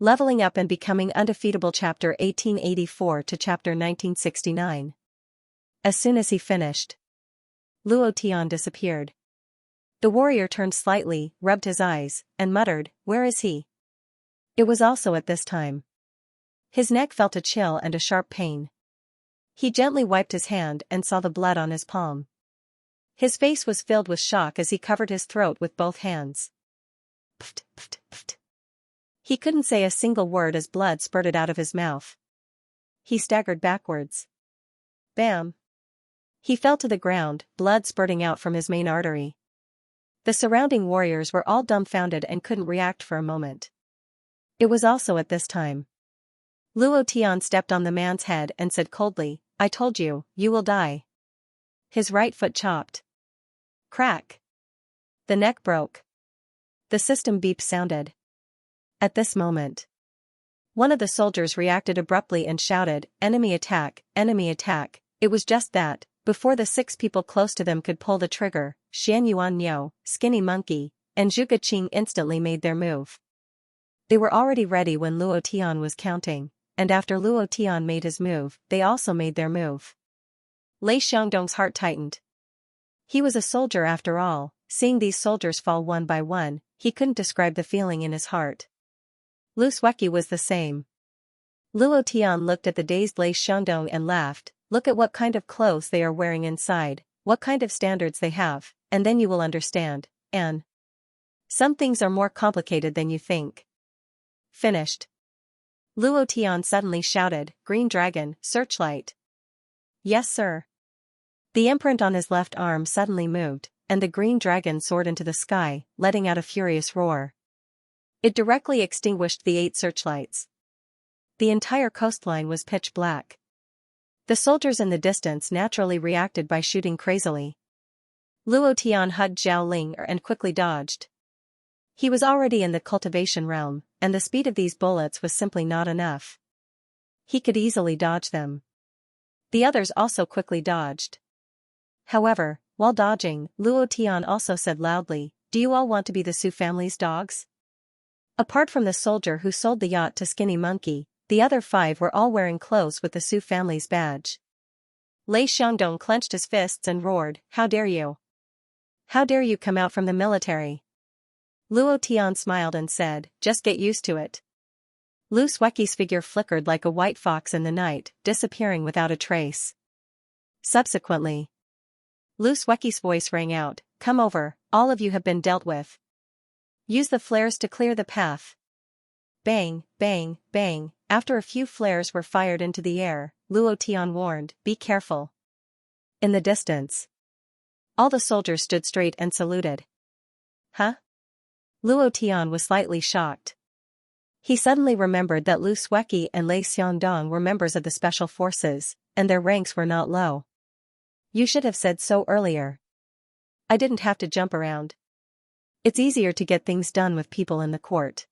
Leveling Up and Becoming Undefeatable Chapter 1884 to Chapter 1969. As soon as he finished, Luo Tian disappeared. The warrior turned slightly, rubbed his eyes, and muttered, "Where is he?" It was also at this time. His neck felt a chill and a sharp pain. He gently wiped his hand and saw the blood on his palm. His face was filled with shock as he covered his throat with both hands. Pft, pft, pft. He couldn't say a single word as blood spurted out of his mouth. He staggered backwards. Bam! He fell to the ground, blood spurting out from his main artery. The surrounding warriors were all dumbfounded and couldn't react for a moment. It was also at this time. Luo Tian stepped on the man's head and said coldly, "I told you, you will die." His right foot chopped. Crack! The neck broke. The system beep sounded. At this moment, one of the soldiers reacted abruptly and shouted, "Enemy attack, enemy attack." It was just that, before the 6 people close to them could pull the trigger, Xianxia, Skinny Monkey, and Zhuge Qing instantly made their move. They were already ready when Luo Tian was counting, and after Luo Tian made his move, they also made their move. Lei Xiangdong's heart tightened. He was a soldier after all. Seeing these soldiers fall one by one, he couldn't describe the feeling in his heart. Lu Sueki was the same. Luo Tian looked at the dazed Lei Xiangdong and laughed, "Look at what kind of clothes they are wearing inside, what kind of standards they have, and then you will understand, and some things are more complicated than you think." Finished. Luo Tian suddenly shouted, "Green Dragon, Searchlight." "Yes, sir." The imprint on his left arm suddenly moved, and the green dragon soared into the sky, letting out a furious roar. It directly extinguished the 8 searchlights. The entire coastline was pitch black. The soldiers in the distance naturally reacted by shooting crazily. Luo Tian hugged Zhao Ling and quickly dodged. He was already in the cultivation realm, and the speed of these bullets was simply not enough. He could easily dodge them. The others also quickly dodged. However, while dodging, Luo Tian also said loudly, "Do you all want to be the Su family's dogs?" Apart from the soldier who sold the yacht to Skinny Monkey, the other 5 were all wearing clothes with the Su family's badge. Lei Xiangdong clenched his fists and roared, "How dare you? How dare you come out from the military?" Luo Tian smiled and said, "Just get used to it." Lu Sueki's figure flickered like a white fox in the night, disappearing without a trace. Subsequently, Lu Sueki's voice rang out, "Come over, all of you have been dealt with. Use the flares to clear the path." Bang, bang, bang. After a few flares were fired into the air, Luo Tian warned, "Be careful." In the distance, all the soldiers stood straight and saluted. Huh? Luo Tian was slightly shocked. He suddenly remembered that Lu Sueki and Lei Xiangdong were members of the special forces, and their ranks were not low. "You should have said so earlier. I didn't have to jump around. It's easier to get things done with people in the court."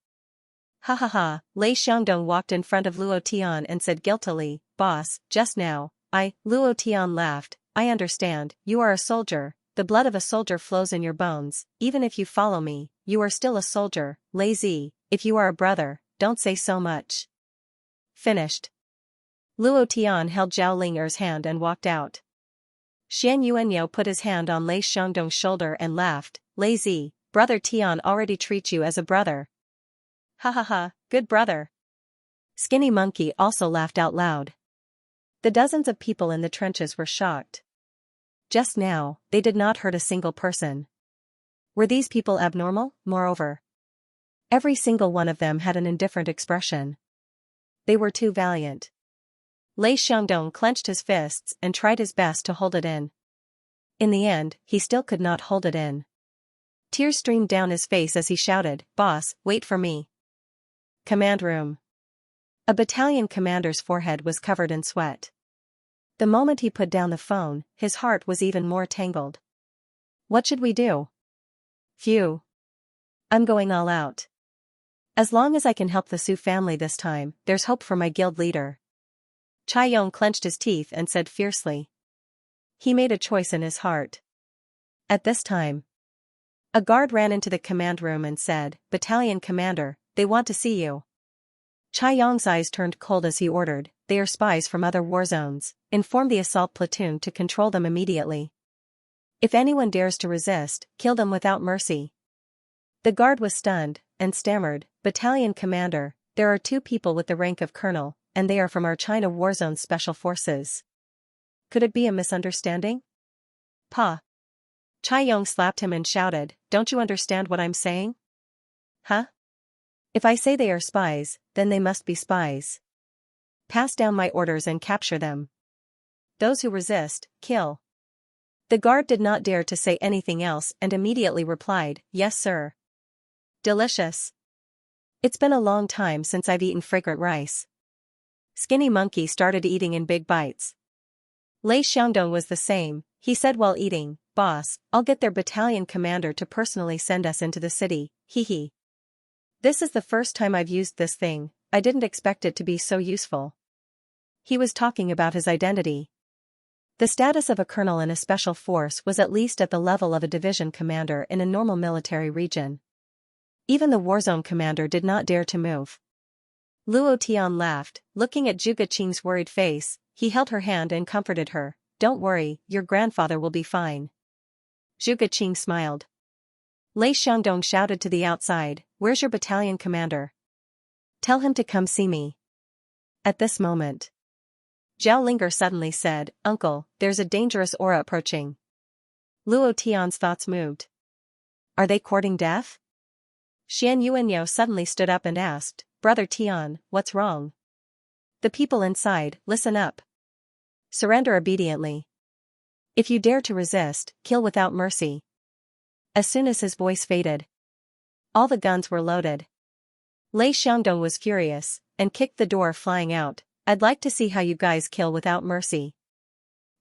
"Ha ha ha." Lei Xiangdong walked in front of Luo Tian and said guiltily, "Boss, just now, Luo Tian laughed, "I understand, you are a soldier, the blood of a soldier flows in your bones, even if you follow me, you are still a soldier, Lazy, if you are a brother, don't say so much." Finished. Luo Tian held Zhao Ling'er's hand and walked out. Xian Yuanyo put his hand on Lei Xiangdong's shoulder and laughed, "Lazy, Brother Tian already treats you as a brother." "Ha ha ha, good brother." Skinny Monkey also laughed out loud. The dozens of people in the trenches were shocked. Just now, they did not hurt a single person. Were these people abnormal? Moreover, every single one of them had an indifferent expression. They were too valiant. Lei Xiangdong clenched his fists and tried his best to hold it in. In the end, he still could not hold it in. Tears streamed down his face as he shouted, "Boss, wait for me." Command room. A battalion commander's forehead was covered in sweat. The moment he put down the phone, his heart was even more tangled. "What should we do?" "Phew. I'm going all out. As long as I can help the Su family this time, there's hope for my guild leader." Chai Yong clenched his teeth and said fiercely. He made a choice in his heart. At this time, a guard ran into the command room and said, "Battalion commander, they want to see you." Chai Yong's eyes turned cold as he ordered, "They are spies from other war zones. Inform the assault platoon to control them immediately. If anyone dares to resist, kill them without mercy." The guard was stunned, and stammered, "Battalion commander, there are 2 people with the rank of colonel, and they are from our China Warzone Special Forces. Could it be a misunderstanding?" "Pa." Chai Yong slapped him and shouted, "Don't you understand what I'm saying? Huh? If I say they are spies, then they must be spies. Pass down my orders and capture them. Those who resist, kill." The guard did not dare to say anything else and immediately replied, "Yes, sir." "Delicious. It's been a long time since I've eaten fragrant rice." Skinny Monkey started eating in big bites. Lei Xiangdong was the same. He said while eating, "Boss, I'll get their battalion commander to personally send us into the city, hee. This is the first time I've used this thing, I didn't expect it to be so useful." He was talking about his identity. The status of a colonel in a special force was at least at the level of a division commander in a normal military region. Even the warzone commander did not dare to move. Luo Tian laughed, looking at Zhuge Qing's worried face. He held her hand and comforted her. "Don't worry, your grandfather will be fine." Zhuge Qing smiled. Lei Xiangdong shouted to the outside, "Where's your battalion commander? Tell him to come see me." At this moment, Zhao Linger suddenly said, "Uncle, there's a dangerous aura approaching." Luo Tian's thoughts moved. Are they courting death? Xian Yuanyao suddenly stood up and asked, "Brother Tian, what's wrong?" "The people inside, listen up. Surrender obediently. If you dare to resist, kill without mercy." As soon as his voice faded, all the guns were loaded. Lei Xiangdong was furious, and kicked the door flying out. "I'd like to see how you guys kill without mercy."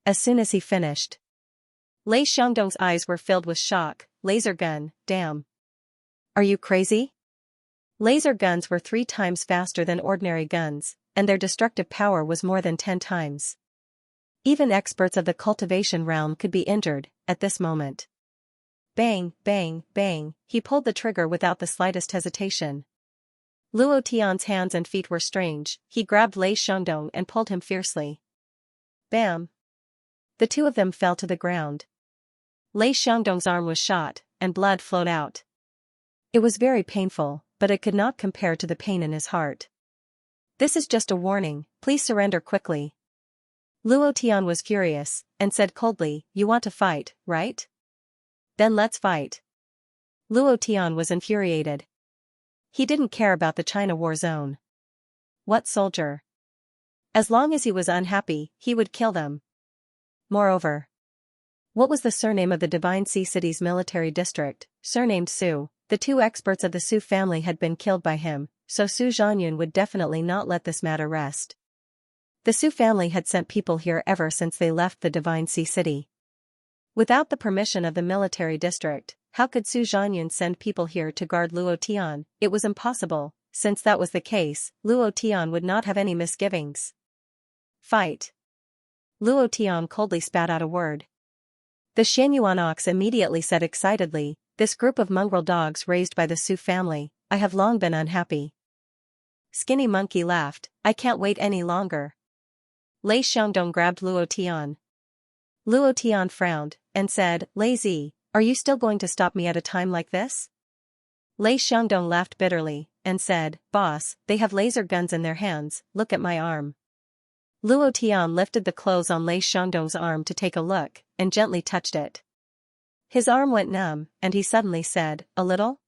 As soon as he finished, Lei Xiangdong's eyes were filled with shock. "Laser gun, damn. Are you crazy?" Laser guns were 3 times faster than ordinary guns, and their destructive power was more than 10 times. Even experts of the cultivation realm could be injured, at this moment. Bang, bang, bang, he pulled the trigger without the slightest hesitation. Luo Tian's hands and feet were strange. He grabbed Lei Xiangdong and pulled him fiercely. Bam! The 2 of them fell to the ground. Lei Xiangdong's arm was shot, and blood flowed out. It was very painful, but it could not compare to the pain in his heart. "This is just a warning, please surrender quickly." Luo Tian was furious, and said coldly, "You want to fight, right? Then let's fight." Luo Tian was infuriated. He didn't care about the China war zone. What soldier? As long as he was unhappy, he would kill them. Moreover, what was the surname of the Divine Sea City's military district? Surnamed Su. The 2 experts of the Su family had been killed by him, so Su Zhanyun would definitely not let this matter rest. The Su family had sent people here ever since they left the Divine Sea City. Without the permission of the military district, how could Su Zhanyun send people here to guard Luo Tian? It was impossible. Since that was the case, Luo Tian would not have any misgivings. Fight. Luo Tian coldly spat out a word. The Xianyuan ox immediately said excitedly, "This group of mongrel dogs raised by the Su family, I have long been unhappy." Skinny Monkey laughed, "I can't wait any longer." Lei Xiangdong grabbed Luo Tian. Luo Tian frowned, and said, "Lazy, are you still going to stop me at a time like this?" Lei Xiangdong laughed bitterly, and said, "Boss, they have laser guns in their hands, look at my arm." Luo Tian lifted the clothes on Lei Xiangdong's arm to take a look, and gently touched it. His arm went numb, and he suddenly said, "A little?"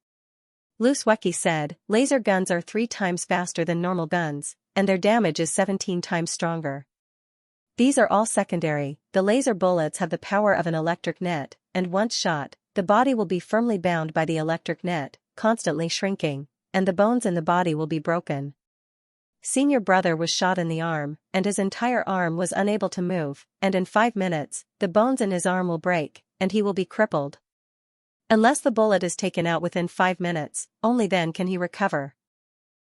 Lu Sueki said, "Laser guns are 3 times faster than normal guns, and their damage is 17 times stronger. These are all secondary. The laser bullets have the power of an electric net, and once shot, the body will be firmly bound by the electric net, constantly shrinking, and the bones in the body will be broken." Senior brother was shot in the arm, and his entire arm was unable to move, and in 5 minutes, the bones in his arm will break, and he will be crippled. Unless the bullet is taken out within 5 minutes, only then can he recover.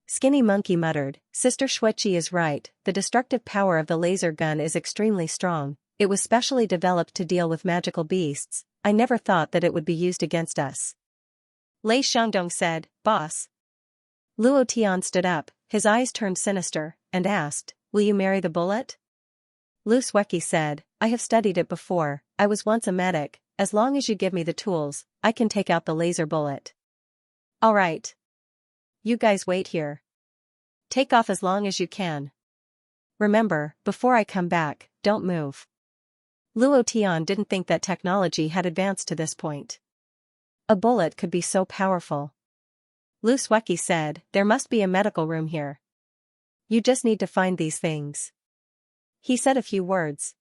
Skinny Monkey muttered, "Sister Shuiqi is right, the destructive power of the laser gun is extremely strong, it was specially developed to deal with magical beasts, I never thought that it would be used against us." Lei Xiangdong said, "Boss. Luo Tian stood up, his eyes turned sinister, and asked, "Will you marry the bullet?" Lu Sueki said, "I have studied it before, I was once a medic, as long as you give me the tools, I can take out the laser bullet." "Alright. You guys wait here. Take off as long as you can. Remember, before I come back, don't move." Luo Tian didn't think that technology had advanced to this point. A bullet could be so powerful. Lu Sueki said, "There must be a medical room here. You just need to find these things." He said a few words.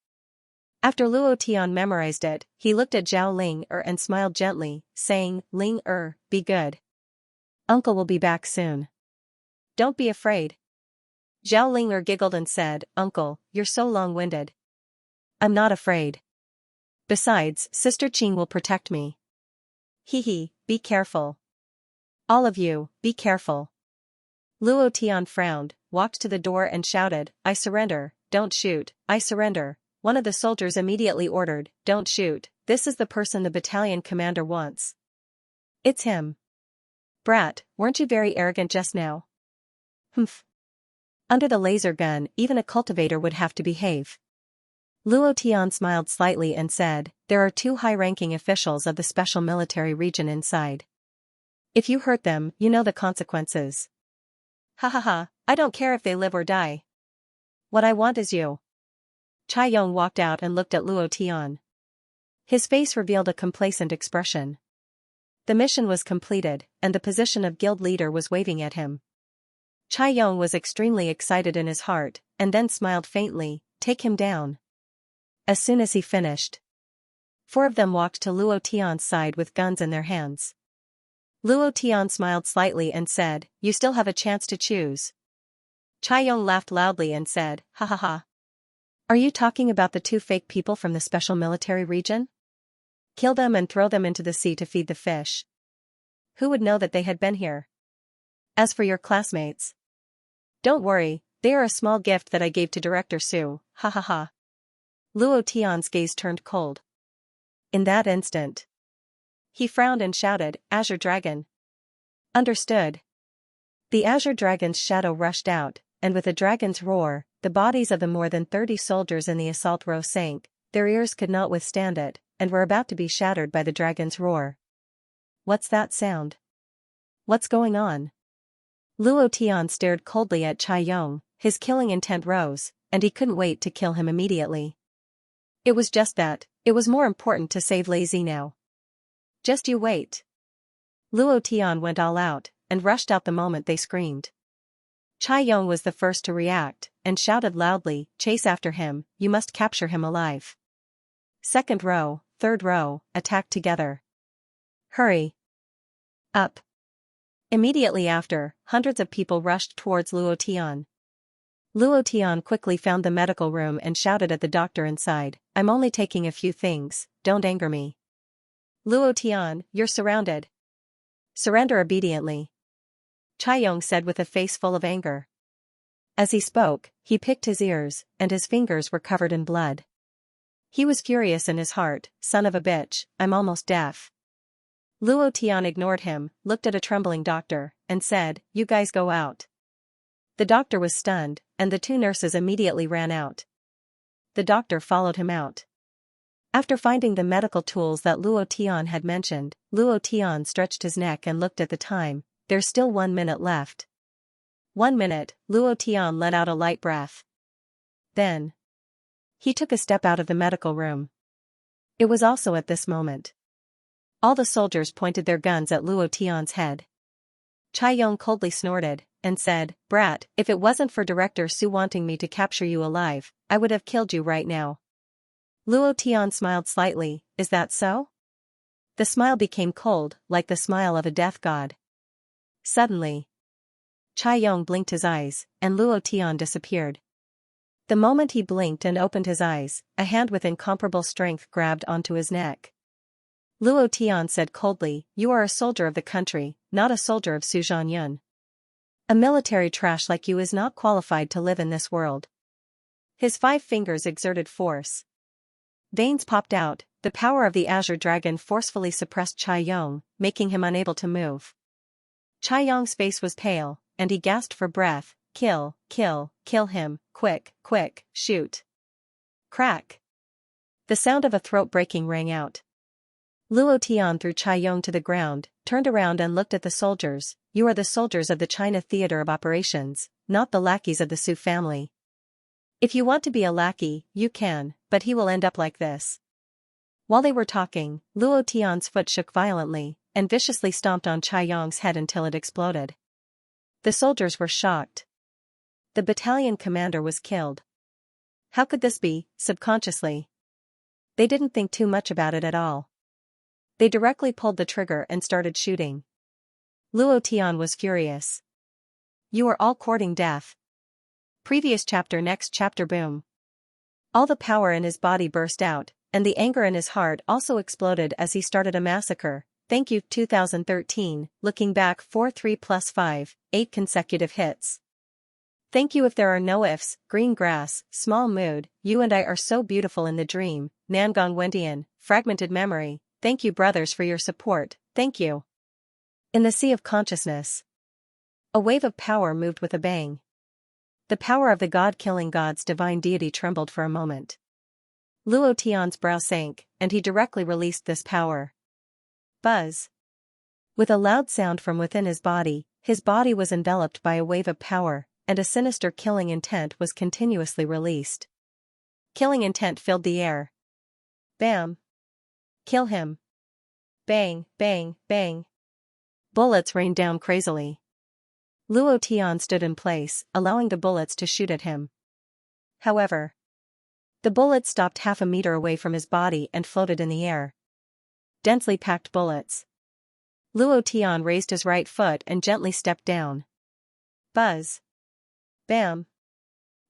After Luo Tian memorized it, he looked at Zhao Ling and smiled gently, saying, "Ling be good. Uncle will be back soon. Don't be afraid." Zhao Ling giggled and said, "Uncle, you're so long-winded." "I'm not afraid. Besides, Sister Qing will protect me." "Hee, be careful. All of you, be careful." Luo Tian frowned, walked to the door and shouted, "I surrender, don't shoot, I surrender." One of the soldiers immediately ordered, "Don't shoot, this is the person the battalion commander wants." "It's him." "Brat, weren't you very arrogant just now?" "Humph. Under the laser gun, even a cultivator would have to behave." Luo Tian smiled slightly and said, "There are 2 high-ranking officials of the special military region inside. If you hurt them, you know the consequences." "Ha ha ha, I don't care if they live or die. What I want is you." Chai Yong walked out and looked at Luo Tian. His face revealed a complacent expression. The mission was completed, and the position of guild leader was waving at him. Chai Yong was extremely excited in his heart, and then smiled faintly, "Take him down." As soon as he finished, 4 of them walked to Luo Tian's side with guns in their hands. Luo Tian smiled slightly and said, "You still have a chance to choose." Chai Yong laughed loudly and said, "Ha ha ha. Are you talking about the 2 fake people from the special military region? Kill them and throw them into the sea to feed the fish. Who would know that they had been here? As for your classmates, don't worry, they are a small gift that I gave to Director Su, ha ha ha." Luo Tian's gaze turned cold. In that instant, he frowned and shouted, "Azure Dragon." "Understood." The Azure Dragon's shadow rushed out, and with a dragon's roar, the bodies of the more than 30 soldiers in the assault row sank, their ears could not withstand it, and were about to be shattered by the dragon's roar. "What's that sound? What's going on?" Luo Tian stared coldly at Chai Yong, his killing intent rose, and he couldn't wait to kill him immediately. It was just that, it was more important to save Lei Zi now. Just you wait. Luo Tian went all out, and rushed out the moment they screamed. Chai Yong was the first to react, and shouted loudly, "Chase after him, you must capture him alive. Second row, third row, attack together. Hurry up." Immediately after, hundreds of people rushed towards Luo Tian. Luo Tian quickly found the medical room and shouted at the doctor inside, "I'm only taking a few things, don't anger me." "Luo Tian, you're surrounded. Surrender obediently," Chai Yong said with a face full of anger. As he spoke, he picked his ears, and his fingers were covered in blood. He was furious in his heart, "Son of a bitch, I'm almost deaf." Luo Tian ignored him, looked at a trembling doctor, and said, "You guys go out." The doctor was stunned, and the 2 nurses immediately ran out. The doctor followed him out. After finding the medical tools that Luo Tian had mentioned, Luo Tian stretched his neck and looked at the time. There's still 1 minute left. 1 minute, Luo Tian let out a light breath. Then, he took a step out of the medical room. It was also at this moment. All the soldiers pointed their guns at Luo Tian's head. Chai Yong coldly snorted, and said, "Brat, if it wasn't for Director Su wanting me to capture you alive, I would have killed you right now." Luo Tian smiled slightly, "Is that so?" The smile became cold, like the smile of a death god. Suddenly, Chai Yong blinked his eyes, and Luo Tian disappeared. The moment he blinked and opened his eyes, a hand with incomparable strength grabbed onto his neck. Luo Tian said coldly, "You are a soldier of the country, not a soldier of Su Zhanyun. A military trash like you is not qualified to live in this world." His 5 fingers exerted force. Veins popped out, the power of the Azure Dragon forcefully suppressed Chai Yong, making him unable to move. Chai Yong's face was pale, and he gasped for breath. Kill, kill, kill him, quick, quick, shoot. Crack. The sound of a throat breaking rang out. Luo Tian threw Chai Yong to the ground, turned around and looked at the soldiers. You are the soldiers of the China Theater of Operations, not the lackeys of the Su family. If you want to be a lackey, you can, but he will end up like this. While they were talking, Luo Tian's foot shook violently, and viciously stomped on Chai Yong's head until it exploded. The soldiers were shocked. The battalion commander was killed. How could this be? Subconsciously. They didn't think too much about it at all. They directly pulled the trigger and started shooting. Luo Tian was furious. You are all courting death. Previous chapter. Next chapter. Boom. All the power in his body burst out, and the anger in his heart also exploded as he started a massacre. Thank you. 2013, looking back 4-3 plus 5, 8 consecutive hits. Thank you. If there are no ifs, green grass, small mood, you and I are so beautiful in the dream, Nangong Wendian, fragmented memory. Thank you brothers for your support, thank you. In the sea of consciousness, a wave of power moved with a bang. The power of the God-killing God's divine deity trembled for a moment. Luo Tian's brow sank, and he directly released this power. Buzz. With a loud sound from within his body was enveloped by a wave of power, and a sinister killing intent was continuously released. Killing intent filled the air. Bam. Kill him. Bang, bang, bang. Bullets rained down crazily. Luo Tian stood in place, allowing the bullets to shoot at him. However, the bullets stopped half a meter away from his body and floated in the air. Densely packed bullets. Luo Tian raised his right foot and gently stepped down. Buzz. Bam.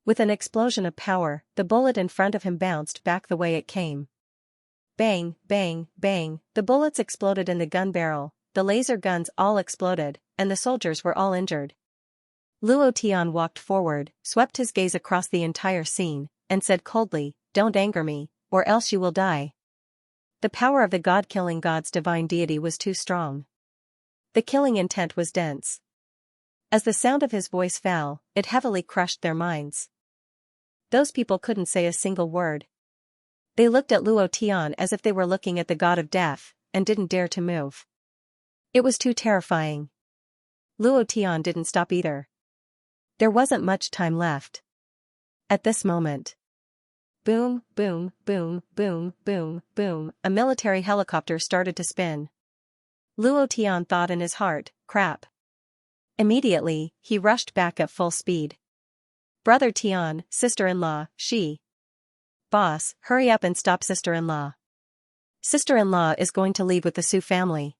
With an explosion of power, the bullet in front of him bounced back the way it came. Bang, bang, bang, the bullets exploded in the gun barrel, the laser guns all exploded, and the soldiers were all injured. Luo Tian walked forward, swept his gaze across the entire scene, and said coldly, "Don't anger me, or else you will die." The power of the God-killing God's divine deity was too strong. The killing intent was dense. As the sound of his voice fell, it heavily crushed their minds. Those people couldn't say a single word. They looked at Luo Tian as if they were looking at the god of death, and didn't dare to move. It was too terrifying. Luo Tian didn't stop either. There wasn't much time left. At this moment. Boom, boom, boom, boom, boom, boom, a military helicopter started to spin. Luo Tian thought in his heart, crap. Immediately, he rushed back at full speed. Brother Tian, sister-in-law, she. Boss, hurry up and stop sister-in-law. Sister-in-law is going to leave with the Su family.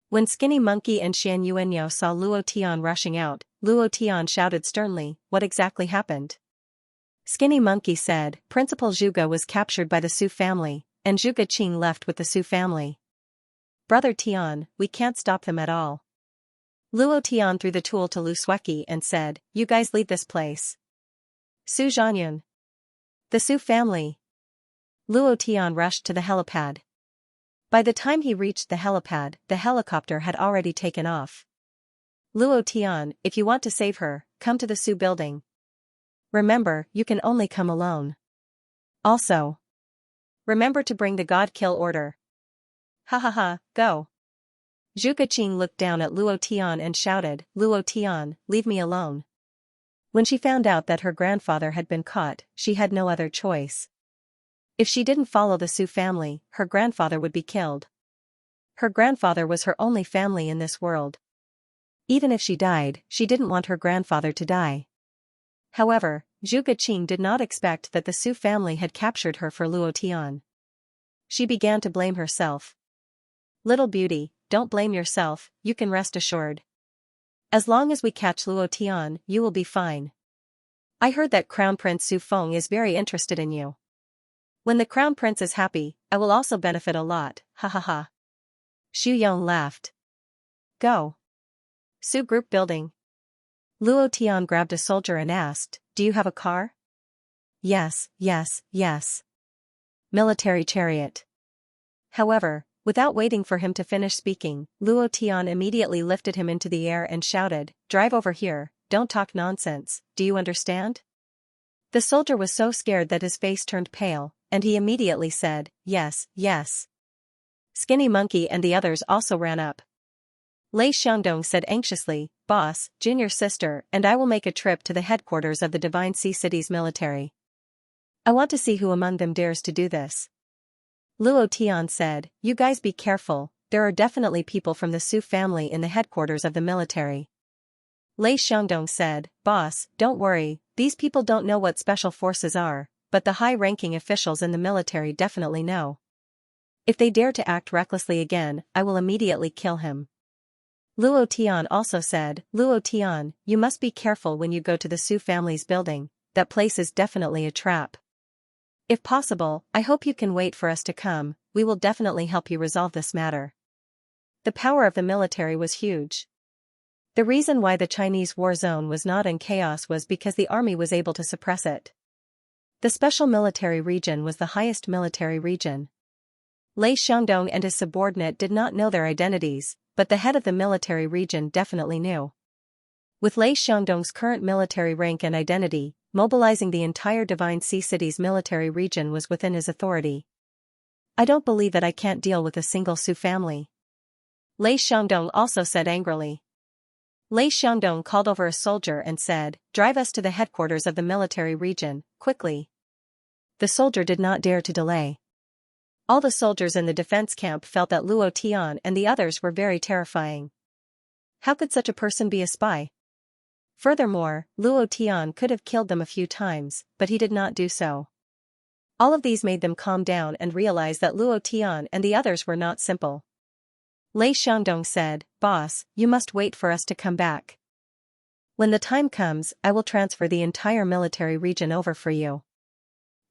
When Skinny Monkey and Xian Yuanyo saw Luo Tian rushing out, Luo Tian shouted sternly, "What exactly happened?" Skinny Monkey said, "Principal Zhuge was captured by the Su family, and Zhuge Qing left with the Su family. Brother Tian, we can't stop them at all." Luo Tian threw the tool to Lu Sueki and said, "You guys leave this place." Su Zhanyun. The Su family. Luo Tian rushed to the helipad. By the time he reached the helipad, the helicopter had already taken off. Luo Tian, if you want to save her, come to the Su building. Remember, you can only come alone. Also, remember to bring the God kill order. Ha ha ha, go. Zhuge Qing looked down at Luo Tian and shouted, "Luo Tian, leave me alone." When she found out that her grandfather had been caught, she had no other choice. If she didn't follow the Su family, her grandfather would be killed. Her grandfather was her only family in this world. Even if she died, she didn't want her grandfather to die. However, Zhuge Qing did not expect that the Su family had captured her for Luo Tian. She began to blame herself. "Little beauty, don't blame yourself, you can rest assured. As long as we catch Luo Tian, you will be fine. I heard that Crown Prince Su Feng is very interested in you. When the Crown Prince is happy, I will also benefit a lot, ha ha ha." Xu Yong laughed. Go. Su Group Building. Luo Tian grabbed a soldier and asked, "Do you have a car?" "Yes, yes, yes." Military chariot. However, Without waiting for him to finish speaking, Luo Tian immediately lifted him into the air and shouted, "Drive over here, don't talk nonsense, do you understand?" The soldier was so scared that his face turned pale, and he immediately said, "Yes, yes." Skinny Monkey and the others also ran up. Lei Xiangdong said anxiously, "Boss, Junior sister and I will make a trip to the headquarters of the Divine Sea City's military. I want to see who among them dares to do this." Luo Tian said, "You guys be careful, there are definitely people from the Su family in the headquarters of the military." Lei Xiangdong said, "Boss, don't worry, these people don't know what special forces are, but the high-ranking officials in the military definitely know. If they dare to act recklessly again, I will immediately kill him." Luo Tian also said, "Luo Tian, you must be careful when you go to the Su family's building, that place is definitely a trap. If possible, I hope you can wait for us to come, we will definitely help you resolve this matter." The power of the military was huge. The reason why the Chinese war zone was not in chaos was because the army was able to suppress it. The special military region was the highest military region. Lei Xiangdong and his subordinate did not know their identities, but the head of the military region definitely knew. With Lei Xiangdong's current military rank and identity, mobilizing the entire Divine Sea City's military region was within his authority. "I don't believe that I can't deal with a single Su family," Lei Xiangdong also said angrily. Lei Xiangdong called over a soldier and said, "Drive us to the headquarters of the military region, quickly." The soldier did not dare to delay. All the soldiers in the defense camp felt that Luo Tian and the others were very terrifying. How could such a person be a spy? Furthermore, Luo Tian could have killed them a few times, but he did not do so. All of these made them calm down and realize that Luo Tian and the others were not simple. Lei Xiangdong said, "Boss, you must wait for us to come back. When the time comes, I will transfer the entire military region over for you.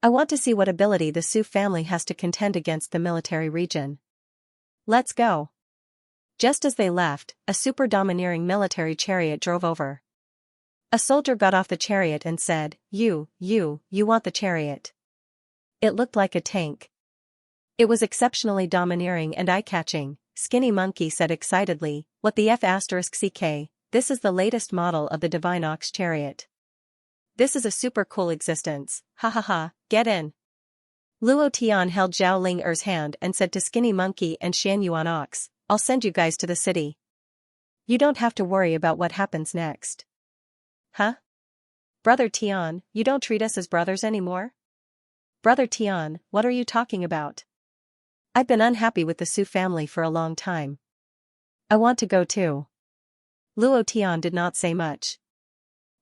I want to see what ability the Su family has to contend against the military region. Let's go." Just as they left, a super domineering military chariot drove over. A soldier got off the chariot and said, You want the chariot." It looked like a tank. It was exceptionally domineering and eye-catching, Skinny Monkey said excitedly, "What the F***ck, this is the latest model of the Divine Ox chariot. This is a super cool existence, ha ha ha, get in." Luo Tian held Zhao Ling-er's hand and said to Skinny Monkey and Xianyuan Ox, "I'll send you guys to the city. You don't have to worry about what happens next." "Huh? Brother Tian, you don't treat us as brothers anymore?" "Brother Tian, what are you talking about? I've been unhappy with the Su family for a long time. I want to go too." Luo Tian did not say much.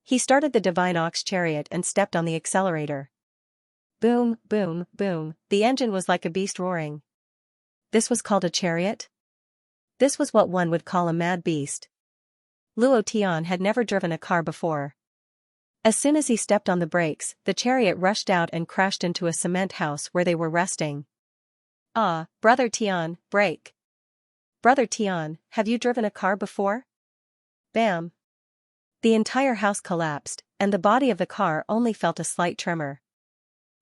He started the Divine Ox chariot and stepped on the accelerator. Boom, boom, boom, the engine was like a beast roaring. This was called a chariot? This was what one would call a mad beast. Luo Tian had never driven a car before. As soon as he stepped on the brakes, the chariot rushed out and crashed into a cement house where they were resting. "Ah, Brother Tian, brake. Brother Tian, have you driven a car before?" Bam! The entire house collapsed, and the body of the car only felt a slight tremor.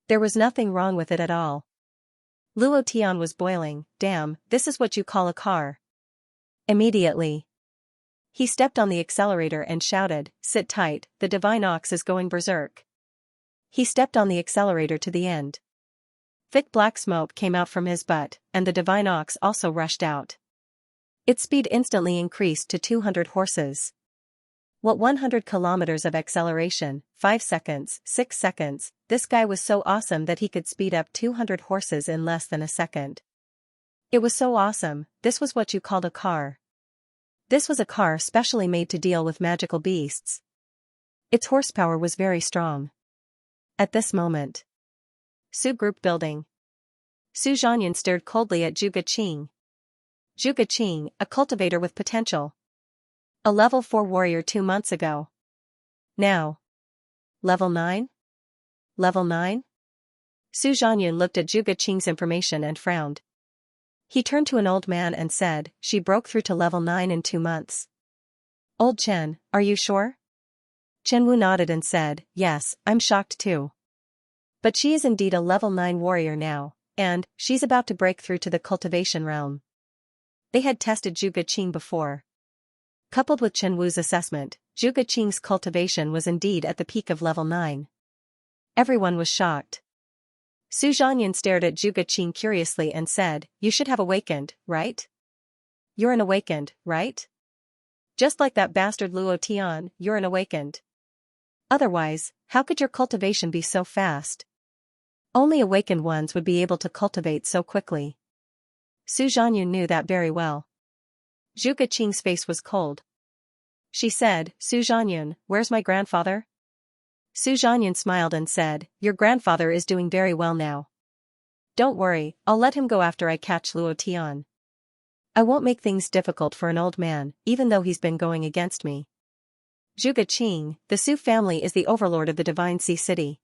There was nothing wrong with it at all. Luo Tian was boiling. "Damn, this is what you call a car." Immediately, he stepped on the accelerator and shouted, "Sit tight, the Divine Ox is going berserk." He stepped on the accelerator to the end. Thick black smoke came out from his butt, and the Divine Ox also rushed out. Its speed instantly increased to 200 horses. What 100 kilometers of acceleration, 5 seconds, 6 seconds, this guy was so awesome that he could speed up 200 horses in less than a second. It was so awesome, this was what you called a car. This was a car specially made to deal with magical beasts. Its horsepower was very strong. At this moment, Su Group Building. Su Zhanyan stared coldly at Zhuge Qing. Zhuge Qing, a cultivator with potential. A level 4 warrior 2 months ago. Now. Level 9? Level 9? Su Zhanyan looked at Zhuge Qing's information and frowned. He turned to an old man and said, "She broke through to level 9 in 2 months. Old Chen, are you sure?" Chen Wu nodded and said, "Yes, I'm shocked too. But she is indeed a level 9 warrior now, and she's about to break through to the cultivation realm. They had tested Zhu Geqing before. Coupled with Chen Wu's assessment, Zhu Geqing's cultivation was indeed at the peak of level 9. Everyone was shocked. Su Zhanyan stared at Zhu Geqing curiously and said, "You should have awakened, right? You're an awakened, right? Just like that bastard Luo Tian, you're an awakened. Otherwise, how could your cultivation be so fast? Only awakened ones would be able to cultivate so quickly." Su Zhanyan knew that very well. Zhu Geqing's face was cold. She said, "Su Zhanyan, where's my grandfather?" Su Zhanyan smiled and said, "Your grandfather is doing very well now. Don't worry, I'll let him go after I catch Luo Tian. I won't make things difficult for an old man, even though he's been going against me." Zhu Geqing, the Su family is the overlord of the Divine Sea City.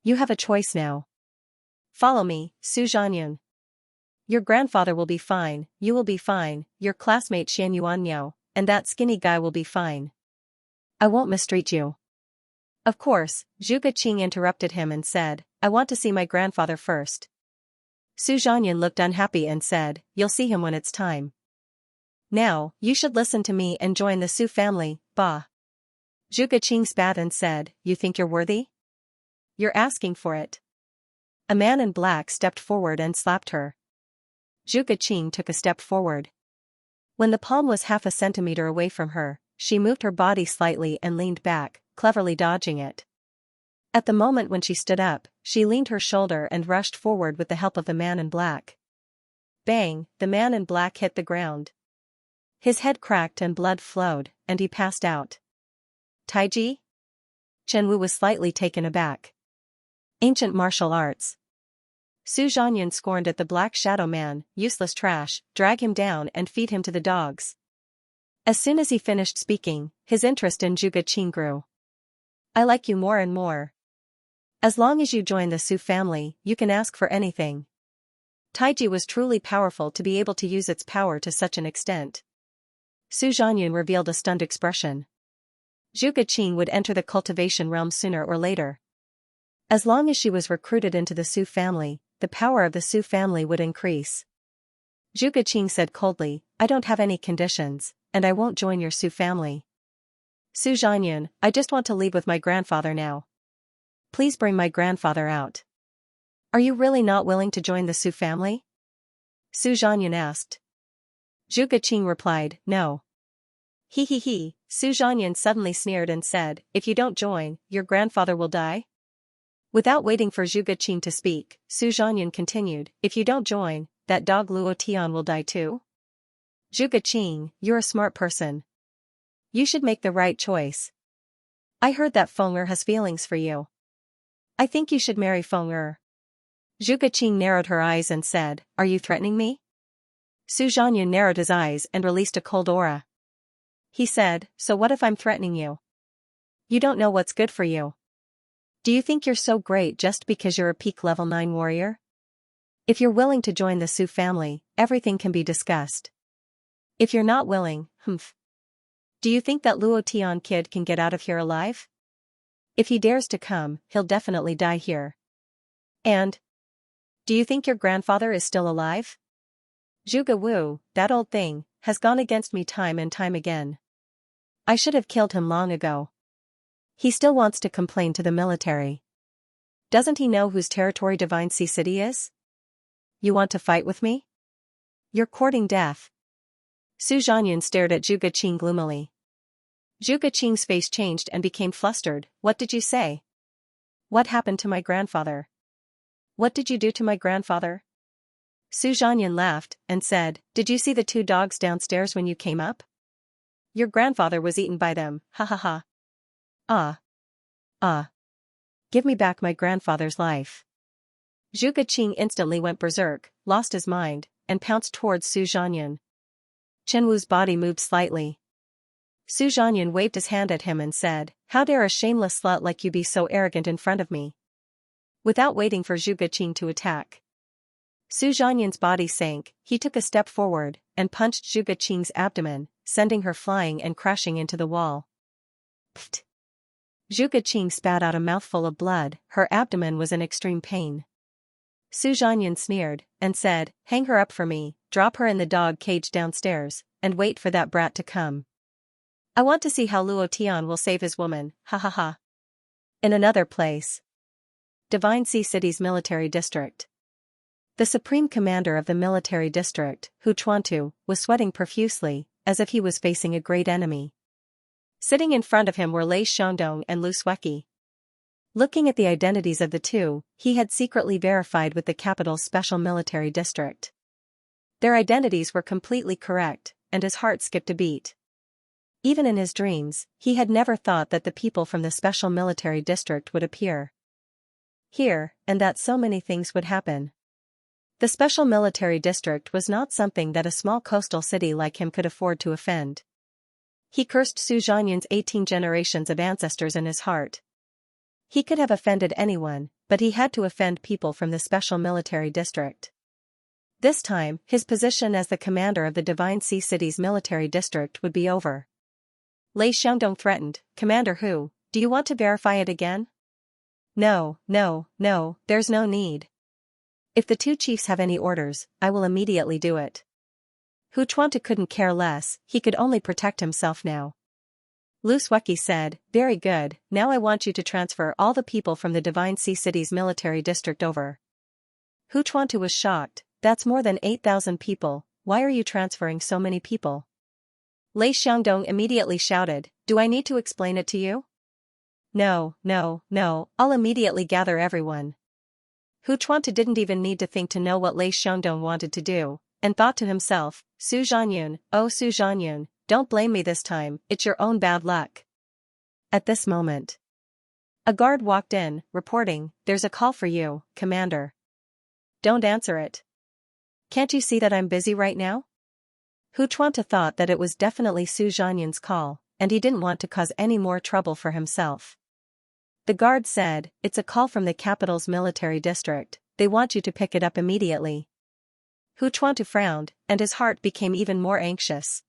You have a choice now. Follow me, Su Zhanyan. Your grandfather will be fine, you will be fine, your classmate Xian Yuanyao, and that skinny guy will be fine. I won't mistreat you. Of course, Zhu Geqing interrupted him and said, "I want to see my grandfather first." Su Zhanyan looked unhappy and said, "You'll see him when it's time. Now, you should listen to me and join the Su family, bah." Zhu Geqing spat and said, "You think you're worthy? You're asking for it." A man in black stepped forward and slapped her. Zhu Geqing took a step forward. When the palm was half a centimeter away from her, she moved her body slightly and leaned back, cleverly dodging it. At the moment when she stood up, she leaned her shoulder and rushed forward with the help of the man in black. Bang, the man in black hit the ground. His head cracked and blood flowed, and he passed out. Taiji? Chen Wu was slightly taken aback. Ancient martial arts. Su Zhanyan scorned at the black shadow man, useless trash, drag him down and feed him to the dogs. As soon as he finished speaking, his interest in Zhu Geqing grew. I like you more and more. As long as you join the Su family, you can ask for anything. Taiji was truly powerful to be able to use its power to such an extent. Su Zhanyan revealed a stunned expression. Zhu Geqing would enter the cultivation realm sooner or later. As long as she was recruited into the Su family, the power of the Su family would increase. Zhu Geqing said coldly, "I don't have any conditions, and I won't join your Su family. Su Zhanyan, I just want to leave with my grandfather now. Please bring my grandfather out." Are you really not willing to join the Su family? Su Zhanyan asked. Zhu Geqing replied, "No." He. Su Zhanyan suddenly sneered and said, "If you don't join, your grandfather will die?" Without waiting for Zhu Geqing to speak, Su Zhanyan continued, "If you don't join, that dog Luo Tian will die too?" Zhu Geqing, you're a smart person. You should make the right choice. I heard that Feng Er has feelings for you. I think you should marry Feng Er. Zhu Geqing narrowed her eyes and said, "Are you threatening me?" Su Zhanyan narrowed his eyes and released a cold aura. He said, "So what if I'm threatening you? You don't know what's good for you. Do you think you're so great just because you're a peak level 9 warrior? If you're willing to join the Su family, everything can be discussed. If you're not willing, do you think that Luo Tian kid can get out of here alive? If he dares to come, he'll definitely die here. And? Do you think your grandfather is still alive? Zhuge Wu, that old thing, has gone against me time and time again. I should have killed him long ago. He still wants to complain to the military. Doesn't he know whose territory Divine Sea City is? You want to fight with me? You're courting death." Su Zhanyan stared at Zhu Geqing gloomily. Zhu Geqing's face changed and became flustered. "What did you say? What happened to my grandfather? What did you do to my grandfather?" Su Zhanyan laughed and said, "Did you see the 2 dogs downstairs when you came up? Your grandfather was eaten by them, ha ha ha. Ah. Give me back my grandfather's life." Zhu Geqing instantly went berserk, lost his mind, and pounced towards Su Zhanyan. Chen Wu's body moved slightly. Su Zhanyan waved his hand at him and said, "How dare a shameless slut like you be so arrogant in front of me?" Without waiting for Zhu Geqing to attack, Su Zhanyan's body sank. He took a step forward and punched Zhu Geqing's abdomen, sending her flying and crashing into the wall. Pfft. Zhu Geqing spat out a mouthful of blood. Her abdomen was in extreme pain. Su Zhanyan sneered, and said, hang her up for me, drop her in the dog cage downstairs, and wait for that brat to come. I want to see how Luo Tian will save his woman, ha ha ha. In another place. Divine Sea City's military district. The supreme commander of the military district, Hu Chuantu, was sweating profusely, as if he was facing a great enemy. Sitting in front of him were Lei Xiongdong and Lu Sueki. Looking at the identities of the two, he had secretly verified with the capital's special military district. Their identities were completely correct, and his heart skipped a beat. Even in his dreams, he had never thought that the people from the special military district would appear here, and that so many things would happen. The special military district was not something that a small coastal city like him could afford to offend. He cursed Su Zhanyan's 18 generations of ancestors in his heart. He could have offended anyone, but he had to offend people from the special military district. This time, his position as the commander of the Divine Sea City's military district would be over. Lei Xiongdong threatened, Commander Hu, do you want to verify it again? No, there's no need. If the two chiefs have any orders, I will immediately do it. Hu Chuantu couldn't care less, he could only protect himself now. Lu Sueki said, very good, now I want you to transfer all the people from the Divine Sea City's military district over. Hu Chuantu was shocked, that's more than 8,000 people, why are you transferring so many people? Lei Xiongdong immediately shouted, do I need to explain it to you? No, I'll immediately gather everyone. Hu Chuantu didn't even need to think to know what Lei Xiongdong wanted to do, and thought to himself, Su Zhanyan, oh Su Zhanyan, don't blame me this time, it's your own bad luck. At this moment, a guard walked in, reporting, there's a call for you, Commander. Don't answer it. Can't you see that I'm busy right now? Hu Chuantu thought that it was definitely Su Zhanyan's call, and he didn't want to cause any more trouble for himself. The guard said, it's a call from the capital's military district, they want you to pick it up immediately. Hu Chuantu frowned, and his heart became even more anxious.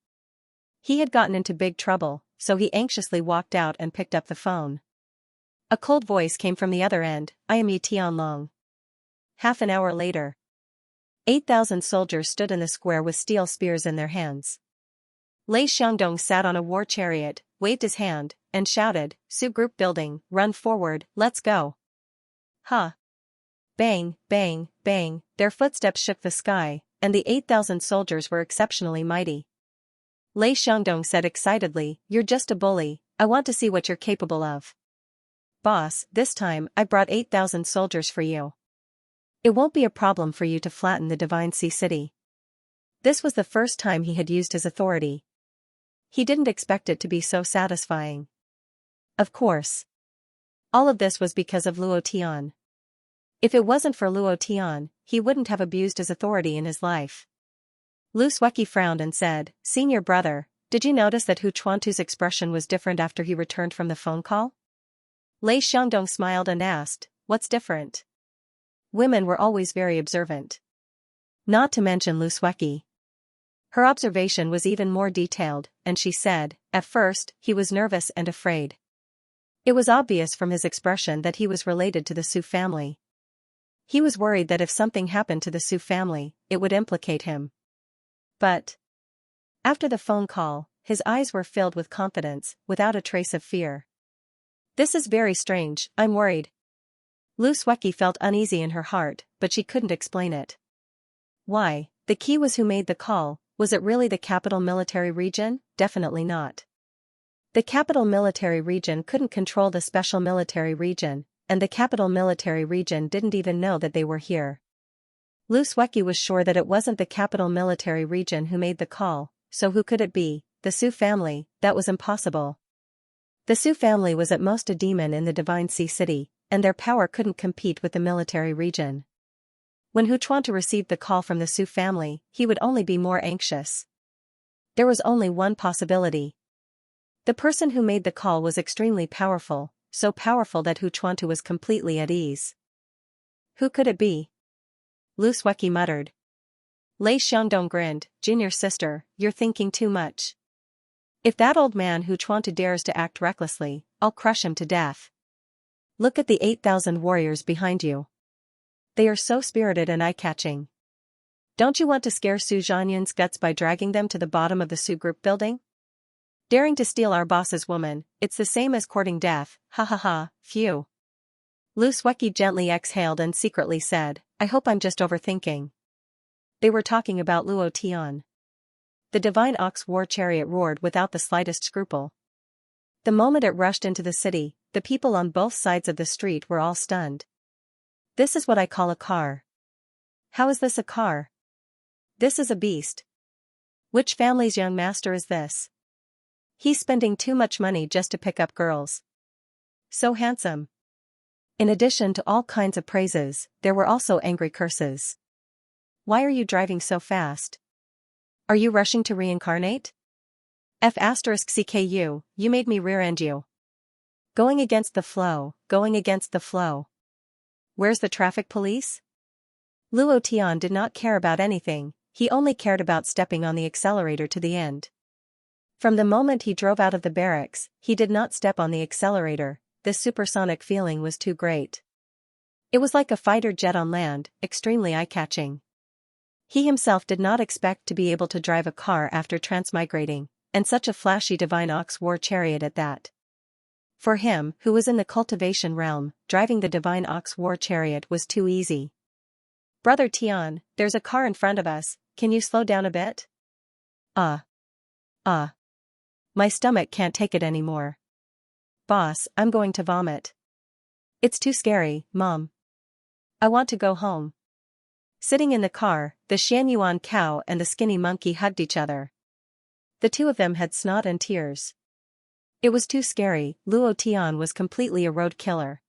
He had gotten into big trouble, so he anxiously walked out and picked up the phone. A cold voice came from the other end, I am Yi Tianlong. Half an hour later. 8,000 soldiers stood in the square with steel spears in their hands. Lei Xiongdong sat on a war chariot, waved his hand, and shouted, Su Group Building, run forward, let's go. Ha! Bang, bang, bang, their footsteps shook the sky, and the 8,000 soldiers were exceptionally mighty. Lei Xiongdong said excitedly, you're just a bully, I want to see what you're capable of. Boss, this time, I brought 8,000 soldiers for you. It won't be a problem for you to flatten the Divine Sea City. This was the first time he had used his authority. He didn't expect it to be so satisfying. Of course. All of this was because of Luo Tian. If it wasn't for Luo Tian, he wouldn't have abused his authority in his life. Lu Sueki frowned and said, Senior brother, did you notice that Hu Chuantu's expression was different after he returned from the phone call? Lei Xiongdong smiled and asked, what's different? Women were always very observant. Not to mention Lu Sueki. Her observation was even more detailed, and she said, at first, he was nervous and afraid. It was obvious from his expression that he was related to the Su family. He was worried that if something happened to the Su family, it would implicate him. But after the phone call, his eyes were filled with confidence, without a trace of fear. This is very strange, I'm worried. Lu Sueki felt uneasy in her heart, but she couldn't explain it. Why? The key was who made the call. Was it really the capital military region? Definitely not. The capital military region couldn't control the special military region, and the capital military region didn't even know that they were here. Lu Sueki was sure that it wasn't the capital military region who made the call, so who could it be? The Su family? That was impossible. The Su family was at most a demon in the Divine Sea City, and their power couldn't compete with the military region. When Hu Chuantu received the call from the Su family, he would only be more anxious. There was only one possibility. The person who made the call was extremely powerful, so powerful that Hu Chuantu was completely at ease. Who could it be? Lu Sueki muttered. Lei Xiongdong grinned, Junior sister, you're thinking too much. If that old man Hu Chuantu dares to act recklessly, I'll crush him to death. Look at the 8,000 warriors behind you. They are so spirited and eye-catching. Don't you want to scare Su Zhanyan's guts by dragging them to the bottom of the Su Group building? Daring to steal our boss's woman, it's the same as courting death, ha ha ha, phew. Lu Sueki gently exhaled and secretly said, I hope I'm just overthinking. They were talking about Luo Tian. The divine ox war chariot roared without the slightest scruple. The moment it rushed into the city, the people on both sides of the street were all stunned. This is what I call a car. How is this a car? This is a beast. Which family's young master is this? He's spending too much money just to pick up girls. So handsome. In addition to all kinds of praises, there were also angry curses. Why are you driving so fast? Are you rushing to reincarnate? F*CKU, you made me rear-end you. Going against the flow, going against the flow. Where's the traffic police? Luo Tian did not care about anything, he only cared about stepping on the accelerator to the end. From the moment he drove out of the barracks, he did not step on the accelerator, this supersonic feeling was too great. It was like a fighter jet on land, extremely eye-catching. He himself did not expect to be able to drive a car after transmigrating, and such a flashy divine ox war chariot at that. For him, who was in the cultivation realm, driving the divine ox war chariot was too easy. Brother Tian, there's a car in front of us, can you slow down a bit? My stomach can't take it anymore. Boss, I'm going to vomit. It's too scary, Mom. I want to go home. Sitting in the car, the Xianyuan cow and the skinny monkey hugged each other. The two of them had snot and tears. It was too scary, Luo Tian was completely a road killer.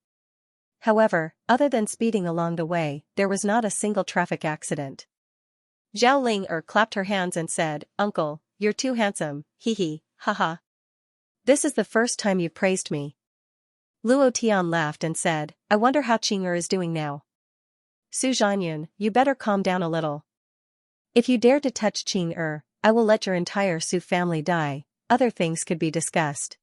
However, other than speeding along the way, there was not a single traffic accident. Zhao Ling clapped her hands and said, Uncle, you're too handsome, hee hee, haha. This is the first time you've praised me. Luo Tian laughed and said, I wonder how Qing'er is doing now. Su Zhanyan, you better calm down a little. If you dare to touch Qing'er, I will let your entire Su family die, other things could be discussed.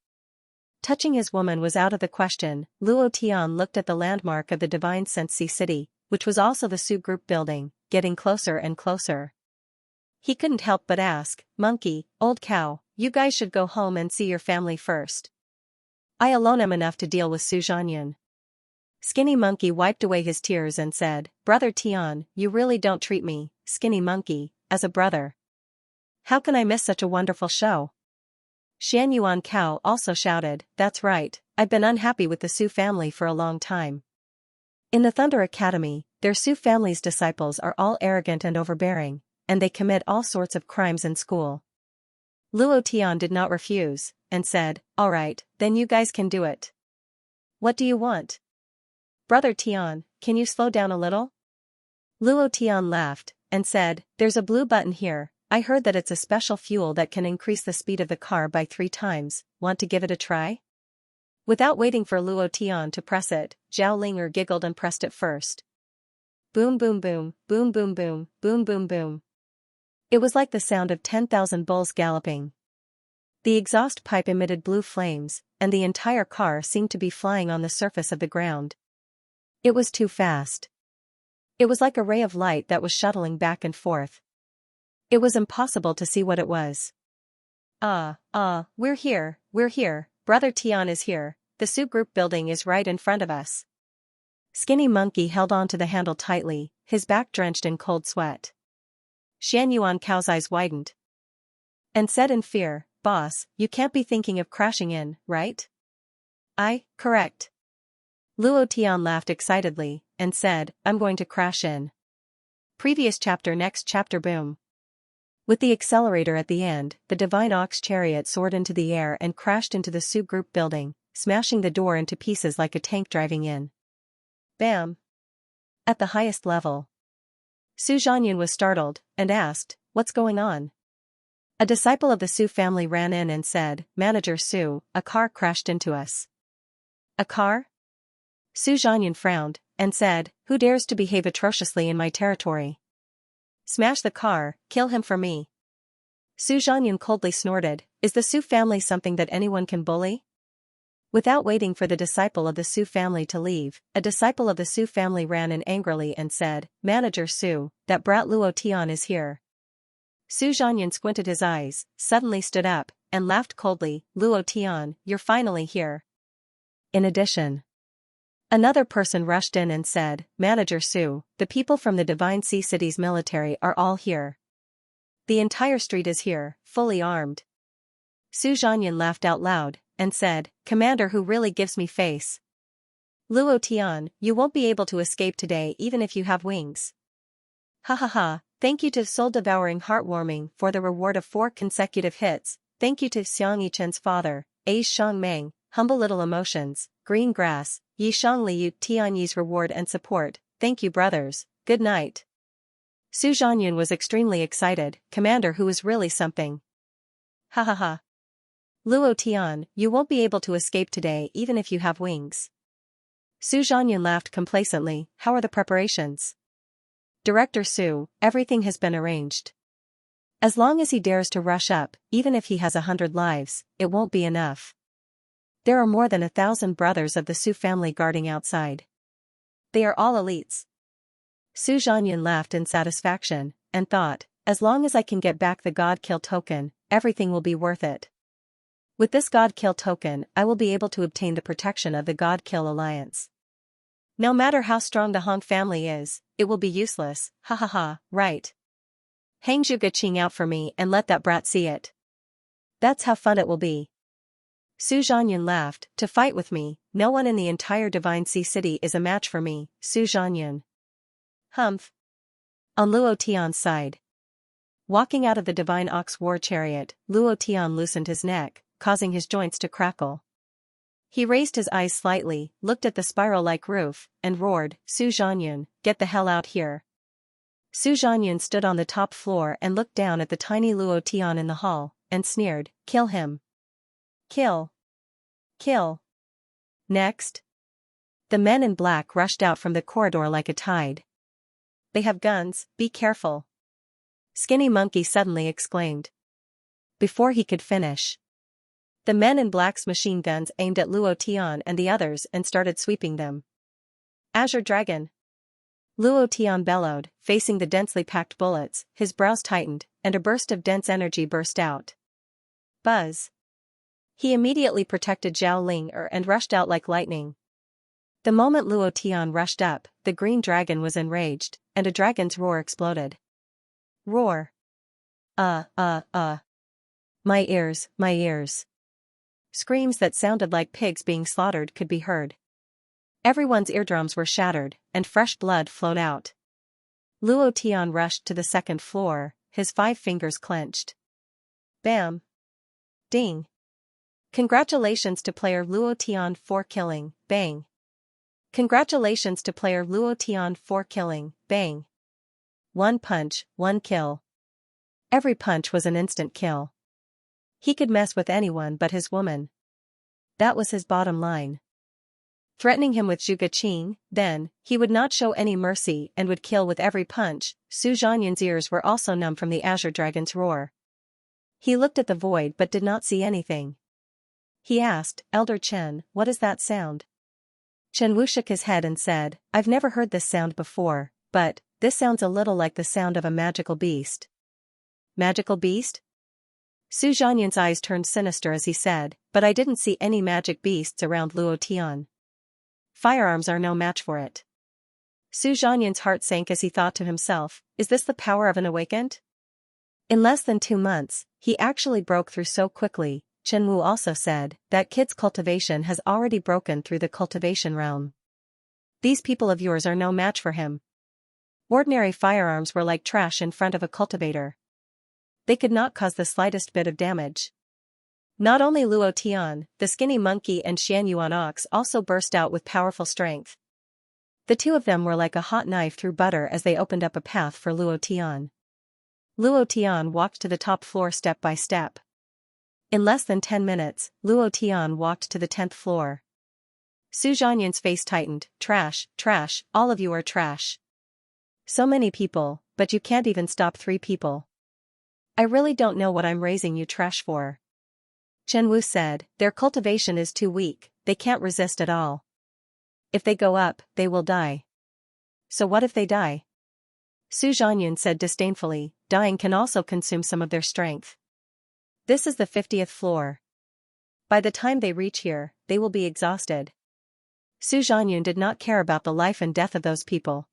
Touching his woman was out of the question, Luo Tian looked at the landmark of the divine Sensi city, which was also the Su Group building, getting closer and closer. He couldn't help but ask, Monkey, old cow, you guys should go home and see your family first. I alone am enough to deal with Su Zhanyan. Skinny Monkey wiped away his tears and said, Brother Tian, you really don't treat me, Skinny Monkey, as a brother. How can I miss such a wonderful show? Xianyuan Cow also shouted, That's right, I've been unhappy with the Su family for a long time. In the Thunder Academy, their Su family's disciples are all arrogant and overbearing, and they commit all sorts of crimes in school. Luo Tian did not refuse, and said, All right, then you guys can do it. What do you want? Brother Tian, can you slow down a little? Luo Tian laughed, and said, There's a blue button here, I heard that it's a special fuel that can increase the speed of the car by 3 times, want to give it a try? Without waiting for Luo Tian to press it, Zhao Linger giggled and pressed it first. Boom boom boom, boom boom boom, boom boom boom. It was like the sound of 10,000 bulls galloping. The exhaust pipe emitted blue flames, and the entire car seemed to be flying on the surface of the ground. It was too fast. It was like a ray of light that was shuttling back and forth. It was impossible to see what it was. We're here, Brother Tian is here, the Su Group building is right in front of us. Skinny Monkey held on to the handle tightly, his back drenched in cold sweat. Xianyuan Cow's eyes widened. And said in fear, Boss, you can't be thinking of crashing in, right? Correct. Luo Tian laughed excitedly, and said, I'm going to crash in. Previous chapter next chapter boom. With the accelerator at the end, the divine ox chariot soared into the air and crashed into the Su Group building, smashing the door into pieces like a tank driving in. Bam! At the highest level. Su Zhanyan was startled, and asked, What's going on? A disciple of the Su family ran in and said, Manager Su, a car crashed into us. A car? Su Zhanyan frowned, and said, Who dares to behave atrociously in my territory? Smash the car, kill him for me. Su Zhanyan coldly snorted, Is the Su family something that anyone can bully? Without waiting for the disciple of the Su family to leave, a disciple of the Su family ran in angrily and said, "Manager Su, that brat Luo Tian is here." Su Zhanyan squinted his eyes, suddenly stood up, and laughed coldly, "Luo Tian, you're finally here." In addition, another person rushed in and said, "Manager Su, the people from the Divine Sea City's military are all here. The entire street is here, fully armed." Su Zhanyan laughed out loud, and said, "Commander who really gives me face. Luo Tian, you won't be able to escape today even if you have wings." Ha ha ha, thank you to Soul-Devouring Heartwarming for the reward of 4 consecutive hits, thank you to Xianxia's father, A Shangmeng, Humble Little Emotions, Green Grass, Yi Shangli Tianyi's reward and support, thank you brothers, good night. Su Zhanyan was extremely excited, Commander who is really something. Ha ha ha. Luo Tian, you won't be able to escape today even if you have wings. Su Zhanyan laughed complacently, how are the preparations? Director Su, everything has been arranged. As long as he dares to rush up, even if he has 100 lives, it won't be enough. There are more than 1,000 brothers of the Su family guarding outside. They are all elites. Su Zhanyan laughed in satisfaction, and thought, as long as I can get back the God Kill token, everything will be worth it. With this God Kill token, I will be able to obtain the protection of the God Kill Alliance. No matter how strong the Hong family is, it will be useless, ha ha ha, right. Hang Zhuge Qing out for me and let that brat see it. That's how fun it will be. Su Zhanyan laughed, to fight with me, no one in the entire Divine Sea City is a match for me, Su Zhanyan. Humph. On Luo Tian's side. Walking out of the Divine Ox War Chariot, Luo Tian loosened his neck, causing his joints to crackle. He raised his eyes slightly, looked at the spiral-like roof, and roared, Su Zhanyan, get the hell out here. Su Zhanyan stood on the top floor and looked down at the tiny Luo Tian in the hall, and sneered, kill him. Kill. Kill. Next. The men in black rushed out from the corridor like a tide. They have guns, be careful. Skinny Monkey suddenly exclaimed. Before he could finish, the men in black's machine guns aimed at Luo Tian and the others and started sweeping them. Azure Dragon. Luo Tian bellowed, facing the densely packed bullets, his brows tightened, and a burst of dense energy burst out. Buzz. He immediately protected Zhao Ling and rushed out like lightning. The moment Luo Tian rushed up, the green dragon was enraged, and a dragon's roar exploded. Roar. My ears, my ears. Screams that sounded like pigs being slaughtered could be heard. Everyone's eardrums were shattered, and fresh blood flowed out. Luo Tian rushed to the second floor, his 5 fingers clenched. Bam. Ding. Congratulations to player Luo Tian for killing, bang. Congratulations to player Luo Tian for killing, bang. 1 punch, 1 kill. Every punch was an instant kill. He could mess with anyone but his woman. That was his bottom line. Threatening him with Zhuge Qing, then, he would not show any mercy and would kill with every punch. Su Zhanyan's ears were also numb from the Azure Dragon's roar. He looked at the void but did not see anything. He asked, Elder Chen, what is that sound? Chen Wu shook his head and said, I've never heard this sound before, but, this sounds a little like the sound of a magical beast. Magical beast? Su Zhanyan's eyes turned sinister as he said, but I didn't see any magic beasts around Luo Tian. Firearms are no match for it. Su Zhanyan's heart sank as he thought to himself, is this the power of an awakened? In less than 2 months, he actually broke through so quickly. Chen Wu also said, that kid's cultivation has already broken through the cultivation realm. These people of yours are no match for him. Ordinary firearms were like trash in front of a cultivator. They could not cause the slightest bit of damage. Not only Luo Tian, the Skinny Monkey and Xianyuan Ox also burst out with powerful strength. The 2 of them were like a hot knife through butter as they opened up a path for Luo Tian. Luo Tian walked to the top floor step by step. In less than 10 minutes, Luo Tian walked to the 10th floor. Su Zhanyan's face tightened, trash, trash, all of you are trash. So many people, but you can't even stop 3 people. I really don't know what I'm raising you trash for. Chen Wu said, their cultivation is too weak, they can't resist at all. If they go up, they will die. So what if they die? Su Zhanyun said disdainfully, dying can also consume some of their strength. This is the 50th floor. By the time they reach here, they will be exhausted. Su Zhanyun did not care about the life and death of those people.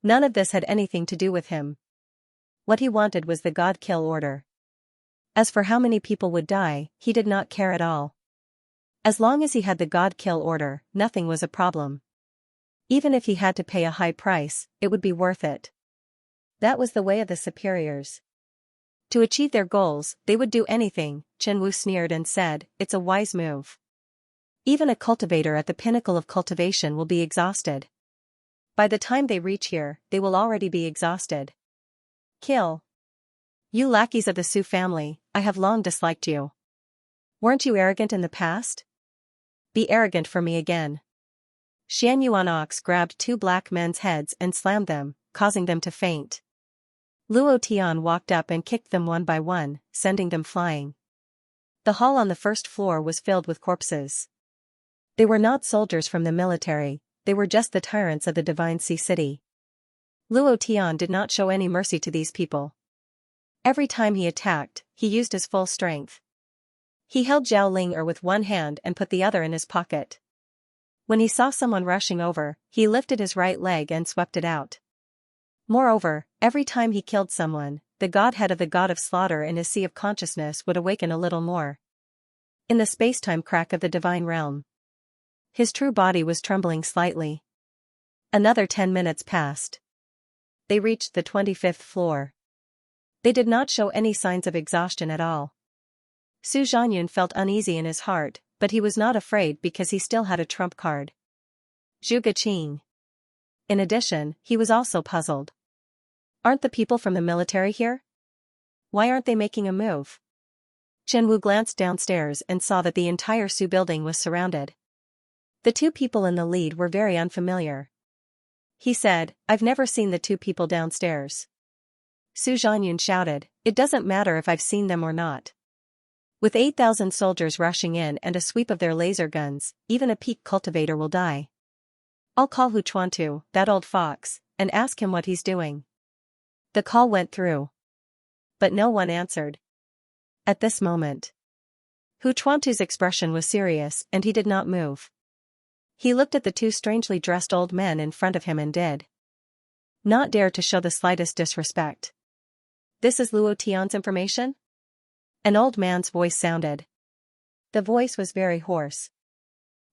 None of this had anything to do with him. What he wanted was the God kill order. As for how many people would die, he did not care at all. As long as he had the God kill order, nothing was a problem. Even if he had to pay a high price, it would be worth it. That was the way of the superiors. To achieve their goals, they would do anything, Chen Wu sneered and said, it's a wise move. Even a cultivator at the pinnacle of cultivation will be exhausted. By the time they reach here, they will already be exhausted. Kill. You lackeys of the Su family, I have long disliked you. Weren't you arrogant in the past? Be arrogant for me again. Xian Yuan Ox grabbed two black men's heads and slammed them, causing them to faint. Luo Tian walked up and kicked them one by one, sending them flying. The hall on the first floor was filled with corpses. They were not soldiers from the military, they were just the tyrants of the Divine Sea City. Luo Tian did not show any mercy to these people. Every time he attacked, he used his full strength. He held Zhao Ling with one hand and put the other in his pocket. When he saw someone rushing over, he lifted his right leg and swept it out. Moreover, every time he killed someone, the godhead of the god of slaughter in his sea of consciousness would awaken a little more. In the space-time crack of the divine realm, his true body was trembling slightly. Another 10 minutes passed. They reached the 25th floor. They did not show any signs of exhaustion at all. Su Zhanyun felt uneasy in his heart, but he was not afraid because he still had a trump card. Zhu Geqing. In addition, he was also puzzled. Aren't the people from the military here? Why aren't they making a move? Chen Wu glanced downstairs and saw that the entire Su building was surrounded. The two people in the lead were very unfamiliar. He said, I've never seen the two people downstairs. Su Zhanyun shouted, it doesn't matter if I've seen them or not. With 8,000 soldiers rushing in and a sweep of their laser guns, even a peak cultivator will die. I'll call Hu Chuantu, that old fox, and ask him what he's doing. The call went through. But no one answered. At this moment, Hu Chuantu's expression was serious and he did not move. He looked at the two strangely dressed old men in front of him and did not dare to show the slightest disrespect. This is Luo Tian's information? An old man's voice sounded. The voice was very hoarse.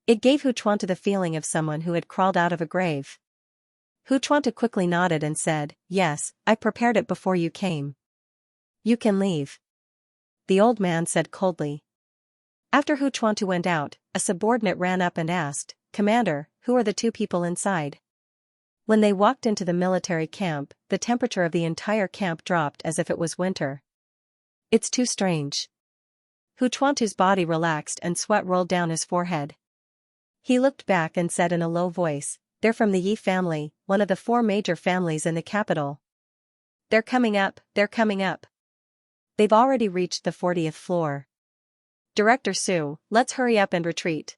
It gave Hu Chuantu the feeling of someone who had crawled out of a grave. Hu Chuantu quickly nodded and said, yes, I prepared it before you came. You can leave. The old man said coldly. After Hu Chuantu went out, a subordinate ran up and asked, Commander, who are the two people inside? When they walked into the military camp, the temperature of the entire camp dropped as if it was winter. It's too strange. Hu Chuantu's body relaxed and sweat rolled down his forehead. He looked back and said in a low voice, they're from the Yi family, one of the 4 major families in the capital. They're coming up, they're coming up. They've already reached the 40th floor. Director Su, let's hurry up and retreat.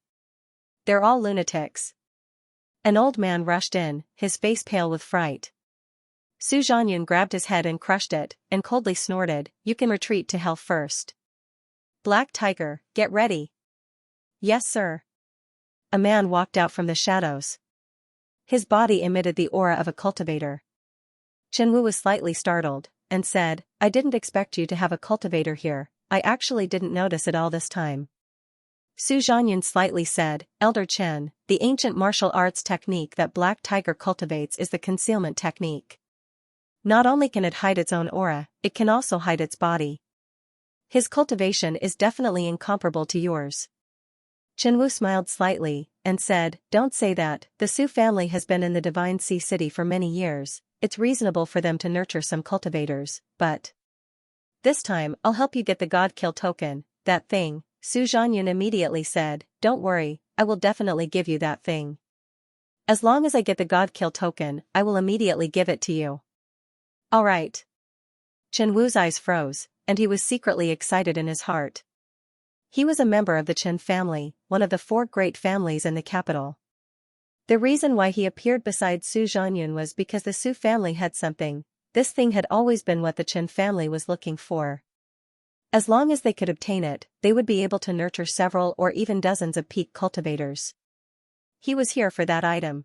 They're all lunatics. An old man rushed in, his face pale with fright. Su Zhanyun grabbed his head and crushed it, and coldly snorted, you can retreat to hell first. Black Tiger, get ready. Yes sir. A man walked out from the shadows. His body emitted the aura of a cultivator. Chen Wu was slightly startled, and said, I didn't expect you to have a cultivator here, I actually didn't notice it all this time. Su Zhanyun slightly said, Elder Chen, the ancient martial arts technique that Black Tiger cultivates is the concealment technique. Not only can it hide its own aura, it can also hide its body. His cultivation is definitely incomparable to yours. Chen Wu smiled slightly, and said, don't say that, the Su family has been in the Divine Sea City for many years, it's reasonable for them to nurture some cultivators, but this time I'll help you get the God Kill token, that thing. Su Zhanyun immediately said, don't worry, I will definitely give you that thing. As long as I get the God Kill token, I will immediately give it to you. Alright. Chen Wu's eyes froze, and he was secretly excited in his heart. He was a member of the Qin family, one of the 4 great families in the capital. The reason why he appeared beside Su Zhanyun was because the Su family had something. This thing had always been what the Qin family was looking for. As long as they could obtain it, they would be able to nurture several or even dozens of peak cultivators. He was here for that item.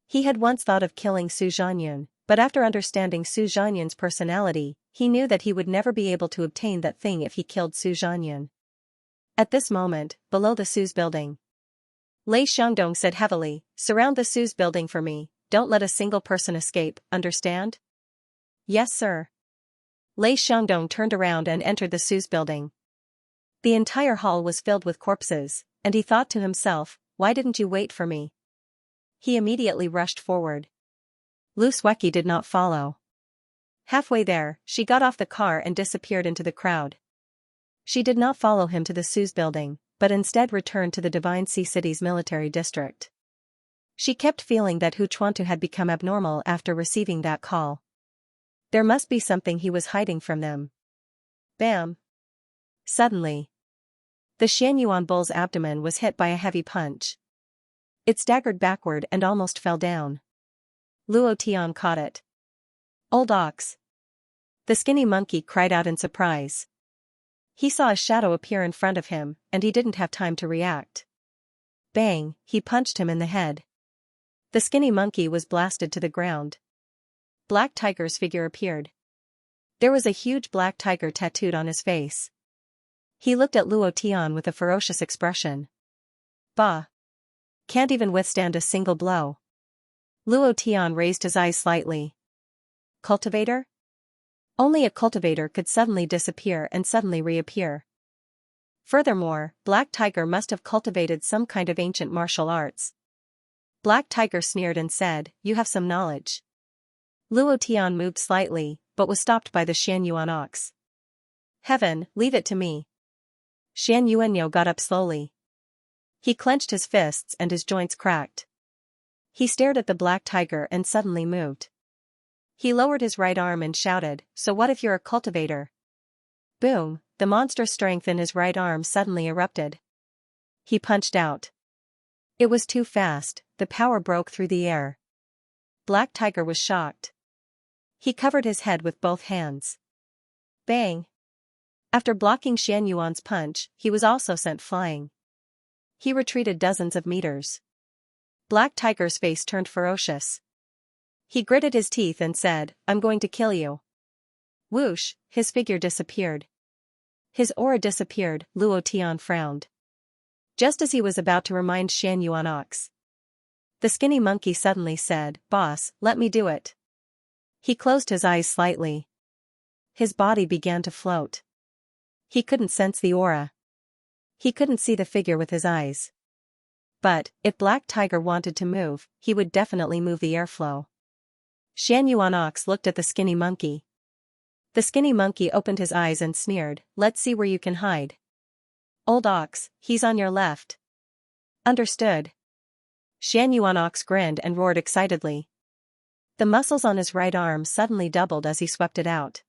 He had once thought of killing Su Zhanyun, but after understanding Su Zhanyun's personality, he knew that he would never be able to obtain that thing if he killed Su Zhanyun. At this moment, below the Su's building, Lei Xiangdong said heavily, "Surround the Su's building for me, don't let a single person escape, understand?" "Yes, sir." Lei Xiangdong turned around and entered the Su's building. The entire hall was filled with corpses, and he thought to himself, "Why didn't you wait for me?" He immediately rushed forward. Lu Sueki did not follow. Halfway there, she got off the car and disappeared into the crowd. She did not follow him to the Su's building, but instead returned to the Divine Sea City's military district. She kept feeling that Hu Chuantu had become abnormal after receiving that call. There must be something he was hiding from them. Bam! Suddenly, the Xianyuan bull's abdomen was hit by a heavy punch. It staggered backward and almost fell down. Luo Tian caught it. "Old ox!" The skinny monkey cried out in surprise. He saw a shadow appear in front of him, and he didn't have time to react. Bang, he punched him in the head. The skinny monkey was blasted to the ground. Black Tiger's figure appeared. There was a huge black tiger tattooed on his face. He looked at Luo Tian with a ferocious expression. "Bah! Can't even withstand a single blow." Luo Tian raised his eyes slightly. "Cultivator?" Only a cultivator could suddenly disappear and suddenly reappear. Furthermore, Black Tiger must have cultivated some kind of ancient martial arts. Black Tiger sneered and said, "You have some knowledge." Luo Tian moved slightly, but was stopped by the Xianyuan ox. "Heaven, leave it to me." Xianyuanyo got up slowly. He clenched his fists and his joints cracked. He stared at the Black Tiger and suddenly moved. He lowered his right arm and shouted, "So what if you're a cultivator?" Boom, the monstrous strength in his right arm suddenly erupted. He punched out. It was too fast, the power broke through the air. Black Tiger was shocked. He covered his head with both hands. Bang! After blocking Xianyuan's punch, he was also sent flying. He retreated dozens of meters. Black Tiger's face turned ferocious. He gritted his teeth and said, "I'm going to kill you." Whoosh, his figure disappeared. His aura disappeared, Luo Tian frowned. Just as he was about to remind Xianyuan ox, the skinny monkey suddenly said, "Boss, let me do it." He closed his eyes slightly. His body began to float. He couldn't sense the aura. He couldn't see the figure with his eyes. But, if Black Tiger wanted to move, he would definitely move the airflow. Xianyuan ox looked at the skinny monkey. The skinny monkey opened his eyes and sneered, "Let's see where you can hide." "Old ox, he's on your left." "Understood." Xianyuan ox grinned and roared excitedly. The muscles on his right arm suddenly doubled as he swept it out.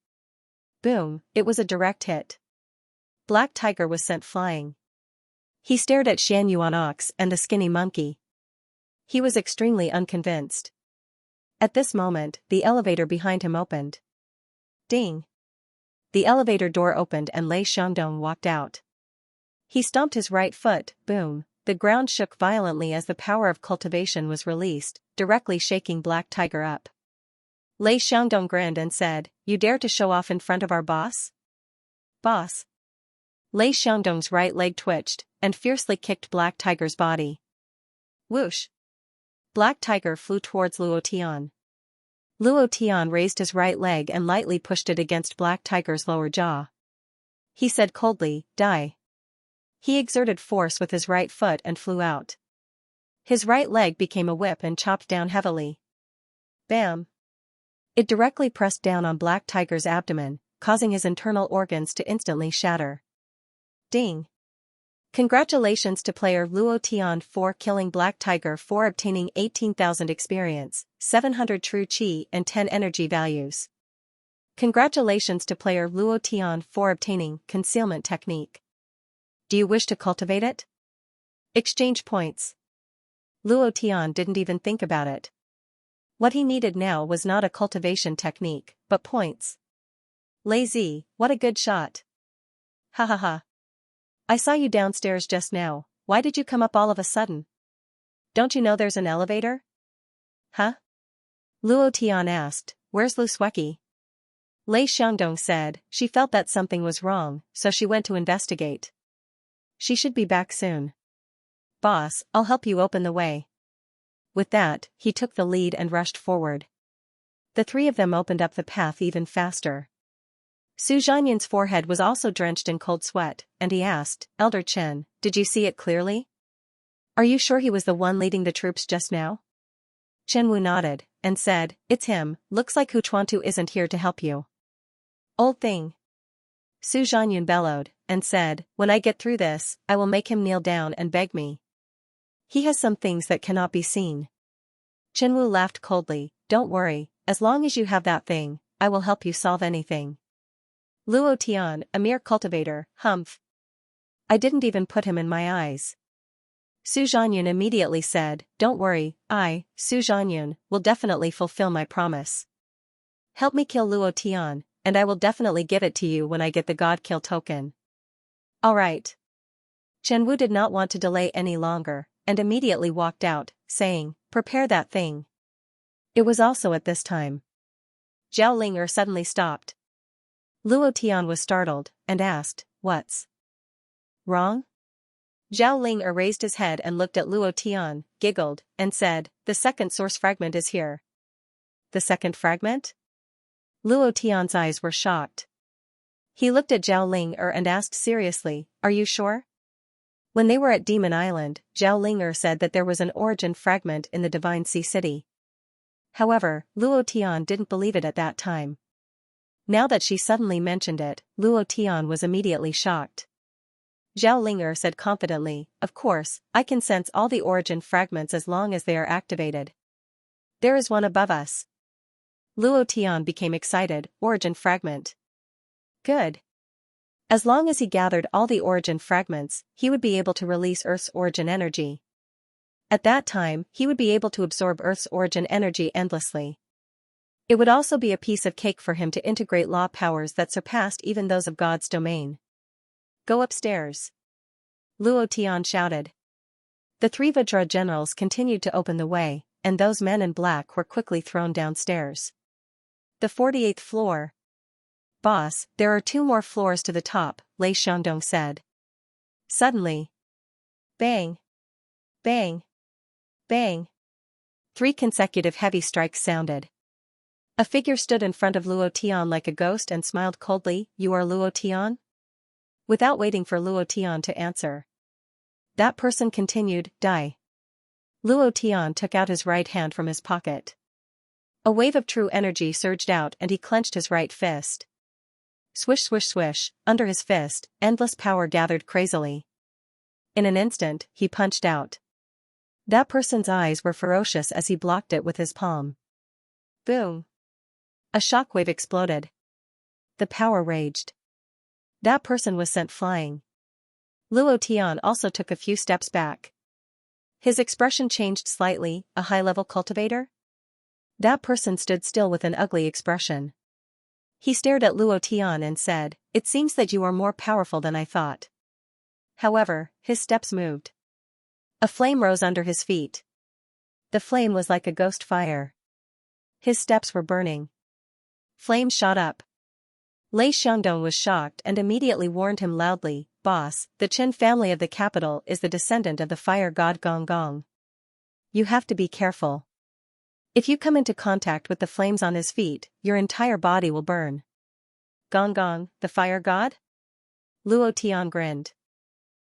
Boom, it was a direct hit. Black Tiger was sent flying. He stared at Xianyuan ox and the skinny monkey. He was extremely unconvinced. At this moment, the elevator behind him opened. Ding! The elevator door opened and Lei Xiangdong walked out. He stomped his right foot, boom, the ground shook violently as the power of cultivation was released, directly shaking Black Tiger up. Lei Xiangdong grinned and said, "You dare to show off in front of our boss?" "Boss?" Lei Xiangdong's right leg twitched, and fiercely kicked Black Tiger's body. Whoosh! Black Tiger flew towards Luo Tian. Luo Tian raised his right leg and lightly pushed it against Black Tiger's lower jaw. He said coldly, "Die." He exerted force with his right foot and flew out. His right leg became a whip and chopped down heavily. Bam! It directly pressed down on Black Tiger's abdomen, causing his internal organs to instantly shatter. Ding! Congratulations to player Luo Tian for killing Black Tiger for obtaining 18,000 experience, 700 true chi and 10 energy values. Congratulations to player Luo Tian for obtaining concealment technique. Do you wish to cultivate it? Exchange points. Luo Tian didn't even think about it. What he needed now was not a cultivation technique, but points. Lazy, what a good shot. Ha ha ha. I saw you downstairs just now, why did you come up all of a sudden? Don't you know there's an elevator? Huh? Luo Tian asked, where's Lu Sueki? Lei Xiangdong said, she felt that something was wrong, so she went to investigate. She should be back soon. Boss, I'll help you open the way. With that, he took the lead and rushed forward. The three of them opened up the path even faster. Su Zhanyan's forehead was also drenched in cold sweat, and he asked, Elder Chen, did you see it clearly? Are you sure he was the one leading the troops just now? Chen Wu nodded, and said, it's him, looks like Hu Chuantu isn't here to help you. Old thing. Su Zhanyan bellowed, and said, when I get through this, I will make him kneel down and beg me. He has some things that cannot be seen. Chen Wu laughed coldly, don't worry, as long as you have that thing, I will help you solve anything. Luo Tian, a mere cultivator, humph. I didn't even put him in my eyes. Su Zhanyan immediately said, don't worry, I, Su Zhanyan, will definitely fulfill my promise. Help me kill Luo Tian, and I will definitely give it to you when I get the God Kill token. Alright. Chen Wu did not want to delay any longer, and immediately walked out, saying, prepare that thing. It was also at this time. Zhao Ling'er suddenly stopped. Luo Tian was startled, and asked, what's wrong? Zhao Ling'er raised his head and looked at Luo Tian, giggled, and said, the second source fragment is here. The second fragment? Luo Tian's eyes were shocked. He looked at Zhao Ling'er and asked seriously, are you sure? When they were at Demon Island, Zhao Ling'er said that there was an origin fragment in the Divine Sea City. However, Luo Tian didn't believe it at that time. Now that she suddenly mentioned it, Luo Tian was immediately shocked. Zhao Ling'er said confidently, of course, I can sense all the origin fragments as long as they are activated. There is one above us. Luo Tian became excited, origin fragment. Good. As long as he gathered all the origin fragments, he would be able to release Earth's origin energy. At that time, he would be able to absorb Earth's origin energy endlessly. It would also be a piece of cake for him to integrate law powers that surpassed even those of God's domain. Go upstairs. Luo Tian shouted. The three Vajra generals continued to open the way, and those men in black were quickly thrown downstairs. The 48th floor. Boss, there are 2 more floors to the top, Lei Xiangdong said. Suddenly. Bang. Bang. Bang. 3 consecutive heavy strikes sounded. A figure stood in front of Luo Tian like a ghost and smiled coldly, you are Luo Tian? Without waiting for Luo Tian to answer. That person continued, die. Luo Tian took out his right hand from his pocket. A wave of true energy surged out and he clenched his right fist. Swish swish swish, under his fist, endless power gathered crazily. In an instant, he punched out. That person's eyes were ferocious as he blocked it with his palm. Boom. A shockwave exploded. The power raged. That person was sent flying. Luo Tian also took a few steps back. His expression changed slightly, a high-level cultivator? That person stood still with an ugly expression. He stared at Luo Tian and said, it seems that you are more powerful than I thought. However, his steps moved. A flame rose under his feet. The flame was like a ghost fire. His steps were burning. Flames shot up. Lei Xiangdong was shocked and immediately warned him loudly, boss, the Qin family of the capital is the descendant of the fire god Gong Gong. You have to be careful. If you come into contact with the flames on his feet, your entire body will burn. Gong Gong, the fire god? Luo Tian grinned.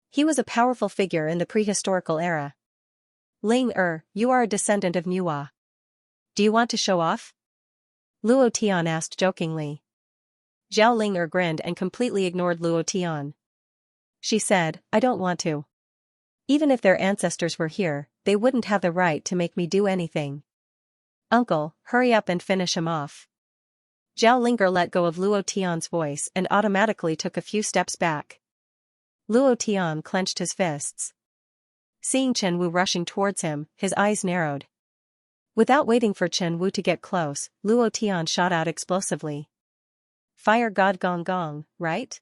He was a powerful figure in the prehistorical era. Ling you are a descendant of Nuwa. Do you want to show off? Luo Tian asked jokingly. Zhao Ling'er grinned and completely ignored Luo Tian. She said, I don't want to. Even if their ancestors were here, they wouldn't have the right to make me do anything. Uncle, hurry up and finish him off. Zhao Ling'er let go of Luo Tian's voice and automatically took a few steps back. Luo Tian clenched his fists. Seeing Chen Wu rushing towards him, his eyes narrowed. Without waiting for Chen Wu to get close, Luo Tian shot out explosively. Fire God Gong Gong, right?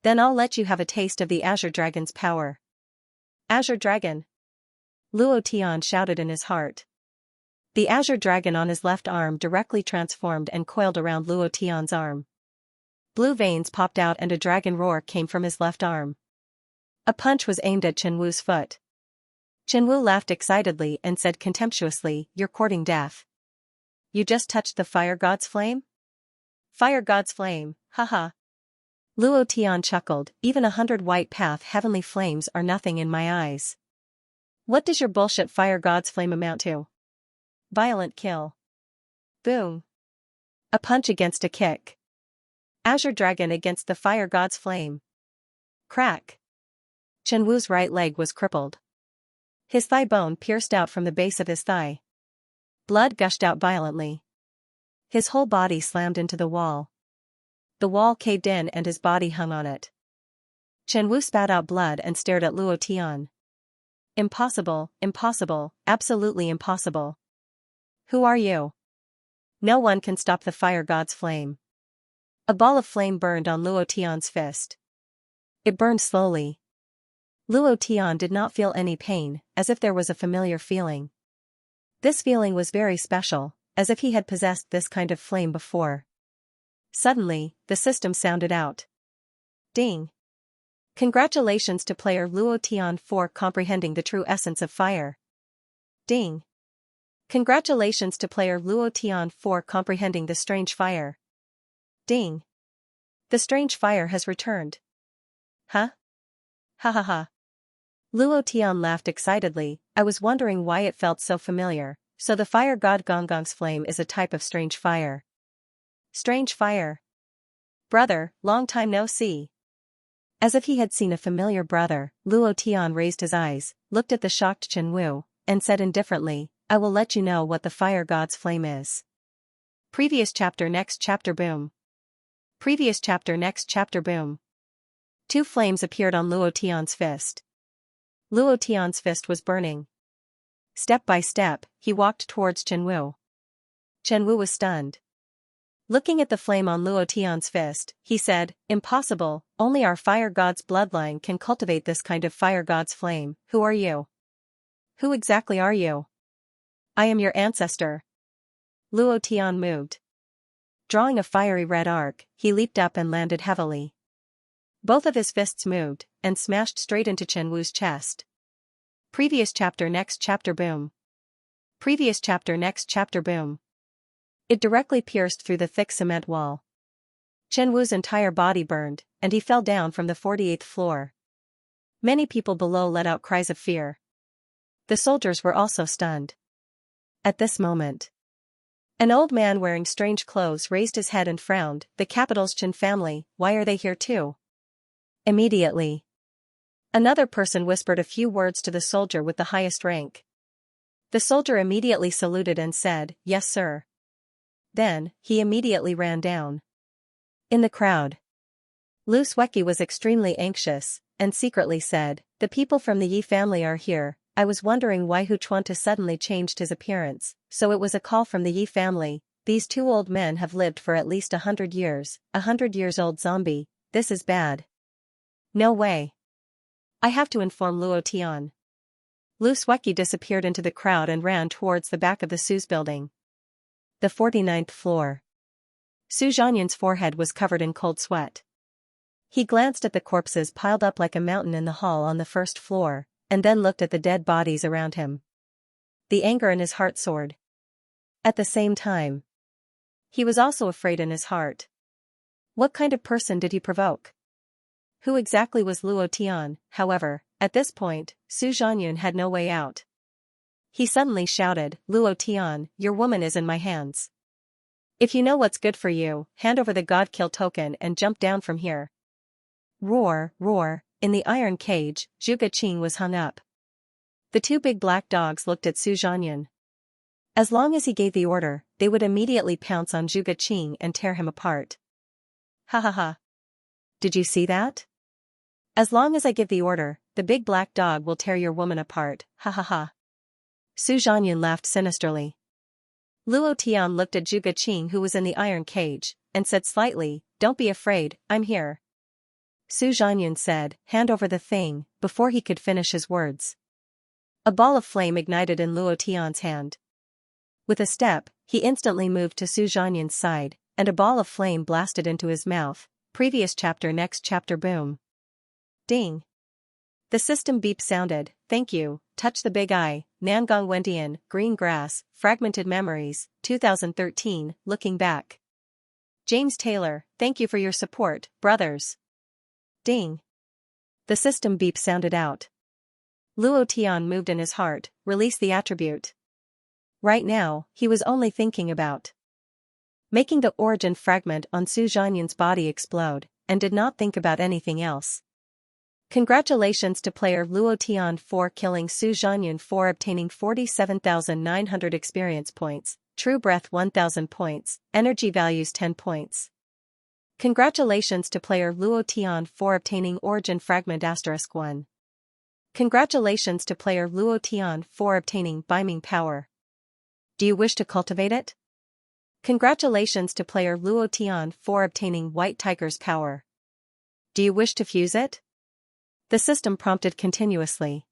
Then I'll let you have a taste of the Azure Dragon's power. Azure Dragon! Luo Tian shouted in his heart. The Azure Dragon on his left arm directly transformed and coiled around Luo Tian's arm. Blue veins popped out and a dragon roar came from his left arm. A punch was aimed at Chen Wu's foot. Chen Wu laughed excitedly and said contemptuously, "You're courting death. You just touched the fire god's flame?" Fire god's flame, haha. Luo Tian chuckled, "Even 100 white path heavenly flames are nothing in my eyes. What does your bullshit fire god's flame amount to? Violent kill. Boom. A punch against a kick. Azure Dragon against the fire god's flame. Crack. Chen Wu's right leg was crippled. His thigh bone pierced out from the base of his thigh. Blood gushed out violently. His whole body slammed into the wall. The wall caved in and his body hung on it. Chen Wu spat out blood and stared at Luo Tian. Impossible, impossible, absolutely impossible. Who are you? No one can stop the fire god's flame. A ball of flame burned on Luo Tian's fist. It burned slowly. Luo Tian did not feel any pain, as if there was a familiar feeling. This feeling was very special, as if he had possessed this kind of flame before. Suddenly, the system sounded out. Ding! Congratulations to player Luo Tian for comprehending the true essence of fire. Ding! Congratulations to player Luo Tian for comprehending the strange fire. Ding! The strange fire has returned. Huh? Ha ha ha. Luo Tian laughed excitedly. I was wondering why it felt so familiar. So the fire god Gongong's flame is a type of strange fire. Strange fire. Brother, long time no see. As if he had seen a familiar brother, Luo Tian raised his eyes, looked at the shocked Chen Wu, and said indifferently, I will let you know what the fire god's flame is. Previous chapter next chapter boom. Previous chapter next chapter boom. Two flames appeared on Luo Tian's fist. Luo Tian's fist was burning. Step by step, he walked towards Chen Wu. Chen Wu was stunned. Looking at the flame on Luo Tian's fist, he said, Impossible, only our fire god's bloodline can cultivate this kind of fire god's flame. Who are you? Who exactly are you? I am your ancestor. Luo Tian moved. Drawing a fiery red arc, he leaped up and landed heavily. Both of his fists moved, and smashed straight into Chen Wu's chest. Previous chapter next chapter boom. Previous chapter next chapter boom. It directly pierced through the thick cement wall. Chen Wu's entire body burned, and he fell down from the 48th floor. Many people below let out cries of fear. The soldiers were also stunned. At this moment, an old man wearing strange clothes raised his head and frowned. The capital's Chen family, why are they here too? Immediately, another person whispered a few words to the soldier with the highest rank. The soldier immediately saluted and said, Yes sir. Then, he immediately ran down. In the crowd, Lu Sueki was extremely anxious, and secretly said, The people from the Yi family are here. I was wondering why Hu Chuanta suddenly changed his appearance, so it was a call from the Yi family. These two old men have lived for at least 100 years, 100 years old zombie, this is bad. No way. I have to inform Luo Tian. Lu Sueki disappeared into the crowd and ran towards the back of the Su's building. The 49th floor. Su Zhanyan's forehead was covered in cold sweat. He glanced at the corpses piled up like a mountain in the hall on the first floor, and then looked at the dead bodies around him. The anger in his heart soared. At the same time, he was also afraid in his heart. What kind of person did he provoke? Who exactly was Luo Tian? However, at this point, Su Zhanyan had no way out. He suddenly shouted, Luo Tian, your woman is in my hands. If you know what's good for you, hand over the god kill token and jump down from here. Roar, roar, in the iron cage, Zhuge Qing was hung up. The two big black dogs looked at Su Zhanyan. As long as he gave the order, they would immediately pounce on Zhuge Qing and tear him apart. Ha ha ha. Did you see that? As long as I give the order, the big black dog will tear your woman apart, ha ha ha. Su Zhangyun laughed sinisterly. Luo Tian looked at Zhuge Qing, who was in the iron cage, and said slightly, "Don't be afraid, I'm here." Su Zhangyun said, "Hand over the thing," before he could finish his words. A ball of flame ignited in Luo Tian's hand. With a step, he instantly moved to Su Zhangyun's side, and a ball of flame blasted into his mouth. Previous chapter, next chapter, boom. Ding. The system beep sounded. Thank you, Touch the Big Eye, Nangong Wendian, Green Grass, Fragmented Memories, 2013, Looking Back. James Taylor, thank you for your support, brothers. Ding. The system beep sounded out. Luo Tian moved in his heart, release the attribute. Right now, he was only thinking about making the origin fragment on Su Zhangyun's body explode, and did not think about anything else. Congratulations to player Luo Tian for killing Su Zhangyun, for obtaining 47,900 experience points, True Breath 1,000 points, Energy Values 10 points. Congratulations to player Luo Tian for obtaining Origin Fragment *1. Congratulations to player Luo Tian for obtaining Beiming Power. Do you wish to cultivate it? Congratulations to player Luo Tian for obtaining White Tiger's Power. Do you wish to fuse it? The system prompted continuously.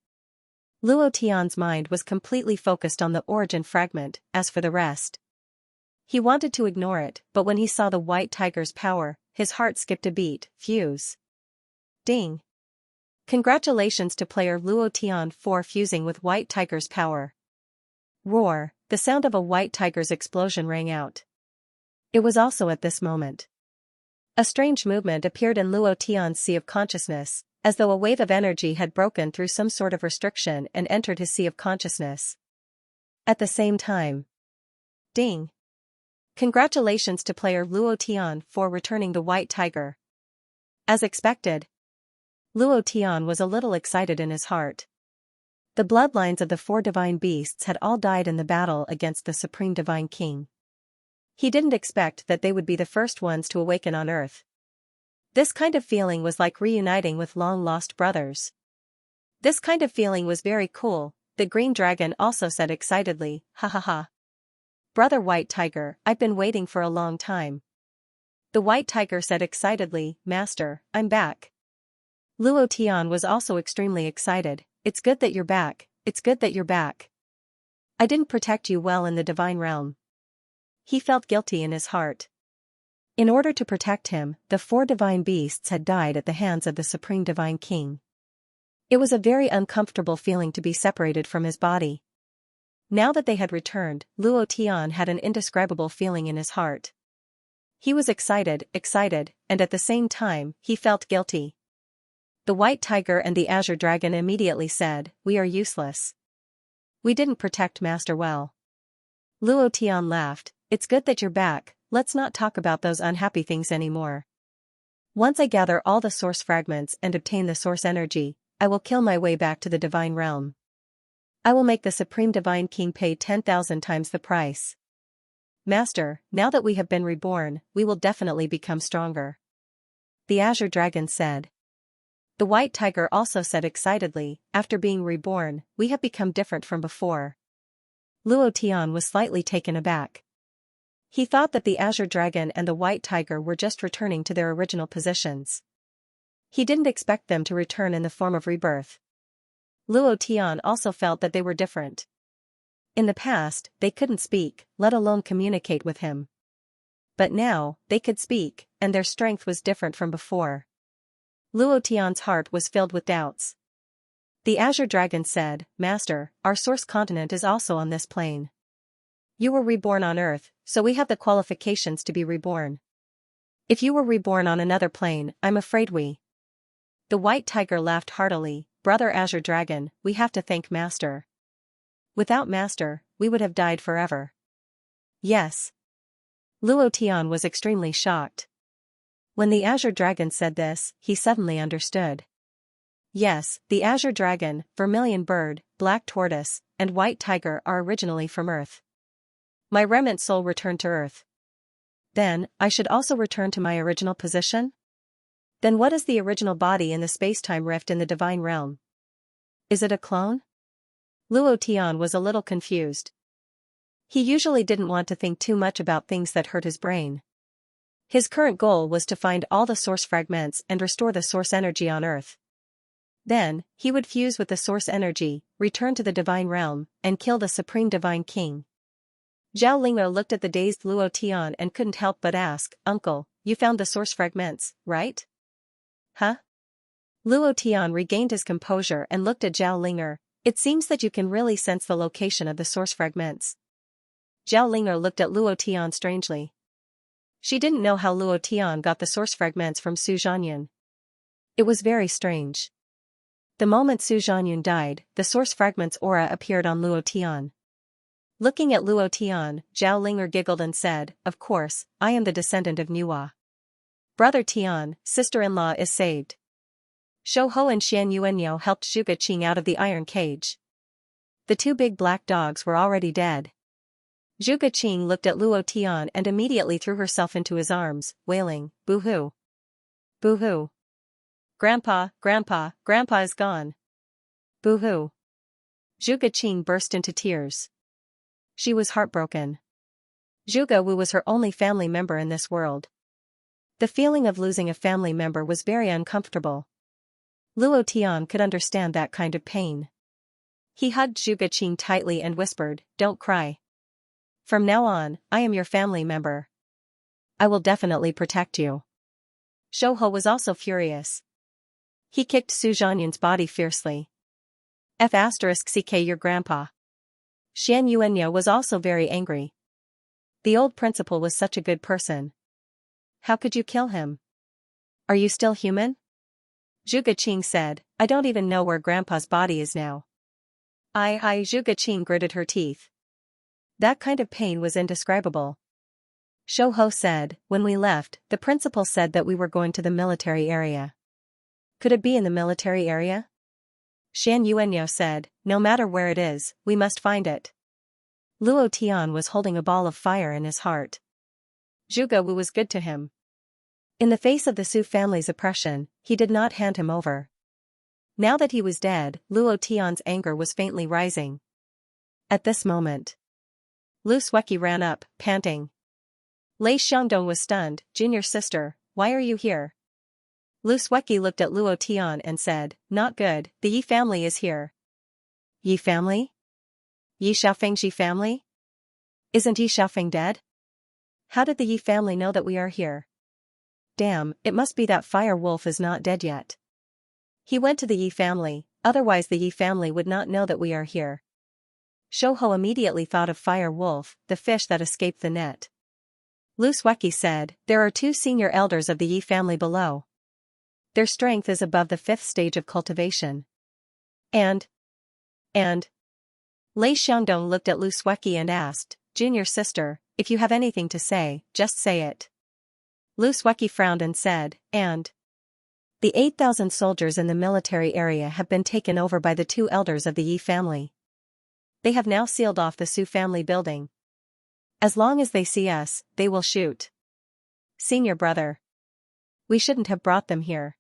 Luo Tian's mind was completely focused on the origin fragment. As for the rest, he wanted to ignore it, but when he saw the White Tiger's Power, his heart skipped a beat. Fuse. Ding. Congratulations to player Luo Tian for fusing with White Tiger's Power. Roar, the sound of a white tiger's explosion rang out. It was also at this moment a strange movement appeared in Luo Tian's sea of consciousness, as though a wave of energy had broken through some sort of restriction and entered his sea of consciousness. At the same time. Ding. Congratulations to player Luo Tian for returning the White Tiger. As expected, Luo Tian was a little excited in his heart. The bloodlines of the 4 divine beasts had all died in the battle against the Supreme Divine King. He didn't expect that they would be the first ones to awaken on Earth. This kind of feeling was like reuniting with long-lost brothers. This kind of feeling was very cool, the Green Dragon also said excitedly, ha ha ha. Brother White Tiger, I've been waiting for a long time. The White Tiger said excitedly, Master, I'm back. Luo Tian was also extremely excited. It's good that you're back, it's good that you're back. I didn't protect you well in the divine realm. He felt guilty in his heart. In order to protect him, the 4 divine beasts had died at the hands of the Supreme Divine King. It was a very uncomfortable feeling to be separated from his body. Now that they had returned, Luo Tian had an indescribable feeling in his heart. He was excited, and at the same time, he felt guilty. The White Tiger and the Azure Dragon immediately said, we are useless. We didn't protect Master well. Luo Tian laughed, it's good that you're back, let's not talk about those unhappy things anymore. Once I gather all the source fragments and obtain the source energy, I will kill my way back to the divine realm. I will make the Supreme Divine King pay 10,000 times the price. Master, now that we have been reborn, we will definitely become stronger. The Azure Dragon said. The White Tiger also said excitedly, after being reborn, we have become different from before. Luo Tian was slightly taken aback. He thought that the Azure Dragon and the White Tiger were just returning to their original positions. He didn't expect them to return in the form of rebirth. Luo Tian also felt that they were different. In the past, they couldn't speak, let alone communicate with him. But now, they could speak, and their strength was different from before. Luo Tian's heart was filled with doubts. The Azure Dragon said, Master, our source continent is also on this plane. You were reborn on Earth, so we have the qualifications to be reborn. If you were reborn on another plane, I'm afraid we. The White Tiger laughed heartily, Brother Azure Dragon, we have to thank Master. Without Master, we would have died forever. Yes. Luo Tian was extremely shocked. When the Azure Dragon said this, he suddenly understood. Yes, the Azure Dragon, Vermilion Bird, Black Tortoise, and White Tiger are originally from Earth. My remnant soul returned to Earth. Then, I should also return to my original position? Then what is the original body in the space-time rift in the divine realm? Is it a clone? Luo Tian was a little confused. He usually didn't want to think too much about things that hurt his brain. His current goal was to find all the source fragments and restore the source energy on Earth. Then, he would fuse with the source energy, return to the divine realm, and kill the supreme divine king. Zhao Ling'e looked at the dazed Luo Tian and couldn't help but ask, "Uncle, you found the source fragments, right?" "Huh?" Luo Tian regained his composure and looked at Zhao Ling'e. "It seems that you can really sense the location of the source fragments." Zhao Ling'e looked at Luo Tian strangely. She didn't know how Luo Tian got the source fragments from Su Zhanyan. It was very strange. The moment Su Zhanyan died, the source fragment's aura appeared on Luo Tian. Looking at Luo Tian, Zhao Ling'e giggled and said, "Of course, I am the descendant of Nuwa. Brother Tian, sister-in-law is saved." Shou Ho and Xian Yuanyo helped Zhuge Qing out of the iron cage. The two big black dogs were already dead. Zhuge Qing looked at Luo Tian and immediately threw herself into his arms, wailing, "Boo-hoo! Boo-hoo! Grandpa, Grandpa, Grandpa is gone! Boo-hoo!" Zhuge Qing burst into tears. She was heartbroken. Zhuge Wu was her only family member in this world. The feeling of losing a family member was very uncomfortable. Luo Tian could understand that kind of pain. He hugged Zhuge Qing tightly and whispered, "Don't cry. From now on, I am your family member. I will definitely protect you." Shou Ho was also furious. He kicked Su Zhanyan's body fiercely. "F***ck your grandpa." Xian Yuanyo was also very angry. The old principal was such a good person. How could you kill him? Are you still human? Zhuge Qing said, "I don't even know where Grandpa's body is now." Zhuge Qing gritted her teeth. That kind of pain was indescribable. Shou Ho said, "When we left, the principal said that we were going to the military area. Could it be in the military area?" Xian Yuanyo said, "No matter where it is, we must find it." Luo Tian was holding a ball of fire in his heart. Zhuge Wu was good to him. In the face of the Su family's oppression, he did not hand him over. Now that he was dead, Luo Tian's anger was faintly rising. At this moment, Lu Sueki ran up, panting. Lei Xiangdong was stunned. "Junior sister, why are you here?" Lu Sueki looked at Luo Tian and said, "Not good, the Yi family is here." "Yi family? Yi Xiaofeng's Yi family? Isn't Yi Xiaofeng dead? How did the Yi family know that we are here? Damn, it must be that Fire Wolf is not dead yet. He went to the Yi family, otherwise the Yi family would not know that we are here." Shou Ho immediately thought of Fire Wolf, the fish that escaped the net. Lu Sueki said, "There are two senior elders of the Yi family below. Their strength is above the 5th stage of cultivation. And Lei Xiangdong looked at Lu Sueki and asked, "Junior sister, if you have anything to say, just say it." Lu Sueki frowned and said, "And the 8,000 soldiers in the military area have been taken over by the two elders of the Yi family. They have now sealed off the Su family building. As long as they see us, they will shoot. Senior brother. We shouldn't have brought them here."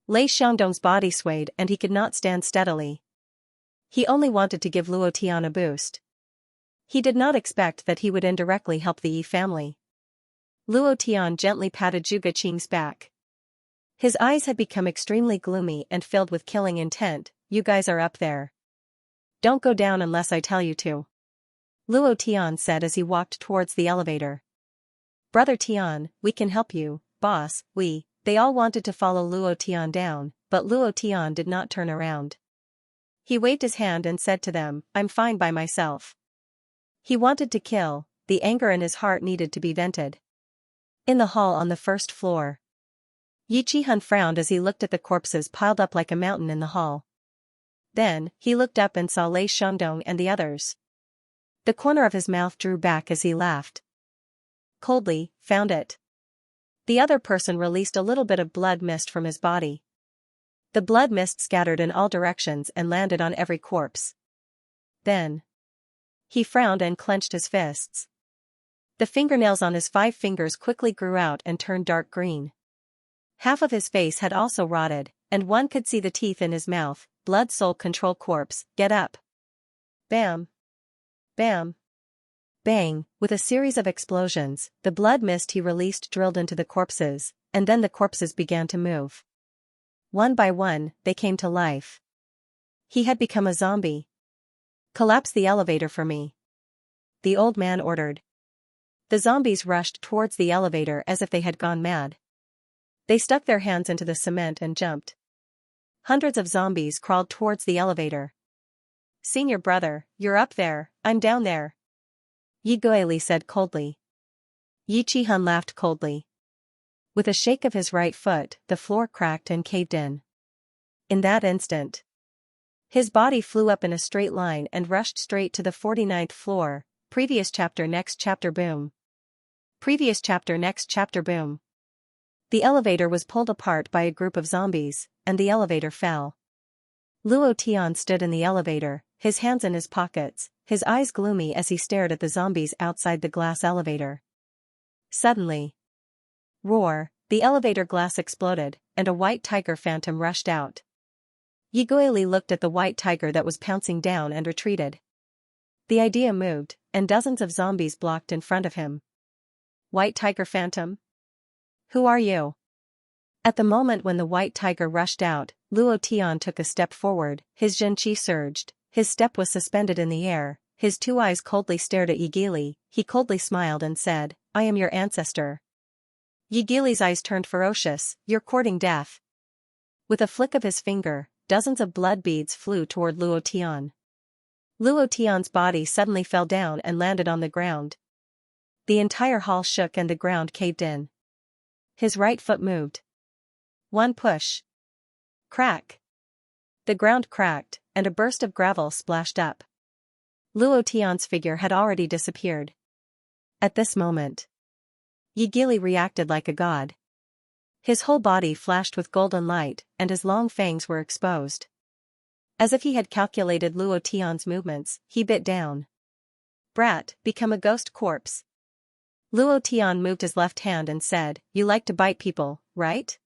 Lei Xiangdong's body swayed and he could not stand steadily. He only wanted to give Luo Tian a boost. He did not expect that he would indirectly help the Yi family. Luo Tian gently patted Zhuge Qing's back. His eyes had become extremely gloomy and filled with killing intent. "You guys are up there. Don't go down unless I tell you to," Luo Tian said as he walked towards the elevator. "Brother Tian, we can help you, boss, They all wanted to follow Luo Tian down, but Luo Tian did not turn around. He waved his hand and said to them, "I'm fine by myself." He wanted to kill, the anger in his heart needed to be vented. In the hall on the first floor, Yi Qihun frowned as he looked at the corpses piled up like a mountain in the hall. Then, he looked up and saw Lei Xiangdong and the others. The corner of his mouth drew back as he laughed. Coldly, "Found it." The other person released a little bit of blood mist from his body. The blood mist scattered in all directions and landed on every corpse. Then, he frowned and clenched his fists. The fingernails on his 5 fingers quickly grew out and turned dark green. Half of his face had also rotted, and one could see the teeth in his mouth. Blood soul control corpse, get up. Bam. Bam. Bang, with a series of explosions, the blood mist he released drilled into the corpses, and then the corpses began to move. One by one, they came to life. He had become a zombie. Collapse the elevator for me, the old man ordered. The zombies rushed towards the elevator as if they had gone mad. They stuck their hands into the cement and jumped. Hundreds of zombies crawled towards the elevator. Senior brother, you're up there, I'm down there. Yi Guili said coldly. Yi Qihun laughed coldly. With a shake of his right foot, the floor cracked and caved in. In that instant, his body flew up in a straight line and rushed straight to the 49th floor. Previous chapter next chapter boom. Previous chapter next chapter boom. The elevator was pulled apart by a group of zombies, and the elevator fell. Luo Tian stood in the elevator, his hands in his pockets, his eyes gloomy as he stared at the zombies outside the glass elevator. Suddenly, roar, the elevator glass exploded, and a white tiger phantom rushed out. Yi Guili looked at the white tiger that was pouncing down and retreated. The idea moved, and dozens of zombies blocked in front of him. White tiger phantom? Who are you? At the moment when the white tiger rushed out, Luo Tian took a step forward, his Zhenqi surged, his step was suspended in the air, his two eyes coldly stared at Yi Guili. He coldly smiled and said, I am your ancestor. Yi Guili's eyes turned ferocious, you're courting death. With a flick of his finger, dozens of blood beads flew toward Luo Tian. Luo Tian's body suddenly fell down and landed on the ground. The entire hall shook and the ground caved in. His right foot moved. One push. Crack. The ground cracked, and a burst of gravel splashed up. Luo Tian's figure had already disappeared. At this moment, Yi Guili reacted like a god. His whole body flashed with golden light, and his long fangs were exposed. As if he had calculated Luo Tian's movements, he bit down. Brat, become a ghost corpse. Luo Tian moved his left hand and said, you like to bite people, right?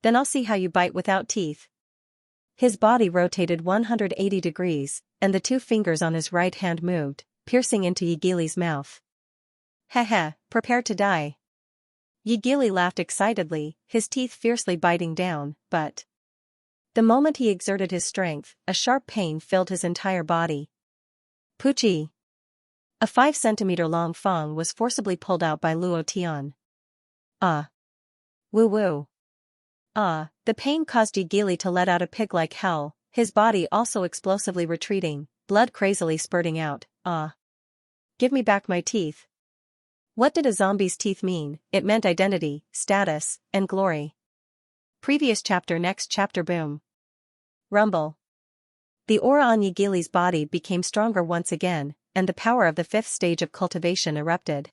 Then I'll see how you bite without teeth. His body rotated 180 degrees, and the two fingers on his right hand moved, piercing into Yi Guili's mouth. Heh, prepare to die. Yi Guili laughed excitedly, his teeth fiercely biting down, but the moment he exerted his strength, a sharp pain filled his entire body. Puchi. A 5-centimeter-long fang was forcibly pulled out by Luo Tian. Woo-woo. The pain caused Yi Guili to let out a pig-like howl, his body also explosively retreating, blood crazily spurting out. Give me back my teeth. What did a zombie's teeth mean? It meant identity, status, and glory. Previous chapter next chapter boom. Rumble. The aura on Yi Guili's body became stronger once again, and the power of the 5th stage of cultivation erupted.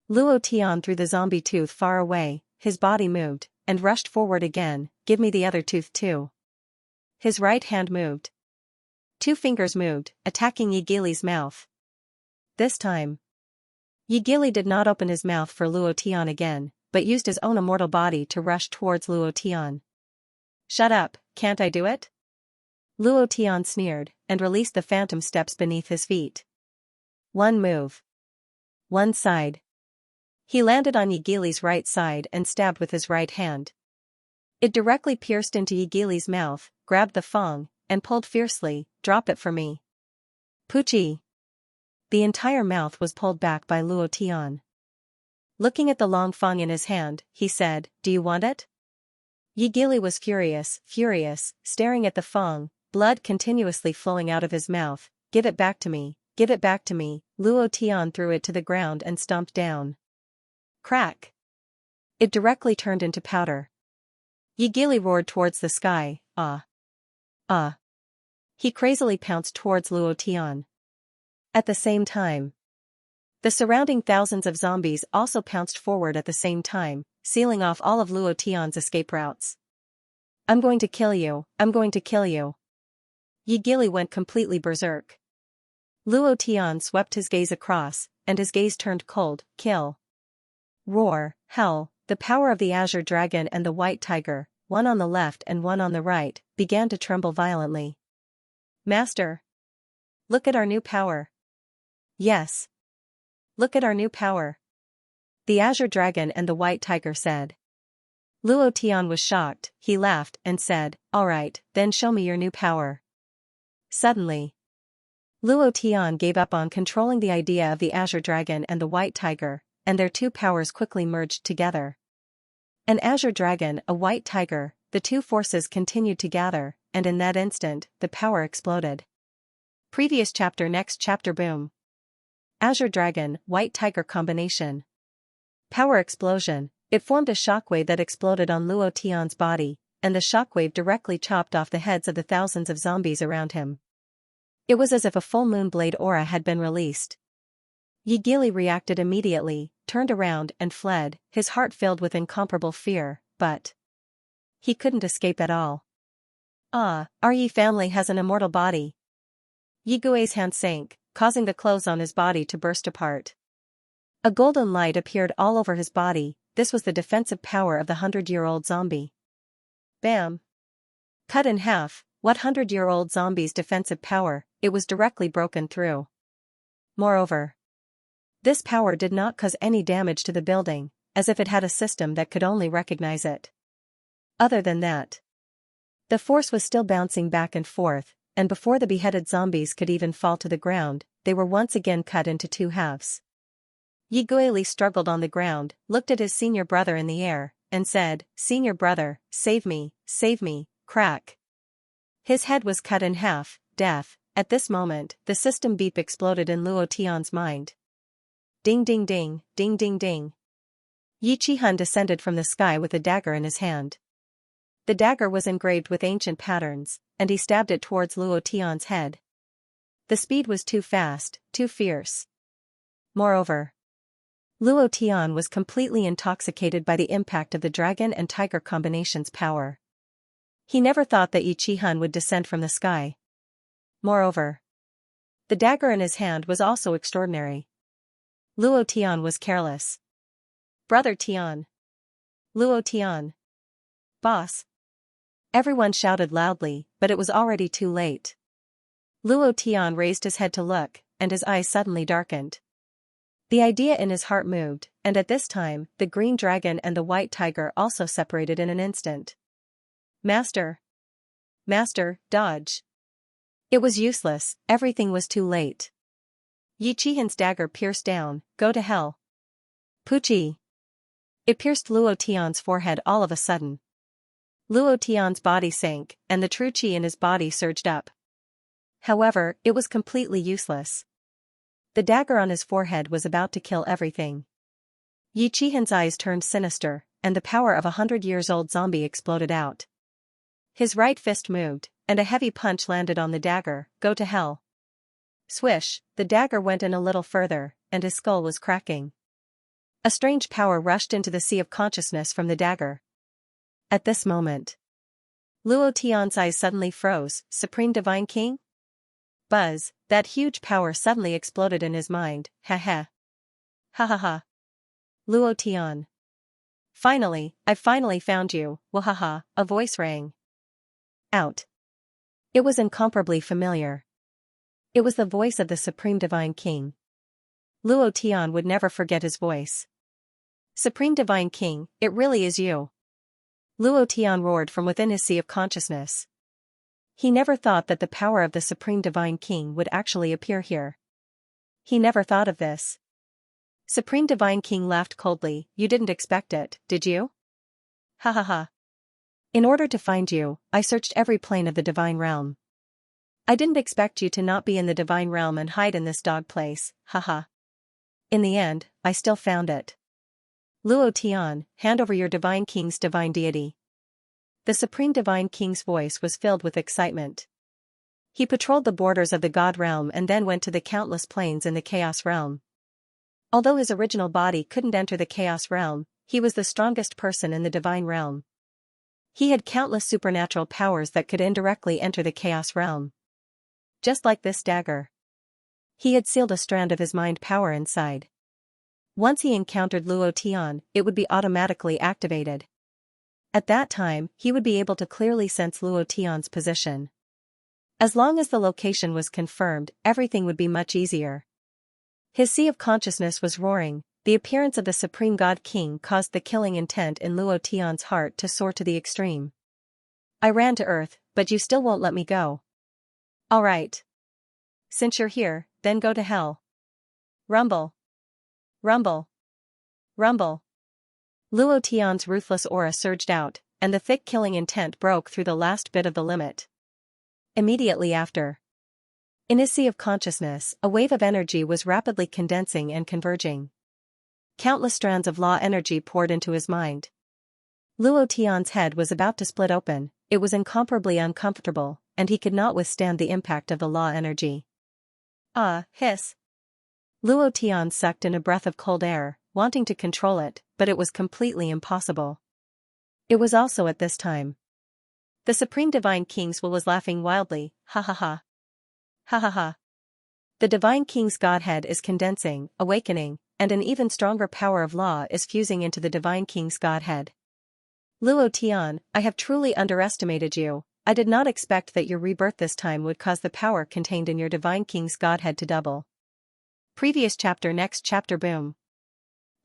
Luo Tian threw the zombie tooth far away, his body moved, and rushed forward again. Give me the other tooth too. His right hand moved. Two fingers moved, attacking Yi Guili's mouth. This time, Yi Guili did not open his mouth for Luo Tian again, but used his own immortal body to rush towards Luo Tian. Shut up, can't I do it? Luo Tian sneered, and released the phantom steps beneath his feet. One move. One side. He landed on Yi Guili's right side and stabbed with his right hand. It directly pierced into Yi Guili's mouth, grabbed the fang, and pulled fiercely. Drop it for me. Puchi. The entire mouth was pulled back by Luo Tian. Looking at the long fang in his hand, he said, do you want it? Yi Guili was furious, staring at the fang, blood continuously flowing out of his mouth. Give it back to me, give it back to me. Luo Tian threw it to the ground and stomped down. Crack. It directly turned into powder. Yi Guili roared towards the sky. He crazily pounced towards Luo Tian. At the same time, the surrounding thousands of zombies also pounced forward at the same time, sealing off all of Luo Tian's escape routes. I'm going to kill you, I'm going to kill you. Yi Guili went completely berserk. Luo Tian swept his gaze across, and his gaze turned cold. Kill. Roar, hell, the power of the azure dragon and the white tiger, one on the left and one on the right, began to tremble violently. Master! Look at our new power. Yes. Look at our new power. The azure dragon and the white tiger said. Luo Tian was shocked. He laughed and said, "All right, then show me your new power." Suddenly, Luo Tian gave up on controlling the idea of the azure dragon and the white tiger, and their two powers quickly merged together. An azure dragon, a white tiger, the two forces continued to gather, and in that instant, the power exploded. Previous chapter. Next chapter. Boom. Azure dragon, white tiger combination. Power explosion. It formed a shockwave that exploded on Luo Tian's body, and the shockwave directly chopped off the heads of the thousands of zombies around him. It was as if a full moon blade aura had been released. Yi Gili reacted immediately, turned around and fled, his heart filled with incomparable fear, but he couldn't escape at all. Our Yi family has an immortal body. Yi Gui's hand sank, causing the clothes on his body to burst apart. A golden light appeared all over his body. This was the defensive power of the 100-year-old zombie. Bam! Cut in half, what 100-year-old zombie's defensive power? It was directly broken through. Moreover, this power did not cause any damage to the building, as if it had a system that could only recognize it. Other than that, the force was still bouncing back and forth, and before the beheaded zombies could even fall to the ground, they were once again cut into two halves. Yi Guili struggled on the ground, looked at his senior brother in the air, and said, "Senior brother, save me, crack." His head was cut in half, death. At this moment, the system beep exploded in Luo Tian's mind. Ding ding ding, ding ding ding. Yi Qihun descended from the sky with a dagger in his hand. The dagger was engraved with ancient patterns, and he stabbed it towards Luo Tian's head. The speed was too fast, too fierce. Moreover, Luo Tian was completely intoxicated by the impact of the dragon and tiger combination's power. He never thought that Yi Qihun would descend from the sky. Moreover, the dagger in his hand was also extraordinary. Luo Tian was careless. "Brother Tian! Luo Tian! Boss!" Everyone shouted loudly, but it was already too late. Luo Tian raised his head to look, and his eyes suddenly darkened. The idea in his heart moved, and at this time, the green dragon and the white tiger also separated in an instant. Master! Master, dodge! It was useless, everything was too late. Yi Qihun's dagger pierced down. "Go to hell." Puchi! It pierced Luo Tian's forehead all of a sudden. Luo Tian's body sank, and the true qi in his body surged up. However, it was completely useless. The dagger on his forehead was about to kill everything. Yi Qihun's eyes turned sinister, and the power of a 100-years-old zombie exploded out. His right fist moved, and a heavy punch landed on the dagger. "Go to hell." Swish, the dagger went in a little further, and his skull was cracking. A strange power rushed into the sea of consciousness from the dagger. At this moment, Luo Tian's eyes suddenly froze. Supreme Divine King? Buzz, that huge power suddenly exploded in his mind. Ha ha. Ha ha ha. Luo Tian. I've finally found you, wahaha, a voice rang out. It was incomparably familiar. It was the voice of the Supreme Divine King. Luo Tian would never forget his voice. "Supreme Divine King, it really is you." Luo Tian roared from within his sea of consciousness. He never thought that the power of the Supreme Divine King would actually appear here. He never thought of this. Supreme Divine King laughed coldly. "You didn't expect it, did you? Ha ha ha. In order to find you, I searched every plane of the divine realm. I didn't expect you to not be in the divine realm and hide in this dog place, haha. In the end, I still found it. Luo Tian, hand over your divine king's divine deity." The Supreme Divine King's voice was filled with excitement. He patrolled the borders of the God realm and then went to the countless planes in the Chaos realm. Although his original body couldn't enter the Chaos realm, he was the strongest person in the divine realm. He had countless supernatural powers that could indirectly enter the Chaos realm. Just like this dagger. He had sealed a strand of his mind power inside. Once he encountered Luo Tian, it would be automatically activated. At that time, he would be able to clearly sense Luo Tian's position. As long as the location was confirmed, everything would be much easier. His sea of consciousness was roaring. The appearance of the Supreme God King caused the killing intent in Luo Tian's heart to soar to the extreme. I ran to earth, but you still won't let me go. All right. Since you're here, then go to hell. Rumble. Rumble. Rumble. Luo Tian's ruthless aura surged out, and the thick killing intent broke through the last bit of the limit. Immediately after, in his sea of consciousness, a wave of energy was rapidly condensing and converging. Countless strands of law energy poured into his mind. Luo Tian's head was about to split open. It was incomparably uncomfortable, and he could not withstand the impact of the law energy. Hiss. Luo Tian sucked in a breath of cold air, wanting to control it, but it was completely impossible. It was also at this time. The Supreme Divine King's will was laughing wildly, ha ha ha. Ha ha ha. The Divine King's Godhead is condensing, awakening, and an even stronger power of law is fusing into the Divine King's Godhead. Luo Tian, I have truly underestimated you. I did not expect that your rebirth this time would cause the power contained in your Divine King's Godhead to double. Previous chapter. Next chapter. Boom.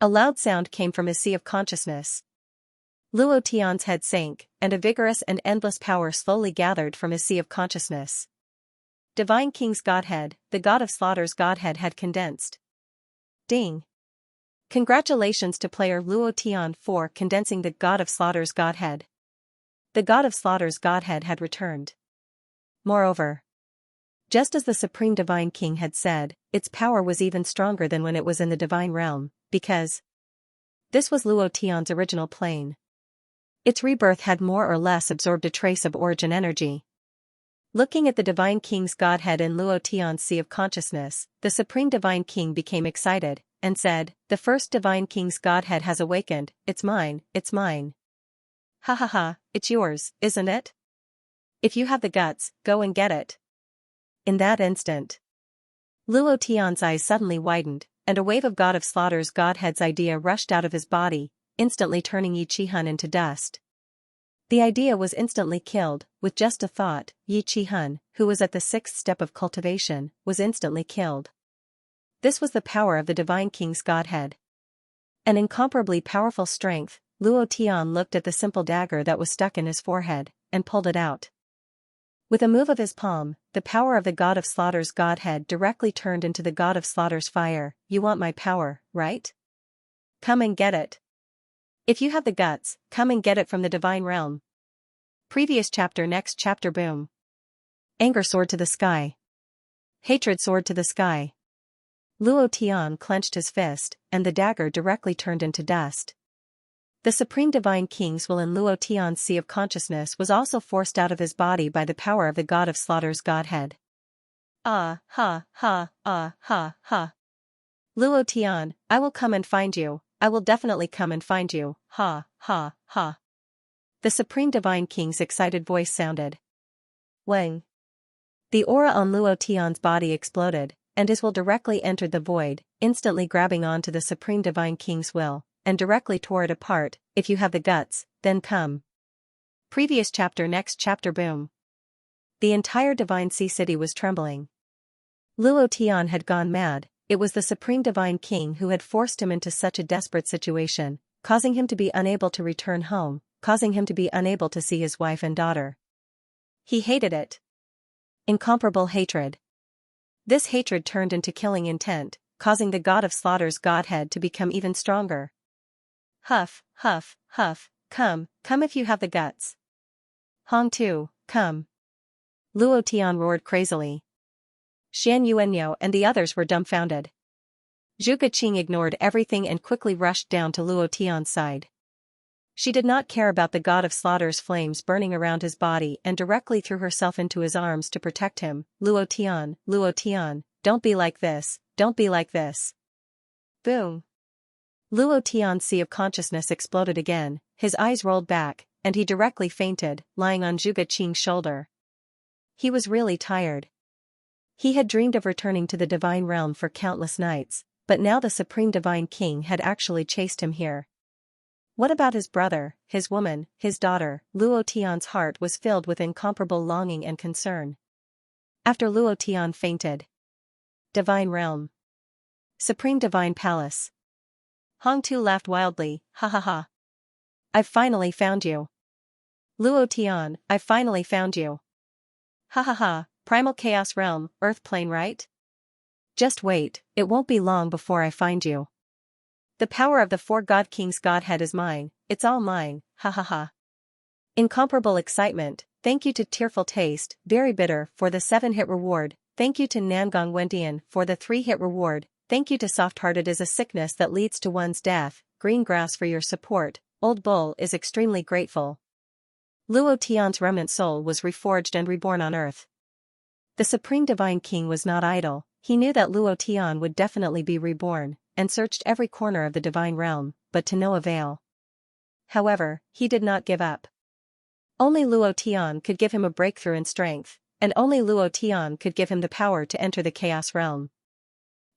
A loud sound came from his sea of consciousness. Luo Tian's head sank, and a vigorous and endless power slowly gathered from his sea of consciousness. Divine King's Godhead, the God of Slaughter's Godhead had condensed. Ding. Congratulations to player Luo Tian for condensing the God of Slaughter's Godhead. The God of Slaughter's Godhead had returned. Moreover, just as the Supreme Divine King had said, its power was even stronger than when it was in the Divine Realm, because this was Luo Tian's original plane. Its rebirth had more or less absorbed a trace of origin energy. Looking at the Divine King's Godhead in Luo Tian's sea of consciousness, the Supreme Divine King became excited, and said, the first Divine King's Godhead has awakened, it's mine, it's mine. Ha ha ha, it's yours, isn't it? If you have the guts, go and get it. In that instant, Luo Tian's eyes suddenly widened, and a wave of God of Slaughter's Godhead's idea rushed out of his body, instantly turning Yi Qihun into dust. The idea was instantly killed, with just a thought. Yi Qihun, who was at the 6th step of cultivation, was instantly killed. This was the power of the Divine King's Godhead. An incomparably powerful strength. Luo Tian looked at the simple dagger that was stuck in his forehead, and pulled it out. With a move of his palm, the power of the God of Slaughter's Godhead directly turned into the God of Slaughter's fire. You want my power, right? Come and get it. If you have the guts, come and get it from the Divine Realm. Previous chapter. Next chapter. Boom. Anger soared to the sky. Hatred soared to the sky. Luo Tian clenched his fist, and the dagger directly turned into dust. The Supreme Divine King's will in Luo Tian's sea of consciousness was also forced out of his body by the power of the God of Slaughter's Godhead. Ha ha ha ha. Luo Tian, I will come and find you, I will definitely come and find you, ha ha ha. The Supreme Divine King's excited voice sounded. Wang. The aura on Luo Tian's body exploded, and his will directly entered the void, instantly grabbing onto the Supreme Divine King's will, and directly tore it apart. If you have the guts, then come. Previous chapter. Next chapter. Boom. The entire Divine Sea City was trembling. Luo Tian had gone mad. It was the Supreme Divine King who had forced him into such a desperate situation, causing him to be unable to return home, causing him to be unable to see his wife and daughter. He hated it. Incomparable hatred. This hatred turned into killing intent, causing the God of Slaughter's Godhead to become even stronger. Huff, huff, huff, come if you have the guts. Hong Tu, come. Luo Tian roared crazily. Xian Yuanyo and the others were dumbfounded. Zhu Guqing ignored everything and quickly rushed down to Luo Tian's side. She did not care about the God of Slaughter's flames burning around his body and directly threw herself into his arms to protect him. Luo Tian, don't be like this, don't be like this. Boom. Luo Tian's sea of consciousness exploded again, his eyes rolled back, and he directly fainted, lying on Zhu Guqing's shoulder. He was really tired. He had dreamed of returning to the Divine Realm for countless nights, but now the Supreme Divine King had actually chased him here. What about his brother, his woman, his daughter? Luo Tian's heart was filled with incomparable longing and concern. After Luo Tian fainted. Divine Realm. Supreme Divine Palace. Hong Tu laughed wildly, ha ha ha. I've finally found you. Luo Tian, I've finally found you. Ha ha ha, Primal Chaos Realm, Earth Plane, right? Just wait, it won't be long before I find you. The power of the 4 God Kings' Godhead is mine, it's all mine, ha ha ha. Incomparable excitement, thank you to Tearful Taste, Very Bitter for the 7-hit reward, thank you to Nangong Wendian for the 3-hit reward, thank you to Soft-Hearted is a sickness that leads to one's death, Green Grass for your support, Old Bull is extremely grateful. Luo Tian's remnant soul was reforged and reborn on Earth. The Supreme Divine King was not idle, he knew that Luo Tian would definitely be reborn, and searched every corner of the Divine Realm, but to no avail. However, he did not give up. Only Luo Tian could give him a breakthrough in strength, and only Luo Tian could give him the power to enter the Chaos Realm.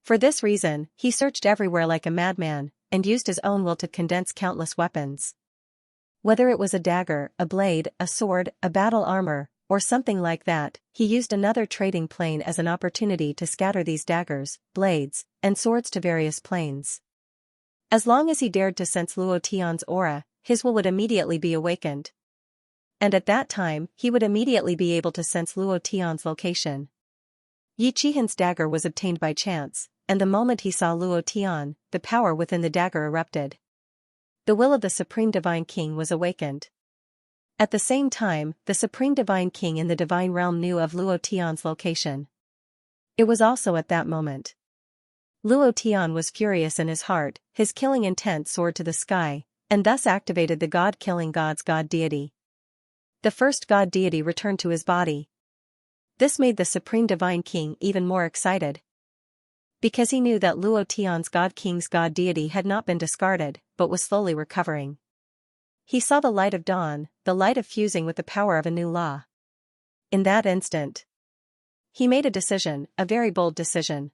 For this reason, he searched everywhere like a madman, and used his own will to condense countless weapons. Whether it was a dagger, a blade, a sword, a battle armor, or something like that, he used another trading plane as an opportunity to scatter these daggers, blades, and swords to various planes. As long as he dared to sense Luo Tian's aura, his will would immediately be awakened. And at that time, he would immediately be able to sense Luo Tian's location. Yi Qihan's dagger was obtained by chance, and the moment he saw Luo Tian, the power within the dagger erupted. The will of the Supreme Divine King was awakened. At the same time, the Supreme Divine King in the Divine Realm knew of Luo Tian's location. It was also at that moment. Luo Tian was furious in his heart, his killing intent soared to the sky, and thus activated the God-killing God's God deity. The first God deity returned to his body. This made the Supreme Divine King even more excited. Because he knew that Luo Tian's God King's God deity had not been discarded, but was slowly recovering. He saw the light of dawn, the light of fusing with the power of a new law. In that instant, he made a decision, a very bold decision.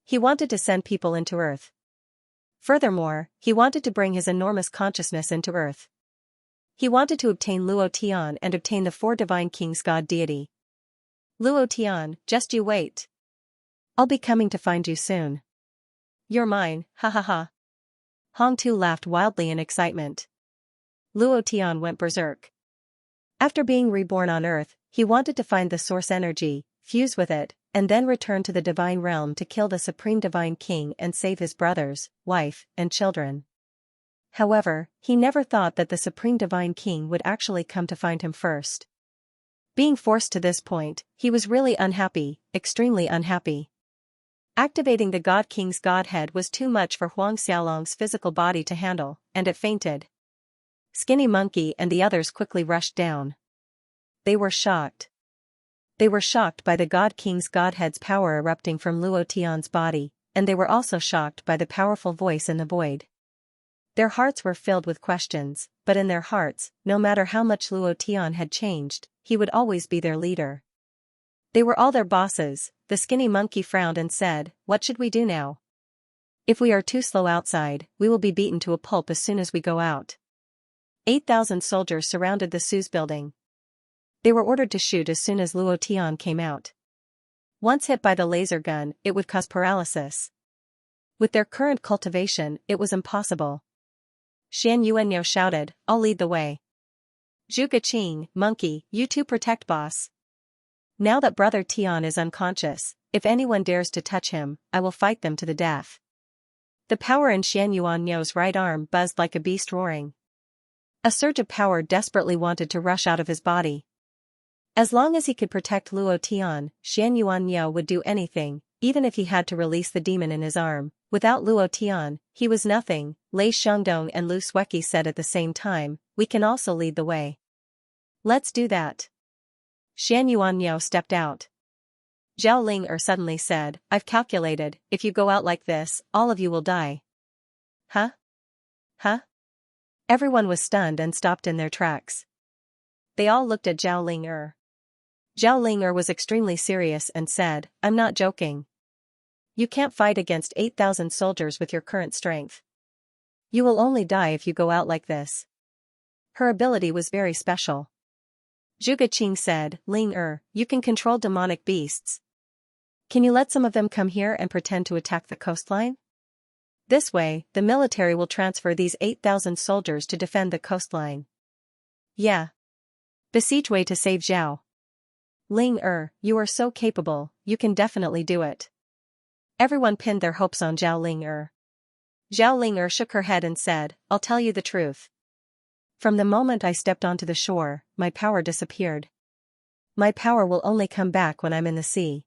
He wanted to send people into Earth. Furthermore, he wanted to bring his enormous consciousness into Earth. He wanted to obtain Luo Tian and obtain the 4 Divine Kings' God deity. Luo Tian, just you wait. I'll be coming to find you soon. You're mine, ha ha ha. Hong Tu laughed wildly in excitement. Luo Tian went berserk. After being reborn on Earth, he wanted to find the source energy, fuse with it, and then return to the Divine Realm to kill the Supreme Divine King and save his brothers, wife, and children. However, he never thought that the Supreme Divine King would actually come to find him first. Being forced to this point, he was really unhappy, extremely unhappy. Activating the God King's Godhead was too much for Huang Xiaolong's physical body to handle, and it fainted. Skinny Monkey and the others quickly rushed down. They were shocked. They were shocked by the God King's Godhead's power erupting from Luo Tian's body, and they were also shocked by the powerful voice in the void. Their hearts were filled with questions, but in their hearts, no matter how much Luo Tian had changed, he would always be their leader. They were all their bosses. The Skinny Monkey frowned and said, "What should we do now? If we are too slow outside, we will be beaten to a pulp as soon as we go out." 8,000 soldiers surrounded the Sue's building. They were ordered to shoot as soon as Luo Tian came out. Once hit by the laser gun, it would cause paralysis. With their current cultivation, it was impossible. Xian Yuanyo shouted, "I'll lead the way. Zhu Gaqing, Monkey, you two protect boss. Now that Brother Tian is unconscious, if anyone dares to touch him, I will fight them to the death." The power in Xian Yuanyo's right arm buzzed like a beast roaring. A surge of power desperately wanted to rush out of his body. As long as he could protect Luo Tian, Xian Yuanyo would do anything, even if he had to release the demon in his arm. Without Luo Tian, he was nothing, Lei Xiongdong and Lu Sueki said at the same time, "We can also lead the way." "Let's do that." Xian Yuanyo stepped out. Zhao Ling suddenly said, "I've calculated, if you go out like this, all of you will die." Huh? Huh? Everyone was stunned and stopped in their tracks. They all looked at Zhao Ling. Zhao Ling was extremely serious and said, "I'm not joking." You can't fight against 8,000 soldiers with your current strength. You will only die if you go out like this. Her ability was very special. Zhuge Qing said, Ling you can control demonic beasts. Can you let some of them come here and pretend to attack the coastline? This way, the military will transfer these 8,000 soldiers to defend the coastline. Yeah. Besiege Wei to save Zhao. Ling you are so capable, you can definitely do it. Everyone pinned their hopes on Zhao Ling Zhao Ling shook her head and said, I'll tell you the truth. From the moment I stepped onto the shore, my power disappeared. My power will only come back when I'm in the sea.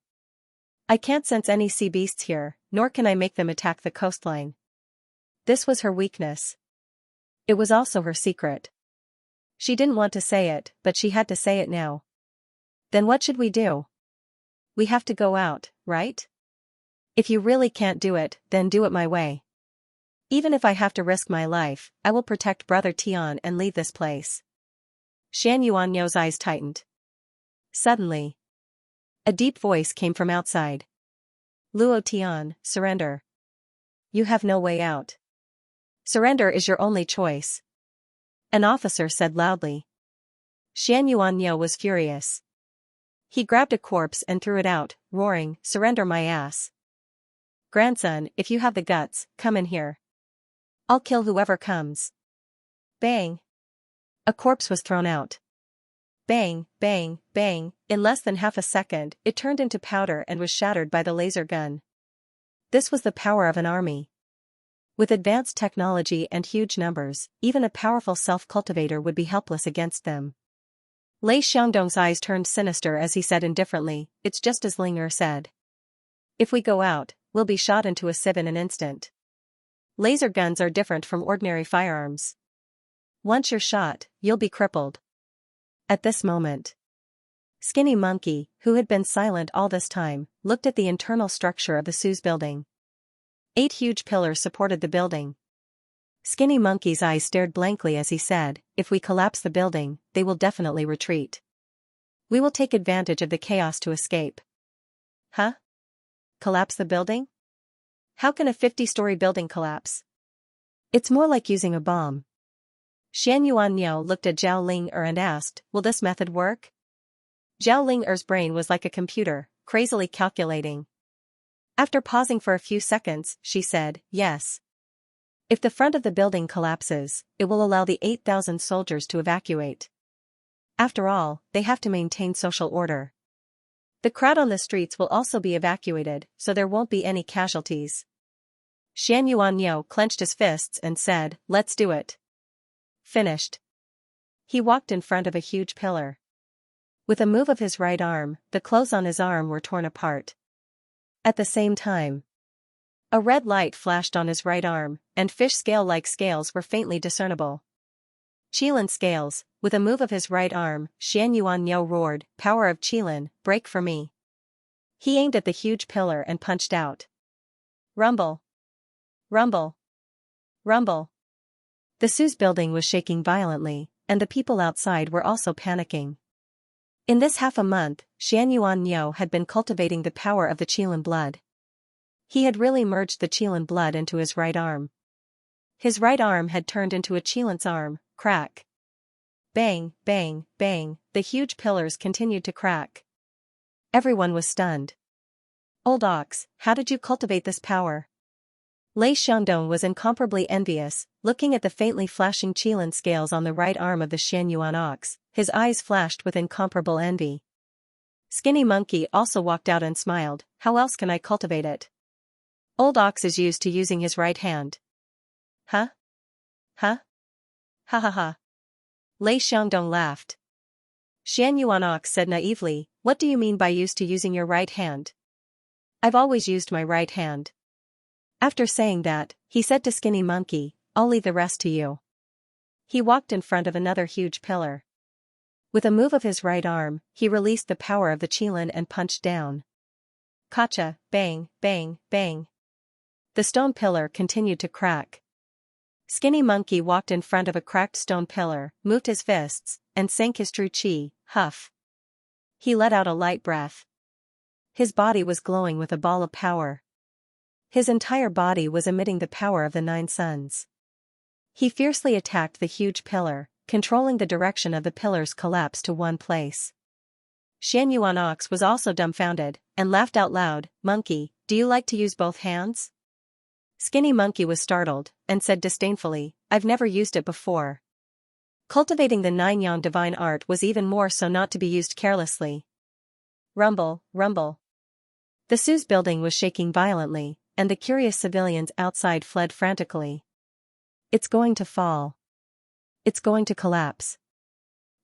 I can't sense any sea beasts here, nor can I make them attack the coastline. This was her weakness. It was also her secret. She didn't want to say it, but she had to say it now. Then what should we do? We have to go out, right? If you really can't do it, then do it my way. Even if I have to risk my life, I will protect Brother Tian and leave this place. Shan Yuanyo's eyes tightened. Suddenly, a deep voice came from outside. Luo Tian, surrender. You have no way out. Surrender is your only choice. An officer said loudly. Shan Yuanyo was furious. He grabbed a corpse and threw it out, roaring, surrender my ass. Grandson, if you have the guts, come in here. I'll kill whoever comes. Bang. A corpse was thrown out. Bang, bang, bang, in less than half a second, it turned into powder and was shattered by the laser gun. This was the power of an army. With advanced technology and huge numbers, even a powerful self-cultivator would be helpless against them. Lei Xiangdong's eyes turned sinister as he said indifferently, it's just as Ling said. If we go out, we'll be shot into a sieve in an instant. Laser guns are different from ordinary firearms. Once you're shot, you'll be crippled. At this moment, Skinny Monkey, who had been silent all this time, looked at the internal structure of the Sue's building. 8 huge pillars supported the building. Skinny Monkey's eyes stared blankly as he said, if we collapse the building, they will definitely retreat. We will take advantage of the chaos to escape. Huh? Collapse the building? How can a 50-story building collapse? It's more like using a bomb. Shan Yuanyo looked at Zhao Ling and asked, will this method work? Zhao Ling brain was like a computer, crazily calculating. After pausing for a few seconds, she said, yes. If the front of the building collapses, it will allow the 8,000 soldiers to evacuate. After all, they have to maintain social order. The crowd on the streets will also be evacuated, so there won't be any casualties. Shan Yuanyo clenched his fists and said, let's do it. Finished. He walked in front of a huge pillar. With a move of his right arm, the clothes on his arm were torn apart. At the same time, a red light flashed on his right arm, and fish scale-like scales were faintly discernible. Qilin scales. With a move of his right arm, Shan Yuanyo roared, power of Qilin, break for me. He aimed at the huge pillar and punched out. Rumble. Rumble. Rumble. The Sue's building was shaking violently, and the people outside were also panicking. In this half a month, Shan Yuanyo had been cultivating the power of the Qilin blood. He had really merged the Qilin blood into his right arm. His right arm had turned into a Qilin's arm, crack. Bang, bang, bang, the huge pillars continued to crack. Everyone was stunned. Old Ox, how did you cultivate this power? Lei Xiangdong was incomparably envious, looking at the faintly flashing Qilin scales on the right arm of the Shan Yuan Ox, his eyes flashed with incomparable envy. Skinny Monkey also walked out and smiled, how else can I cultivate it? Old Ox is used to using his right hand. Huh? Huh? Ha ha ha. Lei Xiangdong laughed. Shan Yuan Ox said naively, what do you mean by used to using your right hand? I've always used my right hand. After saying that, he said to Skinny Monkey, I'll leave the rest to you. He walked in front of another huge pillar. With a move of his right arm, he released the power of the Qilin and punched down. Kacha, bang, bang, bang. The stone pillar continued to crack. Skinny Monkey walked in front of a cracked stone pillar, moved his fists, and sank his true chi, huff. He let out a light breath. His body was glowing with a ball of power. His entire body was emitting the power of the 9 suns. He fiercely attacked the huge pillar, controlling the direction of the pillar's collapse to one place. Xianxia was also dumbfounded, and laughed out loud. "Monkey, do you like to use both hands?" Skinny Monkey was startled, and said disdainfully, "I've never used it before." Cultivating the 9 yang divine art was even more so not to be used carelessly. Rumble, rumble. The Su's building was shaking violently, and the curious civilians outside fled frantically. It's going to fall. It's going to collapse.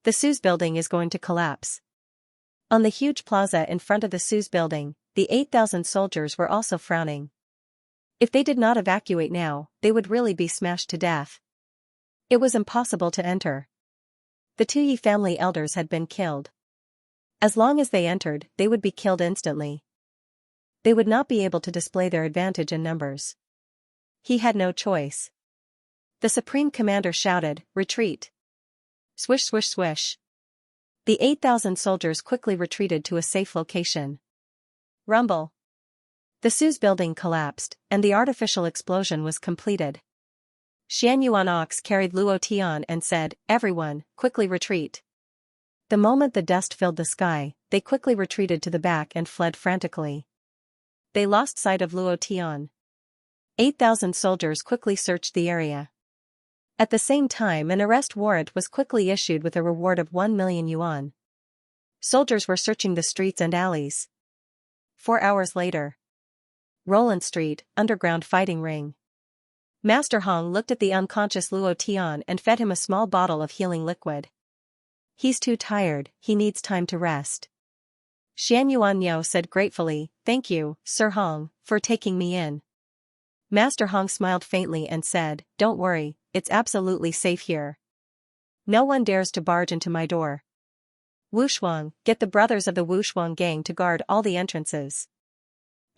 The Su's building is going to collapse. On the huge plaza in front of the Su's building, the 8,000 soldiers were also frowning. If they did not evacuate now, they would really be smashed to death. It was impossible to enter. The 2 Yi family elders had been killed. As long as they entered, they would be killed instantly. They would not be able to display their advantage in numbers. He had no choice. The Supreme Commander shouted, "Retreat!" Swish swish swish. The 8,000 soldiers quickly retreated to a safe location. Rumble. The Su's building collapsed, and the artificial explosion was completed. Xianxia carried Luo Tian and said, "Everyone, quickly retreat." The moment the dust filled the sky, they quickly retreated to the back and fled frantically. They lost sight of Luo Tian. 8,000 soldiers quickly searched the area. At the same time, an arrest warrant was quickly issued with a reward of 1 million yuan. Soldiers were searching the streets and alleys. 4 hours later. Roland Street, underground fighting ring. Master Hong looked at the unconscious Luo Tian and fed him a small bottle of healing liquid. "He's too tired, he needs time to rest." Xianxia said gratefully, "Thank you, Sir Hong, for taking me in." Master Hong smiled faintly and said, "Don't worry, it's absolutely safe here. No one dares to barge into my door. Wushuang, get the brothers of the Wushuang gang to guard all the entrances.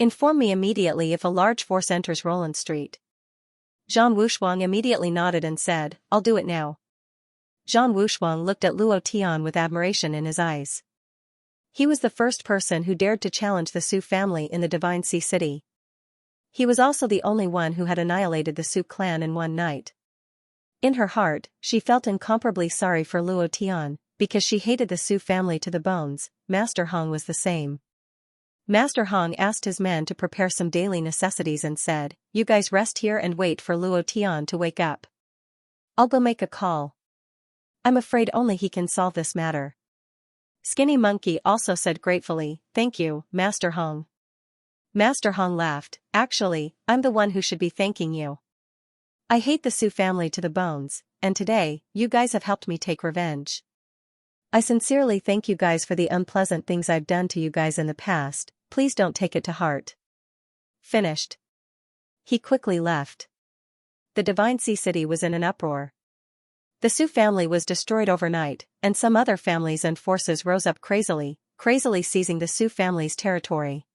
Inform me immediately if a large force enters Roland Street." Zhang Wushuang immediately nodded and said, "I'll do it now." Zhang Wushuang looked at Luo Tian with admiration in his eyes. He was the first person who dared to challenge the Su family in the Divine Sea City. He was also the only one who had annihilated the Su clan in one night. In her heart, she felt incomparably sorry for Luo Tian, because she hated the Su family to the bones. Master Hong was the same. Master Hong asked his men to prepare some daily necessities and said, "You guys rest here and wait for Luo Tian to wake up. I'll go make a call. I'm afraid only he can solve this matter." Skinny Monkey also said gratefully, "Thank you, Master Hong." Master Hong laughed, "Actually, I'm the one who should be thanking you. I hate the Su family to the bones, and today, you guys have helped me take revenge. I sincerely thank you guys for the unpleasant things I've done to you guys in the past, please don't take it to heart." Finished. He quickly left. The Divine Sea City was in an uproar. The Su family was destroyed overnight, and some other families and forces rose up crazily seizing the Su family's territory.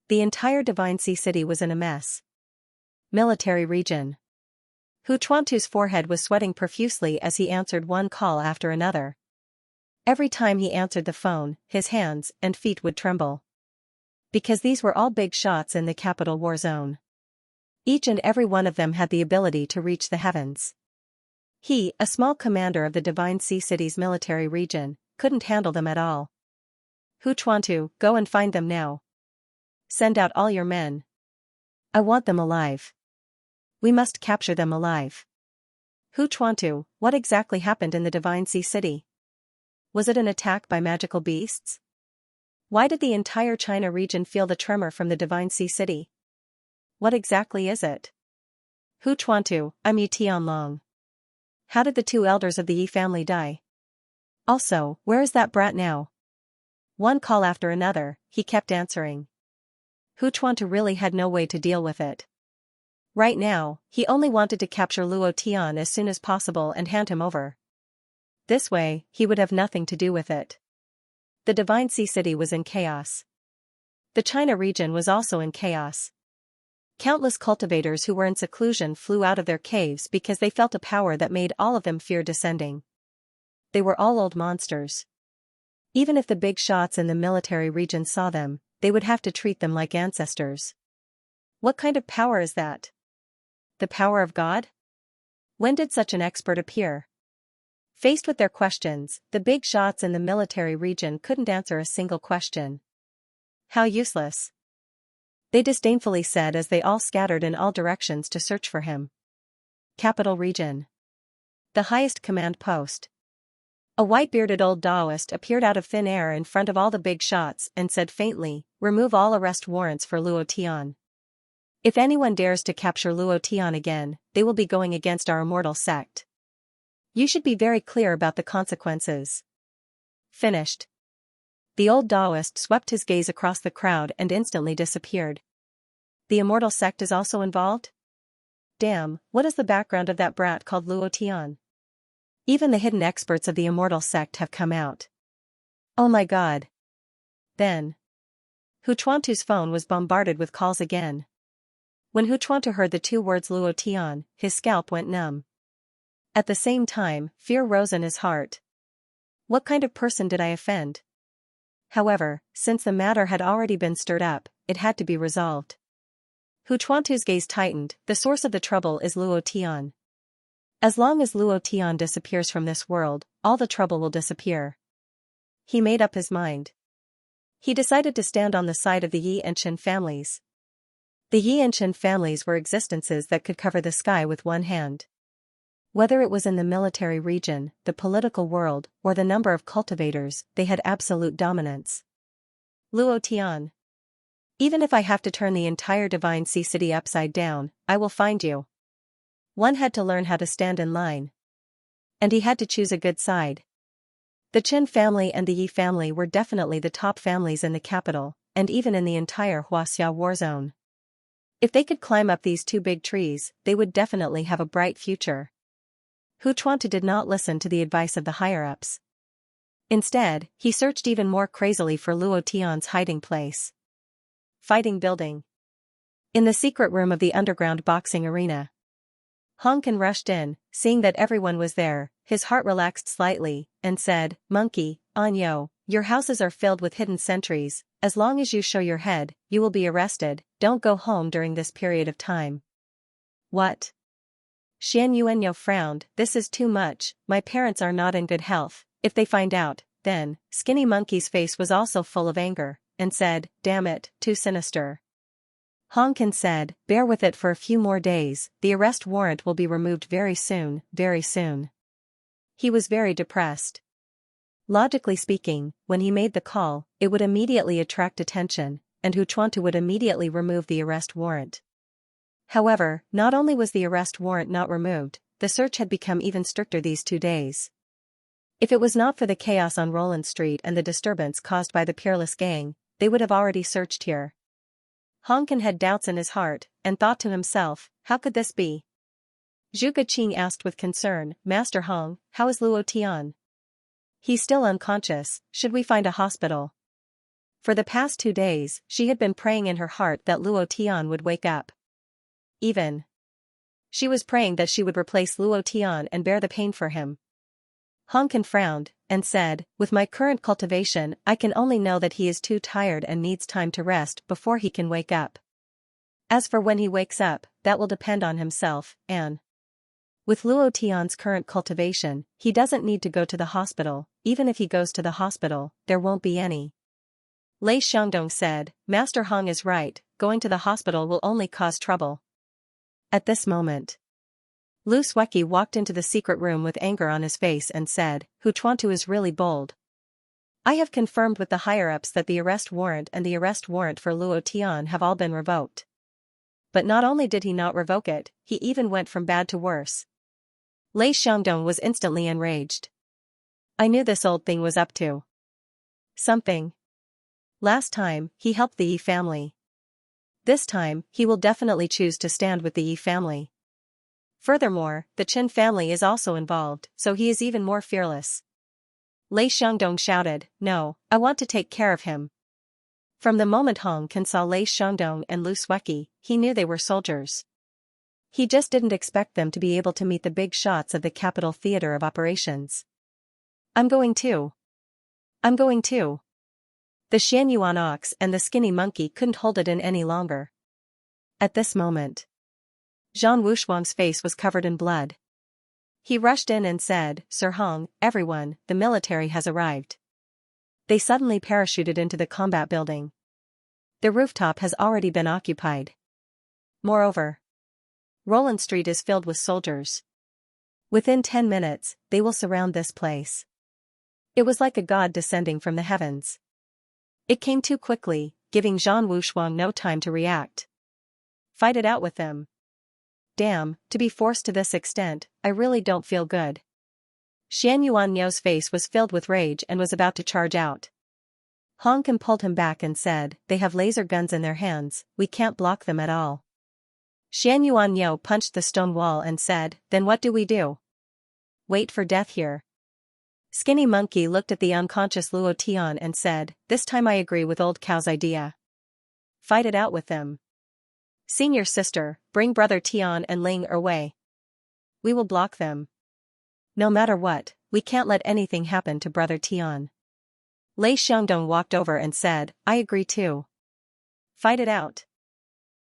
The entire Divine Sea City was in a mess. Military region. Hu Chuantu's forehead was sweating profusely as he answered one call after another. Every time he answered the phone, his hands and feet would tremble. Because these were all big shots in the capital war zone. Each and every one of them had the ability to reach the heavens. He, a small commander of the Divine Sea City's military region, couldn't handle them at all. "Hu Chuantu, go and find them now. Send out all your men. I want them alive. We must capture them alive." "Hu Chuantu, what exactly happened in the Divine Sea City? Was it an attack by magical beasts? Why did the entire China region feel the tremor from the Divine Sea City? What exactly is it?" "Hu Chuantu, I'm Yi Tianlong. How did the 2 elders of the Yi family die? Also, where is that brat now?" One call after another, he kept answering. Hu Chuantu really had no way to deal with it. Right now, he only wanted to capture Luo Tian as soon as possible and hand him over. This way, he would have nothing to do with it. The Divine Sea City was in chaos. The China region was also in chaos. Countless cultivators who were in seclusion flew out of their caves because they felt a power that made all of them fear descending. They were all old monsters. Even if the big shots in the military region saw them, they would have to treat them like ancestors. What kind of power is that? The power of God? When did such an expert appear? Faced with their questions, the big shots in the military region couldn't answer a single question. How useless. They disdainfully said as they all scattered in all directions to search for him. Capital region. The highest command post. A white-bearded old Taoist appeared out of thin air in front of all the big shots and said faintly, "Remove all arrest warrants for Luo Tian. If anyone dares to capture Luo Tian again, they will be going against our immortal sect. You should be very clear about the consequences." Finished. The old Taoist swept his gaze across the crowd and instantly disappeared. The immortal sect is also involved? Damn, what is the background of that brat called Luo Tian? Even the hidden experts of the immortal sect have come out. Oh my god. Then Hu Chuantu's phone was bombarded with calls again. When Hu Chuantu heard the two words Luo Tian, his scalp went numb. At the same time, fear rose in his heart. What kind of person did I offend? However, since the matter had already been stirred up, it had to be resolved. Hu Chuantu's gaze tightened. The source of the trouble is Luo Tian. As long as Luo Tian disappears from this world, all the trouble will disappear. He made up his mind. He decided to stand on the side of the Yi and Chen families. The Yi and Chen families were existences that could cover the sky with one hand. Whether it was in the military region, the political world, or the number of cultivators, they had absolute dominance. Luo Tian. Even if I have to turn the entire Divine Sea City upside down, I will find you. One had to learn how to stand in line. And he had to choose a good side. The Chen family and the Yi family were definitely the top families in the capital, and even in the entire Huaxia war zone. If they could climb up these two big trees, they would definitely have a bright future. Hu Chuantu did not listen to the advice of the higher-ups. Instead, he searched even more crazily for Luo Tian's hiding place. Fighting building. In the secret room of the underground boxing arena. Hong Kong rushed in, seeing that everyone was there, his heart relaxed slightly, and said, "Monkey, Anyo, your houses are filled with hidden sentries, as long as you show your head, you will be arrested, don't go home during this period of time." What? Xianxia frowned, "This is too much, my parents are not in good health, if they find out, then." Skinny Monkey's face was also full of anger, and said, "Damn it, too sinister." Hong Kong said, "Bear with it for a few more days, the arrest warrant will be removed very soon, very soon." He was very depressed. Logically speaking, when he made the call, it would immediately attract attention, and Hu Chuantu would immediately remove the arrest warrant. However, not only was the arrest warrant not removed, the search had become even stricter these 2 days. If it was not for the chaos on Roland Street and the disturbance caused by the Peerless Gang, they would have already searched here. Hong Kong had doubts in his heart, and thought to himself, how could this be? Zhu Guqing asked with concern, "Master Hong, how is Luo Tian?" "He's still unconscious, should we find a hospital?" For the past 2 days, she had been praying in her heart that Luo Tian would wake up. She was praying that she would replace Luo Tian and bear the pain for him. Hong Kong frowned, and said, "With my current cultivation, I can only know that he is too tired and needs time to rest before he can wake up. As for when he wakes up, that will depend on himself, and with Luo Tian's current cultivation, he doesn't need to go to the hospital, even if he goes to the hospital, there won't be any." Lei Xiangdong said, "Master Hong is right, going to the hospital will only cause trouble." At this moment, Lu Sueki walked into the secret room with anger on his face and said, "Hu Chuantu is really bold. I have confirmed with the higher-ups that the arrest warrant and the arrest warrant for Luo Tian have all been revoked." But not only did he not revoke it, he even went from bad to worse. Lei Xiangdong was instantly enraged. "I knew this old thing was up to something. Last time, he helped the Yi family. This time, he will definitely choose to stand with the Yi family. Furthermore, the Chen family is also involved, so he is even more fearless." Lei Xiangdong shouted, "No, I want to take care of him." From the moment Hong Kong saw Lei Xiangdong and Lu Sueki, he knew they were soldiers. He just didn't expect them to be able to meet the big shots of the capital theater of operations. I'm going too. The Xianyuan ox and the skinny monkey couldn't hold it in any longer. At this moment, Zhang Wushuang's face was covered in blood. He rushed in and said, "Sir Hong, everyone, the military has arrived." They suddenly parachuted into the combat building. The rooftop has already been occupied. Moreover, Roland Street is filled with soldiers. Within 10 minutes, they will surround this place. It was like a god descending from the heavens. It came too quickly, giving Zhang Wushuang no time to react. Fight it out with them. Damn, to be forced to this extent, I really don't feel good. Xian Yuanyo's face was filled with rage and was about to charge out. Hong Kong pulled him back and said, "They have laser guns in their hands, we can't block them at all." Xian Yuanyo punched the stone wall and said, "Then what do we do? Wait for death here." Skinny Monkey looked at the unconscious Luo Tian and said, "This time I agree with Old Cow's idea. Fight it out with them. Senior sister, bring Brother Tian and Ling away. We will block them. No matter what, we can't let anything happen to Brother Tian." Lei Xiangdong walked over and said, "I agree too. Fight it out."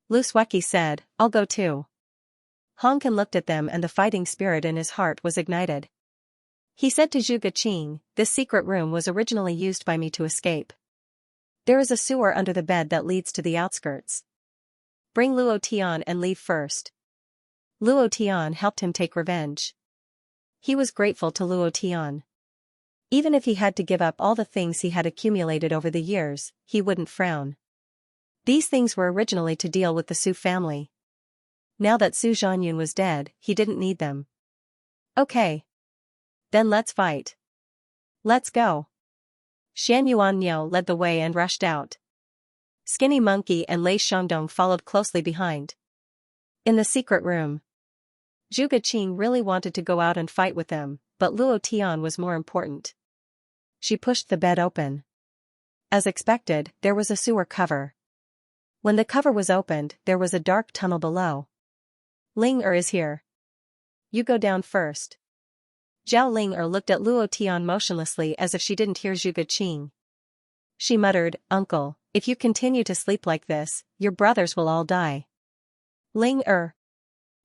Lu Sueki said, "I'll go too." Hong Kong looked at them and the fighting spirit in his heart was ignited. He said to Zhuge Qing, "This secret room was originally used by me to escape. There is a sewer under the bed that leads to the outskirts. Bring Luo Tian and leave first." Luo Tian helped him take revenge. He was grateful to Luo Tian. Even if he had to give up all the things he had accumulated over the years, he wouldn't frown. These things were originally to deal with the Su family. Now that Su Zhanyun was dead, he didn't need them. "Okay. Then let's fight. Let's go." Xian Yuanyo led the way and rushed out. Skinny Monkey and Lei Xiangdong followed closely behind. In the secret room, Zhuge Qing really wanted to go out and fight with them, but Luo Tian was more important. She pushed the bed open. As expected, there was a sewer cover. When the cover was opened, there was a dark tunnel below. "Ling is here. You go down first." Zhao Ling looked at Luo Tian motionlessly as if she didn't hear Zhuge Qing. She muttered, "Uncle, if you continue to sleep like this, your brothers will all die." "Ling Zhuge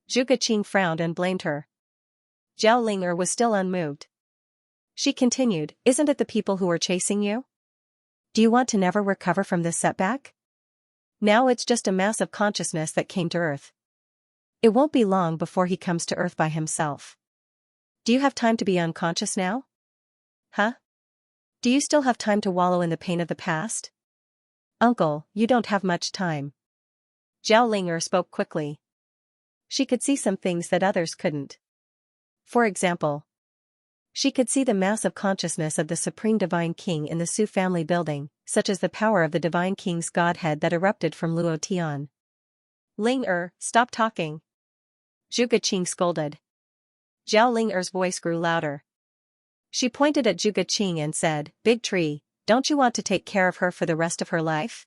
Qing frowned and blamed her. Zhao Ling was still unmoved. She continued, "Isn't it the people who are chasing you? Do you want to never recover from this setback? Now it's just a mass of consciousness that came to Earth. It won't be long before he comes to Earth by himself. Do you have time to be unconscious now? Huh? Do you still have time to wallow in the pain of the past? Uncle, you don't have much time." Zhao Ling spoke quickly. She could see some things that others couldn't. For example, she could see the massive consciousness of the Supreme Divine King in the Su family building, such as the power of the Divine King's godhead that erupted from Luo Tian. "Ling stop talking," Zhuge Qing scolded. Zhao Ling voice grew louder. She pointed at Zhuge Qing and said, "Big tree, don't you want to take care of her for the rest of her life?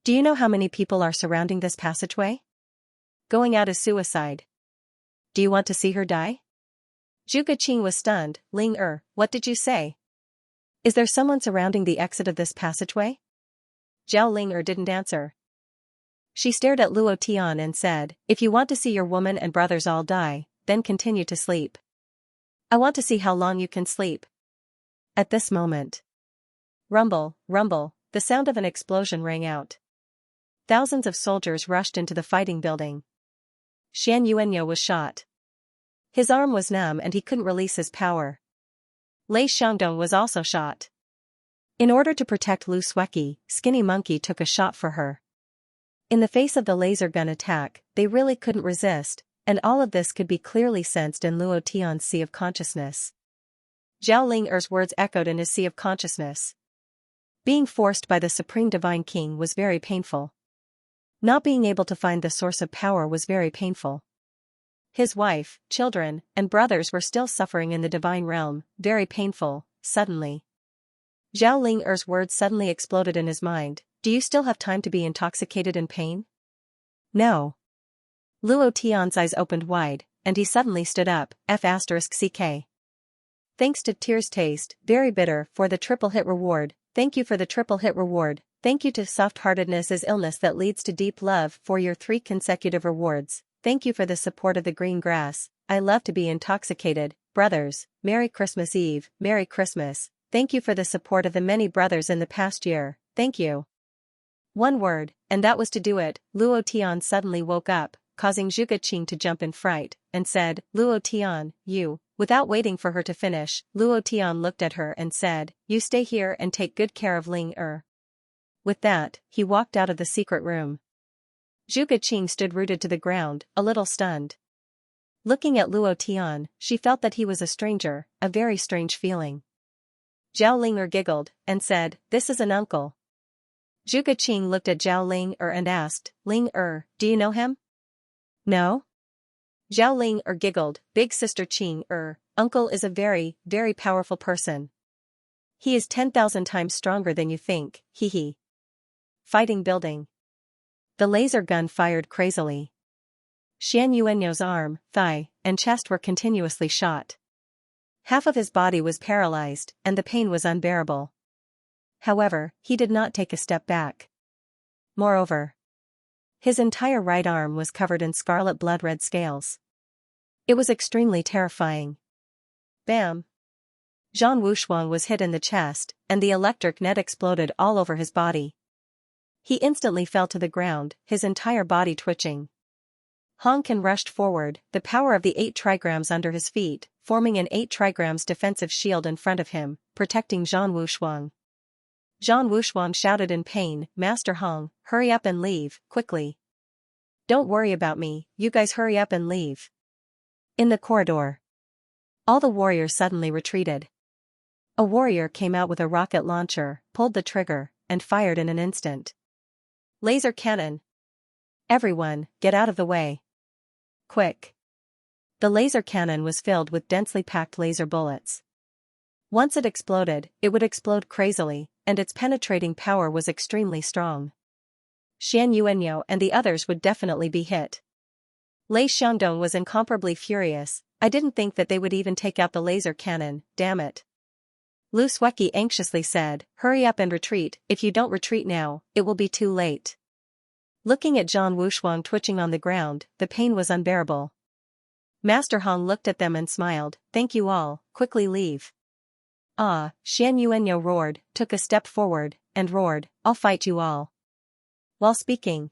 Do you know how many people are surrounding this passageway? Going out is suicide. Do you want to see her die?" Zhuge Qing was stunned. "Ling what did you say? Is there someone surrounding the exit of this passageway?" Zhao Ling didn't answer. She stared at Luo Tian and said, "If you want to see your woman and brothers all die, then continue to sleep. I want to see how long you can sleep." At this moment, rumble, rumble, the sound of an explosion rang out. Thousands of soldiers rushed into the fighting building. Xian Yuanyo was shot. His arm was numb and he couldn't release his power. Lei Xiangdong was also shot. In order to protect Lu Sueki, Skinny Monkey took a shot for her. In the face of the laser gun attack, they really couldn't resist, and all of this could be clearly sensed in Luo Tian's sea of consciousness. Zhao Ling words echoed in his sea of consciousness. Being forced by the Supreme Divine King was very painful. Not being able to find the source of power was very painful. His wife, children, and brothers were still suffering in the divine realm, very painful, suddenly. Zhao Ling words suddenly exploded in his mind. "Do you still have time to be intoxicated in pain?" "No." Luo Tian's eyes opened wide, and he suddenly stood up, F***CK. "Thanks to Tears Taste, very bitter, for the triple hit reward. Thank you for the triple hit reward, Thank you to soft-heartedness is illness that leads to deep love for your 3 consecutive rewards. Thank you for the support of the green grass. I love to be intoxicated. Brothers, Merry Christmas Eve, Merry Christmas. Thank you for the support of the many brothers in the past year. Thank you. One word, and that was to do it. Luo Tian suddenly woke up, causing Zhuge Qing to jump in fright, and said, Luo Tian, you. Without waiting for her to finish, Luo Tian looked at her and said, you stay here and take good care of Ling Er. With that, he walked out of the secret room. Zhuge Qing stood rooted to the ground, a little stunned. Looking at Luo Tian, she felt that he was a stranger, a very strange feeling. Zhao Ling giggled, and said, this is an uncle. Zhuge Qing looked at Zhao Ling and asked, Ling do you know him? No? Zhao Ling giggled, big sister Qing uncle is a very, very powerful person. He is 10,000 times stronger than you think, hee hee. Fighting building. The laser gun fired crazily. Xian Yuanyo's arm, thigh, and chest were continuously shot. Half of his body was paralyzed, and the pain was unbearable. However, he did not take a step back. Moreover, his entire right arm was covered in scarlet blood-red scales. It was extremely terrifying. Bam! Zhang Wushuang was hit in the chest, and the electric net exploded all over his body. He instantly fell to the ground, his entire body twitching. Hong Kan rushed forward, the power of the 8 trigrams under his feet, forming an 8 trigrams defensive shield in front of him, protecting Zhang Wushuang. Zhang Wushuang shouted in pain, Master Hong, hurry up and leave, quickly. Don't worry about me, you guys hurry up and leave. In the corridor, all the warriors suddenly retreated. A warrior came out with a rocket launcher, pulled the trigger, and fired in an instant. Laser cannon. Everyone, get out of the way. Quick. The laser cannon was filled with densely packed laser bullets. Once it exploded, it would explode crazily, and its penetrating power was extremely strong. Xian Yuanyo and the others would definitely be hit. Lei Xiangdong was incomparably furious. I didn't think that they would even take out the laser cannon, damn it. Lu Sueki anxiously said, hurry up and retreat, if you don't retreat now, it will be too late. Looking at Zhang Wushuang twitching on the ground, the pain was unbearable. Master Hong looked at them and smiled, thank you all, quickly leave. Ah, Xian Yuanyo roared, took a step forward, and roared, I'll fight you all. While speaking,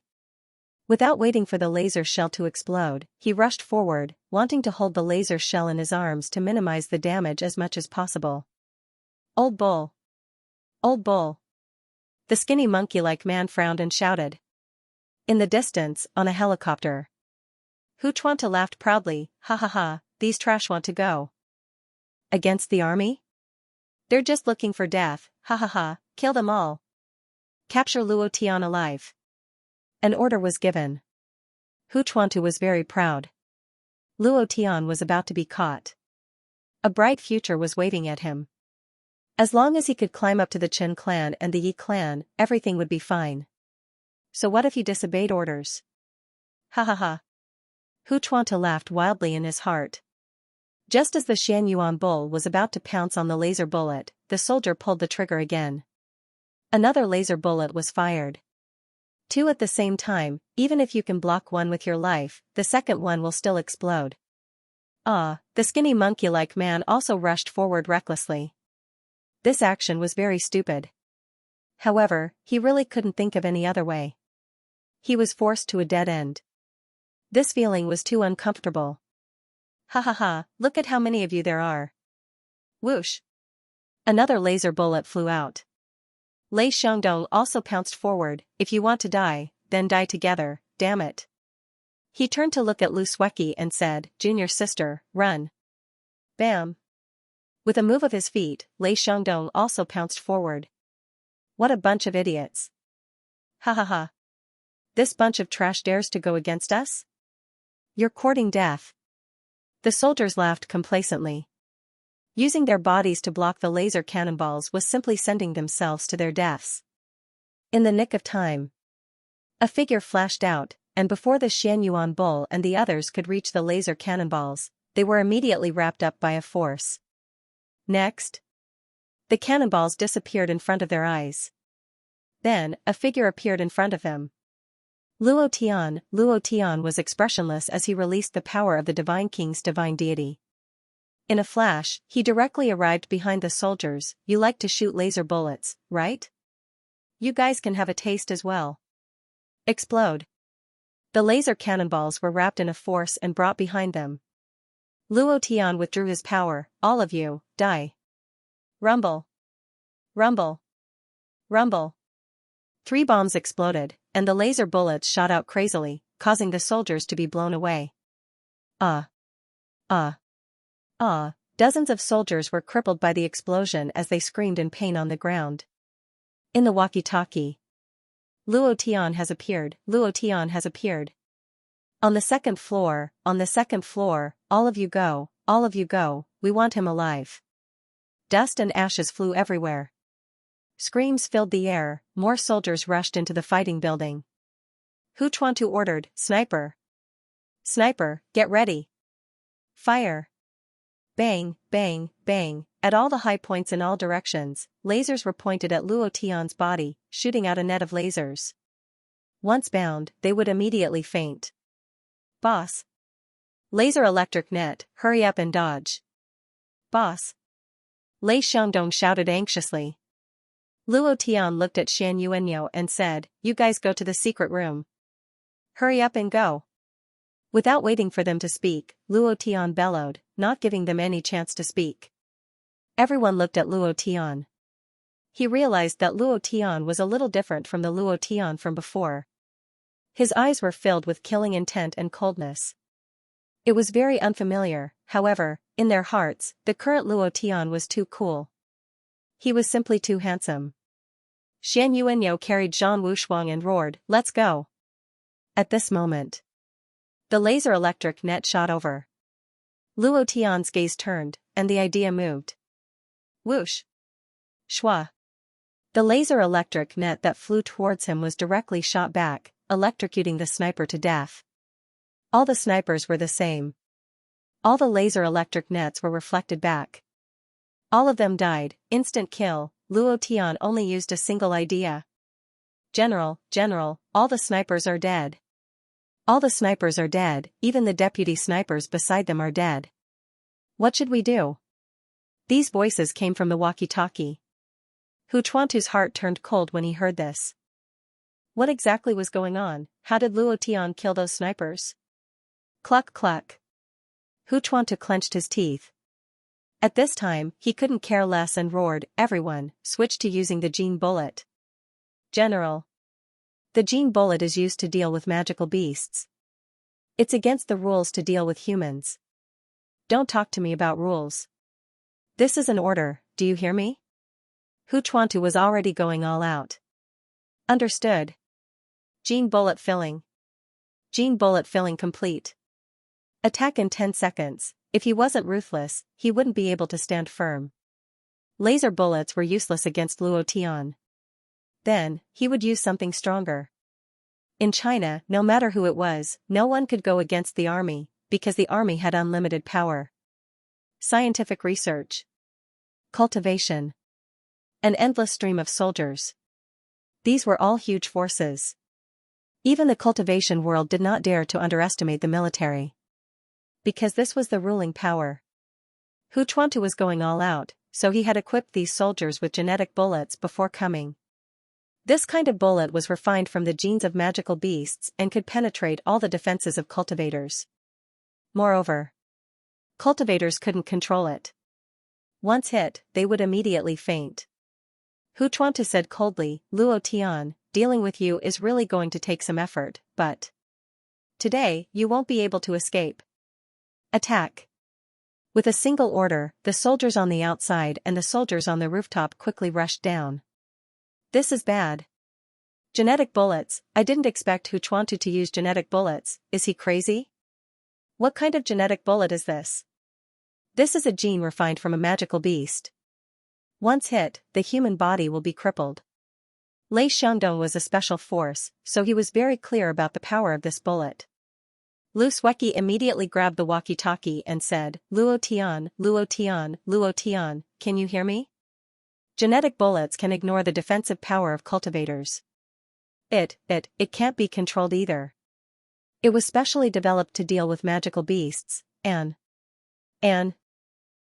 without waiting for the laser shell to explode, he rushed forward, wanting to hold the laser shell in his arms to minimize the damage as much as possible. Old bull. Old bull. The skinny monkey-like man frowned and shouted. In the distance, on a helicopter. Hu Chuanta laughed proudly, ha ha ha, these trash want to go. Against the army? They're just looking for death, ha ha ha, kill them all. Capture Luo Tian alive. An order was given. Hu Chuantu was very proud. Luo Tian was about to be caught. A bright future was waiting at him. As long as he could climb up to the Chen clan and the Yi clan, everything would be fine. So what if he disobeyed orders? Ha ha ha. Hu Chuanta laughed wildly in his heart. Just as the Xian Yuan bull was about to pounce on the laser bullet, the soldier pulled the trigger again. Another laser bullet was fired. 2 at the same time, even if you can block one with your life, the second one will still explode. Ah, the skinny monkey-like man also rushed forward recklessly. This action was very stupid. However, he really couldn't think of any other way. He was forced to a dead end. This feeling was too uncomfortable. Ha ha ha, look at how many of you there are. Whoosh. Another laser bullet flew out. Lei Xiangdong also pounced forward, if you want to die, then die together, damn it. He turned to look at Lu Sueki and said, Junior sister, run. Bam. With a move of his feet, Lei Xiangdong also pounced forward. What a bunch of idiots. Ha ha ha. This bunch of trash dares to go against us? You're courting death. The soldiers laughed complacently. Using their bodies to block the laser cannonballs was simply sending themselves to their deaths. In the nick of time, a figure flashed out, and before the Xian Yuan bull and the others could reach the laser cannonballs, they were immediately wrapped up by a force. Next, the cannonballs disappeared in front of their eyes. Then, a figure appeared in front of him. Luo Tian was expressionless as he released the power of the Divine King's divine deity. In a flash, he directly arrived behind the soldiers. You like to shoot laser bullets, right? You guys can have a taste as well. Explode. The laser cannonballs were wrapped in a force and brought behind them. Luo Tian withdrew his power. All of you, die. Rumble. Rumble. Rumble. 3 bombs exploded, and the laser bullets shot out crazily, causing the soldiers to be blown away. Dozens of soldiers were crippled by the explosion as they screamed in pain on the ground. In the walkie-talkie. Luo Tian has appeared. Luo Tian has appeared. On the second floor, all of you go, we want him alive. Dust and ashes flew everywhere. Screams filled the air, more soldiers rushed into the fighting building. Hu Chuantu ordered, Sniper! Sniper, get ready! Fire! Bang, bang, bang, at all the high points in all directions, lasers were pointed at Luo Tian's body, shooting out a net of lasers. Once bound, they would immediately faint. Boss! Laser electric net, hurry up and dodge. Boss! Lei Xiangdong shouted anxiously. Luo Tian looked at Xianxia and said, You guys go to the secret room. Hurry up and go. Without waiting for them to speak, Luo Tian bellowed, not giving them any chance to speak. Everyone looked at Luo Tian. He realized that Luo Tian was a little different from the Luo Tian from before. His eyes were filled with killing intent and coldness. It was very unfamiliar, however, in their hearts, the current Luo Tian was too cool. He was simply too handsome. Xianxia carried Zhang Wushuang and roared, Let's go! At this moment, the laser electric net shot over. Luo Tian's gaze turned, and the idea moved. Whoosh! Shwa! The laser electric net that flew towards him was directly shot back, electrocuting the sniper to death. All the snipers were the same. All the laser electric nets were reflected back. All of them died, instant kill. Luo Tian only used a single idea. General, all the snipers are dead. All the snipers are dead, even the deputy snipers beside them are dead. What should we do? These voices came from the walkie-talkie. Hu Chuantu's heart turned cold when he heard this. What exactly was going on? How did Luo Tian kill those snipers? Cluck cluck. Hu Chuantu clenched his teeth. At this time, he couldn't care less and roared, Everyone, switch to using the gene bullet. General. The gene bullet is used to deal with magical beasts. It's against the rules to deal with humans. Don't talk to me about rules. This is an order, do you hear me? Hu Chuantu was already going all out. Understood. Gene bullet filling. Gene bullet filling complete. Attack in 10 seconds. If he wasn't ruthless, he wouldn't be able to stand firm. Laser bullets were useless against Luo Tian. Then, he would use something stronger. In China, no matter who it was, no one could go against the army, because the army had unlimited power. Scientific research. Cultivation. An endless stream of soldiers. These were all huge forces. Even the cultivation world did not dare to underestimate the military. Because this was the ruling power. Hu Chuantu was going all out, so he had equipped these soldiers with genetic bullets before coming. This kind of bullet was refined from the genes of magical beasts and could penetrate all the defenses of cultivators. Moreover, cultivators couldn't control it. Once hit, they would immediately faint. Hu Chuantu said coldly, Luo Tian, dealing with you is really going to take some effort, but today, you won't be able to escape. Attack. With a single order, the soldiers on the outside and the soldiers on the rooftop quickly rushed down. This is bad. Genetic bullets, I didn't expect Hu Chuantu to use genetic bullets, is he crazy? What kind of genetic bullet is this? This is a gene refined from a magical beast. Once hit, the human body will be crippled. Lei Xiangdong was a special force, so he was very clear about the power of this bullet. Lu Sueki immediately grabbed the walkie-talkie and said, Luo Tian, can you hear me? Genetic bullets can ignore the defensive power of cultivators. It can't be controlled either. It was specially developed to deal with magical beasts, and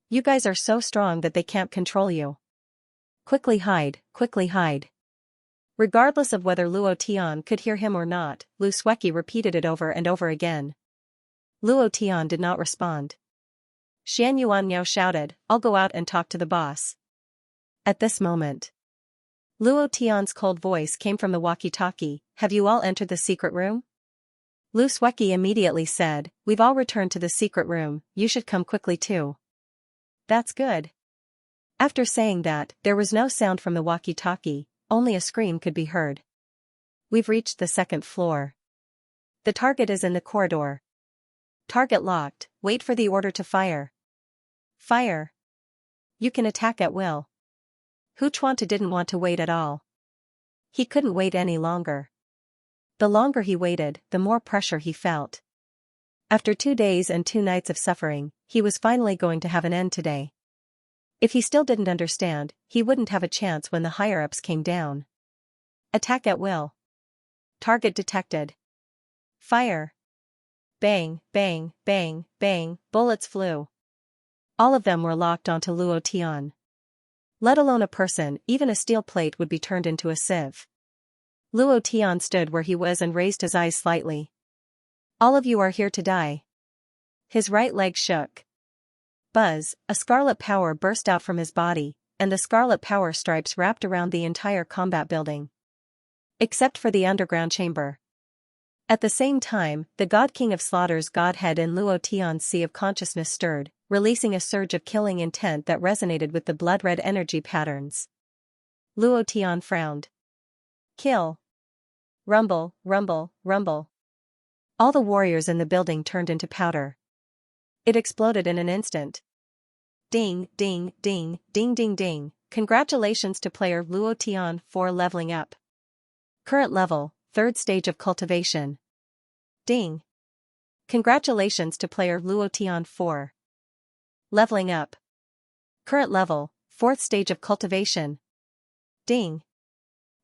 you guys are so strong that they can't control you. Quickly hide, quickly hide. Regardless of whether Luo Tian could hear him or not, Lu Sueki repeated it over and over again. Luo Tian did not respond. Xianxia shouted, "I'll go out and talk to the boss." At this moment, Luo Tian's cold voice came from the walkie-talkie. "Have you all entered the secret room?" Lu Sueki immediately said, "We've all returned to the secret room, you should come quickly too." "That's good." After saying that, there was no sound from the walkie-talkie, only a scream could be heard. "We've reached the second floor. The target is in the corridor. Target locked, wait for the order to fire." "Fire. You can attack at will." Hu Chuantu didn't want to wait at all. He couldn't wait any longer. The longer he waited, the more pressure he felt. After 2 days and 2 nights of suffering, he was finally going to have an end today. If he still didn't understand, he wouldn't have a chance when the higher-ups came down. Attack at will. Target detected. Fire. Bang, bang, bang, bang, bullets flew. All of them were locked onto Luo Tian. Let alone a person, even a steel plate would be turned into a sieve. Luo Tian stood where he was and raised his eyes slightly. "All of you are here to die." His right leg shook. Buzz, a scarlet power burst out from his body, and the scarlet power stripes wrapped around the entire combat building. Except for the underground chamber. At the same time, the God King of Slaughter's godhead in Luo Tian's sea of consciousness stirred, releasing a surge of killing intent that resonated with the blood-red energy patterns. Luo Tian frowned. "Kill." Rumble, rumble, rumble. All the warriors in the building turned into powder. It exploded in an instant. Ding, ding, ding, ding, ding, ding. Congratulations to player Luo Tian for leveling up. Current level, 3rd stage of cultivation. Ding. Congratulations to player Luo Tian for leveling up. Current level, 4th stage of cultivation. Ding.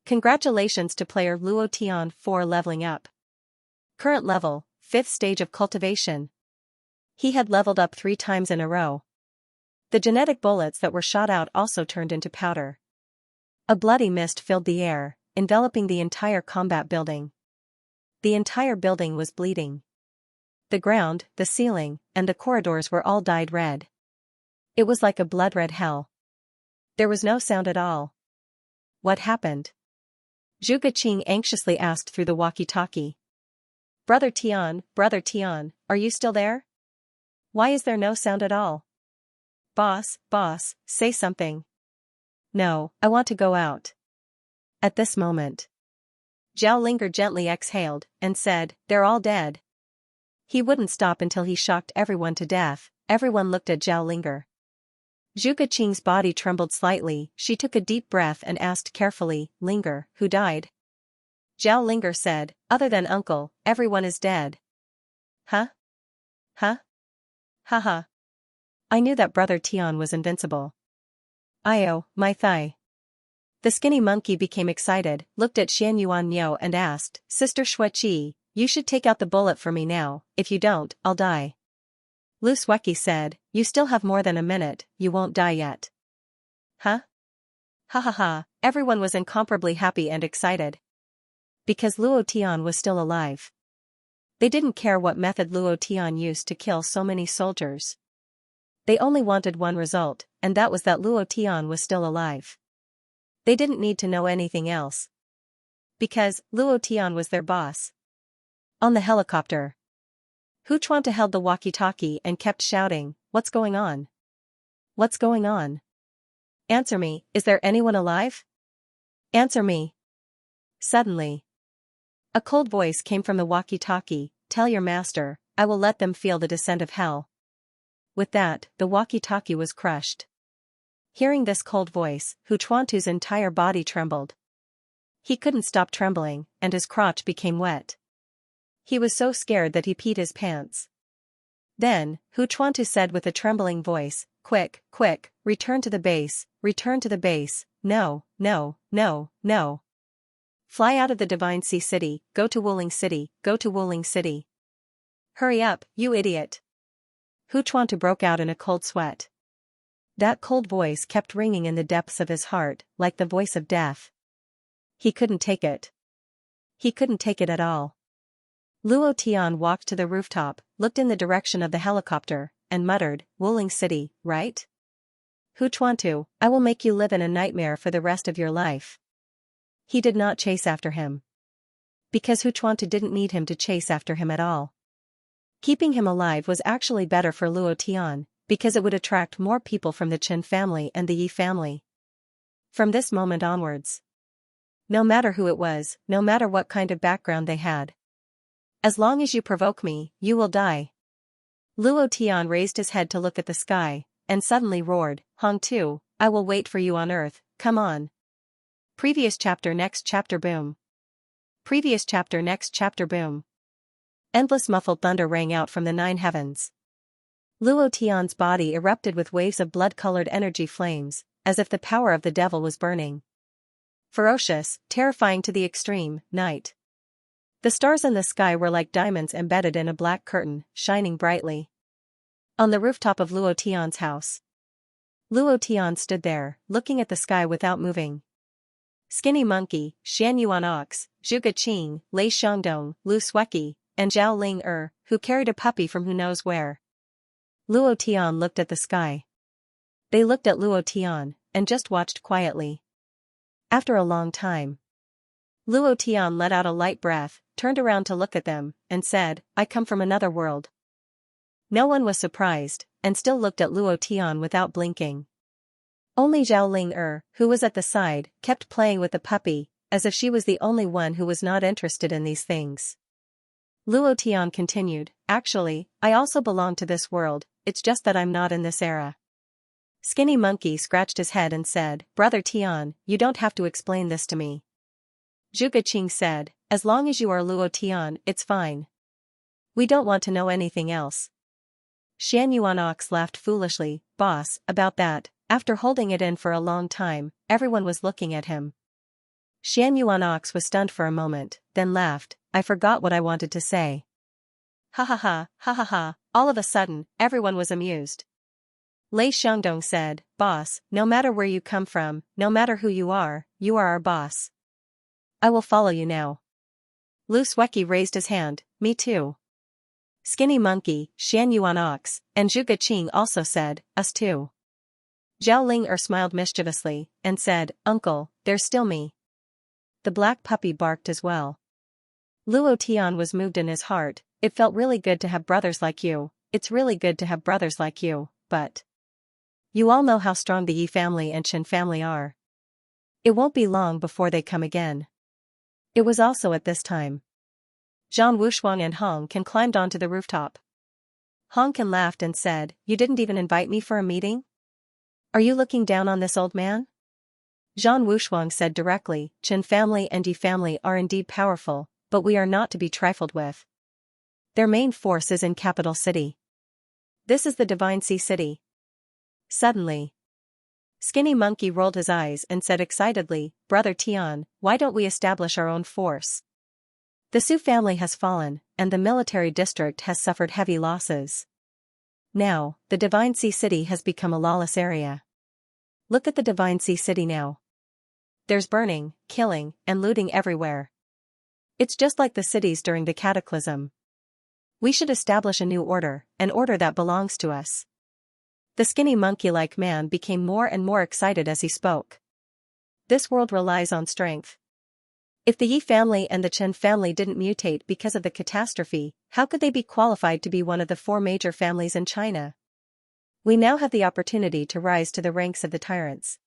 Congratulations to player Luo Tian for leveling up. Current level, 5th stage of cultivation. He had leveled up 3 times in a row. The genetic bullets that were shot out also turned into powder. A bloody mist filled the air, enveloping the entire combat building. The entire building was bleeding. The ground, the ceiling, and the corridors were all dyed red. It was like a blood-red hell. There was no sound at all. What happened? Zhu Guqing anxiously asked through the walkie-talkie. Brother Tian, are you still there? Why is there no sound at all? Boss, say something. No, I want to go out. At this moment, Zhao Linger gently exhaled and said, "They're all dead." He wouldn't stop until he shocked everyone to death. Everyone looked at Zhao Linger. Zhu Guqing's body trembled slightly. She took a deep breath and asked carefully, "Linger, who died?" Zhao Linger said, "Other than uncle, everyone is dead." Huh? Haha. I knew that Brother Tian was invincible. Io, my thigh. The skinny monkey became excited, looked at Xianxia and asked, "Sister Xueqi, you should take out the bullet for me now, if you don't, I'll die." Lu Sueki said, "You still have more than a minute, you won't die yet." Huh? Ha ha ha, everyone was incomparably happy and excited. Because Luo Tian was still alive. They didn't care what method Luo Tian used to kill so many soldiers. They only wanted one result, and that was that Luo Tian was still alive. They didn't need to know anything else. Because Luo Tian was their boss. On the helicopter, Hu Chuantu held the walkie-talkie and kept shouting, "What's going on? What's going on? Answer me, is there anyone alive? Answer me." Suddenly, a cold voice came from the walkie-talkie, "Tell your master, I will let them feel the descent of hell." With that, the walkie-talkie was crushed. Hearing this cold voice, Hu Chuantu's entire body trembled. He couldn't stop trembling, and his crotch became wet. He was so scared that he peed his pants. Then, Hu Chuantu said with a trembling voice, quick, return to the base, no, no, no, no. Fly out of the Divine Sea City, go to Wuling City, go to Wuling City. Hurry up, you idiot. Hu Chuantu broke out in a cold sweat. That cold voice kept ringing in the depths of his heart, like the voice of death. He couldn't take it. He couldn't take it at all. Luo Tian walked to the rooftop, looked in the direction of the helicopter, and muttered, Wuling City, right? Hu Chuantu, I will make you live in a nightmare for the rest of your life. He did not chase after him. Because Hu Chuantu didn't need him to chase after him at all. Keeping him alive was actually better for Luo Tian, because it would attract more people from the Qin family and the Yi family. From this moment onwards. No matter who it was, no matter what kind of background they had. As long as you provoke me, you will die. Luo Tian raised his head to look at the sky, and suddenly roared, Hong Tu, I will wait for you on earth, come on. Previous chapter next chapter boom. Previous chapter next chapter boom. Endless muffled thunder rang out from the 9 heavens. Luo Tian's body erupted with waves of blood-colored energy flames, as if the power of the devil was burning. Ferocious, terrifying to the extreme, night. The stars in the sky were like diamonds embedded in a black curtain, shining brightly. On the rooftop of Luo Tian's house. Luo Tian stood there, looking at the sky without moving. Skinny Monkey, Xianxia Ox, Zhuge Qing, Lei Xiangdong, Lu Sueki, and Zhao Ling who carried a puppy from who knows where. Luo Tian looked at the sky. They looked at Luo Tian, and just watched quietly. After a long time, Luo Tian let out a light breath, turned around to look at them, and said, I come from another world. No one was surprised, and still looked at Luo Tian without blinking. Only Zhao Ling who was at the side, kept playing with the puppy, as if she was the only one who was not interested in these things. Luo Tian continued, actually, I also belong to this world, it's just that I'm not in this era. Skinny Monkey scratched his head and said, Brother Tian, you don't have to explain this to me. Zhuge Qing said, as long as you are Luo Tian, it's fine. We don't want to know anything else. Xianxia Ox laughed foolishly, boss, about that, after holding it in for a long time, everyone was looking at him. Xianxia Ox was stunned for a moment, then laughed, I forgot what I wanted to say. Ha ha ha, ha ha ha, all of a sudden, everyone was amused. Lei Xiangdong said, boss, no matter where you come from, no matter who you are our boss. I will follow you now. Lu Sueki raised his hand, me too. Skinny Monkey, Xianxia Ox, and Zhuge Qing also said, us too. Zhao Ling smiled mischievously, and said, Uncle, there's still me. The black puppy barked as well. Luo Tian was moved in his heart, it felt really good to have brothers like you, it's really good to have brothers like you, but you all know how strong the Yi family and Qin family are. It won't be long before they come again. It was also at this time. Zhang Wushuang and Hong Kan climbed onto the rooftop. Hong Kan laughed and said, you didn't even invite me for a meeting? Are you looking down on this old man? Zhang Wushuang said directly, Qin family and Yi family are indeed powerful, but we are not to be trifled with. Their main force is in capital city. This is the Divine Sea City. Suddenly, Skinny Monkey rolled his eyes and said excitedly, Brother Tian, why don't we establish our own force? The Su family has fallen, and the military district has suffered heavy losses. Now, the Divine Sea City has become a lawless area. Look at the Divine Sea City now. There's burning, killing, and looting everywhere. It's just like the cities during the cataclysm. We should establish a new order, an order that belongs to us. The skinny monkey-like man became more and more excited as he spoke. This world relies on strength. If the Yi family and the Chen family didn't mutate because of the catastrophe, how could they be qualified to be one of the 4 major families in China? We now have the opportunity to rise to the ranks of the tyrants.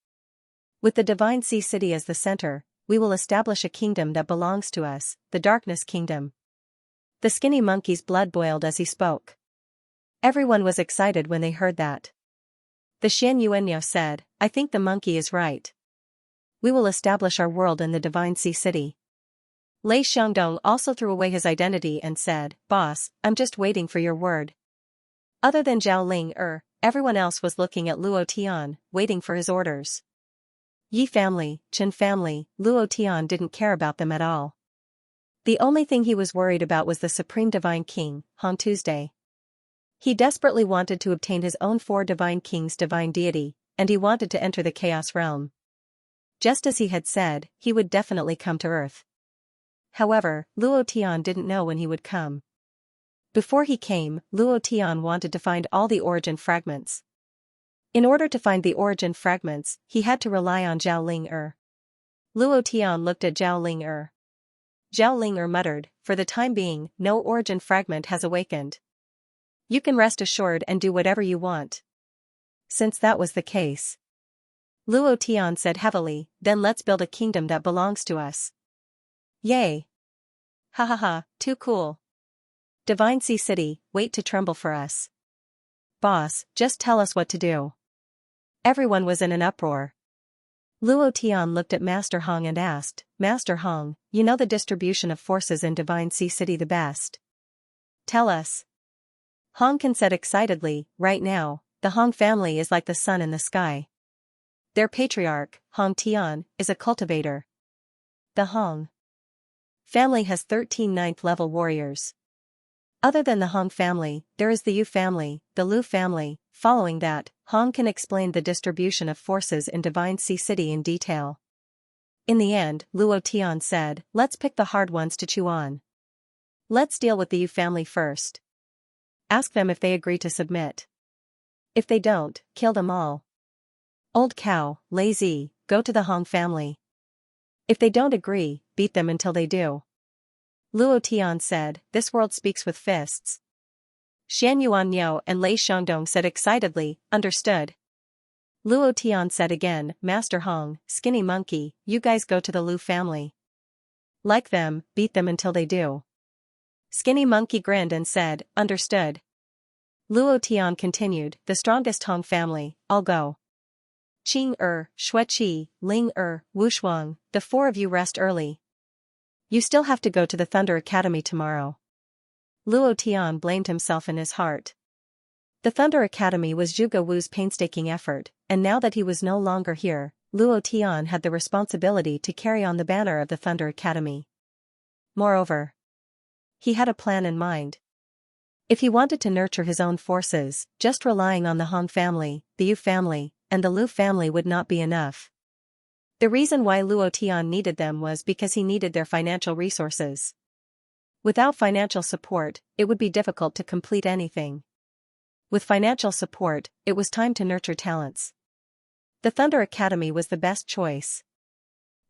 With the Divine Sea City as the center, we will establish a kingdom that belongs to us, the Darkness Kingdom. The skinny monkey's blood boiled as he spoke. Everyone was excited when they heard that. The Xianxia said, I think the monkey is right. We will establish our world in the Divine Sea City. Lei Xiangdong also threw away his identity and said, Boss, I'm just waiting for your word. Other than Zhao Ling everyone else was looking at Luo Tian, waiting for his orders. Yi family, Chen family, Luo Tian didn't care about them at all. The only thing he was worried about was the Supreme Divine King, Han Tuesday. He desperately wanted to obtain his own 4 Divine Kings' divine deity, and he wanted to enter the Chaos Realm. Just as he had said, he would definitely come to Earth. However, Luo Tian didn't know when he would come. Before he came, Luo Tian wanted to find all the origin fragments. In order to find the origin fragments, he had to rely on Zhao Ling-er. Luo Tian looked at Zhao Ling-er. Zhao Ling-er muttered, "For the time being, no origin fragment has awakened. You can rest assured and do whatever you want." Since that was the case, Luo Tian said heavily, "Then let's build a kingdom that belongs to us." Yay! Ha ha ha, too cool. Divine Sea City, wait to tremble for us. Boss, just tell us what to do. Everyone was in an uproar. Luo Tian looked at Master Hong and asked, "Master Hong, you know the distribution of forces in Divine Sea City the best. Tell us." Hong Kan said excitedly, "Right now, the Hong family is like the sun in the sky. Their patriarch, Hong Tian, is a cultivator. The Hong family has 13 ninth-level warriors. Other than the Hong family, there is the Yu family, the Lu family." Following that, Hong Kan explained the distribution of forces in Divine Sea City in detail. In the end, Luo Tian said, "Let's pick the hard ones to chew on. Let's deal with the Yu family first. Ask them if they agree to submit. If they don't, kill them all. Old cow, lazy, go to the Hong family. If they don't agree, beat them until they do." Luo Tian said, "This world speaks with fists." Xian Yuanniao and Lei Xiangdong said excitedly, "Understood." Luo Tian said again, "Master Hong, Skinny Monkey, you guys go to the Lu family. Like them, beat them until they do." Skinny Monkey grinned and said, "Understood." Luo Tian continued, "The strongest Hong family, I'll go. Qing Xueqi, Ling Wu Shuang, the 4 of you rest early. You still have to go to the Thunder Academy tomorrow." Luo Tian blamed himself in his heart. The Thunder Academy was Zhuge Wu's painstaking effort, and now that he was no longer here, Luo Tian had the responsibility to carry on the banner of the Thunder Academy. Moreover, he had a plan in mind. If he wanted to nurture his own forces, just relying on the Hong family, the Yu family, and the Lu family would not be enough. The reason why Luo Tian needed them was because he needed their financial resources. Without financial support, it would be difficult to complete anything. With financial support, it was time to nurture talents. The Thunder Academy was the best choice.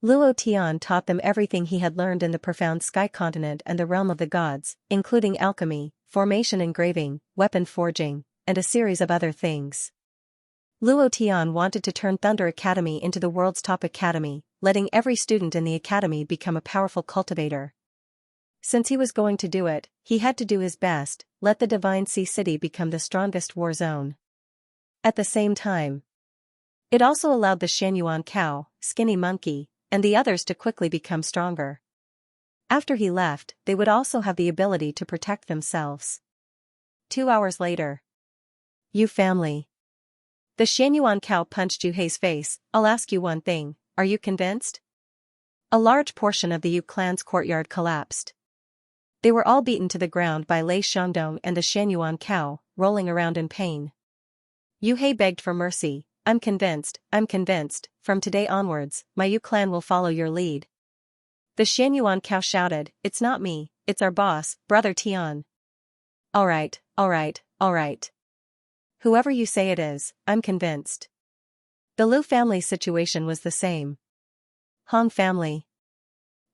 Luo Tian taught them everything he had learned in the profound Sky Continent and the realm of the gods, including alchemy, formation engraving, weapon forging, and a series of other things. Luo Tian wanted to turn Thunder Academy into the world's top academy, letting every student in the academy become a powerful cultivator. Since he was going to do it, he had to do his best, let the Divine Sea City become the strongest war zone. At the same time, it also allowed the Shen cow, Skinny Monkey, and the others to quickly become stronger. After he left, they would also have the ability to protect themselves. 2 hours later. Yu family. The Shen cow punched Yu Hei's face. "I'll ask you one thing, are you convinced?" A large portion of the Yu clan's courtyard collapsed. They were all beaten to the ground by Lei Xiangdong and the Shen cow, rolling around in pain. Yu Hei begged for mercy. I'm convinced, from today onwards, my Yu clan will follow your lead." The Shen cow shouted, "It's not me, it's our boss, Brother Tian." Alright. Whoever you say it is, I'm convinced." The Lu family's situation was the same. Hong family.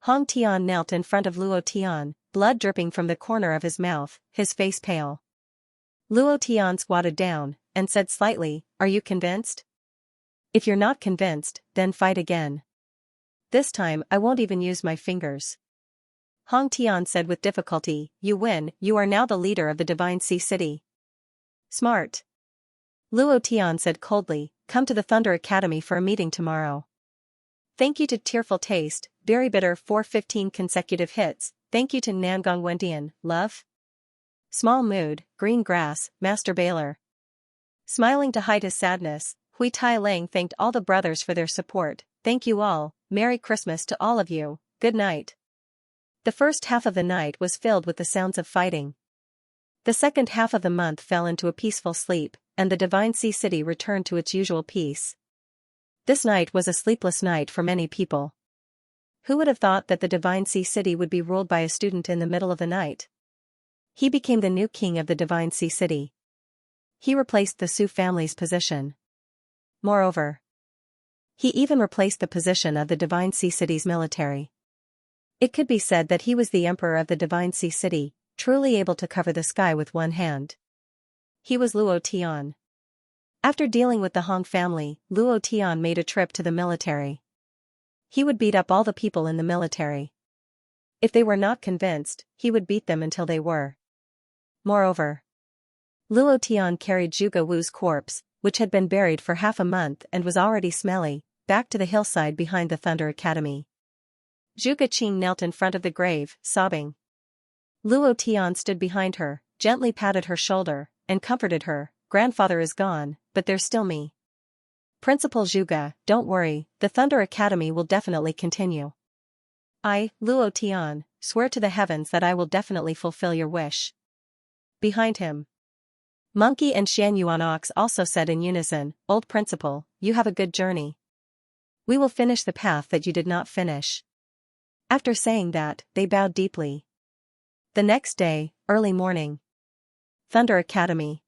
Hong Tian knelt in front of Luo Tian, blood dripping from the corner of his mouth, his face pale. Luo Tian squatted down, and said slightly, "Are you convinced? If you're not convinced, then fight again. This time I won't even use my fingers." Hong Tian said with difficulty, "You win, you are now the leader of the Divine Sea City." "Smart." Luo Tian said coldly, "Come to the Thunder Academy for a meeting tomorrow." Thank you to Tearful Taste, Very Bitter for 15 consecutive hits. Thank you to Nangong Wendian, Love. Small Mood, Green Grass, Master Baylor. Smiling to hide his sadness, Hui Tai Lang thanked all the brothers for their support. thank you all, Merry Christmas to all of you, good night. The first half of the night was filled with the sounds of fighting. The second half of the month fell into a peaceful sleep, and the Divine Sea City returned to its usual peace. This night was a sleepless night for many people. Who would have thought that the Divine Sea City would be ruled by a student in the middle of the night? He became the new king of the Divine Sea City. He replaced the Su family's position. Moreover, he even replaced the position of the Divine Sea City's military. It could be said that he was the emperor of the Divine Sea City, truly able to cover the sky with one hand. He was Luo Tian. After dealing with the Hong family, Luo Tian made a trip to the military. He would beat up all the people in the military. If they were not convinced, he would beat them until they were. Moreover, Luo Tian carried Zhuge Wu's corpse, which had been buried for half a month and was already smelly, back to the hillside behind the Thunder Academy. Zhuge Qing knelt in front of the grave, sobbing. Luo Tian stood behind her, gently patted her shoulder, and comforted her. Grandfather is gone, but there's still me. Principal Zhuge, don't worry, the Thunder Academy will definitely continue. I, Luo Tian, swear to the heavens that I will definitely fulfill your wish. Behind him, Monkey and Xianxia also said in unison, Old Principal, you have a good journey. We will finish the path that you did not finish. After saying that, they bowed deeply. The next day, early morning. Thunder Academy.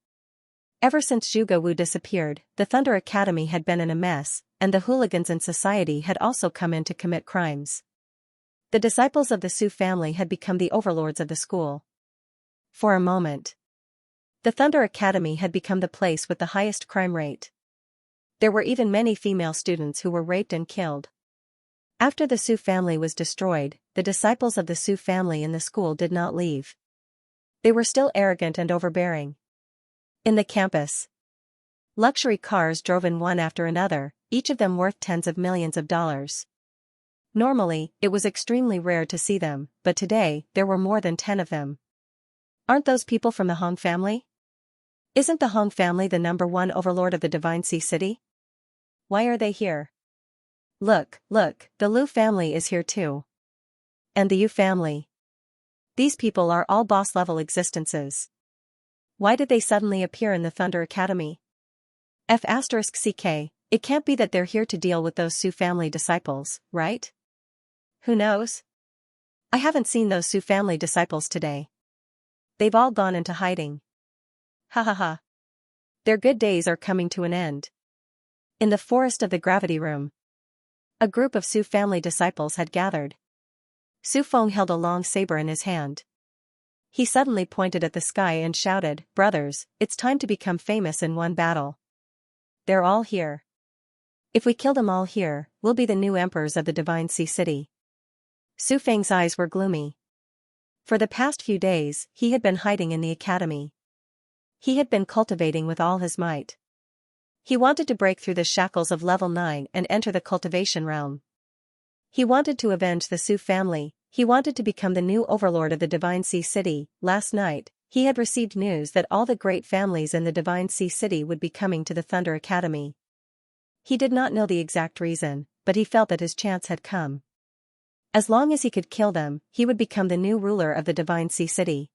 Ever since Zhuge Wu disappeared, the Thunder Academy had been in a mess, and the hooligans in society had also come in to commit crimes. The disciples of the Su family had become the overlords of the school. For a moment, the Thunder Academy had become the place with the highest crime rate. There were even many female students who were raped and killed. After the Su family was destroyed, the disciples of the Su family in the school did not leave. They were still arrogant and overbearing. In the campus, luxury cars drove in one after another, each of them worth tens of millions of dollars. Normally, it was extremely rare to see them, but today, there were more than 10 of them. Aren't those people from the Hong family? Isn't the Hong family the #1 overlord of the Divine Sea City? Why are they here? Look, the Lu family is here too. And the Yu family. These people are all boss-level existences. Why did they suddenly appear in the Thunder Academy? F***ck, it can't be that they're here to deal with those Su family disciples, right? Who knows? I haven't seen those Su family disciples today. They've all gone into hiding. Ha ha ha. Their good days are coming to an end. In the forest of the gravity room, a group of Su family disciples had gathered. Su Feng held a long saber in his hand. He suddenly pointed at the sky and shouted, Brothers, it's time to become famous in one battle. They're all here. If we kill them all here, we'll be the new emperors of the Divine Sea City. Su Feng's eyes were gloomy. For the past few days, he had been hiding in the academy. He had been cultivating with all his might. He wanted to break through the shackles of level 9 and enter the cultivation realm. He wanted to avenge the Su family. He wanted to become the new overlord of the Divine Sea City. Last night, he had received news that all the great families in the Divine Sea City would be coming to the Thunder Academy. He did not know the exact reason, but he felt that his chance had come. As long as he could kill them, he would become the new ruler of the Divine Sea City.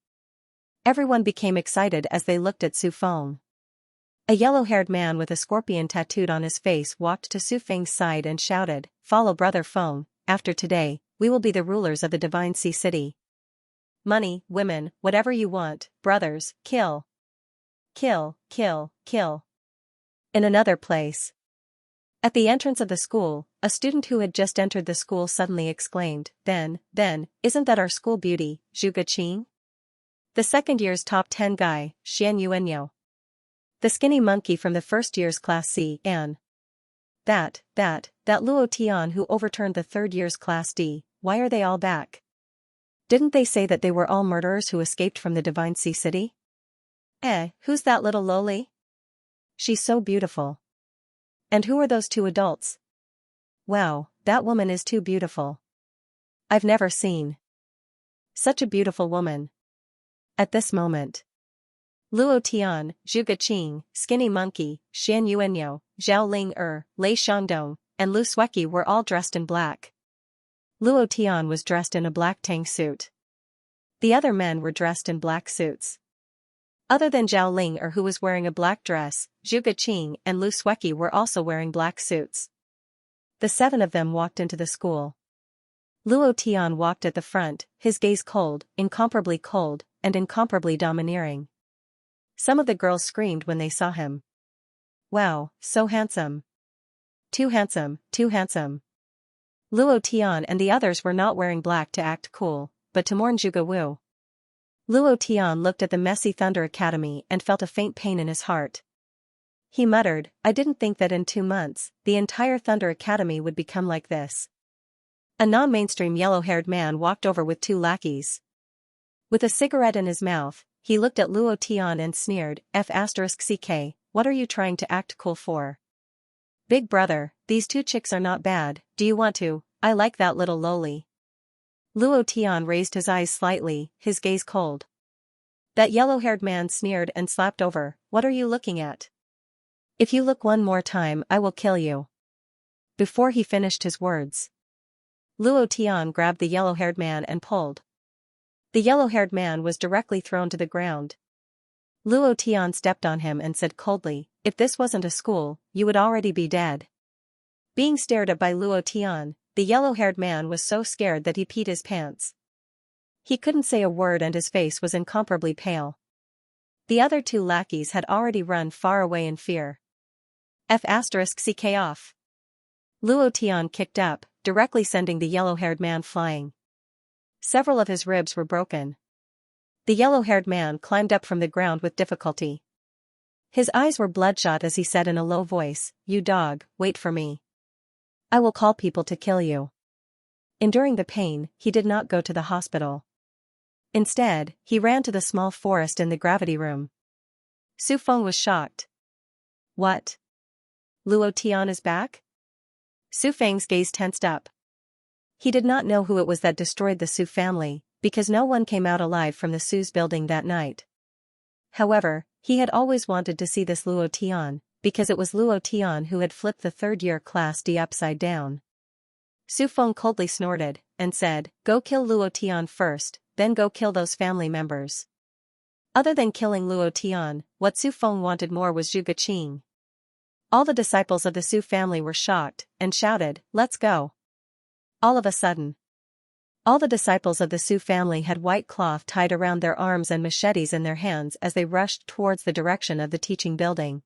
Everyone became excited as they looked at Su Feng. A yellow-haired man with a scorpion tattooed on his face walked to Su Feng's side and shouted, Follow Brother Feng, after today, we will be the rulers of the Divine Sea City. Money, women, whatever you want, brothers, kill. Kill, kill, kill. In another place. At the entrance of the school, a student who had just entered the school suddenly exclaimed, Then, isn't that our school beauty, Zhuge Qing? The second year's top 10 guy, Xianxia. The skinny monkey from the first year's class C, and that Luo Tian who overturned the third year's class D, why are they all back? Didn't they say that they were all murderers who escaped from the Divine Sea City? Who's that little loli? She's so beautiful. And who are those 2 adults? Wow, that woman is too beautiful. I've never seen such a beautiful woman. At this moment, Luo Tian, Zhuge Qing, Skinny Monkey, Xianxia, Zhao Ling Lei Shangdong, and Lu Sueki were all dressed in black. Luo Tian was dressed in a black tang suit. The other men were dressed in black suits. Other than Zhao Ling who was wearing a black dress, Zhu Geqing and Lu Sueki were also wearing black suits. The 7 of them walked into the school. Luo Tian walked at the front, his gaze cold, incomparably cold, and incomparably domineering. Some of the girls screamed when they saw him. Wow, so handsome. Too handsome, too handsome. Luo Tian and the others were not wearing black to act cool, but to mourn Zhuge Wu. Luo Tian looked at the messy Thunder Academy and felt a faint pain in his heart. He muttered, I didn't think that in 2 months, the entire Thunder Academy would become like this. A non-mainstream yellow-haired man walked over with 2 lackeys. With a cigarette in his mouth, he looked at Luo Tian and sneered, F***ck, what are you trying to act cool for? Big brother, these 2 chicks are not bad, do you want to? I like that little loli. Luo Tian raised his eyes slightly, his gaze cold. That yellow-haired man sneered and slapped over, what are you looking at? If you look one more time I will kill you. Before he finished his words, Luo Tian grabbed the yellow-haired man and pulled. The yellow-haired man was directly thrown to the ground. Luo Tian stepped on him and said coldly, if this wasn't a school, you would already be dead. Being stared at by Luo Tian, the yellow-haired man was so scared that he peed his pants. He couldn't say a word and his face was incomparably pale. The other 2 lackeys had already run far away in fear. F***ck off. Luo Tian kicked up, directly sending the yellow-haired man flying. Several of his ribs were broken. The yellow-haired man climbed up from the ground with difficulty. His eyes were bloodshot as he said in a low voice, you dog, wait for me. I will call people to kill you. Enduring the pain, he did not go to the hospital. Instead, he ran to the small forest in the gravity room. Su Feng was shocked. What? Luo Tian is back? Su Feng's gaze tensed up. He did not know who it was that destroyed the Su family, because no one came out alive from the Su's building that night. However, he had always wanted to see this Luo Tian, because it was Luo Tian who had flipped the 3rd-year Class D upside down. Su Feng coldly snorted, and said, go kill Luo Tian first, then go kill those family members. Other than killing Luo Tian, what Su Feng wanted more was Zhu Geqing. All the disciples of the Su family were shocked, and shouted, let's go. All of a sudden, all the disciples of the Su family had white cloth tied around their arms and machetes in their hands as they rushed towards the direction of the teaching building.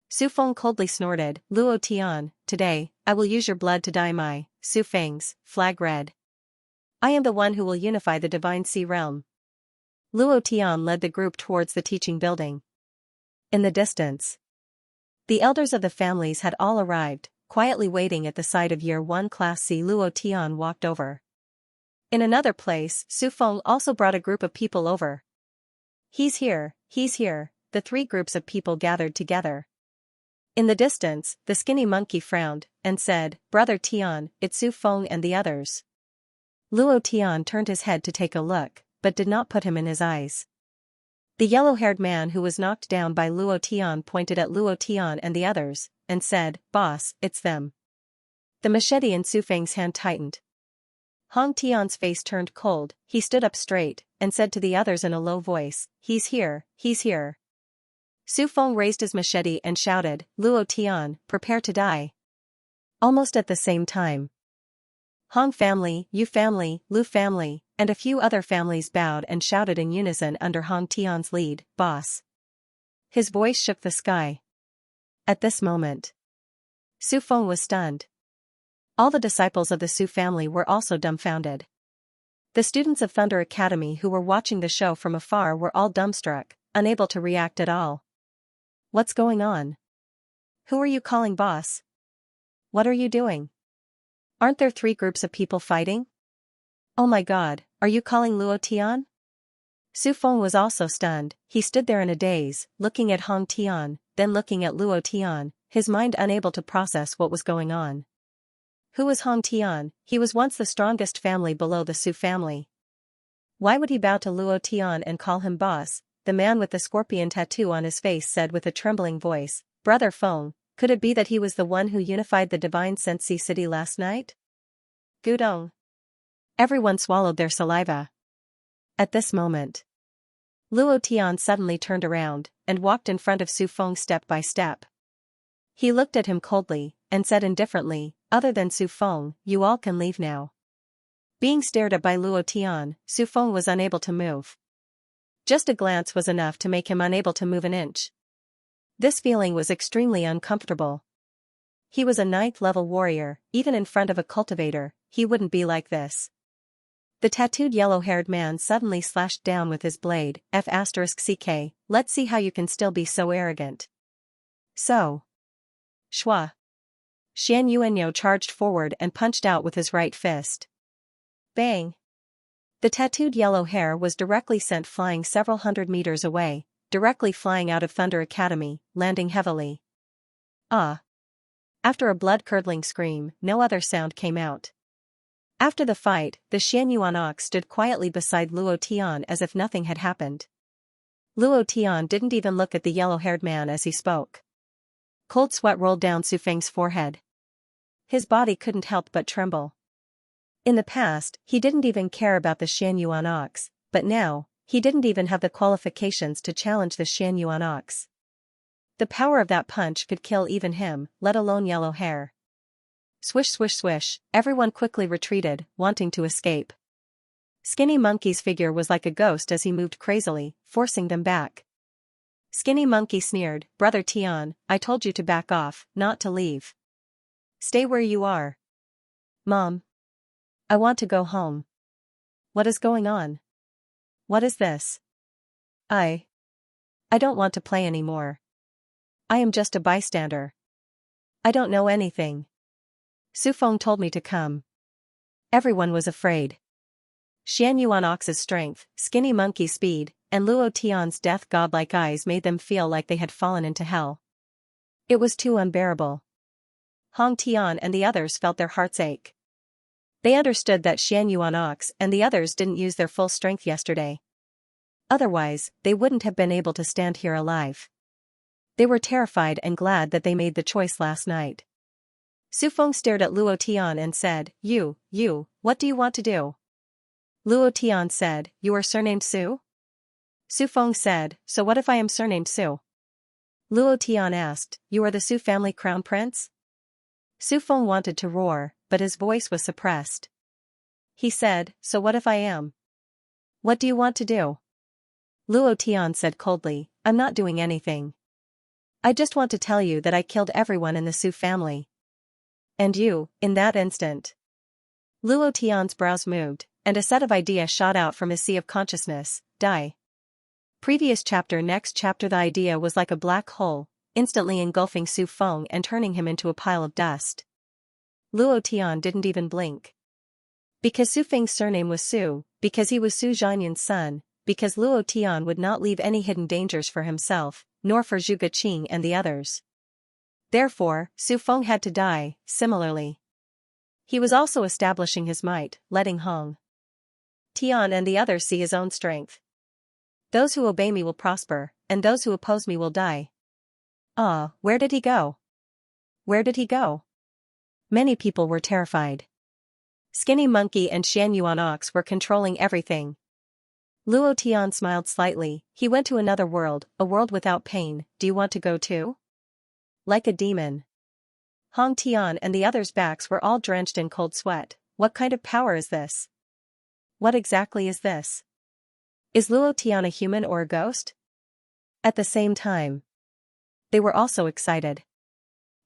Su Feng coldly snorted, Luo Tian, today, I will use your blood to dye my, Su Feng's, flag red. I am the one who will unify the Divine Sea Realm. Luo Tian led the group towards the teaching building. In the distance, the elders of the families had all arrived, quietly waiting at the side of Year 1 Class C. Luo Tian walked over. In another place, Su Feng also brought a group of people over. He's here, the 3 groups of people gathered together. In the distance, the skinny monkey frowned, and said, Brother Tian, it's Su Feng and the others. Luo Tian turned his head to take a look, but did not put him in his eyes. The yellow-haired man who was knocked down by Luo Tian pointed at Luo Tian and the others, and said, Boss, it's them. The machete in Su Feng's hand tightened. Hong Tian's face turned cold, he stood up straight, and said to the others in a low voice, he's here. Su Feng raised his machete and shouted, Luo Tian, prepare to die. Almost at the same time, Hong family, Yu family, Lu family, and a few other families bowed and shouted in unison under Hong Tian's lead, Boss. His voice shook the sky. At this moment, Su Feng was stunned. All the disciples of the Su family were also dumbfounded. The students of Thunder Academy who were watching the show from afar were all dumbstruck, unable to react at all. What's going on? Who are you calling boss? What are you doing? Aren't there 3 groups of people fighting? Oh my god, are you calling Luo Tian? Su Feng was also stunned, he stood there in a daze, looking at Hong Tian, then looking at Luo Tian, his mind unable to process what was going on. Who was Hong Tian? He was once the strongest family below the Su family. Why would he bow to Luo Tian and call him boss? The man with the scorpion tattoo on his face said with a trembling voice, Brother Feng, Could it be that he was the one who unified the divine Xianxia city last night? Gudong. Everyone swallowed their saliva. At this moment, Luo Tian suddenly turned around and walked in front of Su Feng step by step. He looked at him coldly and said indifferently, "Other than Su Feng, you all can leave now." Being stared at by Luo Tian, Su Feng was unable to move. Just a glance was enough to make him unable to move an inch. This feeling was extremely uncomfortable. He was a 9th-level warrior, even in front of a cultivator, he wouldn't be like this. The tattooed yellow-haired man suddenly slashed down with his blade, F***ck, let's see how you can still be so arrogant. So. Shua. Xian Yuanyo charged forward and punched out with his right fist. Bang! The tattooed yellow hair was directly sent flying several hundred meters away, directly flying out of Thunder Academy, landing heavily. Ah! After a blood-curdling scream, no other sound came out. After the fight, the Xianyuan ox stood quietly beside Luo Tian as if nothing had happened. Luo Tian didn't even look at the yellow-haired man as he spoke. Cold sweat rolled down Su Feng's forehead. His body couldn't help but tremble. In the past, he didn't even care about the Xianyuan ox, but now, he didn't even have the qualifications to challenge the Xianyuan ox. The power of that punch could kill even him, let alone yellow hair. Swish swish swish, everyone quickly retreated, wanting to escape. Skinny Monkey's figure was like a ghost as he moved crazily, forcing them back. Skinny Monkey sneered, "Brother Tian, I told you to back off, not to leave. Stay where you are." "Mom. I want to go home." "What is going on? What is this?" I don't want to play anymore. I am just a bystander. I don't know anything. Su Feng told me to come." Everyone was afraid. Xianyuan Ox's strength, Skinny Monkey's speed, and Luo Tian's death godlike eyes made them feel like they had fallen into hell. It was too unbearable. Hong Tian and the others felt their hearts ache. They understood that Xianyuan Ox and the others didn't use their full strength yesterday. Otherwise, they wouldn't have been able to stand here alive. They were terrified and glad that they made the choice last night. Su Feng stared at Luo Tian and said, You, what do you want to do?" Luo Tian said, "You are surnamed Su?" Su Feng said, "So what if I am surnamed Su?" Luo Tian asked, "You are the Su family crown prince?" Su Feng wanted to roar, but his voice was suppressed. He said, "So what if I am? What do you want to do?" Luo Tian said coldly, "I'm not doing anything. I just want to tell you that I killed everyone in the Su family." "And you, in that instant?" Luo Tian's brows moved, and a set of ideas shot out from his sea of consciousness, die. Previous chapter. Next chapter. The idea was like a black hole, instantly engulfing Su Feng and turning him into a pile of dust. Luo Tian didn't even blink. Because Su Feng's surname was Su, because he was Su Zhanyan's son, because Luo Tian would not leave any hidden dangers for himself, nor for Zhu Geqing and the others. Therefore, Su Feng had to die, similarly. He was also establishing his might, letting Hong Tian and the others see his own strength. Those who obey me will prosper, and those who oppose me will die. Ah, where did he go? Where did he go? Many people were terrified. Skinny Monkey and Xianyuan Ox were controlling everything. Luo Tian smiled slightly. He went to another world, a world without pain. Do you want to go too? Like a demon. Hong Tian and the others' backs were all drenched in cold sweat. What kind of power is this? What exactly is this? Is Luo Tian a human or a ghost? At the same time, they were also excited.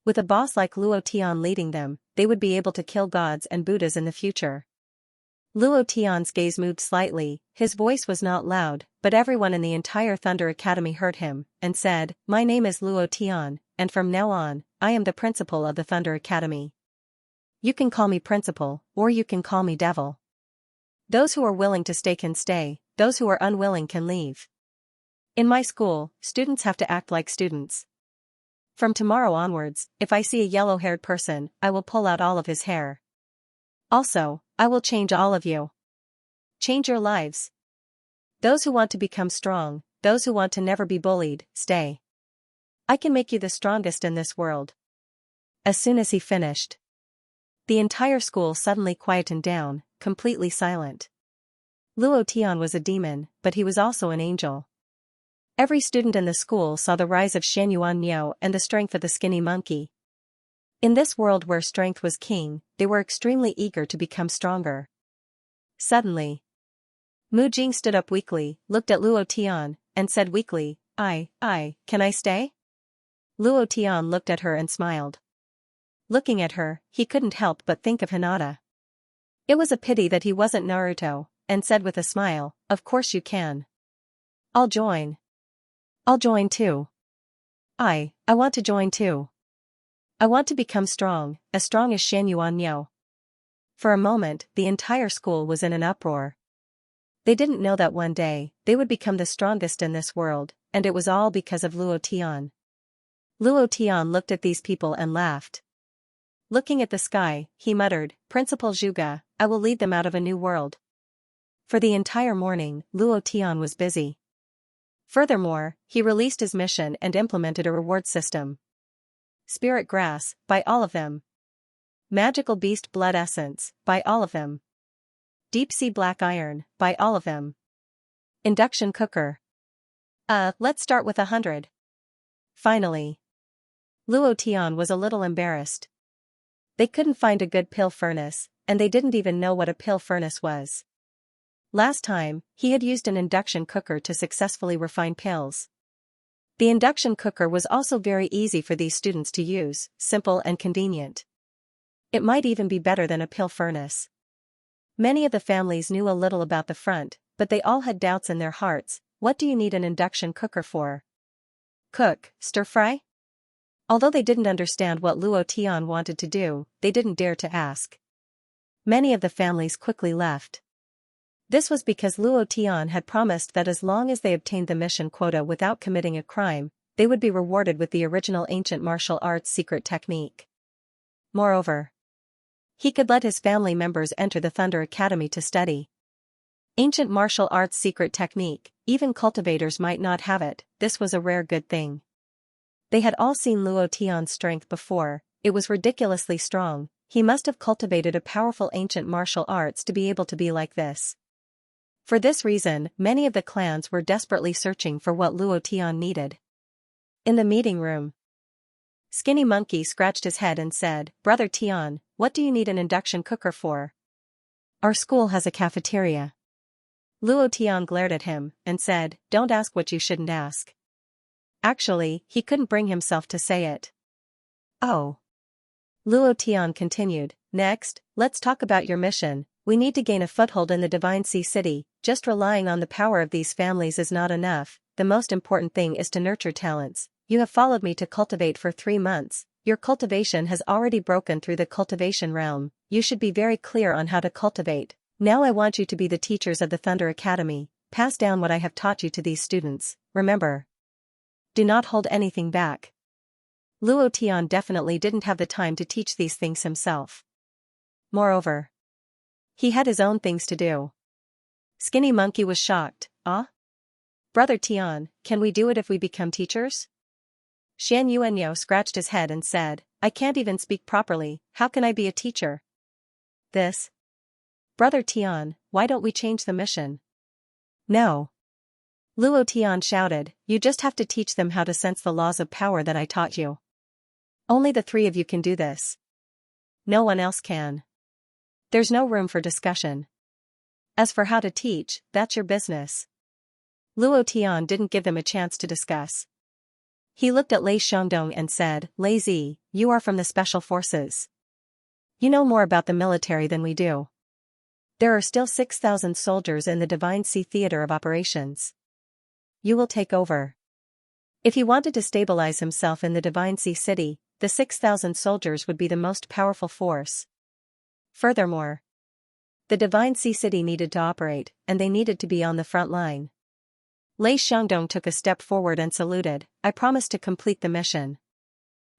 With a boss like Luo Tian leading them, they would be able to kill gods and Buddhas in the future. Luo Tian's gaze moved slightly, his voice was not loud, but everyone in the entire Thunder Academy heard him, and said, "My name is Luo Tian, and from now on, I am the principal of the Thunder Academy. You can call me principal, or you can call me devil. Those who are willing to stay can stay, those who are unwilling can leave. In my school, students have to act like students. From tomorrow onwards, if I see a yellow-haired person, I will pull out all of his hair. Also, I will change all of you. Change your lives. Those who want to become strong, those who want to never be bullied, stay. I can make you the strongest in this world. As soon as he finished, the entire school suddenly quietened down, completely silent. Luo Tian was a demon, but he was also an angel. Every student in the school saw the rise of Xianyuan Niao and the strength of the skinny monkey. In this world where strength was king, they were extremely eager to become stronger. Suddenly, Mu Jing stood up weakly, looked at Luo Tian, and said weakly, can I stay? Luo Tian looked at her and smiled. Looking at her, he couldn't help but think of Hinata. It was a pity that he wasn't Naruto, and said with a smile, of course you can. I'll join. I'll join too. I want to join too. I want to become strong, as strong as Xianyuan Niao. For a moment, the entire school was in an uproar. They didn't know that one day, they would become the strongest in this world, and it was all because of Luo Tian. Luo Tian looked at these people and laughed. Looking at the sky, he muttered, Principal Zhuge, I will lead them out of a new world. For the entire morning, Luo Tian was busy. Furthermore, he released his mission and implemented a reward system. Spirit Grass, buy all of them. Magical Beast Blood Essence, buy all of them. Deep Sea Black Iron, buy all of them. Induction Cooker. Let's start with 100. Finally. Luo Tian was a little embarrassed. They couldn't find a good pill furnace, and they didn't even know what a pill furnace was. Last time, he had used an induction cooker to successfully refine pills. The induction cooker was also very easy for these students to use, simple and convenient. It might even be better than a pill furnace. Many of the families knew a little about the front, but they all had doubts in their hearts. What do you need an induction cooker for? Cook, stir fry? Although they didn't understand what Luo Tian wanted to do, they didn't dare to ask. Many of the families quickly left. This was because Luo Tian had promised that as long as they obtained the mission quota without committing a crime, they would be rewarded with the original ancient martial arts secret technique. Moreover, he could let his family members enter the Thunder Academy to study. Ancient martial arts secret technique, even cultivators might not have it, this was a rare good thing. They had all seen Luo Tian's strength before, it was ridiculously strong, he must have cultivated a powerful ancient martial arts to be able to be like this. For this reason, many of the clans were desperately searching for what Luo Tian needed. In the meeting room, Skinny Monkey scratched his head and said, Brother Tian, what do you need an induction cooker for? Our school has a cafeteria. Luo Tian glared at him, and said, Don't ask what you shouldn't ask. Actually, he couldn't bring himself to say it. Oh. Luo Tian continued, Next, let's talk about your mission. We need to gain a foothold in the Divine Sea City. Just relying on the power of these families is not enough, the most important thing is to nurture talents. You have followed me to cultivate for 3 months, your cultivation has already broken through the cultivation realm, you should be very clear on how to cultivate. Now I want you to be the teachers of the Thunder Academy, pass down what I have taught you to these students, remember. Do not hold anything back. Luo Tian definitely didn't have the time to teach these things himself. Moreover, he had his own things to do. Skinny Monkey was shocked, Brother Tian, can we do it if we become teachers? Xianyuan scratched his head and said, I can't even speak properly, how can I be a teacher? This. Brother Tian, why don't we change the mission? No. Luo Tian shouted, you just have to teach them how to sense the laws of power that I taught you. Only the 3 of you can do this. No one else can. There's no room for discussion. As for how to teach, that's your business. Luo Tian didn't give them a chance to discuss. He looked at Lei Xiongdong and said, Lei Zi, you are from the Special Forces. You know more about the military than we do. There are still 6,000 soldiers in the Divine Sea Theater of Operations. You will take over. If he wanted to stabilize himself in the Divine Sea City, the 6,000 soldiers would be the most powerful force. Furthermore, the Divine Sea City needed to operate, and they needed to be on the front line. Lei Xiongdong took a step forward and saluted, I promise to complete the mission.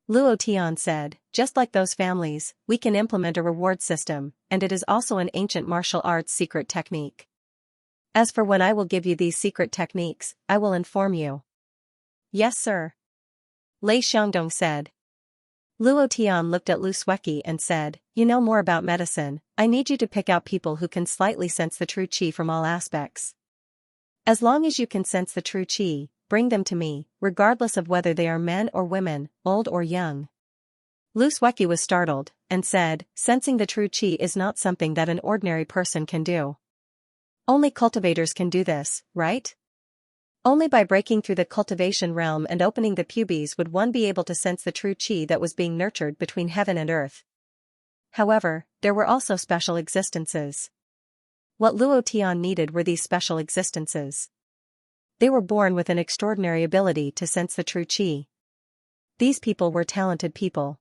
Luo Tian said, just like those families, we can implement a reward system, and it is also an ancient martial arts secret technique. As for when I will give you these secret techniques, I will inform you. Yes, sir. Lei Xiangdong said. Luo Tian looked at Lu Sueki and said, "You know more about medicine, I need you to pick out people who can slightly sense the true qi from all aspects. As long as you can sense the true qi, bring them to me, regardless of whether they are men or women, old or young." Lu Sueki was startled, and said, "Sensing the true qi is not something that an ordinary person can do. Only cultivators can do this, right? Only by breaking through the cultivation realm and opening the pubes would one be able to sense the true qi that was being nurtured between heaven and earth." However, there were also special existences. What Luo Tian needed were these special existences. They were born with an extraordinary ability to sense the true qi. These people were talented people.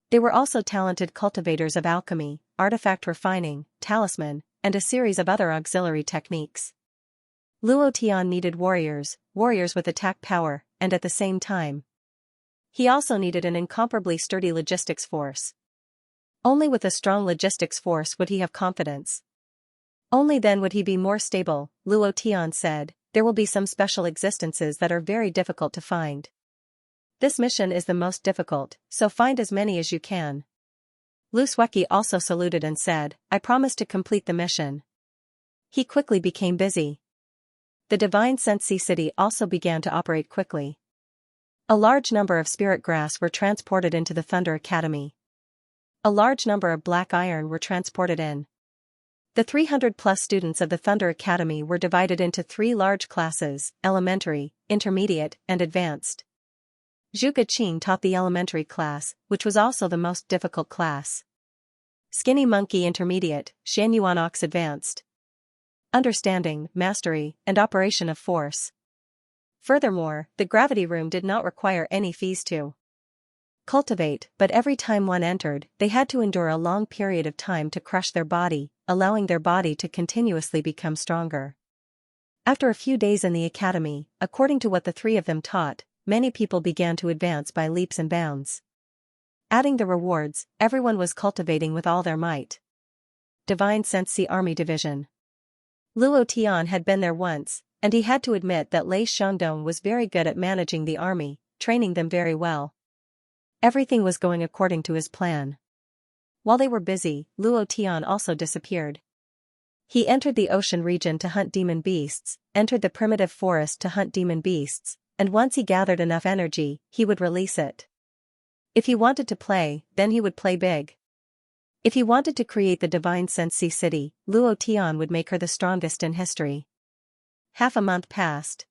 They were also talented cultivators of alchemy, artifact refining, talisman, and a series of other auxiliary techniques. Luo Tian needed warriors with attack power, and at the same time, he also needed an incomparably sturdy logistics force. Only with a strong logistics force would he have confidence. Only then would he be more stable. Luo Tian said, "There will be some special existences that are very difficult to find. This mission is the most difficult, so find as many as you can." Lu Sueki also saluted and said, "I promise to complete the mission." He quickly became busy. The Divine Sensi city also began to operate quickly. A large number of spirit grass were transported into the Thunder Academy. A large number of black iron were transported in. The 300-plus students of the Thunder Academy were divided into 3 large classes: elementary, intermediate, and advanced. Zhuge Qing taught the elementary class, which was also the most difficult class. Skinny Monkey intermediate, Xianyuan Ox advanced. Understanding, mastery, and operation of force. Furthermore, the gravity room did not require any fees to cultivate, but every time one entered, they had to endure a long period of time to crush their body, allowing their body to continuously become stronger. After a few days in the academy, according to what the 3 of them taught, many people began to advance by leaps and bounds. Adding the rewards, everyone was cultivating with all their might. Divine Sensi Army Division. Luo Tian had been there once, and he had to admit that Lei Xiangdong was very good at managing the army, training them very well. Everything was going according to his plan. While they were busy, Luo Tian also disappeared. He entered the ocean region to hunt demon beasts, entered the primitive forest to hunt demon beasts, and once he gathered enough energy, he would release it. If he wanted to play, then he would play big. If he wanted to create the Divine Sensi city, Luo Tian would make her the strongest in history. Half a month passed.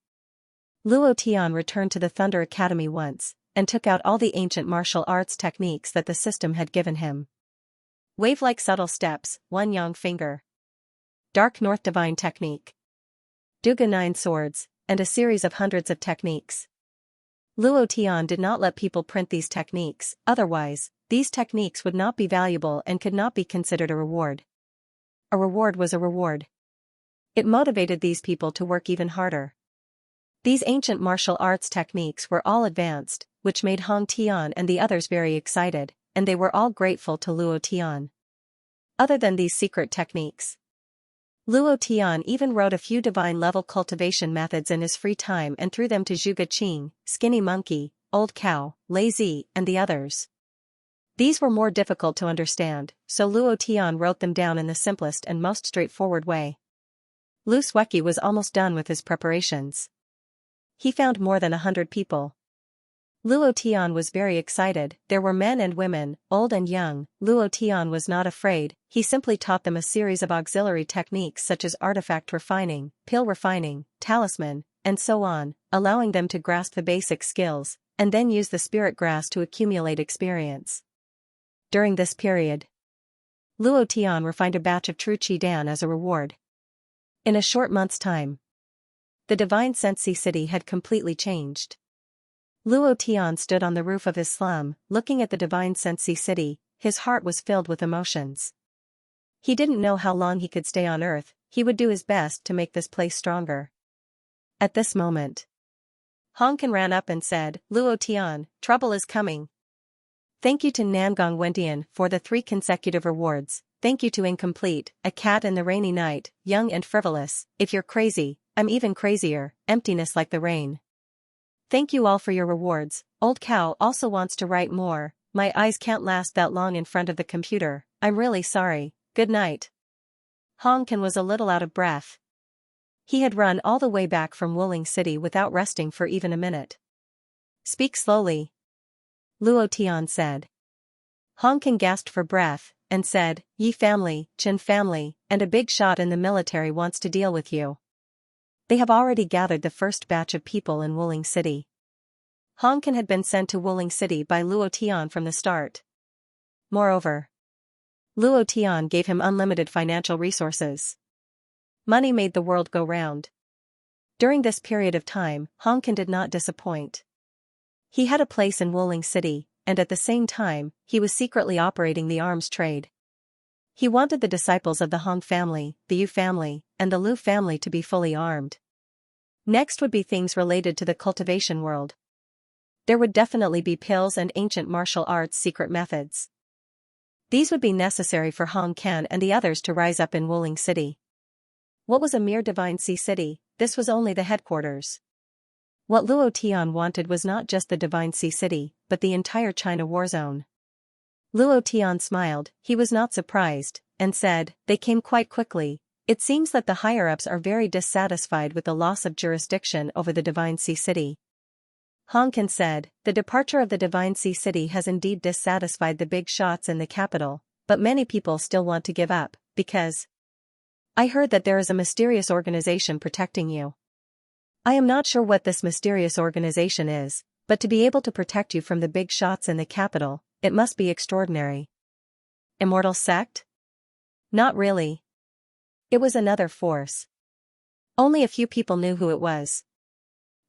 Luo Tian returned to the Thunder Academy once, and took out all the ancient martial arts techniques that the system had given him. Wave-like subtle steps, One Yang finger. Dark North divine technique. Duga 9 swords, and a series of hundreds of techniques. Luo Tian did not let people print these techniques, otherwise, these techniques would not be valuable and could not be considered a reward. A reward was a reward. It motivated these people to work even harder. These ancient martial arts techniques were all advanced, which made Hong Tian and the others very excited, and they were all grateful to Luo Tian. Other than these secret techniques, Luo Tian even wrote a few divine-level cultivation methods in his free time and threw them to Zhuge Qing, Skinny Monkey, Old Cow, Lazy, and the others. These were more difficult to understand, so Luo Tian wrote them down in the simplest and most straightforward way. Lu Sueki was almost done with his preparations. He found more than 100 people. Luo Tian was very excited. There were men and women, old and young. Luo Tian was not afraid, he simply taught them a series of auxiliary techniques such as artifact refining, pill refining, talisman, and so on, allowing them to grasp the basic skills, and then use the spirit grass to accumulate experience. During this period, Luo Tian refined a batch of true Qi Dan as a reward. In a short month's time, the Divine Sensi city had completely changed. Luo Tian stood on the roof of his slum, looking at the Divine Sensi city. His heart was filled with emotions. He didn't know how long he could stay on Earth, he would do his best to make this place stronger. At this moment, Hong Kan ran up and said, "Luo Tian, trouble is coming. Thank you to Nangong Wentian for the 3 consecutive rewards. Thank you to Incomplete, A Cat in the Rainy Night, Young and Frivolous, If You're Crazy, I'm Even Crazier, Emptiness Like the Rain. Thank you all for your rewards, Old cow also wants to write more. My eyes can't last that long in front of the computer. I'm really sorry. Good night. Hong Kong was a little out of breath. He had run all the way back from Wuling City without resting for even a minute. Speak slowly, Luo Tian said. Hong Kong gasped for breath, and said, Yi family, Chen family, and a big shot in the military wants to deal with you. They have already gathered the first batch of people in Wuling City. Hong Kong had been sent to Wuling City by Luo Tian from the start. Moreover, Luo Tian gave him unlimited financial resources. Money made the world go round. During this period of time, Hong Kong did not disappoint. He had a place in Wuling City, and at the same time, he was secretly operating the arms trade. He wanted the disciples of the Hong family, the Yu family, and the Lu family to be fully armed. Next would be things related to the cultivation world. There would definitely be pills and ancient martial arts secret methods. These would be necessary for Hong Kong and the others to rise up in Wuling City. What was a mere Divine Sea City? This was only the headquarters. What Luo Tian wanted was not just the Divine Sea City, but the entire China war zone. Luo Tian smiled, he was not surprised, and said, they came quite quickly. It seems that the higher-ups are very dissatisfied with the loss of jurisdiction over the Divine Sea City. Hong Kong said, the departure of the Divine Sea City has indeed dissatisfied the big shots in the capital, but many people still want to give up, because I heard that there is a mysterious organization protecting you. I am not sure what this mysterious organization is, but to be able to protect you from the big shots in the capital, it must be extraordinary. Immortal sect? Not really. It was another force. Only a few people knew who it was.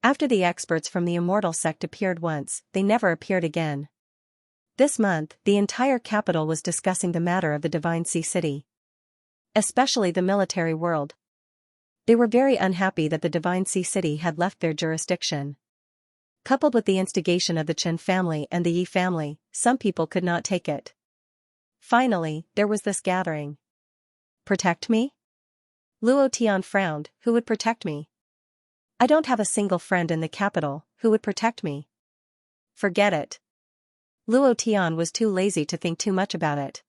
After the experts from the immortal sect appeared once, they never appeared again. This month, the entire capital was discussing the matter of the Divine Sea City. Especially the military world. They were very unhappy that the Divine Sea City had left their jurisdiction. Coupled with the instigation of the Chen family and the Yi family, some people could not take it. Finally, there was this gathering. Protect me? Luo Tian frowned, who would protect me? I don't have a single friend in the capital, who would protect me? Forget it. Luo Tian was too lazy to think too much about it.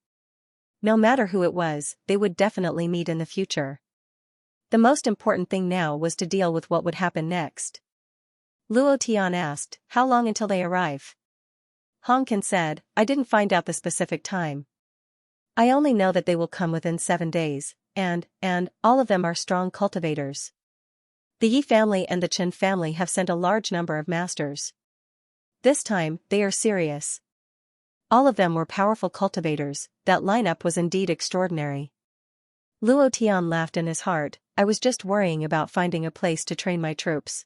No matter who it was, they would definitely meet in the future. The most important thing now was to deal with what would happen next. Luo Tian asked, how long until they arrive? Hong Kong said, I didn't find out the specific time. I only know that they will come within 7 days, and all of them are strong cultivators. The Yi family and the Chen family have sent a large number of masters. This time, they are serious. All of them were powerful cultivators. That lineup was indeed extraordinary. Luo Tian laughed in his heart, I was just worrying about finding a place to train my troops.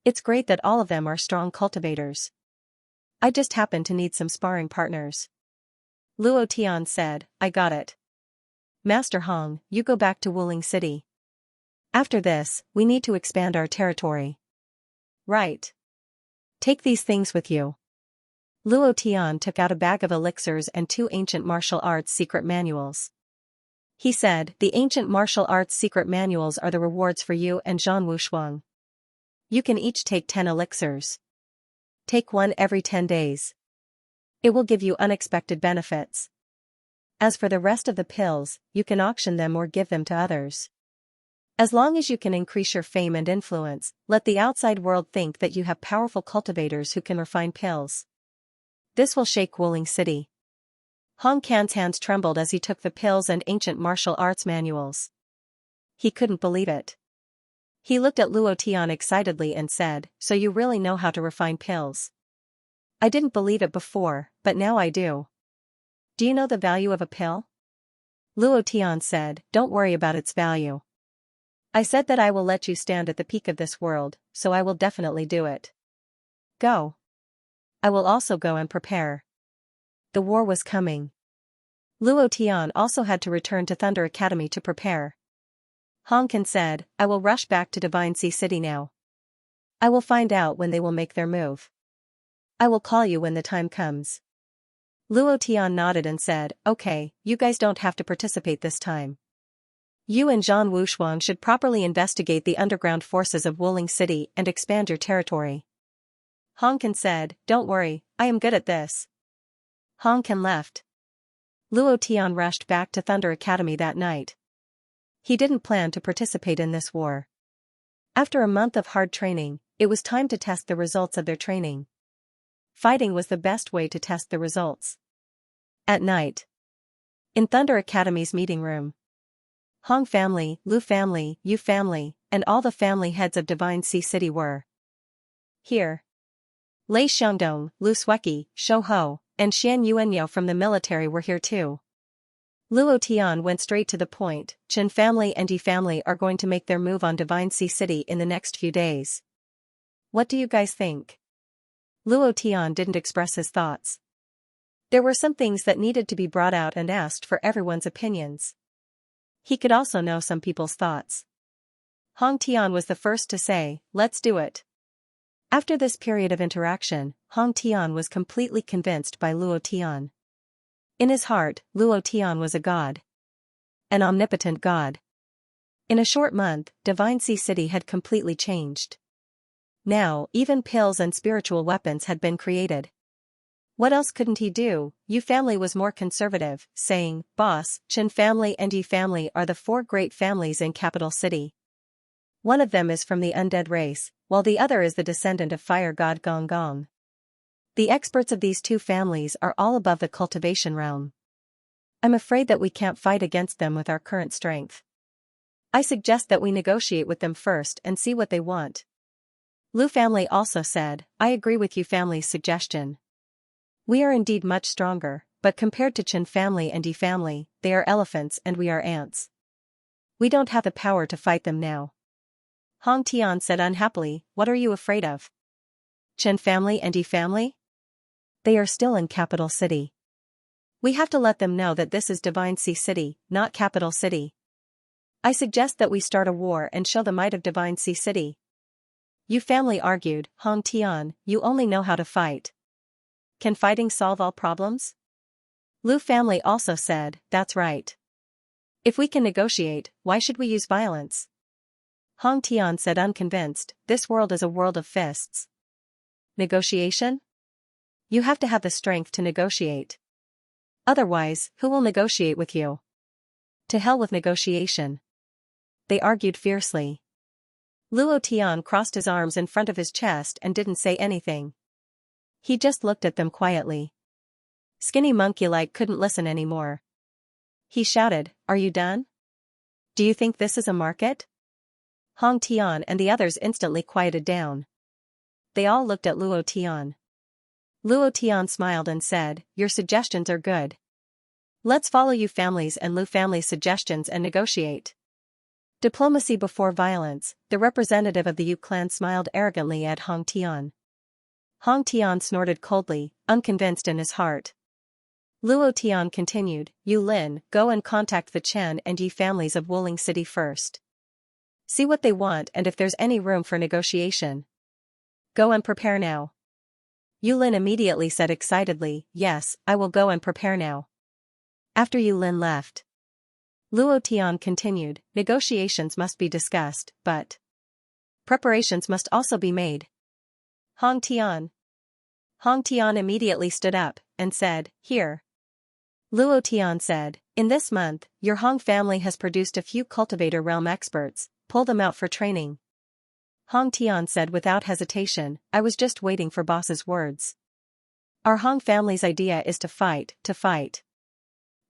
It's great that all of them are strong cultivators. I just happen to need some sparring partners. Luo Tian said, I got it. Master Hong, you go back to Wuling City. After this, we need to expand our territory. Right. Take these things with you. Luo Tian took out a bag of elixirs and 2 ancient martial arts secret manuals. He said, the ancient martial arts secret manuals are the rewards for you and Zhan Wushuang. You can each take 10 elixirs. Take one every 10 days. It will give you unexpected benefits. As for the rest of the pills, you can auction them or give them to others. As long as you can increase your fame and influence, let the outside world think that you have powerful cultivators who can refine pills. This will shake Wuling City. Hong Kong's hands trembled as he took the pills and ancient martial arts manuals. He couldn't believe it. He looked at Luo Tian excitedly and said, so you really know how to refine pills? I didn't believe it before, but now I do. Do you know the value of a pill? Luo Tian said, don't worry about its value. I said that I will let you stand at the peak of this world, so I will definitely do it. Go. I will also go and prepare. The war was coming. Luo Tian also had to return to Thunder Academy to prepare. Hong Kong said, I will rush back to Divine Sea City now. I will find out when they will make their move. I will call you when the time comes. Luo Tian nodded and said, okay, you guys don't have to participate this time. You and Zhan Wushuang should properly investigate the underground forces of Wuling City and expand your territory. Hong Kan said, don't worry, I am good at this. Hong Kan left. Luo Tian rushed back to Thunder Academy that night. He didn't plan to participate in this war. After a month of hard training, it was time to test the results of their training. Fighting was the best way to test the results. At night. In Thunder Academy's meeting room. Hong family, Lu family, Yu family, and all the family heads of Divine Sea City were here. Lei Xiangdong, Lu Sueki, Shou Ho, and Xian Yuanyo from the military were here too. Luo Tian went straight to the point. Chen family and Yi family are going to make their move on Divine Sea City in the next few days. What do you guys think? Luo Tian didn't express his thoughts. There were some things that needed to be brought out and asked for everyone's opinions. He could also know some people's thoughts. Hong Tian was the first to say, let's do it. After this period of interaction, Hong Tian was completely convinced by Luo Tian. In his heart, Luo Tian was a god. An omnipotent god. In a short month, Divine Sea City had completely changed. Now, even pills and spiritual weapons had been created. What else couldn't he do? Yu family was more conservative, saying, Boss, Chen family and Yi family are the 4 great families in capital city. One of them is from the undead race, while the other is the descendant of fire god Gong Gong. The experts of these 2 families are all above the cultivation realm. I'm afraid that we can't fight against them with our current strength. I suggest that we negotiate with them first and see what they want. Lu family also said, I agree with Yu family's suggestion. We are indeed much stronger, but compared to Chen family and Yi family, they are elephants and we are ants. We don't have the power to fight them now. Hong Tian said unhappily, what are you afraid of? Chen family and Yi family? They are still in capital city. We have to let them know that this is Divine Sea City, not capital city. I suggest that we start a war and show the might of Divine Sea City. Yu family argued, Hong Tian, you only know how to fight. Can fighting solve all problems? Lu family also said, that's right. If we can negotiate, why should we use violence? Hong Tian said unconvinced, this world is a world of fists. Negotiation? You have to have the strength to negotiate. Otherwise, who will negotiate with you? To hell with negotiation. They argued fiercely. Luo Tian crossed his arms in front of his chest and didn't say anything. He just looked at them quietly. Skinny Monkey-like couldn't listen anymore. He shouted, are you done? Do you think this is a market? Hong Tian and the others instantly quieted down. They all looked at Luo Tian. Luo Tian smiled and said, your suggestions are good. Let's follow Yu family's and Lu family's suggestions and negotiate. Diplomacy before violence, the representative of the Yu clan smiled arrogantly at Hong Tian. Hong Tian snorted coldly, unconvinced in his heart. Luo Tian continued, Yu Lin, go and contact the Chen and Yi families of Wuling City first. See what they want and if there's any room for negotiation. Go and prepare now. Yu Lin immediately said excitedly, yes, I will go and prepare now. After Yu Lin left, Luo Tian continued, negotiations must be discussed, but preparations must also be made. Hong Tian. Hong Tian immediately stood up and said, here. Luo Tian said, in this month, your Hong family has produced a few cultivator realm experts, pull them out for training. Hong Tian said without hesitation, I was just waiting for boss's words. Our Hong family's idea is to fight, to fight.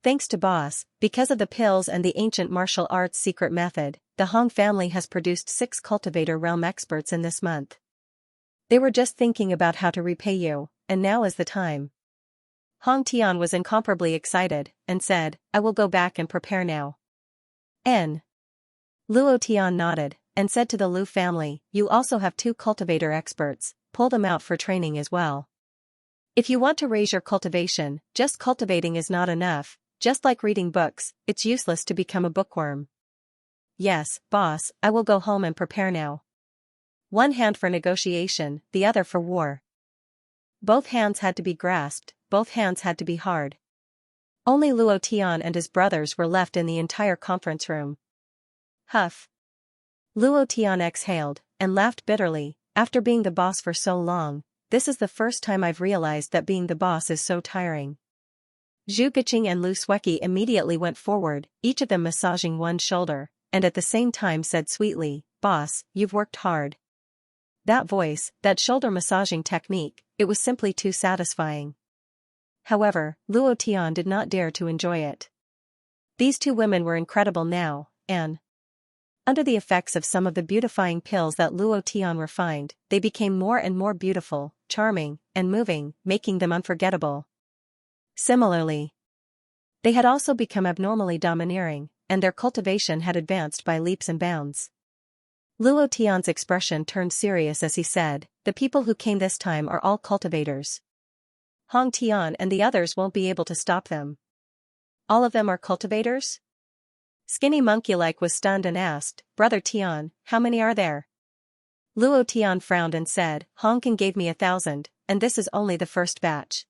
Thanks to boss, because of the pills and the ancient martial arts secret method, the Hong family has produced 6 cultivator realm experts in this month. They were just thinking about how to repay you, and now is the time. Hong Tian was incomparably excited, and said, I will go back and prepare now. N. Luo Tian nodded, and said to the Lu family, you also have 2 cultivator experts, pull them out for training as well. If you want to raise your cultivation, just cultivating is not enough, just like reading books, it's useless to become a bookworm. Yes, boss, I will go home and prepare now. One hand for negotiation, the other for war. Both hands had to be grasped, both hands had to be hard. Only Luo Tian and his brothers were left in the entire conference room. Huff. Luo Tian exhaled, and laughed bitterly, after being the boss for so long, this is the first time I've realized that being the boss is so tiring. Zhu Guqing and Lu Sueki immediately went forward, each of them massaging one shoulder, and at the same time said sweetly, "Boss, you've worked hard." That voice, that shoulder massaging technique, it was simply too satisfying. However, Luo Tian did not dare to enjoy it. These two women were incredible now, and under the effects of some of the beautifying pills that Luo Tian refined, they became more and more beautiful, charming, and moving, making them unforgettable. Similarly, they had also become abnormally domineering, and their cultivation had advanced by leaps and bounds. Luo Tian's expression turned serious as he said, "The people who came this time are all cultivators. Hong Tian and the others won't be able to stop them." "All of them are cultivators?" Skinny Monkey-like was stunned and asked, "Brother Tian, how many are there?" Luo Tian frowned and said, "Hong King gave me 1,000, and this is only the first batch.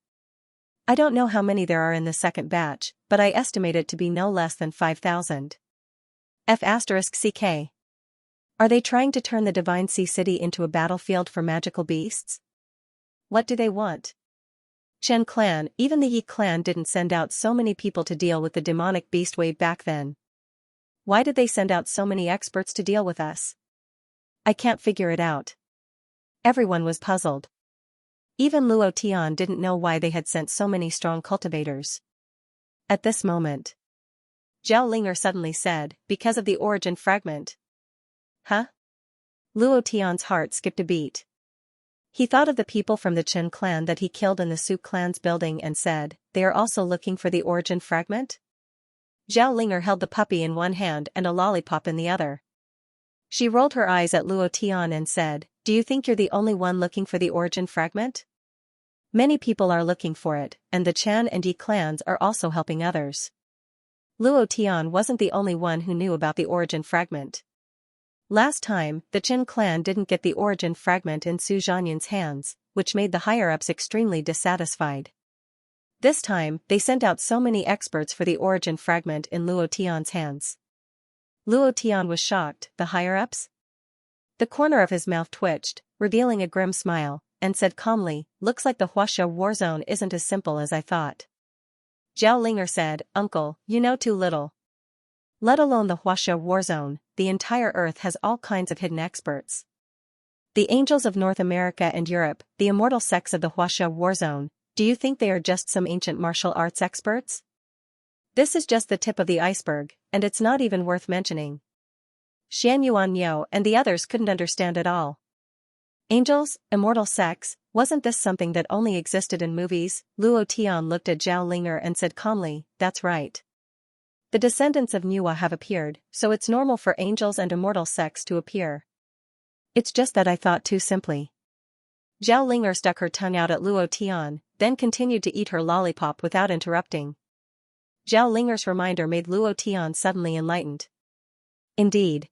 I don't know how many there are in the second batch, but I estimate it to be no less than 5,000. F***CK. Are they trying to turn the Divine Sea City into a battlefield for magical beasts? What do they want? Chen clan, even the Yi clan didn't send out so many people to deal with the demonic beast wave back then. Why did they send out so many experts to deal with us? I can't figure it out." Everyone was puzzled. Even Luo Tian didn't know why they had sent so many strong cultivators. At this moment, Zhao Linger suddenly said, "Because of the origin fragment." Huh? Luo Tian's heart skipped a beat. He thought of the people from the Chen clan that he killed in the Su clan's building and said, "They are also looking for the origin fragment?" Zhao Linger held the puppy in one hand and a lollipop in the other. She rolled her eyes at Luo Tian and said, "Do you think you're the only one looking for the origin fragment? Many people are looking for it, and the Chan and Yi clans are also helping others." Luo Tian wasn't the only one who knew about the origin fragment. Last time, the Chen clan didn't get the origin fragment in Su Zhanyan's hands, which made the higher-ups extremely dissatisfied. This time, they sent out so many experts for the origin fragment in Luo Tian's hands. Luo Tian was shocked, "The higher-ups?" The corner of his mouth twitched, revealing a grim smile, and said calmly, "Looks like the Huaxia war zone isn't as simple as I thought." Zhao Linger said, "Uncle, you know too little. Let alone the Huaxia war zone, the entire Earth has all kinds of hidden experts. The angels of North America and Europe, the immortal sects of the Huaxia war zone, do you think they are just some ancient martial arts experts? This is just the tip of the iceberg, and it's not even worth mentioning." Xian Yuan and the others couldn't understand at all. Angels, immortal sects, wasn't this something that only existed in movies? Luo Tian looked at Zhao Linger and said calmly, "That's right. The descendants of Nuwa have appeared, so it's normal for angels and immortal sects to appear. It's just that I thought too simply." Zhao Linger stuck her tongue out at Luo Tian, then continued to eat her lollipop without interrupting. Zhao Linger's reminder made Luo Tian suddenly enlightened. Indeed.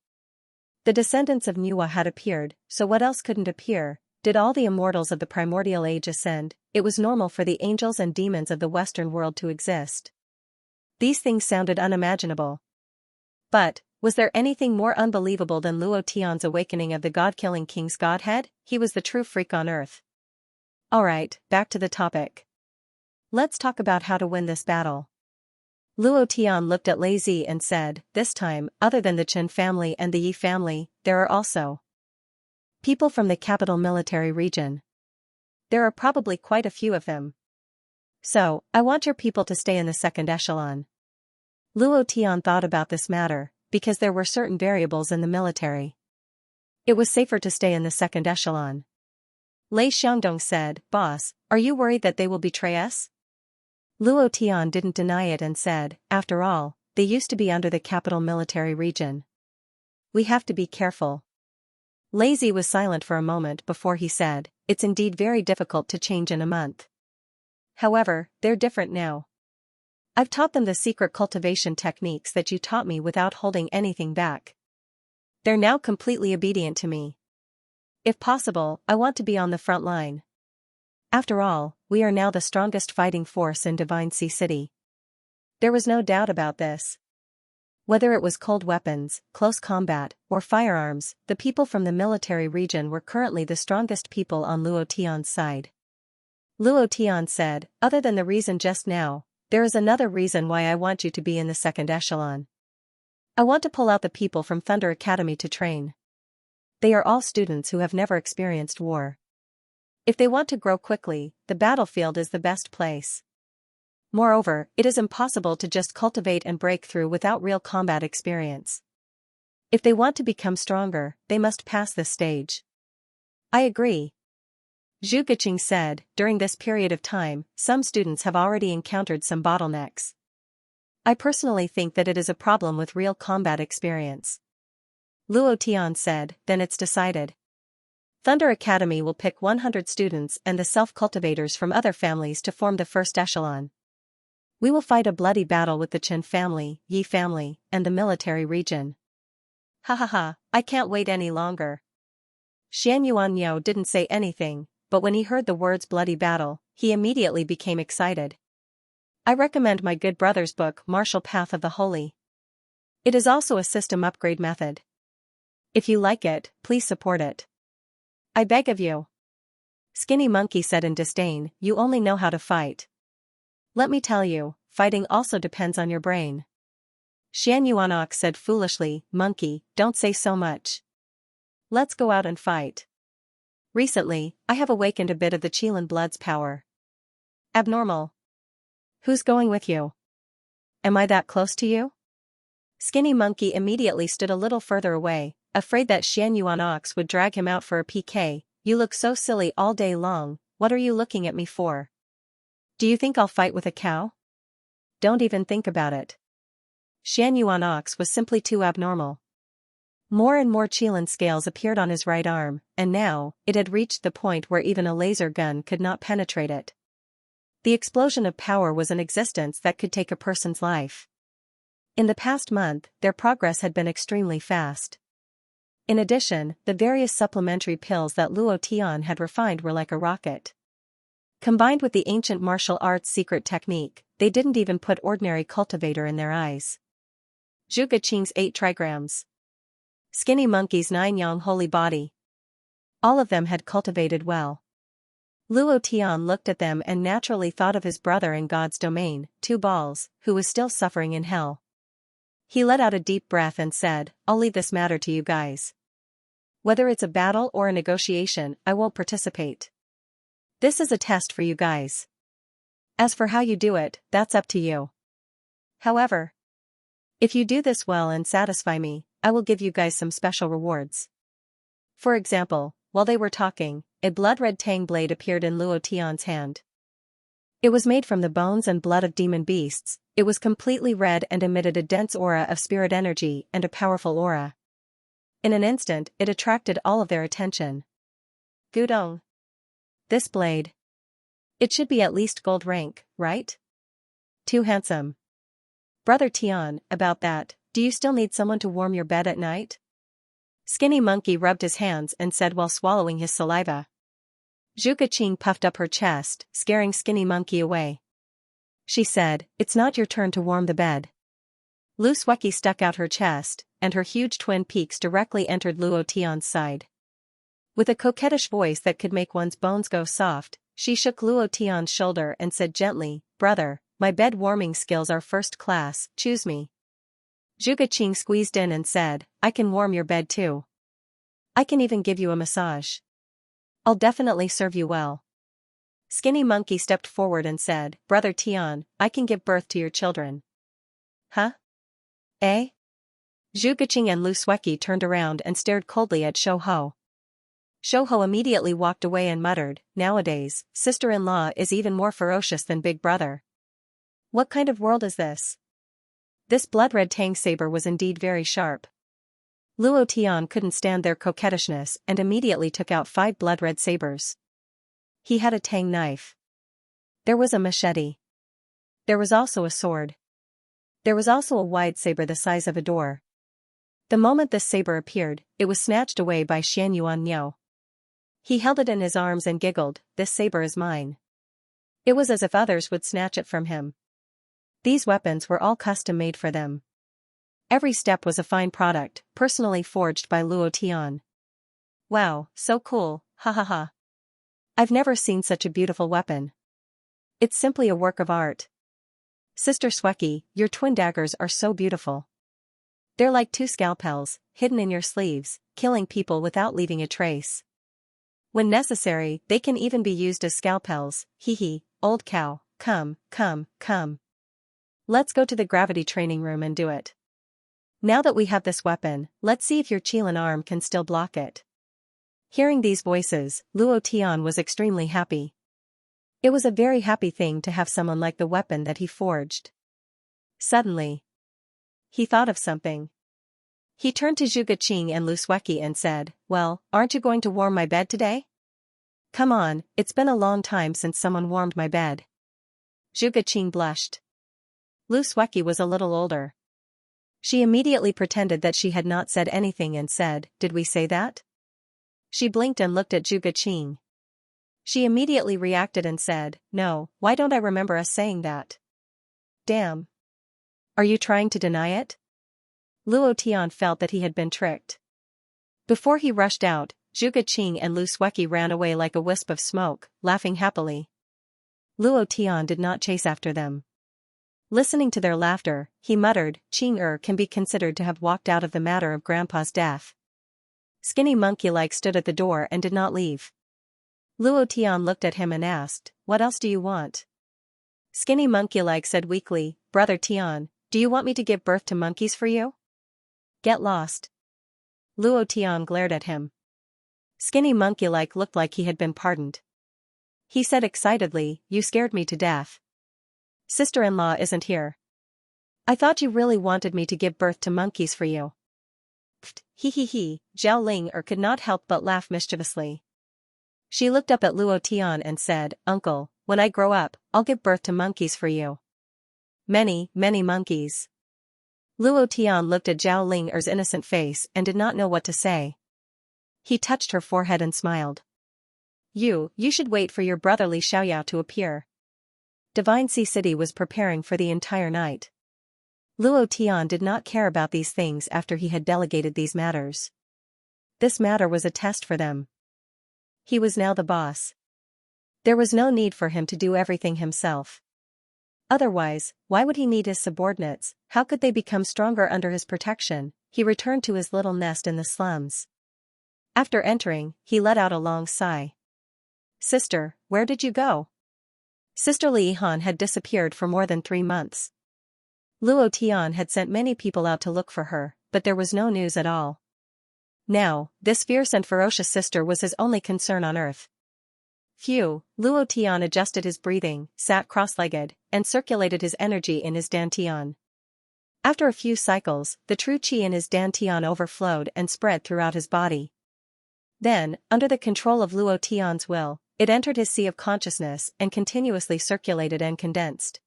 The descendants of Nuwa had appeared, so what else couldn't appear? Did all the immortals of the primordial age ascend? It was normal for the angels and demons of the Western world to exist. These things sounded unimaginable. But, was there anything more unbelievable than Luo Tian's awakening of the god-killing king's godhead? He was the true freak on earth. Alright, back to the topic. Let's talk about how to win this battle. Luo Tian looked at Lei Zi and said, "This time, other than the Chen family and the Yi family, there are also people from the capital military region. There are probably quite a few of them. So, I want your people to stay in the second echelon." Luo Tian thought about this matter, because there were certain variables in the military. It was safer to stay in the second echelon. Lei Xiangdong said, "Boss, are you worried that they will betray us?" Luo Tian didn't deny it and said, "After all, they used to be under the capital military region. We have to be careful." Lei Zi was silent for a moment before he said, "It's indeed very difficult to change in a month. However, they're different now. I've taught them the secret cultivation techniques that you taught me without holding anything back. They're now completely obedient to me. If possible, I want to be on the front line. After all, we are now the strongest fighting force in Divine Sea City." There was no doubt about this. Whether it was cold weapons, close combat, or firearms, the people from the military region were currently the strongest people on Luo Tian's side. Luo Tian said, other than the reason just now, there is another reason why I want you to be in the second echelon. I want to pull out the people from Thunder Academy to train. They are all students who have never experienced war. If they want to grow quickly, the battlefield is the best place. Moreover, it is impossible to just cultivate and break through without real combat experience. If they want to become stronger, they must pass this stage. I agree. Zhu Geqing said, during this period of time, some students have already encountered some bottlenecks. I personally think that it is a problem with real combat experience. Luo Tian said, then it's decided. Thunder Academy will pick 100 students and the self-cultivators from other families to form the first echelon. We will fight a bloody battle with the Chen family, Yi family, and the military region. Ha ha ha, I can't wait any longer. Xianxia didn't say anything, but when he heard the words bloody battle, he immediately became excited. I recommend my good brother's book Martial Path of the Holy. It is also a system upgrade method. If you like it, please support it. I beg of you. Skinny Monkey said in disdain, you only know how to fight. Let me tell you, fighting also depends on your brain. Xianxia said foolishly, Monkey, don't say so much. Let's go out and fight. Recently, I have awakened a bit of the Qilin blood's power. Abnormal. Who's going with you? Am I that close to you? Skinny Monkey immediately stood a little further away, afraid that Xianxia would drag him out for a PK. You look so silly all day long, what are you looking at me for? Do you think I'll fight with a cow? Don't even think about it. Xianxia was simply too abnormal. More and more Qilin scales appeared on his right arm, and now, it had reached the point where even a laser gun could not penetrate it. The explosion of power was an existence that could take a person's life. In the past month, their progress had been extremely fast. In addition, the various supplementary pills that Luo Tian had refined were like a rocket. Combined with the ancient martial arts secret technique, they didn't even put ordinary cultivator in their eyes. Zhu Geqing's 8 trigrams. Skinny Monkey's 9 yang holy body. All of them had cultivated well. Luo Tian looked at them and naturally thought of his brother in God's domain, 2 balls, who was still suffering in hell. He let out a deep breath and said, I'll leave this matter to you guys. Whether it's a battle or a negotiation, I won't participate. This is a test for you guys. As for how you do it, that's up to you. However, if you do this well and satisfy me, I will give you guys some special rewards. For example, while they were talking, a blood-red tang blade appeared in Luo Tian's hand. It was made from the bones and blood of demon beasts, it was completely red and emitted a dense aura of spirit energy and a powerful aura. In an instant, it attracted all of their attention. Gudong. This blade. It should be at least gold rank, right? Too handsome. Brother Tian, about that, do you still need someone to warm your bed at night? Skinny Monkey rubbed his hands and said while swallowing his saliva. Zhu Geqing puffed up her chest, scaring Skinny Monkey away. She said, it's not your turn to warm the bed. Lu Sweki stuck out her chest, and her huge twin peaks directly entered Luo Tian's side. With a coquettish voice that could make one's bones go soft, she shook Luo Tian's shoulder and said gently, brother, my bed warming skills are first class, choose me. Zhu Geqing squeezed in and said, I can warm your bed too. I can even give you a massage. I'll definitely serve you well. Skinny Monkey stepped forward and said, Brother Tian, I can give birth to your children. Huh? Eh? Zhu Geqing and Lu Sweki turned around and stared coldly at Shou Ho. Shou Ho immediately walked away and muttered, nowadays, sister-in-law is even more ferocious than big brother. What kind of world is this? This blood-red tang saber was indeed very sharp. Luo Tian couldn't stand their coquettishness and immediately took out 5 blood-red sabers. He had a tang knife. There was a machete. There was also a sword. There was also a wide saber the size of a door. The moment this saber appeared, it was snatched away by Xianxia. He held it in his arms and giggled, this saber is mine. It was as if others would snatch it from him. These weapons were all custom-made for them. Every step was a fine product, personally forged by Luo Tian. Wow, so cool, ha ha ha. I've never seen such a beautiful weapon. It's simply a work of art. Sister Sweki, your twin daggers are so beautiful. They're like two scalpels, hidden in your sleeves, killing people without leaving a trace. When necessary, they can even be used as scalpels. Hee hee, old cow, come. Let's go to the gravity training room and do it. Now that we have this weapon, let's see if your Qilin arm can still block it. Hearing these voices, Luo Tian was extremely happy. It was a very happy thing to have someone like the weapon that he forged. Suddenly, he thought of something. He turned to Zhuge Qing and Lu Sweki and said, "Well, aren't you going to warm my bed today? Come on, it's been a long time since someone warmed my bed." Zhuge Qing blushed. Lu Sweki was a little older. She immediately pretended that she had not said anything and said, "Did we say that?" She blinked and looked at Zhuge Qing. She immediately reacted and said, "No, why don't I remember us saying that? Damn. Are you trying to deny it?" Luo Tian felt that he had been tricked. Before he rushed out, Zhuge Qing and Lu Sweki ran away like a wisp of smoke, laughing happily. Luo Tian did not chase after them. Listening to their laughter, he muttered, "Qing can be considered to have walked out of the matter of Grandpa's death." Skinny Monkey-like stood at the door and did not leave. Luo Tian looked at him and asked, "What else do you want?" Skinny Monkey-like said weakly, "Brother Tian, do you want me to give birth to monkeys for you? Get lost." Luo Tian glared at him. Skinny Monkey-like looked like he had been pardoned. He said excitedly, "You scared me to death. Sister-in-law isn't here. I thought you really wanted me to give birth to monkeys for you." Pfft, hee hee hee, Zhao Ling could not help but laugh mischievously. She looked up at Luo Tian and said, "Uncle, when I grow up, I'll give birth to monkeys for you. Many monkeys." Luo Tian looked at Zhao Ling's innocent face and did not know what to say. He touched her forehead and smiled. You should wait for your brotherly Xiaoyao to appear." Divine Sea City was preparing for the entire night. Luo Tian did not care about these things after he had delegated these matters. This matter was a test for them. He was now the boss. There was no need for him to do everything himself. Otherwise, why would he need his subordinates? How could they become stronger under his protection? He returned to his little nest in the slums. After entering, he let out a long sigh. "Sister, where did you go?" Sister Li Han had disappeared for more than 3 months. Luo Tian had sent many people out to look for her, but there was no news at all. Now, this fierce and ferocious sister was his only concern on earth. Phew, Luo Tian adjusted his breathing, sat cross-legged, and circulated his energy in his dantian. After a few cycles, the true qi in his dantian overflowed and spread throughout his body. Then, under the control of Luo Tian's will, it entered his sea of consciousness and continuously circulated and condensed.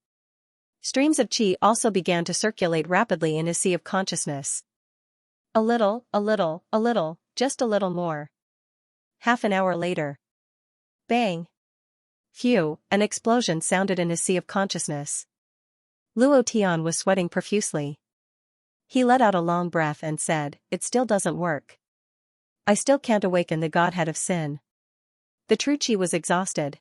Streams of qi also began to circulate rapidly in his sea of consciousness. A little, just a little more. Half an hour later. Bang! Phew, an explosion sounded in his sea of consciousness. Luo Tian was sweating profusely. He let out a long breath and said, "It still doesn't work. I still can't awaken the godhead of sin." The true qi was exhausted.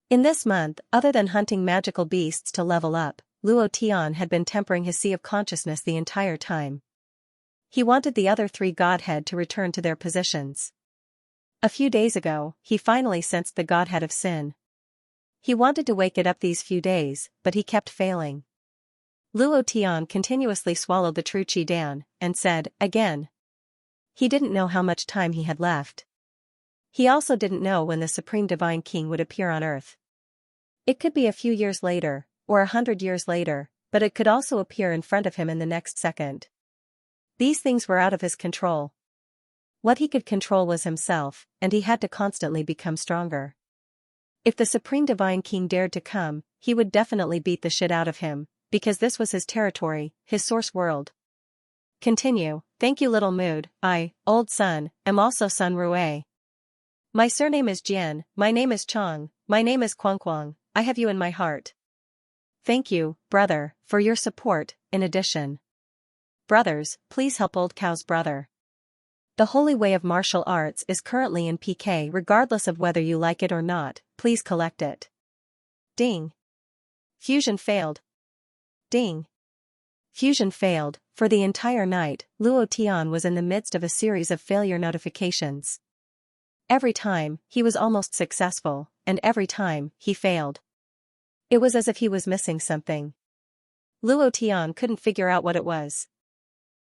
In this month, other than hunting magical beasts to level up, Luo Tian had been tempering his sea of consciousness the entire time. He wanted the other 3 godhead to return to their positions. A few days ago, he finally sensed the godhead of sin. He wanted to wake it up these few days, but he kept failing. Luo Tian continuously swallowed the true qi down, and said, "Again." He didn't know how much time he had left. He also didn't know when the Supreme Divine King would appear on earth. It could be a few years later, or 100 years later, but it could also appear in front of him in the next second. These things were out of his control. What he could control was himself, and he had to constantly become stronger. If the Supreme Divine King dared to come, he would definitely beat the shit out of him, because this was his territory, his source world. Continue. Thank you, little mood. I, old son, am also Sun Rue. My surname is Jian, my name is Chong, my name is Quang. I have you in my heart. Thank you, brother, for your support. In addition, Brothers, please help old cow's brother. The holy way of martial arts is currently in PK regardless of whether you like it or not, please collect it. Ding. Fusion failed. Ding. Fusion failed. For the entire night, Luo Tian was in the midst of a series of failure notifications. Every time, he was almost successful, and every time, he failed. It was as if he was missing something. Luo Tian couldn't figure out what it was.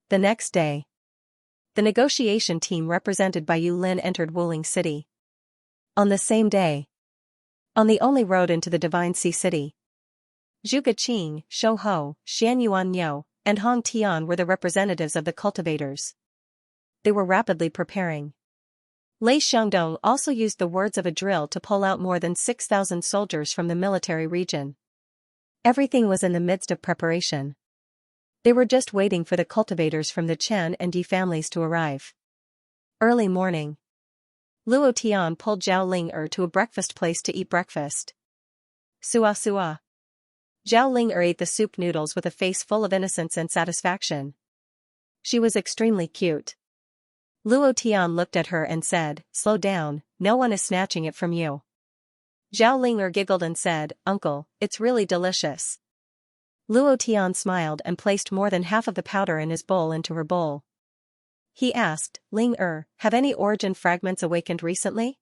The next day, the negotiation team represented by Yu Lin entered Wuling City. On the same day, on the only road into the Divine Sea City, Zhu Geqing, Shou Ho, Xianyuan Niu, and Hong Tian were the representatives of the cultivators. They were rapidly preparing. Lei Xiangdong also used the words of a drill to pull out more than 6,000 soldiers from the military region. Everything was in the midst of preparation. They were just waiting for the cultivators from the Chen and Yi families to arrive. Early morning. Luo Tian pulled Zhao Ling to a breakfast place to eat breakfast. Sua sua. Zhao Ling ate the soup noodles with a face full of innocence and satisfaction. She was extremely cute. Luo Tian looked at her and said, "Slow down, no one is snatching it from you." Zhao Ling giggled and said, "Uncle, it's really delicious." Luo Tian smiled and placed more than half of the powder in his bowl into her bowl. He asked, "Ling have any origin fragments awakened recently?"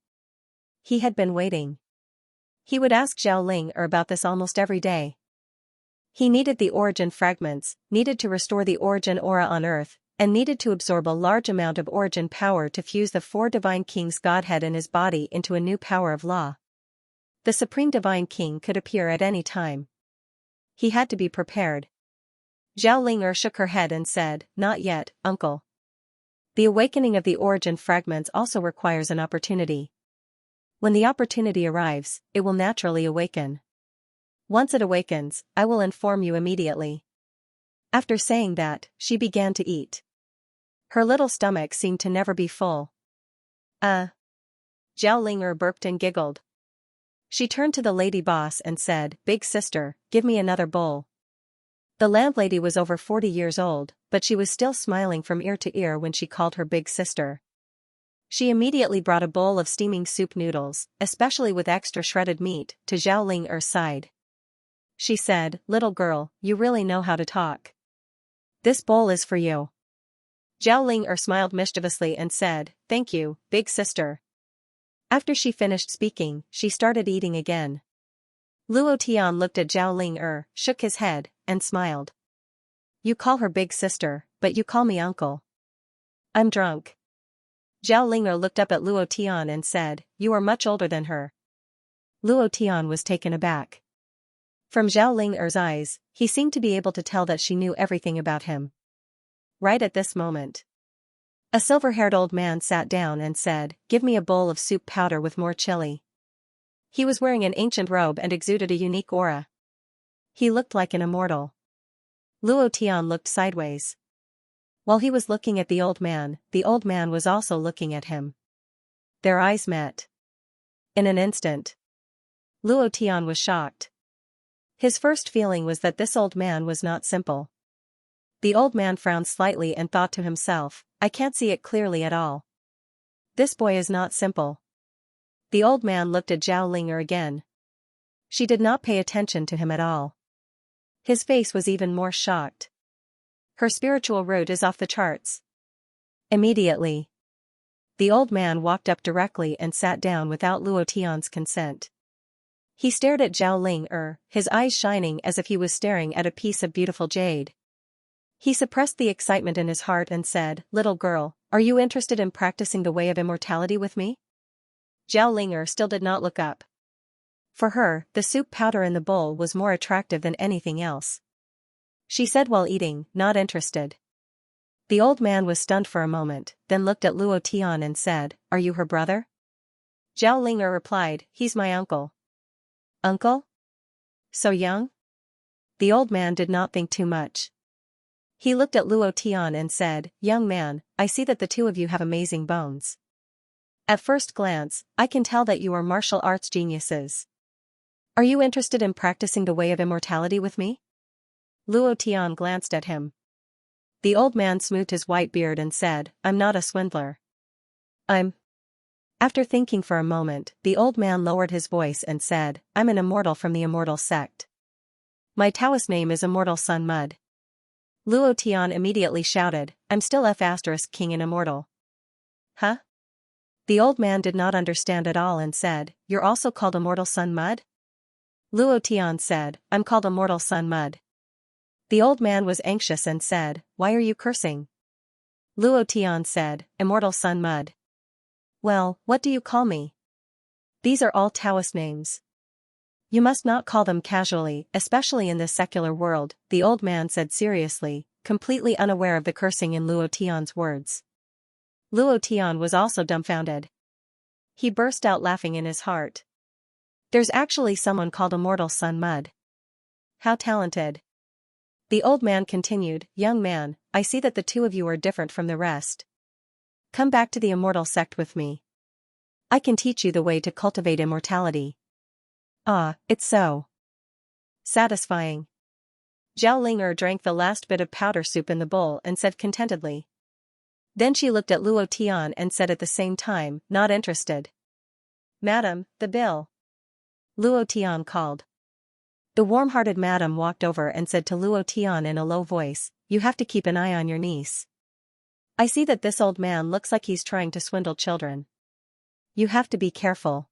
He had been waiting. He would ask Zhao Ling about this almost every day. He needed the origin fragments, needed to restore the origin aura on Earth, and needed to absorb a large amount of origin power to fuse the 4 Divine Kings' Godhead in his body into a new power of law. The Supreme Divine King could appear at any time. He had to be prepared. Zhao Ling shook her head and said, "Not yet, uncle. The awakening of the origin fragments also requires an opportunity. When the opportunity arrives, it will naturally awaken. Once it awakens, I will inform you immediately." After saying that, she began to eat. Her little stomach seemed to never be full. Zhao Ling burped and giggled. She turned to the lady boss and said, "Big sister, give me another bowl." The landlady was over 40 years old, but she was still smiling from ear to ear when she called her big sister. She immediately brought a bowl of steaming soup noodles, especially with extra shredded meat, to Zhao Ling's side. She said, "Little girl, you really know how to talk. This bowl is for you." Zhao Ling smiled mischievously and said, "Thank you, big sister." After she finished speaking, she started eating again. Luo Tian looked at Zhao Ling shook his head, and smiled. "You call her big sister, but you call me uncle." "I'm drunk." Zhao Ling looked up at Luo Tian and said, "You are much older than her." Luo Tian was taken aback. From Zhao Ling's eyes, he seemed to be able to tell that she knew everything about him. Right at this moment, a silver-haired old man sat down and said, "Give me a bowl of soup powder with more chili." He was wearing an ancient robe and exuded a unique aura. He looked like an immortal. Luo Tian looked sideways. While he was looking at the old man was also looking at him. Their eyes met. In an instant, Luo Tian was shocked. His first feeling was that this old man was not simple. The old man frowned slightly and thought to himself, "I can't see it clearly at all. This boy is not simple." The old man looked at Zhao Ling again. She did not pay attention to him at all. His face was even more shocked. Her spiritual root is off the charts. Immediately, the old man walked up directly and sat down without Luo Tian's consent. He stared at Zhao Ling his eyes shining as if he was staring at a piece of beautiful jade. He suppressed the excitement in his heart and said, "Little girl, are you interested in practicing the way of immortality with me?" Zhao Ling still did not look up. For her, the soup powder in the bowl was more attractive than anything else. She said while eating, "Not interested." The old man was stunned for a moment, then looked at Luo Tian and said, "Are you her brother?" Zhao Ling replied, "He's my uncle." "Uncle? So young?" The old man did not think too much. He looked at Luo Tian and said, "Young man, I see that the two of you have amazing bones. At first glance, I can tell that you are martial arts geniuses. Are you interested in practicing the way of immortality with me?" Luo Tian glanced at him. The old man smoothed his white beard and said, I'm not a swindler. I'm. After thinking for a moment, the old man lowered his voice and said, I'm an immortal from the immortal sect. My Taoist name is Immortal Sun Mud. Luo Tian immediately shouted, I'm still King and immortal. Huh? The old man did not understand at all and said, You're also called Immortal Sun Mud? Luo Tian said, I'm called Immortal Sun Mud. The old man was anxious and said, Why are you cursing? Luo Tian said, Immortal Sun Mud. Well, what do you call me? These are all Taoist names. You must not call them casually, especially in this secular world, the old man said seriously, completely unaware of the cursing in Luo Tian's words. Luo Tian was also dumbfounded. He burst out laughing in his heart. There's actually someone called Immortal Sun Mud. How talented. The old man continued, Young man, I see that the two of you are different from the rest. Come back to the immortal sect with me. I can teach you the way to cultivate immortality. Ah, it's so satisfying. Zhao Ling'er drank the last bit of powder soup in the bowl and said contentedly. Then she looked at Luo Tian and said at the same time, not interested. Madam, the bill. Luo Tian called. The warm-hearted madam walked over and said to Luo Tian in a low voice, You have to keep an eye on your niece. I see that this old man looks like he's trying to swindle children. You have to be careful.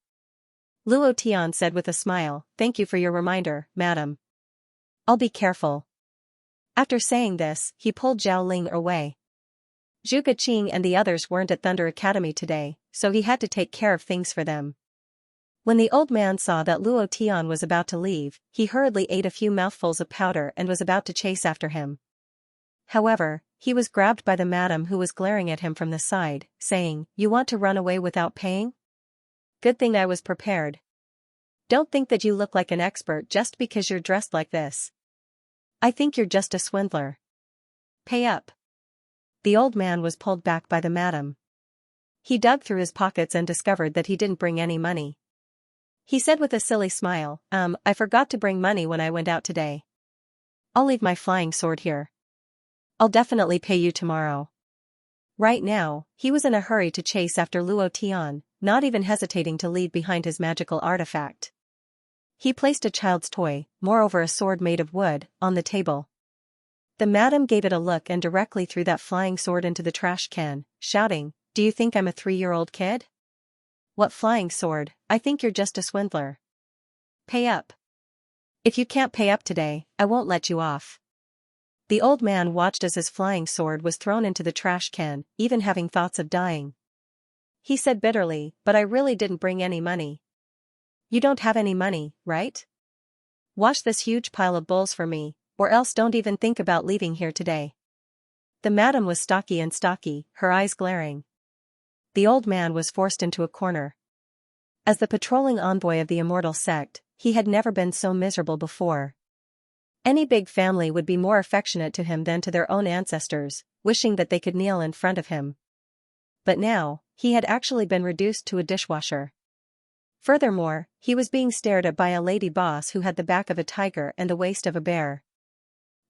Luo Tian said with a smile, Thank you for your reminder, madam. I'll be careful. After saying this, he pulled Zhao Ling away. Zhu Geqing and the others weren't at Thunder Academy today, so he had to take care of things for them. When the old man saw that Luo Tian was about to leave, he hurriedly ate a few mouthfuls of powder and was about to chase after him. However, he was grabbed by the madam who was glaring at him from the side, saying, You want to run away without paying? Good thing I was prepared. Don't think that you look like an expert just because you're dressed like this. I think you're just a swindler. Pay up. The old man was pulled back by the madam. He dug through his pockets and discovered that he didn't bring any money. He said with a silly smile, I forgot to bring money when I went out today. I'll leave my flying sword here. I'll definitely pay you tomorrow. Right now, he was in a hurry to chase after Luo Tian, not even hesitating to leave behind his magical artifact. He placed a child's toy, moreover a sword made of wood, on the table. The madam gave it a look and directly threw that flying sword into the trash can, shouting, Do you think I'm a 3-year-old kid? What flying sword? I think you're just a swindler. Pay up. If you can't pay up today, I won't let you off. The old man watched as his flying sword was thrown into the trash can, even having thoughts of dying. He said bitterly, But I really didn't bring any money. You don't have any money, right? Wash this huge pile of bowls for me, or else don't even think about leaving here today. The madam was stocky, her eyes glaring. The old man was forced into a corner. As the patrolling envoy of the immortal sect, he had never been so miserable before. Any big family would be more affectionate to him than to their own ancestors, wishing that they could kneel in front of him. But now, he had actually been reduced to a dishwasher. Furthermore, he was being stared at by a lady boss who had the back of a tiger and the waist of a bear.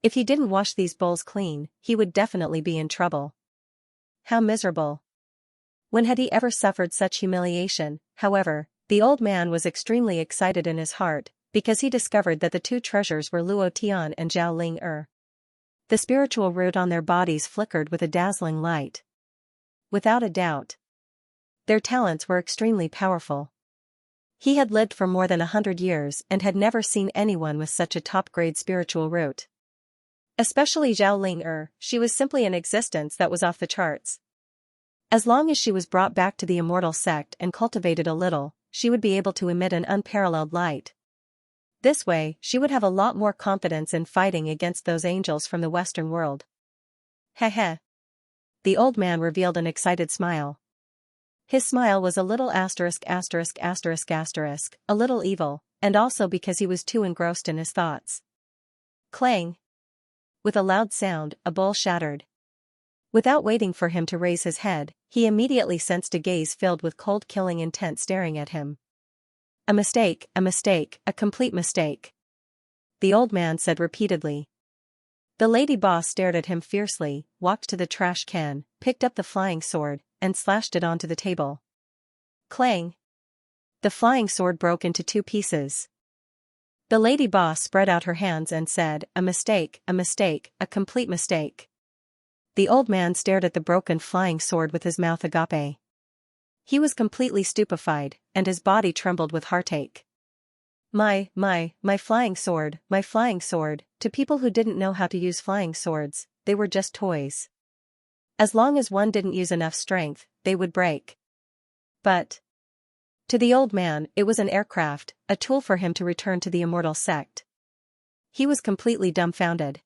If he didn't wash these bowls clean, he would definitely be in trouble. How miserable. When had he ever suffered such humiliation? However, the old man was extremely excited in his heart, because he discovered that the two treasures were Luo Tian and Zhao Ling'er. The spiritual root on their bodies flickered with a dazzling light. Without a doubt, their talents were extremely powerful. He had lived for more than 100 years and had never seen anyone with such a top-grade spiritual root. Especially Zhao Ling'er, she was simply an existence that was off the charts. As long as she was brought back to the immortal sect and cultivated a little, she would be able to emit an unparalleled light. This way, she would have a lot more confidence in fighting against those angels from the Western world. Heh. The old man revealed an excited smile. His smile was a little a little evil, and also because he was too engrossed in his thoughts. Clang! With a loud sound, a bowl shattered. Without waiting for him to raise his head, he immediately sensed a gaze filled with cold killing intent staring at him. A mistake, a complete mistake. The old man said repeatedly. The lady boss stared at him fiercely, walked to the trash can, picked up the flying sword, and slashed it onto the table. Clang! The flying sword broke into 2 pieces. The lady boss spread out her hands and said, a mistake, a complete mistake. The old man stared at the broken flying sword with his mouth agape. He was completely stupefied, and his body trembled with heartache. My flying sword, my flying sword. To people who didn't know how to use flying swords, they were just toys. As long as one didn't use enough strength, they would break. But to the old man, it was an aircraft, a tool for him to return to the immortal sect. He was completely dumbfounded.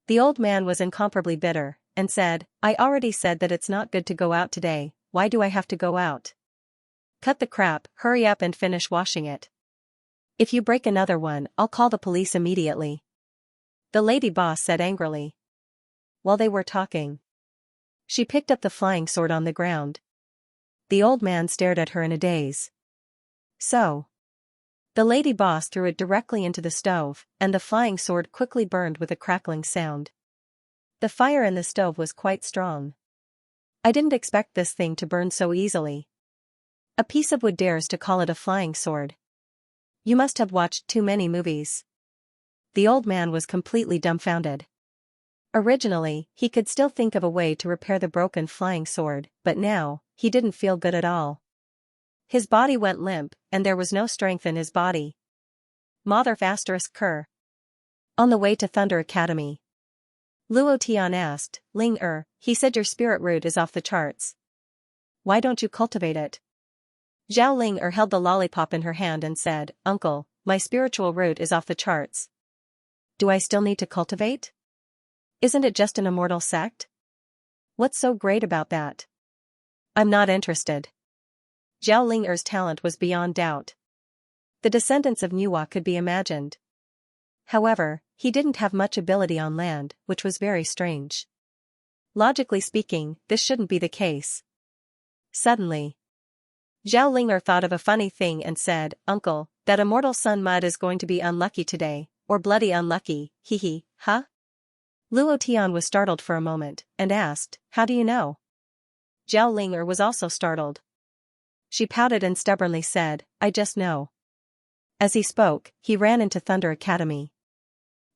The old man was incomparably bitter, and said, I already said that it's not good to go out today, why do I have to go out? Cut the crap, hurry up and finish washing it. If you break another one, I'll call the police immediately. The lady boss said angrily. While they were talking, she picked up the flying sword on the ground. The old man stared at her in a daze. So the lady boss threw it directly into the stove, and the flying sword quickly burned with a crackling sound. The fire in the stove was quite strong. I didn't expect this thing to burn so easily. A piece of wood dares to call it a flying sword. You must have watched too many movies. The old man was completely dumbfounded. Originally, he could still think of a way to repair the broken flying sword, but now, he didn't feel good at all. His body went limp, and there was no strength in his body. Mother ****. On the way to Thunder Academy, Luo Tian asked, Ling he said your spirit root is off the charts. Why don't you cultivate it? Zhao Ling held the lollipop in her hand and said, Uncle, my spiritual root is off the charts. Do I still need to cultivate? Isn't it just an immortal sect? What's so great about that? I'm not interested. Zhao Ling's talent was beyond doubt. The descendants of Nuwa could be imagined. However, he didn't have much ability on land, which was very strange. Logically speaking, this shouldn't be the case. Suddenly, Zhao Linger thought of a funny thing and said, Uncle, that immortal sun mud is going to be unlucky today, or bloody unlucky, hee, huh? Luo Tian was startled for a moment, and asked, how do you know? Zhao Linger was also startled. She pouted and stubbornly said, I just know. As he spoke, he ran into Thunder Academy.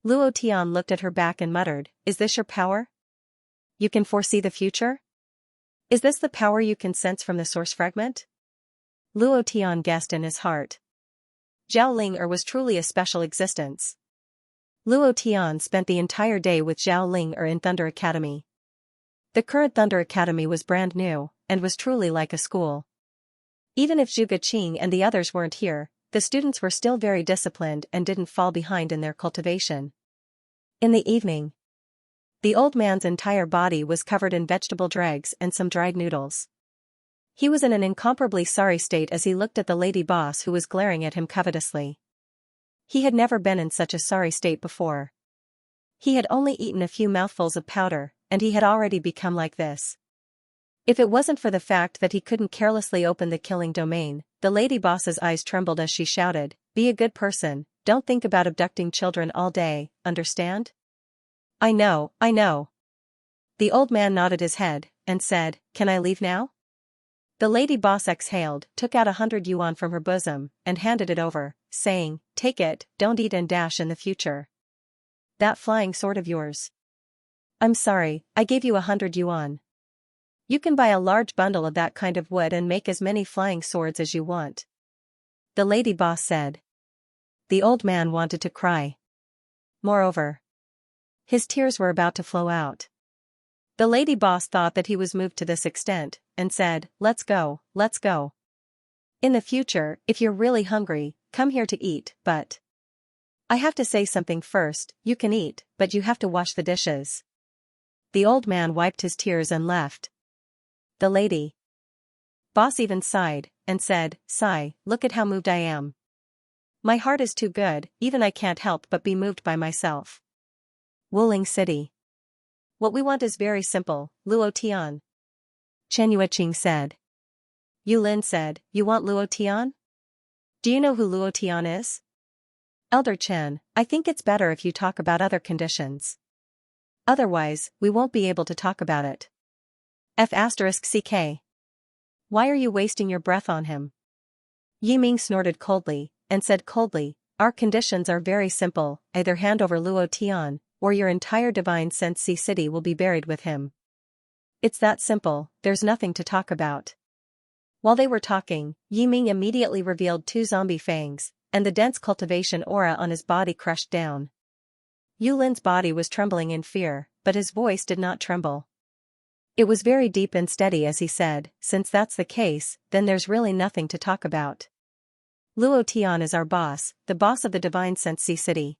Luo Tian looked at her back and muttered, is this your power? You can foresee the future? Is this the power you can sense from the source fragment? Luo Tian guessed in his heart. Zhao Linger was truly a special existence. Luo Tian spent the entire day with Zhao Linger in Thunder Academy. The current Thunder Academy was brand new, and was truly like a school. Even if Zhuge Qing and the others weren't here, the students were still very disciplined and didn't fall behind in their cultivation. In the evening, the old man's entire body was covered in vegetable dregs and some dried noodles. He was in an incomparably sorry state as he looked at the lady boss who was glaring at him covetously. He had never been in such a sorry state before. He had only eaten a few mouthfuls of powder, and he had already become like this. If it wasn't for the fact that he couldn't carelessly open the killing domain, the lady boss's eyes trembled as she shouted, be a good person, don't think about abducting children all day, understand? I know. The old man nodded his head, and said, can I leave now? The lady boss exhaled, took out 100 yuan from her bosom, and handed it over, saying, take it, don't eat and dash in the future. That flying sword of yours. I'm sorry, I gave you 100 yuan. You can buy a large bundle of that kind of wood and make as many flying swords as you want. The lady boss said. The old man wanted to cry. Moreover, his tears were about to flow out. The lady boss thought that he was moved to this extent, and said, let's go. In the future, if you're really hungry, come here to eat, but I have to say something first, you can eat, but you have to wash the dishes. The old man wiped his tears and left. The lady boss even sighed, and said, sigh, look at how moved I am. My heart is too good, even I can't help but be moved by myself. Wuling City. What we want is very simple, Luo Tian. Chen Yueqing said. Yu Lin said, you want Luo Tian? Do you know who Luo Tian is? Elder Chen, I think it's better if you talk about other conditions. Otherwise, we won't be able to talk about it. F***ck. Why are you wasting your breath on him? Yiming snorted coldly, and said coldly, our conditions are very simple, either hand over Luo Tian, or your entire divine sense city will be buried with him. It's that simple, there's nothing to talk about. While they were talking, Yiming immediately revealed 2 zombie fangs, and the dense cultivation aura on his body crushed down. Yulin's body was trembling in fear, but his voice did not tremble. It was very deep and steady as he said, since that's the case, then there's really nothing to talk about. Luo Tian is our boss, the boss of the divine sense city.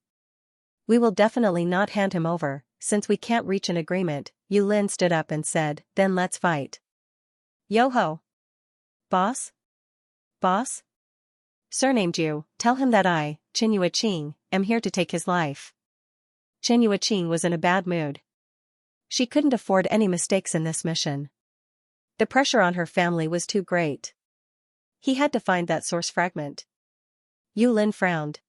We will definitely not hand him over, since we can't reach an agreement. Yulin stood up and said, then let's fight. Yo-ho! Boss? Boss? Surnamed you, tell him that I, Qinyue Qing, am here to take his life. Qinyue Qing was in a bad mood. She couldn't afford any mistakes in this mission. The pressure on her family was too great. He had to find that source fragment. Yulin frowned.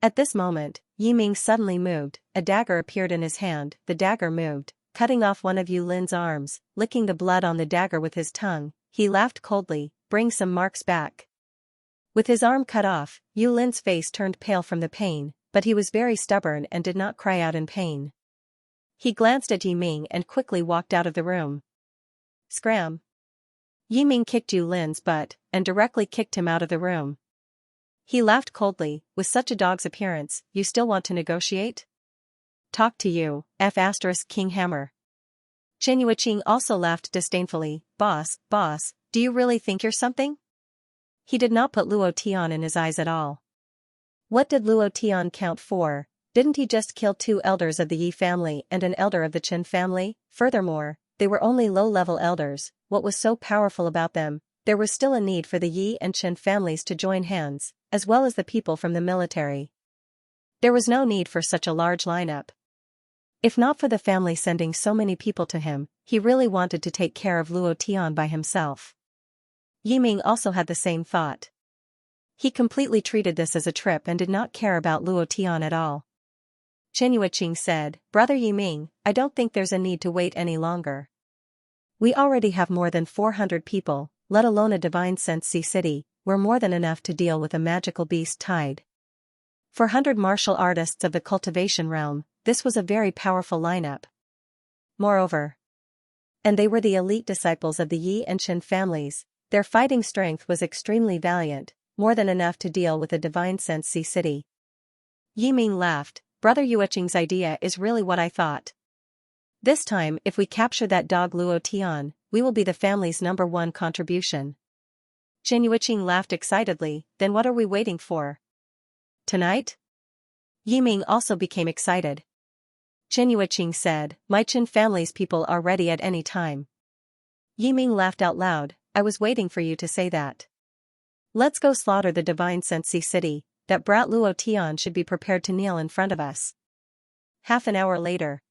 At this moment, Yiming suddenly moved, a dagger appeared in his hand, the dagger moved, cutting off one of Yulin's arms, licking the blood on the dagger with his tongue, he laughed coldly, bring some marks back. With his arm cut off, Yulin's face turned pale from the pain, but he was very stubborn and did not cry out in pain. He glanced at Yiming and quickly walked out of the room. Scram! Yiming kicked Yulin's butt, and directly kicked him out of the room. He laughed coldly, with such a dog's appearance, you still want to negotiate? Talk to you, King Hammer. Qinyue Qing also laughed disdainfully, boss, do you really think you're something? He did not put Luo Tian in his eyes at all. What did Luo Tian count for? Didn't he just kill 2 elders of the Yi family and an elder of the Qin family? Furthermore, they were only low-level elders. What was so powerful about them? There was still a need for the Yi and Qin families to join hands, as well as the people from the military. There was no need for such a large lineup. If not for the family sending so many people to him, he really wanted to take care of Luo Tian by himself. Yiming also had the same thought. He completely treated this as a trip and did not care about Luo Tian at all. Qinyue Qing said, Brother Yiming, I don't think there's a need to wait any longer. We already have more than 400 people, let alone a divine sense city, we're more than enough to deal with a magical beast tide. 400 martial artists of the cultivation realm, this was a very powerful lineup. Moreover, and they were the elite disciples of the Yi and Qin families, their fighting strength was extremely valiant, more than enough to deal with a divine sense city. Yiming laughed, Brother Yueqing's idea is really what I thought. This time if we capture that dog Luo Tian, we will be the family's #1 contribution. Qinyue Qing laughed excitedly, then what are we waiting for? Tonight? Yiming also became excited. Qinyue Qing said, my Qin family's people are ready at any time. Yiming laughed out loud, I was waiting for you to say that. Let's go slaughter the divine sense city, that brat Luo Tian should be prepared to kneel in front of us. Half an hour later.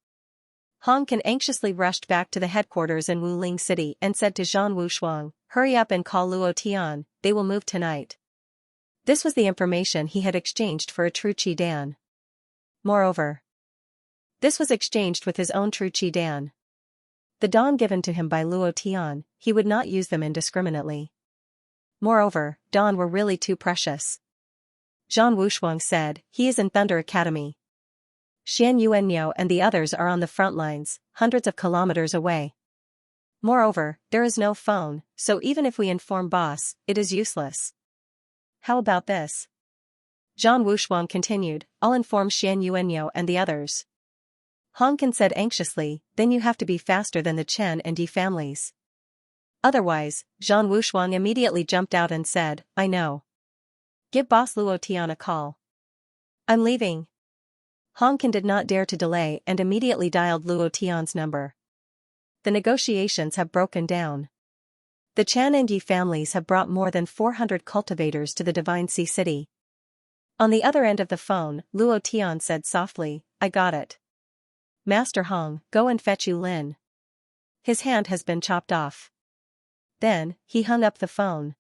Hong Kan anxiously rushed back to the headquarters in Wuling City and said to Zhan Wushuang, hurry up and call Luo Tian, they will move tonight. This was the information he had exchanged for a true Qi Dan. Moreover, this was exchanged with his own true Qi Dan. The dawn given to him by Luo Tian, he would not use them indiscriminately. Moreover, dawn were really too precious. Zhan Wushuang said, he is in Thunder Academy. Xian Yuanyo and the others are on the front lines, hundreds of kilometers away. Moreover, there is no phone, so even if we inform boss, it is useless. How about this? Zhan Wushuang continued, I'll inform Xian Yuanyo and the others. Hong Kan said anxiously, then you have to be faster than the Chen and Yi families. Otherwise, Zhan Wushuang immediately jumped out and said, I know. Give boss Luo Tian a call. I'm leaving. Hong Kan did not dare to delay and immediately dialed Luo Tian's number. The negotiations have broken down. The Chan and Yi families have brought more than 400 cultivators to the Divine Sea City. On the other end of the phone, Luo Tian said softly, I got it. Master Hong, go and fetch Yulin. His hand has been chopped off. Then, he hung up the phone.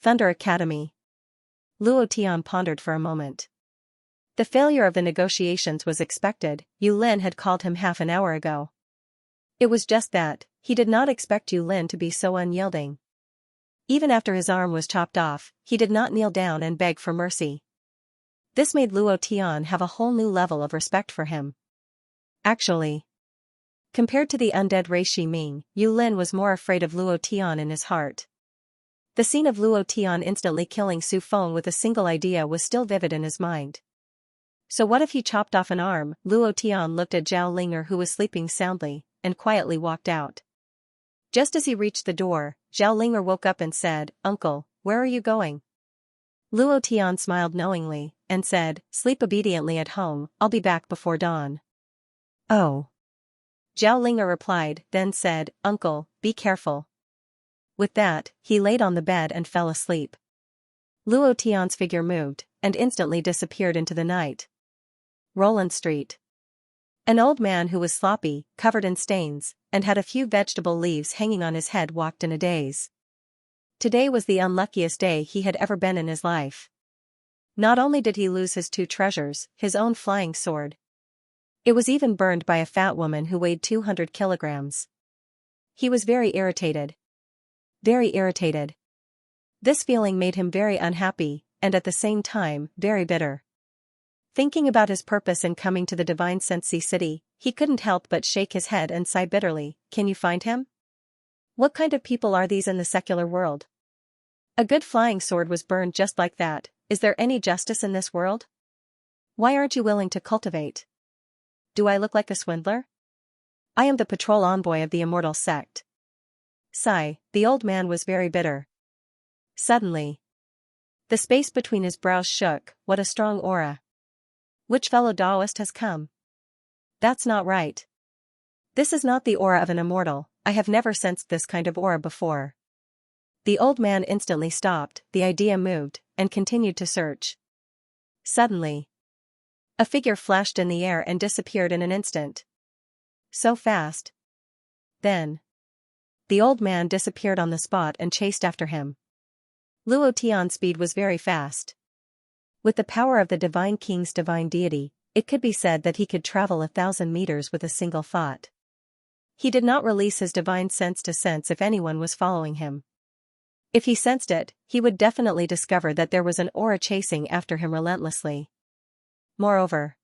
Thunder Academy. Luo Tian pondered for a moment. The failure of the negotiations was expected. Yu Lin had called him half an hour ago. It was just that, he did not expect Yu Lin to be so unyielding. Even after his arm was chopped off, he did not kneel down and beg for mercy. This made Luo Tian have a whole new level of respect for him. Actually, compared to the undead Rei Shi Ming, Yu Lin was more afraid of Luo Tian in his heart. The scene of Luo Tian instantly killing Su Feng with a single idea was still vivid in his mind. So what if he chopped off an arm? Luo Tian looked at Zhao Linger, who was sleeping soundly, and quietly walked out. Just as he reached the door, Zhao Linger woke up and said, "Uncle, where are you going?" Luo Tian smiled knowingly, and said, "Sleep obediently at home, I'll be back before dawn." "Oh." Zhao Linger replied, then said, "Uncle, be careful." With that, he laid on the bed and fell asleep. Luo Tian's figure moved, and instantly disappeared into the night. Roland Street. An old man who was sloppy, covered in stains, and had a few vegetable leaves hanging on his head walked in a daze. Today was the unluckiest day he had ever been in his life. Not only did he lose his two treasures, his own flying sword. It was even burned by a fat woman who weighed 200 kilograms. He was very irritated. Very irritated. This feeling made him very unhappy, and at the same time, very bitter. Thinking about his purpose in coming to the Divine Sensi city, he couldn't help but shake his head and sigh bitterly. Can you find him? What kind of people are these in the secular world? A good flying sword was burned just like that. Is there any justice in this world? Why aren't you willing to cultivate? Do I look like a swindler? I am the patrol envoy of the immortal sect. Sigh, the old man was very bitter. Suddenly, the space between his brows shook. What a strong aura. Which fellow Taoist has come? That's not right. This is not the aura of an immortal. I have never sensed this kind of aura before. The old man instantly stopped, the idea moved, and continued to search. Suddenly, a figure flashed in the air and disappeared in an instant. So fast. Then, the old man disappeared on the spot and chased after him. Luo Tian's speed was very fast. With the power of the Divine King's divine deity, it could be said that he could travel 1,000 meters with a single thought. He did not release his divine sense to sense if anyone was following him. If he sensed it, he would definitely discover that there was an aura chasing after him relentlessly. Moreover,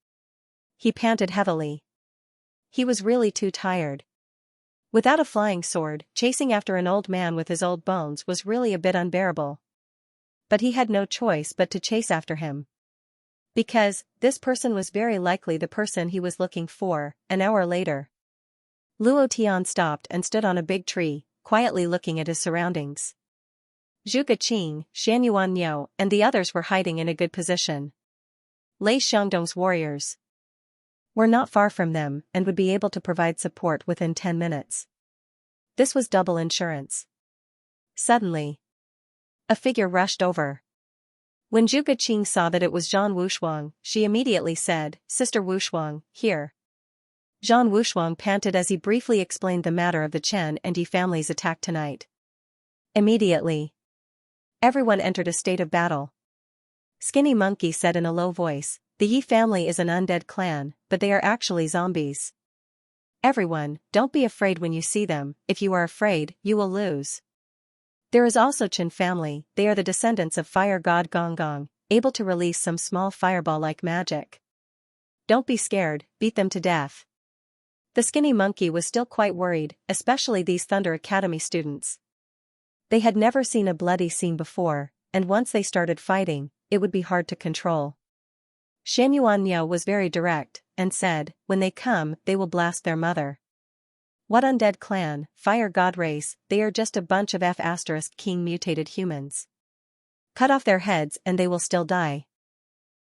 he panted heavily. He was really too tired. Without a flying sword, chasing after an old man with his old bones was really a bit unbearable. But he had no choice but to chase after him. Because, this person was very likely the person he was looking for. An hour later, Luo Tian stopped and stood on a big tree, quietly looking at his surroundings. Zhu Qing, Xianyuan Niu, and the others were hiding in a good position. Lei Xiangdong's warriors were not far from them and would be able to provide support within 10 minutes. This was double insurance. Suddenly, a figure rushed over. When Zhu Qing saw that it was Zhan Wushuang, she immediately said, "Sister Wushuang, here." Zhan Wushuang panted as he briefly explained the matter of the Chen and Yi family's attack tonight. Immediately, everyone entered a state of battle. Skinny Monkey said in a low voice, "The Yi family is an undead clan, but they are actually zombies. Everyone, don't be afraid when you see them. If you are afraid, you will lose." There is also Chen family. They are the descendants of fire god Gonggong, able to release some small fireball-like magic. Don't be scared, beat them to death. The Skinny Monkey was still quite worried, especially these Thunder Academy students. They had never seen a bloody scene before, and once they started fighting, it would be hard to control. Xianyuan Niu was very direct, and said, "When they come, they will blast their mother." What undead clan, fire god race, they are just a bunch of F***king mutated humans. Cut off their heads and they will still die.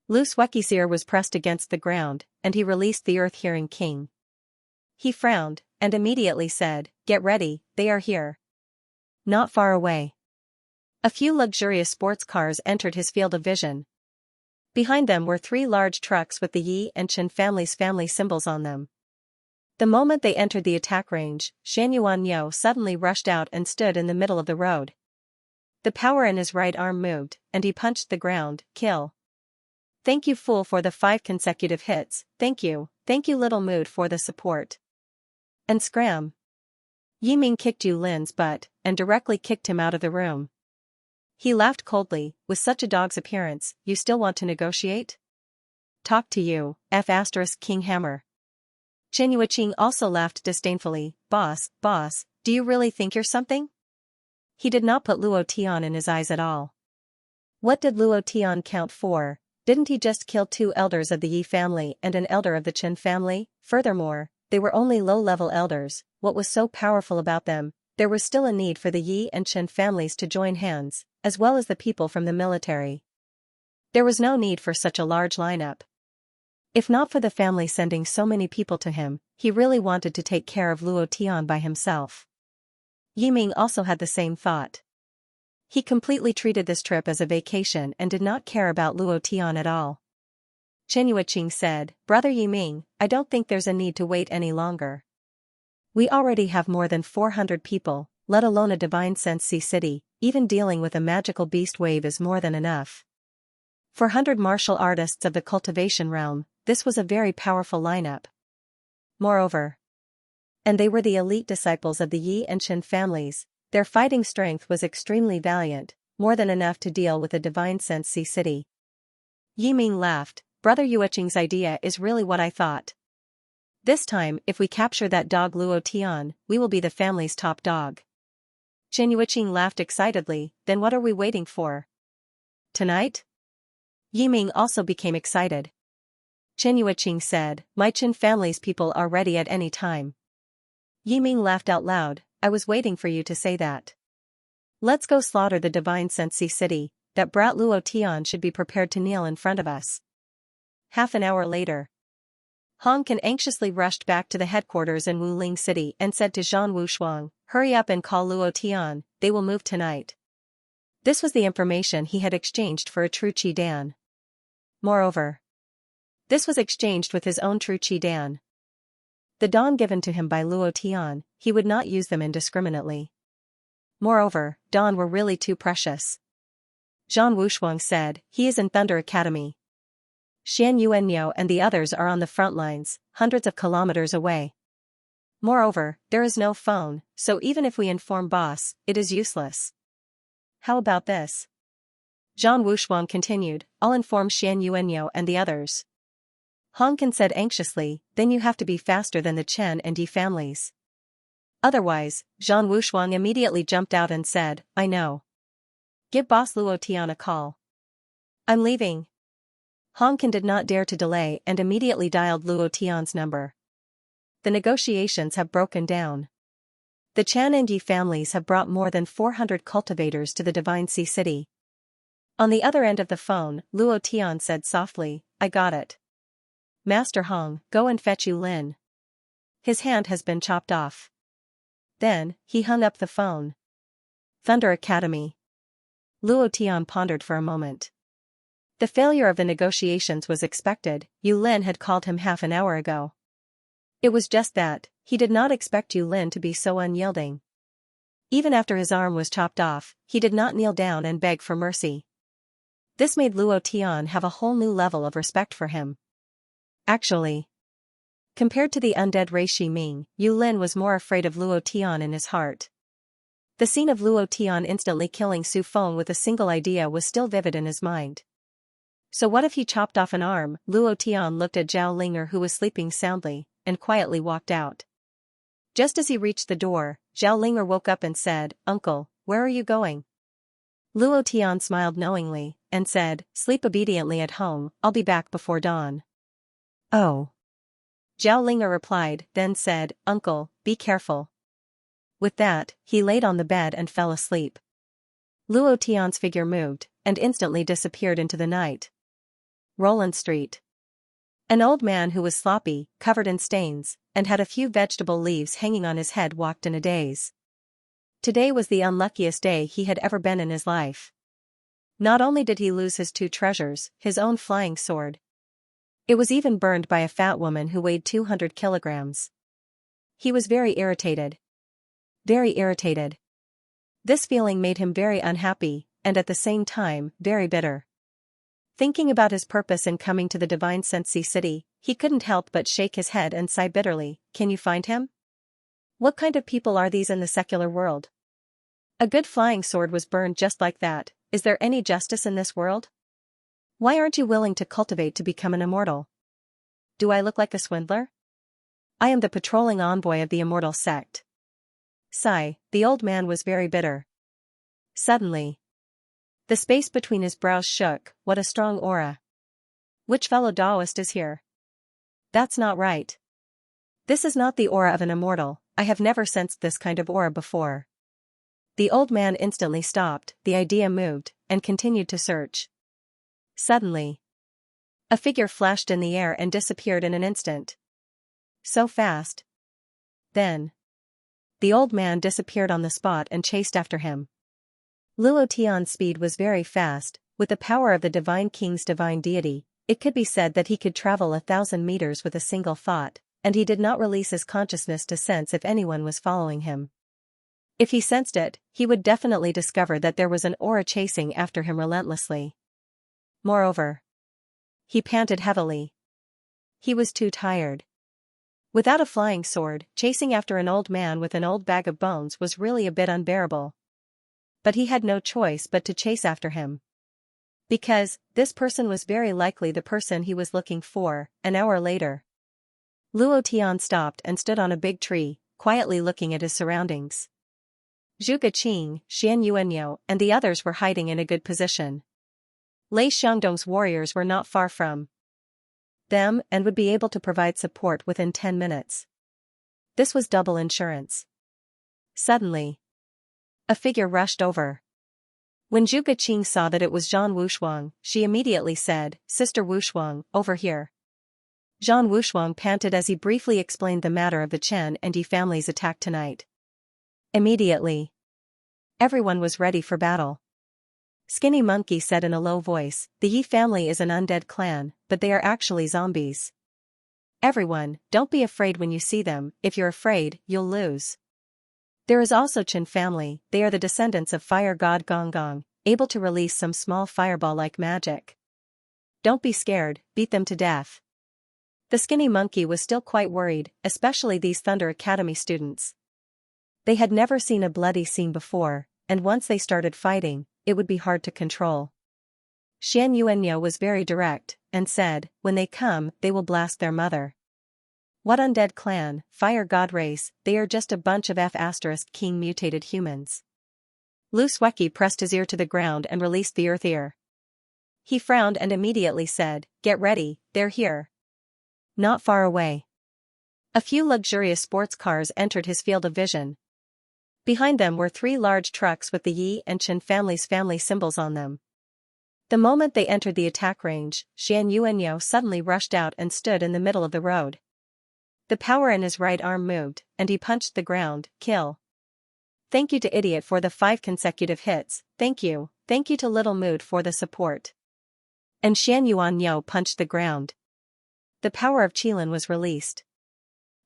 Lu Sueki's ear was pressed against the ground, and he released the earth-hearing king. He frowned, and immediately said, "Get ready, they are here." Not far away, a few luxurious sports cars entered his field of vision. Behind them were 3 large trucks with the Yi and Chen family's family symbols on them. The moment they entered the attack range, Xianyuan Niu suddenly rushed out and stood in the middle of the road. The power in his right arm moved, and he punched the ground. Kill. Thank you fool for the 5 consecutive hits, thank you little mood for the support. And scram. Yiming kicked Yu Lin's butt, and directly kicked him out of the room. He laughed coldly, with such a dog's appearance, you still want to negotiate? Talk to you, King Hammer. Chen Yuiqing also laughed disdainfully, boss, do you really think you're something? He did not put Luo Tian in his eyes at all. What did Luo Tian count for? Didn't he just kill 2 elders of the Yi family and an elder of the Chen family? Furthermore, they were only low-level elders. What was so powerful about them? There was still a need for the Yi and Chen families to join hands, as well as the people from the military. There was no need for such a large lineup. If not for the family sending so many people to him, he really wanted to take care of Luo Tian by himself. Yiming also had the same thought. He completely treated this trip as a vacation and did not care about Luo Tian at all. Chen Yuiqing said, Brother Yiming, I don't think there's a need to wait any longer. We already have more than 400 people, let alone a divine sense city, even dealing with a magical beast wave is more than enough. 400 martial artists of the cultivation realm, this was a very powerful lineup. Moreover, and they were the elite disciples of the Yi and Chen families, their fighting strength was extremely valiant, more than enough to deal with a divine sense city. Yiming laughed, Brother Yuiqing's idea is really what I thought. This time, if we capture that dog Luo Tian, we will be the family's top dog. Chen Yuiqing laughed excitedly, then what are we waiting for? Tonight? Yiming also became excited. Chen Yuiqing said, My Chen family's people are ready at any time. Yiming laughed out loud, I was waiting for you to say that. Let's go slaughter the divine sense city, that brat Luo Tian should be prepared to kneel in front of us. Half an hour later. Hong Kan anxiously rushed back to the headquarters in Wuling City and said to Zhang Wushuang, Hurry up and call Luo Tian, they will move tonight. This was the information he had exchanged for a true Qi Dan. Moreover, this was exchanged with his own true Qi Dan. The dawn given to him by Luo Tian, he would not use them indiscriminately. Moreover, dawn were really too precious. Zhang Wushuang said, he is in Thunder Academy. Xian Yuanyo and the others are on the front lines, hundreds of kilometers away. Moreover, there is no phone, so even if we inform boss, it is useless. How about this? Zhang Wushuang continued, I'll inform Xian Yuanyo and the others. Hong Kan said anxiously, then you have to be faster than the Chen and Yi families. Otherwise, Zhang Wushuang immediately jumped out and said, I know. Give boss Luo Tian a call. I'm leaving. Hong Kan did not dare to delay and immediately dialed Luo Tian's number. The negotiations have broken down. The Chen and Yi families have brought more than 400 cultivators to the Divine Sea City. On the other end of the phone, Luo Tian said softly, I got it. Master Hong, go and fetch Yu Lin. His hand has been chopped off. Then, he hung up the phone. Thunder Academy. Luo Tian pondered for a moment. The failure of the negotiations was expected, Yu Lin had called him half an hour ago. It was just that, he did not expect Yu Lin to be so unyielding. Even after his arm was chopped off, he did not kneel down and beg for mercy. This made Luo Tian have a whole new level of respect for him. Actually, compared to the undead Rei Shiming, Yu Lin was more afraid of Luo Tian in his heart. The scene of Luo Tian instantly killing Su Feng with a single idea was still vivid in his mind. So what if he chopped off an arm? Luo Tian looked at Zhao Linger who was sleeping soundly, and quietly walked out. Just as he reached the door, Zhao Linger woke up and said, Uncle, where are you going? Luo Tian smiled knowingly, and said, Sleep obediently at home, I'll be back before dawn. Oh. Zhao Linger replied, then said, Uncle, be careful. With that, he laid on the bed and fell asleep. Luo Tian's figure moved, and instantly disappeared into the night. Roland Street. An old man who was sloppy, covered in stains, and had a few vegetable leaves hanging on his head walked in a daze. Today was the unluckiest day he had ever been in his life. Not only did he lose his 2 treasures, his own flying sword. It was even burned by a fat woman who weighed 200 kilograms. He was very irritated. Very irritated. This feeling made him very unhappy, and at the same time, very bitter. Thinking about his purpose in coming to the divine Sensi city, he couldn't help but shake his head and sigh bitterly. Can you find him? What kind of people are these in the secular world? A good flying sword was burned just like that. Is there any justice in this world? Why aren't you willing to cultivate to become an immortal? Do I look like a swindler? I am the patrolling envoy of the immortal sect. Sigh, the old man was very bitter. Suddenly, the space between his brows shook. What a strong aura. Which fellow Taoist is here? That's not right. This is not the aura of an immortal. I have never sensed this kind of aura before. The old man instantly stopped, the idea moved, and continued to search. Suddenly, a figure flashed in the air and disappeared in an instant. So fast. Then, the old man disappeared on the spot and chased after him. Luo Tian's speed was very fast. With the power of the Divine King's divine deity, it could be said that he could travel 1,000 meters with a single thought, and he did not release his consciousness to sense if anyone was following him. If he sensed it, he would definitely discover that there was an aura chasing after him relentlessly. Moreover, he panted heavily. He was too tired. Without a flying sword, chasing after an old man with an old bag of bones was really a bit unbearable. But he had no choice but to chase after him. Because, this person was very likely the person he was looking for. An hour later, Luo Tian stopped and stood on a big tree, quietly looking at his surroundings. Zhu Geqing, Xianxia, and the others were hiding in a good position. Lei Xiangdong's warriors were not far from them and would be able to provide support within 10 minutes. This was double insurance. Suddenly, a figure rushed over. When Zhu Geqing saw that it was Zhan Wushuang, she immediately said, "Sister Wushuang, over here." Zhan Wushuang panted as he briefly explained the matter of the Chen and Yi family's attack tonight. Immediately, everyone was ready for battle. Skinny Monkey said in a low voice, "The Yi family is an undead clan, but they are actually zombies. Everyone, don't be afraid when you see them. If you're afraid, you'll lose." There is also Chen family. They are the descendants of fire god Gonggong, able to release some small fireball-like magic. Don't be scared, beat them to death. The Skinny Monkey was still quite worried, especially these Thunder Academy students. They had never seen a bloody scene before, and once they started fighting, it would be hard to control. Xianxia was very direct, and said, "When they come, they will blast their mother." What undead clan, fire god race, they are just a bunch of F***king mutated humans. Lu Sweki pressed his ear to the ground and released the earth ear. He frowned and immediately said, "Get ready, they're here." Not far away, a few luxurious sports cars entered his field of vision. Behind them were 3 large trucks with the Yi and Chen family's family symbols on them. The moment they entered the attack range, Xianxia suddenly rushed out and stood in the middle of the road. The power in his right arm moved, and he punched the ground. Kill. Thank you to Idiot for the 5 consecutive hits. Thank you to Little Mood for the support. And Xianxia punched the ground. The power of Qilin was released.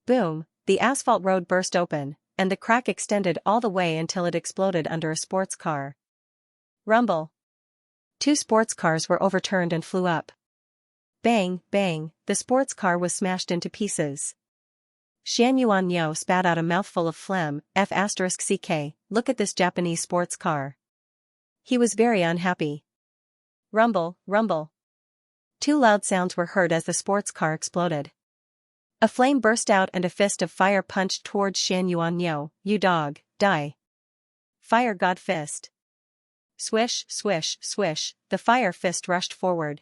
Boom, the asphalt road burst open, and the crack extended all the way until it exploded under a sports car. Rumble. 2 sports cars were overturned and flew up. Bang, bang, the sports car was smashed into pieces. Xianxia spat out a mouthful of phlegm. F***ck, look at this Japanese sports car. He was very unhappy. Rumble, rumble. 2 loud sounds were heard as the sports car exploded. A flame burst out and a fist of fire punched towards Xianxia. "You dog, die." Fire god fist. Swish, swish, swish, the fire fist rushed forward.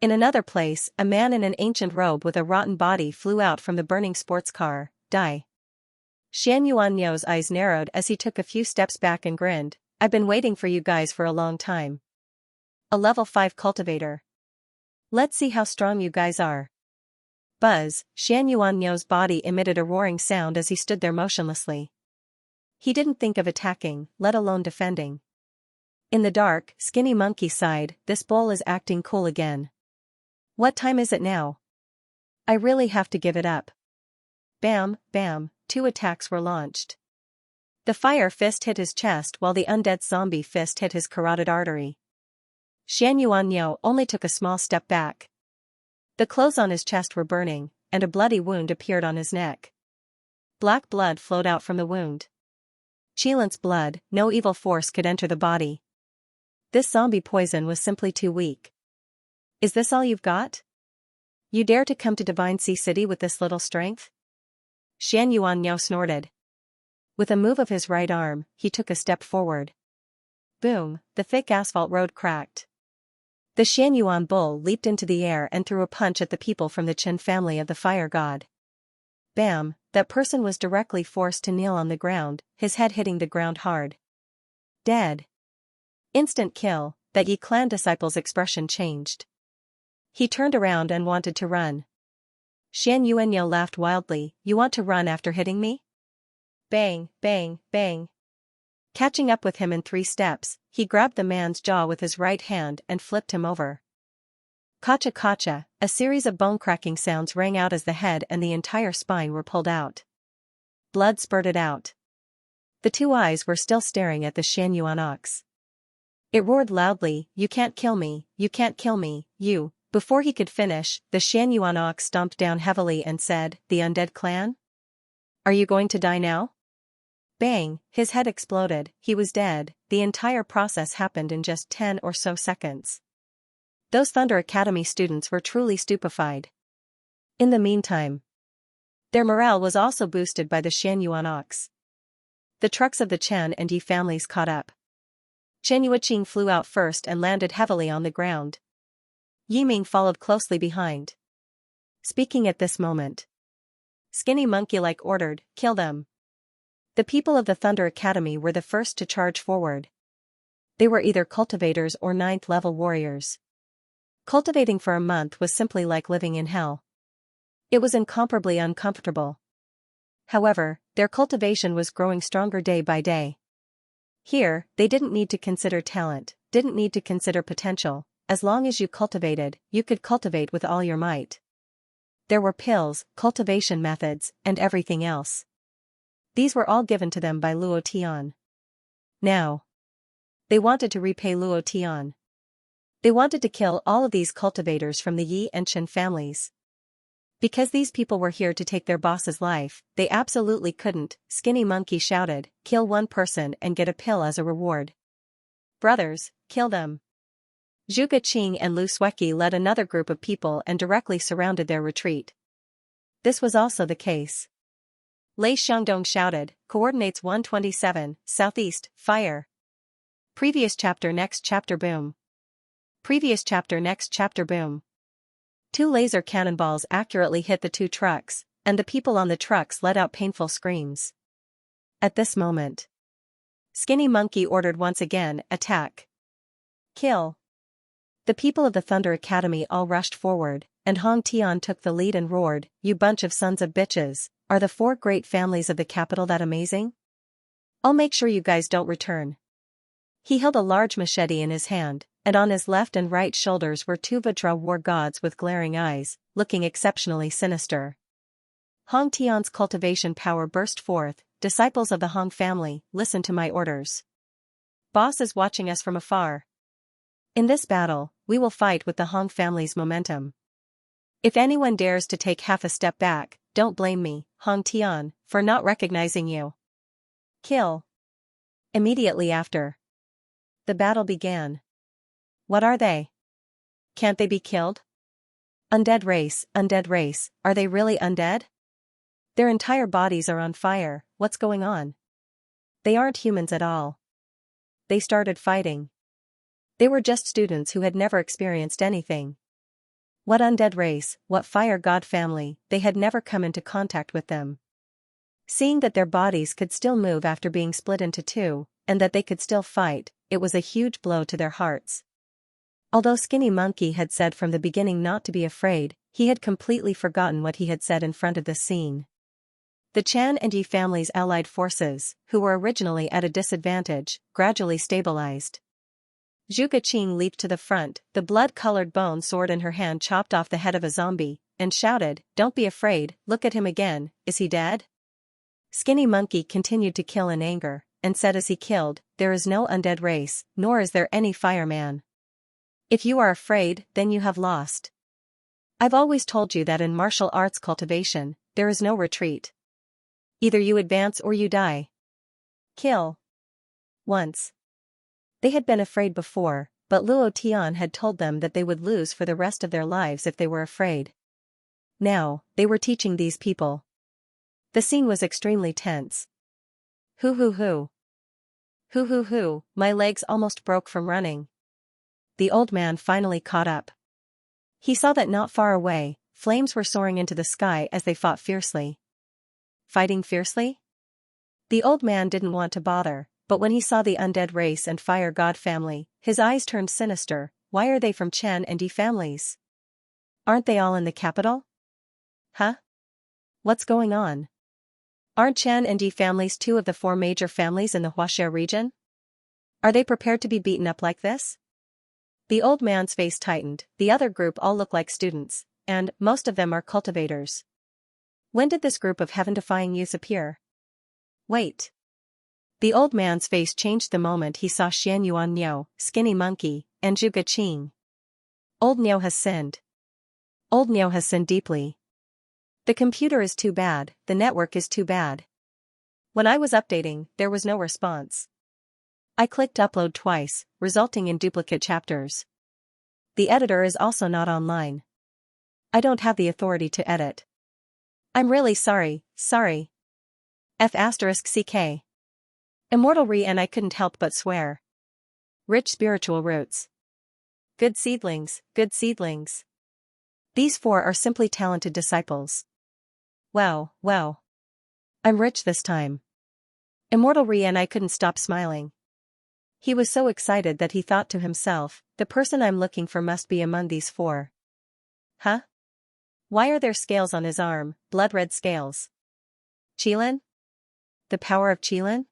In another place, a man in an ancient robe with a rotten body flew out from the burning sports car. Die. Xianxuan's eyes narrowed as he took a few steps back and grinned. "I've been waiting for you guys for a long time. A level 5 cultivator. Let's see how strong you guys are." Buzz, Xianxuan's body emitted a roaring sound as he stood there motionlessly. He didn't think of attacking, let alone defending. In the dark, Skinny Monkey sighed, "This bull is acting cool again. What time is it now? I really have to give it up." Bam, bam, 2 attacks were launched. The fire fist hit his chest while the undead zombie fist hit his carotid artery. Xianxia only took a small step back. The clothes on his chest were burning, and a bloody wound appeared on his neck. Black blood flowed out from the wound. Qilin's blood, no evil force could enter the body. This zombie poison was simply too weak. Is this all you've got? You dare to come to Divine Sea City with this little strength? Xianxia snorted. With a move of his right arm, he took a step forward. Boom, the thick asphalt road cracked. The Xianyuan bull leaped into the air and threw a punch at the people from the Qin family of the fire god. Bam, that person was directly forced to kneel on the ground, his head hitting the ground hard. Dead. Instant kill. That Yi clan disciple's expression changed. He turned around and wanted to run. Xianyuan laughed wildly. You want to run after hitting me? Bang, bang, bang. Catching up with him in 3 steps, he grabbed the man's jaw with his right hand and flipped him over. Kacha kacha, a series of bone-cracking sounds rang out as the head and the entire spine were pulled out. Blood spurted out. The 2 eyes were still staring at the Xianyuan ox. It roared loudly, "You can't kill me, you can't kill me, you." Before he could finish, the Xianyuan ox stomped down heavily and said, "The undead clan? Are you going to die now?" Bang, his head exploded, he was dead. The entire process happened in just 10 or so seconds. Those Thunder Academy students were truly stupefied. In the meantime, their morale was also boosted by the Xianyuan ox. The trucks of the Chen and Yi families caught up. Chen Yueqing flew out first and landed heavily on the ground. Yiming followed closely behind. Speaking at this moment, Skinny Monkey-like ordered, "Kill them." The people of the Thunder Academy were the first to charge forward. They were either cultivators or 9th-level warriors. Cultivating for a month was simply like living in hell. It was incomparably uncomfortable. However, their cultivation was growing stronger day by day. Here, they didn't need to consider talent, didn't need to consider potential. As long as you cultivated, you could cultivate with all your might. There were pills, cultivation methods, and everything else. These were all given to them by Luo Tian. Now, they wanted to repay Luo Tian. They wanted to kill all of these cultivators from the Yi and Chen families. Because these people were here to take their boss's life, they absolutely couldn't. Skinny Monkey shouted, "Kill one person and get a pill as a reward. Brothers, kill them." Zhuge Qing and Lu Sueki led another group of people and directly surrounded their retreat. This was also the case. Lei Xiangdong shouted, "Coordinates 127, southeast, fire." Previous chapter next chapter boom. Previous chapter next chapter boom. 2 laser cannonballs accurately hit the 2 trucks, and the people on the trucks let out painful screams. At this moment, Skinny Monkey ordered once again, "Attack. Kill." The people of the Thunder Academy all rushed forward, and Hong Tian took the lead and roared, "You bunch of sons of bitches, are the 4 great families of the capital that amazing? I'll make sure you guys don't return." He held a large machete in his hand, and on his left and right shoulders were 2 Vajra war gods with glaring eyes, looking exceptionally sinister. Hong Tian's cultivation power burst forth, "Disciples of the Hong family, listen to my orders. Boss is watching us from afar. In this battle, we will fight with the Hong family's momentum. If anyone dares to take half a step back, don't blame me, Hong Tian, for not recognizing you. Kill." Immediately after, the battle began. What are they? Can't they be killed? Undead race, are they really undead? Their entire bodies are on fire, what's going on? They aren't humans at all. They started fighting. They were just students who had never experienced anything. What undead race, what fire god family, they had never come into contact with them. Seeing that their bodies could still move after being split into 2, and that they could still fight, it was a huge blow to their hearts. Although Skinny Monkey had said from the beginning not to be afraid, he had completely forgotten what he had said in front of the scene. The Chan and Yi families' allied forces, who were originally at a disadvantage, gradually stabilized. Zhuge Qing leaped to the front, the blood-colored bone sword in her hand chopped off the head of a zombie, and shouted, "Don't be afraid, look at him again, is he dead?" Skinny Monkey continued to kill in anger, and said as he killed, "There is no undead race, nor is there any fireman. If you are afraid, then you have lost. I've always told you that in martial arts cultivation, there is no retreat. Either you advance or you die. Kill. Once. They had been afraid before, but Luo Tian had told them that they would lose for the rest of their lives if they were afraid. Now, they were teaching these people. The scene was extremely tense. Hoo hoo hoo. Hoo hoo hoo, my legs almost broke from running. The old man finally caught up. He saw that not far away, flames were soaring into the sky as they fought fiercely. Fighting fiercely? The old man didn't want to bother, but when he saw the undead race and fire god family, his eyes turned sinister. Why are they from Chen and Di families? Aren't they all in the capital? Huh? What's going on? Aren't Chen and Di families two of the four major families in the Huaxia region? Are they prepared to be beaten up like this? The old man's face tightened. The other group all look like students, and most of them are cultivators. When did this group of heaven-defying youths appear? Wait. The old man's face changed the moment he saw Xian Yuan Niu, Skinny Monkey, and Zhuge Qing. Old Niu has sinned. Old Niu has sinned deeply. The computer is too bad, the network is too bad. When I was updating, there was no response. I clicked upload twice, resulting in duplicate chapters. The editor is also not online. I don't have the authority to edit. I'm really sorry. F***ck. Immortal Re and I couldn't help but swear. Rich spiritual roots. Good seedlings. These four are simply talented disciples. Wow. I'm rich this time. Immortal Re and I couldn't stop smiling. He was so excited that he thought to himself, the person I'm looking for must be among these four. Huh? Why are there scales on his arm, blood-red scales? Qilin? The power of Qilin?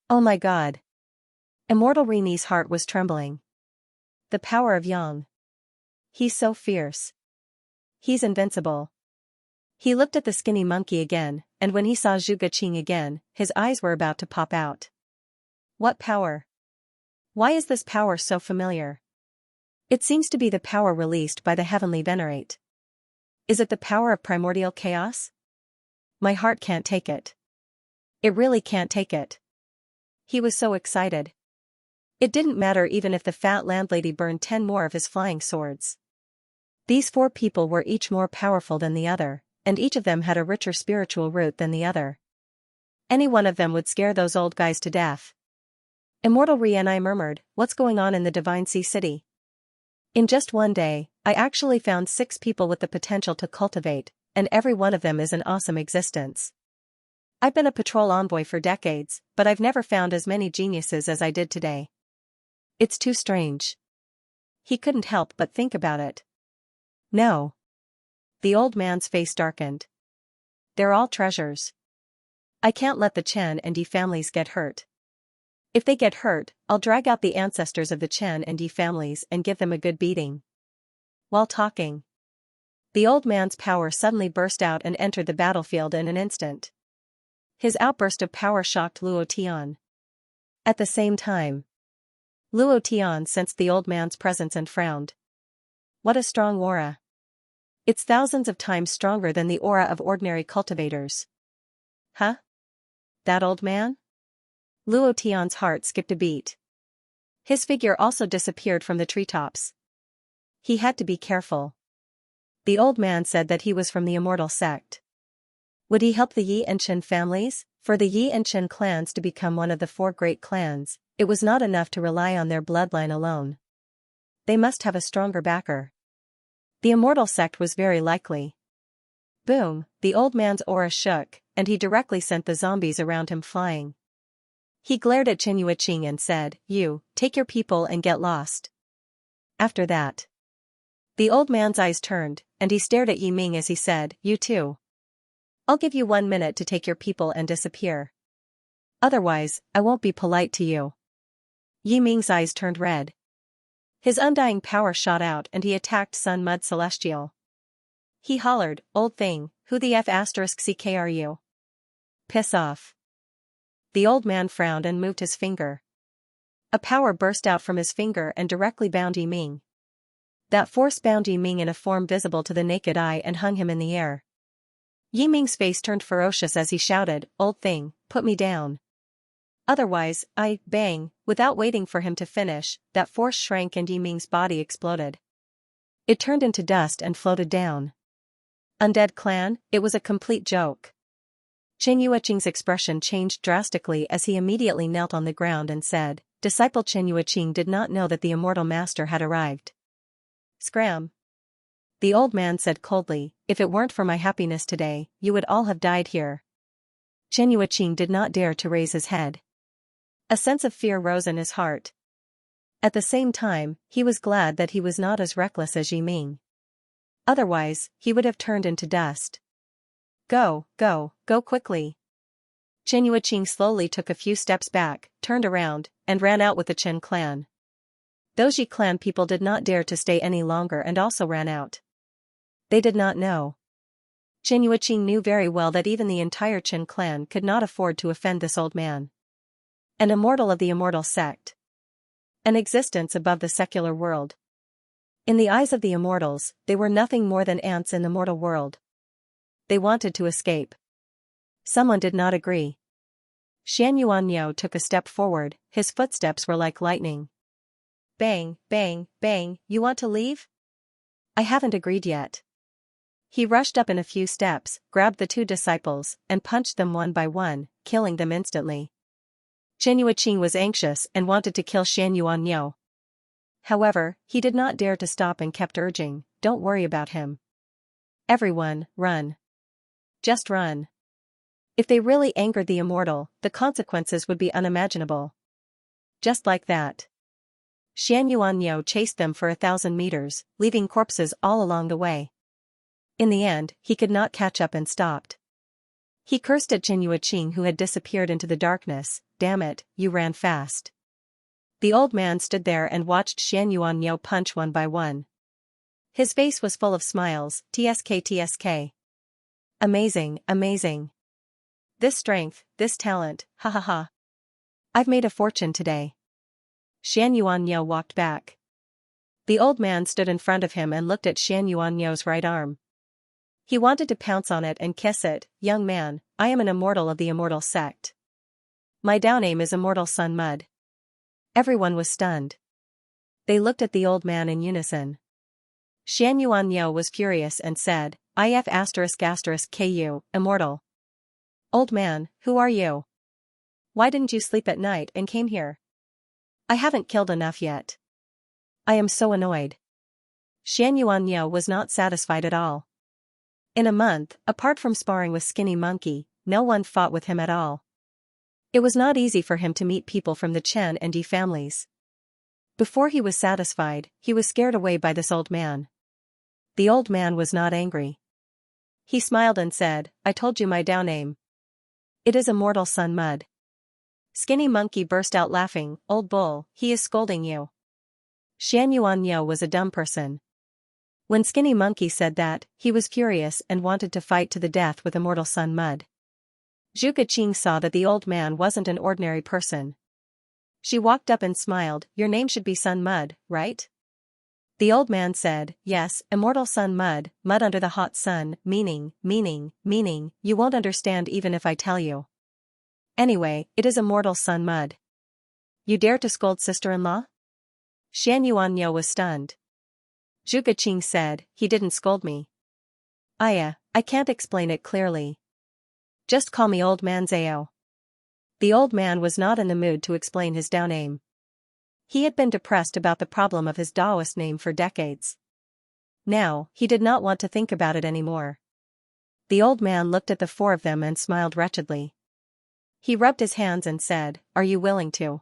Oh my god. Immortal Rini's heart was trembling. The power of Yang. He's so fierce. He's invincible. He looked at the skinny monkey again, and when he saw Zhuge Qing again, his eyes were about to pop out. What power? Why is this power so familiar? It seems to be the power released by the heavenly venerate. Is it the power of primordial chaos? My heart can't take it. It really can't take it. He was so excited. It didn't matter even if the fat landlady burned 10 more of his flying swords. These four people were each more powerful than the other, and each of them had a richer spiritual root than the other. Any one of them would scare those old guys to death. Immortal Re and I murmured, what's going on in the Divine Sea City? In just one day, I actually found 6 people with the potential to cultivate, and every one of them is an awesome existence. I've been a patrol envoy for decades, but I've never found as many geniuses as I did today. It's too strange. He couldn't help but think about it. No. The old man's face darkened. They're all treasures. I can't let the Chen and Di families get hurt. If they get hurt, I'll drag out the ancestors of the Chen and Di families and give them a good beating. While talking, the old man's power suddenly burst out and entered the battlefield in an instant. His outburst of power shocked Luo Tian. At the same time, Luo Tian sensed the old man's presence and frowned. What a strong aura. It's thousands of times stronger than the aura of ordinary cultivators. Huh? That old man? Luo Tian's heart skipped a beat. His figure also disappeared from the treetops. He had to be careful. The old man said that he was from the immortal sect. Would he help the Yi and Chen families? For the Yi and Chen clans to become one of the 4 great clans, it was not enough to rely on their bloodline alone. They must have a stronger backer. The immortal sect was very likely. Boom, the old man's aura shook, and he directly sent the zombies around him flying. He glared at Chen Yueqing and said, "You, take your people and get lost." After that, the old man's eyes turned, and he stared at Yi Ming as he said, "You too. I'll give you 1 minute to take your people and disappear. Otherwise, I won't be polite to you." Yi Ming's eyes turned red. His undying power shot out and he attacked Sun Mud Celestial. He hollered, "Old thing, who the F***ck are you? Piss off." The old man frowned and moved his finger. A power burst out from his finger and directly bound Yi Ming. That force bound Yi Ming in a form visible to the naked eye and hung him in the air. Yi Ming's face turned ferocious as he shouted, "Old thing, put me down. Otherwise, bang." Without waiting for him to finish, that force shrank and Yi Ming's body exploded. It turned into dust and floated down. Undead clan, it was a complete joke. Chen Yueqing's expression changed drastically as he immediately knelt on the ground and said, Disciple Chen Yueqing did not know that the immortal master had arrived. Scram. The old man said coldly, if it weren't for my happiness today, you would all have died here. Chen Yueqing did not dare to raise his head. A sense of fear rose in his heart. At the same time, he was glad that he was not as reckless as Yi Ming. Otherwise, he would have turned into dust. Go quickly. Chen Yueqing slowly took a few steps back, turned around, and ran out with the Chen clan. Those Yi clan people did not dare to stay any longer and also ran out. They did not know. Chen Yueqing knew very well that even the entire Chen clan could not afford to offend this old man. An immortal of the immortal sect. An existence above the secular world. In the eyes of the immortals, they were nothing more than ants in the mortal world. They wanted to escape. Someone did not agree. Xianxia took a step forward, his footsteps were like lightning. Bang, bang, bang, you want to leave? I haven't agreed yet. He rushed up in a few steps, grabbed the two disciples, and punched them one by one, killing them instantly. Chen Yueqing was anxious and wanted to kill Xianxia. However, he did not dare to stop and kept urging, don't worry about him. Everyone, run. Just run. If they really angered the immortal, the consequences would be unimaginable. Just like that. Xianxia chased them for 1,000 meters, leaving corpses all along the way. In the end, he could not catch up and stopped. He cursed at Chen Yueqing who had disappeared into the darkness, damn it, you ran fast. The old man stood there and watched Xianxia punch one by one. His face was full of smiles, tsk. Amazing, amazing. This strength, this talent, ha ha ha. I've made a fortune today. Xianxia walked back. The old man stood in front of him and looked at Xianxuan's right arm. He wanted to pounce on it and kiss it. Young man, I am an immortal of the immortal sect. My downame is Immortal Sun Mud. Everyone was stunned. They looked at the old man in unison. Xianxia was furious and said, IF***ku, immortal. Old man, who are you? Why didn't you sleep at night and came here? I haven't killed enough yet. I am so annoyed. Xianxia was not satisfied at all. In a month, apart from sparring with Skinny Monkey, no one fought with him at all. It was not easy for him to meet people from the Chen and Yi families. Before he was satisfied, he was scared away by this old man. The old man was not angry. He smiled and said, I told you my downame. It is Immortal Sun Mud. Skinny Monkey burst out laughing, old bull, he is scolding you. Xianxia was a dumb person. When Skinny Monkey said that, he was furious and wanted to fight to the death with Immortal Sun Mud. Zhu Keqing saw that the old man wasn't an ordinary person. She walked up and smiled, your name should be Sun Mud, right? The old man said, yes, Immortal Sun Mud, mud under the hot sun, meaning, you won't understand even if I tell you. Anyway, it is Immortal Sun Mud. You dare to scold sister-in-law? Xianxia was stunned. Zhu Keqing said, he didn't scold me. I can't explain it clearly. Just call me Old Man Zhao. The old man was not in the mood to explain his downame. He had been depressed about the problem of his Taoist name for decades. Now, he did not want to think about it anymore. The old man looked at the four of them and smiled wretchedly. He rubbed his hands and said, are you willing to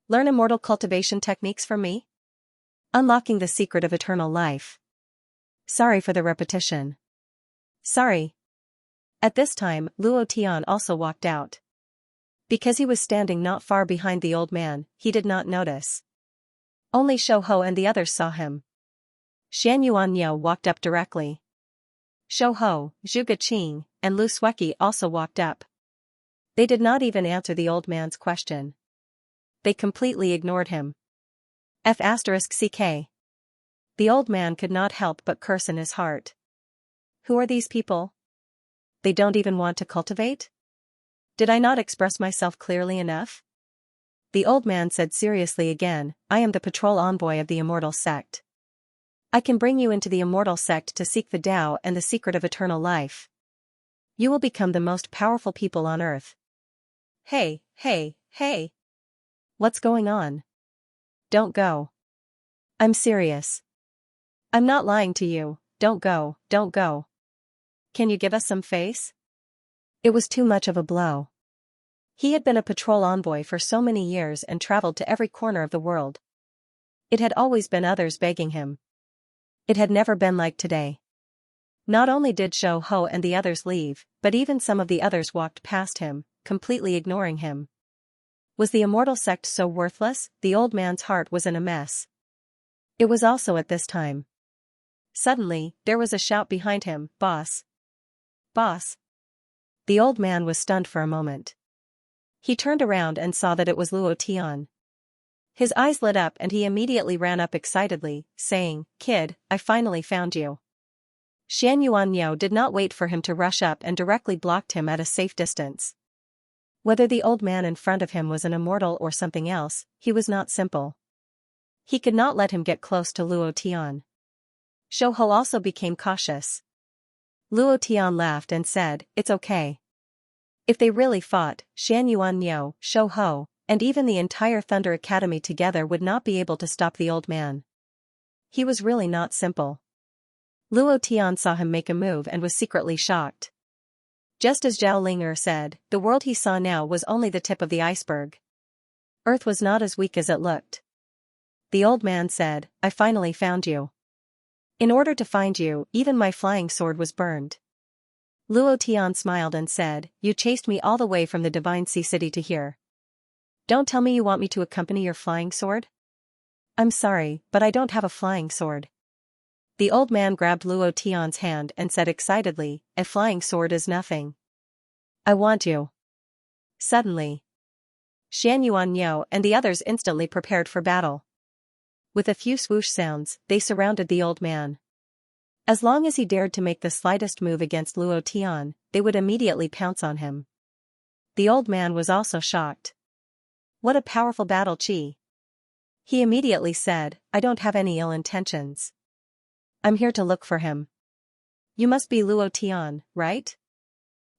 learn immortal cultivation techniques from me? Unlocking the secret of eternal life. Sorry for the repetition. Sorry. At this time, Luo Tian also walked out. Because he was standing not far behind the old man, he did not notice. Only Shou Ho and the others saw him. Xianxia walked up directly. Shou Ho, Zhu Keqing, and Lu Sueki also walked up. They did not even answer the old man's question. They completely ignored him. F***ck. The old man could not help but curse in his heart. Who are these people? They don't even want to cultivate? Did I not express myself clearly enough? The old man said seriously again, I am the patrol envoy of the immortal sect. I can bring you into the immortal sect to seek the Tao and the secret of eternal life. You will become the most powerful people on earth. Hey, hey, hey. What's going on? Don't go. I'm serious. I'm not lying to you, don't go, don't go. Can you give us some face? It was too much of a blow. He had been a patrol envoy for so many years and traveled to every corner of the world. It had always been others begging him. It had never been like today. Not only did Shou Ho and the others leave, but even some of the others walked past him, completely ignoring him. Was the immortal sect so worthless? The old man's heart was in a mess. It was also at this time. Suddenly, there was a shout behind him, Boss! Boss! The old man was stunned for a moment. He turned around and saw that it was Luo Tian. His eyes lit up and he immediately ran up excitedly, saying, Kid, I finally found you. Xianxia did not wait for him to rush up and directly blocked him at a safe distance. Whether the old man in front of him was an immortal or something else, he was not simple. He could not let him get close to Luo Tian. Shou Ho also became cautious. Luo Tian laughed and said, It's okay. If they really fought, Xianxia, Shou Ho, and even the entire Thunder Academy together would not be able to stop the old man. He was really not simple. Luo Tian saw him make a move and was secretly shocked. Just as Zhao Ling'er said, the world he saw now was only the tip of the iceberg. Earth was not as weak as it looked. The old man said, I finally found you. In order to find you, even my flying sword was burned. Luo Tian smiled and said, You chased me all the way from the Divine Sea City to here. Don't tell me you want me to accompany your flying sword? I'm sorry, but I don't have a flying sword. The old man grabbed Luo Tian's hand and said excitedly, A flying sword is nothing. I want you. Suddenly, Xianxia and the others instantly prepared for battle. With a few swoosh sounds, they surrounded the old man. As long as he dared to make the slightest move against Luo Tian, they would immediately pounce on him. The old man was also shocked. What a powerful battle chi. He immediately said, I don't have any ill intentions. I'm here to look for him. You must be Luo Tian, right?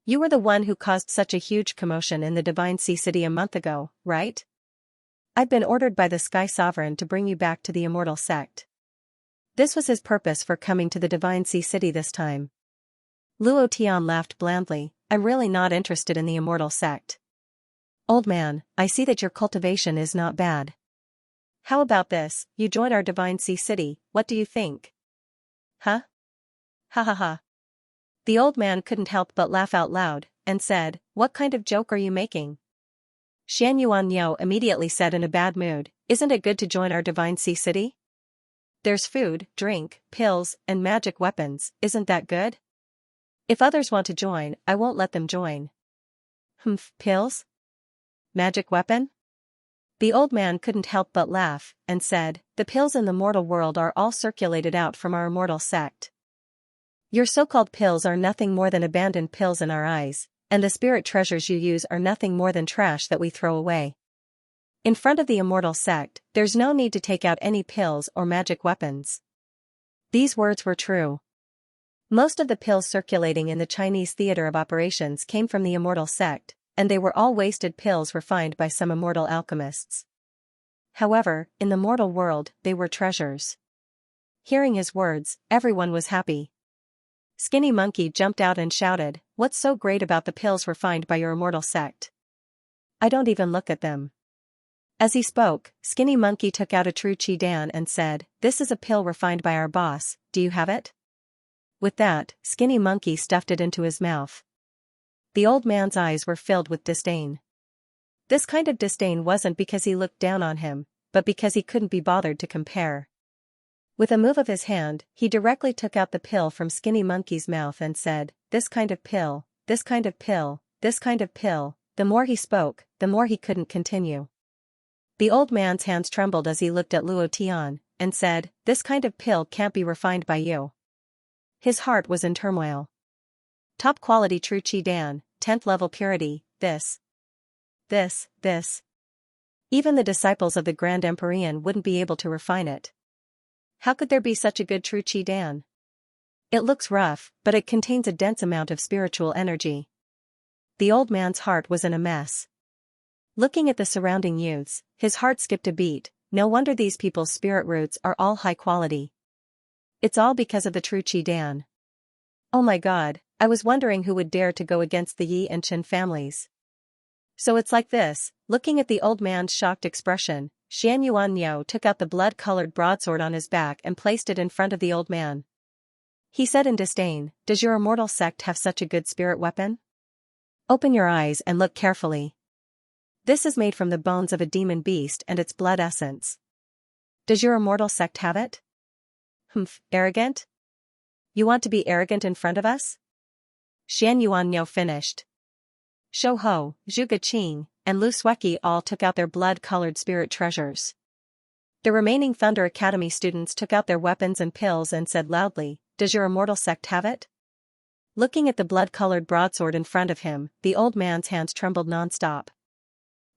You were the one who caused such a huge commotion in the Divine Sea City a month ago, right? I've been ordered by the Sky Sovereign to bring you back to the immortal sect. This was his purpose for coming to the Divine Sea City this time. Luo Tian laughed blandly, I'm really not interested in the immortal sect. Old man, I see that your cultivation is not bad. How about this, you join our Divine Sea City, what do you think? Huh? Ha ha ha. The old man couldn't help but laugh out loud, and said, What kind of joke are you making? Xianxia immediately said in a bad mood, Isn't it good to join our Divine Sea City? There's food, drink, pills, and magic weapons, isn't that good? If others want to join, I won't let them join. Pills? Magic weapon? The old man couldn't help but laugh, and said, The pills in the mortal world are all circulated out from our immortal sect. Your so-called pills are nothing more than abandoned pills in our eyes, and the spirit treasures you use are nothing more than trash that we throw away. In front of the immortal sect, there's no need to take out any pills or magic weapons. These words were true. Most of the pills circulating in the Chinese theater of operations came from the immortal sect, and they were all wasted pills refined by some immortal alchemists. However, in the mortal world, they were treasures. Hearing his words, everyone was happy. Skinny Monkey jumped out and shouted, What's so great about the pills refined by your immortal sect? I don't even look at them. As he spoke, Skinny Monkey took out a true Qi Dan and said, This is a pill refined by our boss, do you have it? With that, Skinny Monkey stuffed it into his mouth. The old man's eyes were filled with disdain. This kind of disdain wasn't because he looked down on him, but because he couldn't be bothered to compare. With a move of his hand, he directly took out the pill from Skinny Monkey's mouth and said, This kind of pill, this kind of pill, this kind of pill. The more he spoke, the more he couldn't continue. The old man's hands trembled as he looked at Luo Tian, and said, "This kind of pill can't be refined by you." His heart was in turmoil. Top quality true Qi Dan, 10th level purity, this. Even the disciples of the Grand Empyrean wouldn't be able to refine it. How could there be such a good true Qi Dan? It looks rough, but it contains a dense amount of spiritual energy. The old man's heart was in a mess. Looking at the surrounding youths, his heart skipped a beat. No wonder these people's spirit roots are all high quality. It's all because of the true Qi Dan. Oh my God, I was wondering who would dare to go against the Yi and Chen families. So it's like this. Looking at the old man's shocked expression, Xianxia took out the blood-colored broadsword on his back and placed it in front of the old man. He said in disdain, "Does your immortal sect have such a good spirit weapon? Open your eyes and look carefully. This is made from the bones of a demon beast and its blood essence. Does your immortal sect have it? Humph, arrogant? You want to be arrogant in front of us?" Xianxia finished. Shou Ho, Zhu Geqing, and Lu Sueki all took out their blood-colored spirit treasures. The remaining Thunder Academy students took out their weapons and pills and said loudly, "Does your immortal sect have it?" Looking at the blood-colored broadsword in front of him, the old man's hands trembled non-stop.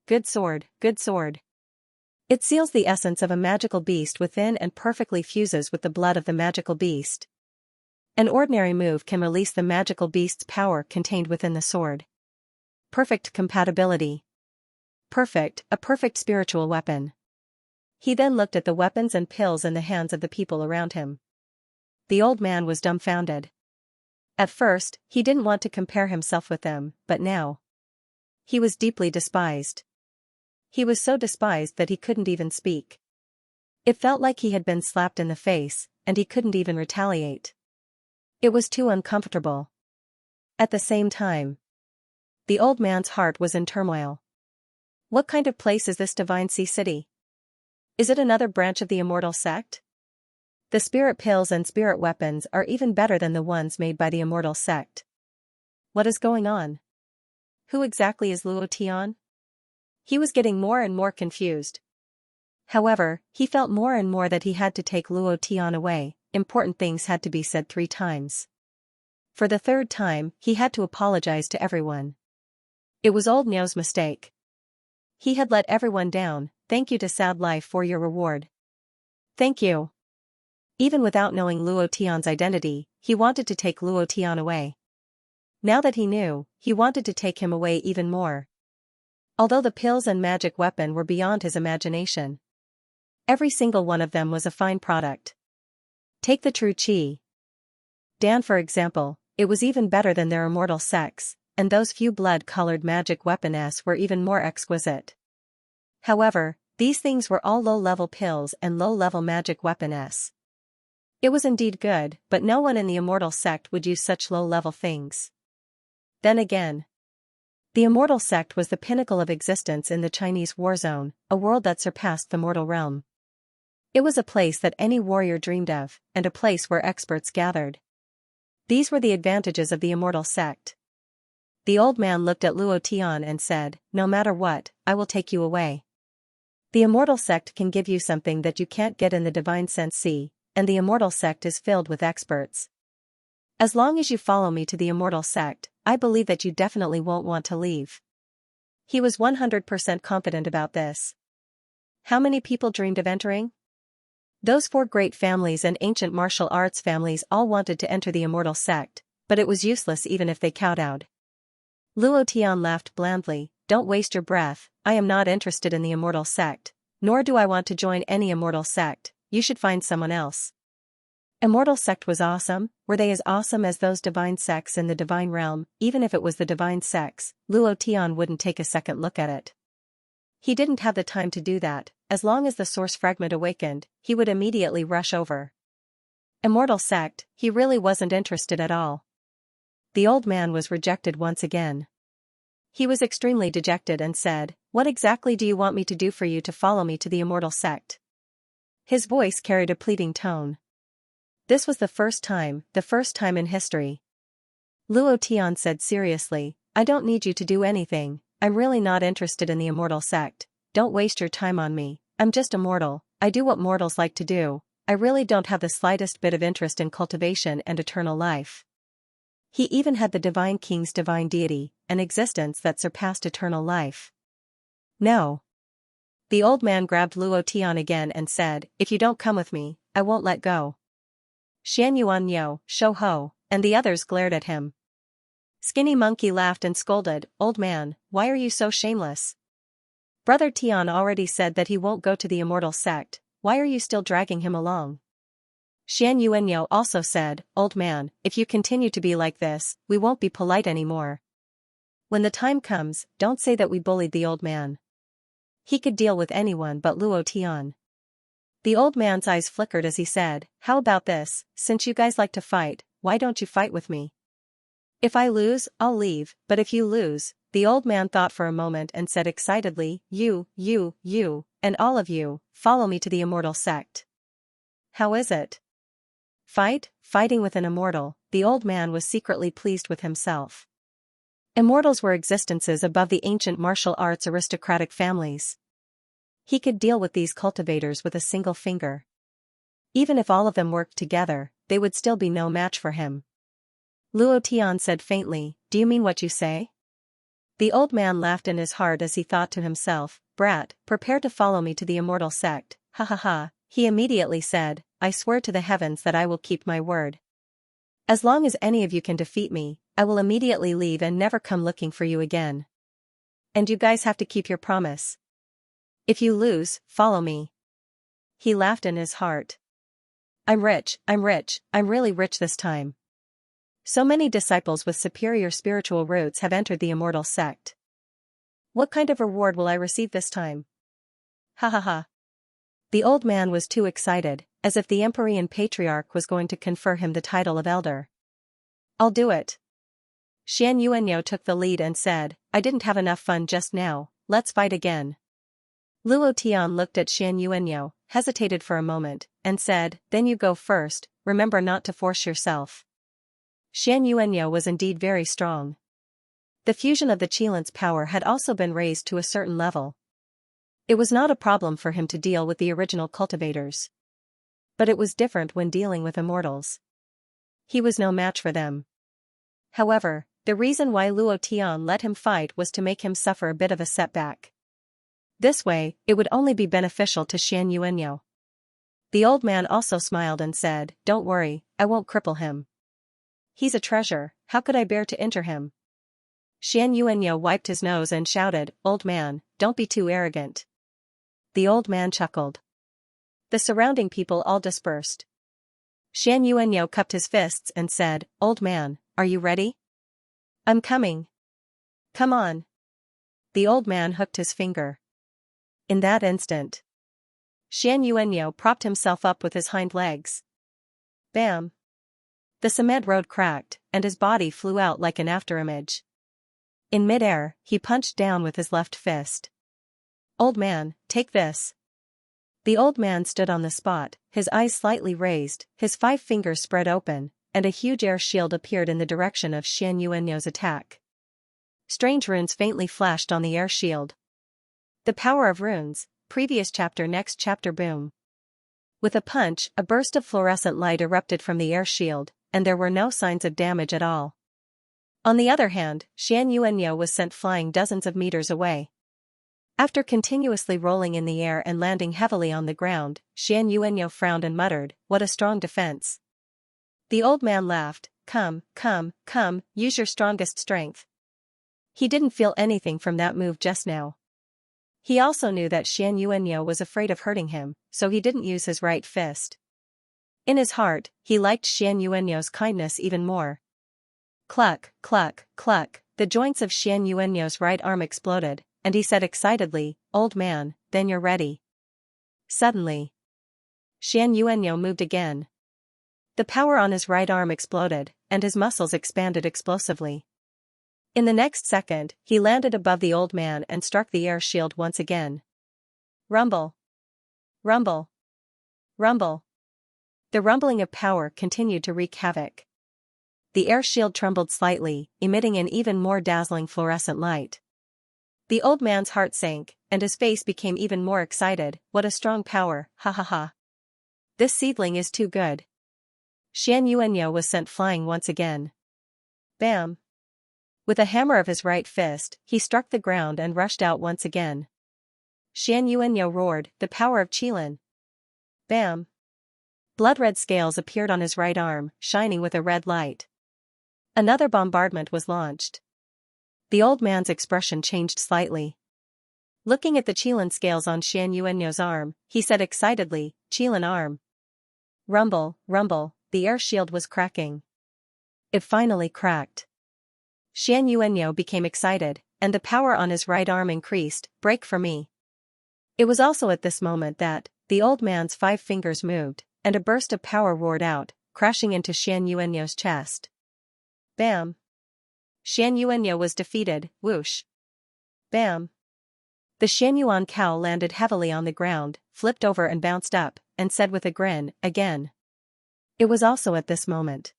Good sword, good sword. It seals the essence of a magical beast within and perfectly fuses with the blood of the magical beast. An ordinary move can release the magical beast's power contained within the sword. Perfect compatibility. Perfect, a perfect spiritual weapon. He then looked at the weapons and pills in the hands of the people around him. The old man was dumbfounded. At first, he didn't want to compare himself with them, but now. He was deeply despised. He was so despised that he couldn't even speak. It felt like he had been slapped in the face, and he couldn't even retaliate. It was too uncomfortable. At the same time, the old man's heart was in turmoil. What kind of place is this Divine Sea City? Is it another branch of the immortal sect? The spirit pills and spirit weapons are even better than the ones made by the immortal sect. What is going on? Who exactly is Luo Tian? He was getting more and more confused. However, he felt more and more that he had to take Luo Tian away. Important things had to be said 3 times. For the 3rd time, he had to apologize to everyone. It was old Niao's mistake. He had let everyone down. Thank you to Sad Life for your reward. Thank you. Even without knowing Luo Tian's identity, he wanted to take Luo Tian away. Now that he knew, he wanted to take him away even more. Although the pills and magic weapon were beyond his imagination, every single one of them was a fine product. Take the true Qi Dan for example, it was even better than their immortal sects, and those few blood-colored magic weapons were even more exquisite. However, these things were all low-level pills and low-level magic weapons. It was indeed good, but no one in the immortal sect would use such low-level things. Then again, the immortal sect was the pinnacle of existence in the Chinese war zone, a world that surpassed the mortal realm. It was a place that any warrior dreamed of, and a place where experts gathered. These were the advantages of the immortal sect. The old man looked at Luo Tian and said, "No matter what, I will take you away. The immortal sect can give you something that you can't get in the Divine Sense Sea, and the immortal sect is filled with experts. As long as you follow me to the immortal sect, I believe that you definitely won't want to leave." He was 100% confident about this. How many people dreamed of entering? Those 4 great families and ancient martial arts families all wanted to enter the immortal sect, but it was useless even if they kowtowed. Luo Tian laughed blandly, "Don't waste your breath, I am not interested in the immortal sect, nor do I want to join any immortal sect, you should find someone else." Immortal sect was awesome. Were they as awesome as those divine sects in the divine realm? Even if it was the divine sects, Luo Tian wouldn't take a second look at it. He didn't have the time to do that. As long as the source fragment awakened, he would immediately rush over. Immortal sect, he really wasn't interested at all. The old man was rejected once again. He was extremely dejected and said, "What exactly do you want me to do for you to follow me to the immortal sect?" His voice carried a pleading tone. This was the first time in history. Luo Tian said seriously, "I don't need you to do anything, I'm really not interested in the immortal sect, don't waste your time on me, I'm just a mortal, I do what mortals like to do. I really don't have the slightest bit of interest in cultivation and eternal life. He even had the Divine King's divine deity, an existence that surpassed eternal life. No. The old man grabbed Luo Tian again and said, if you don't come with me, I won't let go. Xianxia, Shou Ho, and the others glared at him. Skinny Monkey laughed and scolded, old man, why are you so shameless? Brother Tian already said that he won't go to the immortal sect, why are you still dragging him along? Xianxia also said, old man, if you continue to be like this, we won't be polite anymore. When the time comes, don't say that we bullied the old man. He could deal with anyone but Luo Tian. The old man's eyes flickered as he said, how about this, since you guys like to fight, why don't you fight with me? If I lose, I'll leave, but if you lose, the old man thought for a moment and said excitedly, you, and all of you, follow me to the immortal sect. How is it? Fighting with an immortal, the old man was secretly pleased with himself. Immortals were existences above the ancient martial arts aristocratic families. He could deal with these cultivators with a single finger. Even if all of them worked together, they would still be no match for him. Luo Tian said faintly, do you mean what you say? The old man laughed in his heart as he thought to himself, brat, prepare to follow me to the immortal sect, ha ha ha. He immediately said, I swear to the heavens that I will keep my word. As long as any of you can defeat me, I will immediately leave and never come looking for you again. And you guys have to keep your promise. If you lose, follow me. He laughed in his heart. I'm rich, I'm really rich this time. So many disciples with superior spiritual roots have entered the immortal sect. What kind of reward will I receive this time? Ha ha ha. The old man was too excited, as if the Empyrean Patriarch was going to confer him the title of elder. I'll do it. Xianxia took the lead and said, I didn't have enough fun just now, let's fight again. Luo Tian looked at Xianxia, hesitated for a moment, and said, then you go first, remember not to force yourself. Xianxia was indeed very strong. The fusion of the Qilin's power had also been raised to a certain level. It was not a problem for him to deal with the original cultivators. But it was different when dealing with immortals. He was no match for them. However, the reason why Luo Tian let him fight was to make him suffer a bit of a setback. This way, it would only be beneficial to Xianxia. The old man also smiled and said, don't worry, I won't cripple him. He's a treasure, how could I bear to injure him? Xianxia wiped his nose and shouted, old man, don't be too arrogant. The old man chuckled. The surrounding people all dispersed. Xianxia cupped his fists and said, old man, are you ready? I'm coming. Come on. The old man hooked his finger. In that instant, Xianxia propped himself up with his hind legs. Bam! The cement road cracked, and his body flew out like an afterimage. In midair, he punched down with his left fist. Old man, take this. The old man stood on the spot, his eyes slightly raised, his 5 fingers spread open, and a huge air shield appeared in the direction of Xianxuan's attack. Strange runes faintly flashed on the air shield. The power of runes, previous chapter next chapter boom. With a punch, a burst of fluorescent light erupted from the air shield, and there were no signs of damage at all. On the other hand, Xianxia was sent flying dozens of meters away. After continuously rolling in the air and landing heavily on the ground, Xianxia frowned and muttered, what a strong defense. The old man laughed, come, use your strongest strength. He didn't feel anything from that move just now. He also knew that Xianxia was afraid of hurting him, so he didn't use his right fist. In his heart, he liked Xianxuan's kindness even more. Cluck, cluck, cluck, the joints of Xianxuan's right arm exploded, and he said excitedly, old man, then you're ready. Suddenly, Xianxua moved again. The power on his right arm exploded, and his muscles expanded explosively. In the next second, he landed above the old man and struck the air shield once again. Rumble. Rumble. Rumble. The rumbling of power continued to wreak havoc. The air shield trembled slightly, emitting an even more dazzling fluorescent light. The old man's heart sank, and his face became even more excited. What a strong power, ha ha ha. This seedling is too good. Xianxia was sent flying once again. Bam! With a hammer of his right fist, he struck the ground and rushed out once again. Xianxia roared, the power of Qilin. Bam! Blood-red scales appeared on his right arm, shining with a red light. Another bombardment was launched. The old man's expression changed slightly. Looking at the Qilin scales on Xianxuan's arm, he said excitedly, Qilin arm. Rumble, rumble, the air shield was cracking. It finally cracked. Xianxua became excited, and the power on his right arm increased. Break for me. It was also at this moment that the old man's 5 fingers moved, and a burst of power roared out, crashing into Xianxuan's chest. Bam! Xianxua was defeated. Whoosh! Bam! The Xianyuan cow landed heavily on the ground, flipped over and bounced up, and said with a grin, again. It was also at this moment.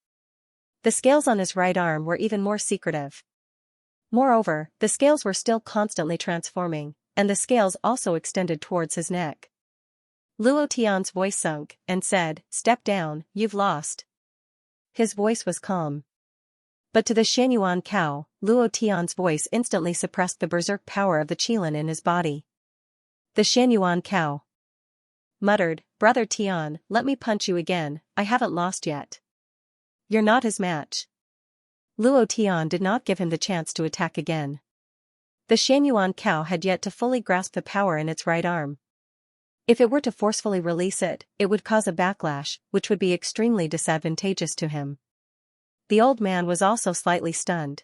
The scales on his right arm were even more secretive. Moreover, the scales were still constantly transforming, and the scales also extended towards his neck. Luo Tian's voice sunk, and said, Step down, you've lost. His voice was calm. But to the Xianyuan cow, Luo Tian's voice instantly suppressed the berserk power of the Qilin in his body. The Xianyuan cow muttered, Brother Tian, let me punch you again, I haven't lost yet. You're not his match. Luo Tian did not give him the chance to attack again. The Xianyuan cow had yet to fully grasp the power in its right arm. If it were to forcefully release it, it would cause a backlash, which would be extremely disadvantageous to him. The old man was also slightly stunned.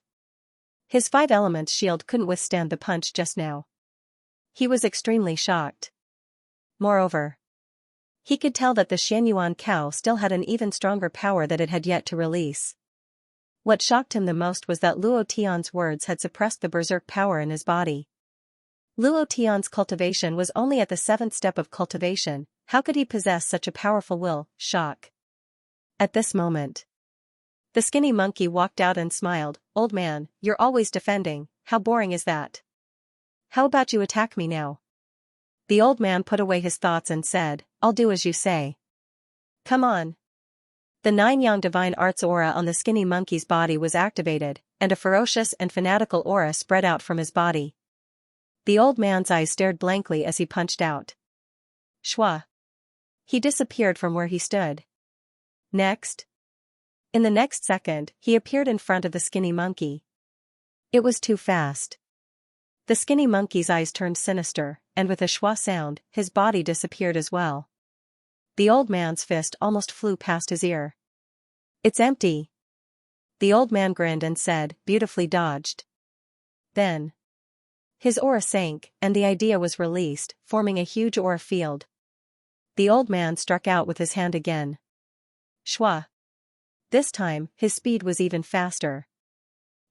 His 5 elements shield couldn't withstand the punch just now. He was extremely shocked. Moreover, he could tell that the Xianyuan cow still had an even stronger power that it had yet to release. What shocked him the most was that Luo Tian's words had suppressed the berserk power in his body. Luo Tian's cultivation was only at the 7th step of cultivation. How could he possess such a powerful will? Shock. At this moment, the skinny monkey walked out and smiled. Old man, you're always defending, how boring is that? How about you attack me now? The old man put away his thoughts and said, I'll do as you say. Come on. The 9-yang divine arts aura on the skinny monkey's body was activated, and a ferocious and fanatical aura spread out from his body. The old man's eyes stared blankly as he punched out. Shwa. He disappeared from where he stood. Next. In the next second, he appeared in front of the skinny monkey. It was too fast. The skinny monkey's eyes turned sinister, and with a shwa sound, his body disappeared as well. The old man's fist almost flew past his ear. It's empty. The old man grinned and said, beautifully dodged. Then his aura sank, and the idea was released, forming a huge aura field. The old man struck out with his hand again. Shwa. This time, his speed was even faster.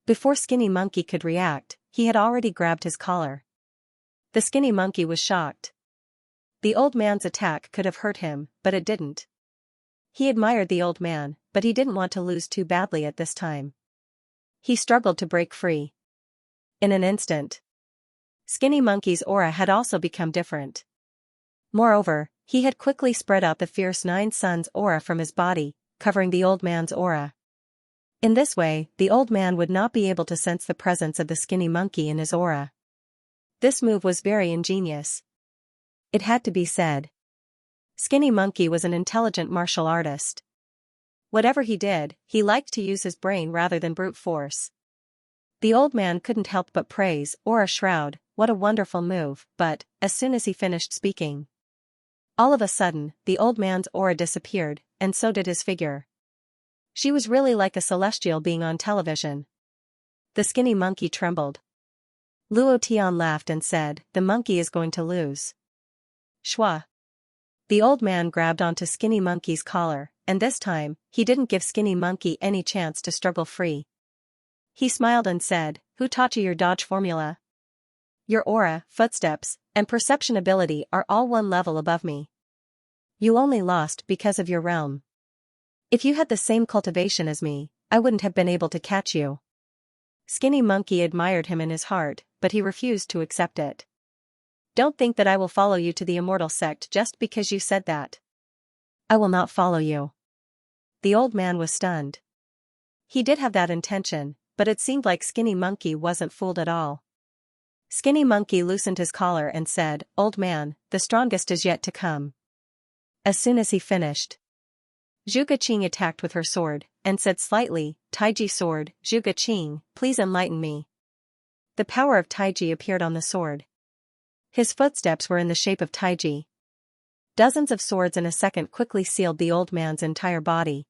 Before Skinny Monkey could react, he had already grabbed his collar. The skinny monkey was shocked. The old man's attack could have hurt him, but it didn't. He admired the old man, but he didn't want to lose too badly at this time. He struggled to break free. In an instant, Skinny Monkey's aura had also become different. Moreover, he had quickly spread out the fierce 9 Suns aura from his body, covering the old man's aura. In this way, the old man would not be able to sense the presence of the skinny monkey in his aura. This move was very ingenious. It had to be said. Skinny Monkey was an intelligent martial artist. Whatever he did, he liked to use his brain rather than brute force. The old man couldn't help but praise Aura Shroud, what a wonderful move, but, as soon as he finished speaking, all of a sudden, the old man's aura disappeared, and so did his figure. She was really like a celestial being on television. The skinny monkey trembled. Luo Tian laughed and said, the monkey is going to lose. Shwa. The old man grabbed onto Skinny Monkey's collar, and this time, he didn't give Skinny Monkey any chance to struggle free. He smiled and said, who taught you your dodge formula? Your aura, footsteps, and perception ability are all 1 level above me. You only lost because of your realm. If you had the same cultivation as me, I wouldn't have been able to catch you. Skinny Monkey admired him in his heart, but he refused to accept it. Don't think that I will follow you to the immortal sect just because you said that. I will not follow you. The old man was stunned. He did have that intention, but it seemed like Skinny Monkey wasn't fooled at all. Skinny Monkey loosened his collar and said, "Old man, the strongest is yet to come." As soon as he finished, Zhuge Qing attacked with her sword, and said slightly, "Taiji sword, Zhuge Qing, please enlighten me." The power of Taiji appeared on the sword. His footsteps were in the shape of Taiji. Dozens of swords in a second quickly sealed the old man's entire body.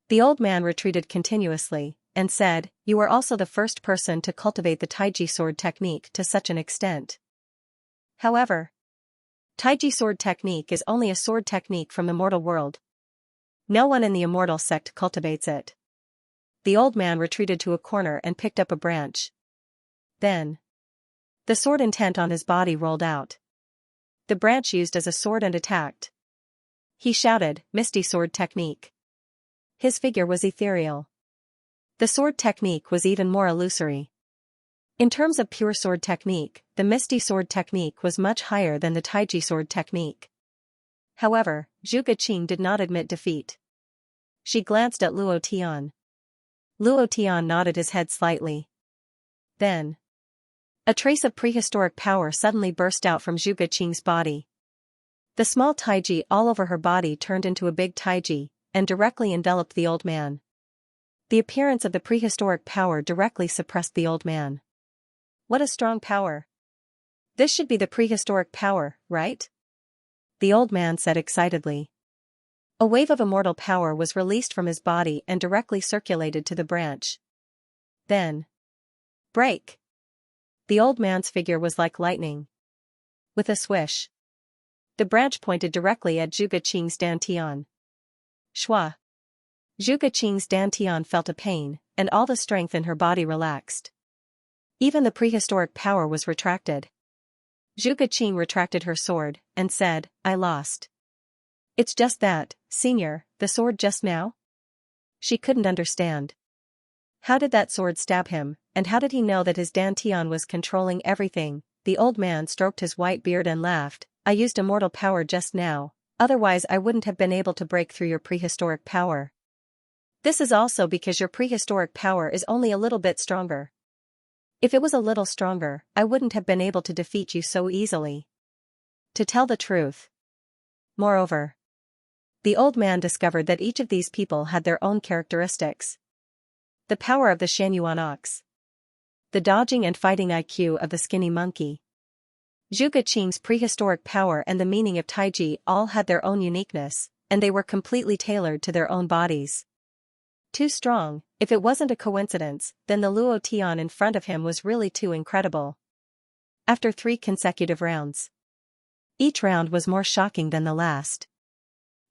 The old man retreated continuously, and said, "You are also the first person to cultivate the Taiji sword technique to such an extent. However, Taiji sword technique is only a sword technique from the mortal world. No one in the immortal sect cultivates it." The old man retreated to a corner and picked up a branch. Then, the sword intent on his body rolled out. The branch used as a sword and attacked. He shouted, "Misty sword technique." His figure was ethereal. The sword technique was even more illusory. In terms of pure sword technique, the Misty sword technique was much higher than the Taiji sword technique. However, Zhuge Qing did not admit defeat. She glanced at Luo Tian. Luo Tian nodded his head slightly. Then, a trace of prehistoric power suddenly burst out from Zhuge Qing's body. The small Taiji all over her body turned into a big Taiji, and directly enveloped the old man. The appearance of the prehistoric power directly suppressed the old man. What a strong power! This should be the prehistoric power, right? The old man said excitedly. A wave of immortal power was released from his body and directly circulated to the branch. Then, break! The old man's figure was like lightning. With a swish, the branch pointed directly at Zhuge Qing's dantian. Shua! Zhuge Qing's dantian felt a pain, and all the strength in her body relaxed. Even the prehistoric power was retracted. Zhuge Qing retracted her sword, and said, "I lost." "It's just that, Senior, the sword just now?" She couldn't understand. How did that sword stab him, and how did he know that his dantian was controlling everything? The old man stroked his white beard and laughed, "I used immortal power just now, otherwise I wouldn't have been able to break through your prehistoric power. This is also because your prehistoric power is only a little bit stronger. If it was a little stronger, I wouldn't have been able to defeat you so easily. To tell the truth." Moreover, the old man discovered that each of these people had their own characteristics. The power of the Xianyuan ox. The dodging and fighting IQ of the skinny monkey. Zhuge Qing's prehistoric power and the meaning of Taiji all had their own uniqueness, and they were completely tailored to their own bodies. Too strong. If it wasn't a coincidence, then the Luo Tian in front of him was really too incredible. After 3 consecutive rounds, each round was more shocking than the last.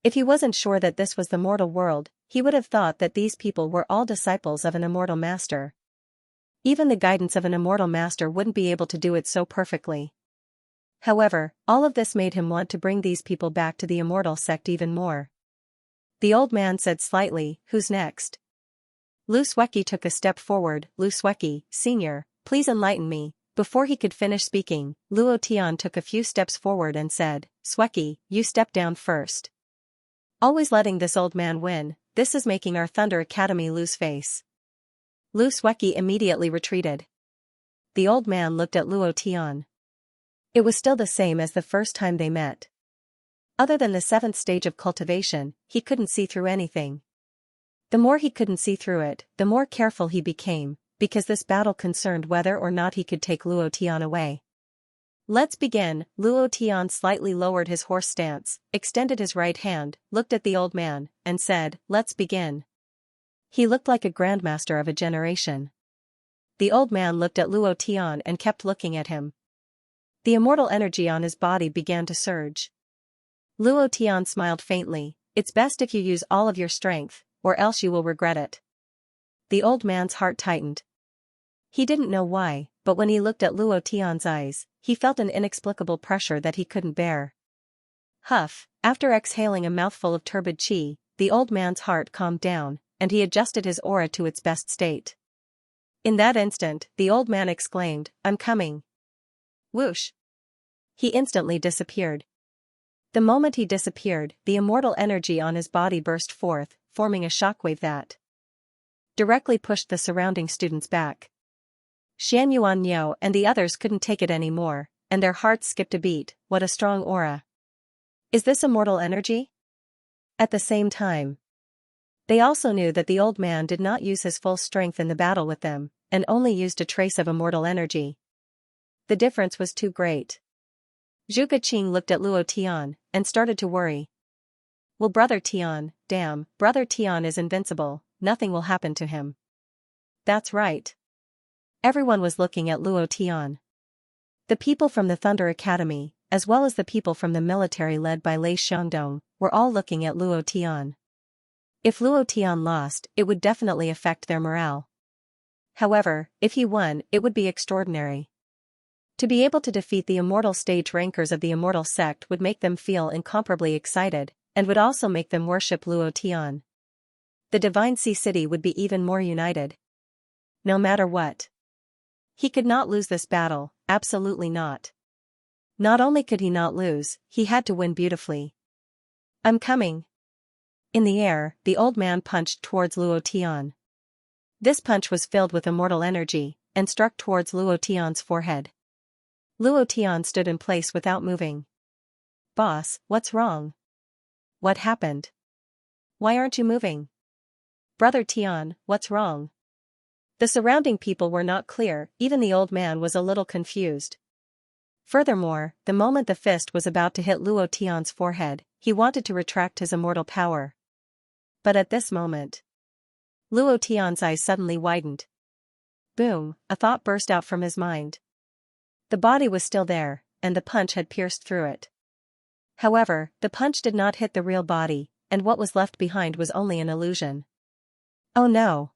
If he wasn't sure that this was the mortal world, he would have thought that these people were all disciples of an immortal master. Even the guidance of an immortal master wouldn't be able to do it so perfectly. However, all of this made him want to bring these people back to the immortal sect even more. The old man said slightly, "Who's next?" Lu Sueki took a step forward. "Lu Sueki, Senior, please enlighten me." Before he could finish speaking, Luo Tian took a few steps forward and said, "Sueki, you step down first. Always letting this old man win, this is making our Thunder Academy lose face." Lu Sueki immediately retreated. The old man looked at Luo Tian. It was still the same as the first time they met. Other than the 7th stage of cultivation, he couldn't see through anything. The more he couldn't see through it, the more careful he became, because this battle concerned whether or not he could take Luo Tian away. "Let's begin." Luo Tian slightly lowered his horse stance, extended his right hand, looked at the old man, and said, "Let's begin." He looked like a grandmaster of a generation. The old man looked at Luo Tian and kept looking at him. The immortal energy on his body began to surge. Luo Tian smiled faintly. "It's best if you use all of your strength, or else you will regret it." The old man's heart tightened. He didn't know why, but when he looked at Luo Tian's eyes, he felt an inexplicable pressure that he couldn't bear. Huff! After exhaling a mouthful of turbid qi, the old man's heart calmed down, and he adjusted his aura to its best state. In that instant, the old man exclaimed, "I'm coming." Whoosh! He instantly disappeared. The moment he disappeared, the immortal energy on his body burst forth, forming a shockwave that directly pushed the surrounding students back. Xianxia and the others couldn't take it anymore, and their hearts skipped a beat. What a strong aura. Is this immortal energy? At the same time, they also knew that the old man did not use his full strength in the battle with them, and only used a trace of immortal energy. The difference was too great. Zhuge Qing looked at Luo Tian, and started to worry. Will Brother Tian, damn, Brother Tian is invincible, nothing will happen to him. That's right. Everyone was looking at Luo Tian. The people from the Thunder Academy, as well as the people from the military led by Lei Xiangdong, were all looking at Luo Tian. If Luo Tian lost, it would definitely affect their morale. However, if he won, it would be extraordinary. To be able to defeat the immortal stage rankers of the immortal sect would make them feel incomparably excited, and would also make them worship Luo Tian. The Divine Sea City would be even more united. No matter what. He could not lose this battle, absolutely not. Not only could he not lose, he had to win beautifully. I'm coming. In the air, the old man punched towards Luo Tian. This punch was filled with immortal energy, and struck towards Luo Tian's forehead. Luo Tian stood in place without moving. Boss, what's wrong? What happened? Why aren't you moving? Brother Tian, what's wrong? The surrounding people were not clear, even the old man was a little confused. Furthermore, the moment the fist was about to hit Luo Tian's forehead, he wanted to retract his immortal power. But at this moment, Luo Tian's eyes suddenly widened. Boom, a thought burst out from his mind. The body was still there, and the punch had pierced through it. However, the punch did not hit the real body, and what was left behind was only an illusion. Oh no!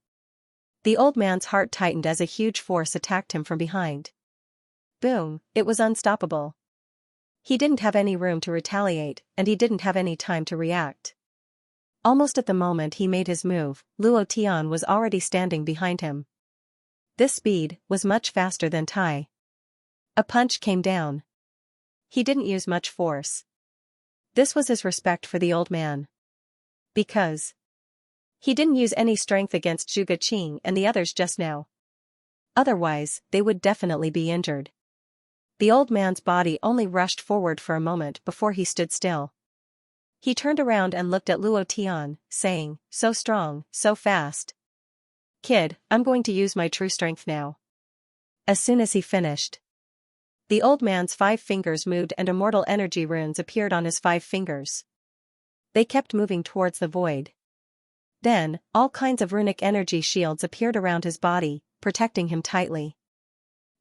The old man's heart tightened as a huge force attacked him from behind. Boom, it was unstoppable. He didn't have any room to retaliate, and he didn't have any time to react. Almost at the moment he made his move, Luo Tian was already standing behind him. This speed was much faster than Tai. A punch came down. He didn't use much force. This was his respect for the old man. Because he didn't use any strength against Zhuge Qing and the others just now. Otherwise, they would definitely be injured. The old man's body only rushed forward for a moment before he stood still. He turned around and looked at Luo Tian, saying, so strong, so fast. Kid, I'm going to use my true strength now. As soon as he finished, the old man's 5 fingers moved and immortal energy runes appeared on his 5 fingers. They kept moving towards the void. Then, all kinds of runic energy shields appeared around his body, protecting him tightly.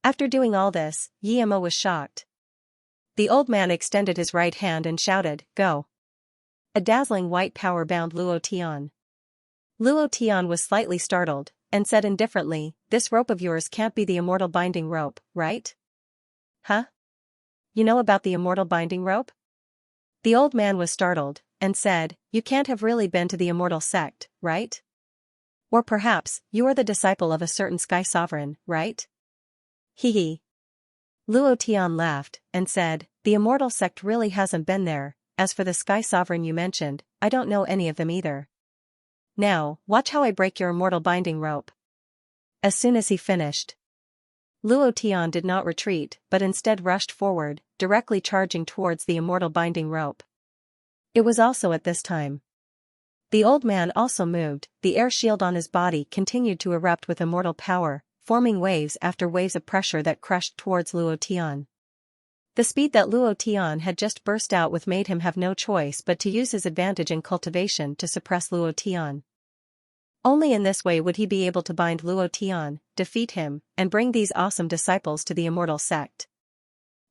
After doing all this, Yimo was shocked. The old man extended his right hand and shouted, go. A dazzling white power bound Luo Tian. Luo Tian was slightly startled, and said indifferently, this rope of yours can't be the immortal binding rope, right? Huh? You know about the immortal binding rope? The old man was startled, and said, you can't have really been to the immortal sect, right? Or perhaps, you are the disciple of a certain sky sovereign, right? Hee hee. Luo Tian laughed, and said, the immortal sect really hasn't been there, as for the sky sovereign you mentioned, I don't know any of them either. Now, watch how I break your immortal binding rope. As soon as he finished, Luo Tian did not retreat but instead rushed forward, directly charging towards the immortal binding rope. It was also at this time. The old man also moved, the air shield on his body continued to erupt with immortal power, forming waves after waves of pressure that crushed towards Luo Tian. The speed that Luo Tian had just burst out with made him have no choice but to use his advantage in cultivation to suppress Luo Tian. Only in this way would he be able to bind Luo Tian, defeat him, and bring these awesome disciples to the immortal sect.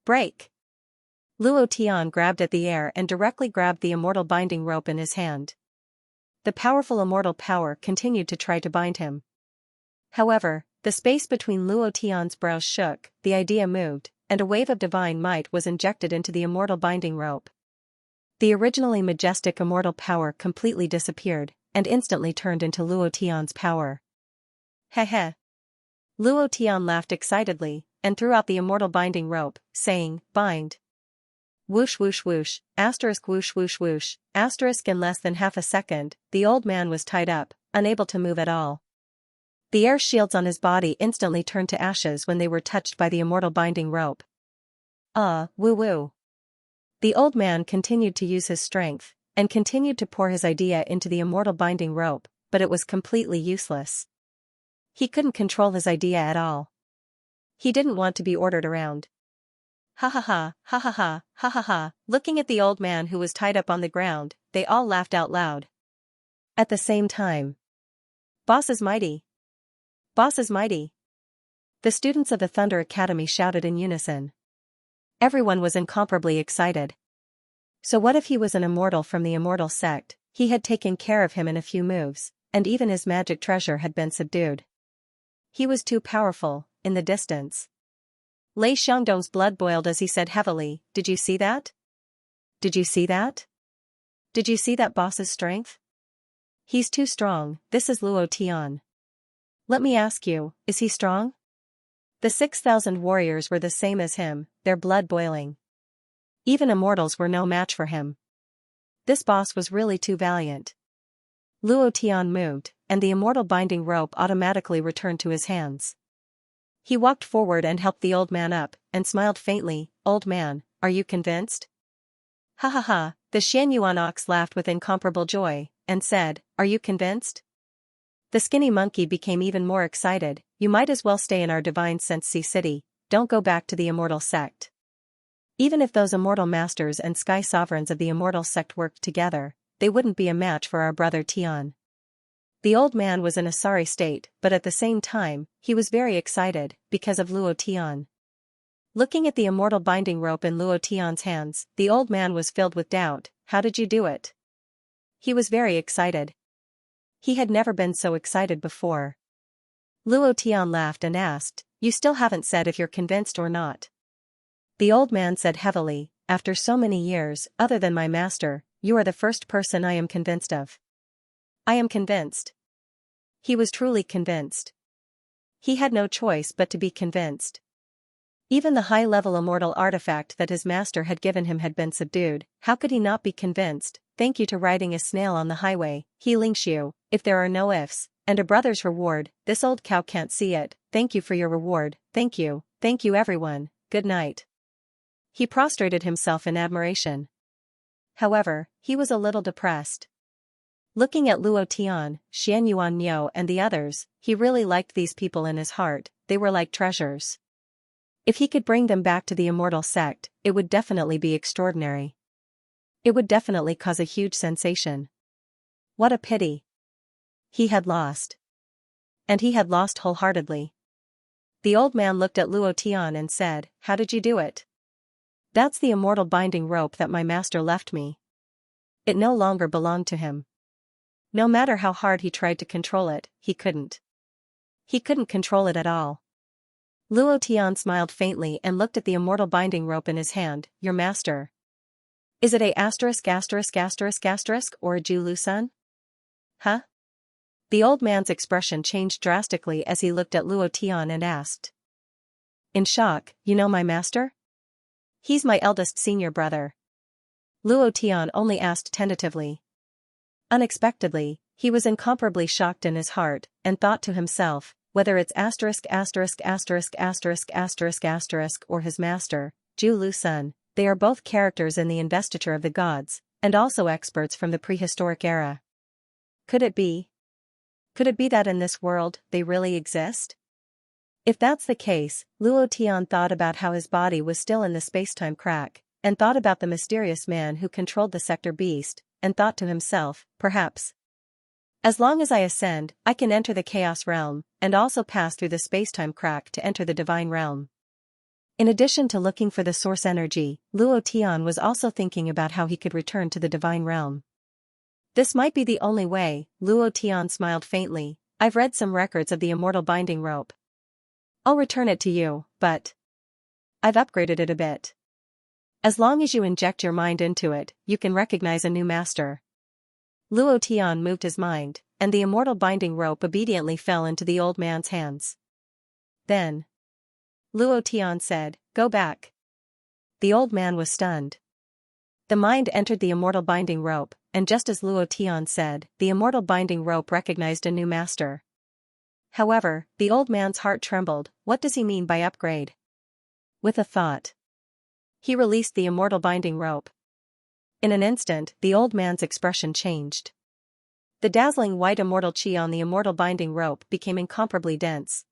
Break! Luo Tian grabbed at the air and directly grabbed the immortal binding rope in his hand. The powerful immortal power continued to try to bind him. However, the space between Luo Tian's brows shook, the idea moved, and a wave of divine might was injected into the immortal binding rope. The originally majestic immortal power completely disappeared, and instantly turned into Luo Tian's power. Heh. Luo Tian laughed excitedly, and threw out the immortal binding rope, saying, bind. Whoosh whoosh whoosh, asterisk whoosh whoosh whoosh, asterisk in less than half a second, the old man was tied up, unable to move at all. The air shields on his body instantly turned to ashes when they were touched by the immortal binding rope. Woo woo. The old man continued to use his strength, and continued to pour his idea into the immortal binding rope, but it was completely useless. He couldn't control his idea at all. He didn't want to be ordered around. Ha ha ha, ha ha ha, ha ha ha. Looking at the old man who was tied up on the ground, they all laughed out loud. At the same time. Boss is mighty. Boss is mighty. The students of the Thunder Academy shouted in unison. Everyone was incomparably excited. So what if he was an immortal from the immortal sect? He had taken care of him in a few moves, and even his magic treasure had been subdued. He was too powerful. In the distance, Lei Xiangdong's blood boiled as he said heavily, "Did you see that? Did you see that? Did you see that boss's strength? He's too strong. This is Luo Tian. Let me ask you, is he strong?" The 6,000 warriors were the same as him, their blood boiling. Even immortals were no match for him. This boss was really too valiant. Luo Tian moved, and the immortal binding rope automatically returned to his hands. He walked forward and helped the old man up, and smiled faintly. "Old man, are you convinced?" Ha ha ha, the Xianyuan ox laughed with incomparable joy, and said, "Are you convinced?" The skinny monkey became even more excited. "You might as well stay in our divine Sensi city, don't go back to the immortal sect. Even if those immortal masters and sky sovereigns of the immortal sect worked together, they wouldn't be a match for our brother Tian." The old man was in a sorry state, but at the same time, he was very excited, because of Luo Tian. Looking at the immortal binding rope in Luo Tian's hands, the old man was filled with doubt. "How did you do it?" He was very excited. He had never been so excited before. Luo Tian laughed and asked, "You still haven't said if you're convinced or not." The old man said heavily, "After so many years, other than my master, you are the first person I am convinced of." I am convinced. He was truly convinced. He had no choice but to be convinced. Even the high-level immortal artifact that his master had given him had been subdued. How could he not be convinced? Thank you to riding a snail on the highway, Xianxia, if there are no ifs, and a brother's reward, this old cow can't see it. Thank you for your reward, thank you everyone, good night. He prostrated himself in admiration. However, he was a little depressed. Looking at Luo Tian, Xianyuan Niu and the others, he really liked these people in his heart. They were like treasures. If he could bring them back to the immortal sect, it would definitely be extraordinary. It would definitely cause a huge sensation. What a pity. He had lost. And he had lost wholeheartedly. The old man looked at Luo Tian and said, "How did you do it?" "That's the immortal binding rope that my master left me. It no longer belonged to him. No matter how hard he tried to control it, he couldn't. He couldn't control it at all." Luo Tian smiled faintly and looked at the immortal binding rope in his hand. "Your master. Is it a asterisk or a Ju Lu-sun?" Huh? The old man's expression changed drastically as he looked at Luo Tian and asked. In shock, "You know my master?" "He's my eldest senior brother." Luo Tian only asked tentatively. Unexpectedly, he was incomparably shocked in his heart, and thought to himself, whether it's or his master, Ju Lu-sun, they are both characters in the investiture of the gods, and also experts from the prehistoric era. Could it be? Could it be that in this world, they really exist? If that's the case, Luo Tian thought about how his body was still in the spacetime crack, and thought about the mysterious man who controlled the sector beast, and thought to himself, perhaps, as long as I ascend, I can enter the chaos realm, and also pass through the spacetime crack to enter the divine realm. In addition to looking for the source energy, Luo Tian was also thinking about how he could return to the divine realm. This might be the only way. Luo Tian smiled faintly. "I've read some records of the immortal binding rope. I'll return it to you, but I've upgraded it a bit. As long as you inject your mind into it, you can recognize a new master." Luo Tian moved his mind, and the immortal binding rope obediently fell into the old man's hands. Then Luo Tian said, "Go back." The old man was stunned. The mind entered the immortal binding rope, and just as Luo Tian said, the immortal binding rope recognized a new master. However, the old man's heart trembled. What does he mean by upgrade? With a thought, he released the immortal binding rope. In an instant, the old man's expression changed. The dazzling white immortal chi on the immortal binding rope became incomparably dense.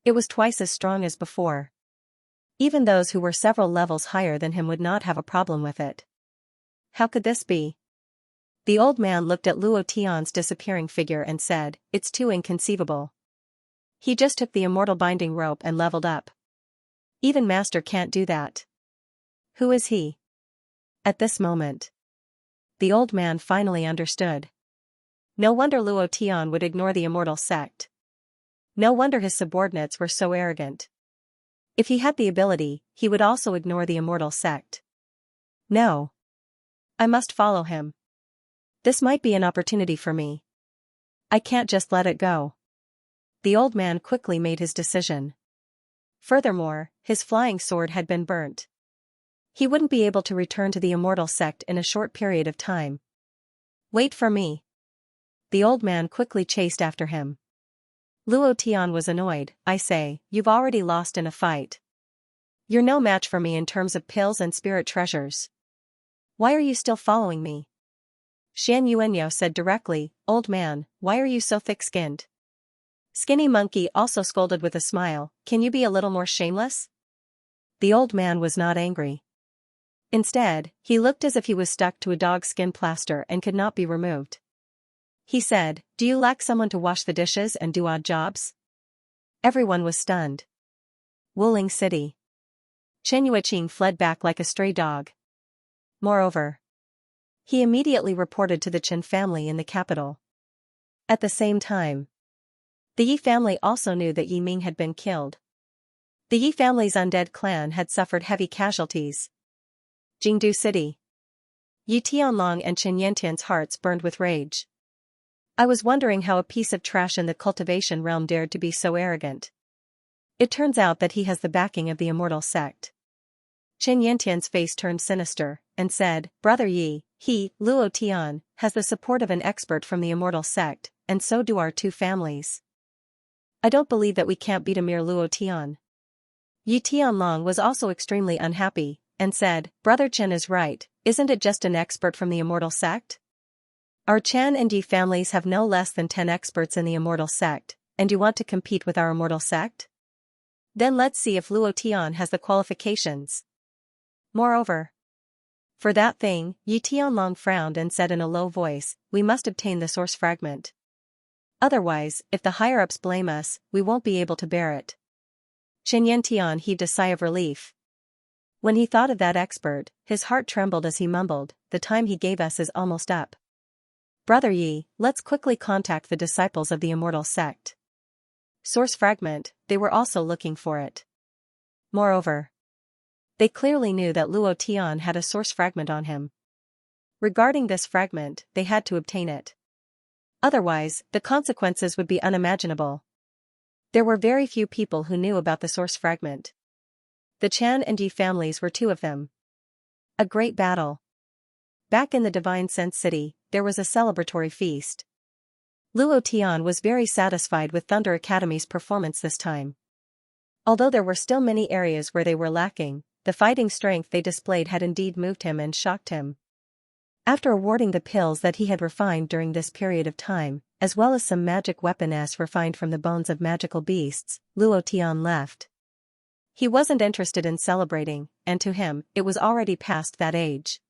It was twice as strong as before. Even those who were several levels higher than him would not have a problem with it. How could this be? The old man looked at Luo Tian's disappearing figure and said, "It's too inconceivable. He just took the immortal binding rope and leveled up. Even Master can't do that. Who is he?" At this moment, the old man finally understood. No wonder Luo Tian would ignore the immortal sect. No wonder his subordinates were so arrogant. If he had the ability, he would also ignore the immortal sect. No. I must follow him. This might be an opportunity for me. I can't just let it go. The old man quickly made his decision. Furthermore, his flying sword had been burnt. He wouldn't be able to return to the immortal sect in a short period of time. Wait for me. The old man quickly chased after him. Luo Tian was annoyed. I say, you've already lost in a fight. You're no match for me in terms of pills and spirit treasures. Why are you still following me? Xianxia said directly, Old man, why are you so thick-skinned? Skinny Monkey also scolded with a smile, can you be a little more shameless? The old man was not angry. Instead, he looked as if he was stuck to a dog's skin plaster and could not be removed. He said, do you lack someone to wash the dishes and do odd jobs? Everyone was stunned. Wuling City. Chen Yueqing fled back like a stray dog. Moreover, he immediately reported to the Chen family in the capital. At the same time, the Yi family also knew that Yi Ming had been killed. The Yi family's undead clan had suffered heavy casualties. Jingdu City. Yi Tianlong and Chen Yantian's hearts burned with rage. I was wondering how a piece of trash in the cultivation realm dared to be so arrogant. It turns out that he has the backing of the immortal sect. Chen Yantian's face turned sinister, and said, Brother Yi, he, Luo Tian, has the support of an expert from the immortal sect, and so do our two families. I don't believe that we can't beat a mere Luo Tian. Yi Tianlong was also extremely unhappy, and said, Brother Chen is right, isn't it just an expert from the immortal sect? Our Chen and Yi families have no less than 10 experts in the immortal sect, and you want to compete with our immortal sect? Then let's see if Luo Tian has the qualifications. Moreover, for that thing, Yi Tianlong frowned and said in a low voice, we must obtain the source fragment. Otherwise, if the higher-ups blame us, we won't be able to bear it. Chen Yantian heaved a sigh of relief. When he thought of that expert, his heart trembled as he mumbled, the time he gave us is almost up. Brother Yi, let's quickly contact the disciples of the immortal sect. Source fragment, they were also looking for it. Moreover, they clearly knew that Luo Tian had a source fragment on him. Regarding this fragment, they had to obtain it. Otherwise, the consequences would be unimaginable. There were very few people who knew about the source fragment. The Chan and Yi families were two of them. A great battle. Back in the Divine Sense City, there was a celebratory feast. Luo Tian was very satisfied with Thunder Academy's performance this time. Although there were still many areas where they were lacking, the fighting strength they displayed had indeed moved him and shocked him. After awarding the pills that he had refined during this period of time, as well as some magic weapons refined from the bones of magical beasts, Luo Tian left. He wasn't interested in celebrating, and to him, it was already past that age.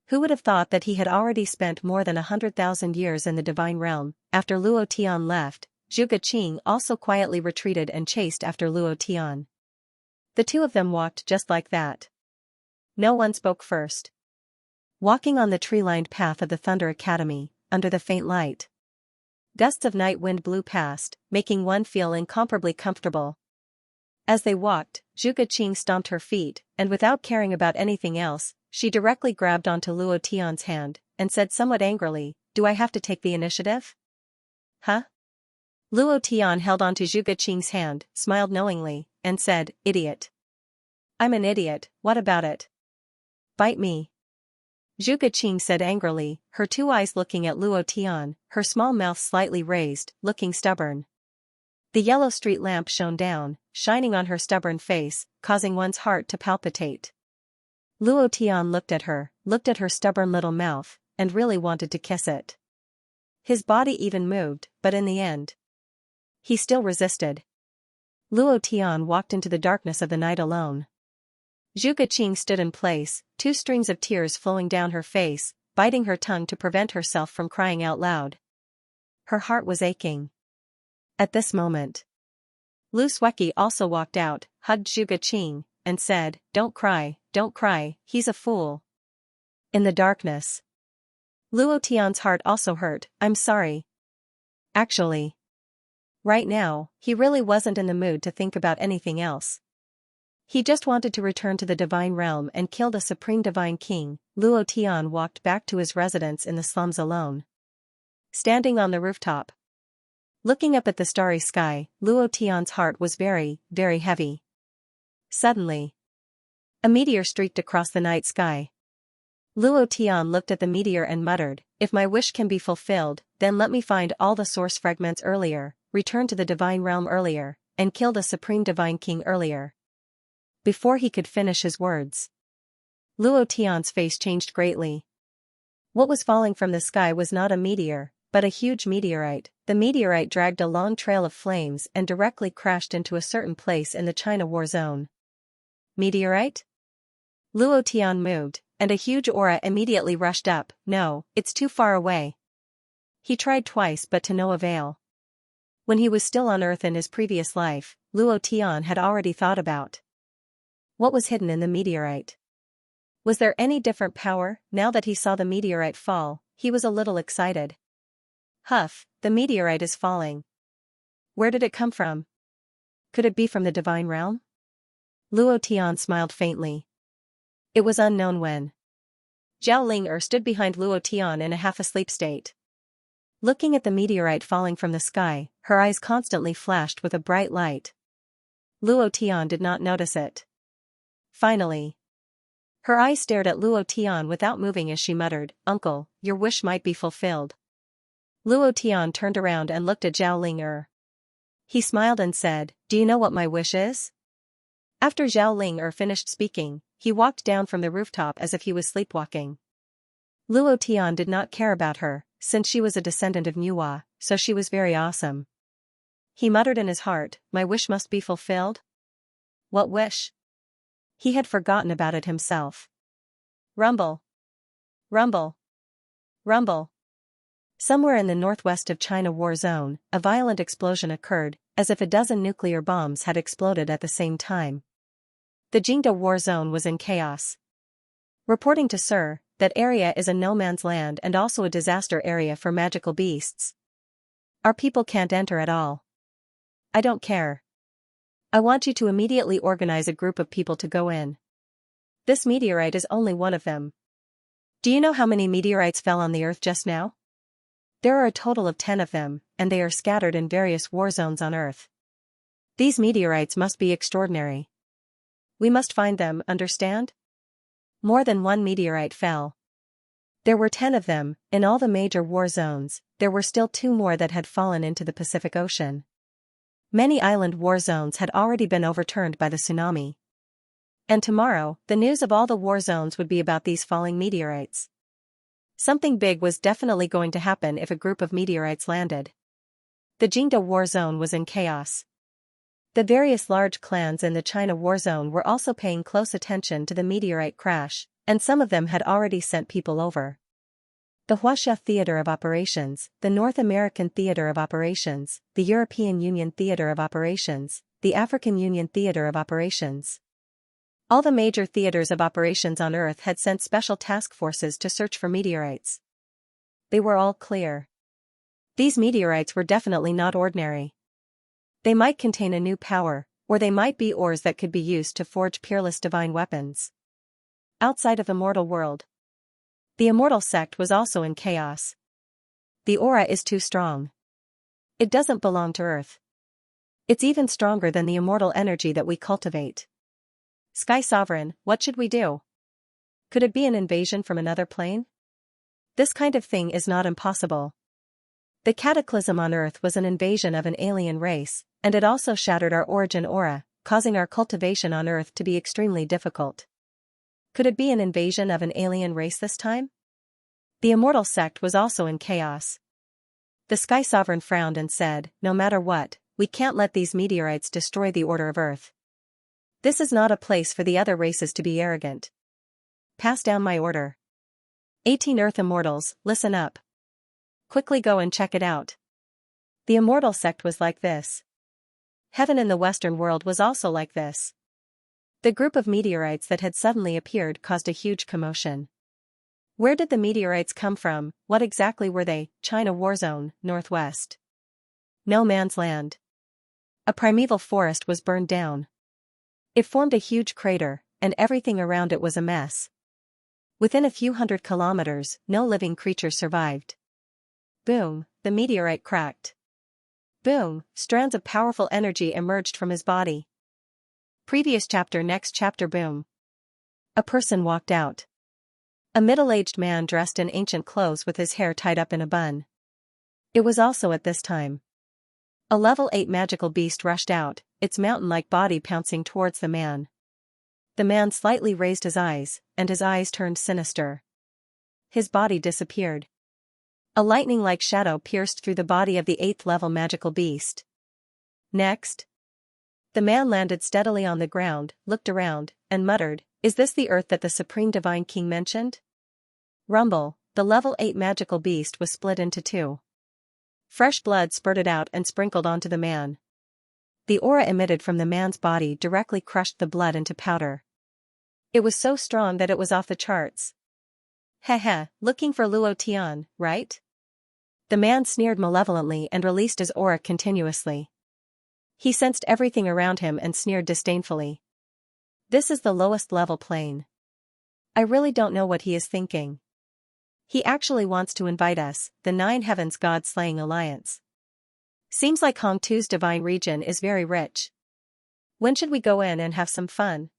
Who would have thought that he had already spent more than 100,000 years in the divine realm? After Luo Tian left, Zhuge Qing also quietly retreated and chased after Luo Tian. The two of them walked just like that. No one spoke first. Walking on the tree-lined path of the Thunder Academy, under the faint light. Gusts of night wind blew past, making one feel incomparably comfortable. As they walked, Zhuge Qing stomped her feet, and without caring about anything else, she directly grabbed onto Luo Tian's hand, and said somewhat angrily, do I have to take the initiative? Huh? Luo Tian held onto Zhuge Qing's hand, smiled knowingly, and said, idiot. I'm an idiot, what about it? Bite me. Zhuge Qing said angrily, her two eyes looking at Luo Tian, her small mouth slightly raised, looking stubborn. The yellow street lamp shone down, shining on her stubborn face, causing one's heart to palpitate. Luo Tian looked at her stubborn little mouth, and really wanted to kiss it. His body even moved, but in the end, he still resisted. Luo Tian walked into the darkness of the night alone. Zhuge Qing stood in place, two strings of tears flowing down her face, biting her tongue to prevent herself from crying out loud. Her heart was aching. At this moment, Lu Sueki also walked out, hugged Zhuge Qing, and said, don't cry, he's a fool. In the darkness, Luo Tian's heart also hurt. I'm sorry. Actually, right now, he really wasn't in the mood to think about anything else. He just wanted to return to the divine realm and kill the supreme divine king. Luo Tian walked back to his residence in the slums alone. Standing on the rooftop, looking up at the starry sky, Luo Tian's heart was very, very heavy. Suddenly, a meteor streaked across the night sky. Luo Tian looked at the meteor and muttered, if my wish can be fulfilled, then let me find all the source fragments earlier, return to the divine realm earlier, and kill the supreme divine king earlier. Before he could finish his words, Luo Tian's face changed greatly. What was falling from the sky was not a meteor, but a huge meteorite. The meteorite dragged a long trail of flames and directly crashed into a certain place in the China war zone. Meteorite? Luo Tian moved, and a huge aura immediately rushed up. No, it's too far away. He tried twice but to no avail. When he was still on Earth in his previous life, Luo Tian had already thought about what was hidden in the meteorite. Was there any different power? Now that he saw the meteorite fall, he was a little excited. Huff, the meteorite is falling. Where did it come from? Could it be from the divine realm? Luo Tian smiled faintly. It was unknown when. Zhao Ling stood behind Luo Tian in a half-asleep state. Looking at the meteorite falling from the sky, her eyes constantly flashed with a bright light. Luo Tian did not notice it. Finally, her eyes stared at Luo Tian without moving as she muttered, Uncle, your wish might be fulfilled. Luo Tian turned around and looked at Zhao Ling. He smiled and said, do you know what my wish is? After Zhao Ling finished speaking, he walked down from the rooftop as if he was sleepwalking. Luo Tian did not care about her, since she was a descendant of Nuwa, so she was very awesome. He muttered in his heart, my wish must be fulfilled? What wish? He had forgotten about it himself. Rumble. Rumble. Rumble. Somewhere in the northwest of China war zone, a violent explosion occurred, as if a dozen nuclear bombs had exploded at the same time. The Jingda war zone was in chaos. Reporting to Sir, that area is a no-man's land and also a disaster area for magical beasts. Our people can't enter at all. I don't care. I want you to immediately organize a group of people to go in. This meteorite is only one of them. Do you know how many meteorites fell on the Earth just now? There are a total of 10 of them, and they are scattered in various war zones on Earth. These meteorites must be extraordinary. We must find them, understand? More than one meteorite fell. There were 10 of them, in all the major war zones. There were still 2 more that had fallen into the Pacific Ocean. Many island war zones had already been overturned by the tsunami. And tomorrow, the news of all the war zones would be about these falling meteorites. Something big was definitely going to happen if a group of meteorites landed. The Jingda war zone was in chaos. The various large clans in the China war zone were also paying close attention to the meteorite crash, and some of them had already sent people over. The Huaxia Theater of Operations, the North American Theater of Operations, the European Union Theater of Operations, the African Union Theater of Operations. All the major theaters of operations on Earth had sent special task forces to search for meteorites. They were all clear. These meteorites were definitely not ordinary. They might contain a new power, or they might be ores that could be used to forge peerless divine weapons. Outside of the mortal world, the immortal sect was also in chaos. The aura is too strong. It doesn't belong to Earth. It's even stronger than the immortal energy that we cultivate. Sky Sovereign, what should we do? Could it be an invasion from another plane? This kind of thing is not impossible. The cataclysm on Earth was an invasion of an alien race, and it also shattered our origin aura, causing our cultivation on Earth to be extremely difficult. Could it be an invasion of an alien race this time? The immortal sect was also in chaos. The Sky Sovereign frowned and said, "No matter what, we can't let these meteorites destroy the order of Earth. This is not a place for the other races to be arrogant. Pass down my order. 18 Earth Immortals, listen up. Quickly go and check it out." The immortal sect was like this. Heaven in the Western world was also like this. The group of meteorites that had suddenly appeared caused a huge commotion. Where did the meteorites come from? What exactly were they? China war zone, northwest. No man's land. A primeval forest was burned down. It formed a huge crater, and everything around it was a mess. Within a few hundred kilometers, no living creature survived. Boom, the meteorite cracked. Boom, strands of powerful energy emerged from his body. Previous chapter, next chapter. Boom. A person walked out. A middle-aged man dressed in ancient clothes with his hair tied up in a bun. It was also at this time. A level 8 magical beast rushed out, its mountain-like body pouncing towards the man. The man slightly raised his eyes, and his eyes turned sinister. His body disappeared. A lightning-like shadow pierced through the body of the 8th level magical beast. Next. The man landed steadily on the ground, looked around, and muttered, "Is this the Earth that the Supreme Divine King mentioned?" Rumble, the level 8 magical beast was split into two. Fresh blood spurted out and sprinkled onto the man. The aura emitted from the man's body directly crushed the blood into powder. It was so strong that it was off the charts. "Heh, looking for Luo Tian, right?" The man sneered malevolently and released his aura continuously. He sensed everything around him and sneered disdainfully. "This is the lowest level plane. I really don't know what he is thinking. He actually wants to invite us, the 9 Heavens God-slaying alliance. Seems like Hongtu's divine region is very rich. When should we go in and have some fun?"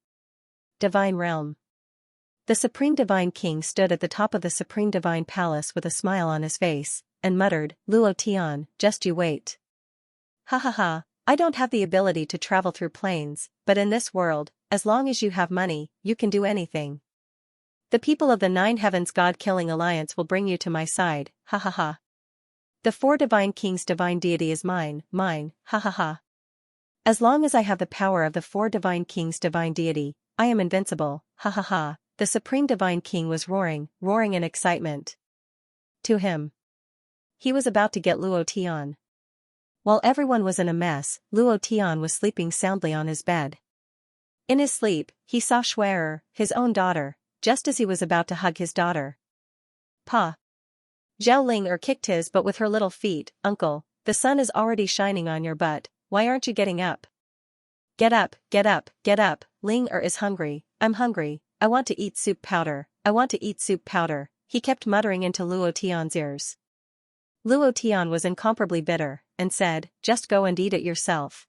Divine Realm. The Supreme Divine King stood at the top of the Supreme Divine Palace with a smile on his face, and muttered, "Luo Tian, just you wait. Ha ha ha, I don't have the ability to travel through planes, but in this world, as long as you have money, you can do anything. The people of the 9 Heavens God-killing alliance will bring you to my side, ha ha ha. The 4 Divine Kings' divine deity is mine, ha ha ha. As long as I have the power of the 4 Divine Kings' divine deity, I am invincible, ha ha ha." The Supreme Divine King was roaring in excitement. To him. He was about to get Luo Tian. While everyone was in a mess, Luo Tian was sleeping soundly on his bed. In his sleep, he saw Shui'er, his own daughter, just as he was about to hug his daughter. Pa. Zhao Ling kicked his butt with her little feet. "Uncle, the sun is already shining on your butt, why aren't you getting up? Get up, get up, get up, Ling is hungry, I'm hungry, I want to eat soup powder, I want to eat soup powder," he kept muttering into Luo Tian's ears. Luo Tian was incomparably bitter, and said, "Just go and eat it yourself."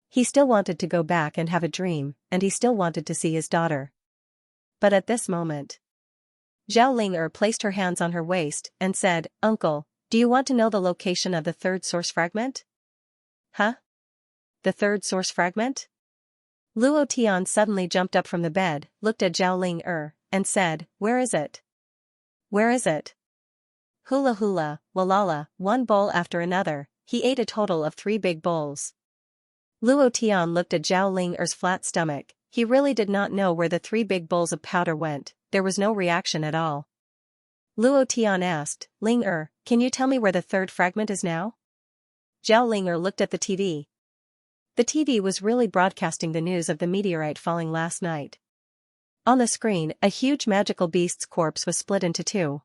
He still wanted to go back and have a dream, and he still wanted to see his daughter. But at this moment, Zhao Ling placed her hands on her waist, and said, "Uncle, do you want to know the location of the 3rd source fragment?" "Huh? The 3rd source fragment?" Luo Tian suddenly jumped up from the bed, looked at Zhao Ling and said, "Where is it? Where is it?" Hula hula, walala, one bowl after another, he ate a total of 3 big bowls. Luo Tian looked at Zhao Ling's flat stomach, he really did not know where the 3 big bowls of powder went, there was no reaction at all. Luo Tian asked, "Ling can you tell me where the 3rd fragment is now?" Zhao Ling looked at the TV. The TV was really broadcasting the news of the meteorite falling last night. On the screen, a huge magical beast's corpse was split into two.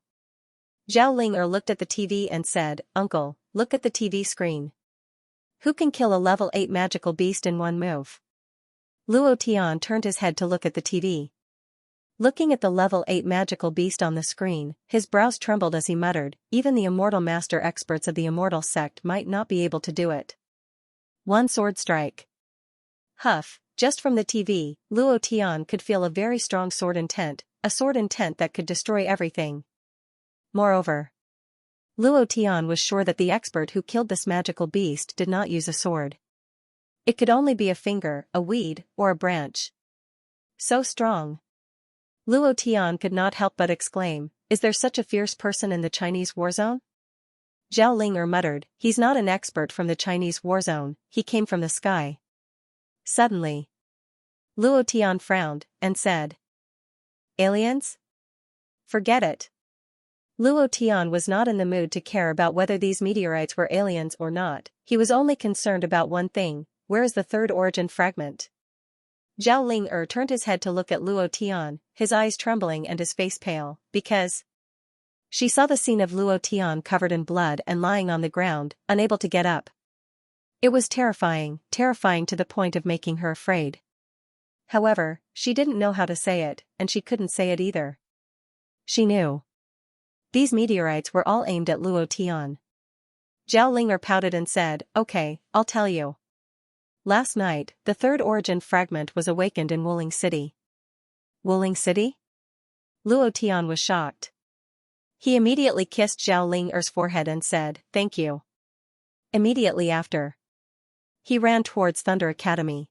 Zhao Ling looked at the TV and said, "Uncle, look at the TV screen. Who can kill a level 8 magical beast in one move?" Luo Tian turned his head to look at the TV. Looking at the level 8 magical beast on the screen, his brows trembled as he muttered, "Even the immortal master experts of the immortal sect might not be able to do it. One sword strike." Huff, just from the TV, Luo Tian could feel a very strong sword intent, a sword intent that could destroy everything. Moreover, Luo Tian was sure that the expert who killed this magical beast did not use a sword. It could only be a finger, a weed, or a branch. So strong. Luo Tian could not help but exclaim, "Is there such a fierce person in the Chinese war zone?" Zhao Ling'er muttered, "He's not an expert from the Chinese war zone, he came from the sky." Suddenly, Luo Tian frowned, and said, "Aliens? Forget it." Luo Tian was not in the mood to care about whether these meteorites were aliens or not, he was only concerned about one thing: where is the third origin fragment? Zhao Ling'er turned his head to look at Luo Tian, his eyes trembling and his face pale, because she saw the scene of Luo Tian covered in blood and lying on the ground, unable to get up. It was terrifying to the point of making her afraid. However, she didn't know how to say it, and she couldn't say it either. She knew. These meteorites were all aimed at Luo Tian. Zhao Ling'er pouted and said, "Okay, I'll tell you. Last night, the third origin fragment was awakened in Wuling City." Wuling City? Luo Tian was shocked. He immediately kissed Zhao Ling'er's forehead and said, "Thank you." Immediately after, he ran towards Thunder Academy.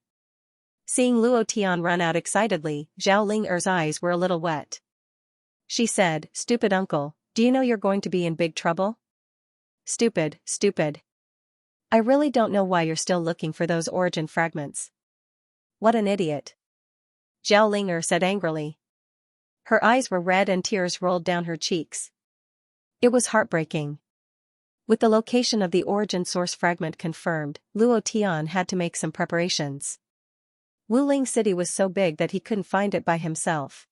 Seeing Luo Tian run out excitedly, Zhao Ling'er's eyes were a little wet. She said, "Stupid uncle, do you know you're going to be in big trouble?" Stupid. I really don't know why you're still looking for those origin fragments. What an idiot. Zhao Ling'er said angrily. Her eyes were red and tears rolled down her cheeks. It was heartbreaking. With the location of the origin source fragment confirmed, Luo Tian had to make some preparations. Wuling City was so big that he couldn't find it by himself.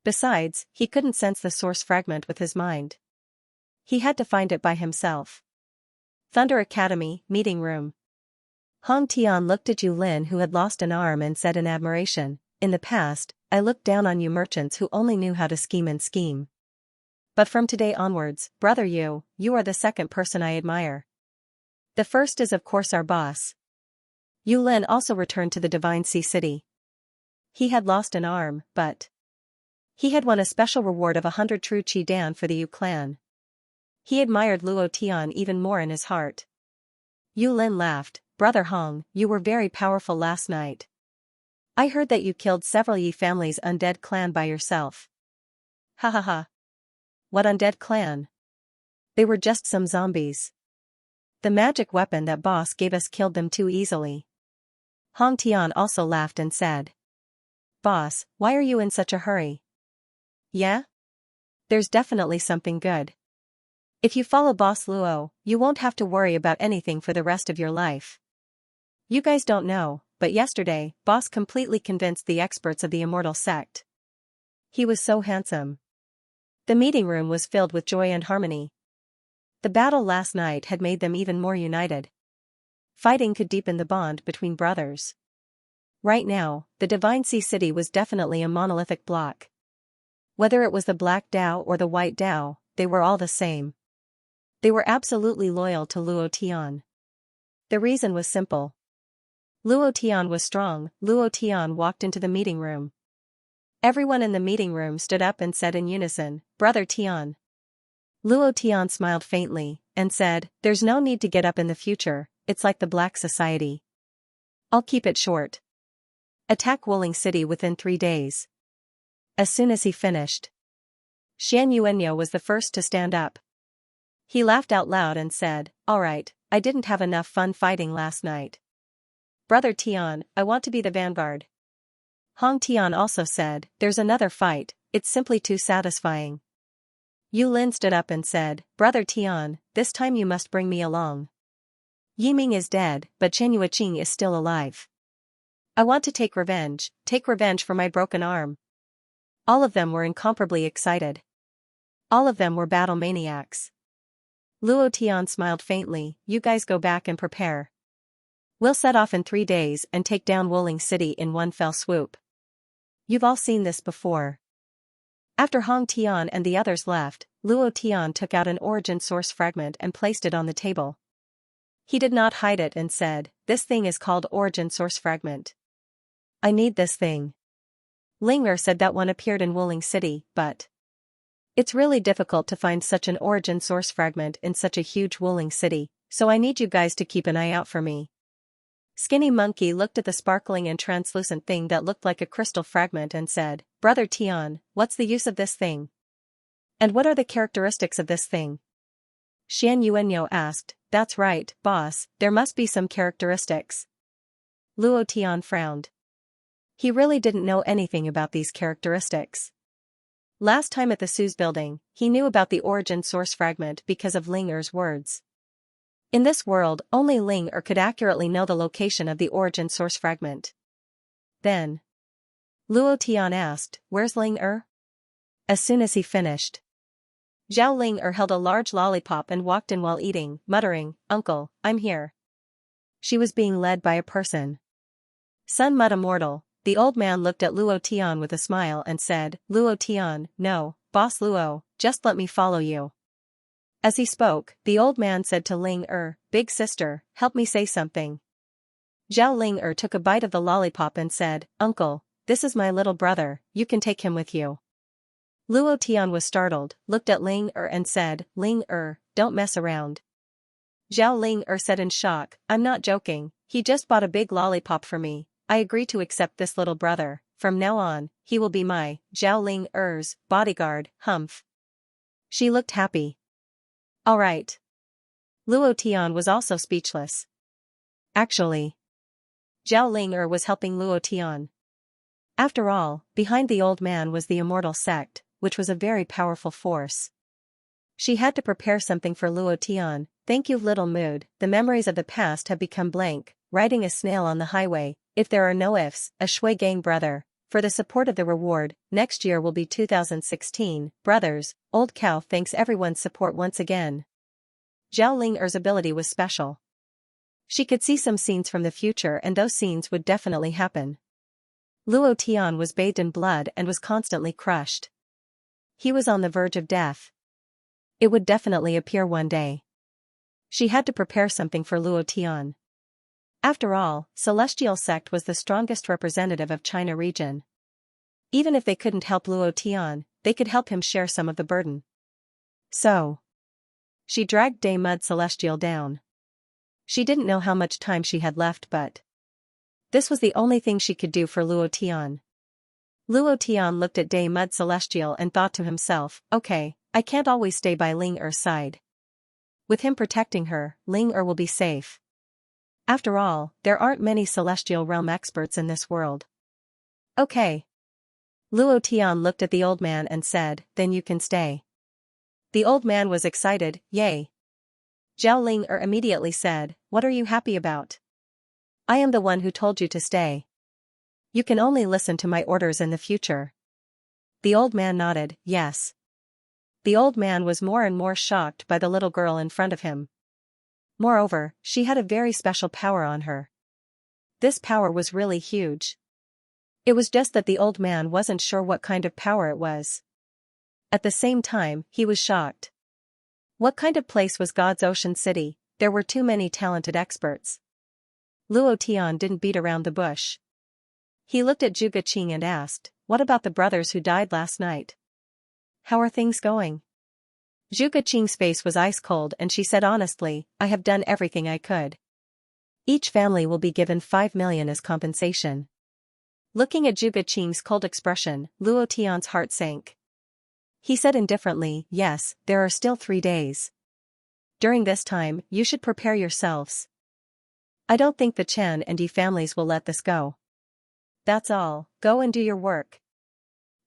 Besides, he couldn't sense the source fragment with his mind. He had to find it by himself. Thunder Academy, meeting room. Hong Tian looked at Yu Lin, who had lost an arm, and said in admiration, "In the past, I looked down on you merchants who only knew how to scheme. But from today onwards, brother you are the second person I admire. The first is of course our boss." Yu Lin also returned to the Divine Sea City. He had lost an arm, but he had won a special reward of 100 true Qi Dan for the Yu clan. He admired Luo Tian even more in his heart. Yu Lin laughed, "Brother Hong, you were very powerful last night. I heard that you killed several Yi family's undead clan by yourself." "Ha ha ha. What undead clan? They were just some zombies. The magic weapon that boss gave us killed them too easily." Hong Tian also laughed and said, "Boss, why are you in such a hurry?" "Yeah? There's definitely something good. If you follow Boss Luo, you won't have to worry about anything for the rest of your life. You guys don't know, but yesterday, Boss completely convinced the experts of the Immortal Sect. He was so handsome." The meeting room was filled with joy and harmony. The battle last night had made them even more united. Fighting could deepen the bond between brothers. Right now, the Divine Sea City was definitely a monolithic block. Whether it was the Black Dao or the White Dao, they were all the same. They were absolutely loyal to Luo Tian. The reason was simple. Luo Tian was strong. Luo Tian walked into the meeting room. Everyone in the meeting room stood up and said in unison, "Brother Tian." Luo Tian smiled faintly, and said, "There's no need to get up in the future, it's like the Black Society. I'll keep it short. Attack Wuling City within 3 days." As soon as he finished, Xian Yuanyo was the first to stand up. He laughed out loud and said, "All right, I didn't have enough fun fighting last night. Brother Tian, I want to be the vanguard." Hong Tian also said, "There's another fight, it's simply too satisfying." Yu Lin stood up and said, "Brother Tian, this time you must bring me along. Yiming is dead, but Chen Yueqing is still alive. I want to take revenge for my broken arm." All of them were incomparably excited. All of them were battle maniacs. Luo Tian smiled faintly, "You guys go back and prepare. We'll set off in 3 days and take down Wuling City in one fell swoop. You've all seen this before." After Hong Tian and the others left, Luo Tian took out an origin source fragment and placed it on the table. He did not hide it and said, "This thing is called origin source fragment. I need this thing. Ling Er said that one appeared in Wuling City, but it's really difficult to find such an origin source fragment in such a huge Wuling City, so I need you guys to keep an eye out for me. Skinny Monkey looked at the sparkling and translucent thing that looked like a crystal fragment and said, Brother Tian, what's the use of this thing? And what are the characteristics of this thing? Xian Yuanyo asked. That's right, boss, there must be some characteristics. Luo Tian frowned. He really didn't know anything about these characteristics. Last time at the Sue's building, he knew about the origin source fragment because of Ling Er's words. In this world, only Ling Er could accurately know the location of the origin source fragment. Then Luo Tian asked, Where's Ling Er? As soon as he finished, Zhao Ling Er held a large lollipop and walked in while eating, muttering, Uncle, I'm here. She was being led by a person. Sun Mud Immortal. The old man looked at Luo Tian with a smile and said, Luo Tian, no, Boss Luo, just let me follow you. As he spoke, the old man said to Ling Er, Big sister, help me say something. Zhao Ling Er took a bite of the lollipop and said, Uncle, this is my little brother, you can take him with you. Luo Tian was startled, looked at Ling Er and said, Ling Er, don't mess around. Zhao Ling Er said in shock, I'm not joking, he just bought a big lollipop for me, I agree to accept this little brother, from now on, he will be my, Zhao Ling Er's, bodyguard, humph. She looked happy. Alright. Luo Tian was also speechless. Actually, Zhao Ling Er was helping Luo Tian. After all, behind the old man was the immortal sect, which was a very powerful force. She had to prepare something for Luo Tian. Thank you, little mood, the memories of the past have become blank, riding a snail on the highway, if there are no ifs, a Shui gang brother, for the support of the reward, next year will be 2016, brothers, old cow thanks everyone's support once again. Zhao Ling Er's ability was special. She could see some scenes from the future and those scenes would definitely happen. Luo Tian was bathed in blood and was constantly crushed. He was on the verge of death. It would definitely appear one day. She had to prepare something for Luo Tian. After all, Celestial Sect was the strongest representative of China region. Even if they couldn't help Luo Tian, they could help him share some of the burden. So she dragged Day Mud Celestial down. She didn't know how much time she had left but this was the only thing she could do for Luo Tian. Luo Tian looked at Day Mud Celestial and thought to himself, okay, I can't always stay by Ling Er's side. With him protecting her, Ling Er will be safe. After all, there aren't many Celestial Realm experts in this world. Okay. Luo Tian looked at the old man and said, then you can stay. The old man was excited, yay. Zhao Ling Er immediately said, what are you happy about? I am the one who told you to stay. You can only listen to my orders in the future. The old man nodded, yes. The old man was more and more shocked by the little girl in front of him. Moreover, she had a very special power on her. This power was really huge. It was just that the old man wasn't sure what kind of power it was. At the same time, he was shocked. What kind of place was God's Ocean City? There were too many talented experts. Luo Tian didn't beat around the bush. He looked at Zhuge Qing and asked, what about the brothers who died last night? How are things going? Zhuge Qing's face was ice cold and she said honestly, I have done everything I could. Each family will be given 5 million as compensation. Looking at Zhuge Qing's cold expression, Luo Tian's heart sank. He said indifferently, yes, there are still 3 days. During this time, you should prepare yourselves. I don't think the Chen and Yi families will let this go. That's all, go and do your work.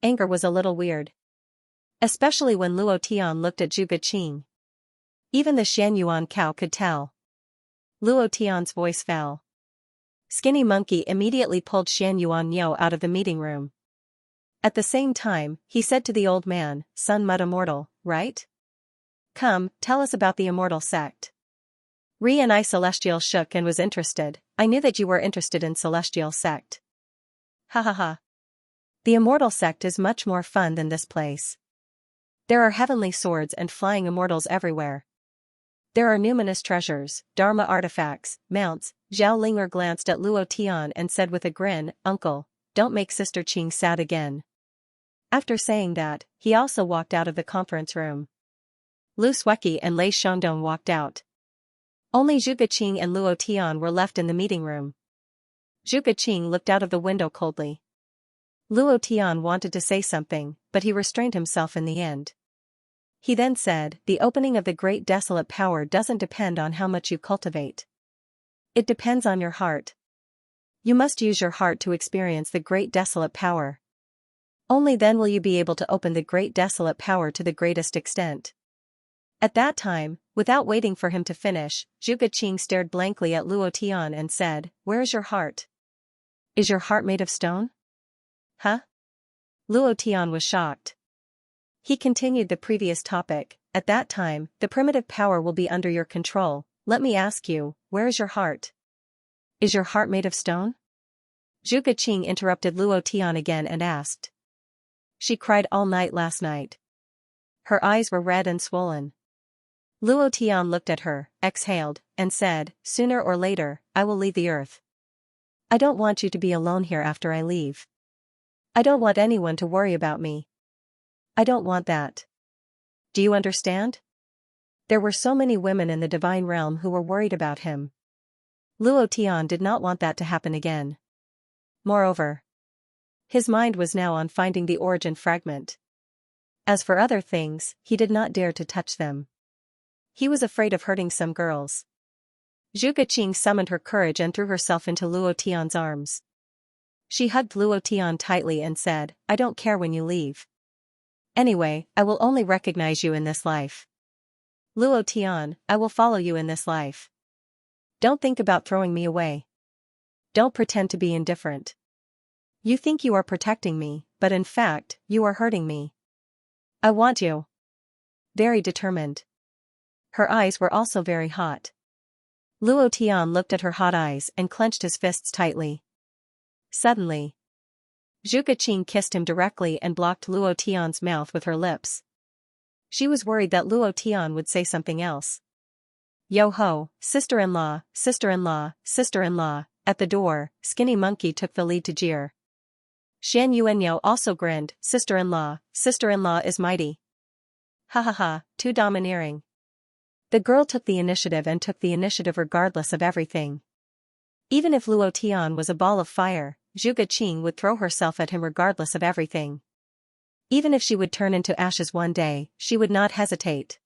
Anger was a little weird. Especially when Luo Tian looked at Zhuge Qing. Even the Xianyuan cow could tell. Luo Tian's voice fell. Skinny Monkey immediately pulled Xianyuan Yo out of the meeting room. At the same time, he said to the old man, Sun Mud Immortal, right? Come, tell us about the Immortal Sect. Ri and I Celestial shook and was interested. I knew that you were interested in Celestial Sect. Ha ha ha. The Immortal Sect is much more fun than this place. There are heavenly swords and flying immortals everywhere. There are numinous treasures, Dharma artifacts, mounts. Zhao Linger glanced at Luo Tian and said with a grin, Uncle, don't make Sister Qing sad again." After saying that, he also walked out of the conference room. Lu Sueki and Lei Xiongdong walked out. Only Zhu Geqing and Luo Tian were left in the meeting room. Zhu Geqing looked out of the window coldly. Luo Tian wanted to say something, but he restrained himself in the end. He then said, "The opening of the great desolate power doesn't depend on how much you cultivate. It depends on your heart. You must use your heart to experience the great desolate power. Only then will you be able to open the great desolate power to the greatest extent." At that time, without waiting for him to finish, Zhu Geqing stared blankly at Luo Tian and said, "Where is your heart? Is your heart made of stone?" "Huh?" Luo Tian was shocked. He continued the previous topic. "At that time, the primitive power will be under your control. Let me ask you, where is your heart? Is your heart made of stone?" Zhu Geqing interrupted Luo Tian again and asked. "She cried all night last night. Her eyes were red and swollen." Luo Tian looked at her, exhaled, and said, "Sooner or later, I will leave the earth. I don't want you to be alone here after I leave. I don't want anyone to worry about me. I don't want that. Do you understand?" There were so many women in the divine realm who were worried about him. Luo Tian did not want that to happen again. Moreover, his mind was now on finding the origin fragment. As for other things, he did not dare to touch them. He was afraid of hurting some girls. Zhu Geqing summoned her courage and threw herself into Luo Tian's arms. She hugged Luo Tian tightly and said, "I don't care when you leave. Anyway, I will only recognize you in this life. Luo Tian, I will follow you in this life. Don't think about throwing me away. Don't pretend to be indifferent. You think you are protecting me, but in fact, you are hurting me. I want you." Very determined. Her eyes were also very hot. Luo Tian looked at her hot eyes and clenched his fists tightly. Suddenly, Zhu Geqing kissed him directly and blocked Luo Tian's mouth with her lips. She was worried that Luo Tian would say something else. "Yo-ho, sister-in-law, sister-in-law, sister-in-law." At the door, Skinny Monkey took the lead to jeer. Shan Yuanyo also grinned, "Sister-in-law is mighty. Ha ha ha, too domineering." The girl took the initiative and took the initiative regardless of everything. Even if Luo Tian was a ball of fire, Zhu Geqing would throw herself at him regardless of everything. Even if she would turn into ashes one day, she would not hesitate.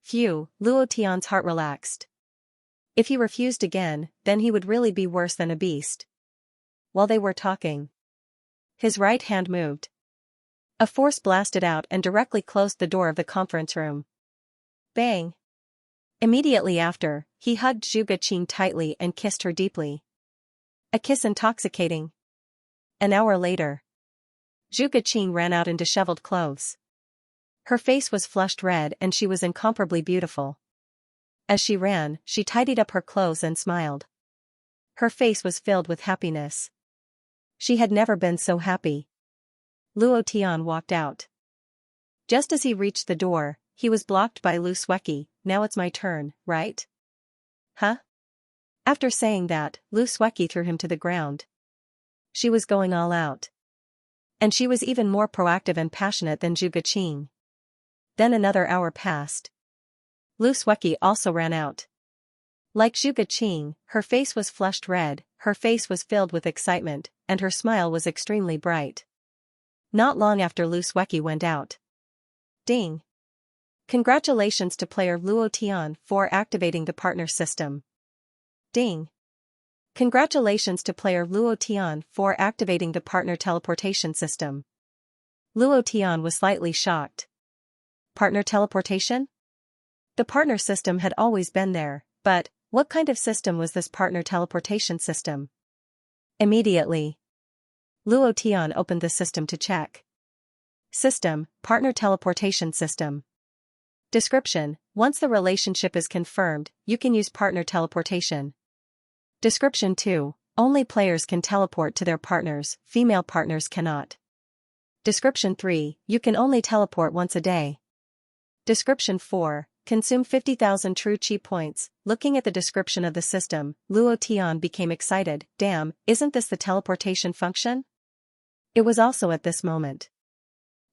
Phew, Luo Tian's heart relaxed. If he refused again, then he would really be worse than a beast. While they were talking, his right hand moved. A force blasted out and directly closed the door of the conference room. Bang! Immediately after, he hugged Zhu Geqing tightly and kissed her deeply. A kiss intoxicating. An hour later, Zhu Geqing ran out in disheveled clothes. Her face was flushed red and she was incomparably beautiful. As she ran, she tidied up her clothes and smiled. Her face was filled with happiness. She had never been so happy. Luo Tian walked out. Just as he reached the door, he was blocked by Lu Sueki. "Now it's my turn, right?" "Huh?" After saying that, Lu Sueki threw him to the ground. She was going all out. And she was even more proactive and passionate than Zhu Geqing. Then another hour passed. Lu Sueki also ran out. Like Zhu Geqing, her face was flushed red, her face was filled with excitement, and her smile was extremely bright. Not long after Lu Sueki went out. Ding! Congratulations to player Luo Tian for activating the partner system. Ding! Congratulations to player Luo Tian for activating the partner teleportation system. Luo Tian was slightly shocked. Partner teleportation? The partner system had always been there, but what kind of system was this partner teleportation system? Immediately, Luo Tian opened the system to check. System, partner teleportation system. Description: once the relationship is confirmed, you can use partner teleportation. Description 2: only players can teleport to their partners, female partners cannot. Description 3: you can only teleport once a day. Description 4: consume 50,000 true chi points. Looking at the description of the system, Luo Tian became excited. Damn, isn't this the teleportation function? It was also at this moment.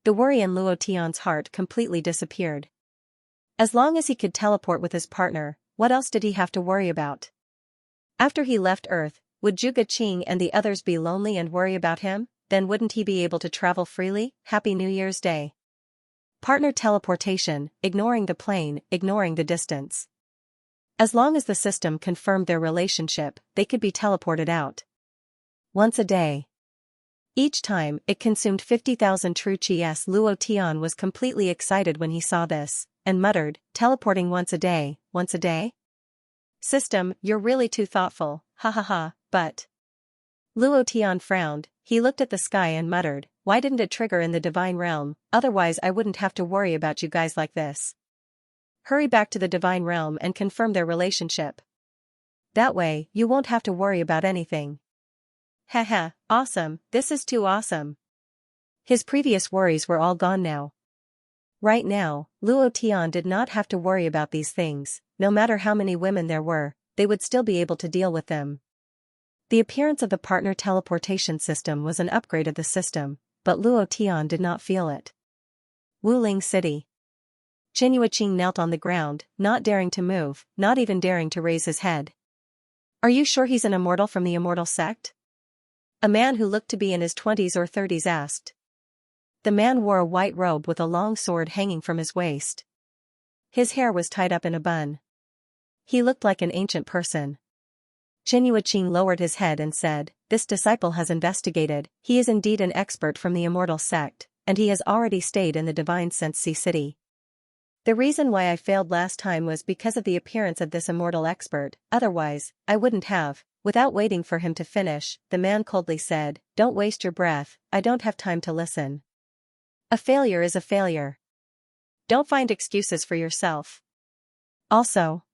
The worry in Luo Tian's heart completely disappeared. As long as he could teleport with his partner, what else did he have to worry about? After he left Earth, would Zhuge Qing and the others be lonely and worry about him? Then wouldn't he be able to travel freely? Happy New Year's Day. Partner teleportation, ignoring the plane, ignoring the distance. As long as the system confirmed their relationship, they could be teleported out. Once a day. Each time, it consumed 50,000 true Qis. Luo Tian was completely excited when he saw this, and muttered, teleporting once a day, once a day? System, you're really too thoughtful, ha ha ha, but... Luo Tian frowned, he looked at the sky and muttered, why didn't it trigger in the divine realm, otherwise I wouldn't have to worry about you guys like this. Hurry back to the divine realm and confirm their relationship. That way, you won't have to worry about anything. Haha, awesome, this is too awesome. His previous worries were all gone now. Right now, Luo Tian did not have to worry about these things, no matter how many women there were, they would still be able to deal with them. The appearance of the partner teleportation system was an upgrade of the system, but Luo Tian did not feel it. Wuling City. Chen Yueqing knelt on the ground, not daring to move, not even daring to raise his head. Are you sure he's an immortal from the immortal sect? A man who looked to be in his 20s or 30s asked. The man wore a white robe with a long sword hanging from his waist. His hair was tied up in a bun. He looked like an ancient person. Chen Yueqing lowered his head and said, this disciple has investigated, he is indeed an expert from the immortal sect, and he has already stayed in the divine Xianxia city. The reason why I failed last time was because of the appearance of this immortal expert, otherwise, I wouldn't have. Without waiting for him to finish, the man coldly said, don't waste your breath, I don't have time to listen. A failure is a failure. Don't find excuses for yourself. Also,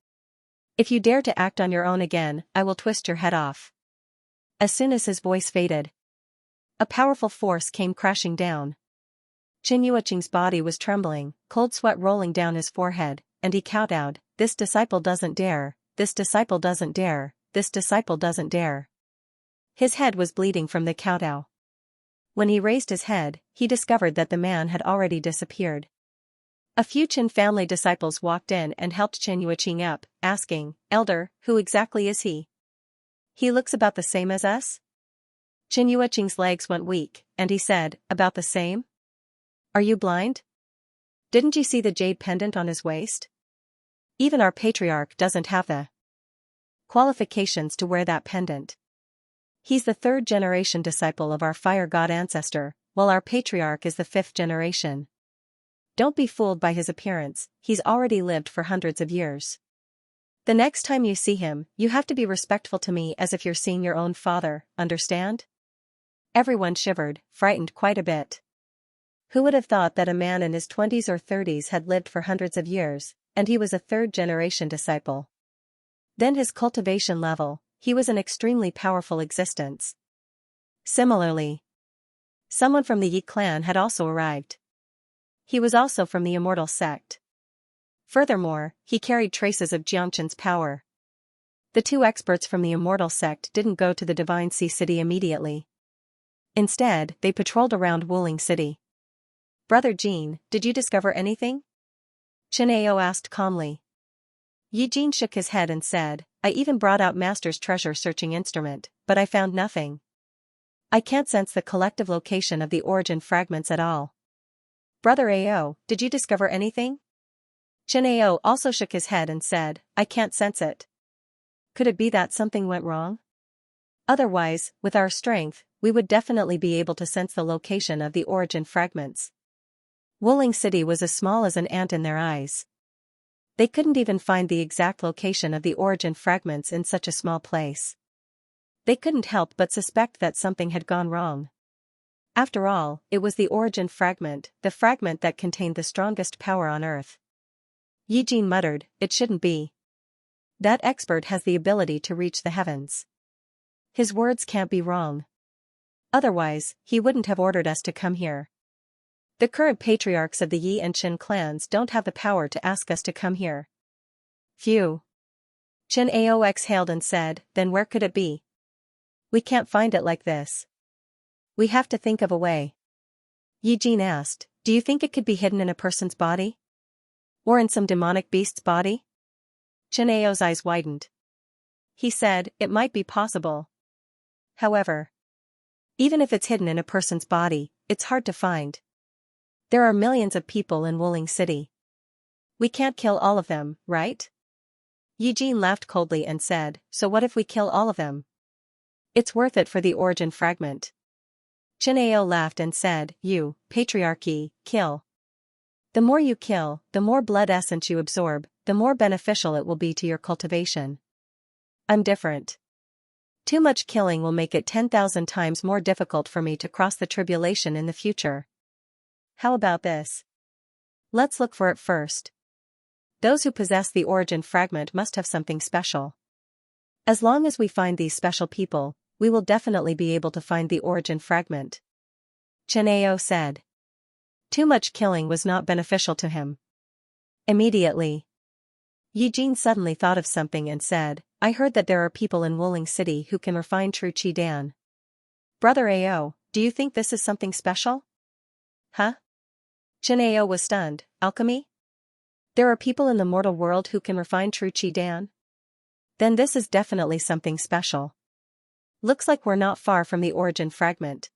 if you dare to act on your own again, I will twist your head off. As soon as his voice faded, a powerful force came crashing down. Chen Yueqing's body was trembling, cold sweat rolling down his forehead, and he kowtowed, this disciple doesn't dare, this disciple doesn't dare. This disciple doesn't dare. His head was bleeding from the kowtow. When he raised his head, he discovered that the man had already disappeared. A few Chen family disciples walked in and helped Chen Yueqing up, asking, Elder, who exactly is he? He looks about the same as us? Chen Yueqing's legs went weak, and he said, about the same? Are you blind? Didn't you see the jade pendant on his waist? Even our patriarch doesn't have the qualifications to wear that pendant. He's the 3rd generation disciple of our fire god ancestor, while our patriarch is the 5th generation. Don't be fooled by his appearance, he's already lived for hundreds of years. The next time you see him, you have to be respectful to me as if you're seeing your own father, understand? Everyone shivered, frightened quite a bit. Who would have thought that a man in his 20s or 30s had lived for hundreds of years, and he was a 3rd generation disciple? Then his cultivation level, he was an extremely powerful existence. Similarly, someone from the Yi clan had also arrived. He was also from the immortal sect. Furthermore, he carried traces of Jiangchen's power. The 2 experts from the immortal sect didn't go to the divine sea city immediately. Instead, they patrolled around Wuling City. Brother Jean, did you discover anything? Chen Ao asked calmly. Yi Jin shook his head and said, I even brought out Master's treasure searching instrument, but I found nothing. I can't sense the collective location of the origin fragments at all. Brother Ao, did you discover anything? Chen Ao also shook his head and said, I can't sense it. Could it be that something went wrong? Otherwise, with our strength, we would definitely be able to sense the location of the origin fragments. Wuling City was as small as an ant in their eyes. They couldn't even find the exact location of the origin fragments in such a small place. They couldn't help but suspect that something had gone wrong. After all, it was the origin fragment, the fragment that contained the strongest power on Earth. Yi Jin muttered, it shouldn't be. That expert has the ability to reach the heavens. His words can't be wrong. Otherwise, he wouldn't have ordered us to come here. The current patriarchs of the Yi and Chen clans don't have the power to ask us to come here. Phew. Chen Ao exhaled and said, then where could it be? We can't find it like this. We have to think of a way. Eugene asked, do you think it could be hidden in a person's body? Or in some demonic beast's body? Xianxia's eyes widened. He said, it might be possible. However, even if it's hidden in a person's body, it's hard to find. There are millions of people in Wuling City. We can't kill all of them, right? Eugene laughed coldly and said, so what if we kill all of them? It's worth it for the origin fragment. Xianxia laughed and said, you, patriarchy, kill. The more you kill, the more blood essence you absorb, the more beneficial it will be to your cultivation. I'm different. Too much killing will make it 10,000 times more difficult for me to cross the tribulation in the future. How about this? Let's look for it first. Those who possess the origin fragment must have something special. As long as we find these special people, we will definitely be able to find the origin fragment. Xianxia said. Too much killing was not beneficial to him. Immediately, Eugene suddenly thought of something and said, I heard that there are people in Wuling City who can refine true Qi Dan. Brother Ao, do you think this is something special? Huh? Xianxia was stunned. Alchemy? There are people in the mortal world who can refine true Qi Dan? Then this is definitely something special. Looks like we're not far from the origin fragment.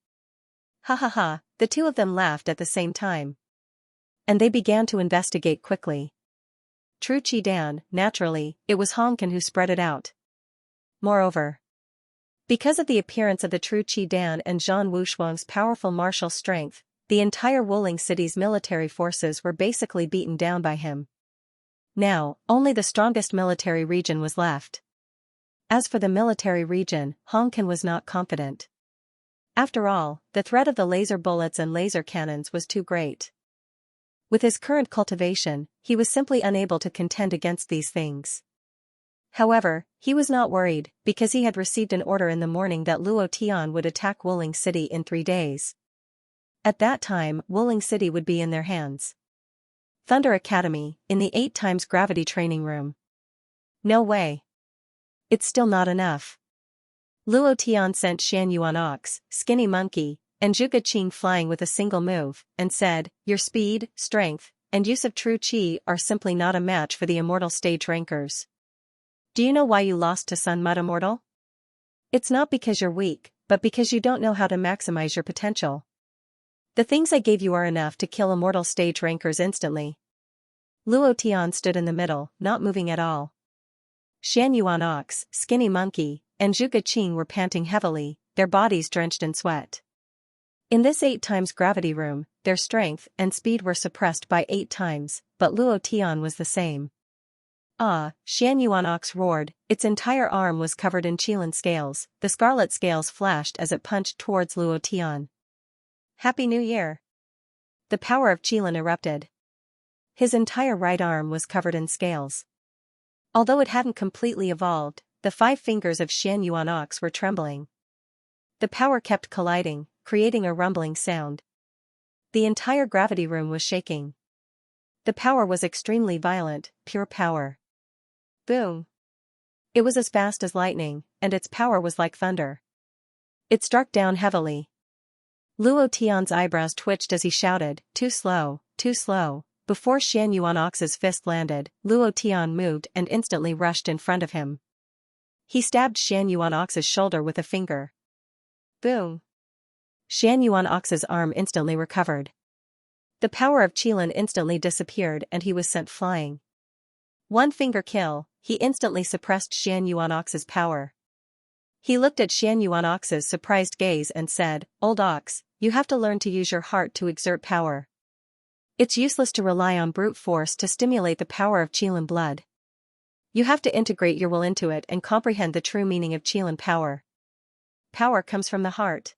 Ha ha ha, the two of them laughed at the same time. And they began to investigate quickly. True Qi Dan, naturally, it was Hongkan who spread it out. Moreover, because of the appearance of the true Qi Dan and Zhan Wushuang's powerful martial strength, the entire Wuling City's military forces were basically beaten down by him. Now, only the strongest military region was left. As for the military region, Hongkan was not confident. After all, the threat of the laser bullets and laser cannons was too great. With his current cultivation, he was simply unable to contend against these things. However, he was not worried, because he had received an order in the morning that Luo Tian would attack Wuling City in 3 days. At that time, Wuling City would be in their hands. Thunder Academy, in the 8 times gravity training room. No way. It's still not enough. Luo Tian sent Shan Yuan Ox, Skinny Monkey, and Zhuge Qing flying with a single move, and said, your speed, strength, and use of true Qi are simply not a match for the immortal stage rankers. Do you know why you lost to Sun Mud Immortal? It's not because you're weak, but because you don't know how to maximize your potential. The things I gave you are enough to kill immortal stage rankers instantly. Luo Tian stood in the middle, not moving at all. Shan Yuan Ox, Skinny Monkey, and Zhuge Qing were panting heavily, their bodies drenched in sweat. In this 8 times gravity room, their strength and speed were suppressed by 8 times, but Luo Tian was the same. Ah, Shan Yuan Ox roared, its entire arm was covered in Qilin scales, the scarlet scales flashed as it punched towards Luo Tian. Happy New Year! The power of Qilin erupted. His entire right arm was covered in scales. Although it hadn't completely evolved, the 5 fingers of Shan Yuan Ox were trembling. The power kept colliding, creating a rumbling sound. The entire gravity room was shaking. The power was extremely violent, pure power. Boom! It was as fast as lightning, and its power was like thunder. It struck down heavily. Luo Tian's eyebrows twitched as he shouted, too slow, too slow. Before Shan Yuan Ox's fist landed, Luo Tian moved and instantly rushed in front of him. He stabbed Shan Yuan Ox's shoulder with a finger. Boom! Shan Yuan Ox's arm instantly recovered. The power of Qilin instantly disappeared and he was sent flying. 1 finger kill, he instantly suppressed Shan Yuan Ox's power. He looked at Shan Yuan Ox's surprised gaze and said, Old Ox, you have to learn to use your heart to exert power. It's useless to rely on brute force to stimulate the power of Qilin blood. You have to integrate your will into it and comprehend the true meaning of Qilin power. Power comes from the heart.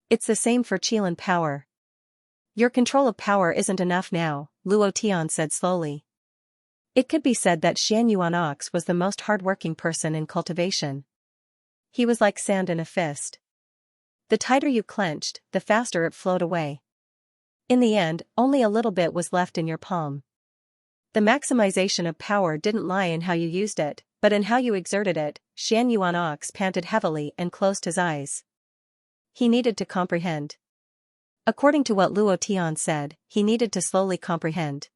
It's the same for Qilin power. Your control of power isn't enough now, Luo Tian said slowly. It could be said that Shan Yuan Ox was the most hardworking person in cultivation. He was like sand in a fist. The tighter you clenched, the faster it flowed away. In the end, only a little bit was left in your palm. The maximization of power didn't lie in how you used it, but in how you exerted it. Shan Yuan Ox panted heavily and closed his eyes. He needed to comprehend. According to what Luo Tian said, he needed to slowly comprehend.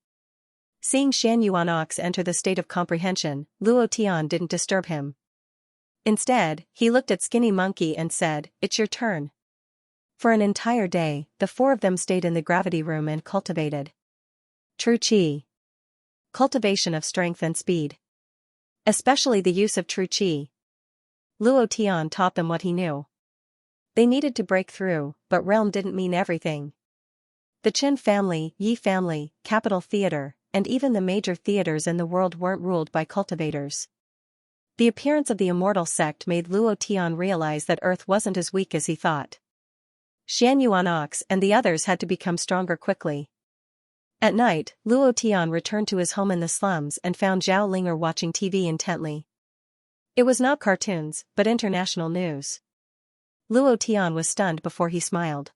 Seeing Xianxia enter the state of comprehension, Luo Tian didn't disturb him. Instead, he looked at Skinny Monkey and said, "It's your turn." For an entire day, the four of them stayed in the gravity room and cultivated true qi. Cultivation of strength and speed. Especially the use of true qi. Luo Tian taught them what he knew. They needed to break through, but realm didn't mean everything. The Qin family, Yi family, Capital Theater, and even the major theaters in the world weren't ruled by cultivators. The appearance of the immortal sect made Luo Tian realize that Earth wasn't as weak as he thought. Xianxia and the others had to become stronger quickly. At night, Luo Tian returned to his home in the slums and found Zhao Linger watching TV intently. It was not cartoons, but international news. Luo Tian was stunned before he smiled.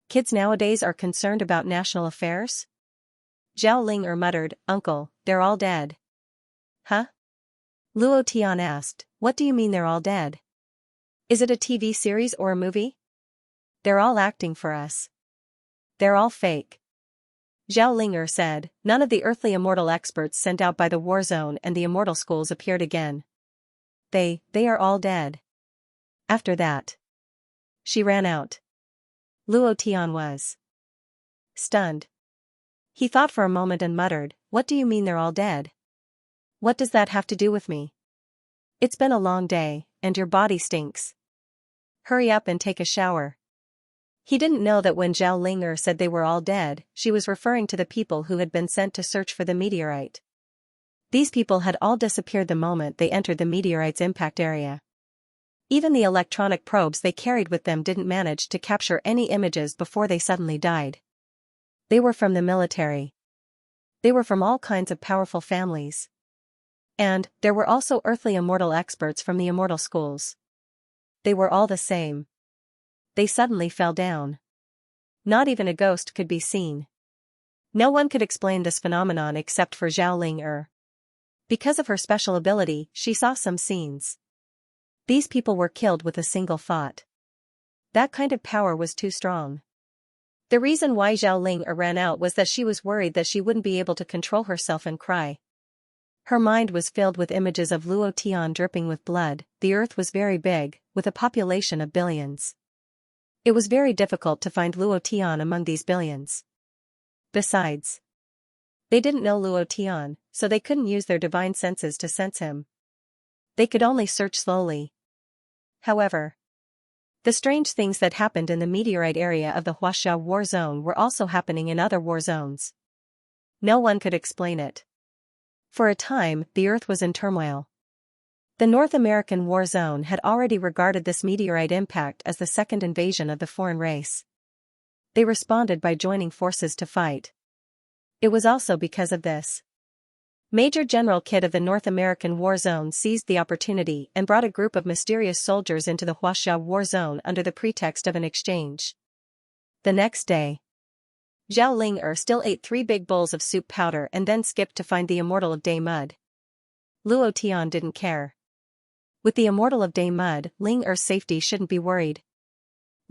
Kids nowadays are concerned about national affairs? Zhao Linger muttered, "Uncle, they're all dead." Huh? Luo Tian asked, "What do you mean they're all dead? Is it a TV series or a movie?" "They're all acting for us. They're all fake." Zhao Linger said, "None of the earthly immortal experts sent out by the war zone and the immortal schools appeared again. They are all dead." After that, she ran out. Luo Tian was stunned. He thought for a moment and muttered, "What do you mean they're all dead? What does that have to do with me? It's been a long day, and your body stinks. Hurry up and take a shower." He didn't know that when Zhao Linger said they were all dead, she was referring to the people who had been sent to search for the meteorite. These people had all disappeared the moment they entered the meteorite's impact area. Even the electronic probes they carried with them didn't manage to capture any images before they suddenly died. They were from the military. They were from all kinds of powerful families. And there were also earthly immortal experts from the immortal schools. They were all the same. They suddenly fell down. Not even a ghost could be seen. No one could explain this phenomenon except for Zhao Linger. Because of her special ability, she saw some scenes. These people were killed with a single thought. That kind of power was too strong. The reason why Zhao Linger ran out was that she was worried that she wouldn't be able to control herself and cry. Her mind was filled with images of Luo Tian dripping with blood. The earth was very big, with a population of billions. It was very difficult to find Luo Tian among these billions. Besides, they didn't know Luo Tian, so they couldn't use their divine senses to sense him. They could only search slowly. However, the strange things that happened in the meteorite area of the Huaxia war zone were also happening in other war zones. No one could explain it. For a time, the earth was in turmoil. The North American war zone had already regarded this meteorite impact as the second invasion of the foreign race. They responded by joining forces to fight. It was also because of this. Major General Kidd of the North American war zone seized the opportunity and brought a group of mysterious soldiers into the Huaxia war zone under the pretext of an exchange. The next day, Zhao Linger still ate 3 big bowls of soup powder and then skipped to find the Immortal of Day Mud. Luo Tian didn't care. With the Immortal of Day Mud, Linger's safety shouldn't be worried.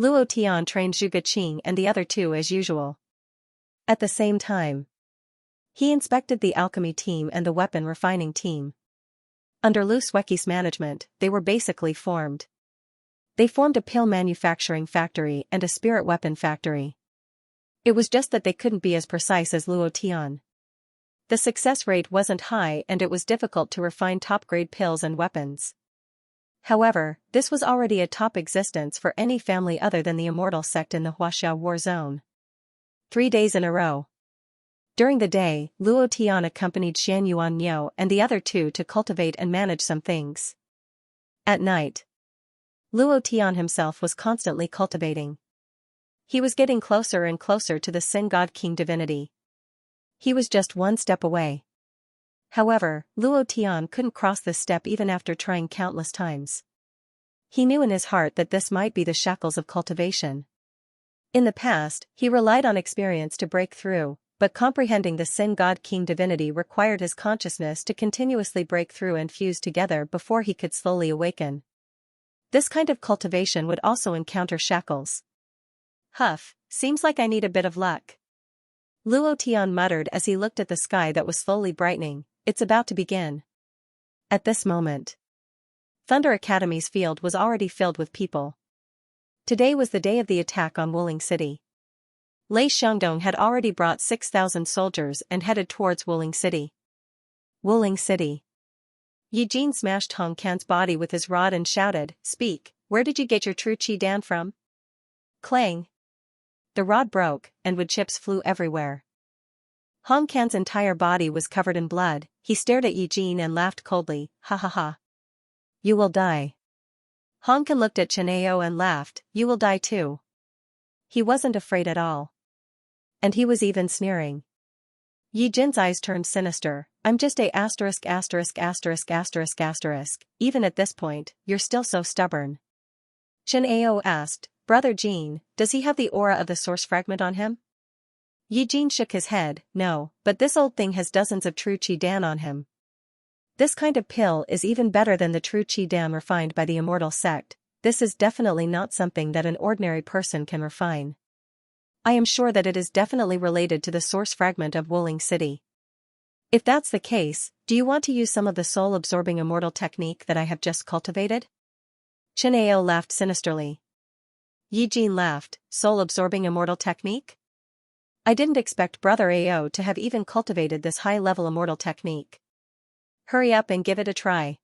Luo Tian trained Zhuge Qing and the other two as usual. At the same time, he inspected the alchemy team and the weapon refining team. Under Lu Sueki's management, they were basically formed. They formed a pill manufacturing factory and a spirit weapon factory. It was just that they couldn't be as precise as Luo Tian. The success rate wasn't high and it was difficult to refine top-grade pills and weapons. However, this was already a top existence for any family other than the immortal sect in the Huaxia war zone. 3 days in a row. During the day, Luo Tian accompanied Xianxia and the other two to cultivate and manage some things. At night, Luo Tian himself was constantly cultivating. He was getting closer and closer to the Sin God King divinity. He was just 1 step away. However, Luo Tian couldn't cross this step even after trying countless times. He knew in his heart that this might be the shackles of cultivation. In the past, he relied on experience to break through, but comprehending the Sin God King divinity required his consciousness to continuously break through and fuse together before he could slowly awaken. This kind of cultivation would also encounter shackles. Huff, seems like I need a bit of luck. Luo Tian muttered as he looked at the sky that was slowly brightening. It's about to begin. At this moment, Thunder Academy's field was already filled with people. Today was the day of the attack on Wuling City. Lei Xiangdong had already brought 6,000 soldiers and headed towards Wuling City. Wuling City. Yi Jin smashed Hong Kan's body with his rod and shouted, "Speak, where did you get your true Qi Dan from?" Clang. The rod broke, and wood chips flew everywhere. Hong Kan's entire body was covered in blood. He stared at Yi Jin and laughed coldly, "Ha ha ha. You will die." Hong Kan looked at Chen Ao and laughed, "You will die too." He wasn't afraid at all. And he was even sneering. Yi Jin's eyes turned sinister. "I'm just a asterisk asterisk asterisk asterisk asterisk. Even at this point, you're still so stubborn." Chen Ao asked, "Brother Jin, does he have the aura of the source fragment on him?" Yi Jin shook his head, "No, but this old thing has dozens of true Qi Dan on him. This kind of pill is even better than the true Qi Dan refined by the immortal sect. This is definitely not something that an ordinary person can refine. I am sure that it is definitely related to the source fragment of Wuling City. If that's the case, do you want to use some of the soul-absorbing immortal technique that I have just cultivated?" Chen Ao laughed sinisterly. Yi Jin laughed, "Soul-absorbing immortal technique? I didn't expect Brother Ao to have even cultivated this high-level immortal technique. Hurry up and give it a try."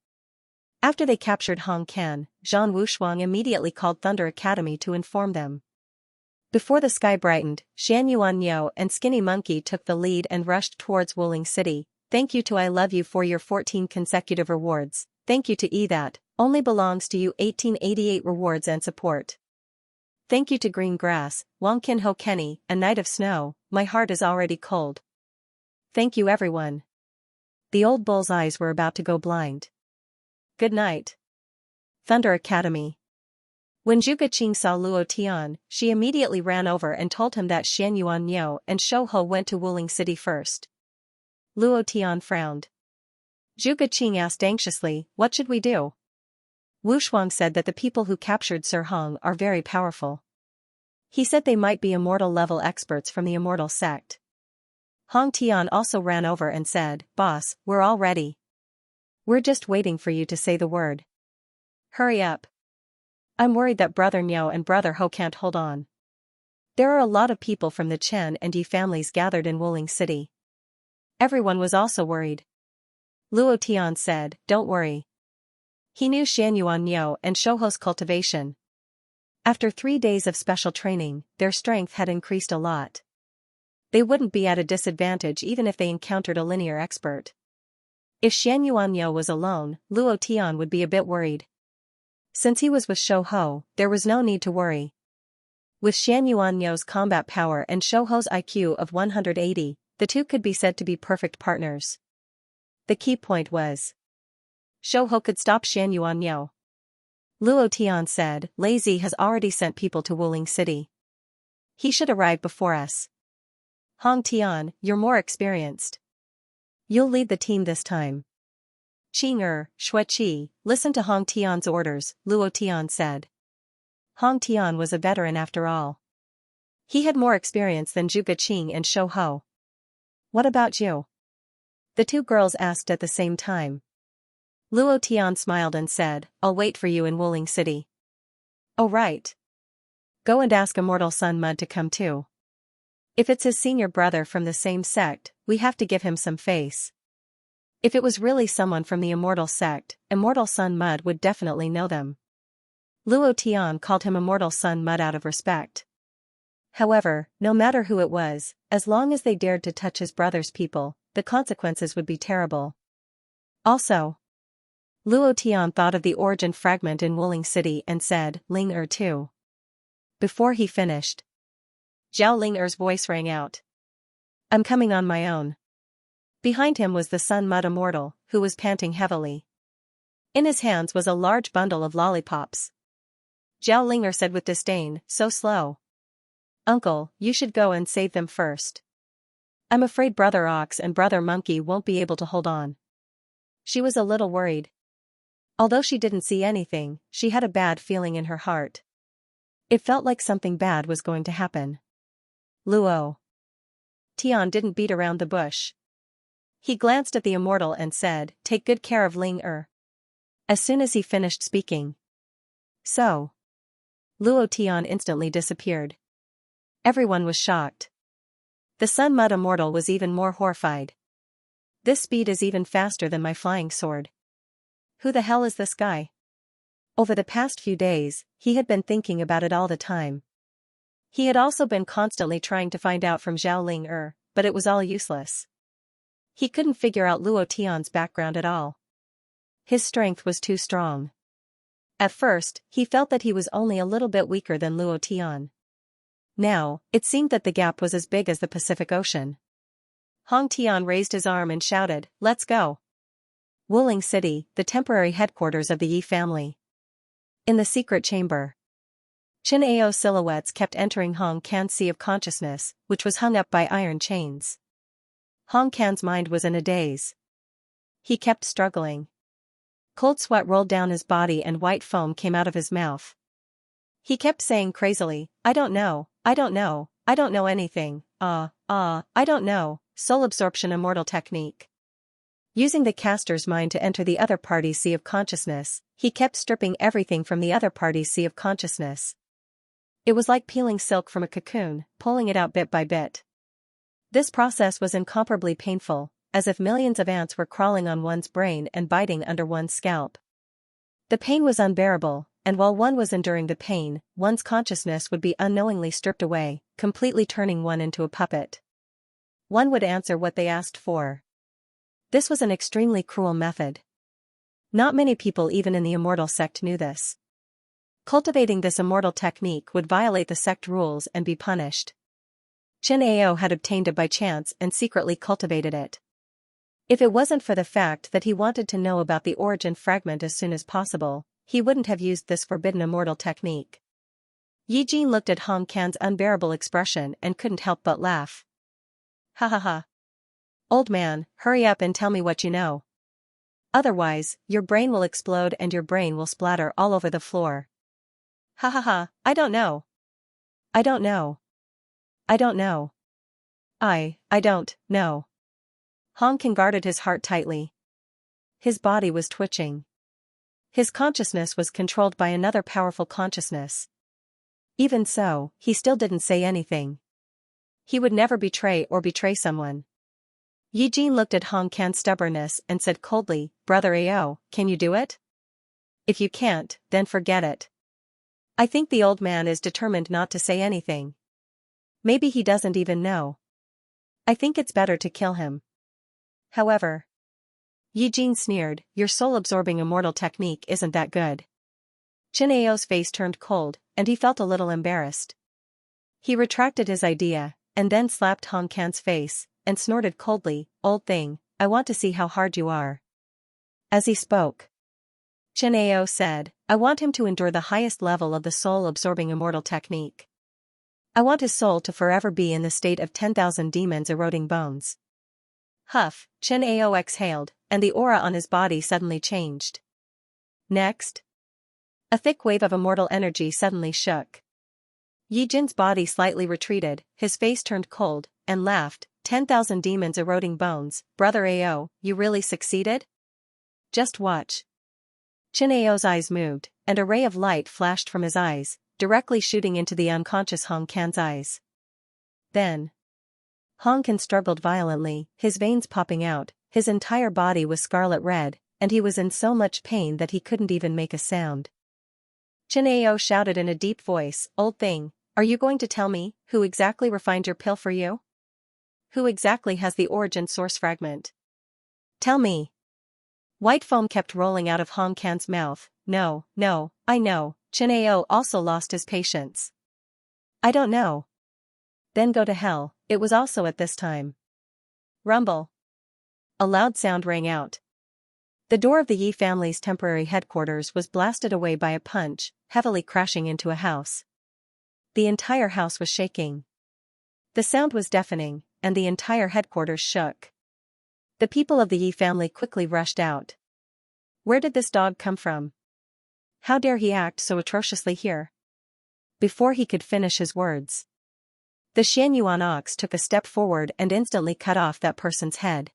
After they captured Hong Kan, Zhang Wushuang immediately called Thunder Academy to inform them. Before the sky brightened, Shan Yuanyo and Skinny Monkey took the lead and rushed towards Wuling City. "Thank you to I Love You for your 14 consecutive rewards. Thank you to E that only belongs to you 1888 rewards and support. Thank you to Green Grass, Wongkin Ho Kenny, a Night of Snow, my heart is already cold. Thank you everyone." The old bull's eyes were about to go blind. "Good night." Thunder Academy. When Zhuge Qing saw Luo Tian, she immediately ran over and told him that Xian Yuanyo and Shou Ho went to Wuling City first. Luo Tian frowned. Zhuge Qing asked anxiously, "What should we do?" Wu Shuang said that the people who captured Sir Hong are very powerful. He said they might be immortal-level experts from the immortal sect. Hong Tian also ran over and said, "Boss, we're all ready. We're just waiting for you to say the word. Hurry up. I'm worried that Brother Niu and Brother Ho can't hold on. There are a lot of people from the Chen and Yi families gathered in Wuling City." Everyone was also worried. Luo Tian said, "Don't worry." He knew Shan Yuanyo and Shouho's cultivation. After 3 days of special training, their strength had increased a lot. They wouldn't be at a disadvantage even if they encountered a linear expert. If Shan Yuanyo was alone, Luo Tian would be a bit worried. Since he was with Shou Ho, there was no need to worry. With Shan Yuanyo's combat power and Shou Ho's IQ of 180, the two could be said to be perfect partners. The key point was Shou Ho could stop Shan Yuanyo. Luo Tian said, "Lei Zi has already sent people to Wuling City. He should arrive before us. Hong Tian, you're more experienced. You'll lead the team this time." "Qing Shui, listen to Hong Tian's orders," Luo Tian said. Hong Tian was a veteran after all. He had more experience than Zhuge Qing and Shou Ho. "What about you?" the two girls asked at the same time. Luo Tian smiled and said, "I'll wait for you in Wuling City." "Oh right. Go and ask Immortal Sun Mud to come too. If it's his senior brother from the same sect, we have to give him some face." If it was really someone from the Immortal sect, Immortal Sun Mud would definitely know them. Luo Tian called him Immortal Sun Mud out of respect. However, no matter who it was, as long as they dared to touch his brother's people, the consequences would be terrible. Also, Luo Tian thought of the origin fragment in Wuling City and said, "Ling too." Before he finished, Zhao Ling voice rang out. "I'm coming on my own." Behind him was the Sun Mud Immortal, who was panting heavily. In his hands was a large bundle of lollipops. Zhao Ling said with disdain, "So slow. Uncle, you should go and save them first. I'm afraid Brother Ox and Brother Monkey won't be able to hold on." She was a little worried. Although she didn't see anything, she had a bad feeling in her heart. It felt like something bad was going to happen. Luo Tian didn't beat around the bush. He glanced at the immortal and said, "Take good care of Ling Er." As soon as he finished speaking. So. Luo Tian instantly disappeared. Everyone was shocked. The Sun Mud immortal was even more horrified. This speed is even faster than my flying sword. Who the hell is this guy? Over the past few days, he had been thinking about it all the time. He had also been constantly trying to find out from Zhao Ling Er, but it was all useless. He couldn't figure out Luo Tian's background at all. His strength was too strong. At first, he felt that he was only a little bit weaker than Luo Tian. Now, it seemed that the gap was as big as the Pacific Ocean. Hong Tian raised his arm and shouted, "Let's go." Wuling City, the temporary headquarters of the Yi family. In the secret chamber. Qin Ao silhouettes kept entering Hong Kan's sea of consciousness, which was hung up by iron chains. Hong Kan's mind was in a daze. He kept struggling. Cold sweat rolled down his body and white foam came out of his mouth. He kept saying crazily, "I don't know, I don't know, I don't know anything, I don't know." Soul absorption immortal technique. Using the caster's mind to enter the other party's sea of consciousness, he kept stripping everything from the other party's sea of consciousness. It was like peeling silk from a cocoon, pulling it out bit by bit. This process was incomparably painful, as if millions of ants were crawling on one's brain and biting under one's scalp. The pain was unbearable, and while one was enduring the pain, one's consciousness would be unknowingly stripped away, completely turning one into a puppet. One would answer what they asked for. This was an extremely cruel method. Not many people even in the immortal sect knew this. Cultivating this immortal technique would violate the sect rules and be punished. Qin Ao had obtained it by chance and secretly cultivated it. If it wasn't for the fact that he wanted to know about the origin fragment as soon as possible, he wouldn't have used this forbidden immortal technique. Yi Jin looked at Hong Kan's unbearable expression and couldn't help but laugh. "Ha ha ha. Old man, hurry up and tell me what you know. Otherwise, your brain will explode and your brain will splatter all over the floor." "Ha ha ha, I don't know. I don't know. I don't know. I don't know." Hong Kan guarded his heart tightly. His body was twitching. His consciousness was controlled by another powerful consciousness. Even so, he still didn't say anything. He would never betray someone. Yi Jin looked at Hong Kan's stubbornness and said coldly, "Brother Ao, can you do it? If you can't, then forget it." I think the old man is determined not to say anything. Maybe he doesn't even know. I think it's better to kill him. However. Yi Jin sneered, "Your soul-absorbing immortal technique isn't that good." Qin Ao's face turned cold, and he felt a little embarrassed. He retracted his idea, and then slapped Hong Kan's face, and snorted coldly, "Old thing, I want to see how hard you are." As he spoke, Qin Ao said, "I want him to endure the highest level of the soul-absorbing immortal technique. I want his soul to forever be in the state of 10,000 demons eroding bones." Huff, Qin Ao exhaled, and the aura on his body suddenly changed. Next, a thick wave of immortal energy suddenly shook. Yi Jin's body slightly retreated, his face turned cold, and laughed, 10,000 demons eroding bones, Brother Ao, you really succeeded? Just watch." Qin Ao's eyes moved, and a ray of light flashed from his eyes, directly shooting into the unconscious Hong Kan's eyes. Then, Hong Kan struggled violently, his veins popping out, his entire body was scarlet red, and he was in so much pain that he couldn't even make a sound. Qin Ao shouted in a deep voice, "Old thing, are you going to tell me who exactly refined your pill for you? Who exactly has the origin source fragment? Tell me." White foam kept rolling out of Hong Kan's mouth. No, I know." Qin Ao also lost his patience. "I don't know." Then go to hell. It was also at this time. Rumble. A loud sound rang out. The door of the Yi family's temporary headquarters was blasted away by a punch, heavily crashing into a house. The entire house was shaking. The sound was deafening, and the entire headquarters shook. The people of the Yi family quickly rushed out. Where did this dog come from? How dare he act so atrociously here? Before he could finish his words, the Xianyuan ox took a step forward and instantly cut off that person's head.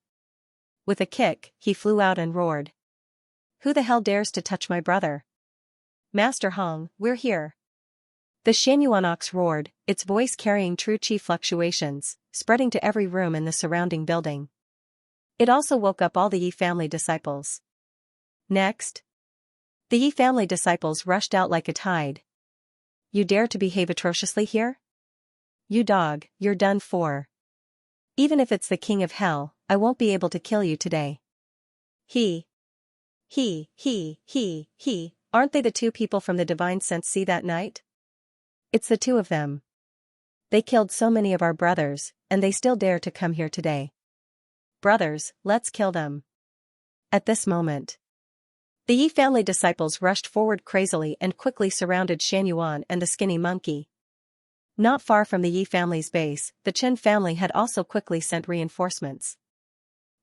With a kick, he flew out and roared. Who the hell dares to touch my brother? Master Hong, we're here. The Xianyuan ox roared, its voice carrying true chi fluctuations, spreading to every room in the surrounding building. It also woke up all the Yi family disciples. Next, the Yi family disciples rushed out like a tide. You dare to behave atrociously here? You dog, you're done for. Even if it's the king of hell, I won't be able to kill you today. He, aren't they the two people from the divine sense sea that night? It's the two of them. They killed so many of our brothers, and they still dare to come here today. Brothers, let's kill them. At this moment, the Yi family disciples rushed forward crazily and quickly surrounded Xianyuan and the skinny monkey. Not far from the Yi family's base, the Chen family had also quickly sent reinforcements.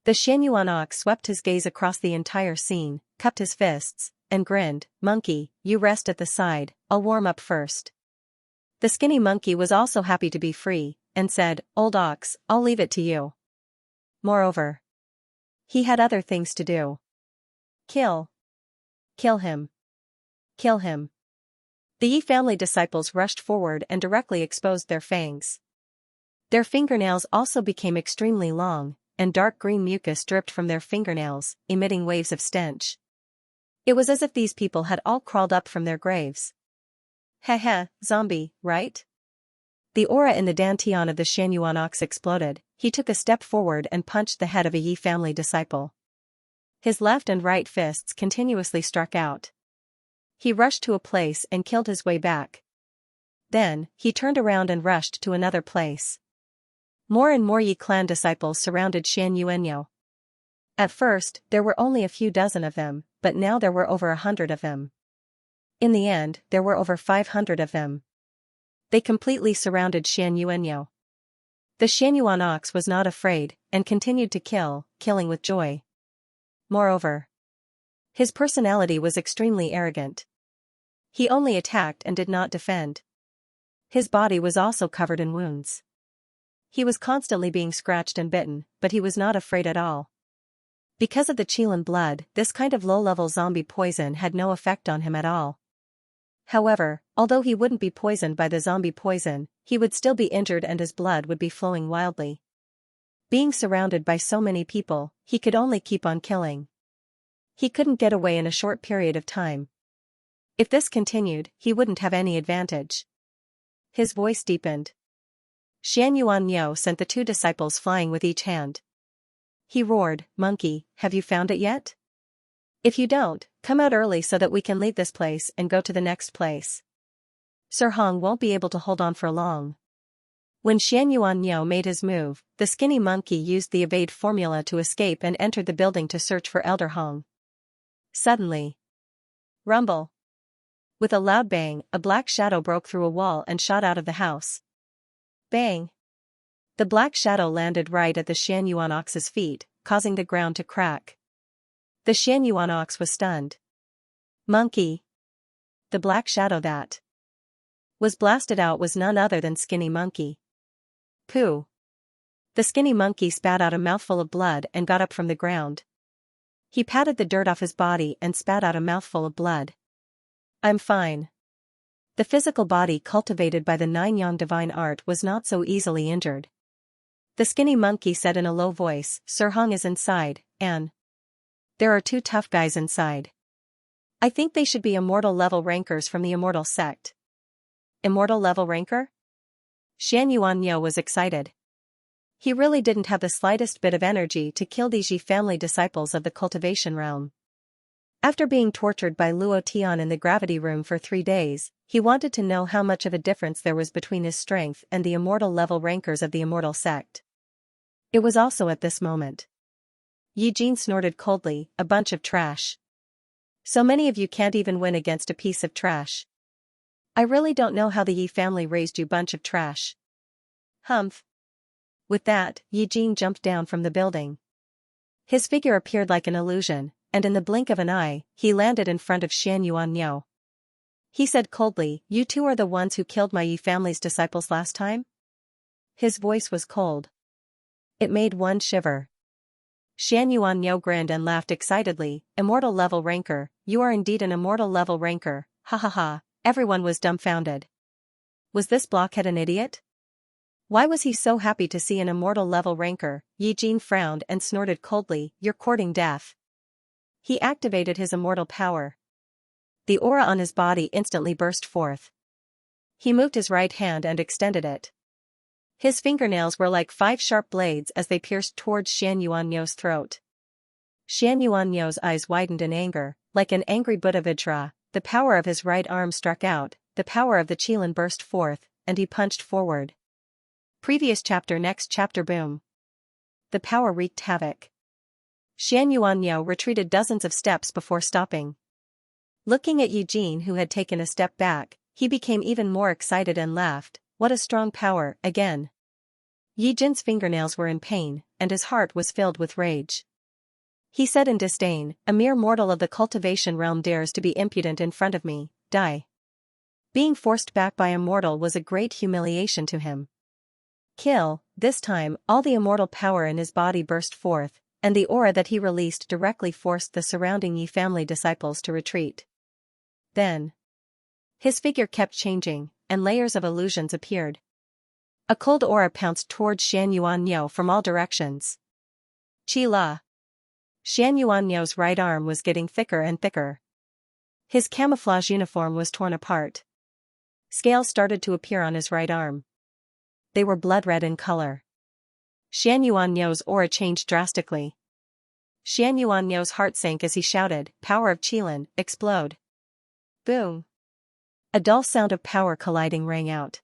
The Xianyuan ox swept his gaze across the entire scene, cupped his fists, and grinned. Monkey, you rest at the side, I'll warm up first. The skinny monkey was also happy to be free, and said, Old ox, I'll leave it to you. Moreover, he had other things to do. Kill him. Kill him. The Yi family disciples rushed forward and directly exposed their fangs. Their fingernails also became extremely long, and dark green mucus dripped from their fingernails, emitting waves of stench. It was as if these people had all crawled up from their graves. Heh, zombie, right? The aura in the dantian of the Xianyuan ox exploded. He took a step forward and punched the head of a Yi family disciple. His left and right fists continuously struck out. He rushed to a place and killed his way back. Then, he turned around and rushed to another place. More and more Yi clan disciples surrounded Xianyuan. At first, there were only a few dozen of them, but now there were over 100 of them. In the end, there were over 500 of them. They completely surrounded Xianyuan. The Xianyuan ox was not afraid, and continued to killing with joy. Moreover, his personality was extremely arrogant. He only attacked and did not defend. His body was also covered in wounds. He was constantly being scratched and bitten, but he was not afraid at all. Because of the Qilin blood, this kind of low-level zombie poison had no effect on him at all. However, although he wouldn't be poisoned by the zombie poison, he would still be injured and his blood would be flowing wildly. Being surrounded by so many people, he could only keep on killing. He couldn't get away in a short period of time. If this continued, he wouldn't have any advantage. His voice deepened. Xianyuan sent the two disciples flying with each hand. He roared, Monkey, have you found it yet? If you don't, come out early so that we can leave this place and go to the next place. Sir Hong won't be able to hold on for long. When Xianyuan made his move, the skinny monkey used the evade formula to escape and entered the building to search for Elder Hong. Suddenly, rumble. With a loud bang, a black shadow broke through a wall and shot out of the house. Bang! The black shadow landed right at the Xianyuan ox's feet, causing the ground to crack. The Xianyuan ox was stunned. Monkey! The black shadow that was blasted out was none other than Skinny Monkey. Pooh! The skinny monkey spat out a mouthful of blood and got up from the ground. He patted the dirt off his body and spat out a mouthful of blood. I'm fine. The physical body cultivated by the nine-yang divine art was not so easily injured. The skinny monkey said in a low voice, Sir Hong is inside, and there are two tough guys inside. I think they should be immortal level rankers from the immortal sect. Immortal level ranker? Xianyuan was excited. He really didn't have the slightest bit of energy to kill these Yi family disciples of the cultivation realm. After being tortured by Luo Tian in the gravity room for 3 days, he wanted to know how much of a difference there was between his strength and the immortal level rankers of the immortal sect. It was also at this moment. Yi Jin snorted coldly, a bunch of trash. So many of you can't even win against a piece of trash. I really don't know how the Yi family raised you bunch of trash. Humph. With that, Yi Jin jumped down from the building. His figure appeared like an illusion, and in the blink of an eye, he landed in front of Xianxia. He said coldly, "You two are the ones who killed my Yi family's disciples last time?" His voice was cold. It made one shiver. Xianxia grinned and laughed excitedly. "Immortal level ranker, you are indeed an immortal level ranker, ha ha ha." Everyone was dumbfounded. Was this blockhead an idiot? Why was he so happy to see an immortal level ranker? Yi Jin frowned and snorted coldly, "You're courting death." He activated his immortal power. The aura on his body instantly burst forth. He moved his right hand and extended it. His fingernails were like 5 sharp blades as they pierced towards Xianxuan's throat. Xianxuan's eyes widened in anger, like an angry Buddha Vajra. The power of his right arm struck out, the power of the Qilin burst forth, and he punched forward. Previous chapter. Next chapter. Boom. The power wreaked havoc. Xianxuan retreated dozens of steps before stopping. Looking at Yi Jin, who had taken a step back, he became even more excited and laughed. What a strong power, again. Yi Jin's fingernails were in pain, and his heart was filled with rage. He said in disdain, "A mere mortal of the cultivation realm dares to be impudent in front of me, die." Being forced back by a mortal was a great humiliation to him. Kill. This time, all the immortal power in his body burst forth, and the aura that he released directly forced the surrounding Yi family disciples to retreat. Then, his figure kept changing, and layers of illusions appeared. A cold aura pounced towards Xianxuan from all directions. Qi La. Xianxuan's right arm was getting thicker and thicker. His camouflage uniform was torn apart. Scales started to appear on his right arm. They were blood red in color. Xianxuan's aura changed drastically. Xianxuan's heart sank as he shouted, "Power of Qilin, explode!" Boom. A dull sound of power colliding rang out.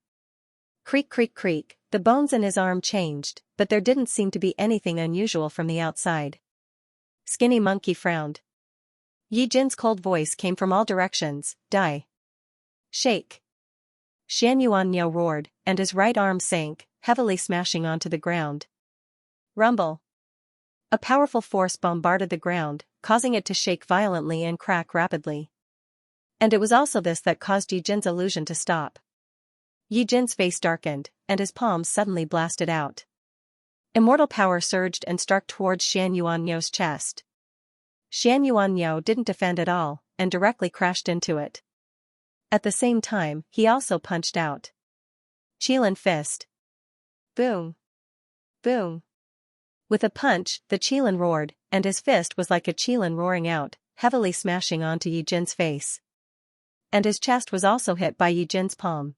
Creak creak creak, the bones in his arm changed, but there didn't seem to be anything unusual from the outside. Skinny Monkey frowned. Yi Jin's cold voice came from all directions, "Die. Shake." Xianxuan roared, and his right arm sank, heavily smashing onto the ground. Rumble. A powerful force bombarded the ground, causing it to shake violently and crack rapidly. And it was also this that caused Yi Jin's illusion to stop. Yi Jin's face darkened, and his palms suddenly blasted out. Immortal power surged and struck towards Xianxuan's chest. Xianxuan didn't defend at all, and directly crashed into it. At the same time, he also punched out. Qilin fist. Boom. Boom. With a punch, the Qilin roared, and his fist was like a Qilin roaring out, heavily smashing onto Yi Jin's face. And his chest was also hit by Yi Jin's palm.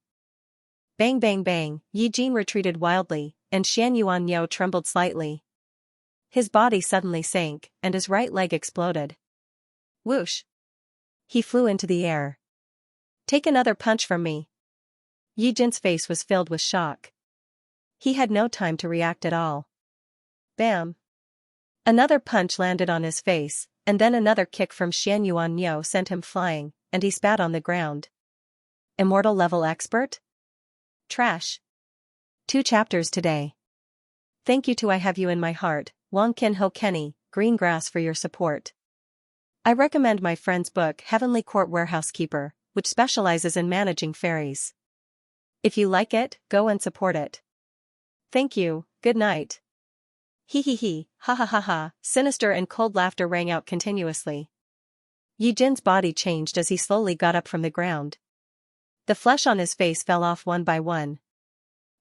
Bang bang bang, Yi Jin retreated wildly, and Xianxuan trembled slightly. His body suddenly sank, and his right leg exploded. Whoosh! He flew into the air. "Take another punch from me." Yi Jin's face was filled with shock. He had no time to react at all. Bam! Another punch landed on his face, and then another kick from Xianxuan sent him flying, and he spat on the ground. Immortal level expert? Trash. 2 chapters today. Thank you to I Have You in My Heart, Wong Kin Ho Kenny, Green Grass for your support. I recommend my friend's book Heavenly Court Warehouse Keeper, which specializes in managing fairies. If you like it, go and support it. Thank you, good night. Hee hee hee, ha ha ha ha, sinister and cold laughter rang out continuously. Yi Jin's body changed as he slowly got up from the ground. The flesh on his face fell off one by one.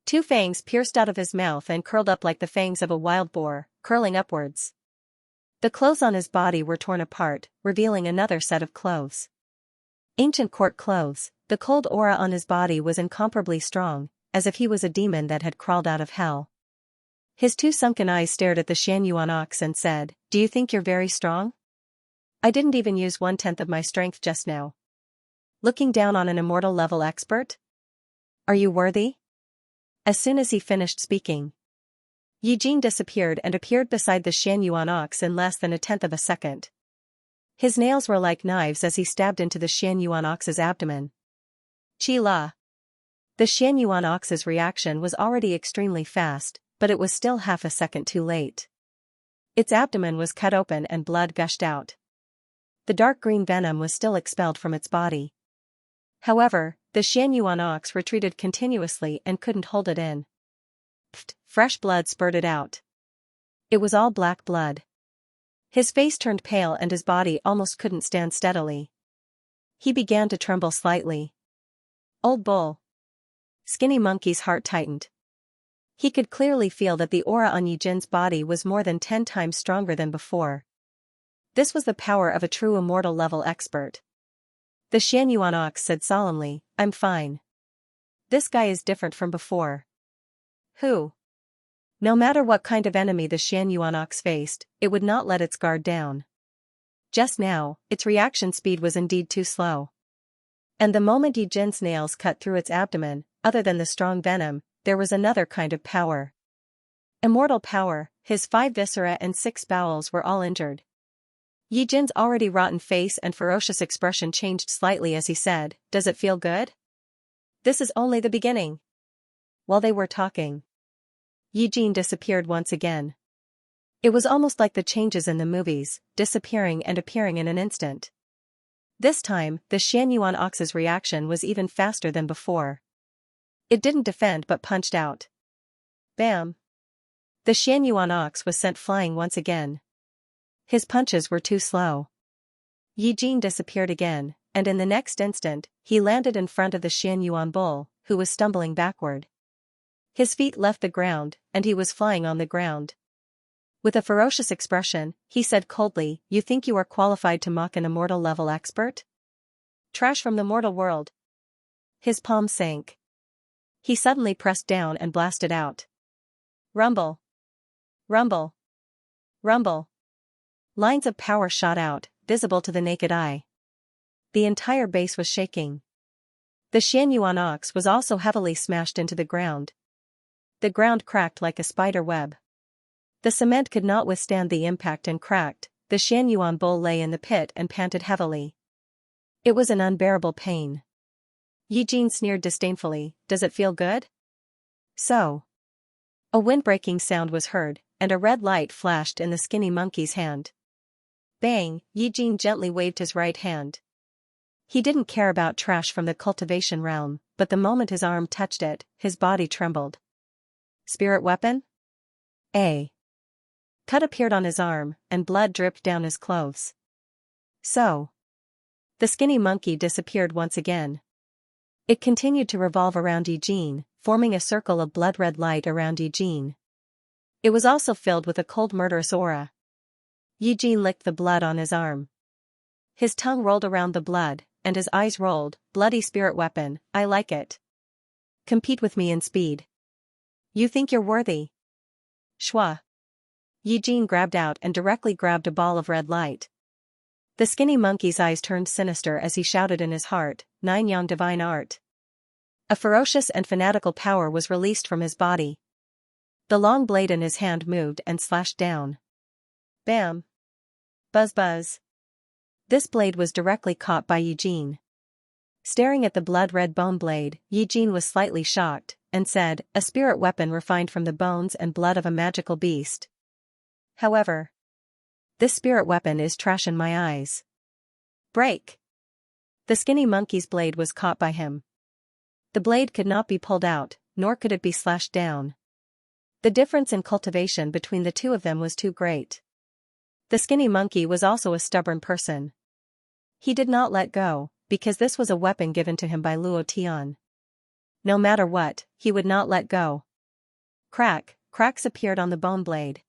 2 fangs pierced out of his mouth and curled up like the fangs of a wild boar, curling upwards. The clothes on his body were torn apart, revealing another set of clothes. Ancient court clothes. The cold aura on his body was incomparably strong, as if he was a demon that had crawled out of hell. His 2 sunken eyes stared at the Xianxuan ox and said, "Do you think you're very strong? I didn't even use 1/10 of my strength just now. Looking down on an immortal level expert? Are you worthy?" As soon as he finished speaking, Yi Jin disappeared and appeared beside the Xianxuan ox in less than 1/10 of a second. His nails were like knives as he stabbed into the Xianxuan ox's abdomen. Qi La. The Xianxuan ox's reaction was already extremely fast, but it was still half a second too late. Its abdomen was cut open and blood gushed out. The dark green venom was still expelled from its body. However, the Xianyuan ox retreated continuously and couldn't hold it in. Pfft, fresh blood spurted out. It was all black blood. His face turned pale and his body almost couldn't stand steadily. He began to tremble slightly. Old bull. Skinny Monkey's heart tightened. He could clearly feel that the aura on Yi Jin's body was more than 10 times stronger than before. This was the power of a true immortal level expert. The Xianyuan ox said solemnly, "I'm fine. This guy is different from before." Who? No matter what kind of enemy the Xianyuan ox faced, it would not let its guard down. Just now, its reaction speed was indeed too slow. And the moment Yi Jin's nails cut through its abdomen, other than the strong venom, there was another kind of power. Immortal power. His 5 viscera and 6 bowels were all injured. Yi Jin's already rotten face and ferocious expression changed slightly as he said, "Does it feel good?" "This is only the beginning." While they were talking, Yi Jin disappeared once again. It was almost like the changes in the movies, disappearing and appearing in an instant. This time, the Xianyuan ox's reaction was even faster than before. It didn't defend but punched out. Bam! The Xianyuan ox was sent flying once again. His punches were too slow. Yi Jin disappeared again, and in the next instant, he landed in front of the Xianyuan bull, who was stumbling backward. His feet left the ground, and he was flying on the ground. With a ferocious expression, he said coldly, "You think you are qualified to mock an immortal level expert? Trash from the mortal world." His palm sank. He suddenly pressed down and blasted out. Rumble. Rumble. Rumble. Lines of power shot out, visible to the naked eye. The entire base was shaking. The Xianyuan ox was also heavily smashed into the ground. The ground cracked like a spider web. The cement could not withstand the impact and cracked. The Xianyuan bull lay in the pit and panted heavily. It was an unbearable pain. Yi Jin sneered disdainfully, "Does it feel good?" So. A wind-breaking sound was heard, and a red light flashed in the skinny monkey's hand. Bang! Yi Jin gently waved his right hand. He didn't care about trash from the cultivation realm, but the moment his arm touched it, his body trembled. Spirit weapon? A cut appeared on his arm, and blood dripped down his clothes. So. The skinny monkey disappeared once again. It continued to revolve around Yi Jin, forming a circle of blood-red light around Yi Jin. It was also filled with a cold murderous aura. Yi Jin licked the blood on his arm. His tongue rolled around the blood, and his eyes rolled. Bloody spirit weapon, I like it. Compete with me in speed. You think you're worthy? Shwa. Yi Jin grabbed out and directly grabbed a ball of red light. The skinny monkey's eyes turned sinister as he shouted in his heart, "Nine Yang divine art." A ferocious and fanatical power was released from his body. The long blade in his hand moved and slashed down. Bam! Buzz buzz. This blade was directly caught by Yi Jin. Staring at the blood-red bone blade, Yi Jin was slightly shocked, and said, "A spirit weapon refined from the bones and blood of a magical beast. However, this spirit weapon is trash in my eyes." Break! The skinny monkey's blade was caught by him. The blade could not be pulled out, nor could it be slashed down. The difference in cultivation between the two of them was too great. The skinny monkey was also a stubborn person. He did not let go, because this was a weapon given to him by Luo Tian. No matter what, he would not let go. Crack, cracks appeared on the bone blade.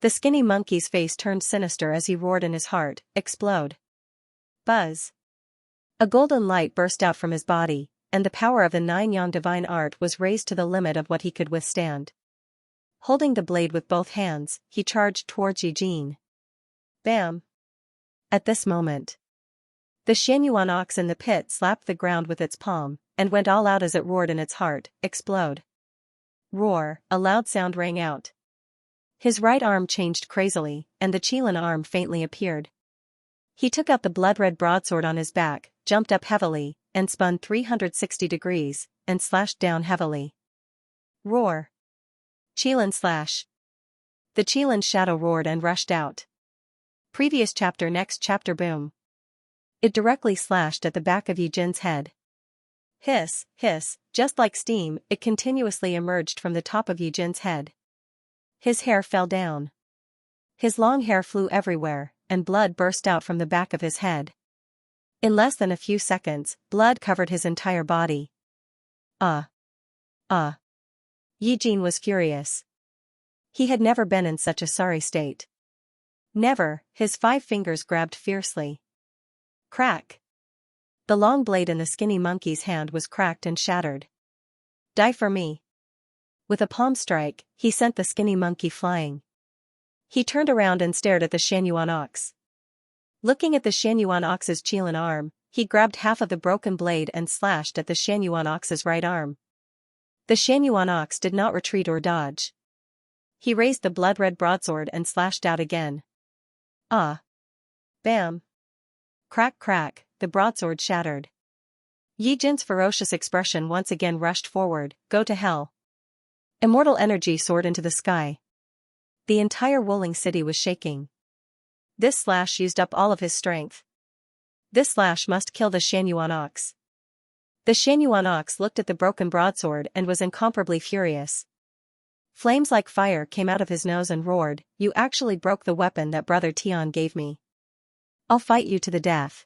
The skinny monkey's face turned sinister as he roared in his heart, "Explode." Buzz. A golden light burst out from his body, and the power of the Nine Yang divine art was raised to the limit of what he could withstand. Holding the blade with both hands, he charged towards Yi Jin. Bam! At this moment, the Xianyuan ox in the pit slapped the ground with its palm, and went all out as it roared in its heart, "Explode." Roar, a loud sound rang out. His right arm changed crazily, and the Qilin arm faintly appeared. He took out the blood-red broadsword on his back, jumped up heavily, and spun 360 degrees, and slashed down heavily. Roar. Qilin slash. The Qilin's shadow roared and rushed out. Previous chapter next chapter boom. It directly slashed at the back of Yi Jin's head. Hiss, hiss, just like steam, it continuously emerged from the top of Yi Jin's head. His hair fell down. His long hair flew everywhere, and blood burst out from the back of his head. In less than a few seconds, blood covered his entire body. Yi Jin was furious. He had never been in such a sorry state. Never, his 5 fingers grabbed fiercely. Crack! The long blade in the skinny monkey's hand was cracked and shattered. Die for me. With a palm strike, he sent the skinny monkey flying. He turned around and stared at the Xianyuan ox. Looking at the Xianyuan ox's Qilin arm, he grabbed half of the broken blade and slashed at the Xianyuan ox's right arm. The Xianyuan ox did not retreat or dodge. He raised the blood-red broadsword and slashed out again. Bam! Crack crack, the broadsword shattered. Yi Jin's ferocious expression once again rushed forward. Go to hell. Immortal energy soared into the sky. The entire Wuling city was shaking. This slash used up all of his strength. This slash must kill the Xianyuan ox. The Xianyuan ox looked at the broken broadsword and was incomparably furious. Flames like fire came out of his nose and roared, "You actually broke the weapon that Brother Tian gave me. I'll fight you to the death."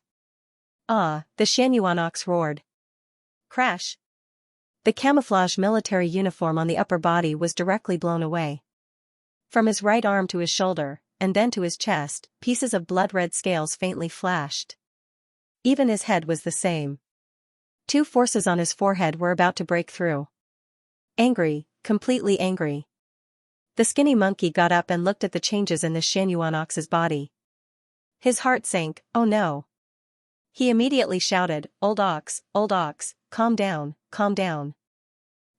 The Xianyuan ox roared. Crash! The camouflage military uniform on the upper body was directly blown away. From his right arm to his shoulder, and then to his chest, pieces of blood-red scales faintly flashed. Even his head was the same. 2 forces on his forehead were about to break through. Angry, completely angry. The skinny monkey got up and looked at the changes in the Xianyuan ox's body. His heart sank. Oh no. He immediately shouted, old ox, calm down, calm down.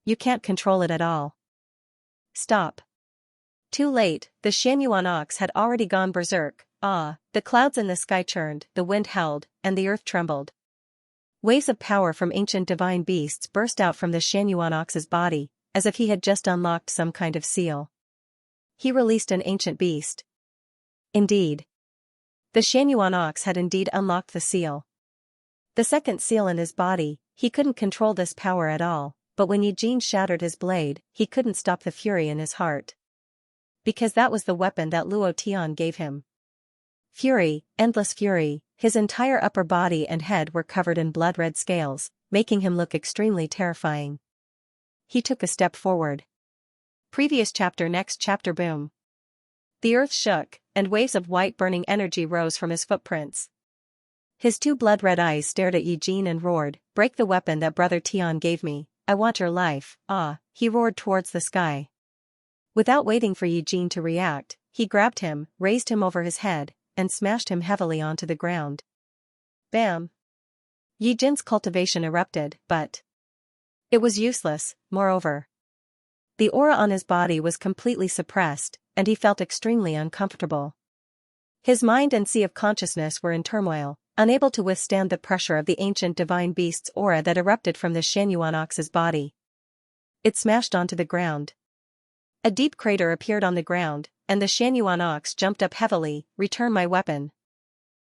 You can't control it at all. Stop. Too late, the Xianyuan ox had already gone berserk. The clouds in the sky churned, the wind howled, and the earth trembled. Waves of power from ancient divine beasts burst out from the Xianyuan ox's body, as if he had just unlocked some kind of seal. He released an ancient beast. Indeed. The Xianyuan ox had indeed unlocked the seal. The second seal in his body, he couldn't control this power at all, but when Yi Jin shattered his blade, he couldn't stop the fury in his heart. Because that was the weapon that Luo Tian gave him. Fury, endless fury, his entire upper body and head were covered in blood-red scales, making him look extremely terrifying. He took a step forward. Previous chapter next chapter boom. The earth shook, and waves of white burning energy rose from his footprints. His 2 blood-red eyes stared at Yi Jin and roared, break the weapon that Brother Tian gave me, I want your life. He roared towards the sky. Without waiting for Yi Jin to react, he grabbed him, raised him over his head, and smashed him heavily onto the ground. Bam! Yi Jin's cultivation erupted, but it was useless. Moreover, the aura on his body was completely suppressed, and he felt extremely uncomfortable. His mind and sea of consciousness were in turmoil, unable to withstand the pressure of the ancient divine beast's aura that erupted from the Xianyuan ox's body. It smashed onto the ground. A deep crater appeared on the ground, and the Xianyuan ox jumped up heavily. Return my weapon.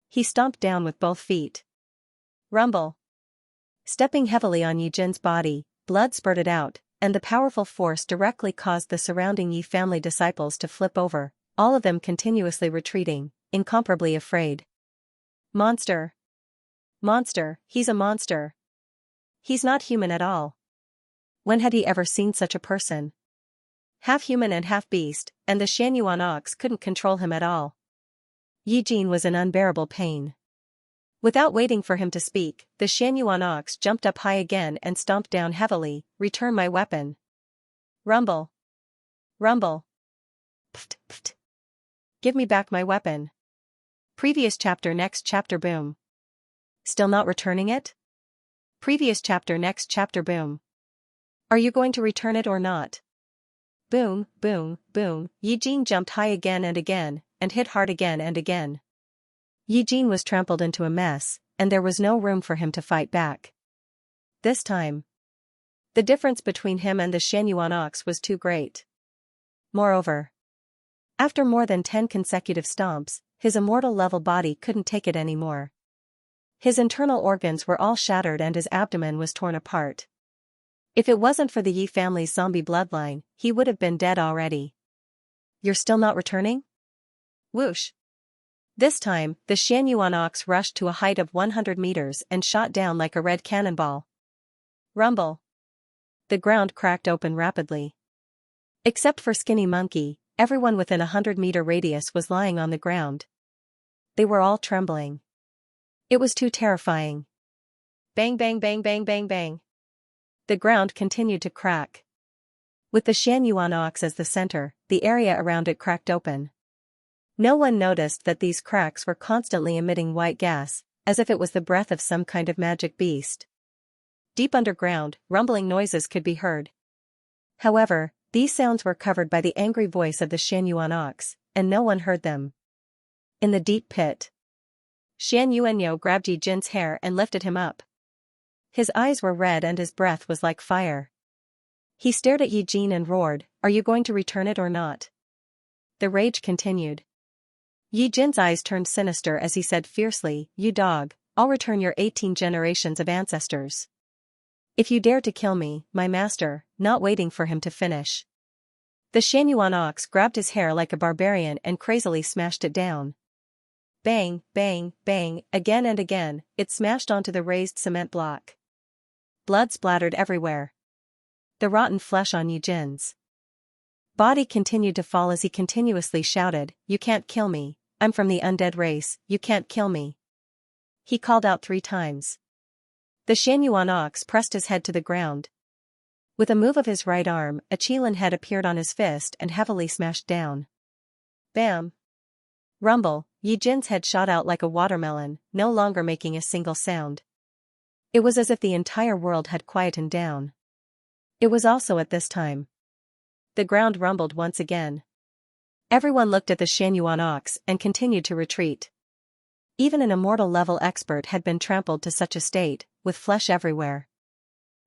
He stomped down with both feet. Rumble. Stepping heavily on Yi Jin's body, blood spurted out, and the powerful force directly caused the surrounding Yi family disciples to flip over, all of them continuously retreating, incomparably afraid. Monster. Monster, he's a monster. He's not human at all. When had he ever seen such a person? Half human and half beast, and the Xianyuan ox couldn't control him at all. Yi Jin was in unbearable pain. Without waiting for him to speak, the Xianyuan ox jumped up high again and stomped down heavily. Return my weapon. Rumble. Rumble. Pft, pft. Give me back my weapon. Previous chapter next chapter boom. Still not returning it? Previous chapter next chapter boom. Are you going to return it or not? Boom, boom, boom. Yi Jin jumped high again, and hit hard again and again. Yi Jin was trampled into a mess, and there was no room for him to fight back. This time, the difference between him and the Xianyuan ox was too great. Moreover, after more than 10 consecutive stomps, his immortal-level body couldn't take it anymore. His internal organs were all shattered and his abdomen was torn apart. If it wasn't for the Yi family's zombie bloodline, he would have been dead already. "You're still not returning?" Whoosh! This time, the Xianyuan ox rushed to a height of 100 meters and shot down like a red cannonball. Rumble! The ground cracked open rapidly. Except for Skinny Monkey, everyone within a 100-meter radius was lying on the ground. They were all trembling. It was too terrifying. Bang bang bang bang bang bang. The ground continued to crack. With the Xianyuan ox as the center, the area around it cracked open. No one noticed that these cracks were constantly emitting white gas, as if it was the breath of some kind of magic beast. Deep underground, rumbling noises could be heard. However, these sounds were covered by the angry voice of the Xianyuan ox, and no one heard them. In the deep pit, Xianyuan grabbed Yi Jin's hair and lifted him up. His eyes were red and his breath was like fire. He stared at Yi Jin and roared, "Are you going to return it or not?" The rage continued. Yi Jin's eyes turned sinister as he said fiercely, "You dog, I'll return your 18 generations of ancestors. If you dare to kill me, my master," not waiting for him to finish. The Xianyuan ox grabbed his hair like a barbarian and crazily smashed it down. Bang, bang, bang, again and again, it smashed onto the raised cement block. Blood splattered everywhere. The rotten flesh on Yi Jin's body continued to fall as he continuously shouted, "You can't kill me, I'm from the undead race, you can't kill me." He called out 3 times. The Xianyuan ox pressed his head to the ground. With a move of his right arm, a Qilin head appeared on his fist and heavily smashed down. Bam! Rumble! Yi Jin's head shot out like a watermelon, no longer making a single sound. It was as if the entire world had quietened down. It was also at this time. The ground rumbled once again. Everyone looked at the Xianyuan ox and continued to retreat. Even an immortal-level expert had been trampled to such a state, with flesh everywhere.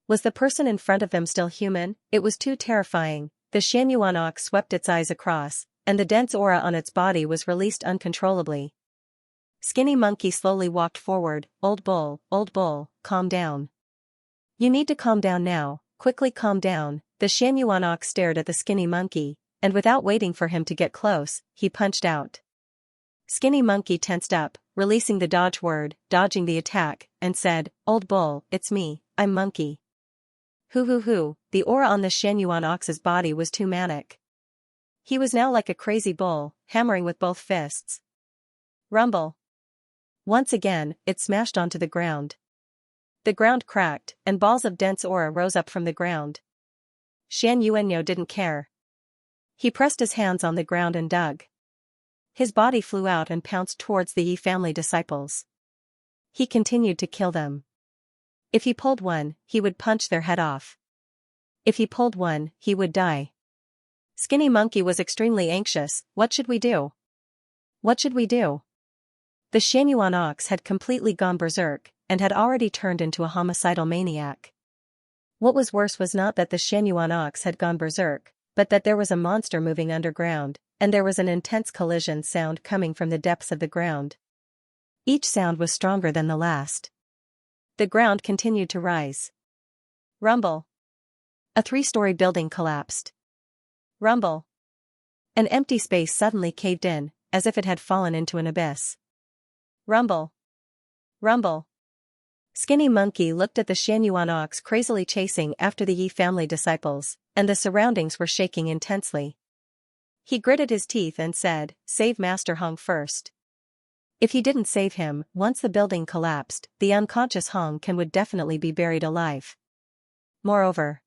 Was the person in front of them still human? It was too terrifying. The Xianyuan ox swept its eyes across, and the dense aura on its body was released uncontrollably. Skinny Monkey slowly walked forward. Old bull, calm down. You need to calm down now, quickly calm down." The Xianyuan ox stared at the Skinny Monkey, and without waiting for him to get close, he punched out. Skinny Monkey tensed up, releasing the dodge word, dodging the attack, and said, "Old bull, it's me, I'm Monkey." Hoo. The aura on the Xianyuan ox's body was too manic. He was now like a crazy bull, hammering with both fists. Rumble. Once again, it smashed onto the ground. The ground cracked, and balls of dense aura rose up from the ground. Xianyuan didn't care. He pressed his hands on the ground and dug. His body flew out and pounced towards the Yi family disciples. He continued to kill them. If he pulled one, he would punch their head off. If he pulled one, he would die. Skinny Monkey was extremely anxious. What should we do? What should we do? The Xianyuan ox had completely gone berserk, and had already turned into a homicidal maniac. What was worse was not that the Xianyuan ox had gone berserk, but that there was a monster moving underground, and there was an intense collision sound coming from the depths of the ground. Each sound was stronger than the last. The ground continued to rise. Rumble. A 3-story building collapsed. Rumble. An empty space suddenly caved in, as if it had fallen into an abyss. Rumble. Rumble. Skinny Monkey looked at the Xianyuan ox crazily chasing after the Yi family disciples, and the surroundings were shaking intensely. He gritted his teeth and said, "Save Master Hong first." If he didn't save him, once the building collapsed, the unconscious Hong Ken would definitely be buried alive. Moreover,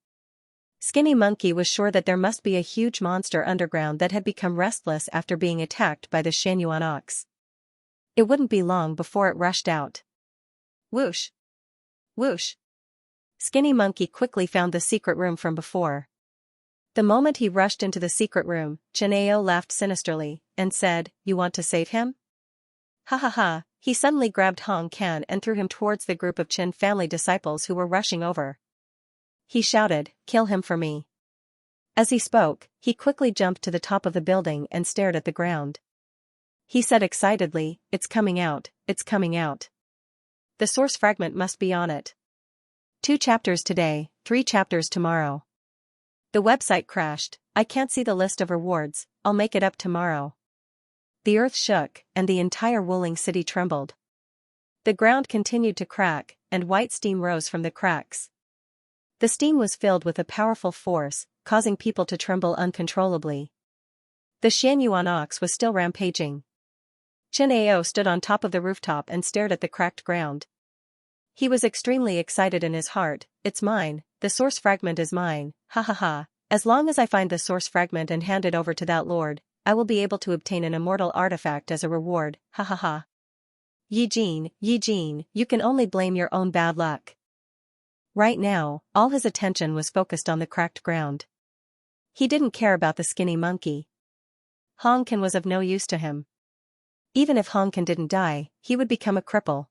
Skinny Monkey was sure that there must be a huge monster underground that had become restless after being attacked by the Xianyuan ox. It wouldn't be long before it rushed out. Whoosh! Whoosh! Skinny Monkey quickly found the secret room from before. The moment he rushed into the secret room, Chenao laughed sinisterly, and said, "You want to save him?" Ha ha ha! He suddenly grabbed Hong Ken and threw him towards the group of Chen family disciples who were rushing over. He shouted, "Kill him for me." As he spoke, he quickly jumped to the top of the building and stared at the ground. He said excitedly, it's coming out, it's coming out. The source fragment must be on it. 2 chapters today, 3 chapters tomorrow. The website crashed, I can't see the list of rewards, I'll make it up tomorrow. The earth shook, and the entire Wuling city trembled. The ground continued to crack, and white steam rose from the cracks. The steam was filled with a powerful force, causing people to tremble uncontrollably. The Xianyuan ox was still rampaging. Chen Ao stood on top of the rooftop and stared at the cracked ground. He was extremely excited in his heart, it's mine, the source fragment is mine, ha ha ha, as long as I find the source fragment and hand it over to that lord, I will be able to obtain an immortal artifact as a reward, ha ha ha. Yi Jin, you can only blame your own bad luck. Right now, all his attention was focused on the cracked ground. He didn't care about the skinny monkey. Hong Kan was of no use to him. Even if Hong Kan didn't die, he would become a cripple.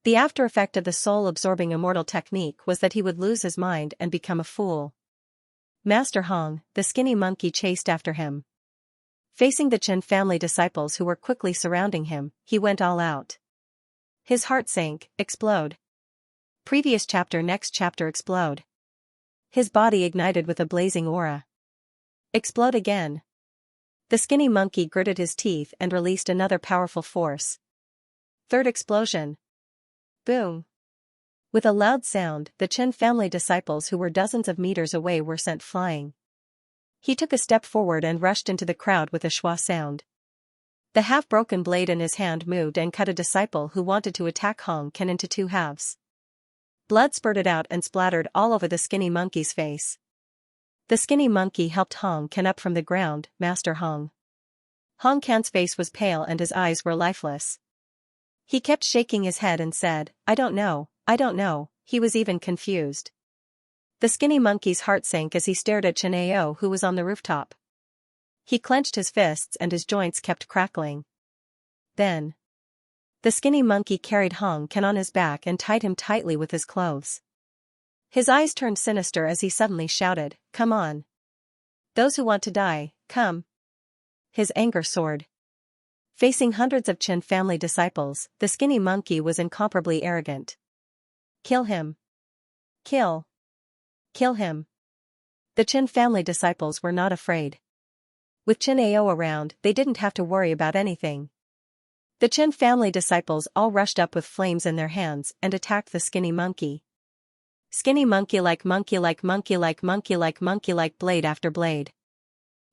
The after effect of the soul-absorbing immortal technique was that he would lose his mind and become a fool. Master Hong, the skinny monkey chased after him. Facing the Chen family disciples who were quickly surrounding him, he went all out. His heart sank, explode. Previous chapter, next chapter, explode. His body ignited with a blazing aura. Explode again. The skinny monkey gritted his teeth and released another powerful force. Third explosion. Boom. With a loud sound, the Chen family disciples who were dozens of meters away were sent flying. He took a step forward and rushed into the crowd with a schwa sound. The half-broken blade in his hand moved and cut a disciple who wanted to attack Hong Kan into 2 halves. Blood spurted out and splattered all over the skinny monkey's face. The skinny monkey helped Hong Kan up from the ground, Master Hong. Hong Kan's face was pale and his eyes were lifeless. He kept shaking his head and said, I don't know, he was even confused. The skinny monkey's heart sank as he stared at Chen Ao who was on the rooftop. He clenched his fists and his joints kept crackling. Then, the skinny monkey carried Hong Kan on his back and tied him tightly with his clothes. His eyes turned sinister as he suddenly shouted, come on. Those who want to die, come. His anger soared. Facing hundreds of Chen family disciples, the skinny monkey was incomparably arrogant. Kill him. Kill him. The Chen family disciples were not afraid. With Chen Ao around, they didn't have to worry about anything. The Chen family disciples all rushed up with flames in their hands and attacked the skinny monkey. Skinny monkey like blade after blade.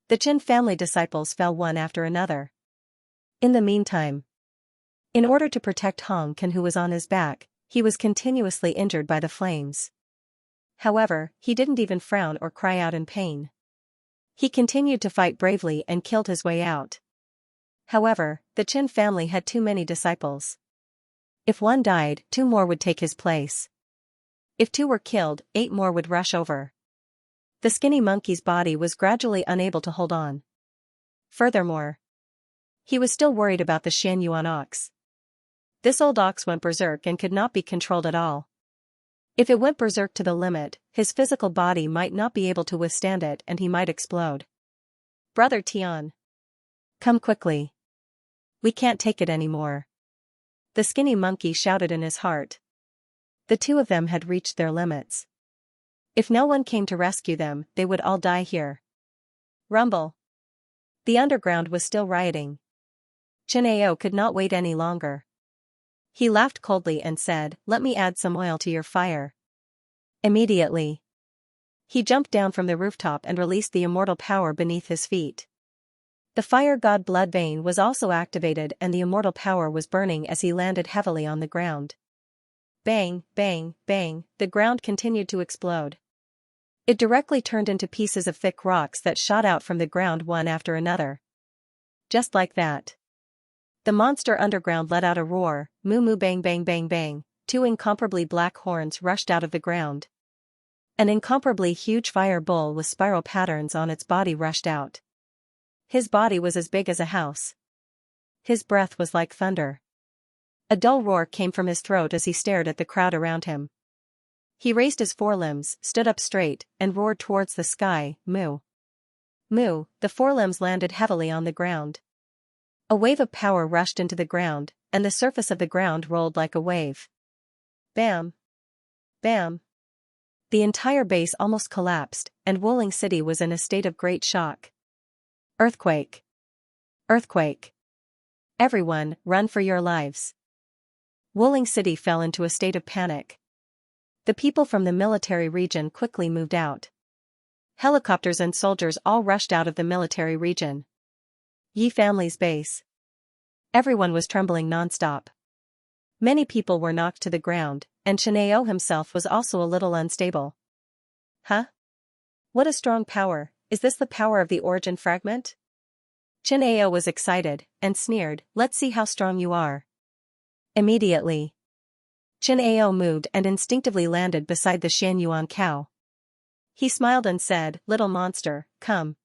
The Chen family disciples fell one after another. In the meantime, in order to protect Hong Kan who was on his back, he was continuously injured by the flames. However, he didn't even frown or cry out in pain. He continued to fight bravely and killed his way out. However, the Chen family had too many disciples. If one died, 2 more would take his place. If 2 were killed, 8 more would rush over. The skinny monkey's body was gradually unable to hold on. Furthermore, he was still worried about the Xianyuan ox. This old ox went berserk and could not be controlled at all. If it went berserk to the limit, his physical body might not be able to withstand it and he might explode. Brother Tian. Come quickly. We can't take it anymore. The skinny monkey shouted in his heart. The 2 of them had reached their limits. If no one came to rescue them, they would all die here. Rumble. The underground was still rioting. Chen Ao could not wait any longer. He laughed coldly and said, let me add some oil to your fire. Immediately, he jumped down from the rooftop and released the immortal power beneath his feet. The fire god blood vein was also activated and the immortal power was burning as he landed heavily on the ground. Bang, bang, bang, the ground continued to explode. It directly turned into pieces of thick rocks that shot out from the ground one after another. Just like that. The monster underground let out a roar, moo moo bang bang bang bang, 2 incomparably black horns rushed out of the ground. An incomparably huge fire bull with spiral patterns on its body rushed out. His body was as big as a house. His breath was like thunder. A dull roar came from his throat as he stared at the crowd around him. He raised his forelimbs, stood up straight, and roared towards the sky, moo. Moo, the forelimbs landed heavily on the ground. A wave of power rushed into the ground, and the surface of the ground rolled like a wave. Bam! Bam! The entire base almost collapsed, and Wuling City was in a state of great shock. Earthquake! Earthquake! Everyone, run for your lives! Wuling City fell into a state of panic. The people from the military region quickly moved out. Helicopters and soldiers all rushed out of the military region. Yi family's base. Everyone was trembling non-stop. Many people were knocked to the ground, and Xianxia himself was also a little unstable. Huh? What a strong power, is this the power of the origin fragment? Xianxia was excited, and sneered, let's see how strong you are. Immediately, Xianxia moved and instinctively landed beside the Xianyuan cow. He smiled and said, little monster, come.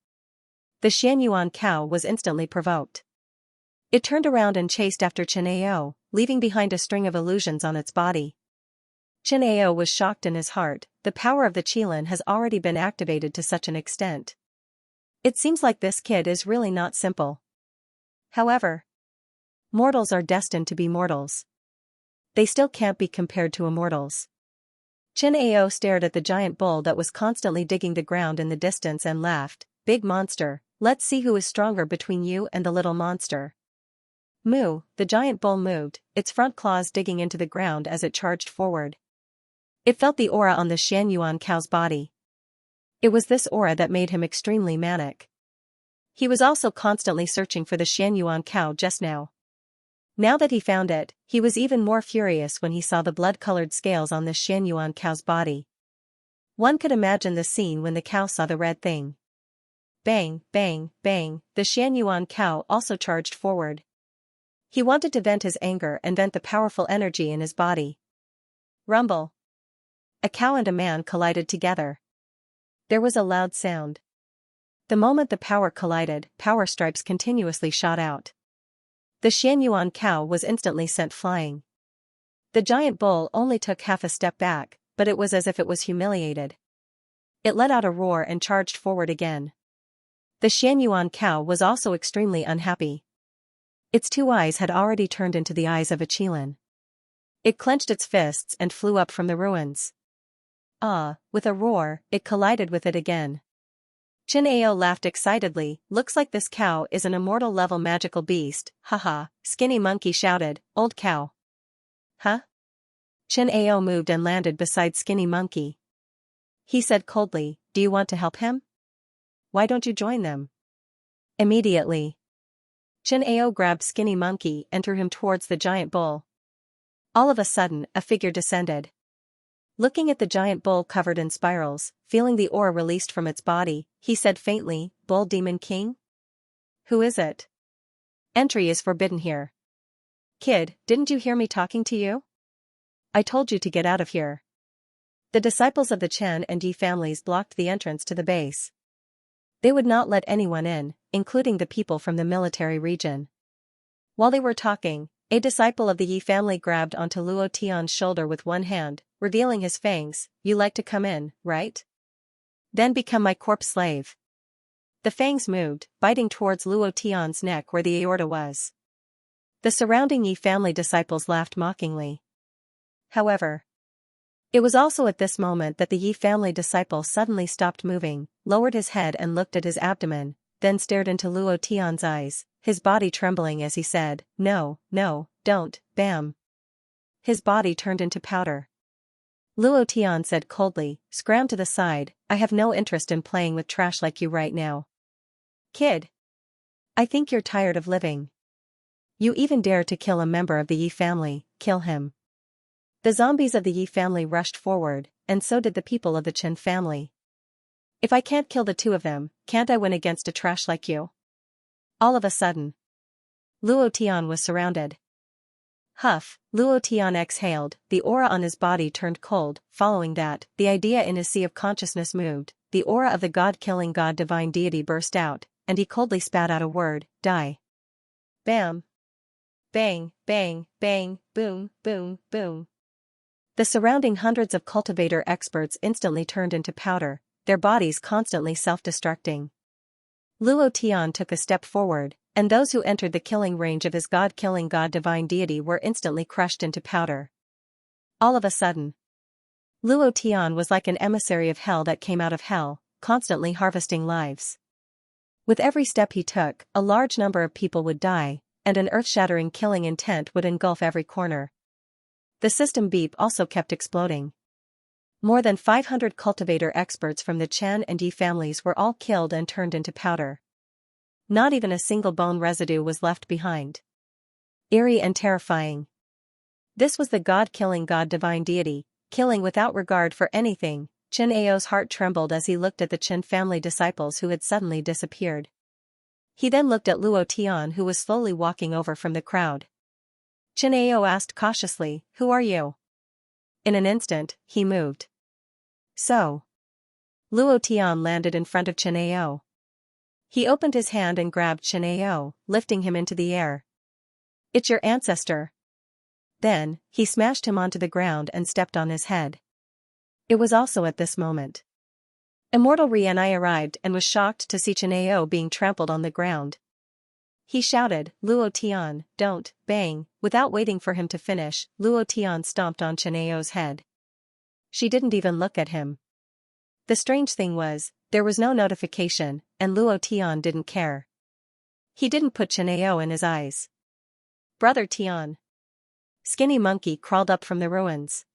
The Xianyuan cow was instantly provoked. It turned around and chased after Xianxia, leaving behind a string of illusions on its body. Xianxia was shocked in his heart, the power of the Qilin has already been activated to such an extent. It seems like this kid is really not simple. However, mortals are destined to be mortals. They still can't be compared to immortals. Xianxia stared at the giant bull that was constantly digging the ground in the distance and laughed, big monster, let's see who is stronger between you and the little monster. Moo, the giant bull moved, its front claws digging into the ground as it charged forward. It felt the aura on the Xianyuan cow's body. It was this aura that made him extremely manic. He was also constantly searching for the Xianyuan cow just now. Now that he found it, he was even more furious when he saw the blood-colored scales on the Xianyuan cow's body. One could imagine the scene when the cow saw the red thing. Bang, bang, bang, the Xianyuan cow also charged forward. He wanted to vent his anger and vent the powerful energy in his body. Rumble. A cow and a man collided together. There was a loud sound. The moment the power collided, power stripes continuously shot out. The Xianyuan cow was instantly sent flying. The giant bull only took half a step back, but it was as if it was humiliated. It let out a roar and charged forward again. The Xianyuan cow was also extremely unhappy. Its two eyes had already turned into the eyes of a Qilin. It clenched its fists and flew up from the ruins. With a roar, it collided with it again. Xianxia laughed excitedly, looks like this cow is an immortal-level magical beast, haha, Skinny Monkey shouted, old cow. Huh? Xianxia moved and landed beside Skinny Monkey. He said coldly, do you want to help him? Why don't you join them? Immediately, Xianxia grabbed Skinny Monkey and threw him towards the giant bull. All of a sudden, a figure descended. Looking at the giant bull covered in spirals, feeling the aura released from its body, he said faintly, Bull Demon King? Who is it? Entry is forbidden here. Kid, didn't you hear me talking to you? I told you to get out of here. The disciples of the Chen and Yi families blocked the entrance to the base. They would not let anyone in, including the people from the military region. While they were talking, a disciple of the Yi family grabbed onto Luo Tian's shoulder with one hand, revealing his fangs. You like to come in, right? Then become my corpse slave. The fangs moved, biting towards Luo Tian's neck where the aorta was. The surrounding Yi family disciples laughed mockingly. However, it was also at this moment that the Yi family disciple suddenly stopped moving, lowered his head and looked at his abdomen, then stared into Luo Tian's eyes, his body trembling as he said, no, don't, bam. His body turned into powder. Luo Tian said coldly, scram to the side, I have no interest in playing with trash like you right now. Kid. I think you're tired of living. You even dare to kill a member of the Yi family, kill him. The zombies of the Yi family rushed forward, and so did the people of the Chen family. If I can't kill the two of them, can't I win against a trash like you? All of a sudden, Luo Tian was surrounded. Huff, Luo Tian exhaled, the aura on his body turned cold. Following that, the idea in his sea of consciousness moved, the aura of the god-killing god divine deity burst out, and he coldly spat out a word, die. Bam. Bang, bang, bang, boom, boom, boom. The surrounding hundreds of cultivator experts instantly turned into powder, their bodies constantly self-destructing. Luo Tian took a step forward, and those who entered the killing range of his god-killing god-divine deity were instantly crushed into powder. All of a sudden, Luo Tian was like an emissary of hell that came out of hell, constantly harvesting lives. With every step he took, a large number of people would die, and an earth-shattering killing intent would engulf every corner. The system beep also kept exploding. More than 500 cultivator experts from the Chen and Yi families were all killed and turned into powder. Not even a single bone residue was left behind. Eerie and terrifying. This was the god-killing god-divine deity, killing without regard for anything. Chen Ao's heart trembled as he looked at the Chen family disciples who had suddenly disappeared. He then looked at Luo Tian, who was slowly walking over from the crowd. Chen Ao asked cautiously, "Who are you?" In an instant, he moved. So. Luo Tian landed in front of Chen Ao. He opened his hand and grabbed Chen Ao, lifting him into the air. "It's your ancestor." Then, he smashed him onto the ground and stepped on his head. It was also at this moment Immortal Rianai arrived and was shocked to see Chen Ao being trampled on the ground. He shouted, "Luo Tian, don't," bang. Without waiting for him to finish, Luo Tian stomped on Chen Ao's head. She didn't even look at him. The strange thing was, there was no notification, and Luo Tian didn't care. He didn't put Chen Ao in his eyes. "Brother Tian." Skinny Monkey crawled up from the ruins.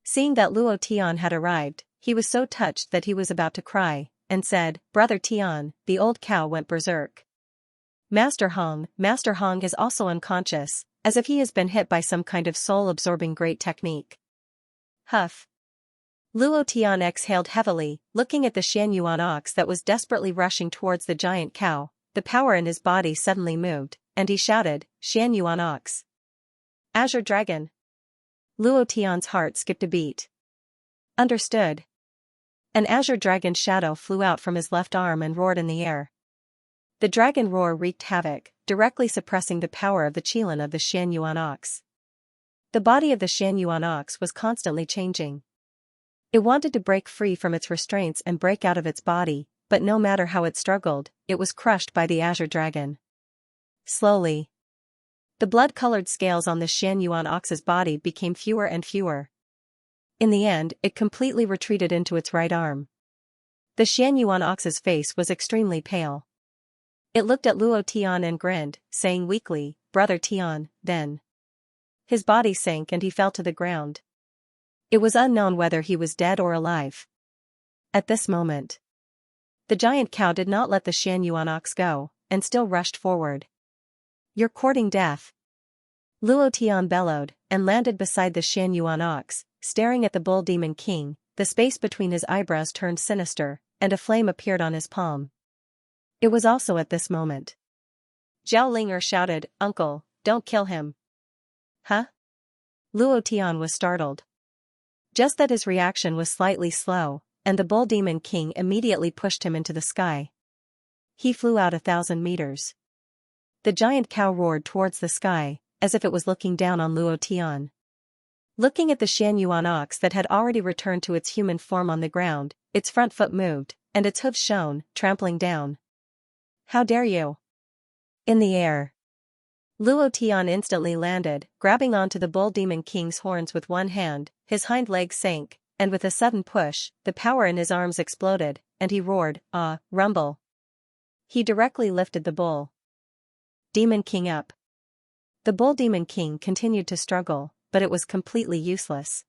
Seeing that Luo Tian had arrived, he was so touched that he was about to cry, and said, "Brother Tian." The old cow went berserk. Master Hong is also unconscious, as if he has been hit by some kind of soul-absorbing great technique. Huff. Luo Tian exhaled heavily, looking at the Xianyuan ox that was desperately rushing towards the giant cow. The power in his body suddenly moved, and he shouted, "Xianyuan ox. Azure Dragon." Luo Tian's heart skipped a beat. Understood. An azure dragon shadow flew out from his left arm and roared in the air. The dragon roar wreaked havoc, directly suppressing the power of the qilin of the Xianyuan ox. The body of the Xianyuan ox was constantly changing. It wanted to break free from its restraints and break out of its body, but no matter how it struggled, it was crushed by the azure dragon. Slowly, the blood-colored scales on the Xianyuan ox's body became fewer and fewer. In the end, it completely retreated into its right arm. The Xianyuan ox's face was extremely pale. It looked at Luo Tian and grinned, saying weakly, "Brother Tian." Then his body sank and he fell to the ground. It was unknown whether he was dead or alive. At this moment, the giant cow did not let the Xianyuan ox go, and still rushed forward. "You're courting death." Luo Tian bellowed, and landed beside the Xianyuan ox, staring at the bull demon king. The space between his eyebrows turned sinister, and a flame appeared on his palm. It was also at this moment Zhao Linger shouted, "Uncle, don't kill him." Huh? Luo Tian was startled. Just that his reaction was slightly slow, and the bull demon king immediately pushed him into the sky. He flew out 1,000 meters. The giant cow roared towards the sky, as if it was looking down on Luo Tian. Looking at the Xianyuan ox that had already returned to its human form on the ground, its front foot moved, and its hooves shone, trampling down. "How dare you!" In the air, Luo Tian instantly landed, grabbing onto the bull demon king's horns with one hand. His hind legs sank, and with a sudden push, the power in his arms exploded, and he roared, "Ah, rumble." He directly lifted the bull demon king up. The bull demon king continued to struggle, but it was completely useless.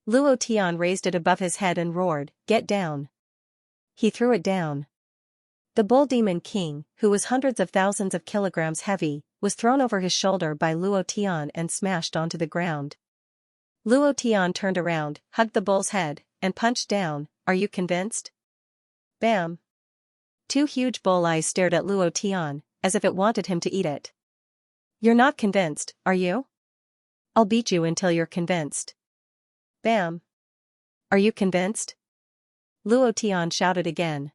Luo Tian raised it above his head and roared, "Get down." He threw it down. The bull demon king, who was hundreds of thousands of kilograms heavy, was thrown over his shoulder by Luo Tian and smashed onto the ground. Luo Tian turned around, hugged the bull's head, and punched down. "Are you convinced?" Bam! Two huge bull eyes stared at Luo Tian, as if it wanted him to eat it. "You're not convinced, are you? I'll beat you until you're convinced." Bam! "Are you convinced?" Luo Tian shouted again.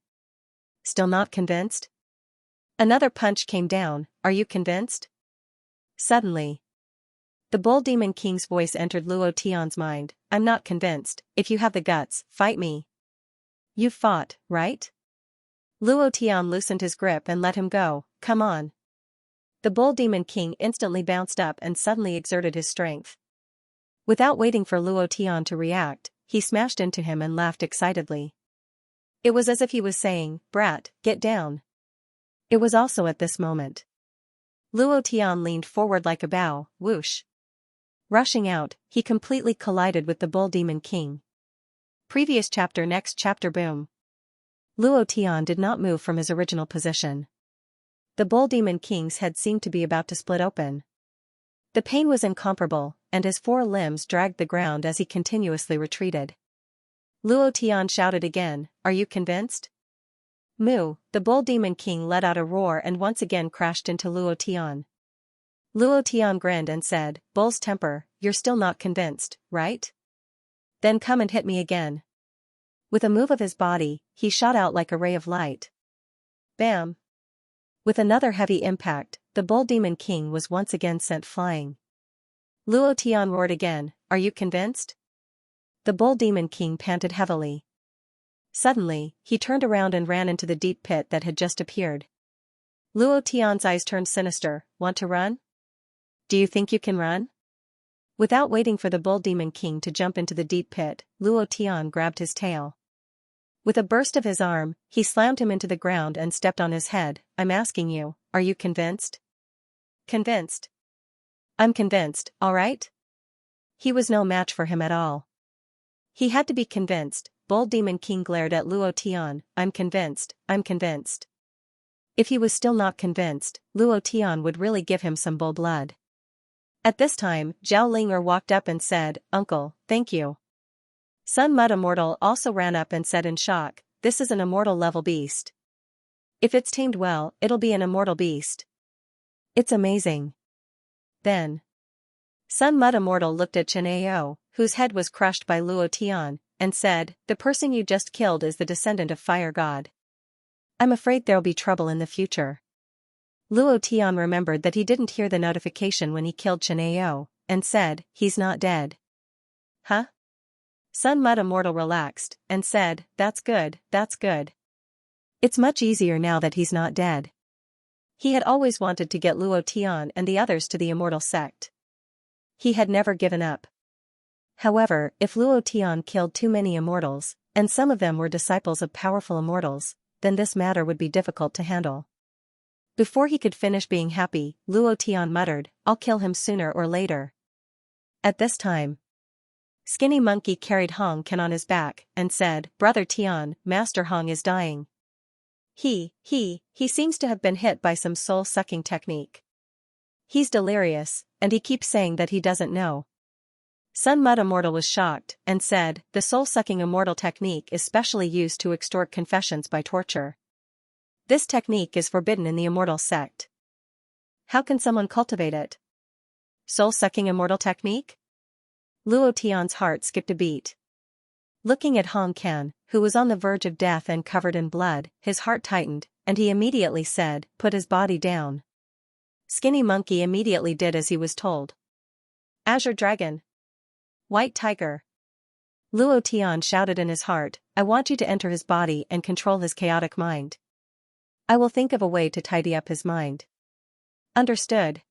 Still not convinced? Another punch came down. "Are you convinced?" Suddenly, the bull demon king's voice entered Luo Tian's mind. "I'm not convinced. If you have the guts, fight me." "You've fought, right?" Luo Tian loosened his grip and let him go. "Come on, The Bull Demon King instantly bounced up and suddenly exerted his strength. Without waiting for Luo Tian to react, he smashed into him and laughed excitedly. It was as if he was saying, "Brat, get down." It was also at this moment Luo Tian leaned forward like a bow, whoosh. Rushing out, he completely collided with the Bull Demon King. Previous chapter. Next chapter. Boom. Luo Tian did not move from his original position. The Bull Demon King's head seemed to be about to split open. The pain was incomparable, and his 4 limbs dragged the ground as he continuously retreated. Luo Tian shouted again, "Are you convinced?" Moo, the Bull Demon King let out a roar and once again crashed into Luo Tian. Luo Tian grinned and said, "Bull's temper, you're still not convinced, right? Then come and hit me again." With a move of his body, he shot out like a ray of light. Bam! With another heavy impact, the Bull Demon King was once again sent flying. Luo Tian roared again, "Are you convinced?" The Bull Demon King panted heavily. Suddenly, he turned around and ran into the deep pit that had just appeared. Luo Tian's eyes turned sinister. "Want to run? Do you think you can run?" Without waiting for the Bull Demon King to jump into the deep pit, Luo Tian grabbed his tail. With a burst of his arm, he slammed him into the ground and stepped on his head. "I'm asking you, are you convinced?" "Convinced? I'm convinced, all right?" He was no match for him at all. He had to be convinced. Bull Demon King glared at Luo Tian. I'm convinced, I'm convinced." If he was still not convinced, Luo Tian would really give him some bull blood. At this time, Zhao Ling'er walked up and said, "Uncle, thank you." Sun Mud Immortal also ran up and said in shock, "This is an immortal level beast. If it's tamed well, it'll be an immortal beast. It's amazing." Then Sun Mud Immortal looked at Xianxia, whose head was crushed by Luo Tian, and said, "The person you just killed is the descendant of Fire God. I'm afraid there'll be trouble in the future." Luo Tian remembered that he didn't hear the notification when he killed Xianxia, and said, "He's not dead." "Huh?" Sun Mud Immortal relaxed, and said, that's good, that's good. It's much easier now that he's not dead." He had always wanted to get Luo Tian and the others to the immortal sect. He had never given up. However, if Luo Tian killed too many immortals, and some of them were disciples of powerful immortals, then this matter would be difficult to handle. Before he could finish being happy, Luo Tian muttered, "I'll kill him sooner or later." At this time, Skinny Monkey carried Hong Ken on his back, and said, "Brother Tian, Master Hong is dying. He seems to have been hit by some soul-sucking technique. He's delirious, and he keeps saying that he doesn't know." Sun Mud Immortal was shocked, and said, "The soul-sucking immortal technique is specially used to extort confessions by torture. This technique is forbidden in the immortal sect. How can someone cultivate it? Soul-sucking immortal technique?" Luo Tian's heart skipped a beat. Looking at Hong Ken, who was on the verge of death and covered in blood, his heart tightened, and he immediately said, "Put his body down." Skinny Monkey immediately did as he was told. Azure Dragon. White Tiger. Luo Tian shouted in his heart, "I want you to enter his body and control his chaotic mind. I will think of a way to tidy up his mind." "Understood.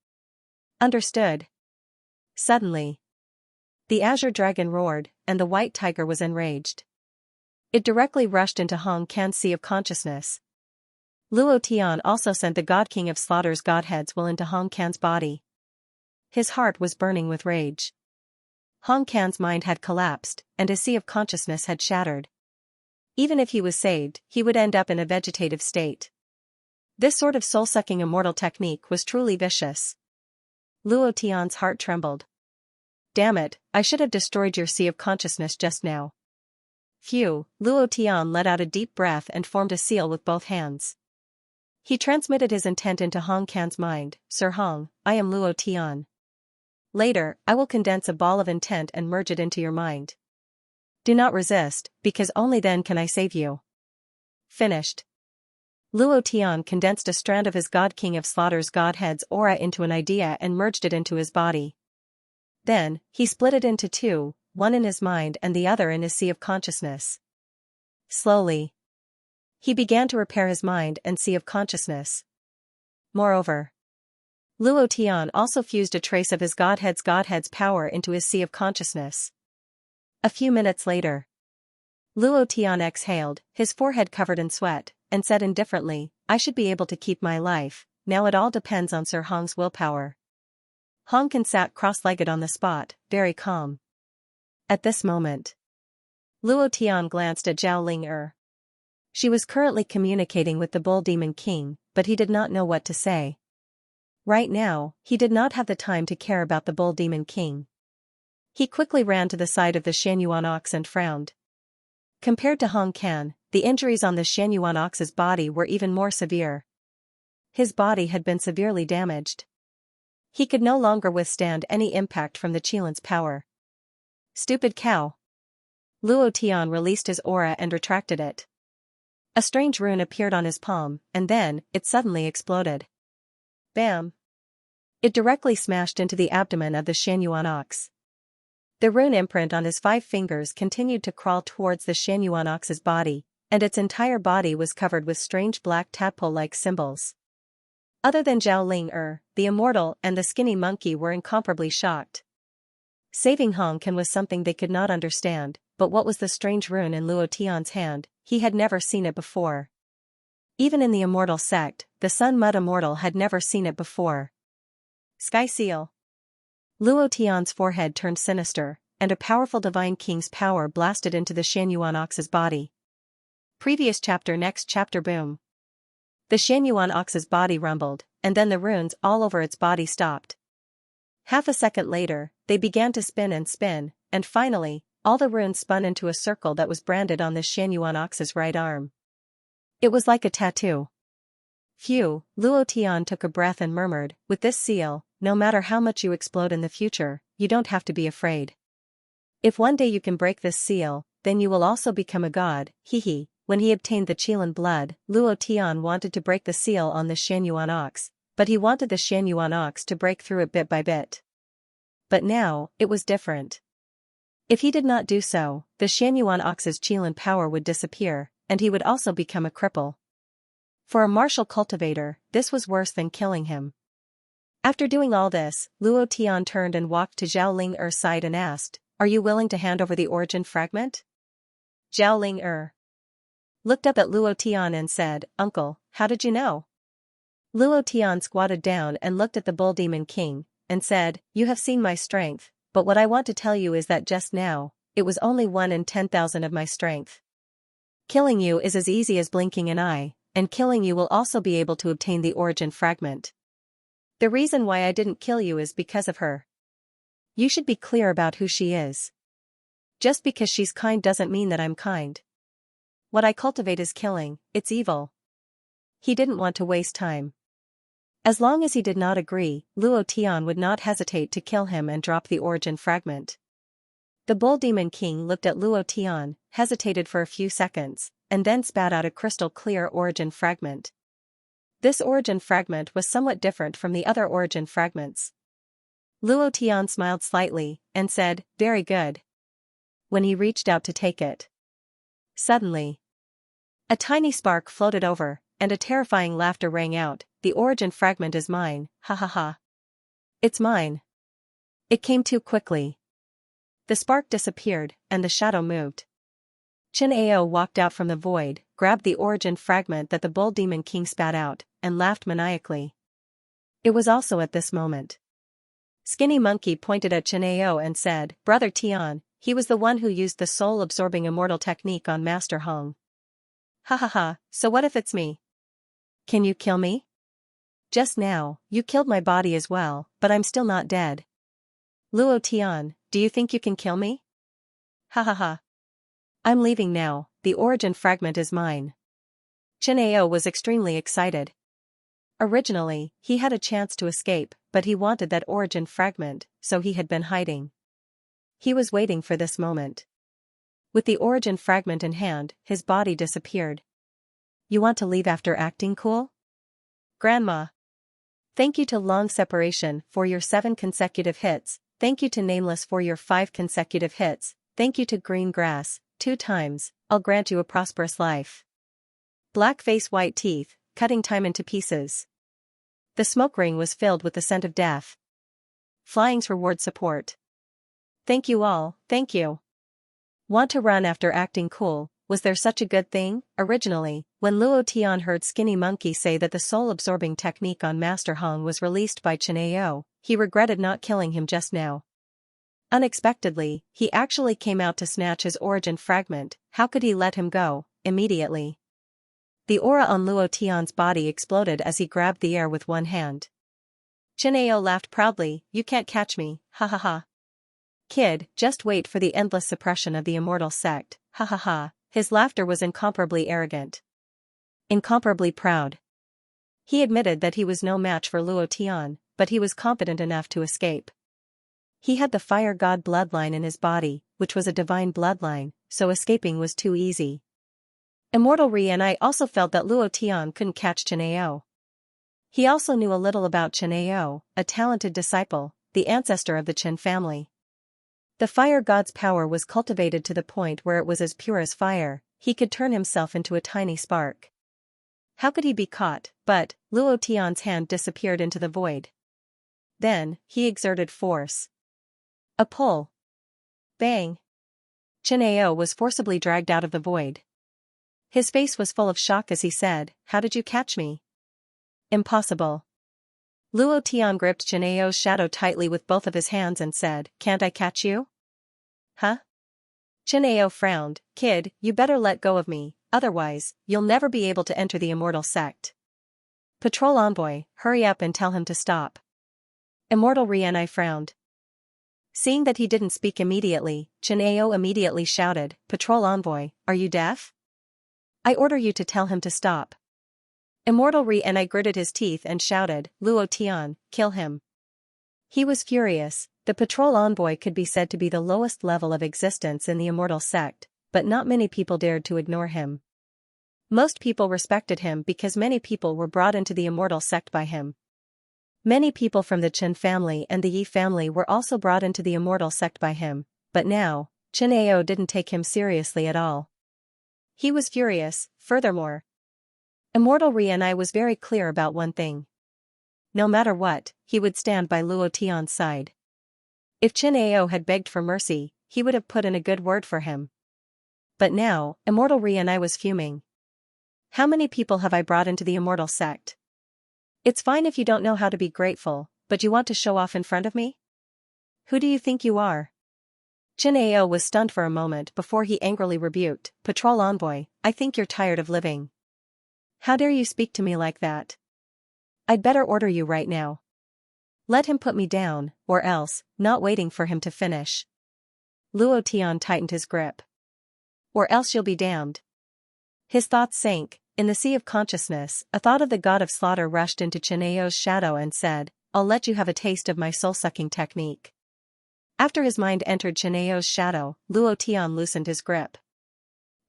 Understood." Suddenly, the Azure Dragon roared, and the White Tiger was enraged. It directly rushed into Hong Ken's sea of consciousness. Luo Tian also sent the God King of Slaughter's Godhead's will into Hong Ken's body. His heart was burning with rage. Hong Ken's mind had collapsed, and his sea of consciousness had shattered. Even if he was saved, he would end up in a vegetative state. This sort of soul-sucking immortal technique was truly vicious. Luo Tian's heart trembled. "Damn it, I should have destroyed your sea of consciousness just now." Phew, Luo Tian let out a deep breath and formed a seal with both hands. He transmitted his intent into Hong Ken's mind. "Sir Hong, I am Luo Tian. Later, I will condense a ball of intent and merge it into your mind. Do not resist, because only then can I save you." Finished. Luo Tian condensed a strand of his God King of Slaughter's Godhead's aura into an idea and merged it into his body. Then, he split it into two, one in his mind and the other in his sea of consciousness. Slowly, he began to repair his mind and sea of consciousness. Moreover, Luo Tian also fused a trace of his Godhead's power into his sea of consciousness. A few minutes later, Luo Tian exhaled, his forehead covered in sweat, and said indifferently, I should be able to keep my life, now it all depends on Sir Hong's willpower. Hong Kan sat cross-legged on the spot, very calm. At this moment, Luo Tian glanced at Zhao Ling. She was currently communicating with the Bull Demon King, but he did not know what to say. Right now, he did not have the time to care about the Bull Demon King. He quickly ran to the side of the Xianyuan ox and frowned. Compared to Hong Kan, the injuries on the Xianyuan ox's body were even more severe. His body had been severely damaged. He could no longer withstand any impact from the Qilan's power. Stupid cow. Luo Tian released his aura and retracted it. A strange rune appeared on his palm, and then, it suddenly exploded. Bam! It directly smashed into the abdomen of the Xianyuan ox. The rune imprint on his 5 fingers continued to crawl towards the Xianyuan ox's body, and its entire body was covered with strange black tadpole-like symbols. Other than Zhao Ling, the immortal and the skinny monkey were incomparably shocked. Saving Hong Kan was something they could not understand, but what was the strange rune in Luo Tian's hand? He had never seen it before. Even in the immortal sect, the Sun Mud Immortal had never seen it before. Sky Seal. Luo Tian's forehead turned sinister, and a powerful divine king's power blasted into the Xianyuan ox's body. Previous chapter. Next chapter. Boom. The Xianyuan ox's body rumbled, and then the runes all over its body stopped. Half a second later, they began to spin, and finally, all the runes spun into a circle that was branded on the Xianyuan ox's right arm. It was like a tattoo. Phew, Luo Tian took a breath and murmured, with this seal, no matter how much you explode in the future, you don't have to be afraid. If one day you can break this seal, then you will also become a god, hehe. When he obtained the Qilan blood, Luo Tian wanted to break the seal on the Xianyuan ox, but he wanted the Xianyuan ox to break through it bit by bit. But now, it was different. If he did not do so, the Xianyuan ox's Qilan power would disappear, and he would also become a cripple. For a martial cultivator, this was worse than killing him. After doing all this, Luo Tian turned and walked to Zhao Ling side and asked, Are you willing to hand over the origin fragment? Zhao Ling looked up at Luo Tian and said, Uncle, how did you know? Luo Tian squatted down and looked at the Bull Demon King, and said, You have seen my strength, but what I want to tell you is that just now, it was only 1 in 10,000 of my strength. Killing you is as easy as blinking an eye, and killing you will also be able to obtain the origin fragment. The reason why I didn't kill you is because of her. You should be clear about who she is. Just because she's kind doesn't mean that I'm kind. What I cultivate is killing, it's evil. He didn't want to waste time. As long as he did not agree, Luo Tian would not hesitate to kill him and drop the origin fragment. The Bull Demon King looked at Luo Tian, hesitated for a few seconds, and then spat out a crystal-clear origin fragment. This origin fragment was somewhat different from the other origin fragments. Luo Tian smiled slightly, and said, Very good. When he reached out to take it, suddenly, a tiny spark floated over, and a terrifying laughter rang out, The origin fragment is mine, ha ha ha. It's mine. It came too quickly. The spark disappeared, and the shadow moved. Chen Ao walked out from the void, grabbed the origin fragment that the Bull Demon King spat out, and laughed maniacally. It was also at this moment. Skinny Monkey pointed at Chen Ao and said, Brother Tian, he was the one who used the soul-absorbing immortal technique on Master Hong. Ha ha ha, so what if it's me? Can you kill me? Just now, you killed my body as well, but I'm still not dead. Luo Tian, do you think you can kill me? Ha ha ha. I'm leaving now, the origin fragment is mine. Chen Ao was extremely excited. Originally, he had a chance to escape, but he wanted that origin fragment, so he had been hiding. He was waiting for this moment. With the origin fragment in hand, his body disappeared. You want to leave after acting cool? Grandma. Thank you to Long Separation for your 7 consecutive hits, thank you to Nameless for your 5 consecutive hits, thank you to Green Grass, 2 times, I'll grant you a prosperous life. Black face white teeth, cutting time into pieces. The smoke ring was filled with the scent of death. Flying's reward support. Thank you all, thank you. Want to run after acting cool? Was there such a good thing? Originally, when Luo Tian heard Skinny Monkey say that the soul-absorbing technique on Master Hong was released by Xianxia, he regretted not killing him just now. Unexpectedly, he actually came out to snatch his origin fragment. How could he let him go? Immediately. The aura on Luo Tian's body exploded as he grabbed the air with one hand. Xianxia laughed proudly, "You can't catch me, ha ha ha. Kid, just wait for the endless suppression of the immortal sect, ha ha ha." His laughter was incomparably arrogant. Incomparably proud. He admitted that he was no match for Luo Tian, but he was confident enough to escape. He had the fire god bloodline in his body, which was a divine bloodline, so escaping was too easy. Immortal Ri and I also felt that Luo Tian couldn't catch Xianxia. He also knew a little about Xianxia, a talented disciple, the ancestor of the Qin family. The fire god's power was cultivated to the point where it was as pure as fire. He could turn himself into a tiny spark. How could he be caught? But Luo Tian's hand disappeared into the void. Then, he exerted force. A pull. Bang. Xianxia was forcibly dragged out of the void. His face was full of shock as he said, "How did you catch me?" Impossible. Luo Tian gripped Xianxia's shadow tightly with both of his hands and said, "Can't I catch you?" Huh? Xianxia frowned, "Kid, you better let go of me, otherwise, you'll never be able to enter the immortal sect. Patrol envoy, hurry up and tell him to stop." Immortal Ri and I frowned. Seeing that he didn't speak immediately, Xianxia immediately shouted, "Patrol envoy, are you deaf? I order you to tell him to stop." Immortal Ri and I gritted his teeth and shouted, "Luo Tian, kill him." He was furious. The patrol envoy could be said to be the lowest level of existence in the immortal sect, but not many people dared to ignore him. Most people respected him because many people were brought into the immortal sect by him. Many people from the Qin family and the Yi family were also brought into the immortal sect by him, but now, Xianxia didn't take him seriously at all. He was furious. Furthermore, Immortal Ri and I was very clear about one thing. No matter what, he would stand by Luo Tian's side. If Xianxia had begged for mercy, he would have put in a good word for him. But now, Immortal Ri and I was fuming. How many people have I brought into the immortal sect? It's fine if you don't know how to be grateful, but you want to show off in front of me? Who do you think you are? Xianxia was stunned for a moment before he angrily rebuked, "Patrol envoy, I think you're tired of living. How dare you speak to me like that? I'd better order you right now. Let him put me down, or else," not waiting for him to finish. Luo Tian tightened his grip. "Or else you'll be damned." His thoughts sank. In the sea of consciousness, a thought of the god of slaughter rushed into Xianxia's shadow and said, "I'll let you have a taste of my soul-sucking technique." After his mind entered Xianxia's shadow, Luo Tian loosened his grip.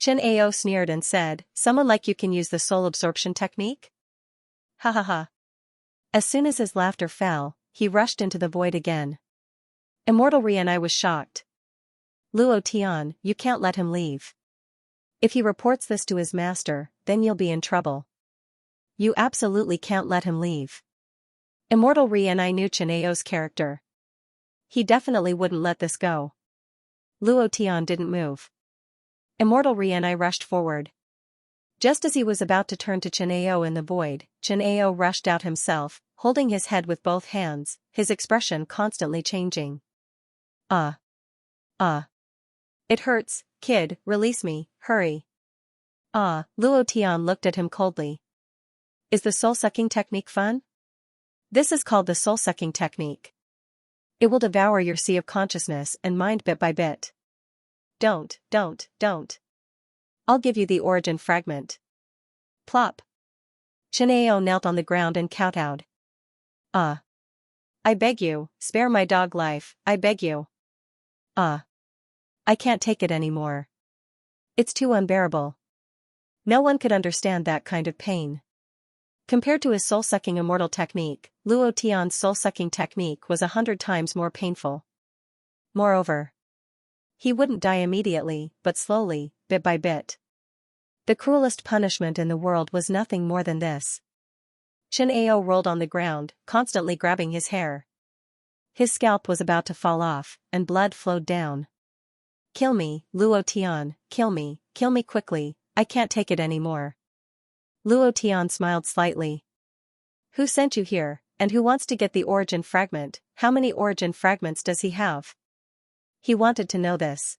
Xianxia sneered and said, "Someone like you can use the soul absorption technique?" Ha ha ha. As soon as his laughter fell, he rushed into the void again. Immortal Ri and I was shocked. "Luo Tian, you can't let him leave. If he reports this to his master, then you'll be in trouble. You absolutely can't let him leave." Immortal Ri and I knew Xianxia's character. He definitely wouldn't let this go. Luo Tian didn't move. Immortal Ri and I rushed forward. Just as he was about to turn to Xianxia in the void, Xianxia rushed out himself, holding his head with both hands, his expression constantly changing. It hurts, kid, release me, hurry." Luo Tian looked at him coldly. "Is the soul-sucking technique fun? This is called the soul-sucking technique. It will devour your sea of consciousness and mind bit by bit. Don't. I'll give you the origin fragment." Plop. Xianxia knelt on the ground and kowtowed. I beg you, spare my dog life, I beg you. I can't take it anymore. It's too unbearable. No one could understand that kind of pain. Compared to his soul-sucking immortal technique, Luo Tian's soul-sucking technique was 100 times more painful. Moreover, he wouldn't die immediately, but slowly, bit by bit. The cruelest punishment in the world was nothing more than this. Chen Ao rolled on the ground, constantly grabbing his hair. His scalp was about to fall off, and blood flowed down. Kill me, Luo Tian, kill me quickly, I can't take it anymore. Luo Tian smiled slightly. Who sent you here, and who wants to get the origin fragment? How many origin fragments does he have? He wanted to know this.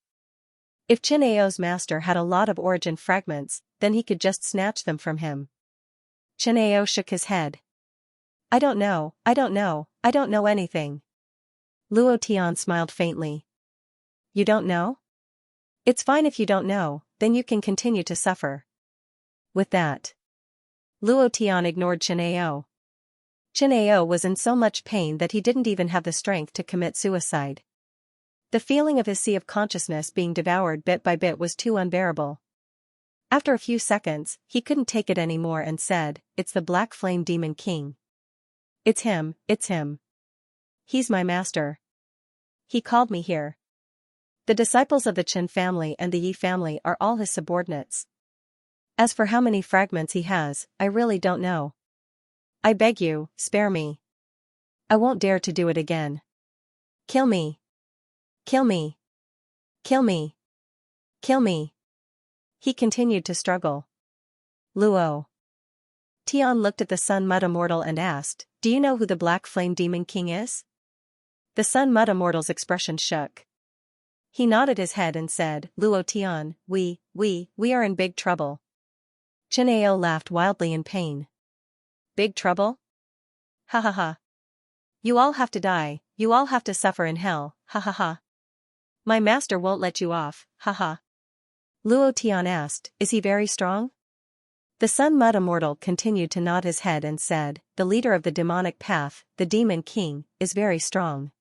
If Chen Ao's master had a lot of origin fragments, then he could just snatch them from him. Chen Ao shook his head. I don't know anything. Luo Tian smiled faintly. You don't know? It's fine if you don't know, then you can continue to suffer. With that, Luo Tian ignored Chen Ao. Chen Ao was in so much pain that he didn't even have the strength to commit suicide. The feeling of his sea of consciousness being devoured bit by bit was too unbearable. After a few seconds, he couldn't take it anymore and said, "It's the Black Flame Demon King. It's him. He's my master. He called me here. The disciples of the Chen family and the Yi family are all his subordinates. As for how many fragments he has, I really don't know. I beg you, spare me. I won't dare to do it again. Kill me. Kill me. Kill me. Kill me." He continued to struggle. Luo Tian looked at the Sun Mud Immortal and asked, "Do you know who the Black Flame Demon King is?" The Sun Mud Immortal's expression shook. He nodded his head and said, "Luo Tian, we are in big trouble." Chen Ao laughed wildly in pain. Big trouble? Ha ha ha. You all have to die, you all have to suffer in hell, ha ha ha. My master won't let you off, ha ha. Luo Tian asked, "Is he very strong?" The Sun Mud Immortal continued to nod his head and said, "The leader of the demonic path, the Demon King, is very strong.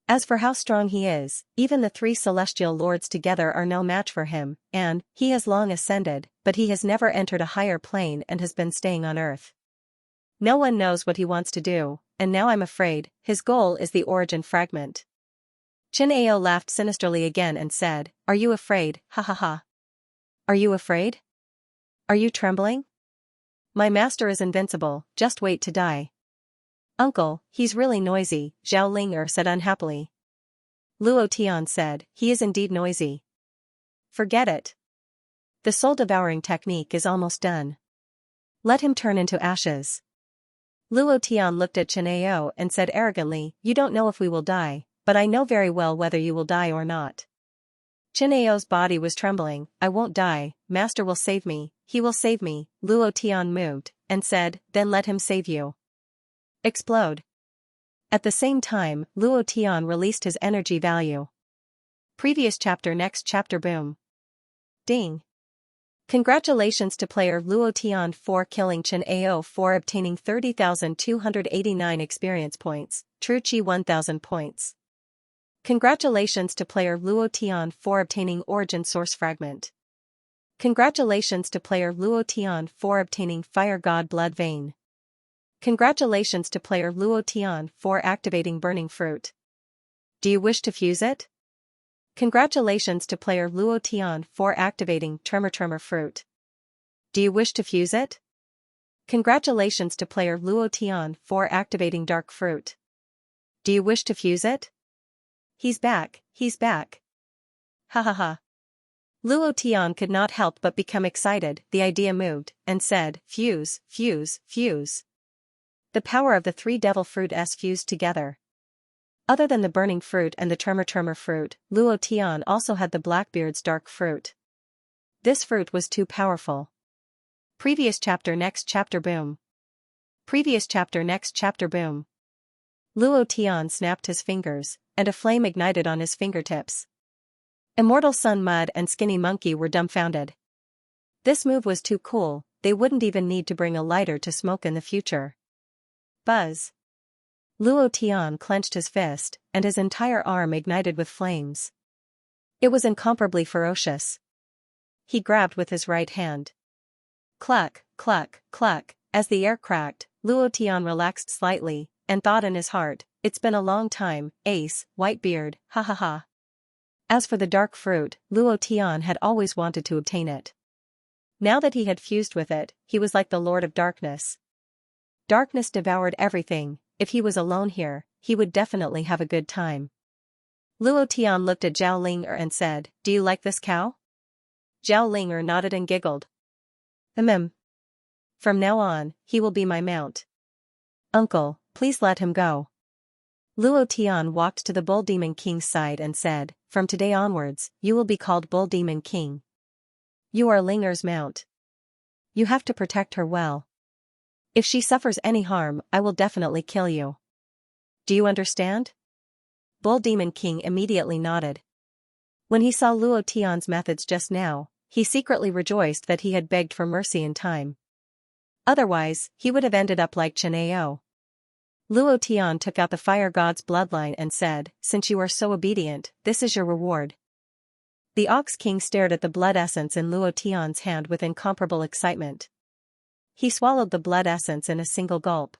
As for how strong he is, even the 3 celestial lords together are no match for him, and he has long ascended, but he has never entered a higher plane and has been staying on Earth. No one knows what he wants to do, and now I'm afraid, his goal is the origin fragment." Chen Ao laughed sinisterly again and said, "Are you afraid, ha ha ha? Are you afraid? Are you trembling? My master is invincible, just wait to die." "Uncle, he's really noisy," Zhao Ling'er said unhappily. Luo Tian said, "He is indeed noisy. Forget it. The soul-devouring technique is almost done. Let him turn into ashes." Luo Tian looked at Chen Ao and said arrogantly, "You don't know if we will die, but I know very well whether you will die or not." Chen Ao's body was trembling. "I won't die, master will save me, he will save me." Luo Tian moved, and said, "Then let him save you." Explode. At the same time, Luo Tian released his energy value. Previous chapter. Next chapter. Boom. Ding. Congratulations to player Luo Tian for killing Chen Ao for obtaining 30,289 experience points, True Chi 1000 points. Congratulations to player Luo Tian for obtaining Origin Source Fragment. Congratulations to player Luo Tian for obtaining Fire God Blood Vein. Congratulations to player Luo Tian for activating Burning Fruit. Do you wish to fuse it? Congratulations to player Luo Tian for activating Tremor Fruit. Do you wish to fuse it? Congratulations to player Luo Tian for activating Dark Fruit. Do you wish to fuse it? He's back, he's back. Ha ha ha. Luo Tian could not help but become excited. The idea moved, and said, "Fuse, fuse, fuse." The power of the 3 devil fruit s fused together. Other than the burning fruit and the tremor fruit, Luo Tian also had the Blackbeard's dark fruit. This fruit was too powerful. Previous chapter. Next chapter. Boom. Previous chapter. Next chapter. Boom. Luo Tian snapped his fingers, and a flame ignited on his fingertips. Immortal Sun Mud and Skinny Monkey were dumbfounded. This move was too cool, they wouldn't even need to bring a lighter to smoke in the future. Buzz. Luo Tian clenched his fist, and his entire arm ignited with flames. It was incomparably ferocious. He grabbed with his right hand. Cluck, cluck, cluck, as the air cracked, Luo Tian relaxed slightly, and thought in his heart, "It's been a long time, Ace, Whitebeard, ha ha ha." As for the dark fruit, Luo Tian had always wanted to obtain it. Now that he had fused with it, he was like the Lord of Darkness. Darkness devoured everything. If he was alone here, he would definitely have a good time. Luo Tian looked at Zhao Ling'er and said, "Do you like this cow?" Zhao Ling'er nodded and giggled. From now on, he will be my mount. Uncle, please let him go." Luo Tian walked to the Bull Demon King's side and said, "From today onwards, you will be called Bull Demon King. You are Ling'er's mount. You have to protect her well. If she suffers any harm, I will definitely kill you. Do you understand?" Bull Demon King immediately nodded. When he saw Luo Tian's methods just now, he secretly rejoiced that he had begged for mercy in time. Otherwise, he would have ended up like Chen Ao. Luo Tian took out the fire god's bloodline and said, "Since you are so obedient, this is your reward." The Ox King stared at the blood essence in Luo Tian's hand with incomparable excitement. He swallowed the blood essence in a single gulp.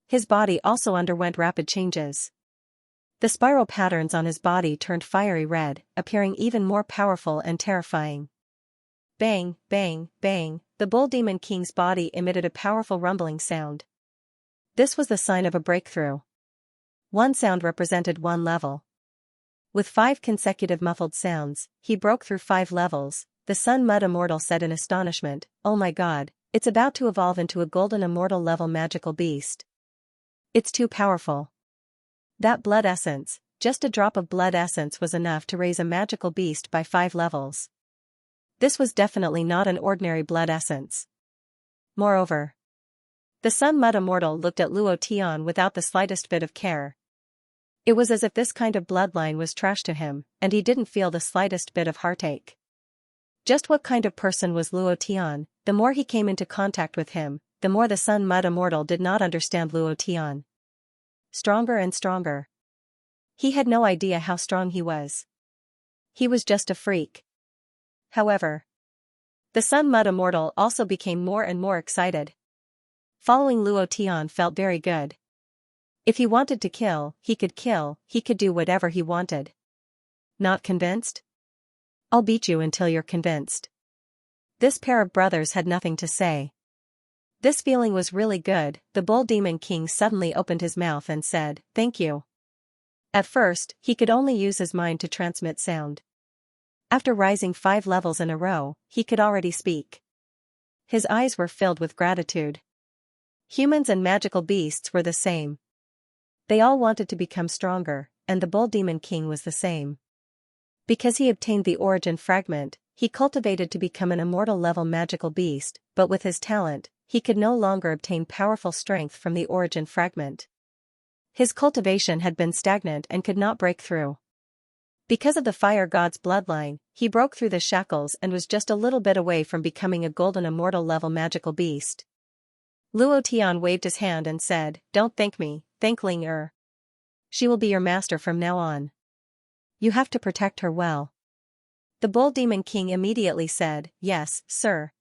His body also underwent rapid changes. The spiral patterns on his body turned fiery red, appearing even more powerful and terrifying. Bang, bang, bang, the Bull Demon King's body emitted a powerful rumbling sound. This was the sign of a breakthrough. One sound represented one level. With 5 consecutive muffled sounds, he broke through 5 levels. The Sun Mud Immortal said in astonishment, "Oh my god, it's about to evolve into a golden immortal level magical beast. It's too powerful." That blood essence, just a drop of blood essence was enough to raise a magical beast by 5 levels. This was definitely not an ordinary blood essence. Moreover, the Sun Mud Immortal looked at Luo Tian without the slightest bit of care. It was as if this kind of bloodline was trash to him, and he didn't feel the slightest bit of heartache. Just what kind of person was Luo Tian? The more he came into contact with him, the more the Sun Mud Immortal did not understand Luo Tian. Stronger and stronger. He had no idea how strong he was. He was just a freak. However, the Sun Mud Immortal also became more and more excited. Following Luo Tian felt very good. If he wanted to kill, he could do whatever he wanted. Not convinced? I'll beat you until you're convinced. This pair of brothers had nothing to say. This feeling was really good. The Bull Demon King suddenly opened his mouth and said, "Thank you." At first, he could only use his mind to transmit sound. After rising 5 levels in a row, he could already speak. His eyes were filled with gratitude. Humans and magical beasts were the same. They all wanted to become stronger, and the Bull Demon King was the same. Because he obtained the origin fragment, he cultivated to become an immortal level magical beast, but with his talent, he could no longer obtain powerful strength from the origin fragment. His cultivation had been stagnant and could not break through. Because of the fire god's bloodline, he broke through the shackles and was just a little bit away from becoming a golden immortal level magical beast. Luo Tian waved his hand and said, "Don't thank me, thank Ling'er. She will be your master from now on. You have to protect her well." The Bull Demon King immediately said, "Yes, sir."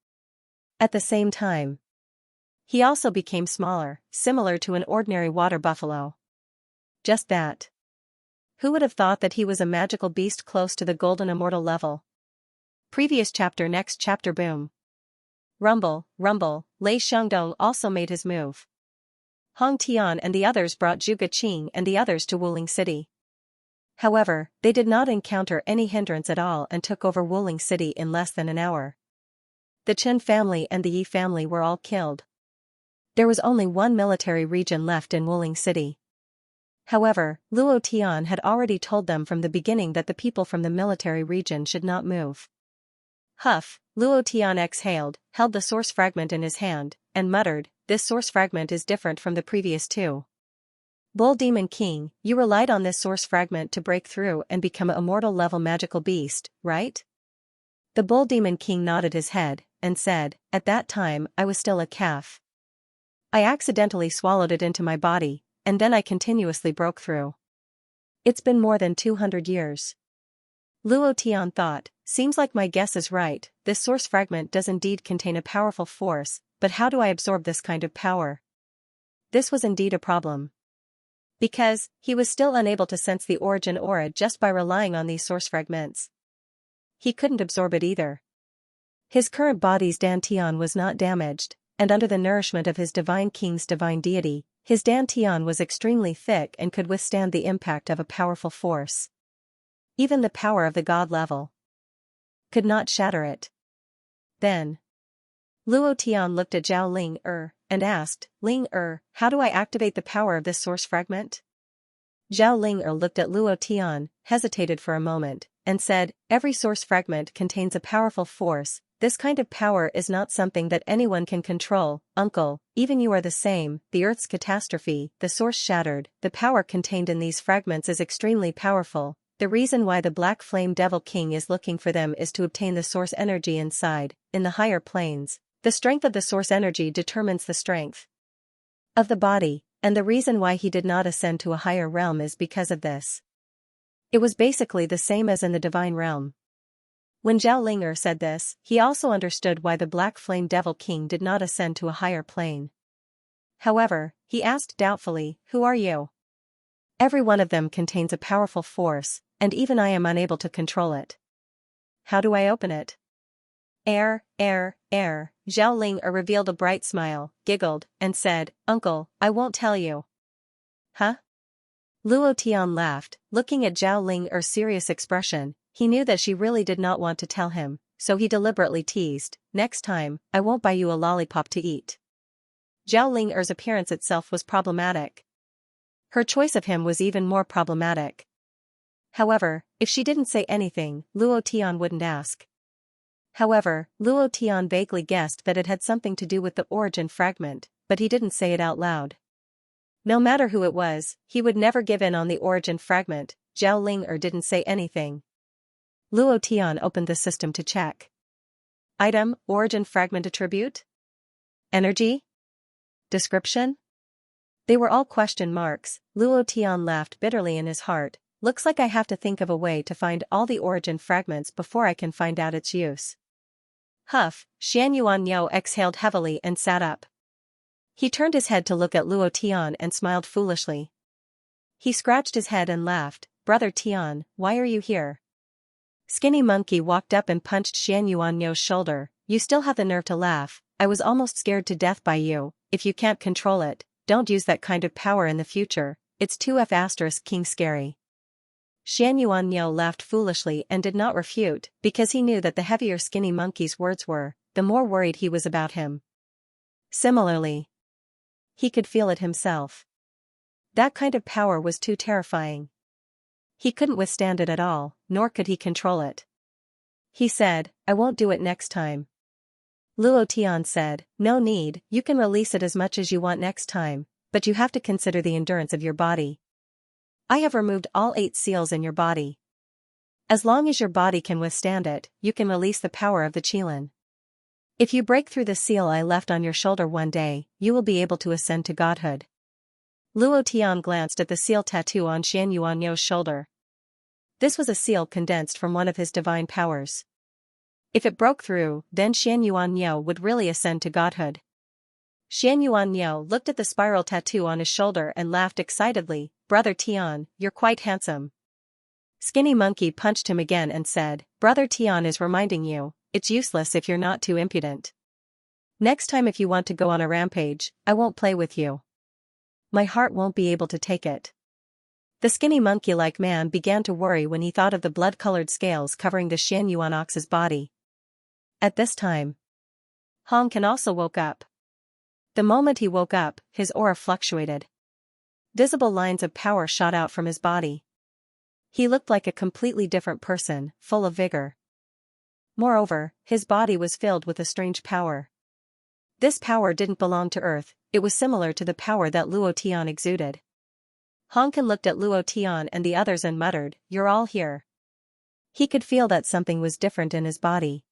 At the same time, he also became smaller, similar to an ordinary water buffalo. Just that. Who would have thought that he was a magical beast close to the golden immortal level? Previous chapter. Next chapter. Boom. Rumble, rumble, Lei Xiangdong also made his move. Hong Tian and the others brought Zhuge Qing and the others to Wuling City. However, they did not encounter any hindrance at all and took over Wuling City in less than an hour. The Chen family and the Yi family were all killed. There was only one military region left in Wuling City. However, Luo Tian had already told them from the beginning that the people from the military region should not move. Huff, Luo Tian exhaled, held the source fragment in his hand, and muttered, "This source fragment is different from the previous 2. Bull Demon King, you relied on this source fragment to break through and become an immortal level magical beast, right?" The Bull Demon King nodded his head, and said, "At that time I was still a calf. I accidentally swallowed it into my body, and then I continuously broke through. It's been more than 200 years. Luo Tian thought, "Seems like my guess is right, this source fragment does indeed contain a powerful force, but how do I absorb this kind of power?" This was indeed a problem. Because, he was still unable to sense the origin aura just by relying on these source fragments. He couldn't absorb it either. His current body's dantian was not damaged, and under the nourishment of his divine king's divine deity, his dantian was extremely thick and could withstand the impact of a powerful force. Even the power of the god level could not shatter it. Then Luo Tian looked at Zhao Ling and asked, Ling how do I activate the power of this source fragment? Zhao Ling looked at Luo Tian, hesitated for a moment, and said, every source fragment contains a powerful force. This kind of power is not something that anyone can control, uncle, even you are the same. The Earth's catastrophe, the source shattered, the power contained in these fragments is extremely powerful. The reason why the Black Flame Devil King is looking for them is to obtain the source energy inside, in the higher planes. The strength of the source energy determines the strength of the body, and the reason why he did not ascend to a higher realm is because of this. It was basically the same as in the divine realm. When Zhao Ling said this, he also understood why the Black Flame Devil King did not ascend to a higher plane. However, he asked doubtfully, who are you? Every one of them contains a powerful force, and even I am unable to control it. How do I open it? Zhao Ling revealed a bright smile, giggled, and said, Uncle, I won't tell you. Huh? Luo Tian laughed, looking at Zhao Ling's serious expression. He knew that she really did not want to tell him, so he deliberately teased, next time, I won't buy you a lollipop to eat. Zhao Ling's appearance itself was problematic. Her choice of him was even more problematic. However, if she didn't say anything, Luo Tian wouldn't ask. However, Luo Tian vaguely guessed that it had something to do with the origin fragment, but he didn't say it out loud. No matter who it was, he would never give in on the origin fragment. Zhao Ling didn't say anything. Luo Tian opened the system to check. Item, origin fragment attribute? Energy? Description? They were all question marks. Luo Tian laughed bitterly in his heart. Looks like I have to think of a way to find all the origin fragments before I can find out its use. Huff, Xianxia exhaled heavily and sat up. He turned his head to look at Luo Tian and smiled foolishly. He scratched his head and laughed. Brother Tian, why are you here? Skinny Monkey walked up and punched Xianxuan's shoulder. You still have the nerve to laugh. I was almost scared to death by you. If you can't control it, don't use that kind of power in the future. It's too king scary. Xianxuan laughed foolishly and did not refute, because he knew that the heavier Skinny Monkey's words were, the more worried he was about him. Similarly, he could feel it himself. That kind of power was too terrifying. He couldn't withstand it at all, nor could he control it. He said, I won't do it next time. Luo Tian said, no need, you can release it as much as you want next time, but you have to consider the endurance of your body. I have removed all 8 seals in your body. As long as your body can withstand it, you can release the power of the Qilin. If you break through the seal I left on your shoulder one day, you will be able to ascend to godhood. Luo Tian glanced at the seal tattoo on Xianxuan's shoulder. This was a seal condensed from one of his divine powers. If it broke through, then Xianxuan would really ascend to godhood. Xianxuan looked at the spiral tattoo on his shoulder and laughed excitedly. Brother Tian, you're quite handsome. Skinny Monkey punched him again and said, Brother Tian is reminding you, it's useless if you're not too impudent. Next time if you want to go on a rampage, I won't play with you. My heart won't be able to take it. The Skinny Monkey-like man began to worry when he thought of the blood-colored scales covering the Xianxuan ox's body. At this time, Hong Kan also woke up. The moment he woke up, his aura fluctuated. Visible lines of power shot out from his body. He looked like a completely different person, full of vigor. Moreover, his body was filled with a strange power. This power didn't belong to Earth, it was similar to the power that Luo Tian exuded. Hong Kan looked at Luo Tian and the others and muttered, You're all here. He could feel that something was different in his body.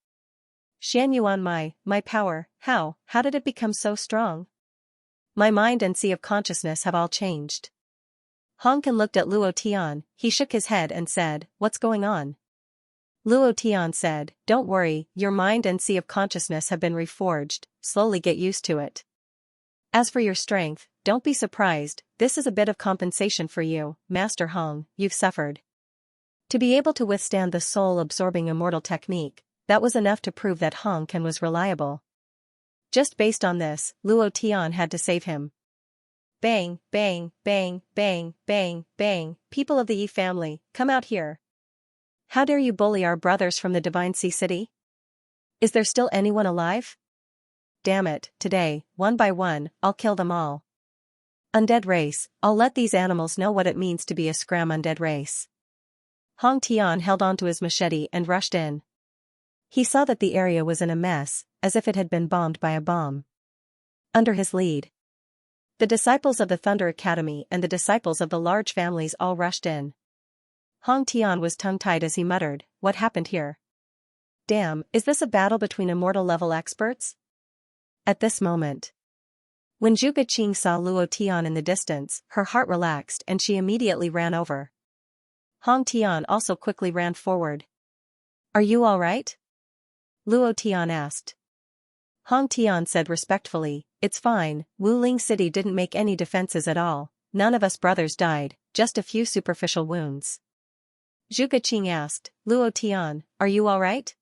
Xianxuan, my power, how did it become so strong? My mind and sea of consciousness have all changed. Hong Kan looked at Luo Tian, he shook his head and said, What's going on? Luo Tian said, Don't worry, your mind and sea of consciousness have been reforged, slowly get used to it. As for your strength, don't be surprised, this is a bit of compensation for you, Master Hong, you've suffered. To be able to withstand the soul-absorbing immortal technique, that was enough to prove that Hong Kan was reliable. Just based on this, Luo Tian had to save him. Bang, bang, bang, bang, bang, bang, people of the Yi family, come out here. How dare you bully our brothers from the Divine Sea City? Is there still anyone alive? Damn it, today, one by one, I'll kill them all. Undead race, I'll let these animals know what it means to be a scram undead race. Hong Tian held onto his machete and rushed in. He saw that the area was in a mess, as if it had been bombed by a bomb. Under his lead, the disciples of the Thunder Academy and the disciples of the large families all rushed in. Hong Tian was tongue-tied as he muttered, "What happened here? Damn, is this a battle between immortal-level experts?" At this moment, when Zhuge Qing saw Luo Tian in the distance, her heart relaxed and she immediately ran over. Hong Tian also quickly ran forward. "Are you all right?" Luo Tian asked. Hong Tian said respectfully, "It's fine, Wuling City didn't make any defenses at all, none of us brothers died, just a few superficial wounds." Zhuge Qing asked, "Luo Tian, are you all right?"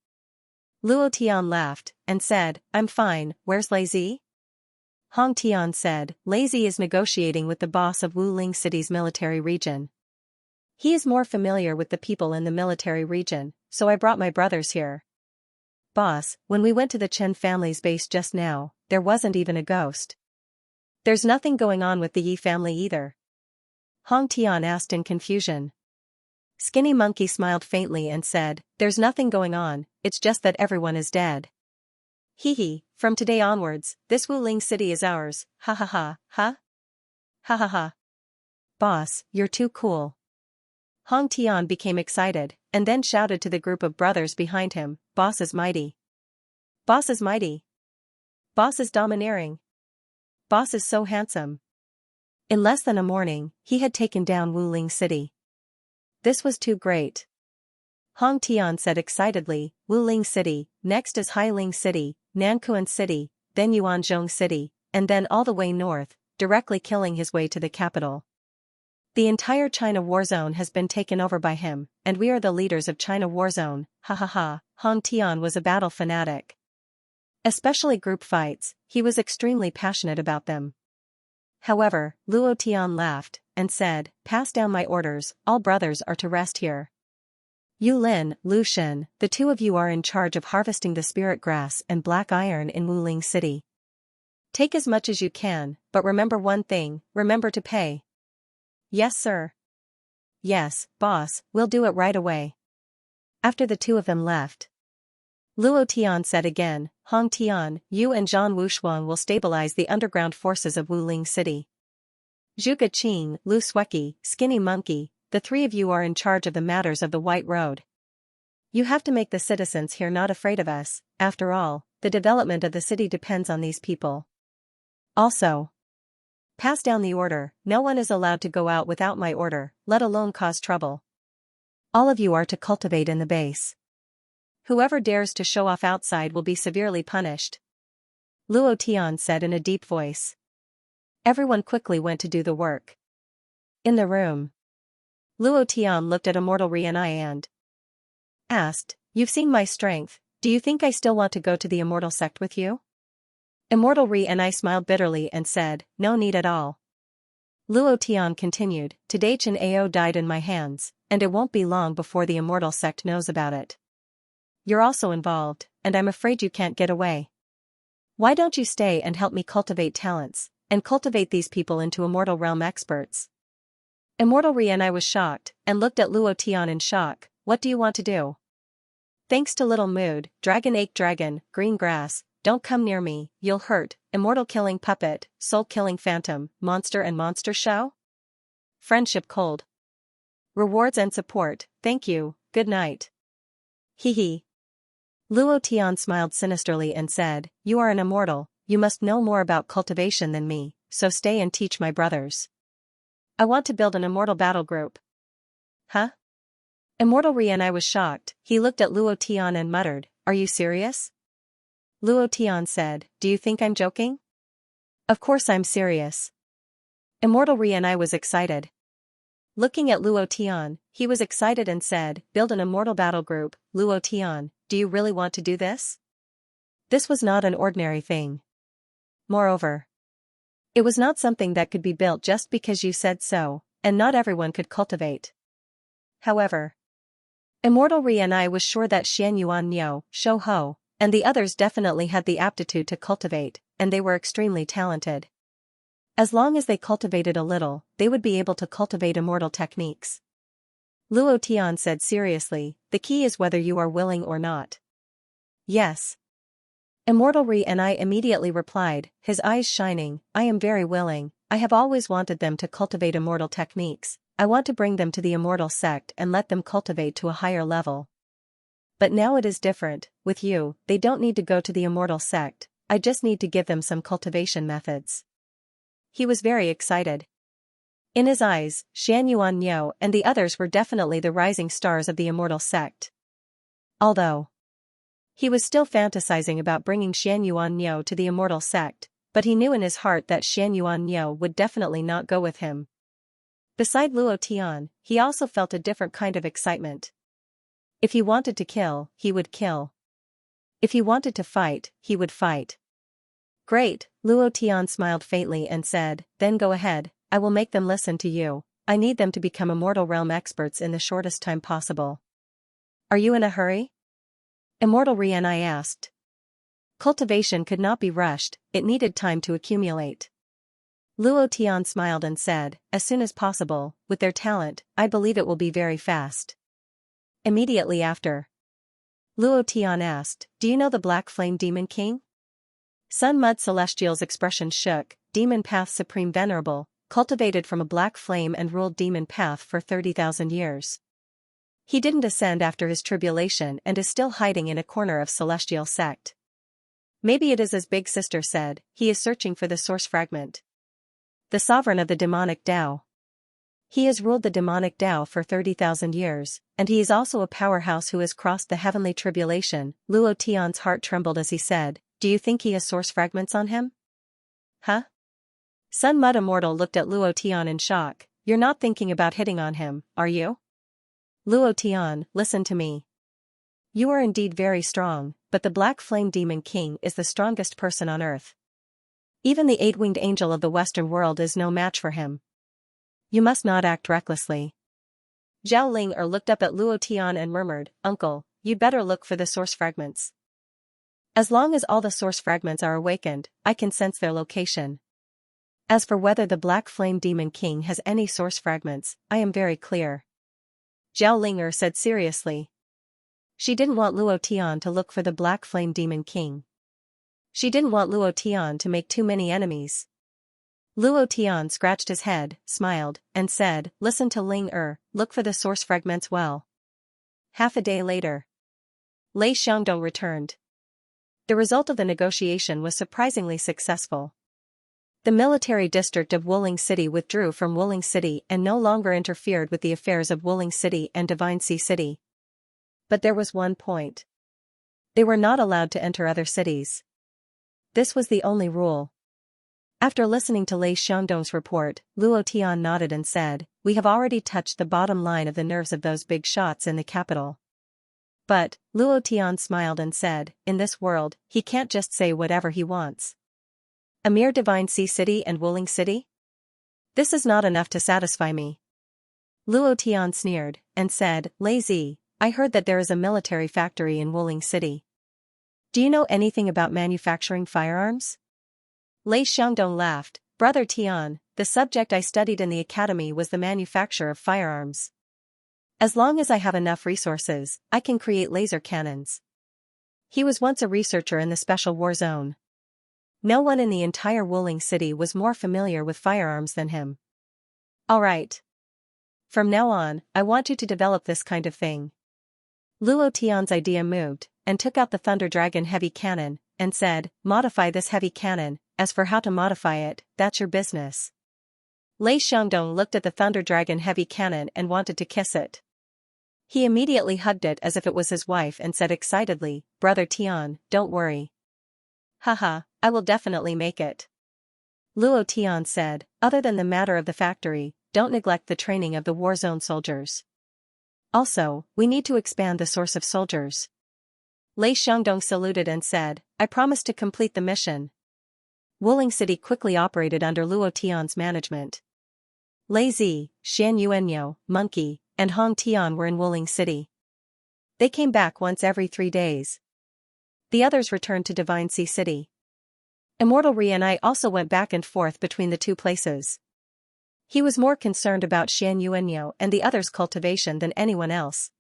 Luo Tian laughed, and said, "I'm fine, where's Lazy?" Hong Tian said, "Lazy is negotiating with the boss of Wuling City's military region. He is more familiar with the people in the military region, so I brought my brothers here." "Boss, when we went to the Chen family's base just now, there wasn't even a ghost. There's nothing going on with the Yi family either?" Hong Tian asked in confusion. Skinny Monkey smiled faintly and said, "There's nothing going on, it's just that everyone is dead. Hee hee, from today onwards, this Wuling City is ours, ha ha ha, ha? Ha ha ha. Boss, you're too cool." Hong Tian became excited, and then shouted to the group of brothers behind him, "Boss is mighty. Boss is mighty. Boss is domineering. Boss is so handsome." In less than a morning, he had taken down Wuling City. This was too great. Hong Tian said excitedly, "Wuling City, next is Hailing City, Nankuan City, then Yuanzhong City, and then all the way north, directly killing his way to the capital. The entire China war zone has been taken over by him, and we are the leaders of China war zone, ha ha ha." Hong Tian was a battle fanatic. Especially group fights, he was extremely passionate about them. However, Luo Tian laughed, and said, "Pass down my orders, all brothers are to rest here. Yu Lin, Lu Shen, the two of you are in charge of harvesting the spirit grass and black iron in Wuling City. Take as much as you can, but remember one thing, remember to pay." "Yes sir." "Yes, boss, we'll do it right away." After the two of them left, Luo Tian said again, "Hong Tian, you and Zhang Wushuang will stabilize the underground forces of Wuling City. Zhuge Qing, Lu Sueki, Skinny Monkey, the three of you are in charge of the matters of the White Road. You have to make the citizens here not afraid of us, after all, the development of the city depends on these people. Also, pass down the order, no one is allowed to go out without my order, let alone cause trouble. All of you are to cultivate in the base. Whoever dares to show off outside will be severely punished." Luo Tian said in a deep voice. Everyone quickly went to do the work. In the room, Luo Tian looked at Immortal Rianai and asked, "You've seen my strength, do you think I still want to go to the Immortal Sect with you?" Immortal Rianai smiled bitterly and said, "No need at all." Luo Tian continued, "Today Chen Ao died in my hands, and it won't be long before the Immortal Sect knows about it. You're also involved, and I'm afraid you can't get away. Why don't you stay and help me cultivate talents, and cultivate these people into Immortal Realm experts?" Immortal Rianai was shocked, and looked at Luo Tian in shock. "What do you want to do?" "Thanks to Little Mood, Dragon Ache Dragon, Green Grass, Don't Come Near Me, You'll Hurt, Immortal Killing Puppet, Soul Killing Phantom, Monster and Monster Show? Friendship Cold. Rewards and support, thank you, good night." Hee hee. Luo Tian smiled sinisterly and said, "You are an immortal, you must know more about cultivation than me, so stay and teach my brothers. I want to build an immortal battle group." "Huh?" Immortal Rianai was shocked, he looked at Luo Tian and muttered, "Are you serious?" Luo Tian said, "Do you think I'm joking?" "Of course I'm serious." Immortal Rianai was excited. Looking at Luo Tian, he was excited and said, "Build an immortal battle group, Luo Tian, do you really want to do this?" This was not an ordinary thing. moreover. It was not something that could be built just because you said so, and not everyone could cultivate. However, Immortal Ri and I was sure that Xian Yuan Niu, Shou Ho, and the others definitely had the aptitude to cultivate, and they were extremely talented. As long as they cultivated a little, they would be able to cultivate immortal techniques. Luo Tian said seriously, the key is whether you are willing or not. Yes. Immortal Ri and I immediately replied, his eyes shining, I am very willing, I have always wanted them to cultivate immortal techniques, I want to bring them to the immortal sect and let them cultivate to a higher level. But now it is different, with you, they don't need to go to the immortal sect, I just need to give them some cultivation methods. He was very excited. In his eyes, Xian Yuan Niu and the others were definitely the rising stars of the immortal sect. Although he was still fantasizing about bringing Xian Yuan Niu to the immortal sect, but he knew in his heart that Xian Yuan Niu would definitely not go with him. Beside Luo Tian, he also felt a different kind of excitement. If he wanted to kill, he would kill. If he wanted to fight, he would fight. Great, Luo Tian smiled faintly and said, then go ahead, I will make them listen to you, I need them to become Immortal Realm experts in the shortest time possible. Are you in a hurry? Immortal Ri and I asked. Cultivation could not be rushed, it needed time to accumulate. Luo Tian smiled and said, as soon as possible, with their talent, I believe it will be very fast. Immediately after, Luo Tian asked, do you know the Black Flame Demon King? Sun Mud Celestial's expression shook, Demon Path Supreme Venerable, cultivated from a black flame and ruled Demon Path for 30,000 years. He didn't ascend after his tribulation and is still hiding in a corner of Celestial sect. Maybe it is as Big Sister said, he is searching for the source fragment. The sovereign of the demonic Tao. He has ruled the demonic Tao for 30,000 years, and he is also a powerhouse who has crossed the heavenly tribulation. Luo Tian's heart trembled as he said, do you think he has source fragments on him? Huh? Sun Mud Immortal looked at Luo Tian in shock, you're not thinking about hitting on him, are you? Luo Tian, listen to me. You are indeed very strong, but the Black Flame Demon King is the strongest person on earth. Even the eight-winged angel of the Western world is no match for him. You must not act recklessly. Zhao Ling looked up at Luo Tian and murmured, Uncle, you'd better look for the source fragments. As long as all the source fragments are awakened, I can sense their location. As for whether the Black Flame Demon King has any source fragments, I am very clear. Zhao Ling said seriously. She didn't want Luo Tian to look for the Black Flame Demon King. She didn't want Luo Tian to make too many enemies. Luo Tian scratched his head, smiled, and said, listen to Ling look for the source fragments well. Half a day later, Lei Xiangdong returned. The result of the negotiation was surprisingly successful. The military district of Wuling City withdrew from Wuling City and no longer interfered with the affairs of Wuling City and Divine Sea City. But there was one point. They were not allowed to enter other cities. This was the only rule. After listening to Lei Xiangdong's report, Luo Tian nodded and said, we have already touched the bottom line of the nerves of those big shots in the capital. But, Luo Tian smiled and said, in this world, he can't just say whatever he wants. A mere Divine Sea City and Wuling City? This is not enough to satisfy me. Luo Tian sneered, and said, Lei Zi, I heard that there is a military factory in Wuling City. Do you know anything about manufacturing firearms? Lei Xiangdong laughed, Brother Tian, the subject I studied in the academy was the manufacture of firearms. As long as I have enough resources, I can create laser cannons. He was once a researcher in the Special War Zone. No one in the entire Wuling City was more familiar with firearms than him. Alright. From now on, I want you to develop this kind of thing. Luo Tian's idea moved, and took out the Thunder Dragon heavy cannon, and said, modify this heavy cannon, as for how to modify it, that's your business. Lei Xiangdong looked at the Thunder Dragon heavy cannon and wanted to kiss it. He immediately hugged it as if it was his wife and said excitedly, Brother Tian, don't worry. Haha, I will definitely make it. Luo Tian said, other than the matter of the factory, don't neglect the training of the war zone soldiers. Also, we need to expand the source of soldiers. Lei Xiangdong saluted and said, I promise to complete the mission. Wuling City quickly operated under Luo Tian's management. Lei Zi, Xian Yuanyo, Monkey, and Hong Tian were in Wuling City. They came back once every 3 days. The others returned to Divine Sea City. Immortal Rianai also went back and forth between the two places. He was more concerned about Xian Yuanyo and the others' cultivation than anyone else.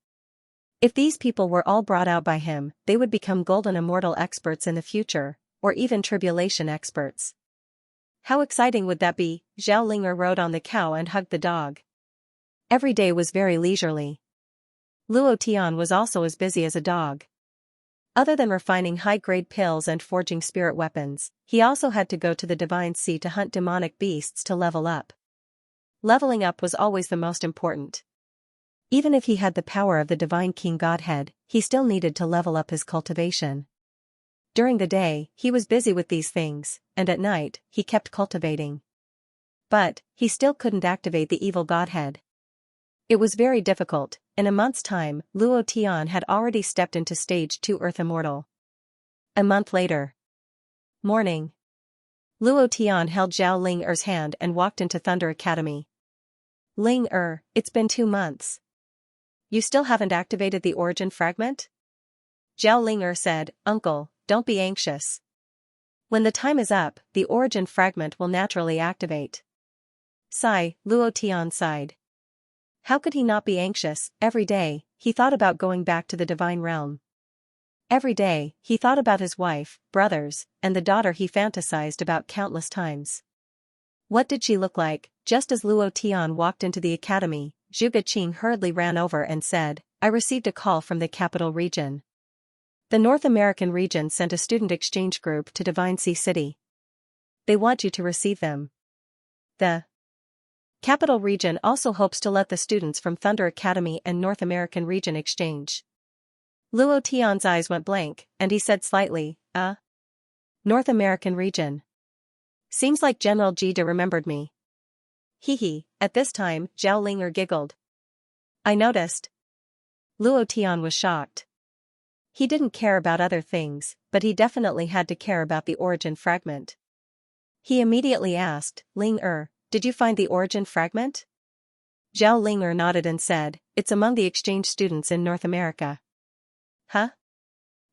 If these people were all brought out by him, they would become golden immortal experts in the future, or even tribulation experts. How exciting would that be? Zhao Linger rode on the cow and hugged the dog. Every day was very leisurely. Luo Tian was also as busy as a dog. Other than refining high-grade pills and forging spirit weapons, he also had to go to the Divine Sea to hunt demonic beasts to level up. Leveling up was always the most important. Even if he had the power of the Divine King Godhead, he still needed to level up his cultivation. During the day, he was busy with these things, and at night, he kept cultivating. But, he still couldn't activate the evil Godhead. It was very difficult. In a month's time, Luo Tian had already stepped into Stage 2 Earth Immortal. A month later. Morning. Luo Tian held Zhao Ling-er's hand and walked into Thunder Academy. Ling-er, it's been 2 months. You still haven't activated the origin fragment? Zhao Ling-er said, Uncle, don't be anxious. When the time is up, the origin fragment will naturally activate. Sigh, Luo Tian sighed. How could he not be anxious? Every day, he thought about going back to the divine realm. Every day, he thought about his wife, brothers, and the daughter he fantasized about countless times. What did she look like? Just as Luo Tian walked into the academy, Zhuge Qing hurriedly ran over and said, I received a call from the capital region. The North American region sent a student exchange group to Divine Sea City. They want you to receive them. The Capital Region also hopes to let the students from Thunder Academy and North American Region exchange. Luo Tian's eyes went blank, and he said slightly, North American Region. Seems like General Jide remembered me. Hee. At this time, Zhao Linger giggled. I noticed. Luo Tian was shocked. He didn't care about other things, but he definitely had to care about the origin fragment. He immediately asked, Ling-er, did you find the origin fragment? Zhao Linger nodded and said, it's among the exchange students in North America. Huh?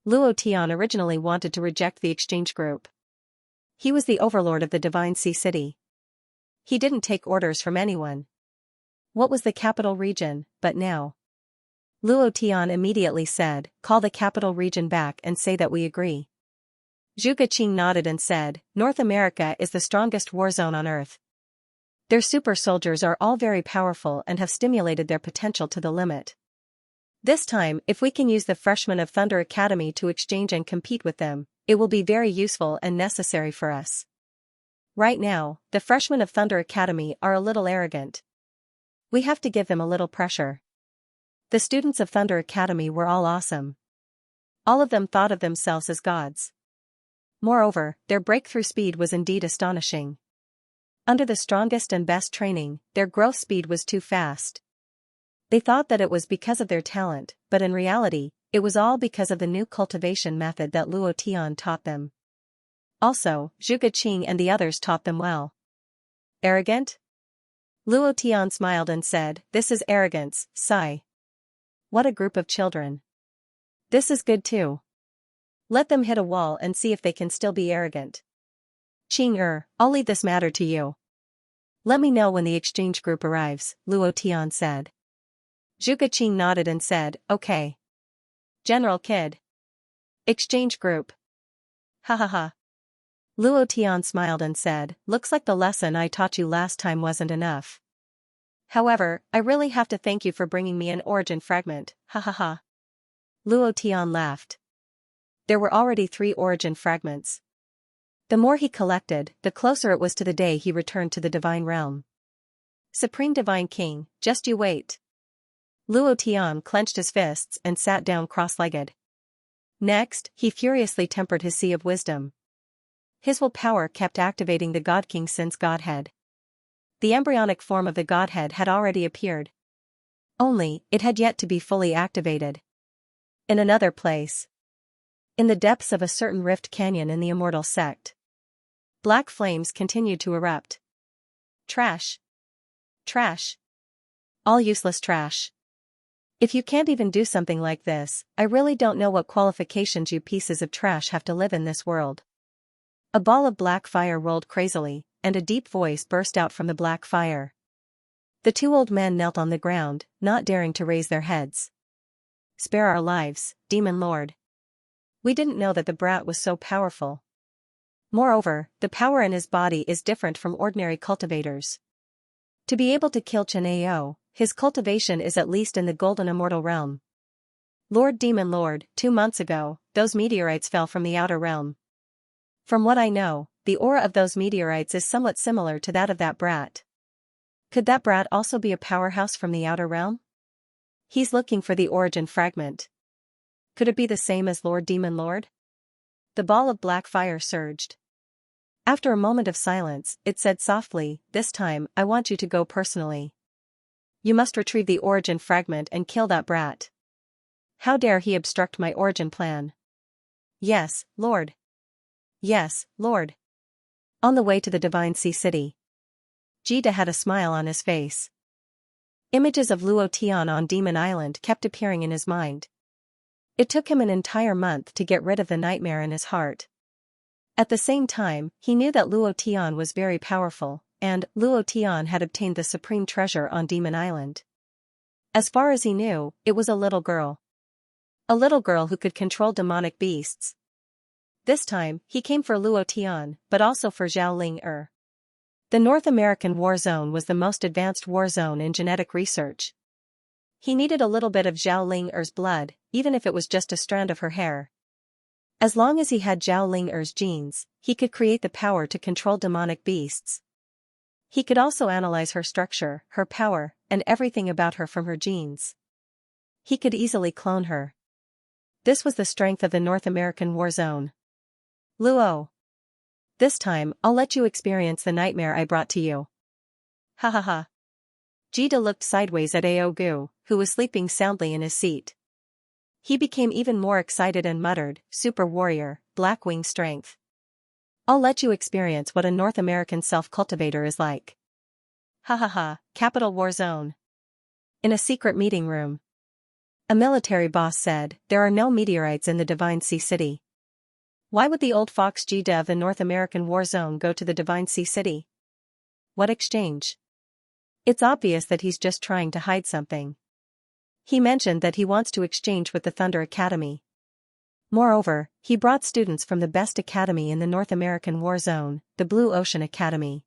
Luo Tian originally wanted to reject the exchange group. He was the overlord of the Divine Sea City. He didn't take orders from anyone. What was the capital region, but now? Luo Tian immediately said, call the capital region back and say that we agree. Zhuge Qing nodded and said, North America is the strongest war zone on Earth. Their super soldiers are all very powerful and have stimulated their potential to the limit. This time, if we can use the freshmen of Thunder Academy to exchange and compete with them, it will be very useful and necessary for us. Right now, the freshmen of Thunder Academy are a little arrogant. We have to give them a little pressure. The students of Thunder Academy were all awesome. All of them thought of themselves as gods. Moreover, their breakthrough speed was indeed astonishing. Under the strongest and best training, their growth speed was too fast. They thought that it was because of their talent, but in reality, it was all because of the new cultivation method that Luo Tian taught them. Also, Zhuge Qing and the others taught them well. Arrogant? Luo Tian smiled and said, this is arrogance, sigh. What a group of children. This is good too. Let them hit a wall and see if they can still be arrogant. Qing, I'll leave this matter to you. Let me know when the exchange group arrives, Luo Tian said. Zhuge Qing nodded and said, okay. General Kid. Exchange group. Ha ha ha. Luo Tian smiled and said, looks like the lesson I taught you last time wasn't enough. However, I really have to thank you for bringing me an origin fragment, ha ha ha. Luo Tian laughed. There were already 3 origin fragments. The more he collected, the closer it was to the day he returned to the divine realm. Supreme Divine King, just you wait. Luo Tian clenched his fists and sat down cross-legged. Next, he furiously tempered his Sea of Wisdom. His willpower kept activating the God King Sin's Godhead. The embryonic form of the Godhead had already appeared. Only, it had yet to be fully activated. In another place. In the depths of a certain rift canyon in the immortal sect. Black flames continued to erupt. Trash. Trash. All useless trash. If you can't even do something like this, I really don't know what qualifications you pieces of trash have to live in this world. A ball of black fire rolled crazily, and a deep voice burst out from the black fire. The two old men knelt on the ground, not daring to raise their heads. Spare our lives, Demon Lord. We didn't know that the brat was so powerful. Moreover, the power in his body is different from ordinary cultivators. To be able to kill Xianxia, his cultivation is at least in the golden immortal realm. Lord Demon Lord, 2 months ago, those meteorites fell from the outer realm. From what I know, the aura of those meteorites is somewhat similar to that of that brat. Could that brat also be a powerhouse from the outer realm? He's looking for the origin fragment. Could it be the same as Lord Demon Lord? The ball of black fire surged. After a moment of silence, it said softly, "This time, I want you to go personally. You must retrieve the origin fragment and kill that brat. How dare he obstruct my origin plan?" "Yes, Lord. Yes, Lord." On the way to the Divine Sea City, Jida had a smile on his face. Images of Luo Tian on Demon Island kept appearing in his mind. It took him an entire month to get rid of the nightmare in his heart. At the same time, he knew that Luo Tian was very powerful, and Luo Tian had obtained the supreme treasure on Demon Island. As far as he knew, it was a little girl. A little girl who could control demonic beasts. This time, he came for Luo Tian, but also for Zhao Ling. The North American war zone was the most advanced war zone in genetic research. He needed a little bit of Zhao Ling-er's blood, even if it was just a strand of her hair. As long as he had Zhao Ling-er's genes, he could create the power to control demonic beasts. He could also analyze her structure, her power, and everything about her from her genes. He could easily clone her. This was the strength of the North American war zone. Luo. This time, I'll let you experience the nightmare I brought to you. Ha ha ha. Jida looked sideways at Aogu, who was sleeping soundly in his seat. He became even more excited and muttered, "Super warrior, black wing strength. I'll let you experience what a North American self-cultivator is like." Ha ha ha, Capital War Zone. In a secret meeting room, a military boss said, "There are no meteorites in the Divine Sea City. Why would the old fox Jida of the North American War Zone go to the Divine Sea City? What exchange? It's obvious that he's just trying to hide something. He mentioned that he wants to exchange with the Thunder Academy. Moreover, he brought students from the best academy in the North American War Zone, the Blue Ocean Academy.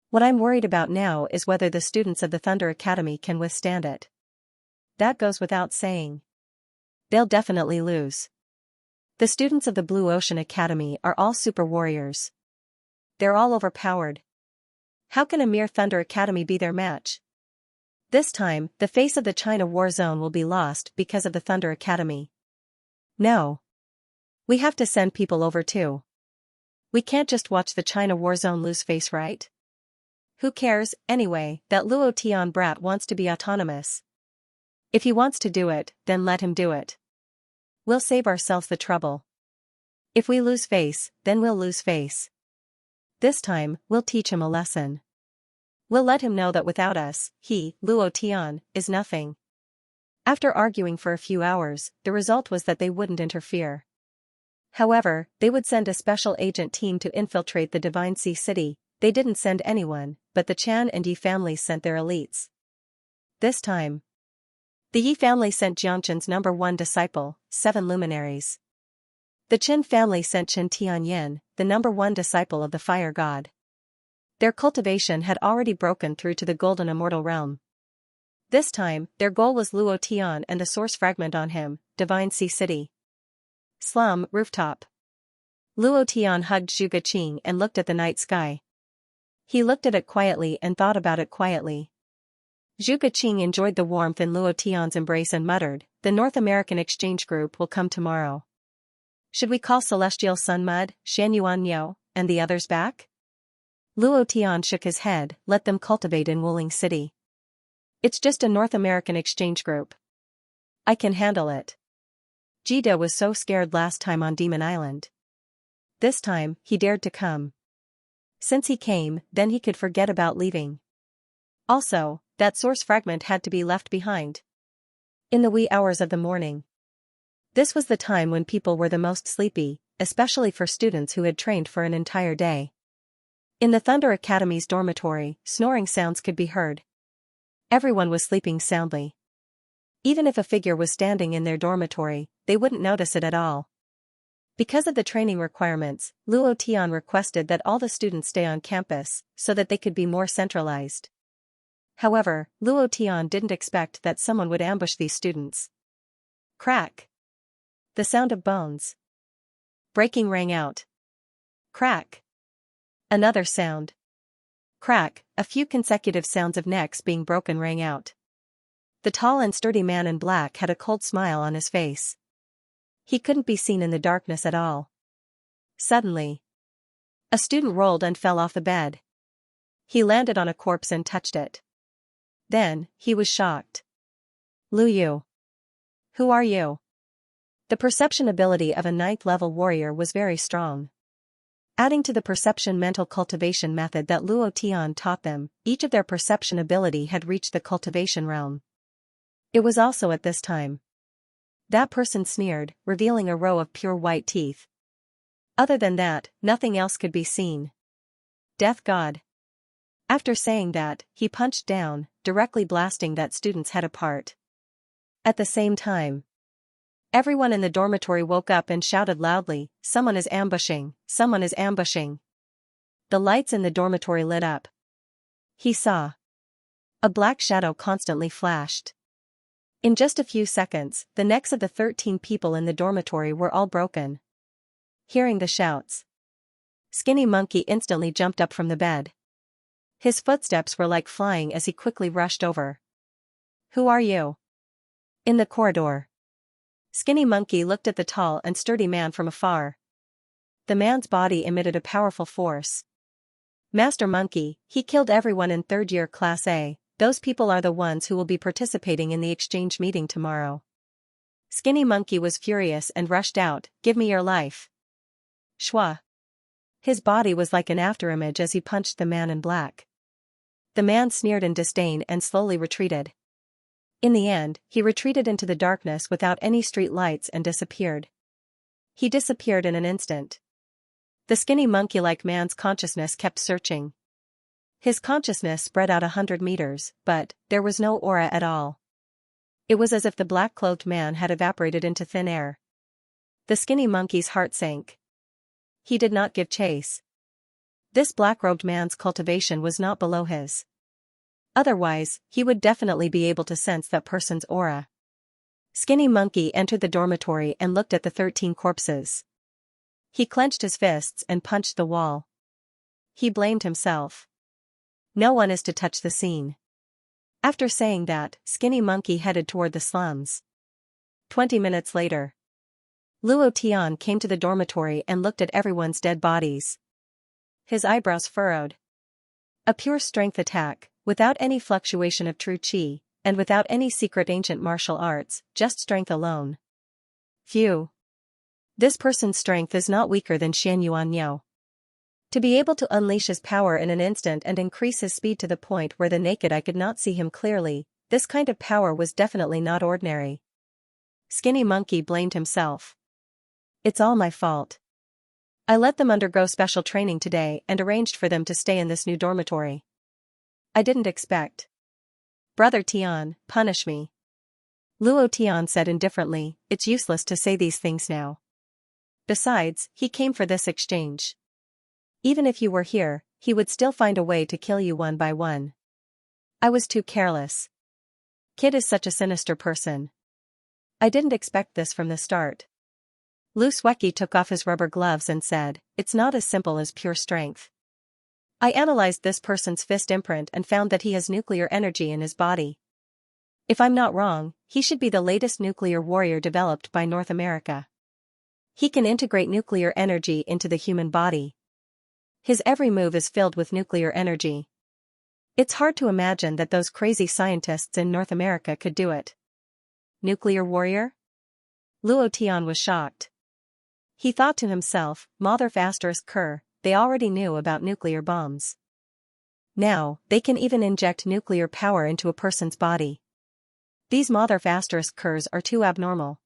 What I'm worried about now is whether the students of the Thunder Academy can withstand it. That goes without saying. They'll definitely lose. The students of the Blue Ocean Academy are all super warriors. They're all overpowered. How can a mere Thunder Academy be their match? This time, the face of the China War Zone will be lost because of the Thunder Academy. No. We have to send people over too. We can't just watch the China War Zone lose face, right? Who cares, anyway, that Luo Tian brat wants to be autonomous? If he wants to do it, then let him do it. We'll save ourselves the trouble. If we lose face, then we'll lose face. This time, we'll teach him a lesson. We'll let him know that without us, he, Luo Tian, is nothing." After arguing for a few hours, the result was that they wouldn't interfere. However, they would send a special agent team to infiltrate the Divine Sea City. They didn't send anyone, but the Chan and Yi families sent their elites. This time, the Yi family sent Jiangchen's #1 disciple, 7 luminaries. The Qin family sent Qin Tianyin, the #1 disciple of the fire god. Their cultivation had already broken through to the golden immortal realm. This time, their goal was Luo Tian and the source fragment on him, Divine Sea City. Slum, rooftop. Luo Tian hugged Zhuge Qing and looked at the night sky. He looked at it quietly and thought about it quietly. Zhuge Qing enjoyed the warmth in Luo Tian's embrace and muttered, "The North American exchange group will come tomorrow. Should we call Celestial Sun Mud, Shan Yuan Yo, and the others back?" Luo Tian shook his head, "Let them cultivate in Wuling City. It's just a North American exchange group. I can handle it." Jida was so scared last time on Demon Island. This time, he dared to come. Since he came, then he could forget about leaving. Also, that source fragment had to be left behind. In the wee hours of the morning. This was the time when people were the most sleepy, especially for students who had trained for an entire day. In the Thunder Academy's dormitory, snoring sounds could be heard. Everyone was sleeping soundly. Even if a figure was standing in their dormitory, they wouldn't notice it at all. Because of the training requirements, Luo Tian requested that all the students stay on campus, so that they could be more centralized. However, Luo Tian didn't expect that someone would ambush these students. Crack! The sound of bones breaking rang out. Crack! Another sound. Crack! A few consecutive sounds of necks being broken rang out. The tall and sturdy man in black had a cold smile on his face. He couldn't be seen in the darkness at all. Suddenly, a student rolled and fell off the bed. He landed on a corpse and touched it. Then, he was shocked. Lu Yu. Who are you? The perception ability of a 9th-level warrior was very strong. Adding to the perception mental cultivation method that Luo Tian taught them, each of their perception ability had reached the cultivation realm. It was also at this time. That person sneered, revealing a row of pure white teeth. Other than that, nothing else could be seen. Death God. After saying that, he punched down, directly blasting that student's head apart. At the same time, everyone in the dormitory woke up and shouted loudly, "Someone is ambushing! Someone is ambushing!" The lights in the dormitory lit up. He saw. A black shadow constantly flashed. In just a few seconds, the necks of the 13 people in the dormitory were all broken. Hearing the shouts, Skinny Monkey instantly jumped up from the bed. His footsteps were like flying as he quickly rushed over. Who are you? In the corridor. Skinny Monkey looked at the tall and sturdy man from afar. The man's body emitted a powerful force. Master Monkey, he killed everyone in 3rd year Class A. Those people are the ones who will be participating in the exchange meeting tomorrow. Skinny Monkey was furious and rushed out, "Give me your life." Shwa. His body was like an afterimage as he punched the man in black. The man sneered in disdain and slowly retreated. In the end, he retreated into the darkness without any street lights and disappeared. He disappeared in an instant. The skinny monkey-like man's consciousness kept searching. His consciousness spread out 100 meters, but there was no aura at all. It was as if the black-clothed man had evaporated into thin air. The skinny monkey's heart sank. He did not give chase. This black-robed man's cultivation was not below his. Otherwise, he would definitely be able to sense that person's aura. Skinny Monkey entered the dormitory and looked at the 13 corpses. He clenched his fists and punched the wall. He blamed himself. No one is to touch the scene. After saying that, Skinny Monkey headed toward the slums. 20 minutes later, Luo Tian came to the dormitory and looked at everyone's dead bodies. His eyebrows furrowed. A pure strength attack, without any fluctuation of true qi, and without any secret ancient martial arts, just strength alone. Phew. This person's strength is not weaker than Xianxia. To be able to unleash his power in an instant and increase his speed to the point where the naked eye could not see him clearly, this kind of power was definitely not ordinary. Skinny Monkey blamed himself. It's all my fault. I let them undergo special training today and arranged for them to stay in this new dormitory. I didn't expect. Brother Tian, punish me. Luo Tian said indifferently, it's useless to say these things now. Besides, he came for this exchange. Even if you were here, he would still find a way to kill you one by one. I was too careless. Kid is such a sinister person. I didn't expect this from the start. Lu Sweki took off his rubber gloves and said, it's not as simple as pure strength. I analyzed this person's fist imprint and found that he has nuclear energy in his body. If I'm not wrong, he should be the latest nuclear warrior developed by North America. He can integrate nuclear energy into the human body. His every move is filled with nuclear energy. It's hard to imagine that those crazy scientists in North America could do it. Nuclear warrior? Luo Tian was shocked. He thought to himself, Mother ****, they already knew about nuclear bombs. Now, they can even inject nuclear power into a person's body. These mother-f*** curs are too abnormal.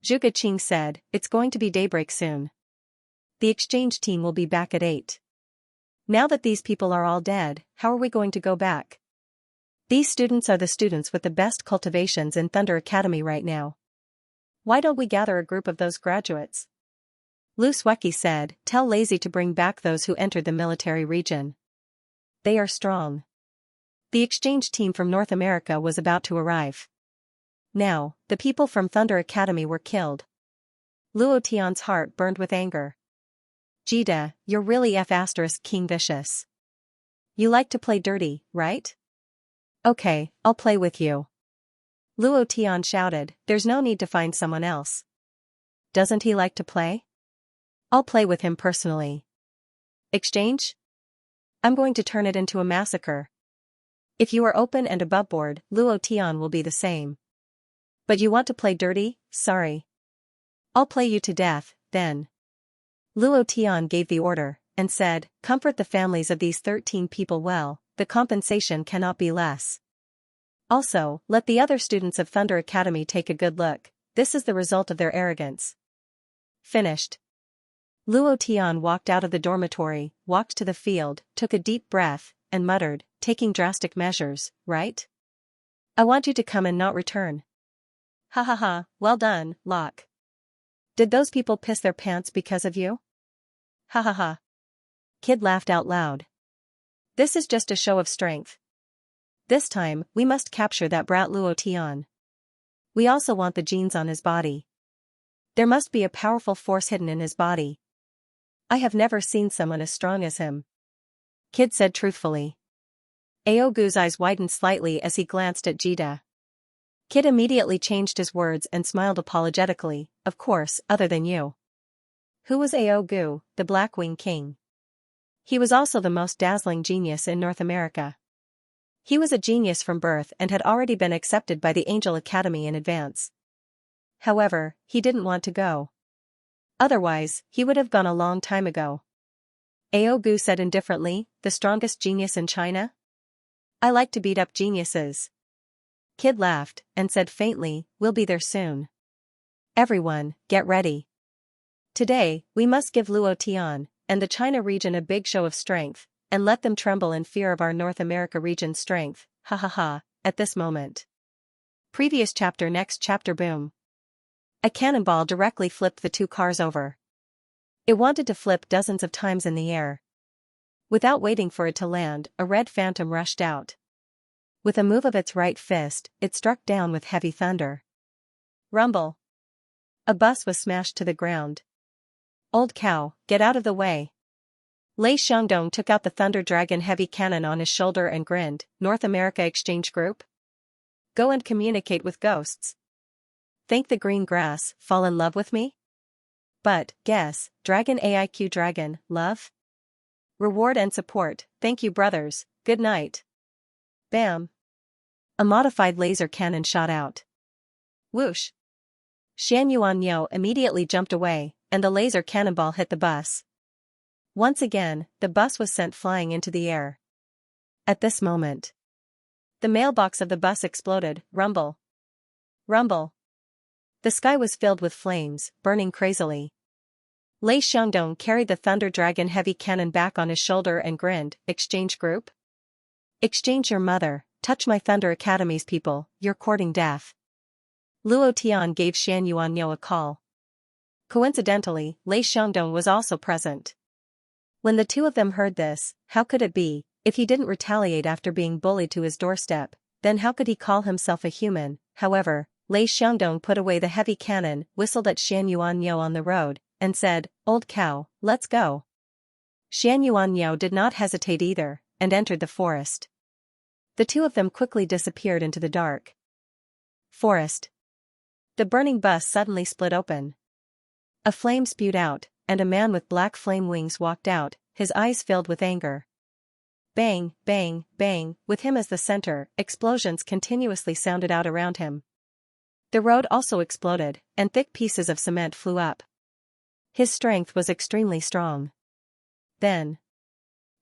Zhuge Qing said, it's going to be daybreak soon. The exchange team will be back at 8. Now that these people are all dead, how are we going to go back? These students are the students with the best cultivations in Thunder Academy right now. Why don't we gather a group of those graduates? Lu Sueki said, tell Lazy to bring back those who entered the military region. They are strong. The exchange team from North America was about to arrive. Now, the people from Thunder Academy were killed. Luo Tian's heart burned with anger. Jida, you're really King vicious. You like to play dirty, right? Okay, I'll play with you. Luo Tian shouted, there's no need to find someone else. Doesn't he like to play? I'll play with him personally. Exchange? I'm going to turn it into a massacre. If you are open and aboveboard, Luo Tian will be the same. But you want to play dirty? Sorry. I'll play you to death, then. Luo Tian gave the order, and said, comfort the families of these 13 people well, the compensation cannot be less. Also, let the other students of Thunder Academy take a good look, this is the result of their arrogance. Finished. Luo Tian walked out of the dormitory, walked to the field, took a deep breath, and muttered, taking drastic measures, right? I want you to come and not return. Ha ha ha, well done, Locke. Did those people piss their pants because of you? Ha ha ha. Kid laughed out loud. This is just a show of strength. This time, we must capture that brat Luo Tian. We also want the genes on his body. There must be a powerful force hidden in his body. I have never seen someone as strong as him. Kid said truthfully. Aogu's eyes widened slightly as he glanced at Jida. Kid immediately changed his words and smiled apologetically, of course, other than you. Who was Aogu, the Blackwing King? He was also the most dazzling genius in North America. He was a genius from birth and had already been accepted by the Angel Academy in advance. However, he didn't want to go. Otherwise, he would have gone a long time ago. Aogu said indifferently, the strongest genius in China? I like to beat up geniuses. Kid laughed, and said faintly, we'll be there soon. Everyone, get ready. Today, we must give Luo Tian, and the China region a big show of strength, and let them tremble in fear of our North America region's strength, ha ha ha, at this moment. Previous chapter. Next chapter. Boom. A cannonball directly flipped the two cars over. It wanted to flip dozens of times in the air. Without waiting for it to land, a red phantom rushed out. With a move of its right fist, it struck down with heavy thunder. Rumble. A bus was smashed to the ground. Old cow, get out of the way. Lei Xiangdong took out the Thunder Dragon heavy cannon on his shoulder and grinned, North America Exchange Group? Go and communicate with ghosts. Thank the green grass, fall in love with me? But, guess, Dragon AIQ Dragon, love? Reward and support, thank you brothers, good night. Bam. A modified laser cannon shot out. Whoosh. Xianyuan immediately jumped away, and the laser cannonball hit the bus. Once again, the bus was sent flying into the air. At this moment, the mailbox of the bus exploded, rumble. Rumble. The sky was filled with flames, burning crazily. Lei Xiangdong carried the Thunder Dragon heavy cannon back on his shoulder and grinned, Exchange Group? Exchange your mother, touch my Thunder Academy's people, you're courting death. Luo Tian gave Xianyuan a call. Coincidentally, Lei Xiangdong was also present. When the two of them heard this, how could it be, if he didn't retaliate after being bullied to his doorstep, then how could he call himself a human? However, Lei Xiangdong put away the heavy cannon, whistled at Xianyuan on the road, and said, Old cow, let's go. Xianyuan did not hesitate either, and entered the forest. The two of them quickly disappeared into the dark forest. The burning bus suddenly split open. A flame spewed out, and a man with black flame wings walked out, his eyes filled with anger. Bang, bang, bang, with him as the center, explosions continuously sounded out around him. The road also exploded, and thick pieces of cement flew up. His strength was extremely strong. then.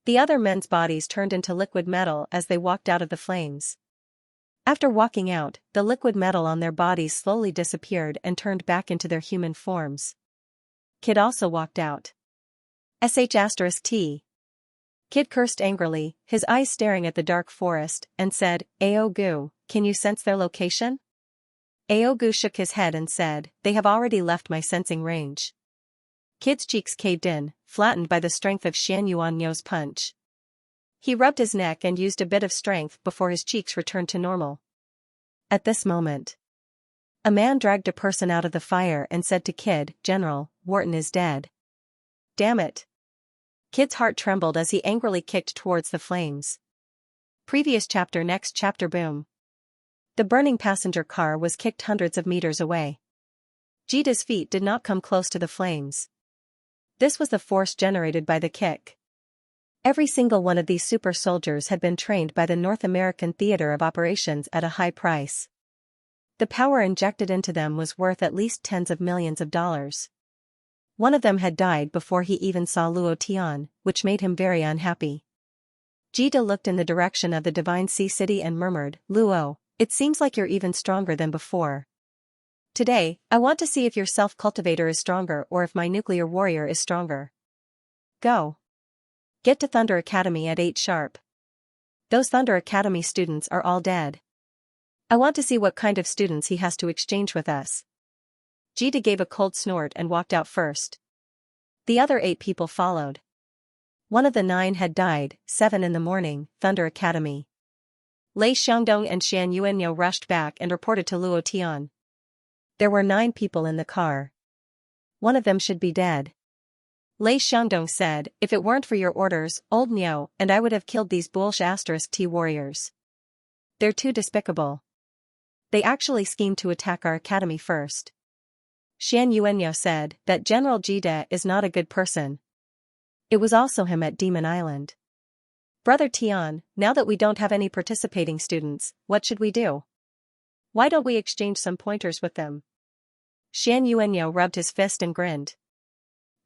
The other men's bodies turned into liquid metal as they walked out of the flames. After walking out, the liquid metal on their bodies slowly disappeared and turned back into their human forms. Kid also walked out. *T. Kid cursed angrily, his eyes staring at the dark forest, and said, Aogu, can you sense their location? Aogu shook his head and said, they have already left my sensing range. Kid's cheeks caved in, flattened by the strength of Xianxia's punch. He rubbed his neck and used a bit of strength before his cheeks returned to normal. At this moment, a man dragged a person out of the fire and said to Kid, General, Wharton is dead. Damn it. Kid's heart trembled as he angrily kicked towards the flames. Previous chapter. Next chapter. Boom. The burning passenger car was kicked hundreds of meters away. Jita's feet did not come close to the flames. This was the force generated by the kick. Every single one of these super soldiers had been trained by the North American Theater of Operations at a high price. The power injected into them was worth at least tens of millions of dollars. One of them had died before he even saw Luo Tian, which made him very unhappy. Jita looked in the direction of the Divine Sea City and murmured, Luo, it seems like you're even stronger than before. Today, I want to see if your self-cultivator is stronger or if my nuclear warrior is stronger. Go. Get to Thunder Academy at 8 sharp. Those Thunder Academy students are all dead. I want to see what kind of students he has to exchange with us. Jita gave a cold snort and walked out first. The other 8 people followed. One of the 9 had died, 7 in the morning, Thunder Academy. Lei Xiangdong and Xian Yuanyo rushed back and reported to Luo Tian. There were 9 people in the car. One of them should be dead. Lei Xiangdong said, if it weren't for your orders, old Niu and I would have killed these *T warriors. They're too despicable. They actually schemed to attack our academy first. Xian Yuanyo said that General Jita is not a good person. It was also him at Demon Island. Brother Tian, now that we don't have any participating students, what should we do? Why don't we exchange some pointers with them? Xian Yuanyo rubbed his fist and grinned.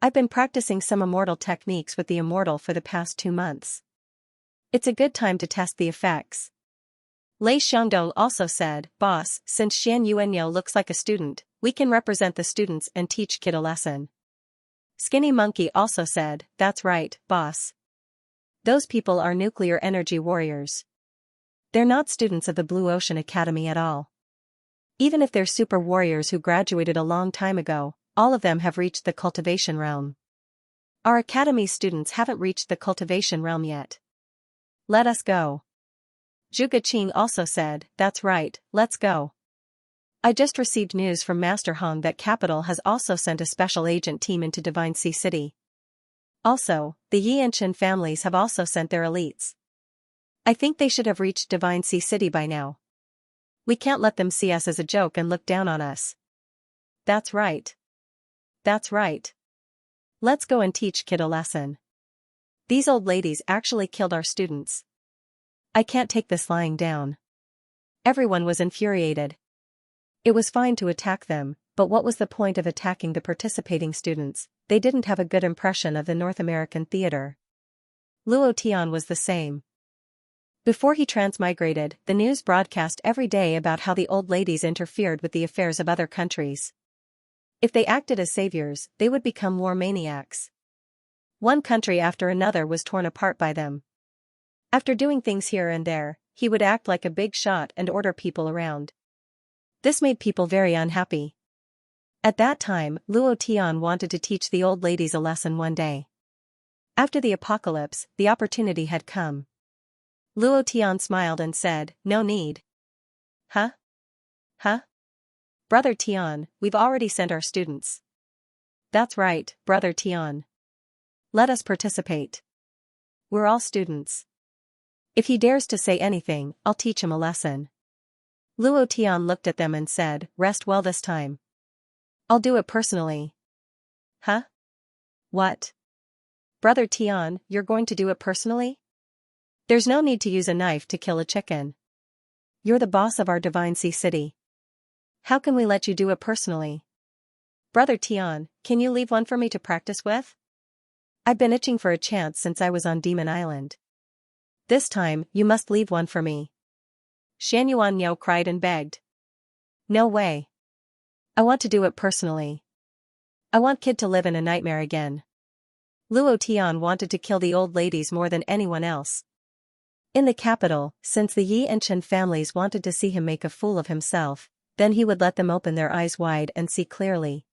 I've been practicing some immortal techniques with the immortal for the past 2 months. It's a good time to test the effects. Lei Xiangdong also said, Boss, since Xian Yuanyo looks like a student, we can represent the students and teach Kid a lesson. Skinny Monkey also said, that's right, boss. Those people are nuclear energy warriors. They're not students of the Blue Ocean Academy at all. Even if they're super warriors who graduated a long time ago, all of them have reached the cultivation realm. Our academy's students haven't reached the cultivation realm yet. Let us go. Zhuge Qing also said, that's right, let's go. I just received news from Master Hong that Capital has also sent a special agent team into Divine Sea City. Also, the Yianshan families have also sent their elites. I think they should have reached Divine Sea City by now. We can't let them see us as a joke and look down on us. That's right. That's right. Let's go and teach Kid a lesson. These old ladies actually killed our students. I can't take this lying down. Everyone was infuriated. It was fine to attack them, but what was the point of attacking the participating students? They didn't have a good impression of the North American theater. Luo Tian was the same. Before he transmigrated, the news broadcast every day about how the old ladies interfered with the affairs of other countries. If they acted as saviors, they would become war maniacs. One country after another was torn apart by them. After doing things here and there, he would act like a big shot and order people around. This made people very unhappy. At that time, Luo Tian wanted to teach the old ladies a lesson one day. After the apocalypse, the opportunity had come. Luo Tian smiled and said, no need. Huh? Huh? Brother Tian, we've already sent our students. That's right, Brother Tian. Let us participate. We're all students. If he dares to say anything, I'll teach him a lesson. Luo Tian looked at them and said, rest well this time. I'll do it personally. Huh? What? Brother Tian, you're going to do it personally? There's no need to use a knife to kill a chicken. You're the boss of our Divine Sea City. How can we let you do it personally? Brother Tian, can you leave one for me to practice with? I've been itching for a chance since I was on Demon Island. This time, you must leave one for me. Xianxia cried and begged. No way. I want to do it personally. I want Kid to live in a nightmare again. Luo Tian wanted to kill the old ladies more than anyone else. In the capital, since the Yi and Chen families wanted to see him make a fool of himself, then he would let them open their eyes wide and see clearly.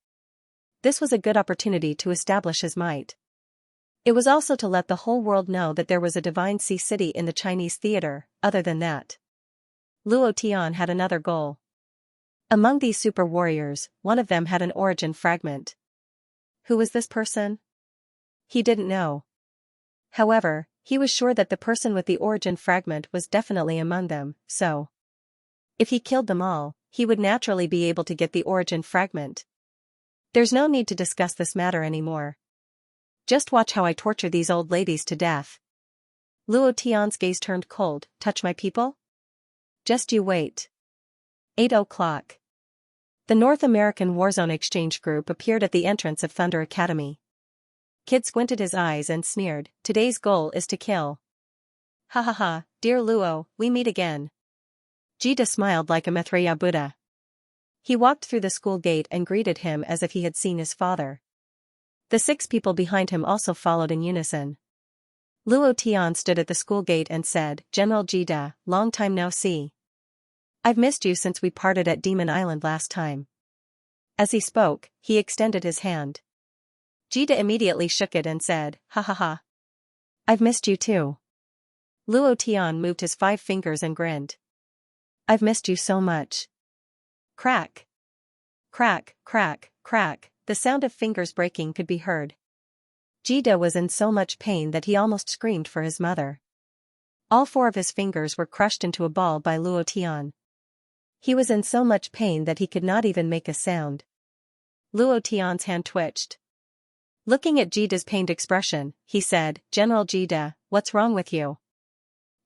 This was a good opportunity to establish his might. It was also to let the whole world know that there was a divine sea city in the Chinese theater. Other than that, Luo Tian had another goal. Among these super warriors, one of them had an origin fragment. Who was this person? He didn't know. However, he was sure that the person with the origin fragment was definitely among them, so if he killed them all, he would naturally be able to get the origin fragment. There's no need to discuss this matter anymore. Just watch how I torture these old ladies to death. Luo Tian's gaze turned cold. Touch my people? Just you wait. 8 o'clock. The North American Warzone Exchange Group appeared at the entrance of Thunder Academy. Kid squinted his eyes and sneered. Today's goal is to kill. Ha ha ha, dear Luo, we meet again. Jida smiled like a Maitreya Buddha. He walked through the school gate and greeted him as if he had seen his father. The 6 people behind him also followed in unison. Luo Tian stood at the school gate and said, General Jida, long time no see. I've missed you since we parted at Demon Island last time. As he spoke, he extended his hand. Jida immediately shook it and said, ha ha ha. I've missed you too. Luo Tian moved his 5 fingers and grinned. I've missed you so much. Crack. Crack, crack, crack, the sound of fingers breaking could be heard. Jida was in so much pain that he almost screamed for his mother. All 4 of his fingers were crushed into a ball by Luo Tian. He was in so much pain that he could not even make a sound. Luo Tian's hand twitched. Looking at Jida's pained expression, he said, General Jida, what's wrong with you?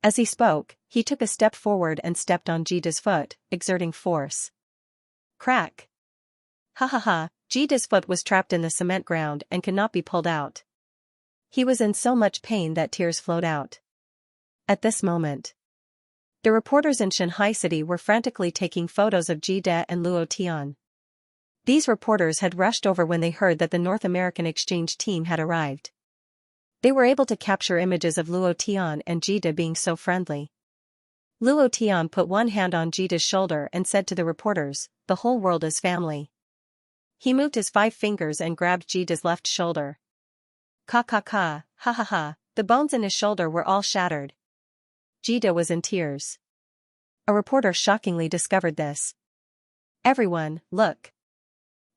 As he spoke, he took a step forward and stepped on Jida's foot, exerting force. Crack. Ha ha ha, Jida's foot was trapped in the cement ground and could not be pulled out. He was in so much pain that tears flowed out. At this moment, the reporters in Shanghai City were frantically taking photos of Jida and Luo Tian. These reporters had rushed over when they heard that the North American exchange team had arrived. They were able to capture images of Luo Tian and Jida being so friendly. Luo Tian put one hand on Jida's shoulder and said to the reporters, the whole world is family. He moved his 5 fingers and grabbed Jida's left shoulder. Ka ka ka, ha ha ha, the bones in his shoulder were all shattered. Jida was in tears. A reporter shockingly discovered this. Everyone, look.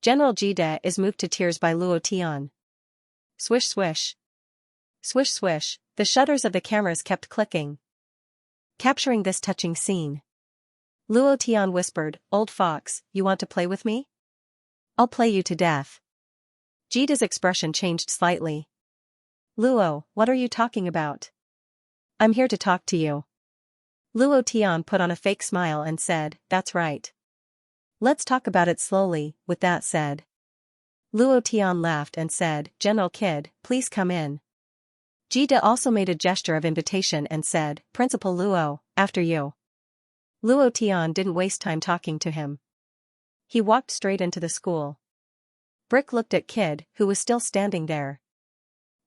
General Jida is moved to tears by Luo Tian. Swish swish. Swish swish, the shutters of the cameras kept clicking, capturing this touching scene. Luo Tian whispered, Old fox, you want to play with me? I'll play you to death. Jida's expression changed slightly. Luo, what are you talking about? I'm here to talk to you. Luo Tian put on a fake smile and said, that's right. Let's talk about it slowly. With that said, Luo Tian laughed and said, General Kid, please come in. Jida also made a gesture of invitation and said, Principal Luo, after you. Luo Tian didn't waste time talking to him. He walked straight into the school. Brick looked at Kid, who was still standing there.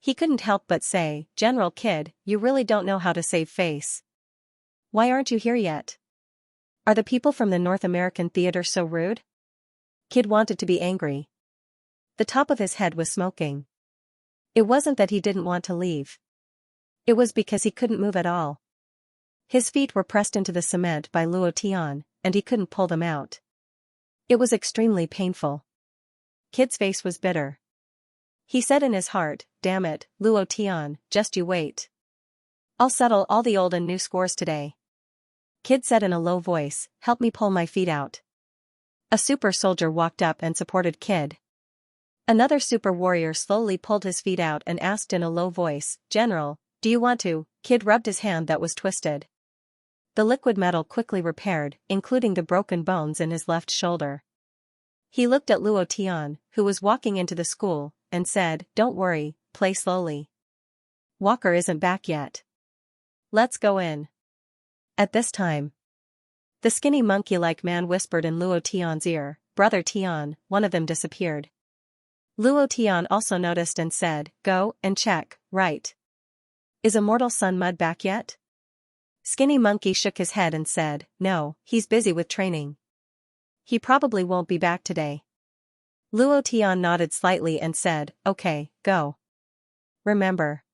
He couldn't help but say, General Kid, you really don't know how to save face. Why aren't you here yet? Are the people from the North American theater so rude? Kid wanted to be angry. The top of his head was smoking. It wasn't that he didn't want to leave. It was because he couldn't move at all. His feet were pressed into the cement by Luo Tian, and he couldn't pull them out. It was extremely painful. Kid's face was bitter. He said in his heart, damn it, Luo Tian, just you wait. I'll settle all the old and new scores today. Kid said in a low voice, help me pull my feet out. A super soldier walked up and supported Kid. Another super warrior slowly pulled his feet out and asked in a low voice, General, do you want to? Kid rubbed his hand that was twisted. The liquid metal quickly repaired, including the broken bones in his left shoulder. He looked at Luo Tian, who was walking into the school, and said, don't worry, play slowly. Walker isn't back yet. Let's go in. At this time, the skinny monkey-like man whispered in Luo Tian's ear, "Brother Tian," one of them disappeared. Luo Tian also noticed and said, "Go and check, right? Is Immortal Sun Mud back yet?" Skinny Monkey shook his head and said, "No, he's busy with training. He probably won't be back today." Luo Tian nodded slightly and said, "Okay, go. Remember.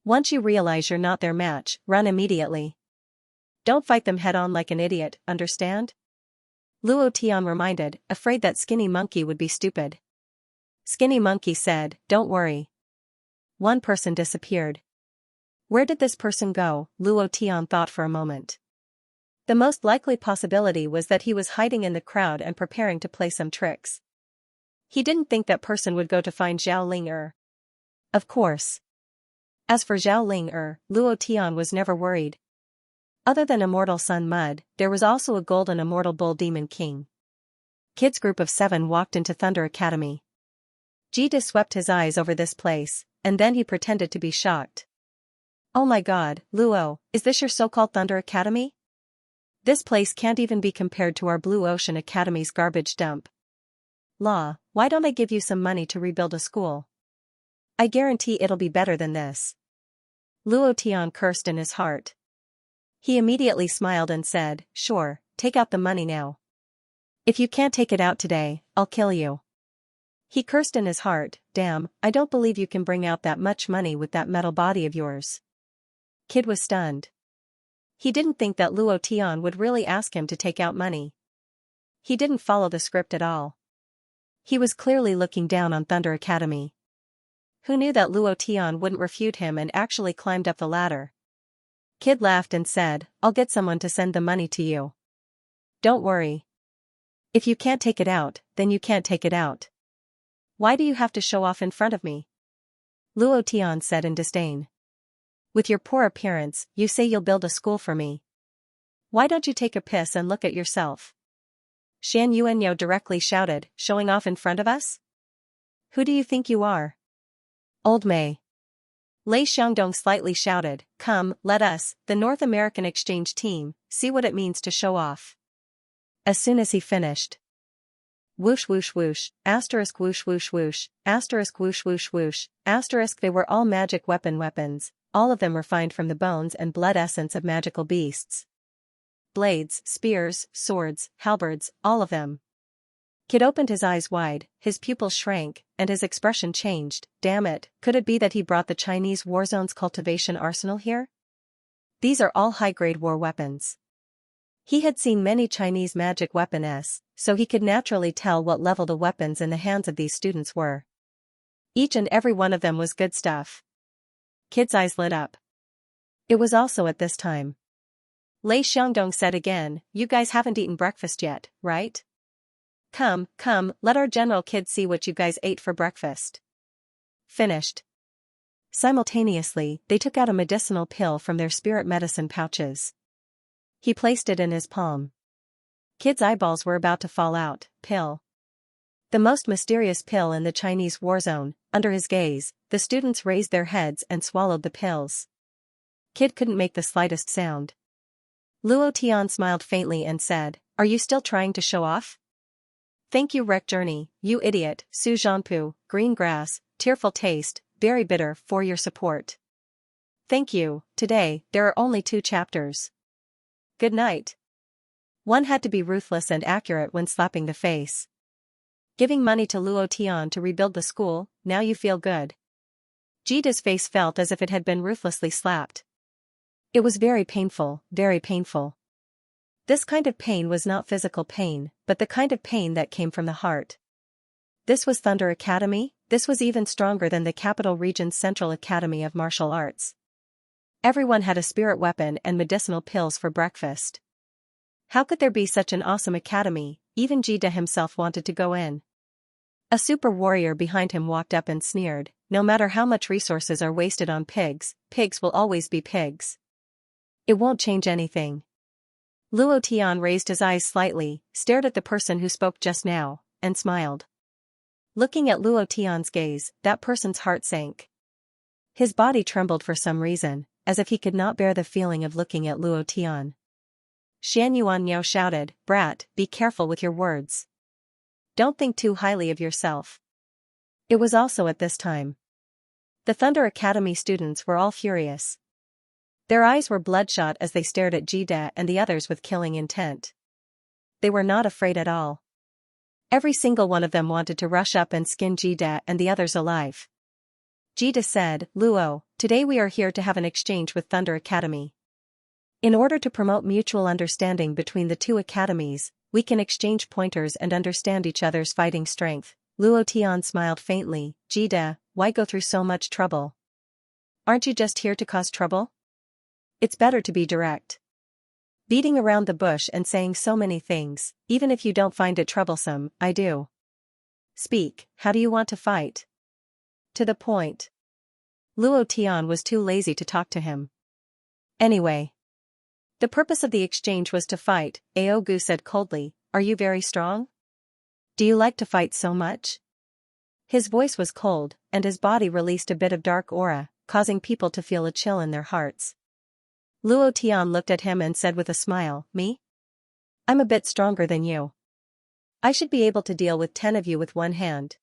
Once you realize you're not their match, run immediately. Don't fight them head-on like an idiot, understand?" Luo Tian reminded, afraid that Skinny Monkey would be stupid. Skinny Monkey said, "Don't worry." One person disappeared. Where did this person go? Luo Tian thought for a moment. The most likely possibility was that he was hiding in the crowd and preparing to play some tricks. He didn't think that person would go to find Zhao Ling. Of course. As for Zhao Ling, Luo Tian was never worried. Other than Immortal Sun Mud, there was also a golden Immortal Bull Demon King. Kids group of 7 walked into Thunder Academy. Jida swept his eyes over this place, and then he pretended to be shocked. "Oh my god, Luo, is this your so-called Thunder Academy? This place can't even be compared to our Blue Ocean Academy's garbage dump. Law, why don't I give you some money to rebuild a school? I guarantee it'll be better than this." Luo Tian cursed in his heart. He immediately smiled and said, "Sure, take out the money now. If you can't take it out today, I'll kill you." He cursed in his heart, "Damn, I don't believe you can bring out that much money with that metal body of yours." Kid was stunned. He didn't think that Luo Tian would really ask him to take out money. He didn't follow the script at all. He was clearly looking down on Thunder Academy. Who knew that Luo Tian wouldn't refute him and actually climbed up the ladder? Kid laughed and said, "I'll get someone to send the money to you. Don't worry. If you can't take it out, then you can't take it out. Why do you have to show off in front of me?" Luo Tian said in disdain. "With your poor appearance, you say you'll build a school for me. Why don't you take a piss and look at yourself?" Shan Yuanyo directly shouted, "Showing off in front of us? Who do you think you are? Old May?" Lei Xiangdong slightly shouted, "Come, let us, the North American exchange team, see what it means to show off." As soon as he finished. Whoosh whoosh whoosh, asterisk whoosh whoosh whoosh, asterisk whoosh whoosh whoosh, asterisk they were all magic weapons, all of them refined from the bones and blood essence of magical beasts. Blades, spears, swords, halberds, all of them. Kid opened his eyes wide, his pupils shrank, and his expression changed. Damn it, could it be that he brought the Chinese Warzone's cultivation arsenal here? These are all high-grade war weapons. He had seen many Chinese magic weapons, so he could naturally tell what level the weapons in the hands of these students were. Each and every one of them was good stuff. Kid's eyes lit up. It was also at this time. Lei Xiangdong said again, "You guys haven't eaten breakfast yet, right? Come, let our general kid see what you guys ate for breakfast." Finished. Simultaneously, they took out a medicinal pill from their spirit medicine pouches. He placed it in his palm. Kid's eyeballs were about to fall out. Pill. The most mysterious pill in the Chinese Warzone. Under his gaze, the students raised their heads and swallowed the pills. Kid couldn't make the slightest sound. Luo Tian smiled faintly and said, "Are you still trying to show off? Thank you Wreck Journey, you idiot, Su Zhanpu, Green Grass, Tearful Taste, Very Bitter for your support. Thank you, today, there are only 2 chapters. Good night." One had to be ruthless and accurate when slapping the face. Giving money to Luo Tian to rebuild the school, now you feel good. Jida's face felt as if it had been ruthlessly slapped. It was very painful, very painful. This kind of pain was not physical pain, but the kind of pain that came from the heart. This was Thunder Academy, this was even stronger than the Capital Region's Central Academy of Martial Arts. Everyone had a spirit weapon and medicinal pills for breakfast. How could there be such an awesome academy? Even Jida himself wanted to go in. A super warrior behind him walked up and sneered, "No matter how much resources are wasted on pigs, pigs will always be pigs. It won't change anything." Luo Tian raised his eyes slightly, stared at the person who spoke just now, and smiled. Looking at Luo Tian's gaze, that person's heart sank. His body trembled for some reason, as if he could not bear the feeling of looking at Luo Tian. Xian now shouted, "Brat, be careful with your words. Don't think too highly of yourself." It was also at this time. The Thunder Academy students were all furious. Their eyes were bloodshot as they stared at Jida and the others with killing intent. They were not afraid at all. Every single one of them wanted to rush up and skin Jida and the others alive. Jida said, "Luo, today we are here to have an exchange with Thunder Academy. In order to promote mutual understanding between the two academies, we can exchange pointers and understand each other's fighting strength." Luo Tian smiled faintly. "Jida, why go through so much trouble? Aren't you just here to cause trouble? It's better to be direct. Beating around the bush and saying so many things, even if you don't find it troublesome, I do. Speak, how do you want to fight? To the point." Luo Tian was too lazy to talk to him. Anyway. The purpose of the exchange was to fight, Aogu said coldly. "Are you very strong? Do you like to fight so much?" His voice was cold, and his body released a bit of dark aura, causing people to feel a chill in their hearts. Luo Tian looked at him and said with a smile, "Me? I'm a bit stronger than you. I should be able to deal with 10 of you with one hand."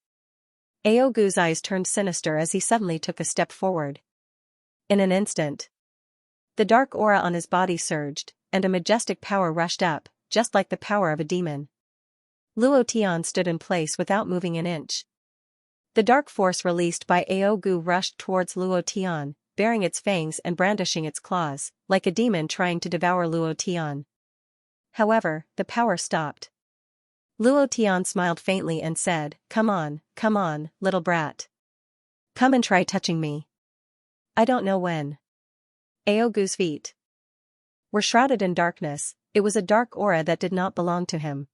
Aogu's eyes turned sinister as he suddenly took a step forward. In an instant, the dark aura on his body surged, and a majestic power rushed up, just like the power of a demon. Luo Tian stood in place without moving an inch. The dark force released by Aogu rushed towards Luo Tian, baring its fangs and brandishing its claws, like a demon trying to devour Luo Tian. However, the power stopped. Luo Tian smiled faintly and said, come on, little brat. Come and try touching me. I don't know when." Aogu's feet were shrouded in darkness. It was a dark aura that did not belong to him.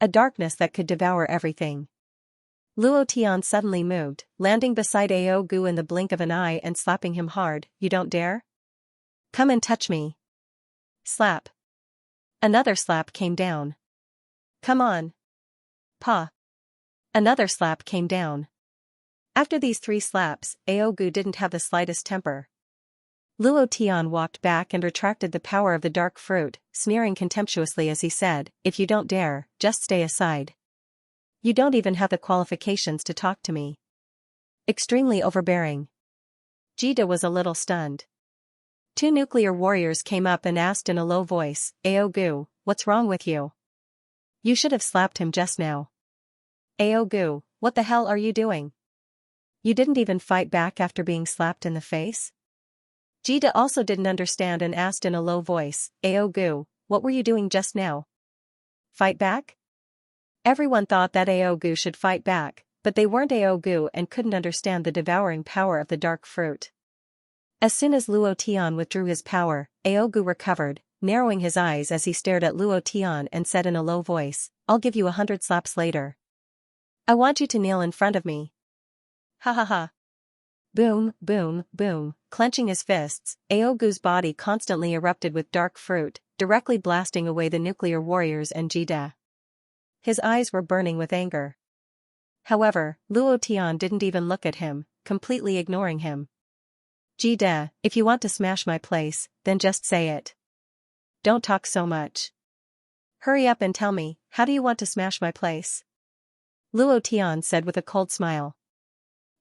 A darkness that could devour everything. Luo Tian suddenly moved, landing beside Aogu in the blink of an eye and slapping him hard. "You don't dare? Come and touch me." Slap. Another slap came down. "Come on. Pa." Another slap came down. After these 3 slaps, Aogu didn't have the slightest temper. Luo Tian walked back and retracted the power of the dark fruit, sneering contemptuously as he said, "If you don't dare, just stay aside. You don't even have the qualifications to talk to me." Extremely overbearing. Jida was a little stunned. 2 nuclear warriors came up and asked in a low voice, "Aogu, what's wrong with you? You should have slapped him just now." "Aogu, what the hell are you doing? You didn't even fight back after being slapped in the face?" Jida also didn't understand and asked in a low voice, "Aogu, what were you doing just now? Fight back?" Everyone thought that Aogu should fight back, but they weren't Aogu and couldn't understand the devouring power of the dark fruit. As soon as Luo Tian withdrew his power, Aogu recovered, narrowing his eyes as he stared at Luo Tian and said in a low voice, "I'll give you 100 slaps later. I want you to kneel in front of me. Ha ha ha." Boom, boom, boom, clenching his fists, Aogu's body constantly erupted with dark fruit, directly blasting away the nuclear warriors and Jida. His eyes were burning with anger. However, Luo Tian didn't even look at him, completely ignoring him. "Jida, if you want to smash my place, then just say it. Don't talk so much. Hurry up and tell me, how do you want to smash my place?" Luo Tian said with a cold smile.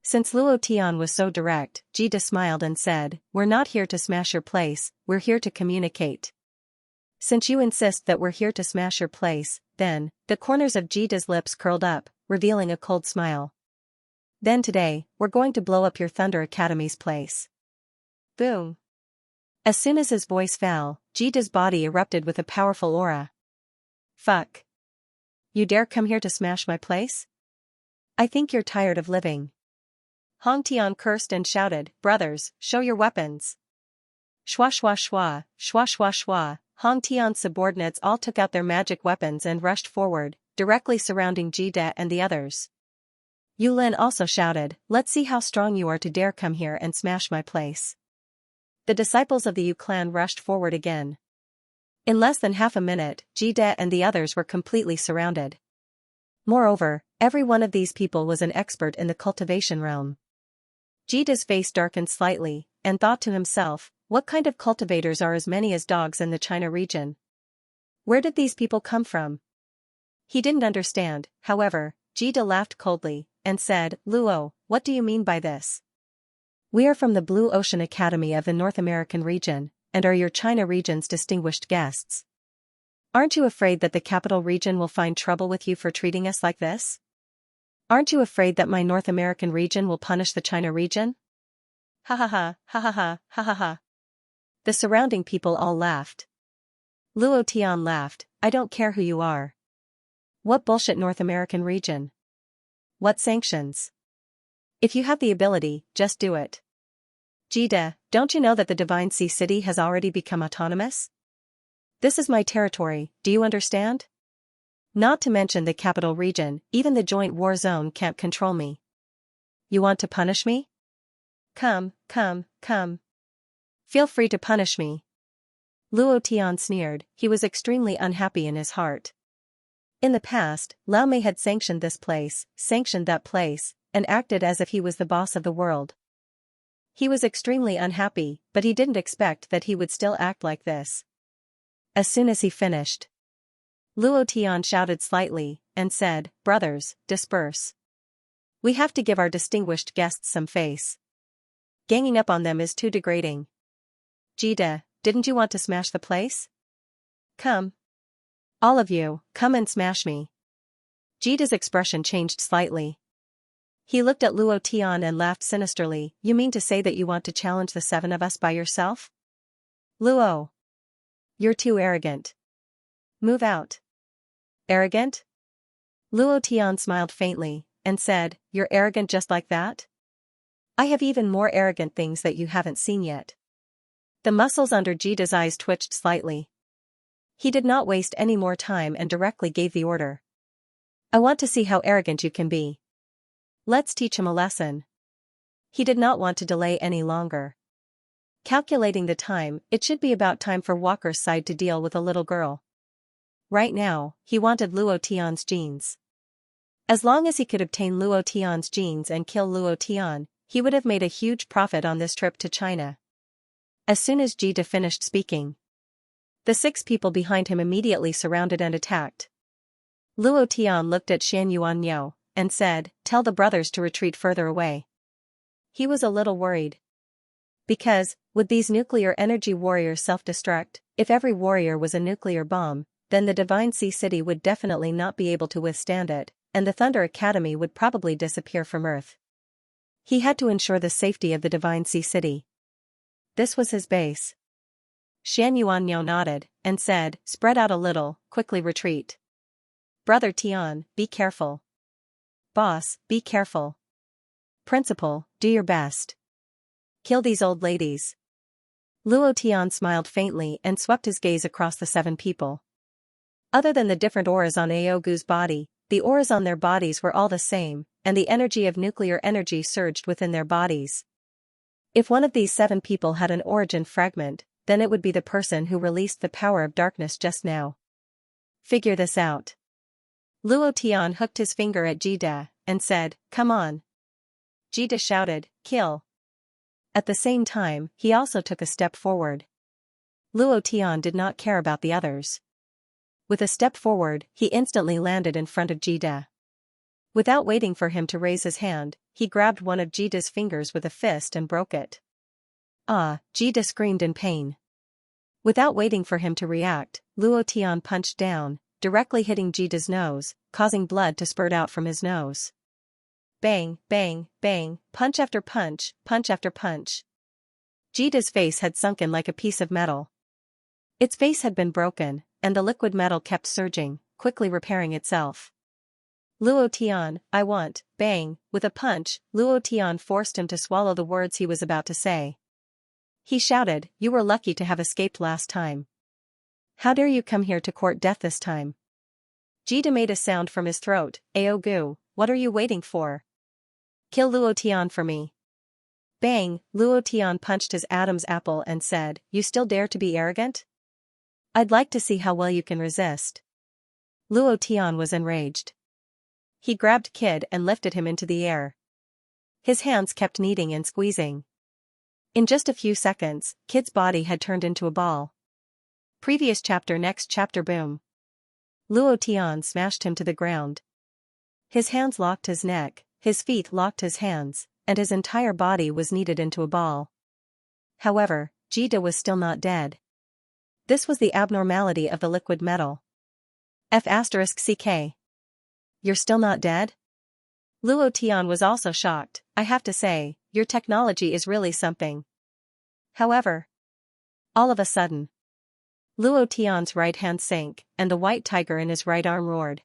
Since Luo Tian was so direct, Jida smiled and said, "We're not here to smash your place, we're here to communicate. Since you insist that we're here to smash your place, then," the corners of Jida's lips curled up, revealing a cold smile. "Then today, we're going to blow up your Thunder Academy's place." Boom. As soon as his voice fell, Jida's body erupted with a powerful aura. "Fuck. You dare come here to smash my place? I think you're tired of living." Hong Tian cursed and shouted, "Brothers, show your weapons." Shwa shwa shwa, shwa shwa shwa, Hong Tian's subordinates all took out their magic weapons and rushed forward, directly surrounding Jida and the others. Yu Lin also shouted, "Let's see how strong you are to dare come here and smash my place." The disciples of the Yu clan rushed forward again. In less than half a minute, Jida and the others were completely surrounded. Moreover, every one of these people was an expert in the cultivation realm. Jida's face darkened slightly, and thought to himself, what kind of cultivators are as many as dogs in the China region? Where did these people come from? He didn't understand, however. Jida laughed coldly, and said, Luo, what do you mean by this? We are from the Blue Ocean Academy of the North American region, and are your China region's distinguished guests. Aren't you afraid that the capital region will find trouble with you for treating us like this? Aren't you afraid that my North American region will punish the China region? Ha ha ha, ha ha ha, ha ha ha. The surrounding people all laughed. Luo Tian laughed, I don't care who you are. What bullshit North American region? What sanctions? If you have the ability, just do it. Jida, don't you know that the Divine Sea City has already become autonomous? This is my territory, do you understand? Not to mention the capital region, even the joint war zone can't control me. You want to punish me? Come, come, come. Feel free to punish me. Luo Tian sneered, he was extremely unhappy in his heart. In the past, Lao Mei had sanctioned this place, sanctioned that place, and acted as if he was the boss of the world. He was extremely unhappy, but he didn't expect that he would still act like this. As soon as he finished, Luo Tian shouted slightly, and said, Brothers, disperse. We have to give our distinguished guests some face. Ganging up on them is too degrading. Jida, didn't you want to smash the place? Come. All of you, come and smash me. Jida's expression changed slightly. He looked at Luo Tian and laughed sinisterly, you mean to say that you want to challenge the 7 of us by yourself? Luo. You're too arrogant. Move out. Arrogant? Luo Tian smiled faintly, and said, You're arrogant just like that? I have even more arrogant things that you haven't seen yet. The muscles under Jida's eyes twitched slightly. He did not waste any more time and directly gave the order. I want to see how arrogant you can be. Let's teach him a lesson. He did not want to delay any longer. Calculating the time, it should be about time for Walker's side to deal with a little girl. Right now, he wanted Luo Tian's genes. As long as he could obtain Luo Tian's genes and kill Luo Tian, he would have made a huge profit on this trip to China. As soon as Jida finished speaking, the 6 people behind him immediately surrounded and attacked. Luo Tian looked at Xianxia and said, Tell the brothers to retreat further away. He was a little worried. Because, would these nuclear energy warriors self-destruct? If every warrior was a nuclear bomb, then the Divine Sea City would definitely not be able to withstand it, and the Thunder Academy would probably disappear from Earth. He had to ensure the safety of the Divine Sea City. This was his base. Xianxia nodded, and said, Spread out a little, quickly retreat. Brother Tian, be careful. Boss, be careful. Principal, do your best. Kill these old ladies. Luo Tian smiled faintly and swept his gaze across the 7 people. Other than the different auras on Aogu's body, the auras on their bodies were all the same, and the energy of nuclear energy surged within their bodies. If one of these 7 people had an origin fragment, then it would be the person who released the power of darkness just now. Figure this out. Luo Tian hooked his finger at Jida, and said, Come on. Jida shouted, Kill. At the same time, he also took a step forward. Luo Tian did not care about the others. With a step forward, he instantly landed in front of Jida. Without waiting for him to raise his hand, he grabbed one of Jida's fingers with a fist and broke it. Ah, Jida screamed in pain. Without waiting for him to react, Luo Tian punched down, directly hitting Jida's nose, causing blood to spurt out from his nose. Bang, bang, bang, punch after punch, punch after punch. Jida's face had sunken like a piece of metal. Its face had been broken, and the liquid metal kept surging, quickly repairing itself. Luo Tian, I want, bang, with a punch, Luo Tian forced him to swallow the words he was about to say. He shouted, You were lucky to have escaped last time. How dare you come here to court death this time? Jida made a sound from his throat, Aogu, what are you waiting for? Kill Luo Tian for me. Bang, Luo Tian punched his Adam's apple and said, You still dare to be arrogant? I'd like to see how well you can resist. Luo Tian was enraged. He grabbed Kid and lifted him into the air. His hands kept kneading and squeezing. In just a few seconds, Kid's body had turned into a ball. Previous chapter. Next chapter. Boom. Luo Tian smashed him to the ground. His hands locked his neck, his feet locked his hands, and his entire body was kneaded into a ball. However, Jida was still not dead. This was the abnormality of the liquid metal. F***ck. You're still not dead? Luo Tian was also shocked. I have to say, your technology is really something. However, all of a sudden, Luo Tian's right hand sank, and the white tiger in his right arm roared.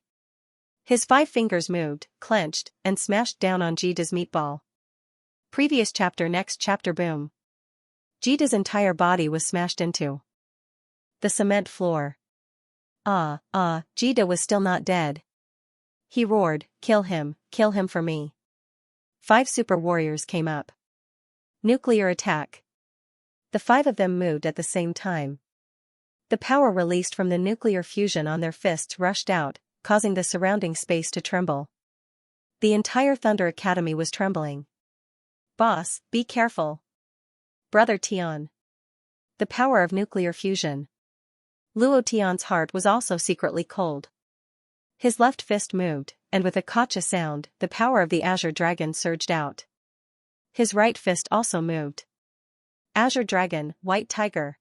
His 5 fingers moved, clenched, and smashed down on Jida's meatball. Previous chapter. Next chapter. Boom. Jida's entire body was smashed into the cement floor. Jida was still not dead. He roared, kill him for me. 5 super warriors came up. Nuclear attack. The 5 of them moved at the same time. The power released from the nuclear fusion on their fists rushed out, causing the surrounding space to tremble. The entire Thunder Academy was trembling. Boss, be careful. Brother Tian. The power of nuclear fusion. Luo Tian's heart was also secretly cold. His left fist moved, and with a gotcha sound, the power of the Azure Dragon surged out. His right fist also moved. Azure Dragon, White Tiger.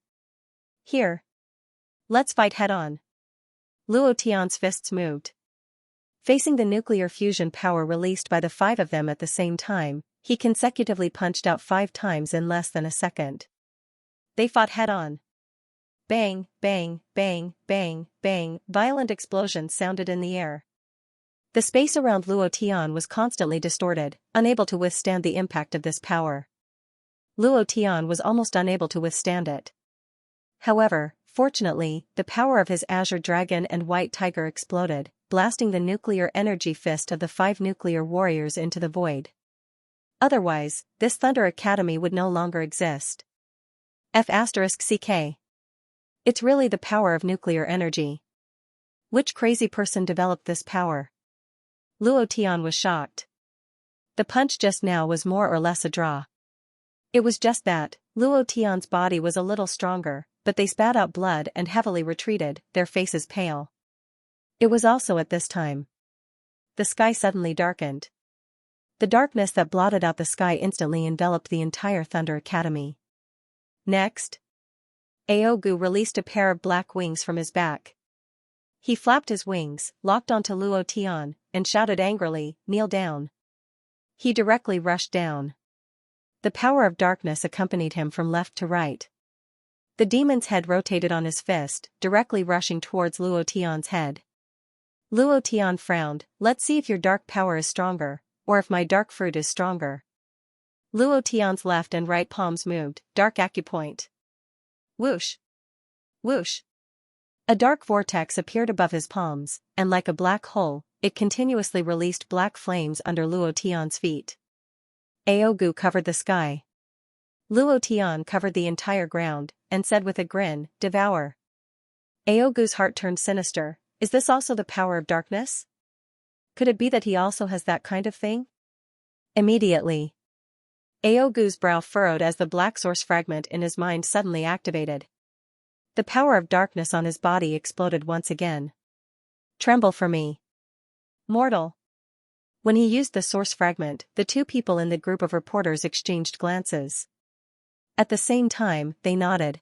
Here. Let's fight head-on. Luo Tian's fists moved. Facing the nuclear fusion power released by the 5 of them at the same time, he consecutively punched out 5 times in less than a second. They fought head-on. Bang, bang, bang, bang, bang, violent explosions sounded in the air. The space around Luo Tian was constantly distorted, unable to withstand the impact of this power. Luo Tian was almost unable to withstand it. However, fortunately, the power of his Azure Dragon and White Tiger exploded, blasting the nuclear energy fist of the 5 nuclear warriors into the void. Otherwise, this Thunder Academy would no longer exist. F***ck. It's really the power of nuclear energy. Which crazy person developed this power? Luo Tian was shocked. The punch just now was more or less a draw. It was just that, Luo Tian's body was a little stronger, but they spat out blood and heavily retreated, their faces pale. It was also at this time. The sky suddenly darkened. The darkness that blotted out the sky instantly enveloped the entire Thunder Academy. Next, Aogu released a pair of black wings from his back. He flapped his wings, locked onto Luo Tian, and shouted angrily, "Kneel down." He directly rushed down. The power of darkness accompanied him from left to right. The demon's head rotated on his fist, directly rushing towards Luo Tian's head. Luo Tian frowned, "Let's see if your dark power is stronger, or if my dark fruit is stronger." Luo Tian's left and right palms moved, dark acupoint. Whoosh! Whoosh! A dark vortex appeared above his palms, and like a black hole, it continuously released black flames under Luo Tian's feet. Aogu covered the sky. Luo Tian covered the entire ground, and said with a grin, "Devour." Aogu's heart turned sinister. Is this also the power of darkness? Could it be that he also has that kind of thing? Immediately, Aogu's brow furrowed as the black source fragment in his mind suddenly activated. The power of darkness on his body exploded once again. Tremble for me, mortal. When he used the source fragment, the 2 people in the group of reporters exchanged glances. At the same time, they nodded.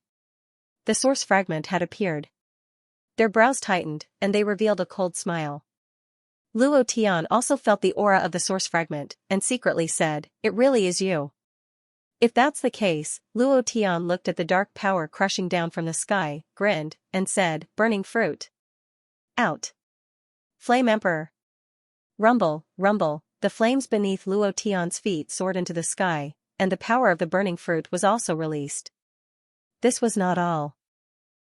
The source fragment had appeared. Their brows tightened, and they revealed a cold smile. Luo Tian also felt the aura of the source fragment, and secretly said, "It really is you." If that's the case, Luo Tian looked at the dark power crushing down from the sky, grinned, and said, "Burning fruit. Out. Flame Emperor." Rumble, rumble, the flames beneath Luo Tian's feet soared into the sky, and the power of the burning fruit was also released. This was not all.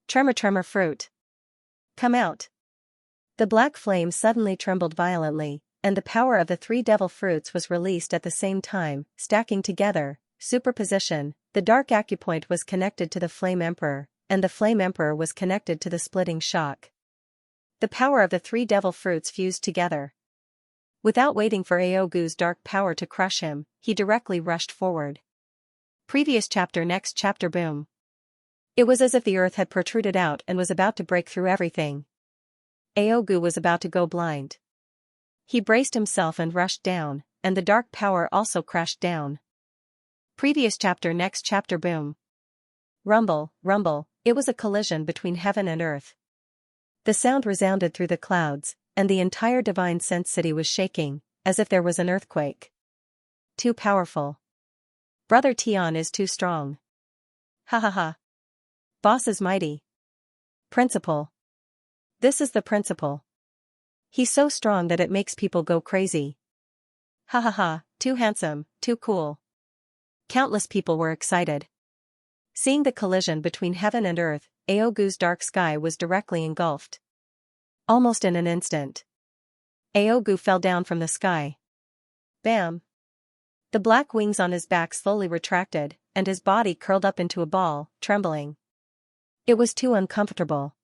Tremor, tremor fruit. Come out. The black flame suddenly trembled violently, and the power of the 3 devil fruits was released at the same time, stacking together, superposition. The dark acupoint was connected to the Flame Emperor, and the Flame Emperor was connected to the splitting shock. The power of the 3 devil fruits fused together. Without waiting for Aogu's dark power to crush him, he directly rushed forward. Previous chapter. Next chapter. Boom. It was as if the earth had protruded out and was about to break through everything. Aogu was about to go blind. He braced himself and rushed down, and the dark power also crashed down. Previous chapter. Next chapter. Boom. Rumble, rumble, it was a collision between heaven and earth. The sound resounded through the clouds, and the entire Divine Sense City was shaking, as if there was an earthquake. Too powerful. Brother Tian is too strong. Ha ha ha. Boss is mighty. Principal. This is the principal. He's so strong that it makes people go crazy. Ha ha ha, too handsome, too cool. Countless people were excited. Seeing the collision between heaven and earth, Aogu's dark sky was directly engulfed. Almost in an instant, Aogu fell down from the sky. Bam! The black wings on his back slowly retracted, and his body curled up into a ball, trembling. It was too uncomfortable.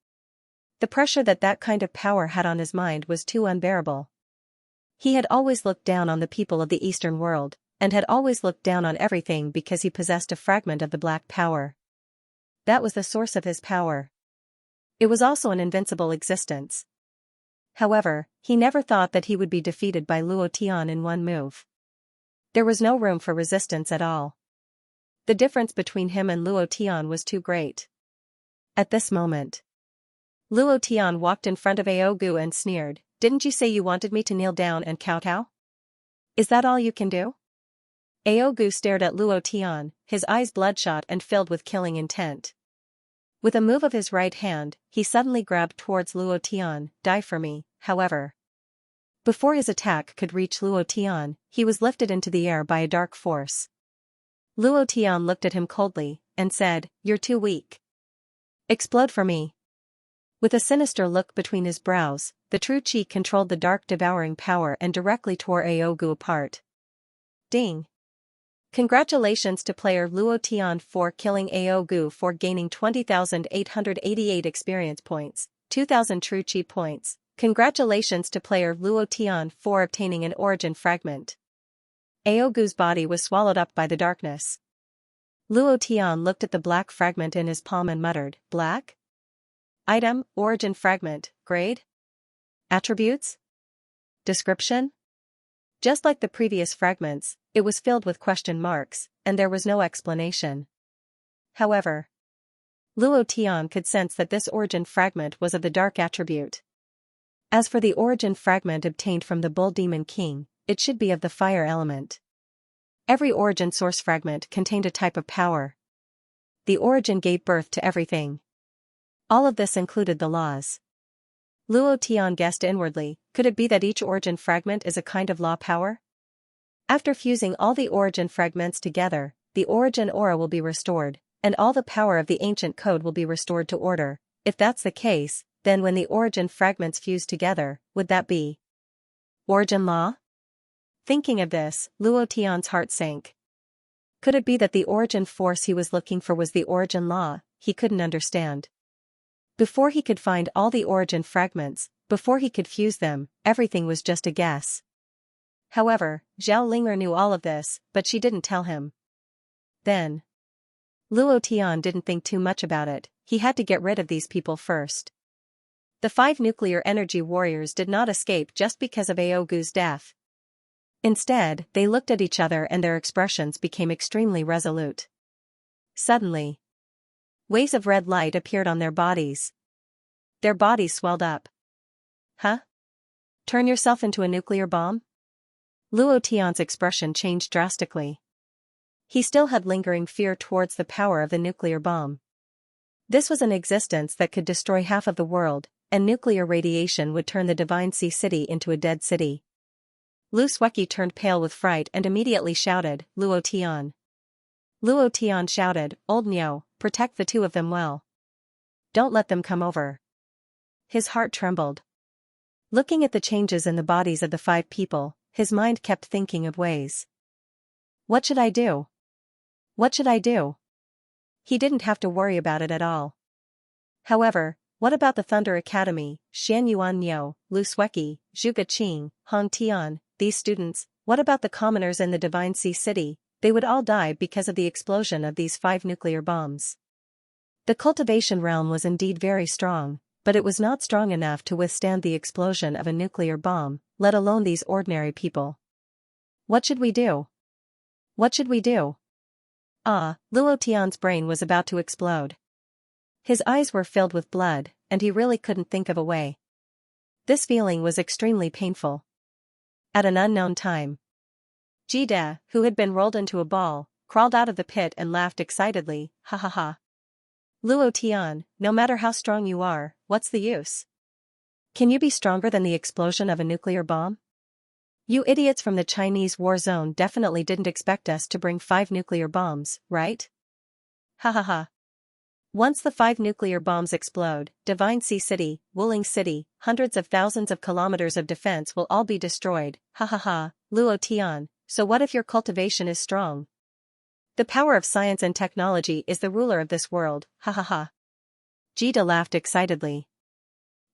The pressure that kind of power had on his mind was too unbearable. He had always looked down on the people of the Eastern world, and had always looked down on everything because he possessed a fragment of the black power. That was the source of his power. It was also an invincible existence. However, he never thought that he would be defeated by Luo Tian in one move. There was no room for resistance at all. The difference between him and Luo Tian was too great. At this moment, Luo Tian walked in front of Aogu and sneered, "Didn't you say you wanted me to kneel down and kowtow? Is that all you can do?" Aogu stared at Luo Tian, his eyes bloodshot and filled with killing intent. With a move of his right hand, he suddenly grabbed towards Luo Tian. "Die for me," however. Before his attack could reach Luo Tian, he was lifted into the air by a dark force. Luo Tian looked at him coldly, and said, "You're too weak. Explode for me." With a sinister look between his brows, the true Qi controlled the dark devouring power and directly tore Aogu apart. Ding! Congratulations to player Luo Tian for killing Aogu for gaining 20,888 experience points, 2,000 true Qi points. Congratulations to player Luo Tian for obtaining an origin fragment. Aogu's body was swallowed up by the darkness. Luo Tian looked at the black fragment in his palm and muttered, "Black? Item, origin fragment, grade? Attributes? Description?" Just like the previous fragments, it was filled with question marks, and there was no explanation. However, Luo Tian could sense that this origin fragment was of the dark attribute. As for the origin fragment obtained from the Bull Demon King, it should be of the fire element. Every origin source fragment contained a type of power. The origin gave birth to everything. All of this included the laws. Luo Tian guessed inwardly, could it be that each origin fragment is a kind of law power? After fusing all the origin fragments together, the origin aura will be restored, and all the power of the ancient code will be restored to order. If that's the case, then when the origin fragments fuse together, would that be origin law? Thinking of this, Luo Tian's heart sank. Could it be that the origin force he was looking for was the origin law? He couldn't understand. Before he could find all the origin fragments, before he could fuse them, everything was just a guess. However, Zhao Linger knew all of this, but she didn't tell him. Then, Luo Tian didn't think too much about it, he had to get rid of these people first. The 5 nuclear energy warriors did not escape just because of Aogu's death. Instead, they looked at each other and their expressions became extremely resolute. Suddenly, waves of red light appeared on their bodies. Their bodies swelled up. Huh? Turn yourself into a nuclear bomb? Luo Tian's expression changed drastically. He still had lingering fear towards the power of the nuclear bomb. This was an existence that could destroy half of the world, and nuclear radiation would turn the Divine Sea City into a dead city. Lu Sueki turned pale with fright and immediately shouted, "Luo Tian." Luo Tian shouted, "Old Niu, protect the 2 of them well. Don't let them come over." His heart trembled. Looking at the changes in the bodies of the 5 people, his mind kept thinking of ways. What should I do? What should I do? He didn't have to worry about it at all. However, what about the Thunder Academy, Xianyuan Niu, Lu Sueki, Zhuge Qing, Hong Tian, these students, what about the commoners in the Divine Sea City? They would all die because of the explosion of these 5 nuclear bombs. The cultivation realm was indeed very strong, but it was not strong enough to withstand the explosion of a nuclear bomb, let alone these ordinary people. What should we do? What should we do? Luo Tian's brain was about to explode. His eyes were filled with blood, and he really couldn't think of a way. This feeling was extremely painful. At an unknown time, Jide, who had been rolled into a ball, crawled out of the pit and laughed excitedly, ha ha ha. Luo Tian, no matter how strong you are, what's the use? Can you be stronger than the explosion of a nuclear bomb? You idiots from the Chinese war zone definitely didn't expect us to bring 5 nuclear bombs, right? Ha ha ha. Once the 5 nuclear bombs explode, Divine Sea City, Wuling City, hundreds of thousands of kilometers of defense will all be destroyed, ha ha ha. Luo Tian, so what if your cultivation is strong? The power of science and technology is the ruler of this world, ha ha ha. Jide laughed excitedly.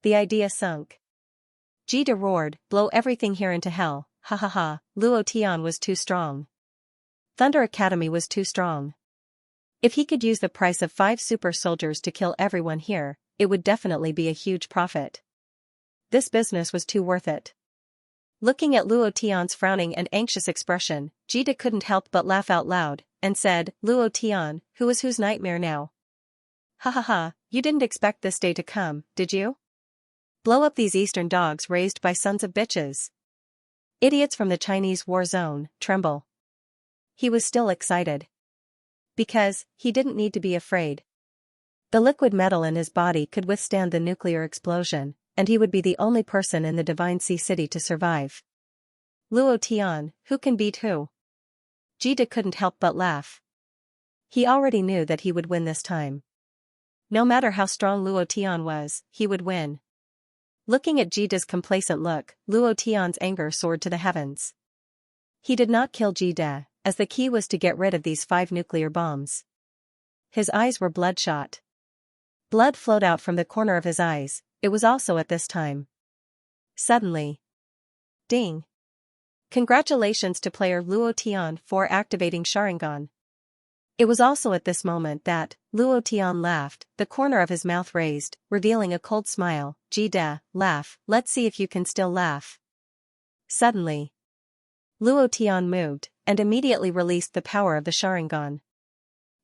The idea sunk. Jide roared, blow everything here into hell, ha ha ha. Luo Tian was too strong. Thunder Academy was too strong. If he could use the price of 5 super soldiers to kill everyone here, it would definitely be a huge profit. This business was too worth it. Looking at Luo Tian's frowning and anxious expression, Jide couldn't help but laugh out loud, and said, Luo Tian, who is whose nightmare now? Ha ha ha, you didn't expect this day to come, did you? Blow up these eastern dogs raised by sons of bitches. Idiots from the Chinese war zone, tremble. He was still excited. Because, he didn't need to be afraid. The liquid metal in his body could withstand the nuclear explosion, and he would be the only person in the Divine Sea City to survive. Luo Tian, who can beat who? Jide couldn't help but laugh. He already knew that he would win this time. No matter how strong Luo Tian was, he would win. Looking at Jide's complacent look, Luo Tian's anger soared to the heavens. He did not kill Jide, as the key was to get rid of these 5 nuclear bombs. His eyes were bloodshot. Blood flowed out from the corner of his eyes. It was also at this time. Suddenly. Ding. Congratulations to player Luo Tian for activating Sharingan. It was also at this moment that Luo Tian laughed, the corner of his mouth raised, revealing a cold smile. Jide, laugh, let's see if you can still laugh. Suddenly. Luo Tian moved, and immediately released the power of the Sharingan.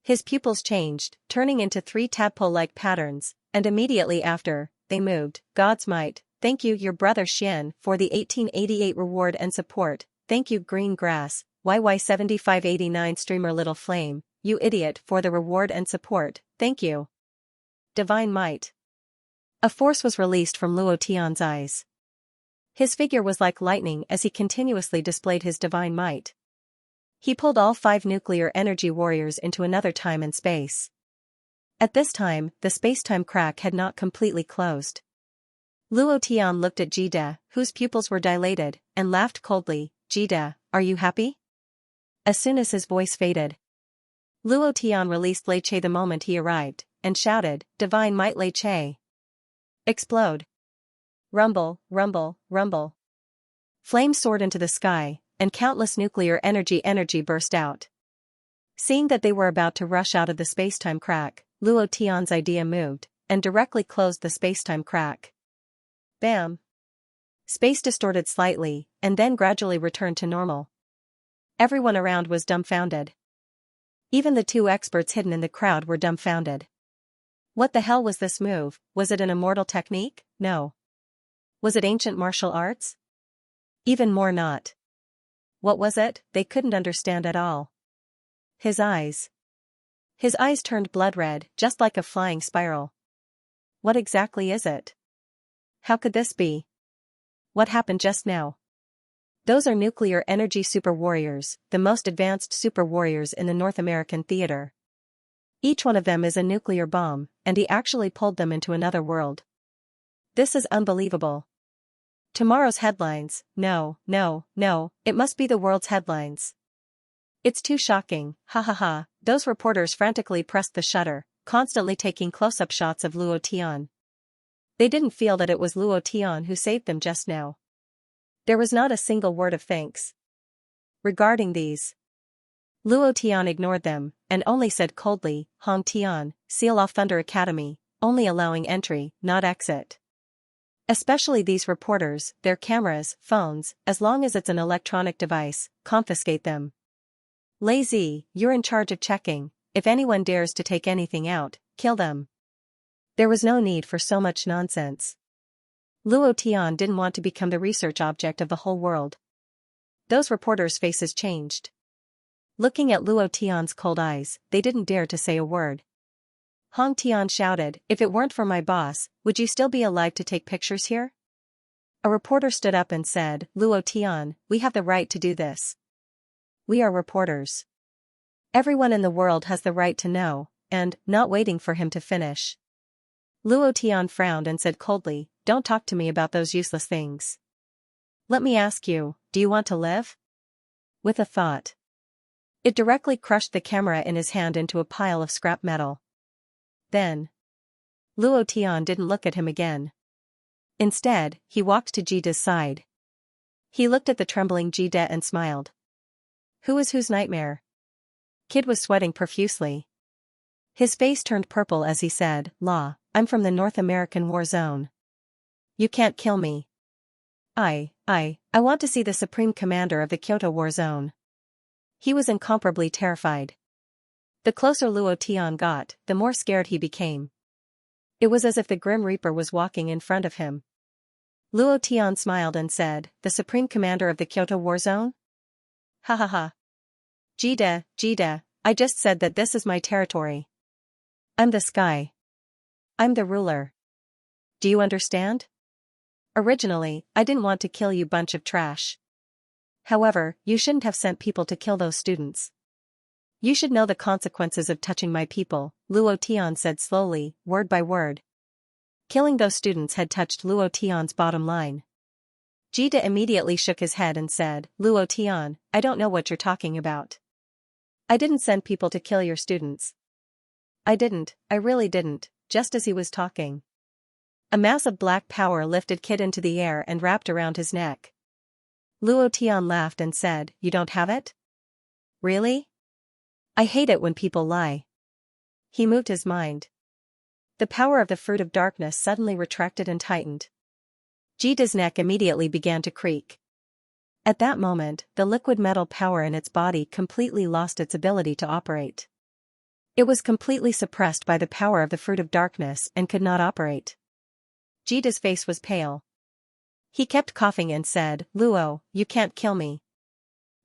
His pupils changed, turning into 3 tadpole-like patterns, and immediately after, they moved. God's might, thank you your brother Xian for the 1888 reward and support, thank you Green Grass, YY7589 streamer Little Flame, you idiot for the reward and support, thank you. Divine might. A force was released from Luo Tian's eyes. His figure was like lightning as he continuously displayed his divine might. He pulled all 5 nuclear energy warriors into another time and space. At this time, the space-time crack had not completely closed. Luo Tian looked at Jide, whose pupils were dilated, and laughed coldly. Jide, are you happy? As soon as his voice faded, Luo Tian released Lei Che the moment he arrived, and shouted, Divine might Lei Che. Explode. Rumble, rumble, rumble. Flames soared into the sky, and countless nuclear energy burst out. Seeing that they were about to rush out of the space-time crack, Luo Tian's idea moved, and directly closed the space-time crack. Bam! Space distorted slightly, and then gradually returned to normal. Everyone around was dumbfounded. Even the 2 experts hidden in the crowd were dumbfounded. What the hell was this move? Was it an immortal technique? No. Was it ancient martial arts? Even more not. What was it? They couldn't understand at all. His eyes. His eyes turned blood red, just like a flying spiral. What exactly is it? How could this be? What happened just now? Those are nuclear energy super warriors, the most advanced super warriors in the North American theater. Each one of them is a nuclear bomb, and he actually pulled them into another world. This is unbelievable. Tomorrow's headlines, no, it must be the world's headlines. It's too shocking, ha ha ha. Those reporters frantically pressed the shutter, constantly taking close-up shots of Luo Tian. They didn't feel that it was Luo Tian who saved them just now. There was not a single word of thanks. Regarding these, Luo Tian ignored them, and only said coldly, Hong Tian, seal off Thunder Academy, only allowing entry, not exit. Especially these reporters, their cameras, phones, as long as it's an electronic device, confiscate them. Lazy, you're in charge of checking, if anyone dares to take anything out, kill them. There was no need for so much nonsense. Luo Tian didn't want to become the research object of the whole world. Those reporters' faces changed. Looking at Luo Tian's cold eyes, they didn't dare to say a word. Hong Tian shouted, if it weren't for my boss, would you still be alive to take pictures here? A reporter stood up and said, Luo Tian, we have the right to do this. We are reporters. Everyone in the world has the right to know, and, not waiting for him to finish, Luo Tian frowned and said coldly, don't talk to me about those useless things. Let me ask you, do you want to live? With a thought. It directly crushed the camera in his hand into a pile of scrap metal. Then, Luo Tian didn't look at him again. Instead, he walked to Jida's side. He looked at the trembling Jida and smiled. Who is whose nightmare? Kid was sweating profusely. His face turned purple as he said, Law, I'm from the North American war zone. You can't kill me. I want to see the Supreme Commander of the Kyoto War Zone. He was incomparably terrified. The closer Luo Tian got, the more scared he became. It was as if the Grim Reaper was walking in front of him. Luo Tian smiled and said, the Supreme Commander of the Kyoto War Zone? Ha ha ha. Jida, I just said that this is my territory. I'm the sky. I'm the ruler. Do you understand? Originally, I didn't want to kill you bunch of trash. However, you shouldn't have sent people to kill those students. You should know the consequences of touching my people, Luo Tian said slowly, word by word. Killing those students had touched Luo Tian's bottom line. Jida immediately shook his head and said, Luo Tian, I don't know what you're talking about. I didn't send people to kill your students. I really didn't, just as he was talking. A mass of black power lifted Kid into the air and wrapped around his neck. Luo Tian laughed and said, you don't have it? Really? I hate it when people lie. He moved his mind. The power of the fruit of darkness suddenly retracted and tightened. Jida's neck immediately began to creak. At that moment, the liquid metal power in its body completely lost its ability to operate. It was completely suppressed by the power of the fruit of darkness and could not operate. Jida's face was pale. He kept coughing and said, Luo, you can't kill me.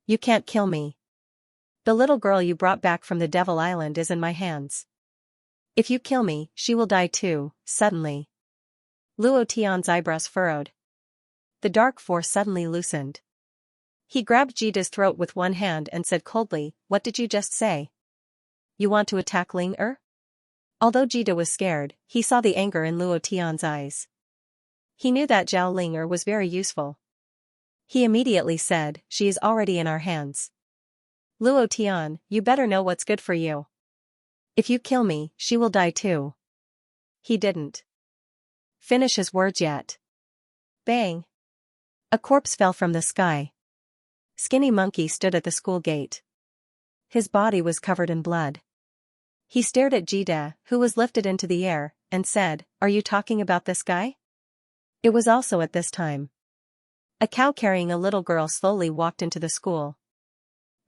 You can't kill me. The little girl you brought back from the Devil Island is in my hands. If you kill me, she will die too, suddenly. Luo Tian's eyebrows furrowed. The dark force suddenly loosened. He grabbed Jida's throat with one hand and said coldly, what did you just say? You want to attack Ling-er? Although Jida was scared, he saw the anger in Luo Tian's eyes. He knew that Zhao Ling-er was very useful. He immediately said, she is already in our hands. Luo Tian, you better know what's good for you. If you kill me, she will die too. He didn't finish his words yet. Bang! A corpse fell from the sky. Skinny Monkey stood at the school gate. His body was covered in blood. He stared at Jida, who was lifted into the air, and said, are you talking about this guy? It was also at this time. A cow carrying a little girl slowly walked into the school.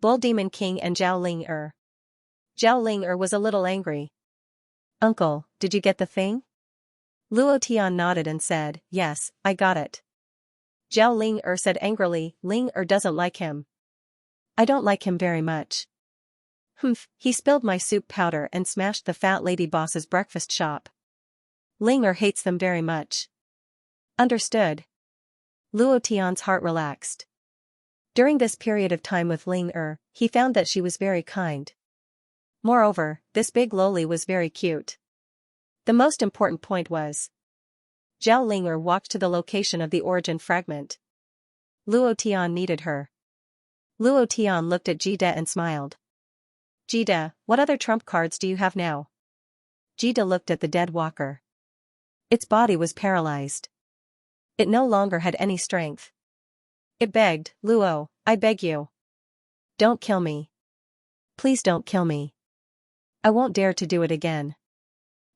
Bull Demon King and Zhao Ling-er. Zhao Ling-er was a little angry. Uncle, did you get the thing? Luo Tian nodded and said, yes, I got it. Zhao Ling-er said angrily, Ling-er doesn't like him. I don't like him very much. Humph, he spilled my soup powder and smashed the fat lady boss's breakfast shop. Ling-er hates them very much. Understood. Luo Tian's heart relaxed. During this period of time with Ling-er, he found that she was very kind. Moreover, this big loli was very cute. The most important point was, Zhao Ling-er walked to the location of the origin fragment. Luo Tian needed her. Luo Tian looked at Jida and smiled. Jida, what other trump cards do you have now? Jida looked at the dead walker. Its body was paralyzed. It no longer had any strength. It begged, Luo, I beg you. Don't kill me. Please don't kill me. I won't dare to do it again.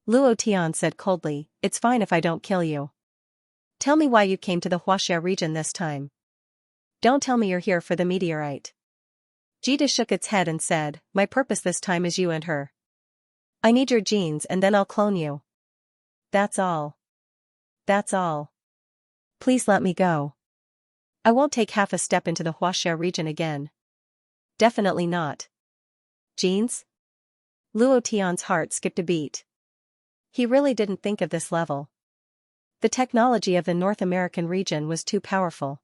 Luo Tian said coldly, it's fine if I don't kill you. Tell me why you came to the Huaxia region this time. Don't tell me you're here for the meteorite. Jida shook its head and said, my purpose this time is you and her. I need your genes and then I'll clone you. That's all. That's all. Please let me go. I won't take half a step into the Huaxia region again. Definitely not. Genes? Luo Tian's heart skipped a beat. He really didn't think of this level. The technology of the North American region was too powerful.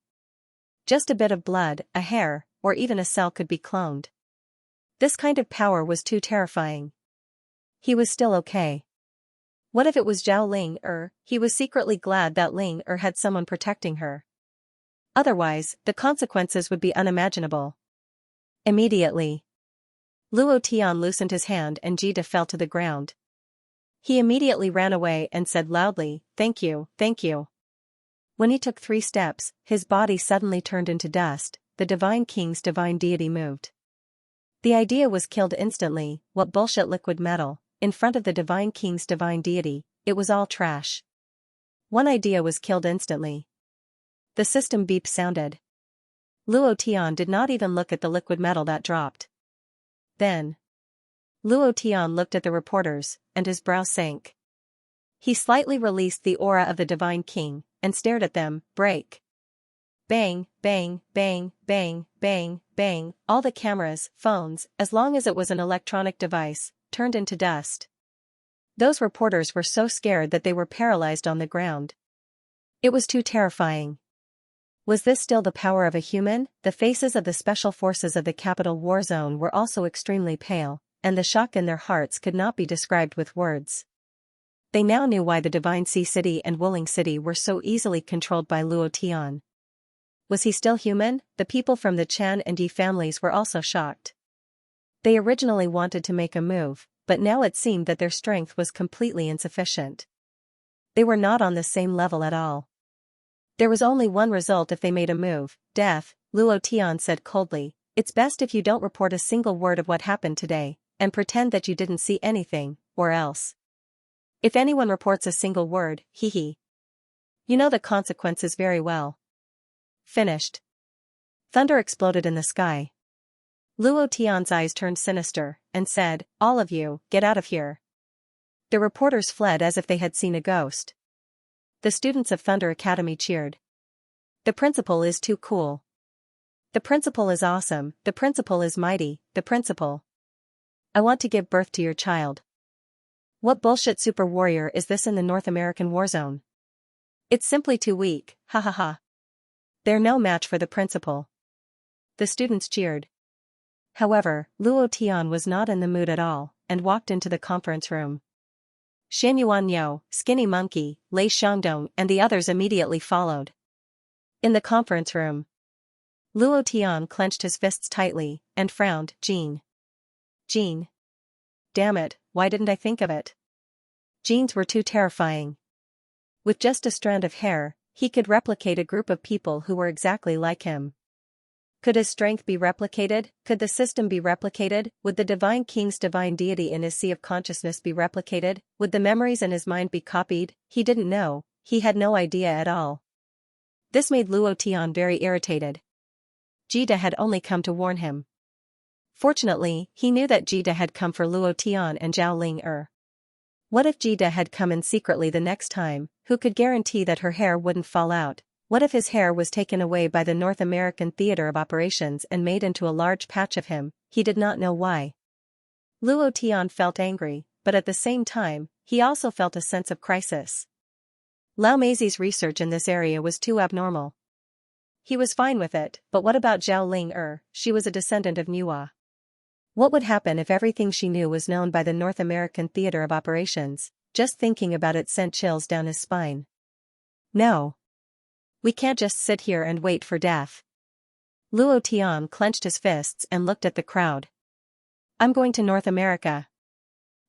Just a bit of blood, a hair, or even a cell could be cloned. This kind of power was too terrifying. He was still okay. What if it was Zhao Ling? He was secretly glad that Ling had someone protecting her. Otherwise, the consequences would be unimaginable. Immediately, Luo Tian loosened his hand and Jida fell to the ground. He immediately ran away and said loudly, thank you, thank you. When he took 3 steps, his body suddenly turned into dust, the Divine King's divine deity moved. The idea was killed instantly, what bullshit liquid metal, in front of the Divine King's divine deity, it was all trash. One idea was killed instantly. The system beep sounded. Luo Tian did not even look at the liquid metal that dropped. Then, Luo Tian looked at the reporters, and his brow sank. He slightly released the aura of the Divine King, and stared at them, break. Bang, bang, bang, bang, bang, bang, all the cameras, phones, as long as it was an electronic device, turned into dust. Those reporters were so scared that they were paralyzed on the ground. It was too terrifying. Was this still the power of a human? The faces of the special forces of the capital war zone were also extremely pale, and the shock in their hearts could not be described with words. They now knew why the Divine Sea City and Wuling City were so easily controlled by Luo Tian. Was he still human? The people from the Chan and Yi families were also shocked. They originally wanted to make a move, but now it seemed that their strength was completely insufficient. They were not on the same level at all. There was only one result if they made a move, death, Luo Tian said coldly, it's best if you don't report a single word of what happened today, and pretend that you didn't see anything, or else. If anyone reports a single word, hee. You know the consequences very well. Finished. Thunder exploded in the sky. Luo Tian's eyes turned sinister, and said, all of you, get out of here. The reporters fled as if they had seen a ghost. The students of Thunder Academy cheered. The principal is too cool. The principal is awesome, the principal is mighty, the principal. I want to give birth to your child. What bullshit super warrior is this in the North American war zone? It's simply too weak, ha ha ha. They're no match for the principal. The students cheered. However, Luo Tian was not in the mood at all, and walked into the conference room. Shen Yuanyo, Skinny Monkey, Lei Xiangdong and the others immediately followed. In the conference room, Luo Tian clenched his fists tightly, and frowned, Jean. Damn it, why didn't I think of it? Genes were too terrifying. With just a strand of hair, he could replicate a group of people who were exactly like him. Could his strength be replicated? Could the system be replicated? Would the Divine King's divine deity in his sea of consciousness be replicated? Would the memories in his mind be copied? He didn't know, he had no idea at all. This made Luo Tian very irritated. Jida had only come to warn him. Fortunately, he knew that Jida had come for Luo Tian and Zhao Ling. What if Jida had come in secretly the next time? Who could guarantee that her hair wouldn't fall out? What if his hair was taken away by the North American Theater of Operations and made into a large patch of him? He did not know why. Luo Tian felt angry, but at the same time, he also felt a sense of crisis. Lao Meizi's research in this area was too abnormal. He was fine with it, but what about Zhao Ling? She was a descendant of Nuwa. What would happen if everything she knew was known by the North American Theater of Operations? Just thinking about it sent chills down his spine. No. We can't just sit here and wait for death. Luo Tian clenched his fists and looked at the crowd. I'm going to North America.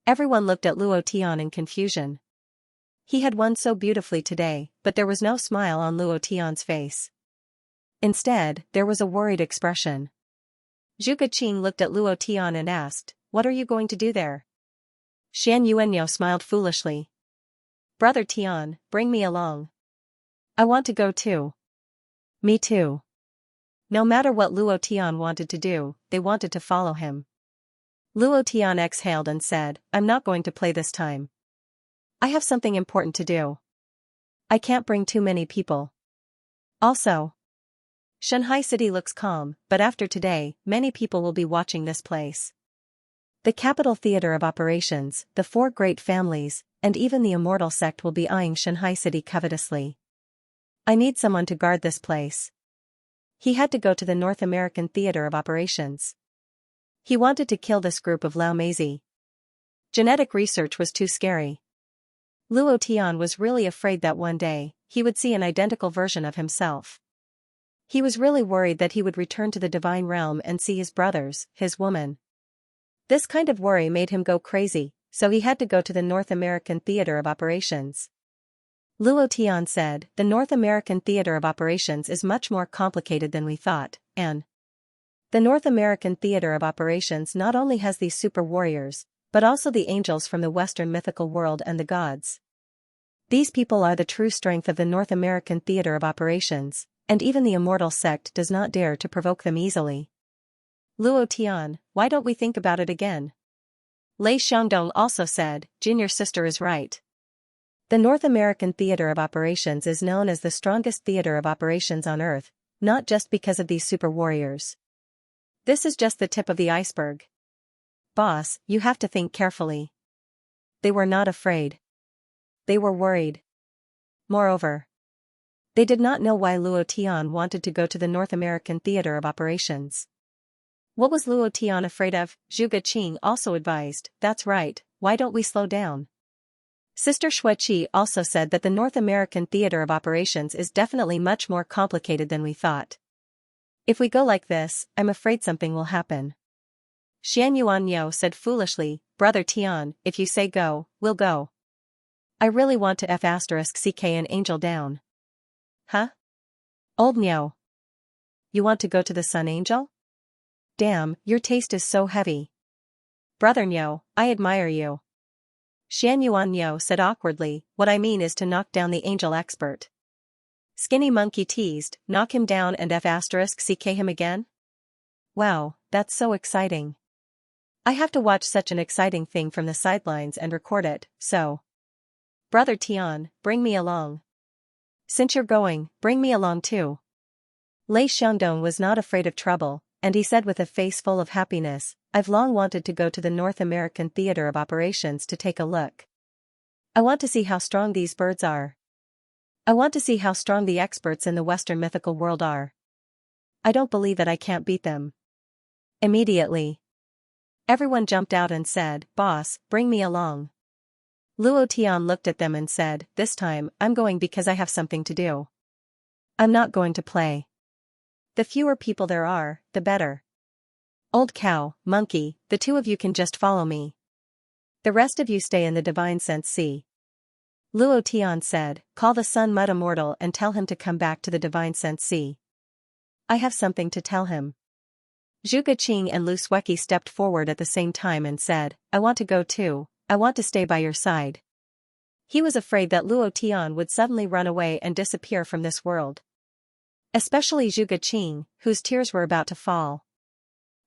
Everyone looked at Luo Tian in confusion. He had won so beautifully today, but there was no smile on Luo Tian's face. Instead, there was a worried expression. Zhu Geqing looked at Luo Tian and asked, "What are you going to do there?" Xian Yuanyo smiled foolishly. "Brother Tian, bring me along. I want to go too." "Me too." No matter what Luo Tian wanted to do, they wanted to follow him. Luo Tian exhaled and said, "I'm not going to play this time. I have something important to do. I can't bring too many people. Also, Shanghai City looks calm, but after today, many people will be watching this place. The capital theater of operations, the four great families, and even the immortal sect will be eyeing Shanghai City covetously. I need someone to guard this place." He had to go to the North American theater of operations. He wanted to kill this group of Lao Meizi. Genetic research was too scary. Luo Tian was really afraid that one day, he would see an identical version of himself. He was really worried that he would return to the divine realm and see his brothers, his woman. This kind of worry made him go crazy, so he had to go to the North American theater of operations. Luo Tian said, "The North American theater of operations is much more complicated than we thought, and the North American theater of operations not only has these super warriors, but also the angels from the Western mythical world and the gods. These people are the true strength of the North American theater of operations, and even the immortal sect does not dare to provoke them easily. Luo Tian, why don't we think about it again?" Lei Xiangdong also said, "Jin, your sister is right. The North American theater of operations is known as the strongest theater of operations on Earth, not just because of these super warriors. This is just the tip of the iceberg. Boss, you have to think carefully." They were not afraid. They were worried. Moreover, they did not know why Luo Tian wanted to go to the North American theater of operations. What was Luo Tian afraid of? Zhu Geqing also advised, "That's right, why don't we slow down?" Sister Xueqi also said that the North American theater of operations is definitely much more complicated than we thought. If we go like this, I'm afraid something will happen. Xian Yuanyo said foolishly, "Brother Tian, if you say go, we'll go. I really want to *CK an angel down." "Huh? Old Nyo. You want to go to the Sun Angel? Damn, your taste is so heavy. Brother Nyo, I admire you." Xian Yuanyo said awkwardly, "What I mean is to knock down the angel expert." Skinny Monkey teased, "Knock him down and *CK him again? Wow, that's so exciting. I have to watch such an exciting thing from the sidelines and record it, so. Brother Tian, bring me along. Since you're going, bring me along too." Lei Xiangdong was not afraid of trouble, and he said with a face full of happiness, "I've long wanted to go to the North American theater of operations to take a look. I want to see how strong these birds are. I want to see how strong the experts in the Western mythical world are. I don't believe that I can't beat them." Immediately, everyone jumped out and said, "Boss, bring me along." Luo Tian looked at them and said, "This time, I'm going because I have something to do. I'm not going to play. The fewer people there are, the better. Old Cow, Monkey, the two of you can just follow me. The rest of you stay in the Divine Sense Sea." Luo Tian said, "Call the Sun Mud Immortal and tell him to come back to the Divine Sense Sea. I have something to tell him." Zhu Geqing and Lu Sueki stepped forward at the same time and said, "I want to go too, I want to stay by your side." He was afraid that Luo Tian would suddenly run away and disappear from this world. Especially Zhu Geqing, whose tears were about to fall.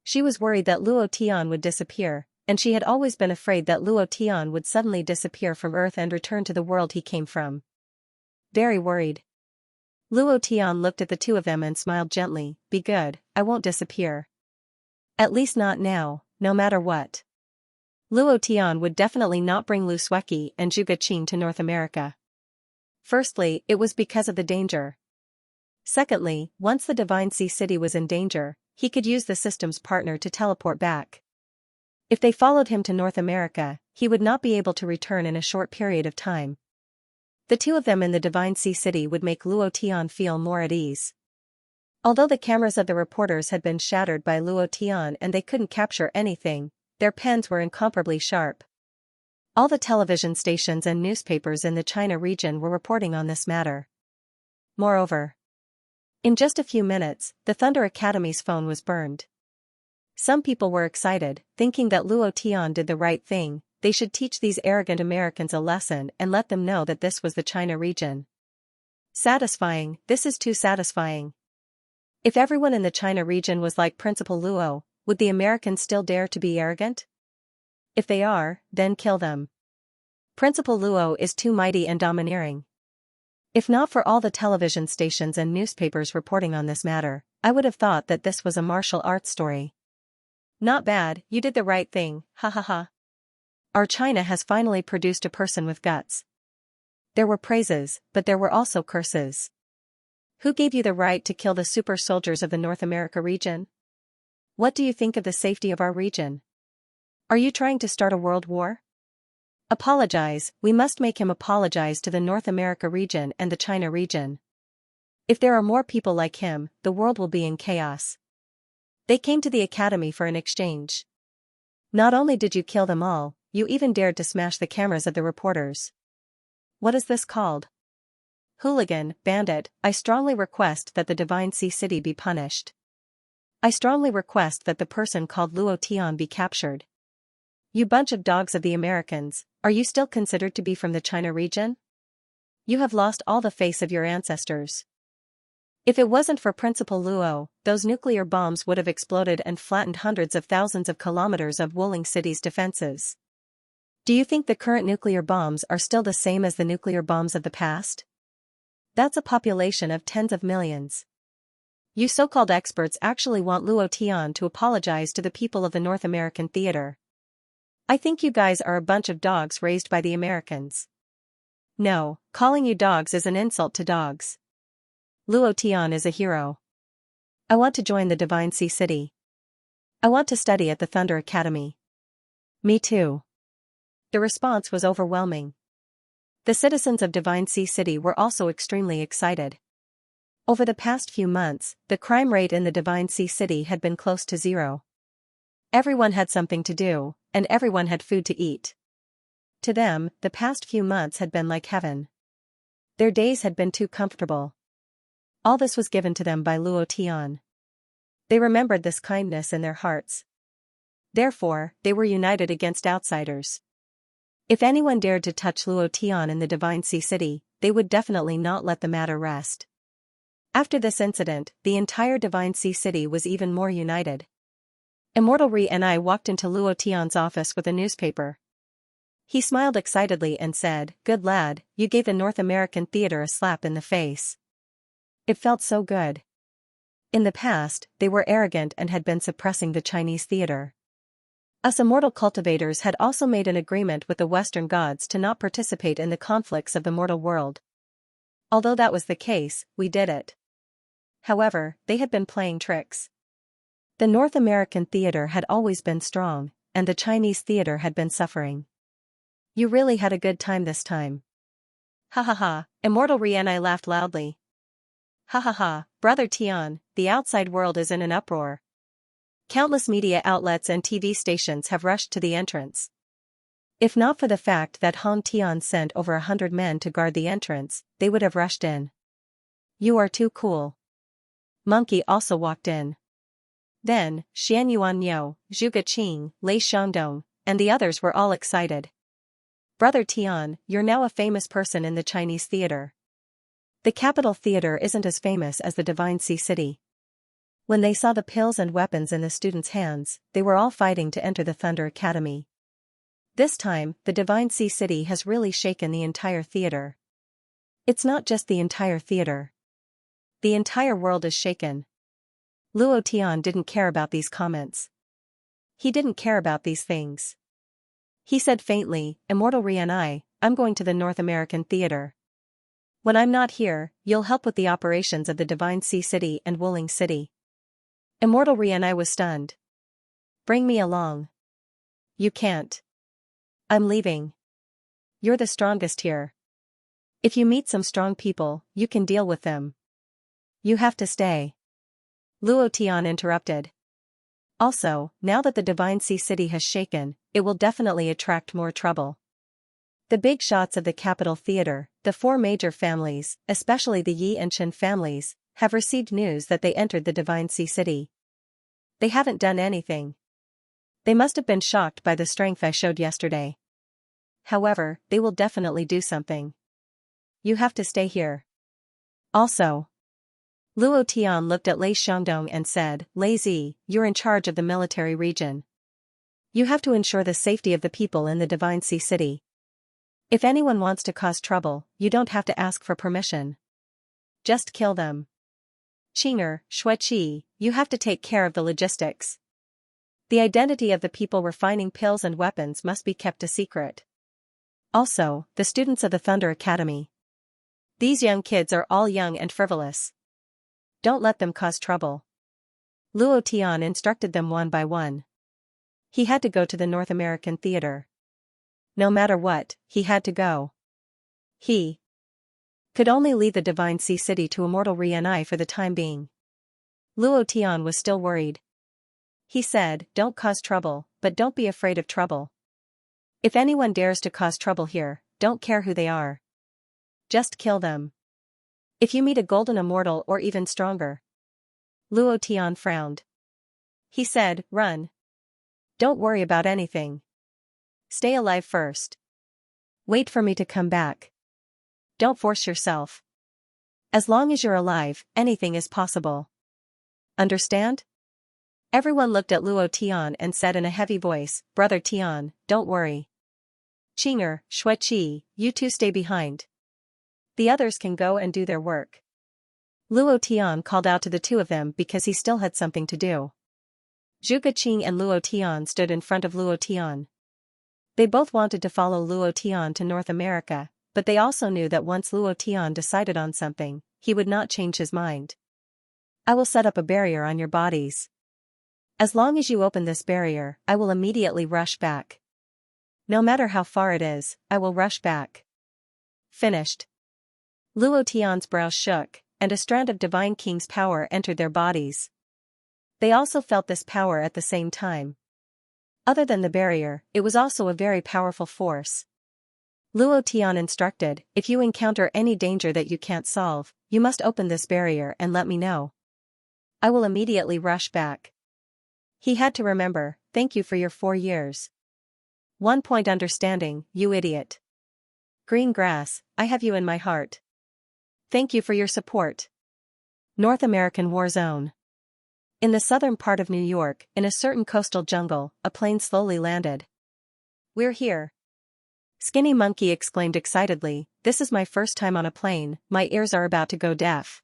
She was worried that Luo Tian would disappear, and she had always been afraid that Luo Tian would suddenly disappear from Earth and return to the world he came from. Very worried. Luo Tian looked at the two of them and smiled gently, "Be good, I won't disappear. At least not now, no matter what." Luo Tian would definitely not bring Lu Sueki and Zhu Geqing to North America. Firstly, it was because of the danger. Secondly, once the Divine Sea City was in danger, he could use the system's partner to teleport back. If they followed him to North America, he would not be able to return in a short period of time. The two of them in the Divine Sea City would make Luo Tian feel more at ease. Although the cameras of the reporters had been shattered by Luo Tian and they couldn't capture anything, their pens were incomparably sharp. All the television stations and newspapers in the China region were reporting on this matter. Moreover, In just a few minutes, the Thunder Academy's phone was burned. Some people were excited, thinking that Luo Tian did the right thing. They should teach these arrogant Americans a lesson and let them know that this was the China region. Satisfying, this is too satisfying. If everyone in the China region was like Principal Luo, would the Americans still dare to be arrogant? If they are, then kill them. Principal Luo is too mighty and domineering. If not for all the television stations and newspapers reporting on this matter, I would have thought that this was a martial arts story. Not bad, you did the right thing, ha ha ha. Our China has finally produced a person with guts. There were praises, but there were also curses. Who gave you the right to kill the super soldiers of the North America region? What do you think of the safety of our region? Are you trying to start a world war? Apologize, we must make him apologize to the North America region and the China region. If there are more people like him, the world will be in chaos. They came to the academy for an exchange. Not only did you kill them all, you even dared to smash the cameras of the reporters. What is this called? Hooligan, bandit, I strongly request that the Divine Sea City be punished. I strongly request that the person called Luo Tian be captured. You bunch of dogs of the Americans, are you still considered to be from the China region? You have lost all the face of your ancestors. If it wasn't for Principal Luo, those nuclear bombs would have exploded and flattened hundreds of thousands of kilometers of Wuling City's defenses. Do you think the current nuclear bombs are still the same as the nuclear bombs of the past? That's a population of tens of millions. You so-called experts actually want Luo Tian to apologize to the people of the North American theater. I think you guys are a bunch of dogs raised by the Americans. No, calling you dogs is an insult to dogs. Luo Tian is a hero. I want to join the Divine Sea City. I want to study at the Thunder Academy. Me too. The response was overwhelming. The citizens of Divine Sea City were also extremely excited. Over the past few months, the crime rate in the Divine Sea City had been close to zero. Everyone had something to do, and everyone had food to eat. To them, the past few months had been like heaven. Their days had been too comfortable. All this was given to them by Luo Tian. They remembered this kindness in their hearts. Therefore, they were united against outsiders. If anyone dared to touch Luo Tian in the Divine Sea City, they would definitely not let the matter rest. After this incident, the entire Divine Sea City was even more united. Immortal Ri and I walked into Luo Tian's office with a newspaper. He smiled excitedly and said, "Good lad, you gave the North American theater a slap in the face." It felt so good. In the past, they were arrogant and had been suppressing the Chinese theater. Us immortal cultivators had also made an agreement with the Western gods to not participate in the conflicts of the mortal world. Although that was the case, we did it. However, they had been playing tricks. The North American theater had always been strong, and the Chinese theater had been suffering. You really had a good time this time. Ha ha ha, Immortal Ri and I laughed loudly. Ha ha ha, Brother Tian, the outside world is in an uproar. Countless media outlets and TV stations have rushed to the entrance. If not for the fact that Han Tian sent over 100 men to guard the entrance, they would have rushed in. You are too cool. Monkey also walked in. Then, Xian Yuanyo, Zhu Geqing, Lei Shandong, and the others were all excited. Brother Tian, you're now a famous person in the Chinese theater. The capital theater isn't as famous as the Divine Sea City. When they saw the pills and weapons in the students' hands, they were all fighting to enter the Thunder Academy. This time, the Divine Sea City has really shaken the entire theater. It's not just the entire theater. The entire world is shaken. Luo Tian didn't care about these comments. He didn't care about these things. He said faintly, "Immortal Ri and I'm going to the North American theater. When I'm not here, you'll help with the operations of the Divine Sea City and Wuling City." Immortal Ri and I was stunned. "Bring me along." "You can't. I'm leaving. You're the strongest here. If you meet some strong people, you can deal with them. You have to stay." Luo Tian interrupted. "Also, now that the Divine Sea City has shaken, it will definitely attract more trouble. The big shots of the capital theater, the four major families, especially the Yi and Chen families, have received news that they entered the Divine Sea City. They haven't done anything. They must have been shocked by the strength I showed yesterday. However, they will definitely do something. You have to stay here. Also. Luo Tian looked at Lei Xiangdong and said, Lei Zi, you're in charge of the military region. You have to ensure the safety of the people in the Divine Sea City. If anyone wants to cause trouble, you don't have to ask for permission. Just kill them. Qing'er, Xueqi, you have to take care of the logistics. The identity of the people refining pills and weapons must be kept a secret. Also, the students of the Thunder Academy. These young kids are all young and frivolous. Don't let them cause trouble. Luo Tian instructed them one by one. He had to go to the North American theater. No matter what, he had to go. He could only leave the Divine Sea City to Immortal Rianai for the time being. Luo Tian was still worried. He said, don't cause trouble, but don't be afraid of trouble. If anyone dares to cause trouble here, don't care who they are. Just kill them. If you meet a golden immortal or even stronger. Luo Tian frowned. He said, run. Don't worry about anything. Stay alive first. Wait for me to come back. Don't force yourself. As long as you're alive, anything is possible. Understand? Everyone looked at Luo Tian and said in a heavy voice, Brother Tian, don't worry. Qing'er, Xueqi, you two stay behind. The others can go and do their work. Luo Tian called out to the two of them because he still had something to do. Zhuge Qing and Luo Tian stood in front of Luo Tian. They both wanted to follow Luo Tian to North America, but they also knew that once Luo Tian decided on something, he would not change his mind. I will set up a barrier on your bodies. As long as you open this barrier, I will immediately rush back. No matter how far it is, I will rush back. Finished. Luo Tian's brow shook, and a strand of Divine King's power entered their bodies. They also felt this power at the same time. Other than the barrier, it was also a very powerful force. Luo Tian instructed, if you encounter any danger that you can't solve, you must open this barrier and let me know. I will immediately rush back. He had to remember, thank you for your 4 years. 1 point understanding, you idiot. Green grass, I have you in my heart. Thank you for your support. North American War Zone. In the southern part of New York, in a certain coastal jungle, a plane slowly landed. We're here. Skinny Monkey exclaimed excitedly, this is my first time on a plane, my ears are about to go deaf.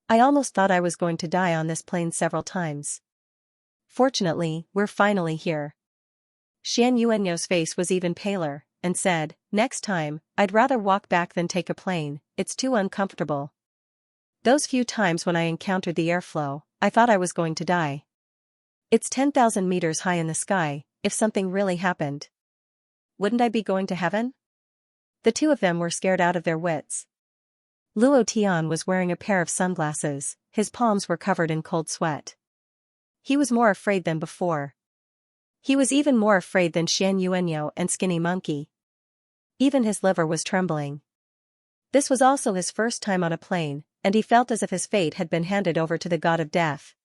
I almost thought I was going to die on this plane several times. Fortunately, we're finally here. Xian Yuanyo's face was even paler, and said, next time, I'd rather walk back than take a plane, it's too uncomfortable. Those few times when I encountered the airflow, I thought I was going to die. It's 10,000 meters high in the sky, if something really happened. Wouldn't I be going to heaven? The two of them were scared out of their wits. Luo Tian was wearing a pair of sunglasses, his palms were covered in cold sweat. He was more afraid than before. He was even more afraid than Xian Yuanyo and Skinny Monkey. Even his liver was trembling. This was also his first time on a plane, and he felt as if his fate had been handed over to the god of death.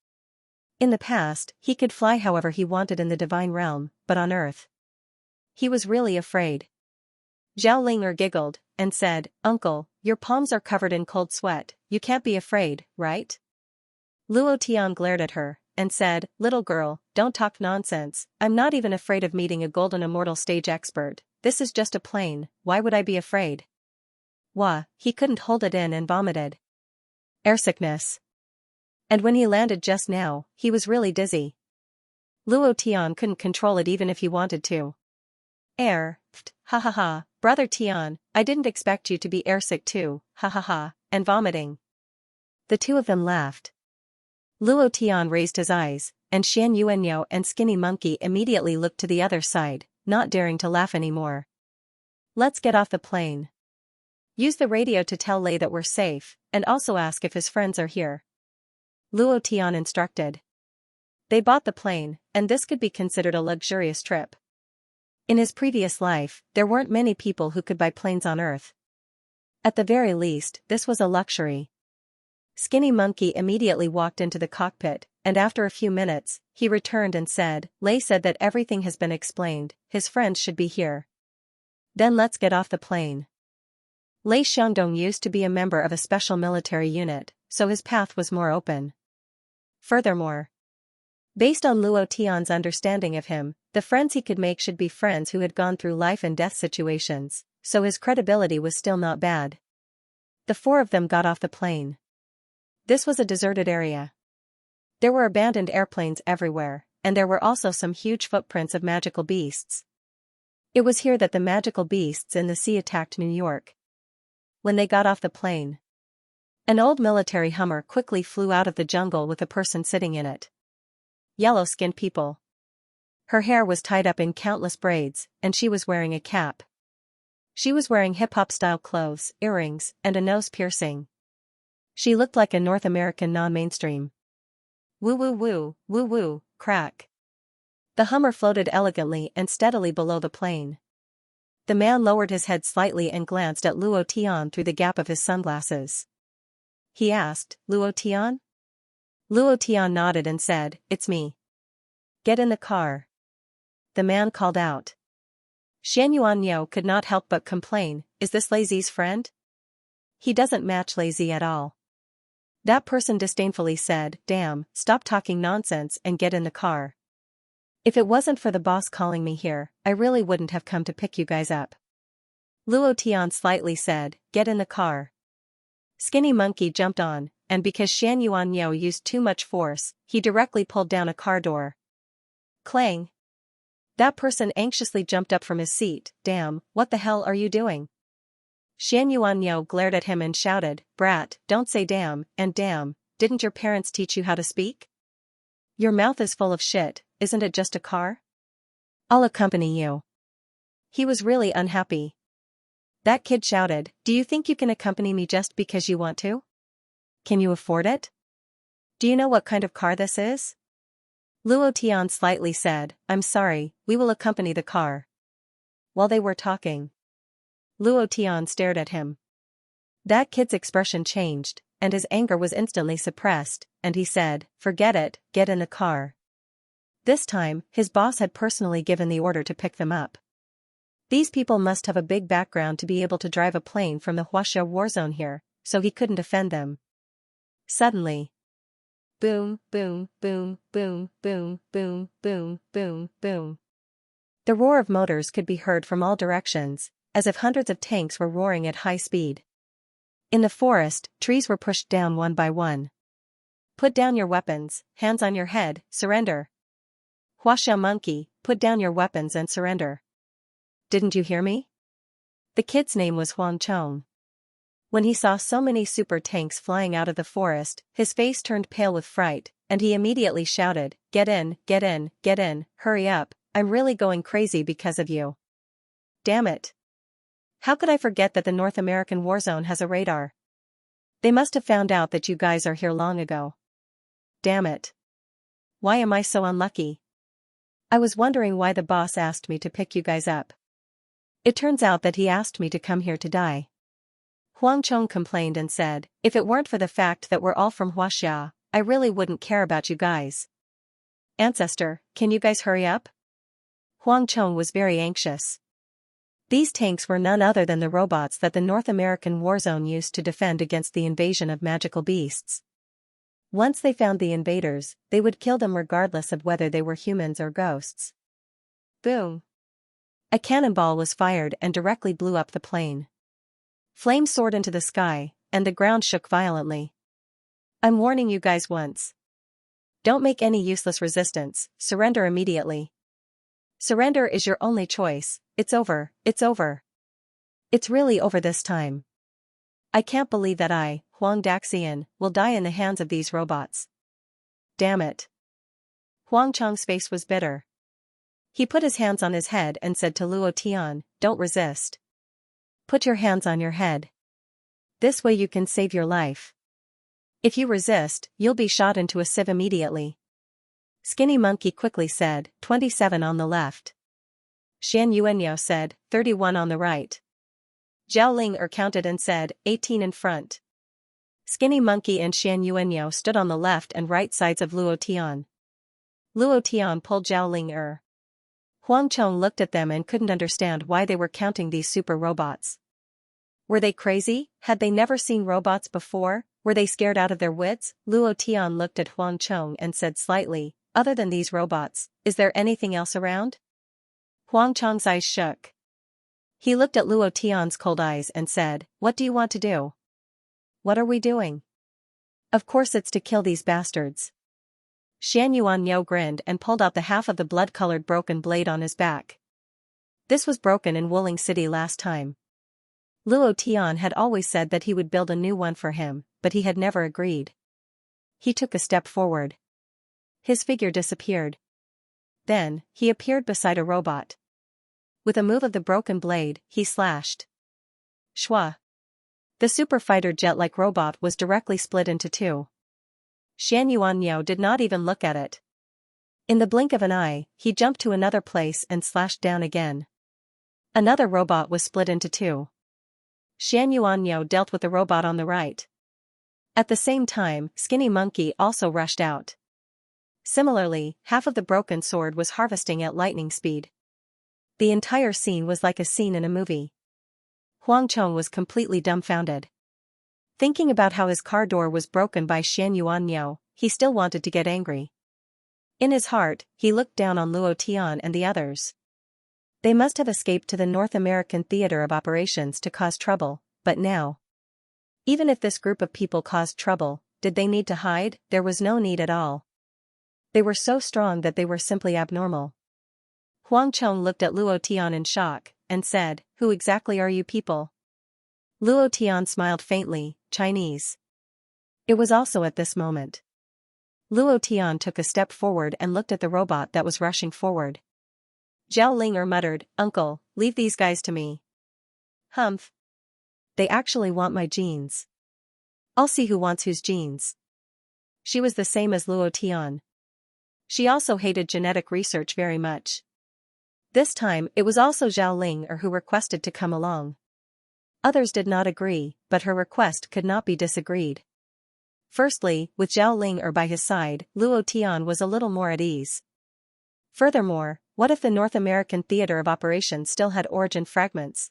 In the past, he could fly however he wanted in the divine realm, but on Earth, he was really afraid. Zhao Linger giggled, and said, Uncle, your palms are covered in cold sweat, you can't be afraid, right? Luo Tian glared at her, and said, little girl, don't talk nonsense, I'm not even afraid of meeting a golden immortal stage expert, this is just a plane, why would I be afraid? Wah, he couldn't hold it in and vomited. Airsickness. And when he landed just now, he was really dizzy. Luo Tian couldn't control it even if he wanted to. Ha ha ha, brother Tian, I didn't expect you to be airsick too, ha ha ha, and vomiting. The two of them laughed. Luo Tian raised his eyes, and Xian Yuanyo and Skinny Monkey immediately looked to the other side, not daring to laugh anymore. Let's get off the plane. Use the radio to tell Lei that we're safe, and also ask if his friends are here. Luo Tian instructed. They bought the plane, and this could be considered a luxurious trip. In his previous life, there weren't many people who could buy planes on Earth. At the very least, this was a luxury. Skinny Monkey immediately walked into the cockpit, and after a few minutes, he returned and said, Lei said that everything has been explained, his friends should be here. Then let's get off the plane. Lei Xiangdong used to be a member of a special military unit, so his path was more open. Furthermore, based on Luo Tian's understanding of him, the friends he could make should be friends who had gone through life and death situations, so his credibility was still not bad. The four of them got off the plane. This was a deserted area. There were abandoned airplanes everywhere, and there were also some huge footprints of magical beasts. It was here that the magical beasts in the sea attacked New York. When they got off the plane, an old military Hummer quickly flew out of the jungle with a person sitting in it. Yellow-skinned people. Her hair was tied up in countless braids, and she was wearing a cap. She was wearing hip-hop-style clothes, earrings, and a nose piercing. She looked like a North American non-mainstream. Woo-woo-woo, woo-woo, crack. The Hummer floated elegantly and steadily below the plane. The man lowered his head slightly and glanced at Luo Tian through the gap of his sunglasses. He asked, Luo Tian? Luo Tian nodded and said, It's me. Get in the car. The man called out. Xianxia could not help but complain, Is this Lazy's friend? He doesn't match Lazy at all. That person disdainfully said, Damn, stop talking nonsense and get in the car. If it wasn't for the boss calling me here, I really wouldn't have come to pick you guys up. Luo Tian slightly said, Get in the car. Skinny Monkey jumped on, and because Xianxia used too much force, he directly pulled down a car door. Clang! That person anxiously jumped up from his seat. Damn, what the hell are you doing? Xianxia glared at him and shouted, Brat, don't say damn, and damn, didn't your parents teach you how to speak? Your mouth is full of shit, isn't it just a car? I'll accompany you. He was really unhappy. That kid shouted, Do you think you can accompany me just because you want to? Can you afford it? Do you know what kind of car this is? Luo Tian slightly said, I'm sorry, we will accompany the car. While they were talking, Luo Tian stared at him. That kid's expression changed, and his anger was instantly suppressed, and he said, Forget it, get in the car. This time, his boss had personally given the order to pick them up. These people must have a big background to be able to drive a plane from the Huaxia war zone here, so he couldn't offend them. Suddenly, boom, boom, boom, boom, boom, boom, boom, boom, boom. The roar of motors could be heard from all directions, as if hundreds of tanks were roaring at high speed. In the forest, trees were pushed down one by one. Put down your weapons, hands on your head, surrender. Huaxia Monkey, put down your weapons and surrender. Didn't you hear me? The kid's name was Huang Chong. When he saw so many super tanks flying out of the forest, his face turned pale with fright, and he immediately shouted, Get in, get in, get in, hurry up, I'm really going crazy because of you. Damn it. How could I forget that the North American war zone has a radar? They must have found out that you guys are here long ago. Damn it. Why am I so unlucky? I was wondering why the boss asked me to pick you guys up. It turns out that he asked me to come here to die. Huang Chong complained and said, If it weren't for the fact that we're all from Huaxia, I really wouldn't care about you guys. Ancestor, can you guys hurry up? Huang Chong was very anxious. These tanks were none other than the robots that the North American war zone used to defend against the invasion of magical beasts. Once they found the invaders, they would kill them regardless of whether they were humans or ghosts. Boom! A cannonball was fired and directly blew up the plane. Flames soared into the sky, and the ground shook violently. I'm warning you guys once. Don't make any useless resistance, surrender immediately. Surrender is your only choice, it's over, it's over. It's really over this time. I can't believe that I, Huang Daxian, will die in the hands of these robots. Damn it. Huang Chong's face was bitter. He put his hands on his head and said to Luo Tian, Don't resist. Put your hands on your head. This way you can save your life. If you resist, you'll be shot into a sieve immediately. Skinny Monkey quickly said, 27 on the left. Xianxia said, 31 on the right. Zhao Ling counted and said, 18 in front. Skinny Monkey and Xianxia stood on the left and right sides of Luo Tian. Luo Tian pulled Zhao Ling. Huang Chong looked at them and couldn't understand why they were counting these super robots. Were they crazy? Had they never seen robots before? Were they scared out of their wits? Luo Tian looked at Huang Chong and said slightly, "Other than these robots, is there anything else around?" Huang Chong's eyes shook. He looked at Luo Tian's cold eyes and said, "What do you want to do?" "What are we doing?" "Of course it's to kill these bastards." Xianxia grinned and pulled out the half of the blood-colored broken blade on his back. This was broken in Wuling City last time. Luo Tian had always said that he would build a new one for him, but he had never agreed. He took a step forward. His figure disappeared. Then, he appeared beside a robot. With a move of the broken blade, he slashed. Shwa. The super fighter jet-like robot was directly split into two. Xianxia did not even look at it. In the blink of an eye, he jumped to another place and slashed down again. Another robot was split into two. Xianxia dealt with the robot on the right. At the same time, Skinny Monkey also rushed out. Similarly, half of the broken sword was harvesting at lightning speed. The entire scene was like a scene in a movie. Huang Chong was completely dumbfounded. Thinking about how his car door was broken by Xianxia, he still wanted to get angry. In his heart, he looked down on Luo Tian and the others. They must have escaped to the North American Theater of Operations to cause trouble, but now. Even if this group of people caused trouble, did they need to hide? There was no need at all. They were so strong that they were simply abnormal. Huang Chong looked at Luo Tian in shock, and said, "Who exactly are you people?" Luo Tian smiled faintly, "Chinese." It was also at this moment. Luo Tian took a step forward and looked at the robot that was rushing forward. Zhao Ling muttered, "Uncle, leave these guys to me." "Humph. They actually want my genes. I'll see who wants whose genes." She was the same as Luo Tian. She also hated genetic research very much. This time, it was also Zhao Ling who requested to come along. Others did not agree, but her request could not be disagreed. Firstly, with Zhao Ling by his side, Luo Tian was a little more at ease. Furthermore, what if the North American Theater of Operations still had origin fragments?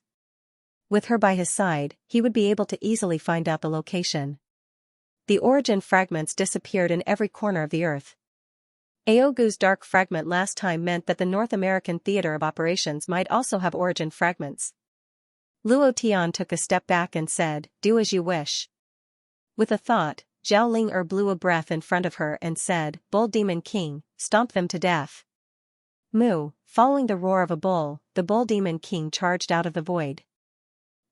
With her by his side, he would be able to easily find out the location. The origin fragments disappeared in every corner of the Earth. Aogu's dark fragment last time meant that the North American Theater of Operations might also have origin fragments. Luo Tian took a step back and said, "Do as you wish." With a thought, Zhao Ling blew a breath in front of her and said, "Bull Demon King, stomp them to death." Moo, following the roar of a bull, the Bull Demon King charged out of the void.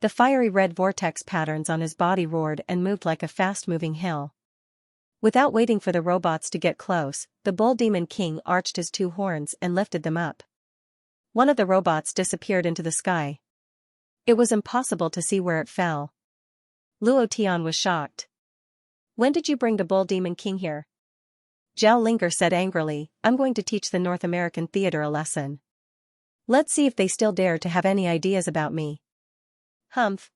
The fiery red vortex patterns on his body roared and moved like a fast-moving hill. Without waiting for the robots to get close, the Bull Demon King arched his two horns and lifted them up. One of the robots disappeared into the sky. It was impossible to see where it fell. Luo Tian was shocked. "When did you bring the Bull Demon King here?" Zhao Ling said angrily, "I'm going to teach the North American Theater a lesson. Let's see if they still dare to have any ideas about me." Humph.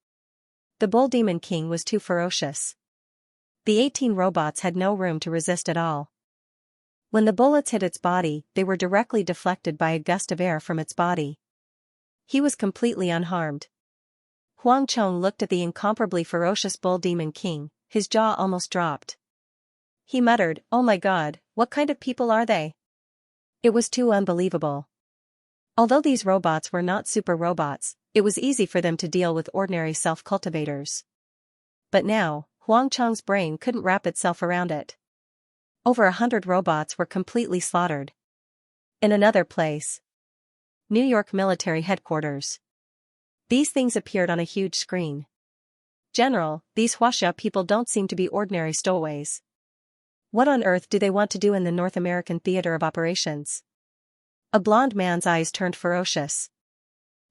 The Bull Demon King was too ferocious. The 18 robots had no room to resist at all. When the bullets hit its body, they were directly deflected by a gust of air from its body. He was completely unharmed. Huang Chong looked at the incomparably ferocious Bull Demon King, his jaw almost dropped. He muttered, "Oh my god, what kind of people are they?" It was too unbelievable. Although these robots were not super robots, it was easy for them to deal with ordinary self-cultivators. But now, Huang Chong's brain couldn't wrap itself around it. Over 100 robots were completely slaughtered. In another place. New York Military Headquarters. These things appeared on a huge screen. "General, these Huaxia people don't seem to be ordinary stowaways. What on earth do they want to do in the North American Theater of Operations?" A blond man's eyes turned ferocious.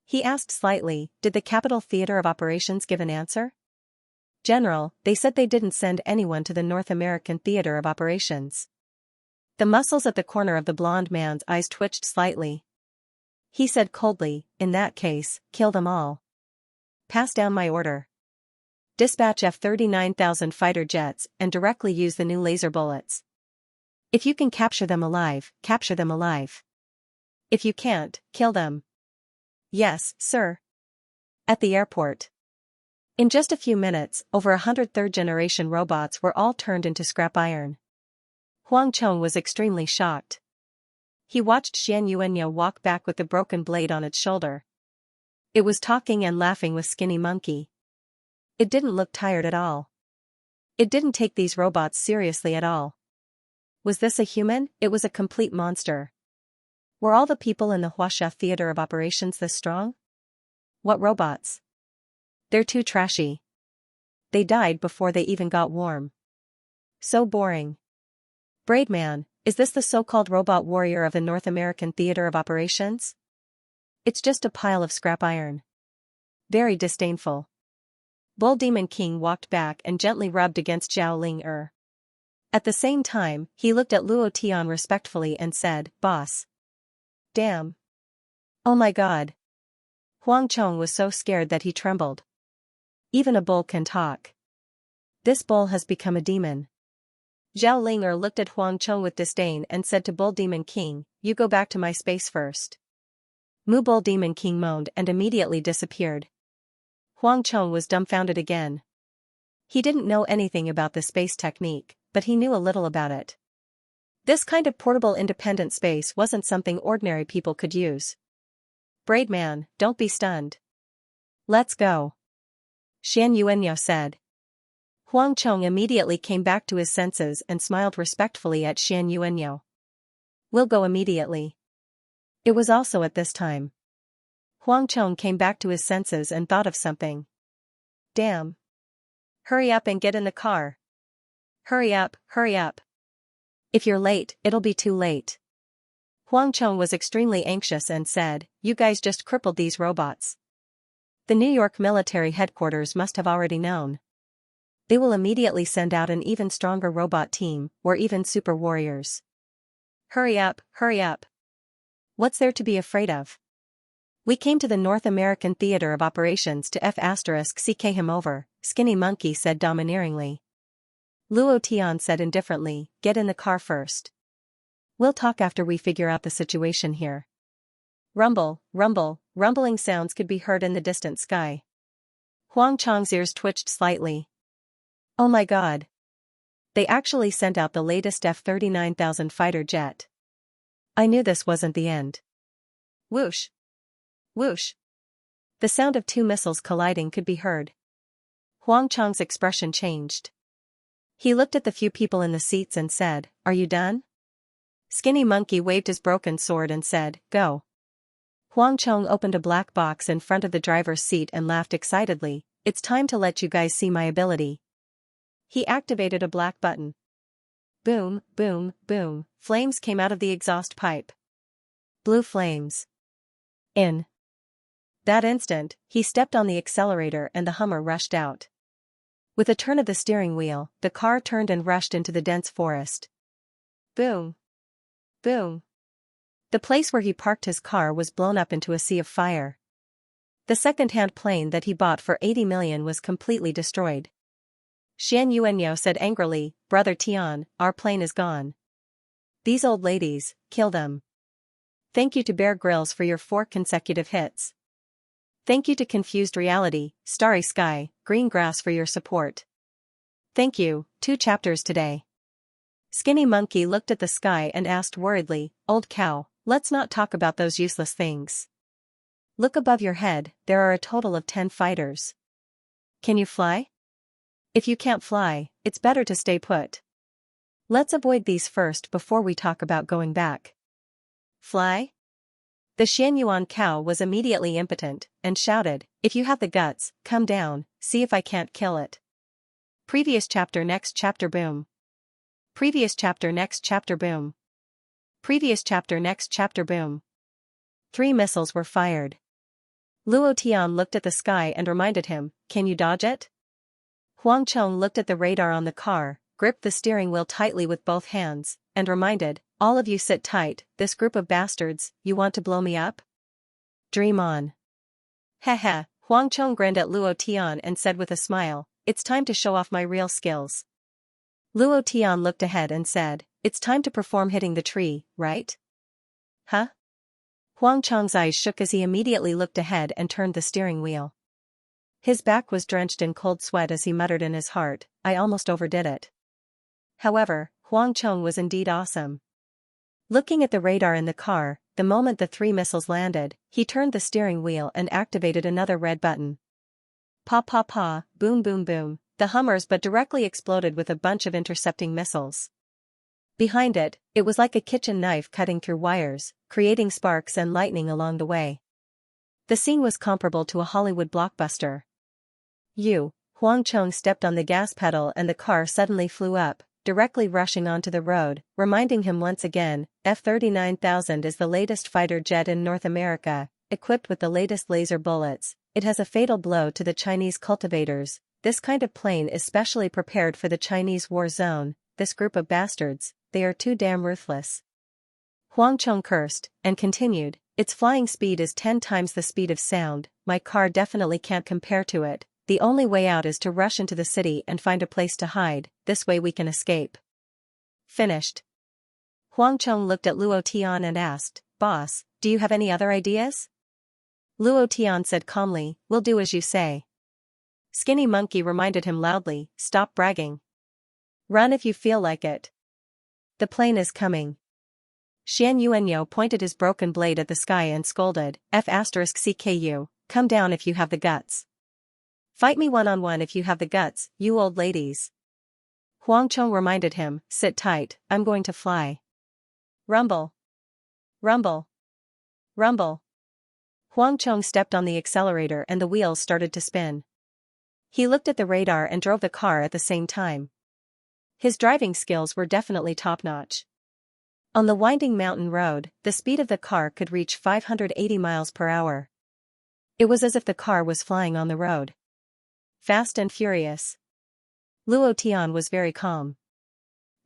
He asked slightly, "Did the Capital Theater of Operations give an answer?" "General, they said they didn't send anyone to the North American Theater of Operations." The muscles at the corner of the blond man's eyes twitched slightly. He said coldly, "In that case, kill them all. Pass down my order." Dispatch F-39,000 fighter jets and directly use the new laser bullets. If you can capture them alive, capture them alive. If you can't, kill them. Yes, sir. At the airport. In just a few minutes, over 100 third-generation robots were all turned into scrap iron. Huang Chong was extremely shocked. He watched Xianxia walk back with the broken blade on its shoulder. It was talking and laughing with Skinny Monkey. It didn't look tired at all. It didn't take these robots seriously at all. Was this a human? It was a complete monster. Were all the people in the Huaxia theater of operations this strong? What robots? They're too trashy. They died before they even got warm. So boring. Braidman, is this the so-called robot warrior of the North American theater of operations? It's just a pile of scrap iron. Very disdainful. Bull Demon King walked back and gently rubbed against Zhao Ling. At the same time, he looked at Luo Tian respectfully and said, "Boss." Damn. Oh my god. Huang Chong was so scared that he trembled. Even a bull can talk. This bull has become a demon. Zhao Ling looked at Huang Chong with disdain and said to Bull Demon King, "You go back to my space first." Mu Bull Demon King moaned and immediately disappeared. Huang Chong was dumbfounded again. He didn't know anything about the space technique, but he knew a little about it. This kind of portable independent space wasn't something ordinary people could use. Braidman, don't be stunned. Let's go. Xianxia said. Huang Chong immediately came back to his senses and smiled respectfully at Xianxia. We'll go immediately. It was also at this time. Huang Chong came back to his senses and thought of something. Damn. Hurry up and get in the car. Hurry up, hurry up. If you're late, it'll be too late. Huang Chong was extremely anxious and said, "You guys just crippled these robots. The New York military headquarters must have already known. They will immediately send out an even stronger robot team, or even super warriors. Hurry up, hurry up. What's there to be afraid of? We came to the North American Theater of Operations to F***ck him over," Skinny Monkey said domineeringly. Luo Tian said indifferently, "Get in the car first. We'll talk after we figure out the situation here." Rumble, rumble, rumbling sounds could be heard in the distant sky. Huang Chong's ears twitched slightly. Oh my god. They actually sent out the latest F-39,000 fighter jet. I knew this wasn't the end. Whoosh. Whoosh. The sound of two missiles colliding could be heard. Huang Chong's expression changed. He looked at the few people in the seats and said, "Are you done?" Skinny Monkey waved his broken sword and said, "Go." Huang Chong opened a black box in front of the driver's seat and laughed excitedly, "It's time to let you guys see my ability." He activated a black button. Boom, boom, boom, flames came out of the exhaust pipe. Blue flames. In that instant, he stepped on the accelerator and the Hummer rushed out. With a turn of the steering wheel, the car turned and rushed into the dense forest. Boom. Boom. The place where he parked his car was blown up into a sea of fire. The second-hand plane that he bought for 80 million was completely destroyed. Xianxia said angrily, "Brother Tian, our plane is gone. These old ladies, kill them. Thank you to Bear Grylls for your 4 consecutive hits. Thank you to Confused Reality, Starry Sky, Green Grass for your support. Thank you, 2 chapters today." Skinny Monkey looked at the sky and asked worriedly, "Old cow, let's not talk about those useless things. Look above your head, there are a total of 10 fighters. Can you fly? If you can't fly, it's better to stay put. Let's avoid these first before we talk about going back." Fly? The Xianyuan cow was immediately impotent, and shouted, "If you have the guts, come down, see if I can't kill it." Previous chapter next chapter boom. Previous chapter next chapter boom. Previous chapter next chapter boom. 3 missiles were fired. Luo Tian looked at the sky and reminded him, "Can you dodge it?" Huang Chong looked at the radar on the car, gripped the steering wheel tightly with both hands, and reminded, "All of you sit tight, this group of bastards, you want to blow me up? Dream on." Heh heh, Huang Chong grinned at Luo Tian and said with a smile, it's time to show off my real skills. Luo Tian looked ahead and said, it's time to perform hitting the tree, right? Huh? Huang Chong's eyes shook as he immediately looked ahead and turned the steering wheel. His back was drenched in cold sweat as he muttered in his heart, I almost overdid it. However, Huang Chong was indeed awesome. Looking at the radar in the car, the moment the 3 missiles landed, he turned the steering wheel and activated another red button. Pa pa pa, boom boom boom, the Hummers but directly exploded with a bunch of intercepting missiles. Behind it, it was like a kitchen knife cutting through wires, creating sparks and lightning along the way. The scene was comparable to a Hollywood blockbuster. Huang Chong stepped on the gas pedal and the car suddenly flew up, directly rushing onto the road, reminding him once again, F-39,000 is the latest fighter jet in North America, equipped with the latest laser bullets. It has a fatal blow to the Chinese cultivators. This kind of plane is specially prepared for the Chinese war zone. This group of bastards, they are too damn ruthless. Huang Chong cursed, and continued, its flying speed is 10 times the speed of sound, my car definitely can't compare to it. The only way out is to rush into the city and find a place to hide, this way we can escape. Finished. Huang Chong looked at Luo Tian and asked, Boss, do you have any other ideas? Luo Tian said calmly, we'll do as you say. Skinny Monkey reminded him loudly, stop bragging. Run if you feel like it. The plane is coming. Xianxia pointed his broken blade at the sky and scolded, F*CKU, come down if you have the guts. Fight me one-on-one if you have the guts, you old ladies. Huang Chong reminded him, sit tight, I'm going to fly. Rumble. Rumble. Rumble. Huang Chong stepped on the accelerator and the wheels started to spin. He looked at the radar and drove the car at the same time. His driving skills were definitely top-notch. On the winding mountain road, the speed of the car could reach 580 miles per hour. It was as if the car was flying on the road. Fast and furious. Luo Tian was very calm.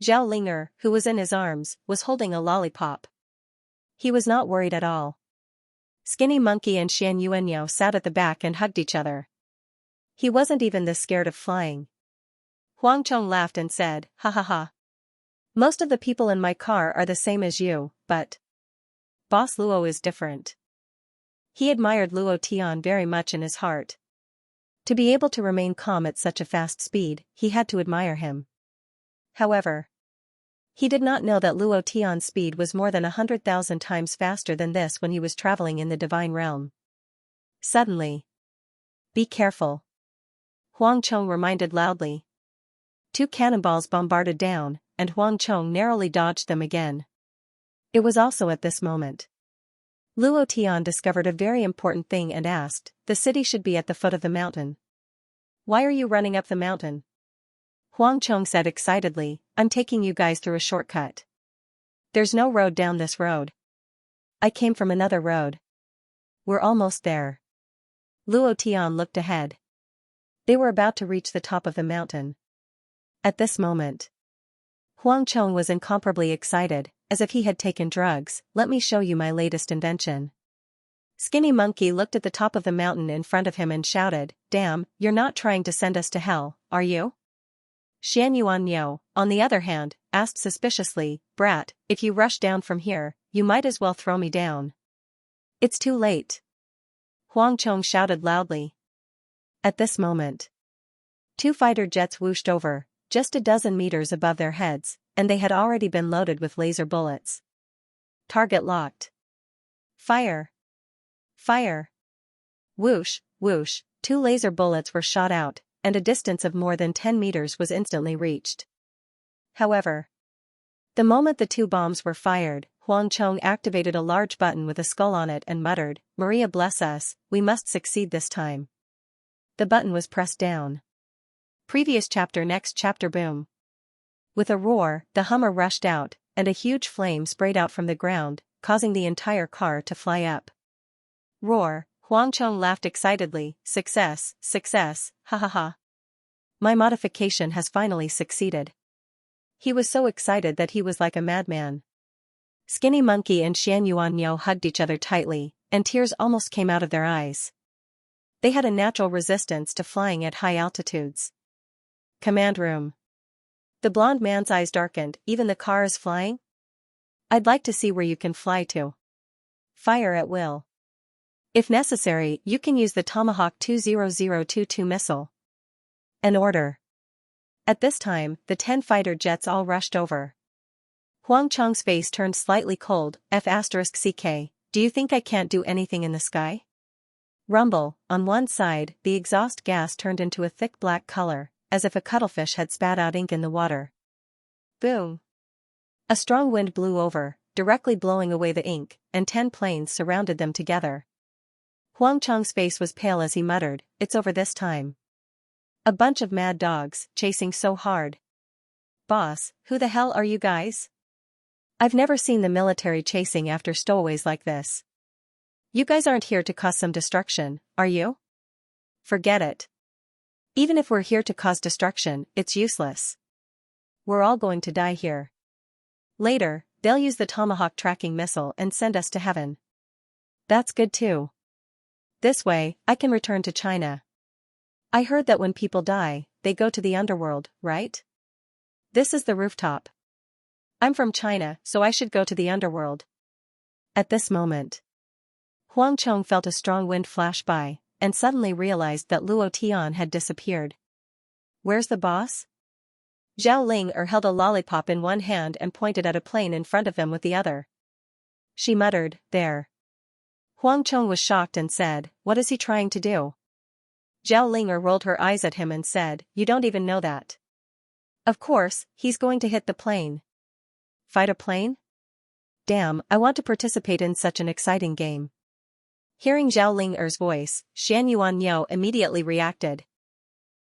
Zhao Linger, who was in his arms, was holding a lollipop. He was not worried at all. Skinny Monkey and Xianxia sat at the back and hugged each other. He wasn't even this scared of flying. Huang Chong laughed and said, ha ha ha. Most of the people in my car are the same as you, but Boss Luo is different. He admired Luo Tian very much in his heart. To be able to remain calm at such a fast speed, he had to admire him. However, he did not know that Luo Tian's speed was more than 100,000 times faster than this when he was traveling in the divine realm. Suddenly, be careful. Huang Chong reminded loudly. 2 cannonballs bombarded down, and Huang Chong narrowly dodged them again. It was also at this moment Luo Tian discovered a very important thing and asked, the city should be at the foot of the mountain. Why are you running up the mountain? Huang Chong said excitedly, I'm taking you guys through a shortcut. There's no road down this road. I came from another road. We're almost there. Luo Tian looked ahead. They were about to reach the top of the mountain. At this moment, Huang Chong was incomparably excited, as if he had taken drugs. Let me show you my latest invention. Skinny Monkey looked at the top of the mountain in front of him and shouted, damn, you're not trying to send us to hell, are you? Xianxia, on the other hand, asked suspiciously, brat, if you rush down from here, you might as well throw me down. It's too late. Huang Chong shouted loudly. At this moment, 2 fighter jets whooshed over, just a dozen meters above their heads, and they had already been loaded with laser bullets. Target locked. Fire. Fire. Whoosh, whoosh, 2 laser bullets were shot out, and a distance of more than 10 meters was instantly reached. However, the moment the 2 bombs were fired, Huang Chong activated a large button with a skull on it and muttered, Maria bless us, we must succeed this time. The button was pressed down. Previous chapter. Next chapter. Boom. With a roar, the Hummer rushed out, and a huge flame sprayed out from the ground, causing the entire car to fly up. Roar, Huang Chong laughed excitedly, success, success, ha ha ha. My modification has finally succeeded. He was so excited that he was like a madman. Skinny Monkey and Xianxia hugged each other tightly, and tears almost came out of their eyes. They had a natural resistance to flying at high altitudes. Command room. The blond man's eyes darkened. Even the car is flying? I'd like to see where you can fly to. Fire at will. If necessary, you can use the Tomahawk 20022 missile. An order. At this time, the 10 fighter jets all rushed over. Huang Chong's face turned slightly cold. F***CK, do you think I can't do anything in the sky? Rumble. On one side, the exhaust gas turned into a thick black color, as if a cuttlefish had spat out ink in the water. Boom. A strong wind blew over, directly blowing away the ink, and 10 planes surrounded them together. Huang Chong's face was pale as he muttered, "It's over this time." A bunch of mad dogs, chasing so hard. Boss, who the hell are you guys? I've never seen the military chasing after stowaways like this. You guys aren't here to cause some destruction, are you? Forget it. Even if we're here to cause destruction, it's useless. We're all going to die here. Later, they'll use the Tomahawk tracking missile and send us to heaven. That's good too. This way, I can return to China. I heard that when people die, they go to the underworld, right? This is the rooftop. I'm from China, so I should go to the underworld. At this moment, Huang Chong felt a strong wind flash by, and suddenly realized that Luo Tian had disappeared. Where's the boss? Zhao Ling held a lollipop in one hand and pointed at a plane in front of them with the other. She muttered, "There." Huang Chong was shocked and said, "What is he trying to do?" Zhao Ling rolled her eyes at him and said, "You don't even know that." Of course, he's going to hit the plane. Fight a plane? Damn, I want to participate in such an exciting game. Hearing Zhao Ling's voice, Shan Yuanyou immediately reacted.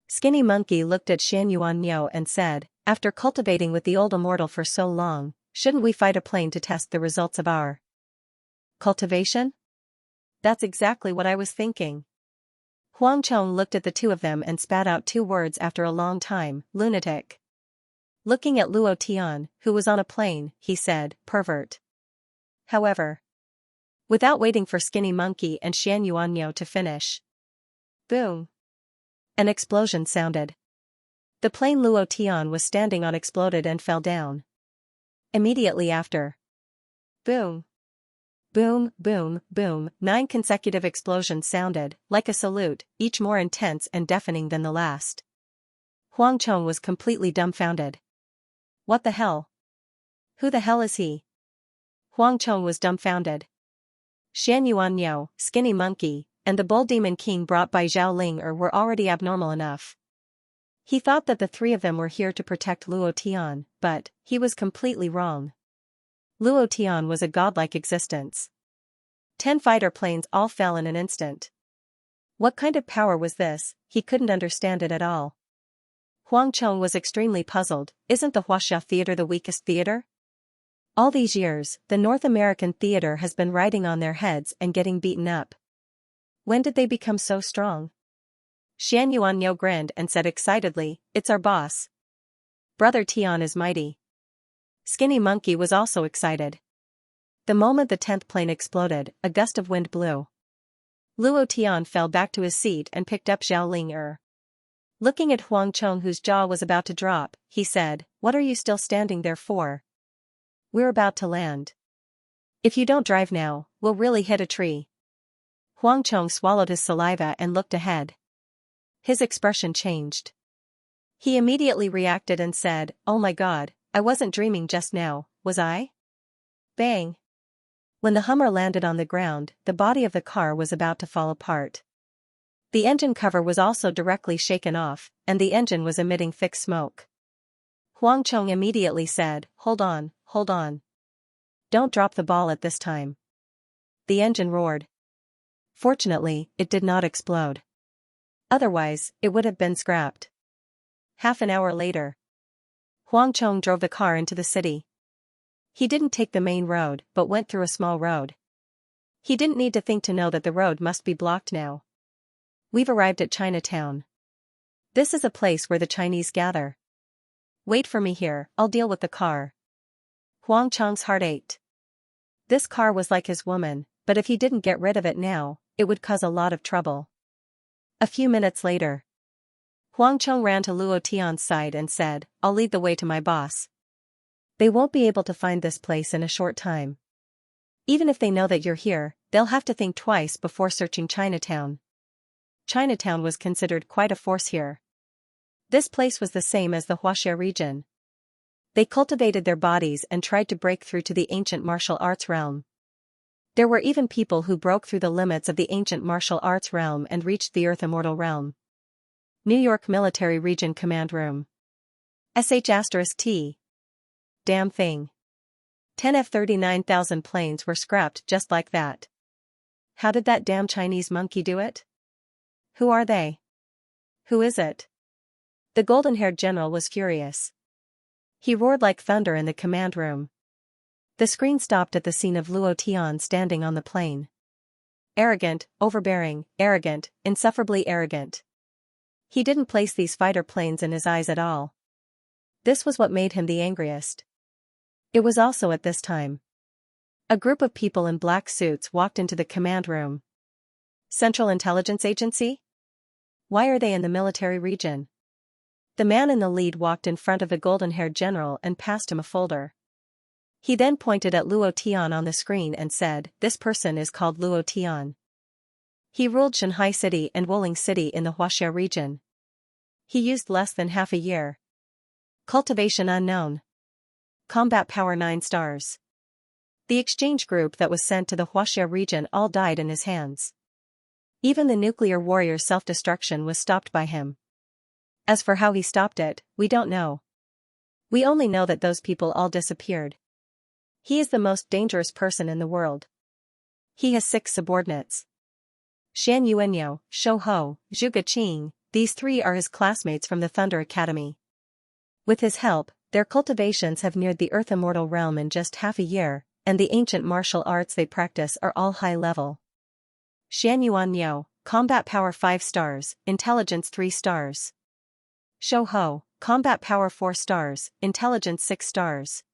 Skinny Monkey looked at Shan Yuanyou and said, "After cultivating with the old immortal for so long, shouldn't we fight a plane to test the results of our cultivation?" That's exactly what I was thinking. Huang Chong looked at the two of them and spat out 2 words after a long time, "Lunatic." Looking at Luo Tian, who was on a plane, he said, "Pervert." However, without waiting for Skinny Monkey and Shan Yuanyou to finish. Boom. An explosion sounded. The plane Luo Tian was standing on exploded and fell down. Immediately after. Boom. Boom, boom, boom, 9 consecutive explosions sounded, like a salute, each more intense and deafening than the last. Huang Chong was completely dumbfounded. What the hell? Who the hell is he? Huang Chong was dumbfounded. Shan Yuanyou, Skinny Monkey, and the Bull Demon King brought by Zhao Ling were already abnormal enough. He thought that the 3 of them were here to protect Luo Tian, but he was completely wrong. Luo Tian was a godlike existence. 10 fighter planes all fell in an instant. What kind of power was this? He couldn't understand it at all. Huang Chong was extremely puzzled. Isn't the Huaxia Theater the weakest theater? All these years, the North American theater has been riding on their heads and getting beaten up. When did they become so strong? Shan Yuanyou grinned and said excitedly, "It's our boss. Brother Tian is mighty." Skinny Monkey was also excited. The moment the 10th plane exploded, a gust of wind blew. Luo Tian fell back to his seat and picked up Zhao Ling. Looking at Huang Chong, whose jaw was about to drop, he said, "What are you still standing there for? We're about to land. If you don't drive now, we'll really hit a tree." Huang Chong swallowed his saliva and looked ahead. His expression changed. He immediately reacted and said, "Oh my god, I wasn't dreaming just now, was I?" Bang! When the Hummer landed on the ground, the body of the car was about to fall apart. The engine cover was also directly shaken off, and the engine was emitting thick smoke. Huang Chong immediately said, hold on. Don't drop the ball at this time." The engine roared. Fortunately, it did not explode. Otherwise, it would have been scrapped. Half an hour later, Huang Chong drove the car into the city. He didn't take the main road, but went through a small road. He didn't need to think to know that the road must be blocked now. We've arrived at Chinatown. This is a place where the Chinese gather. Wait for me here, I'll deal with the car. Huang Chong's heart ached. This car was like his woman, but if he didn't get rid of it now, it would cause a lot of trouble. A few minutes later, Huang Chong ran to Luo Tian's side and said, "I'll lead the way to my boss. They won't be able to find this place in a short time. Even if they know that you're here, they'll have to think twice before searching Chinatown." Chinatown was considered quite a force here. This place was the same as the Huaxia region. They cultivated their bodies and tried to break through to the ancient martial arts realm. There were even people who broke through the limits of the ancient martial arts realm and reached the Earth Immortal realm. New York Military Region Command Room. *T. Damn thing. 10 F-39,000 planes were scrapped just like that. How did that damn Chinese monkey do it? Who are they? Who is it? The golden-haired general was furious. He roared like thunder in the command room. The screen stopped at the scene of Luo Tian standing on the plane. Arrogant, overbearing, arrogant, insufferably arrogant. He didn't place these fighter planes in his eyes at all. This was what made him the angriest. It was also at this time. A group of people in black suits walked into the command room. Central Intelligence Agency? Why are they in the military region? The man in the lead walked in front of the golden-haired general and passed him a folder. He then pointed at Luo Tian on the screen and said, "This person is called Luo Tian. He ruled Shanghai City and Wuling City in the Huaxia region. He used less than half a year. Cultivation unknown. Combat power 9 stars. The exchange group that was sent to the Huaxia region all died in his hands. Even the nuclear warrior's self-destruction was stopped by him. As for how he stopped it, we don't know. We only know that those people all disappeared. He is the most dangerous person in the world. He has 6 subordinates. Xian Yuanyo, Shou Ho, Zhu Geqing, these 3 are his classmates from the Thunder Academy. With his help, their cultivations have neared the Earth Immortal realm in just half a year, and the ancient martial arts they practice are all high level. Xian Yuanyo, combat power 5 stars, intelligence 3 stars. Shou Ho, combat power 4 stars, intelligence 6 stars.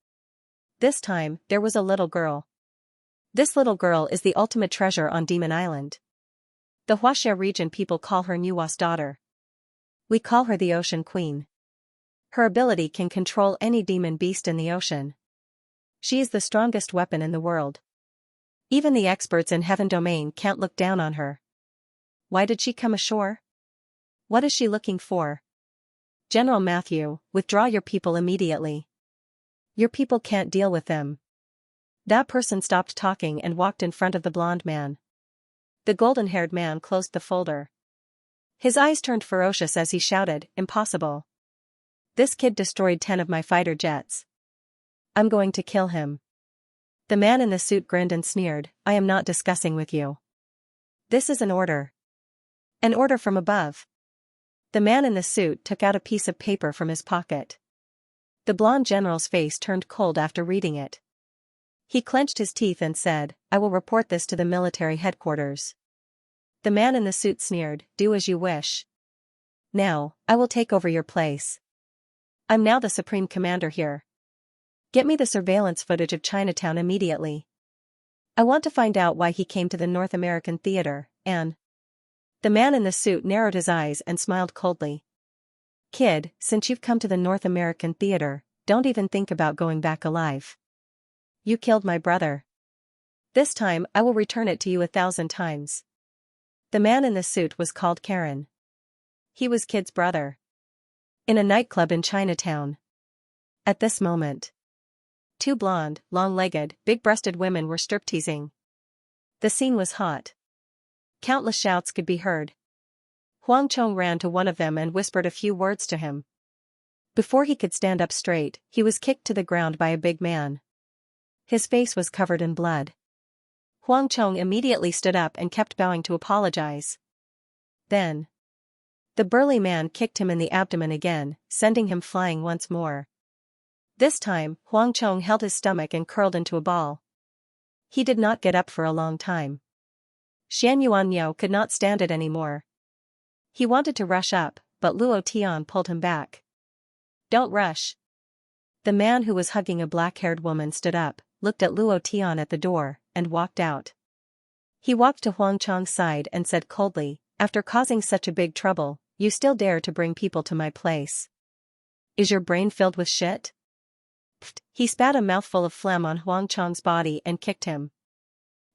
This time, there was a little girl. This little girl is the ultimate treasure on Demon Island. The Huaxia region people call her Nuwa's daughter. We call her the Ocean Queen. Her ability can control any demon beast in the ocean. She is the strongest weapon in the world. Even the experts in Heaven Domain can't look down on her. Why did she come ashore? What is she looking for? General Matthew, withdraw your people immediately. Your people can't deal with them. That person stopped talking and walked in front of the blonde man. The golden-haired man closed the folder. His eyes turned ferocious as he shouted, "Impossible. This kid destroyed 10 of my fighter jets. I'm going to kill him." The man in the suit grinned and sneered, "I am not discussing with you. This is an order. An order from above." The man in the suit took out a piece of paper from his pocket. The blonde general's face turned cold after reading it. He clenched his teeth and said, "I will report this to the military headquarters." The man in the suit sneered, "Do as you wish. Now, I will take over your place. I'm now the supreme commander here. Get me the surveillance footage of Chinatown immediately. I want to find out why he came to the North American theater, and..." The man in the suit narrowed his eyes and smiled coldly. "Kid, since you've come to the North American theater, don't even think about going back alive. You killed my brother. This time I will return it to you 1,000 times." The man in the suit was called Karen. He was Kid's brother. In a nightclub in Chinatown. At this moment, 2 blonde, long-legged, big-breasted women were stripteasing. The scene was hot. Countless shouts could be heard. Huang Chong ran to one of them and whispered a few words to him. Before he could stand up straight, he was kicked to the ground by a big man. His face was covered in blood. Huang Chong immediately stood up and kept bowing to apologize. Then, the burly man kicked him in the abdomen again, sending him flying once more. This time, Huang Chong held his stomach and curled into a ball. He did not get up for a long time. Xian Yuanyo could not stand it anymore. He wanted to rush up, but Luo Tian pulled him back. "Don't rush." The man who was hugging a black-haired woman stood up, looked at Luo Tian at the door, and walked out. He walked to Huang Chong's side and said coldly, "After causing such a big trouble, you still dare to bring people to my place. Is your brain filled with shit? Pfft. He spat a mouthful of phlegm on Huang Chang's body and kicked him.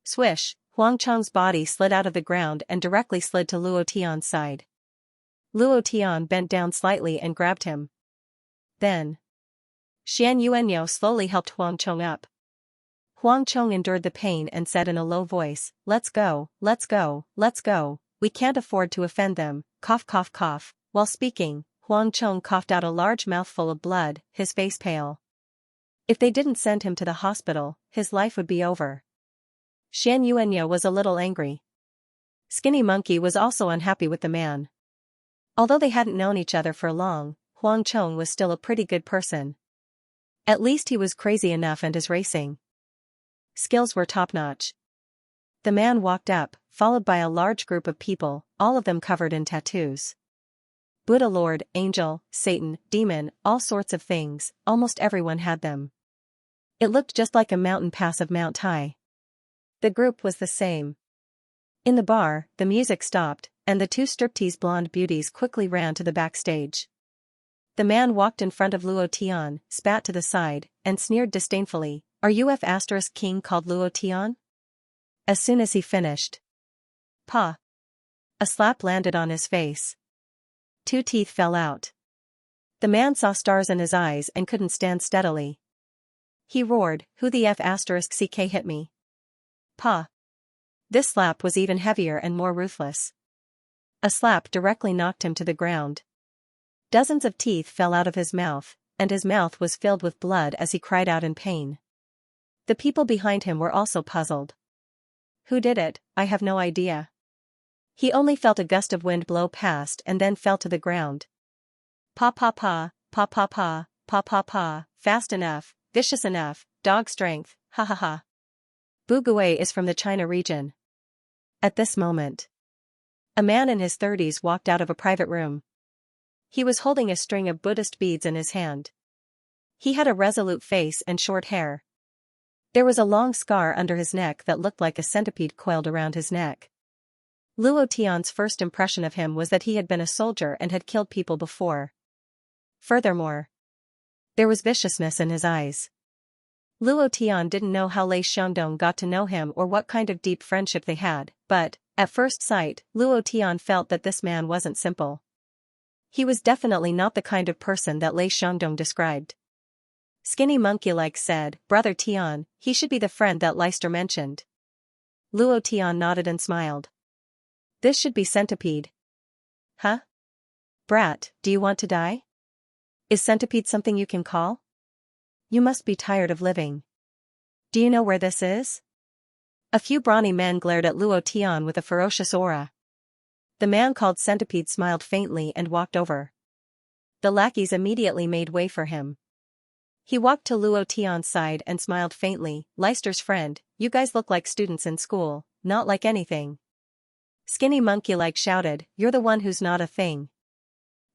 Swish, Huang Chang's body slid out of the ground and directly slid to Luo Tian's side. Luo Tian bent down slightly and grabbed him. Then, Xianxia slowly helped Huang Chang up. Huang Chang endured the pain and said in a low voice, let's go, let's go, let's go, we can't afford to offend them, cough cough cough. While speaking, Huang Chang coughed out a large mouthful of blood, his face pale. If they didn't send him to the hospital, his life would be over. Xianxia was a little angry. Skinny Monkey was also unhappy with the man. Although they hadn't known each other for long, Huang Chang was still a pretty good person. At least he was crazy enough and his racing skills were top-notch. The man walked up, followed by a large group of people, all of them covered in tattoos. Buddha Lord, Angel, Satan, Demon, all sorts of things, almost everyone had them. It looked just like a mountain pass of Mount Tai. The group was the same. In the bar, the music stopped, and the two striptease blonde beauties quickly ran to the backstage. The man walked in front of Luo Tian, spat to the side, and sneered disdainfully, "Are you F***king called Luo Tian?" As soon as he finished, "Pa!" A slap landed on his face. 2 teeth fell out. The man saw stars in his eyes and couldn't stand steadily. He roared, "Who the F***ck hit me? Pa!" This slap was even heavier and more ruthless. A slap directly knocked him to the ground. Dozens of teeth fell out of his mouth, and his mouth was filled with blood as he cried out in pain. The people behind him were also puzzled. Who did it? I have no idea. He only felt a gust of wind blow past and then fell to the ground. Pa pa pa, pa pa pa, pa pa pa, fast enough, vicious enough, dog strength, ha ha ha. Bugui is from the China region. At this moment, a man in his 30s walked out of a private room. He was holding a string of Buddhist beads in his hand. He had a resolute face and short hair. There was a long scar under his neck that looked like a centipede coiled around his neck. Luo Tian's first impression of him was that he had been a soldier and had killed people before. Furthermore, there was viciousness in his eyes. Luo Tian didn't know how Lei Xiangdong got to know him or what kind of deep friendship they had, but, at first sight, Luo Tian felt that this man wasn't simple. He was definitely not the kind of person that Lei Xiangdong described. Skinny Monkey-like said, "Brother Tian, he should be the friend that Leister mentioned." Luo Tian nodded and smiled. "This should be Centipede." "Huh? Brat, do you want to die? Is Centipede something you can call? You must be tired of living. Do you know where this is?" A few brawny men glared at Luo Tian with a ferocious aura. The man called Centipede smiled faintly and walked over. The lackeys immediately made way for him. He walked to Luo Tian's side and smiled faintly, "Leister's friend, you guys look like students in school, not like anything." Skinny Monkey-like shouted, "You're the one who's not a thing."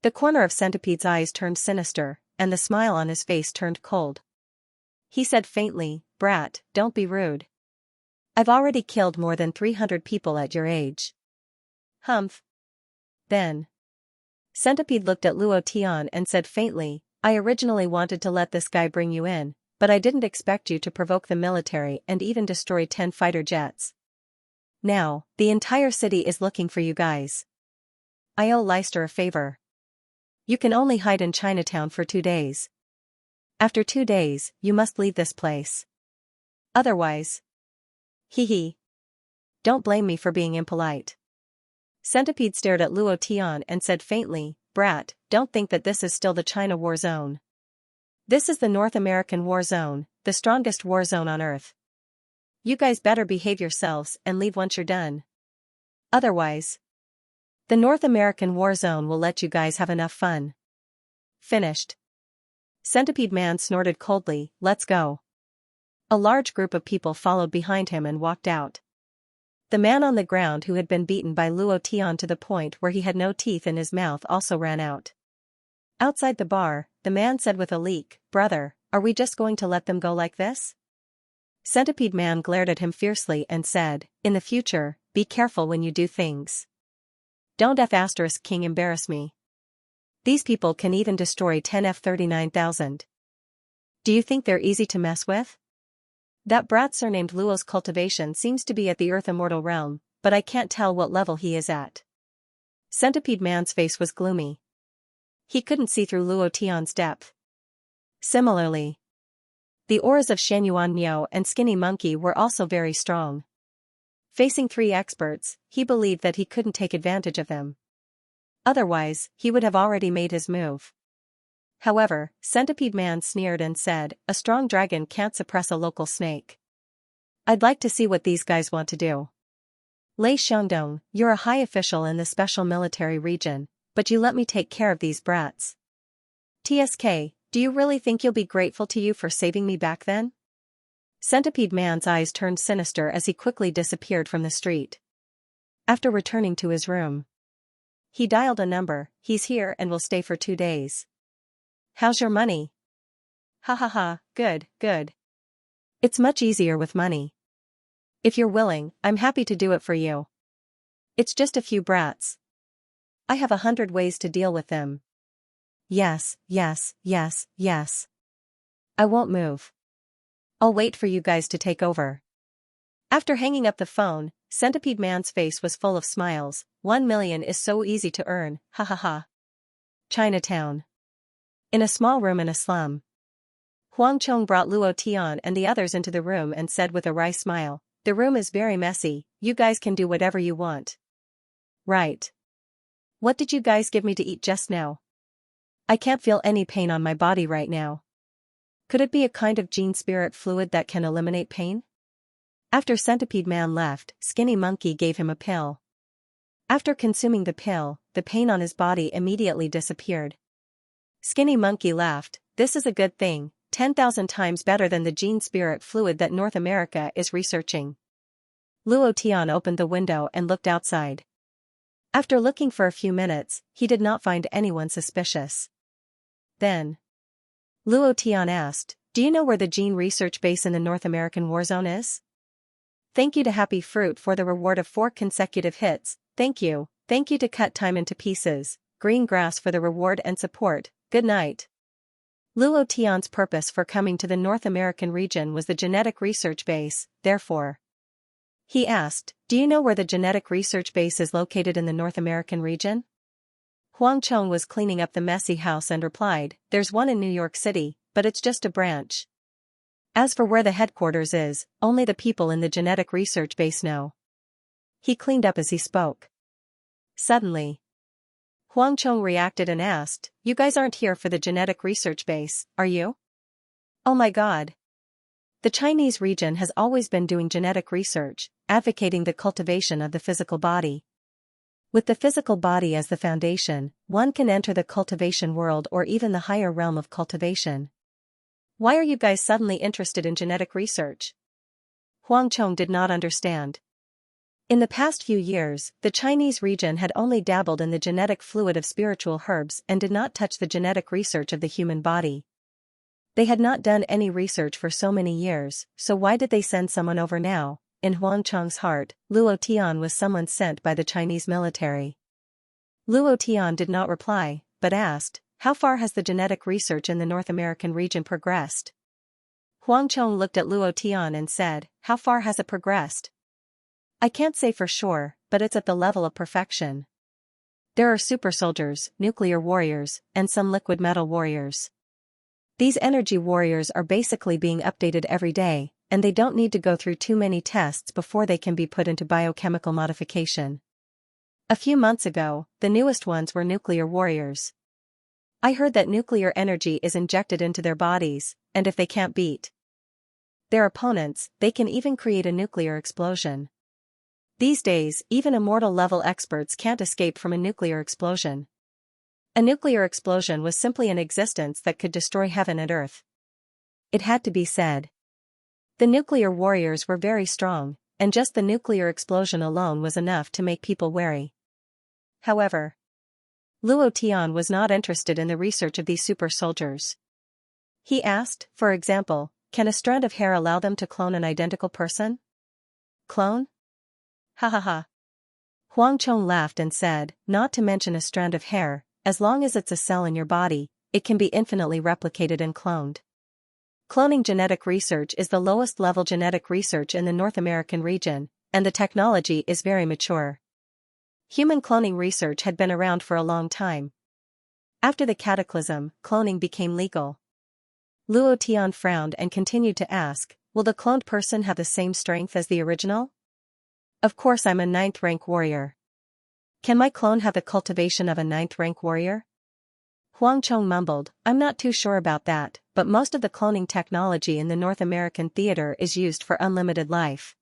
The corner of Centipede's eyes turned sinister, and the smile on his face turned cold. He said faintly, "Brat, don't be rude. I've already killed more than 300 people at your age." "Humph." Then, Centipede looked at Luo Tian and said faintly, "I originally wanted to let this guy bring you in, but I didn't expect you to provoke the military and even destroy 10 fighter jets. Now, the entire city is looking for you guys. I owe Leister a favor. You can only hide in Chinatown for 2 days. After 2 days, you must leave this place. Otherwise..." "Hee hee. Don't blame me for being impolite." Centipede stared at Luo Tian and said faintly, "Brat, don't think that this is still the China war zone. This is the North American war zone, the strongest war zone on Earth. You guys better behave yourselves and leave once you're done. Otherwise, the North American war zone will let you guys have enough fun." "Finished." Centipede Man snorted coldly, "Let's go." A large group of people followed behind him and walked out. The man on the ground who had been beaten by Luo Tian to the point where he had no teeth in his mouth also ran out. Outside the bar, the man said with a leak, "Brother, are we just going to let them go like this?" Centipede Man glared at him fiercely and said, "In the future, be careful when you do things. Don't F** King embarrass me. These people can even destroy 10 F-39,000. Do you think they're easy to mess with? That brat surnamed Luo's Cultivation seems to be at the Earth Immortal realm, but I can't tell what level he is at. Centipede Man's face was gloomy. He couldn't see through Luo Tian's depth. Similarly, the auras of Xianyuan Miao and Skinny Monkey were also very strong. Facing 3 experts, he believed that he couldn't take advantage of them. Otherwise, he would have already made his move. However, Centipede Man sneered and said, "A strong dragon can't suppress a local snake. I'd like to see what these guys want to do. Lei Xiongdong, you're a high official in the special military region, but you let me take care of these brats. TSK, do you really think you'll be grateful to you for saving me back then?" Centipede Man's eyes turned sinister as he quickly disappeared from the street. After returning to his room, he dialed a number. "He's here and will stay for 2 days. How's your money?" "Ha ha ha, good, good. It's much easier with money. If you're willing, I'm happy to do it for you. It's just a few brats. I have 100 ways to deal with them." Yes, yes, yes, yes. I won't move. I'll wait for you guys to take over." After hanging up the phone, Centipede Man's face was full of smiles. 1 million is so easy to earn, ha ha ha. Chinatown. In a small room in a slum. Huang Chong brought Luo Tian and the others into the room and said with a wry smile, "The room is very messy, you guys can do whatever you want." "Right. What did you guys give me to eat just now? I can't feel any pain on my body right now. Could it be a kind of gene spirit fluid that can eliminate pain?" After Centipede Man left, Skinny Monkey gave him a pill. After consuming the pill, the pain on his body immediately disappeared. Skinny Monkey laughed, "This is a good thing, 10,000 times better than the gene spirit fluid that North America is researching." Luo Tian opened the window and looked outside. After looking for a few minutes, he did not find anyone suspicious. Then Luo Tian asked, "Do you know where the gene research base in the North American war zone is?" "Thank you to Happy Fruit for the reward of 4 consecutive hits, thank you to Cut Time into Pieces, Green Grass for the reward and support, good night." Luo Tian's purpose for coming to the North American region was the genetic research base, therefore. He asked, "Do you know where the genetic research base is located in the North American region?" Huang Chong was cleaning up the messy house and replied, "There's one in New York City, but it's just a branch. As for where the headquarters is, only the people in the genetic research base know." He cleaned up as he spoke. Suddenly, Huang Chong reacted and asked, "You guys aren't here for the genetic research base, are you?" "Oh my god. The Chinese region has always been doing genetic research, advocating the cultivation of the physical body. With the physical body as the foundation, one can enter the cultivation world or even the higher realm of cultivation. Why are you guys suddenly interested in genetic research?" Huang Chong did not understand. In the past few years, the Chinese region had only dabbled in the genetic fluid of spiritual herbs and did not touch the genetic research of the human body. They had not done any research for so many years, so why did they send someone over now? In Huang Chong's heart, Luo Tian was someone sent by the Chinese military. Luo Tian did not reply, but asked, "How far has the genetic research in the North American region progressed?" Huang Chong looked at Luo Tian and said, "How far has it progressed? I can't say for sure, but it's at the level of perfection. There are super soldiers, nuclear warriors, and some liquid metal warriors. These energy warriors are basically being updated every day, and they don't need to go through too many tests before they can be put into biochemical modification. A few months ago, the newest ones were nuclear warriors. I heard that nuclear energy is injected into their bodies, and if they can't beat their opponents, they can even create a nuclear explosion. These days, even immortal-level experts can't escape from a nuclear explosion. A nuclear explosion was simply an existence that could destroy heaven and earth. It had to be said. The nuclear warriors were very strong, and just the nuclear explosion alone was enough to make people wary. However, Luo Tian was not interested in the research of these super soldiers. He asked, for example, can a strand of hair allow them to clone an identical person? Clone? Ha ha ha. Huang Chong laughed and said, not to mention a strand of hair, as long as it's a cell in your body, it can be infinitely replicated and cloned. Cloning genetic research is the lowest level genetic research in the North American region, and the technology is very mature. Human cloning research had been around for a long time. After the cataclysm, cloning became legal. Luo Tian frowned and continued to ask, will the cloned person have the same strength as the original? Of course I'm a 9th rank warrior. Can my clone have the cultivation of a 9th rank warrior? Huang Chong mumbled, I'm not too sure about that, but most of the cloning technology in the North American theater is used for unlimited life.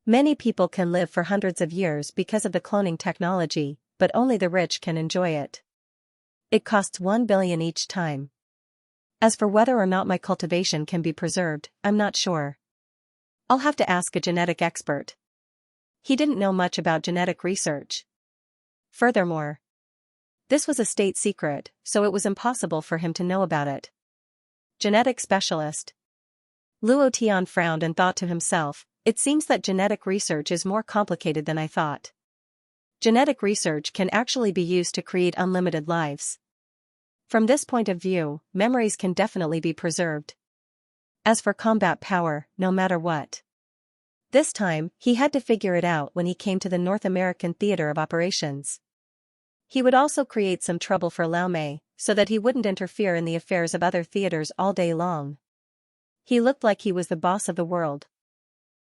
Many people can live for hundreds of years because of the cloning technology, but only the rich can enjoy it. It costs 1 billion each time. As for whether or not my cultivation can be preserved, I'm not sure. I'll have to ask a genetic expert. He didn't know much about genetic research. Furthermore, this was a state secret, so it was impossible for him to know about it. Genetic specialist. Luo Tian frowned and thought to himself, it seems that genetic research is more complicated than I thought. Genetic research can actually be used to create unlimited lives. From this point of view, memories can definitely be preserved. As for combat power, no matter what. This time, he had to figure it out when he came to the North American theater of operations. He would also create some trouble for Lao Mei, so that he wouldn't interfere in the affairs of other theaters all day long. He looked like he was the boss of the world.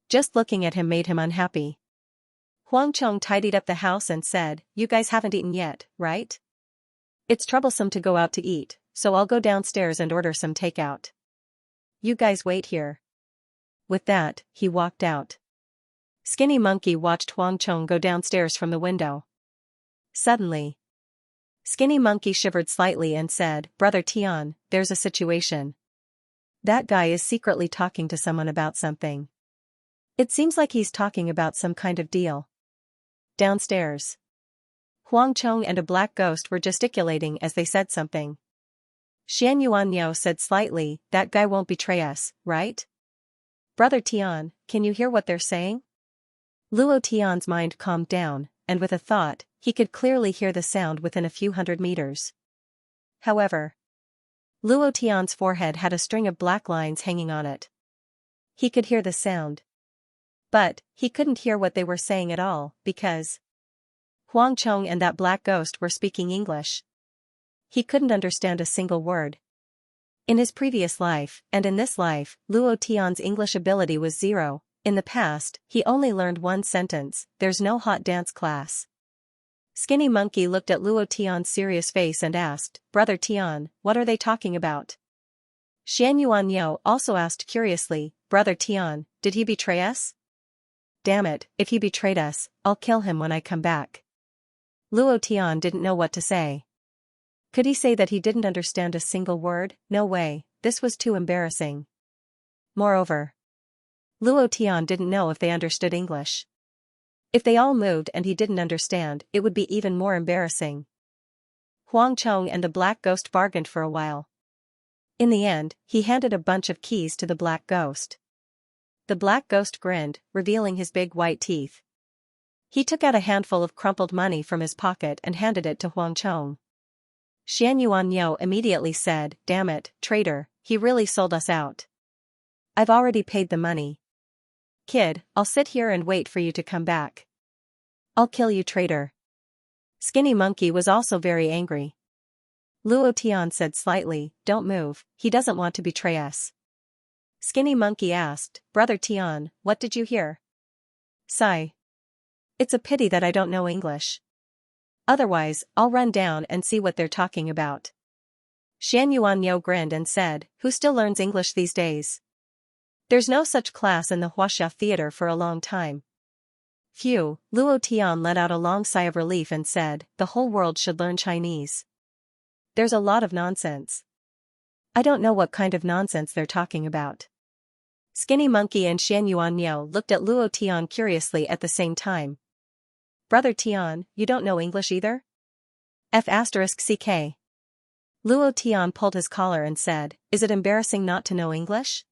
Just looking at him made him unhappy. Huang Chong tidied up the house and said, you guys haven't eaten yet, right? It's troublesome to go out to eat, so I'll go downstairs and order some takeout. You guys wait here. With that, he walked out. Skinny Monkey watched Huang Chong go downstairs from the window. Suddenly, Skinny Monkey shivered slightly and said, Brother Tian, there's a situation. That guy is secretly talking to someone about something. It seems like he's talking about some kind of deal. Downstairs, Huang Chong and a black ghost were gesticulating as they said something. Xianxia said slightly, that guy won't betray us, right? Brother Tian, can you hear what they're saying? Luo Tian's mind calmed down, and with a thought, he could clearly hear the sound within a few hundred meters. However, Luo Tian's forehead had a string of black lines hanging on it. He could hear the sound. But, he couldn't hear what they were saying at all, because Huang Chong and that black ghost were speaking English. He couldn't understand a single word. In his previous life, and in this life, Luo Tian's English ability was 0. In the past, he only learned one sentence, there's no hot dance class. Skinny Monkey looked at Luo Tian's serious face and asked, Brother Tian, what are they talking about? Xianxia also asked curiously, Brother Tian, did he betray us? Damn it, if he betrayed us, I'll kill him when I come back. Luo Tian didn't know what to say. Could he say that he didn't understand a single word? No way, this was too embarrassing. Moreover, Luo Tian didn't know if they understood English. If they all moved and he didn't understand, it would be even more embarrassing. Huang Chong and the black ghost bargained for a while. In the end, he handed a bunch of keys to the black ghost. The black ghost grinned, revealing his big white teeth. He took out a handful of crumpled money from his pocket and handed it to Huang Chong. Xianxia immediately said, damn it, traitor, he really sold us out. I've already paid the money. Kid, I'll sit here and wait for you to come back. I'll kill you, traitor. Skinny Monkey was also very angry. Luo Tian said slightly, don't move, he doesn't want to betray us. Skinny Monkey asked, Brother Tian, what did you hear? Sigh. It's a pity that I don't know English. Otherwise, I'll run down and see what they're talking about. Xianxia grinned and said, who still learns English these days? There's no such class in the Huaxia theater for a long time. Phew, Luo Tian let out a long sigh of relief and said, the whole world should learn Chinese. There's a lot of nonsense. I don't know what kind of nonsense they're talking about. Skinny Monkey and Xianxia looked at Luo Tian curiously at the same time. Brother Tian, you don't know English either? F***CK. Luo Tian pulled his collar and said, is it embarrassing not to know English?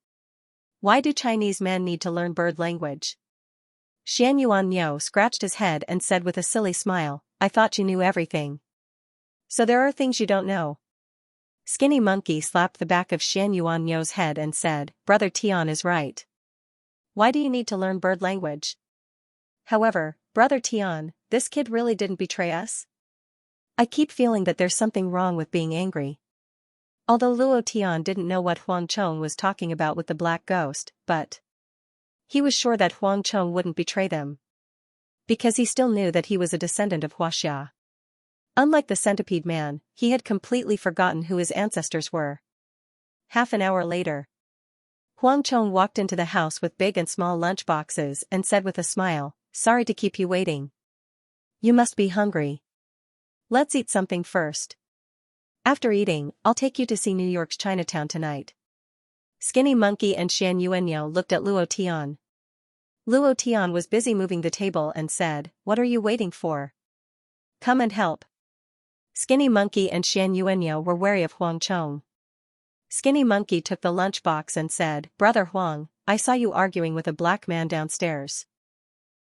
Why do Chinese men need to learn bird language? Xianxia scratched his head and said with a silly smile, I thought you knew everything. So there are things you don't know. Skinny Monkey slapped the back of Xianxuan's head and said, Brother Tian is right. Why do you need to learn bird language? However, Brother Tian, this kid really didn't betray us? I keep feeling that there's something wrong with being angry. Although Luo Tian didn't know what Huang Chong was talking about with the black ghost, but he was sure that Huang Chong wouldn't betray them. Because he still knew that he was a descendant of Huaxia. Unlike the centipede man, he had completely forgotten who his ancestors were. Half an hour later, Huang Chong walked into the house with big and small lunch boxes and said with a smile, Sorry to keep you waiting. You must be hungry. Let's eat something first. After eating, I'll take you to see New York's Chinatown tonight. Skinny Monkey and Xianxia looked at Luo Tian. Luo Tian was busy moving the table and said, What are you waiting for? Come and help. Skinny Monkey and Xianxia were wary of Huang Chong. Skinny Monkey took the lunchbox and said, Brother Huang, I saw you arguing with a black man downstairs.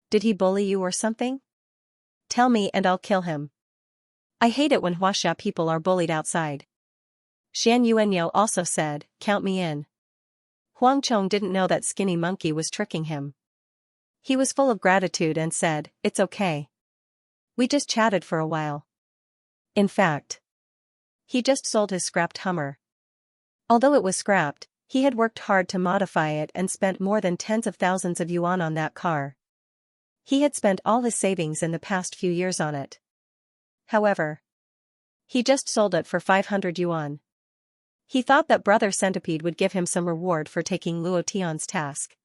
Did he bully you or something? Tell me and I'll kill him. I hate it when Huaxia people are bullied outside. Xianxia also said, Count me in. Huang Chong didn't know that Skinny Monkey was tricking him. He was full of gratitude and said, It's okay. We just chatted for a while. In fact, he just sold his scrapped Hummer. Although it was scrapped, he had worked hard to modify it and spent more than tens of thousands of yuan on that car. He had spent all his savings in the past few years on it. However, he just sold it for 500 yuan. He thought that Brother Centipede would give him some reward for taking Luo Tian's task.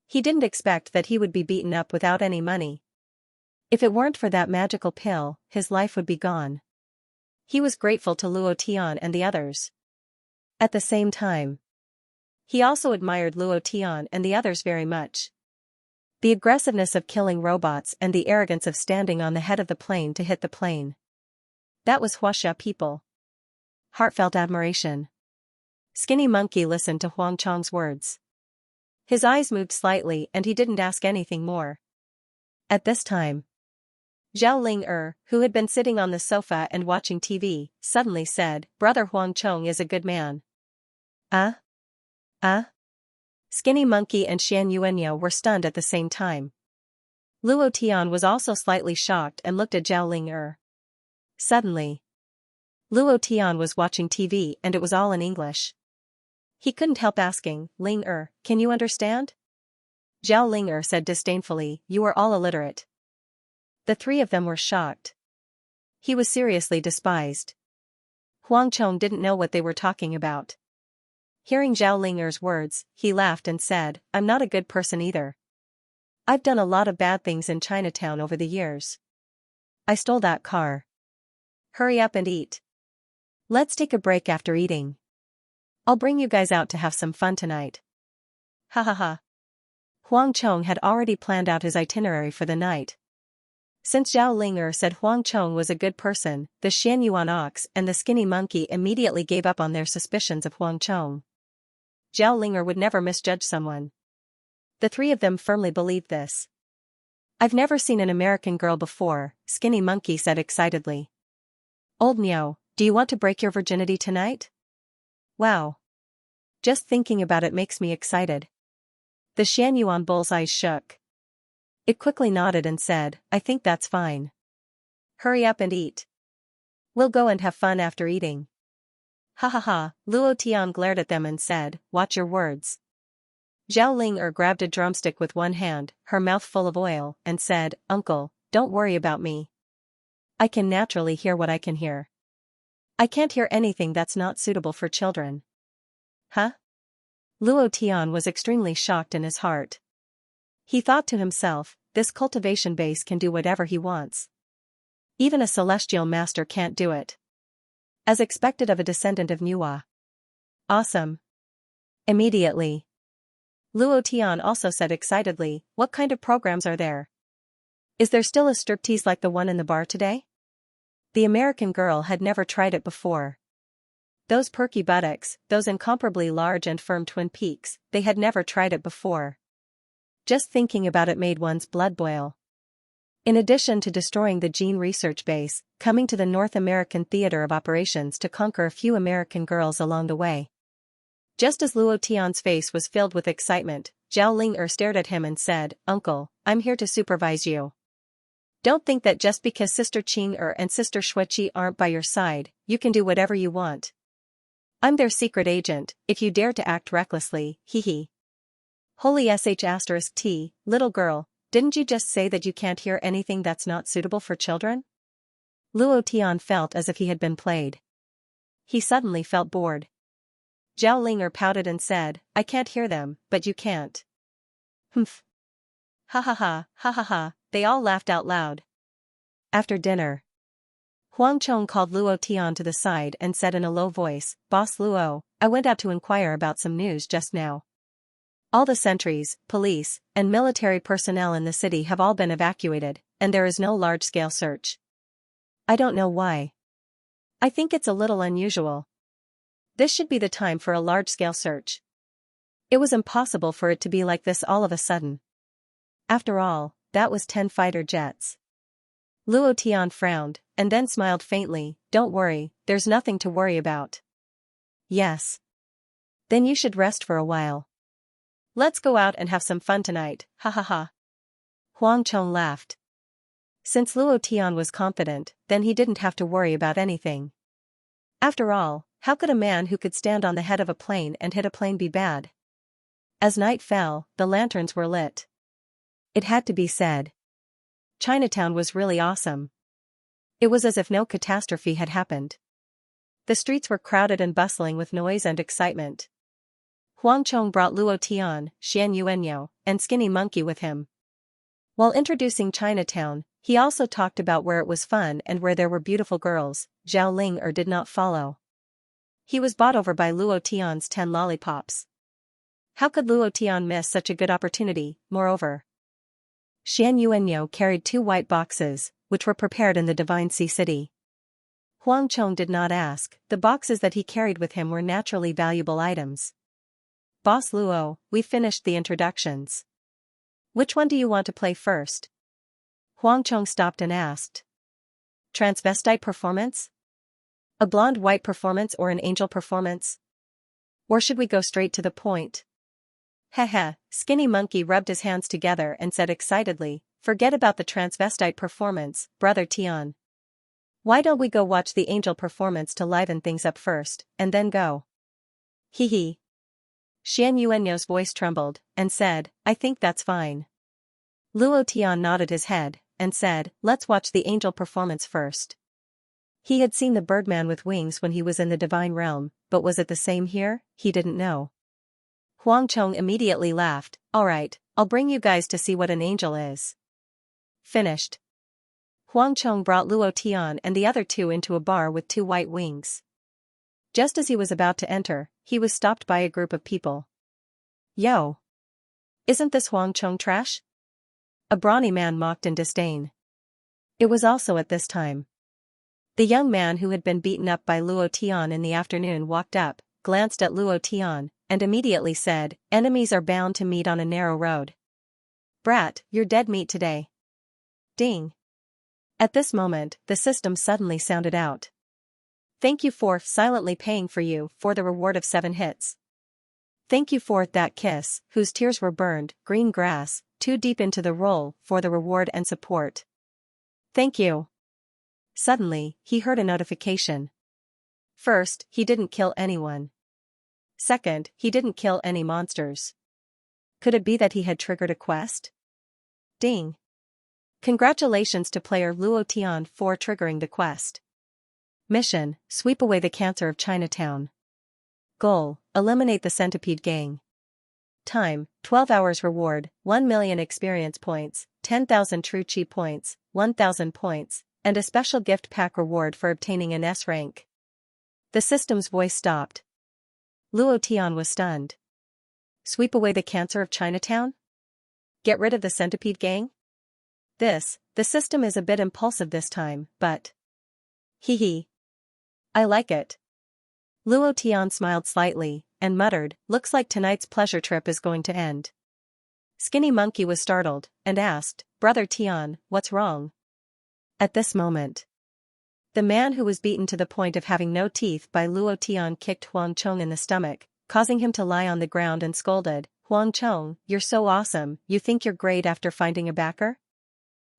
He didn't expect that he would be beaten up without any money. If it weren't for that magical pill, his life would be gone. He was grateful to Luo Tian and the others. At the same time, he also admired Luo Tian and the others very much. The aggressiveness of killing robots and the arrogance of standing on the head of the plane to hit the plane. That was Huaxia people. Heartfelt admiration. Skinny Monkey listened to Huang Chong's words. His eyes moved slightly and he didn't ask anything more. At this time, Zhao Ling who had been sitting on the sofa and watching TV, suddenly said, Brother Huang Chong is a good man. Skinny Monkey and Xianxia were stunned at the same time. Luo Tian was also slightly shocked and looked at Zhao Ling Suddenly, Luo Tian was watching TV and it was all in English. He couldn't help asking, Ling can you understand? Zhao Ling said disdainfully, You are all illiterate. The three of them were shocked. He was seriously despised. Huang Chong didn't know what they were talking about. Hearing Zhao Ling's words, he laughed and said, I'm not a good person either. I've done a lot of bad things in Chinatown over the years. I stole that car. Hurry up and eat. Let's take a break after eating. I'll bring you guys out to have some fun tonight. Ha ha ha. Huang Chong had already planned out his itinerary for the night. Since Zhao Ling said Huang Chong was a good person, the Xianyuan ox and the Skinny Monkey immediately gave up on their suspicions of Huang Chong. Zhao Ling would never misjudge someone. The three of them firmly believed this. I've never seen an American girl before, Skinny Monkey said excitedly. Old Nyo, do you want to break your virginity tonight? Wow. Just thinking about it makes me excited. The Xianyuan bull's eyes shook. It quickly nodded and said, I think that's fine. Hurry up and eat. We'll go and have fun after eating. Ha ha ha, Luo Tian glared at them and said, Watch your words. Zhao Ling grabbed a drumstick with one hand, her mouth full of oil, and said, Uncle, don't worry about me. I can naturally hear what I can hear. I can't hear anything that's not suitable for children. Huh? Luo Tian was extremely shocked in his heart. He thought to himself, this cultivation base can do whatever he wants. Even a celestial master can't do it. As expected of a descendant of Nuwa. Awesome. Immediately, Luo Tian also said excitedly, What kind of programs are there? Is there still a striptease like the one in the bar today? The American girl had never tried it before. Those perky buttocks, those incomparably large and firm twin peaks, they had never tried it before. Just thinking about it made one's blood boil. In addition to destroying the gene research base, coming to the North American theater of operations to conquer a few American girls along the way. Just as Luo Tian's face was filled with excitement, Zhao Ling stared at him and said, "Uncle, I'm here to supervise you. Don't think that just because Sister Qing and Sister Shuiqi aren't by your side, you can do whatever you want. I'm their secret agent, if you dare to act recklessly, hee. Holy sh*t, little girl, didn't you just say that you can't hear anything that's not suitable for children?" Luo Tian felt as if he had been played. He suddenly felt bored. Zhao Ling pouted and said, "I can't hear them, but you can't." Humph. Ha ha ha, ha ha ha, they all laughed out loud. After dinner, Huang Chong called Luo Tian to the side and said in a low voice, "Boss Luo, I went out to inquire about some news just now. All the sentries, police, and military personnel in the city have all been evacuated, and there is no large-scale search. I don't know why. I think it's a little unusual. This should be the time for a large-scale search. It was impossible for it to be like this all of a sudden. After all, that was 10 fighter jets." Luo Tian frowned, and then smiled faintly. "Don't worry, there's nothing to worry about." "Yes. Then you should rest for a while. Let's go out and have some fun tonight, ha ha ha." Huang Chong laughed. Since Luo Tian was confident, then he didn't have to worry about anything. After all, how could a man who could stand on the head of a plane and hit a plane be bad? As night fell, the lanterns were lit. It had to be said. Chinatown was really awesome. It was as if no catastrophe had happened. The streets were crowded and bustling with noise and excitement. Huang Chong brought Luo Tian, Xianxia, and Skinny Monkey with him. While introducing Chinatown, he also talked about where it was fun and where there were beautiful girls. Zhao Ling did not follow. He was bought over by Luo Tian's 10 lollipops. How could Luo Tian miss such a good opportunity? Moreover, Xianxia carried 2 white boxes, which were prepared in the Divine Sea City. Huang Chong did not ask, the boxes that he carried with him were naturally valuable items. "Boss Luo, we finished the introductions. Which one do you want to play first?" Huang Chong stopped and asked. "Transvestite performance? A blonde white performance or an angel performance? Or should we go straight to the point?" Heh. Skinny Monkey rubbed his hands together and said excitedly, "Forget about the transvestite performance, Brother Tian. Why don't we go watch the angel performance to liven things up first, and then go?" Hee. Xianxuan's voice trembled, and said, "I think that's fine." Luo Tian nodded his head, and said, "Let's watch the angel performance first." He had seen the Birdman with wings when he was in the Divine Realm, but was it the same here? He didn't know. Huang Chong immediately laughed. "Alright, I'll bring you guys to see what an angel is." Finished. Huang Chong brought Luo Tian and the other 2 into a bar with 2 white wings. Just as he was about to enter, he was stopped by a group of people. "Yo! Isn't this Huang Chong trash?" A brawny man mocked in disdain. It was also at this time. The young man who had been beaten up by Luo Tian in the afternoon walked up, glanced at Luo Tian, and immediately said, "Enemies are bound to meet on a narrow road. Brat, you're dead meat today." Ding. At this moment, the system suddenly sounded out. "Thank you for silently paying for you for the reward of 7 hits. Thank you for that kiss, whose tears were burned, green grass, too deep into the role for the reward and support. Thank you." Suddenly, he heard a notification. First, he didn't kill anyone. Second, he didn't kill any monsters. Could it be that he had triggered a quest? Ding. Congratulations to player Luo Tian for triggering the quest. Mission: sweep away the cancer of Chinatown. Goal: eliminate the centipede gang. Time: 12 hours. Reward: 1 million experience points, 10,000 true chi points, 1,000 points, and a special gift pack reward for obtaining an S rank. The system's voice stopped. Luo Tian was stunned. Sweep away the cancer of Chinatown? Get rid of the centipede gang? The system is a bit impulsive this time, but... Hee. I like it. Luo Tian smiled slightly, and muttered, "Looks like tonight's pleasure trip is going to end." Skinny Monkey was startled, and asked, Brother Tian, what's wrong? At this moment, the man who was beaten to the point of having no teeth by Luo Tian kicked Huang Chong in the stomach, causing him to lie on the ground and scolded, Huang Chong, you're so awesome, you think you're great after finding a backer?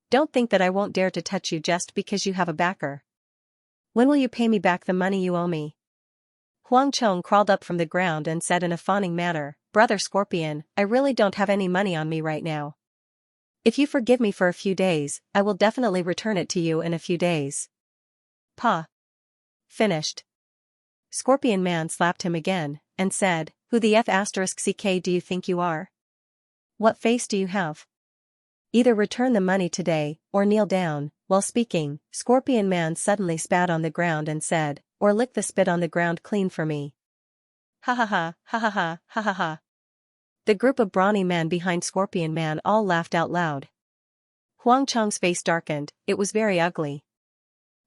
Don't think that I won't dare to touch you just because you have a backer. When will you pay me back the money you owe me? Huang Chong crawled up from the ground and said in a fawning manner, Brother Scorpion, I really don't have any money on me right now. If you forgive me for a few days, I will definitely return it to you in a few days. Pa. Finished. Scorpion Man slapped him again, and said, Who the F***ck do you think you are? What face do you have? Either return the money today, or kneel down. While speaking, Scorpion Man suddenly spat on the ground and said, or lick the spit on the ground clean for me. Ha ha ha, ha ha ha, ha ha ha. The group of brawny men behind Scorpion Man all laughed out loud. Huang Chong's face darkened, it was very ugly.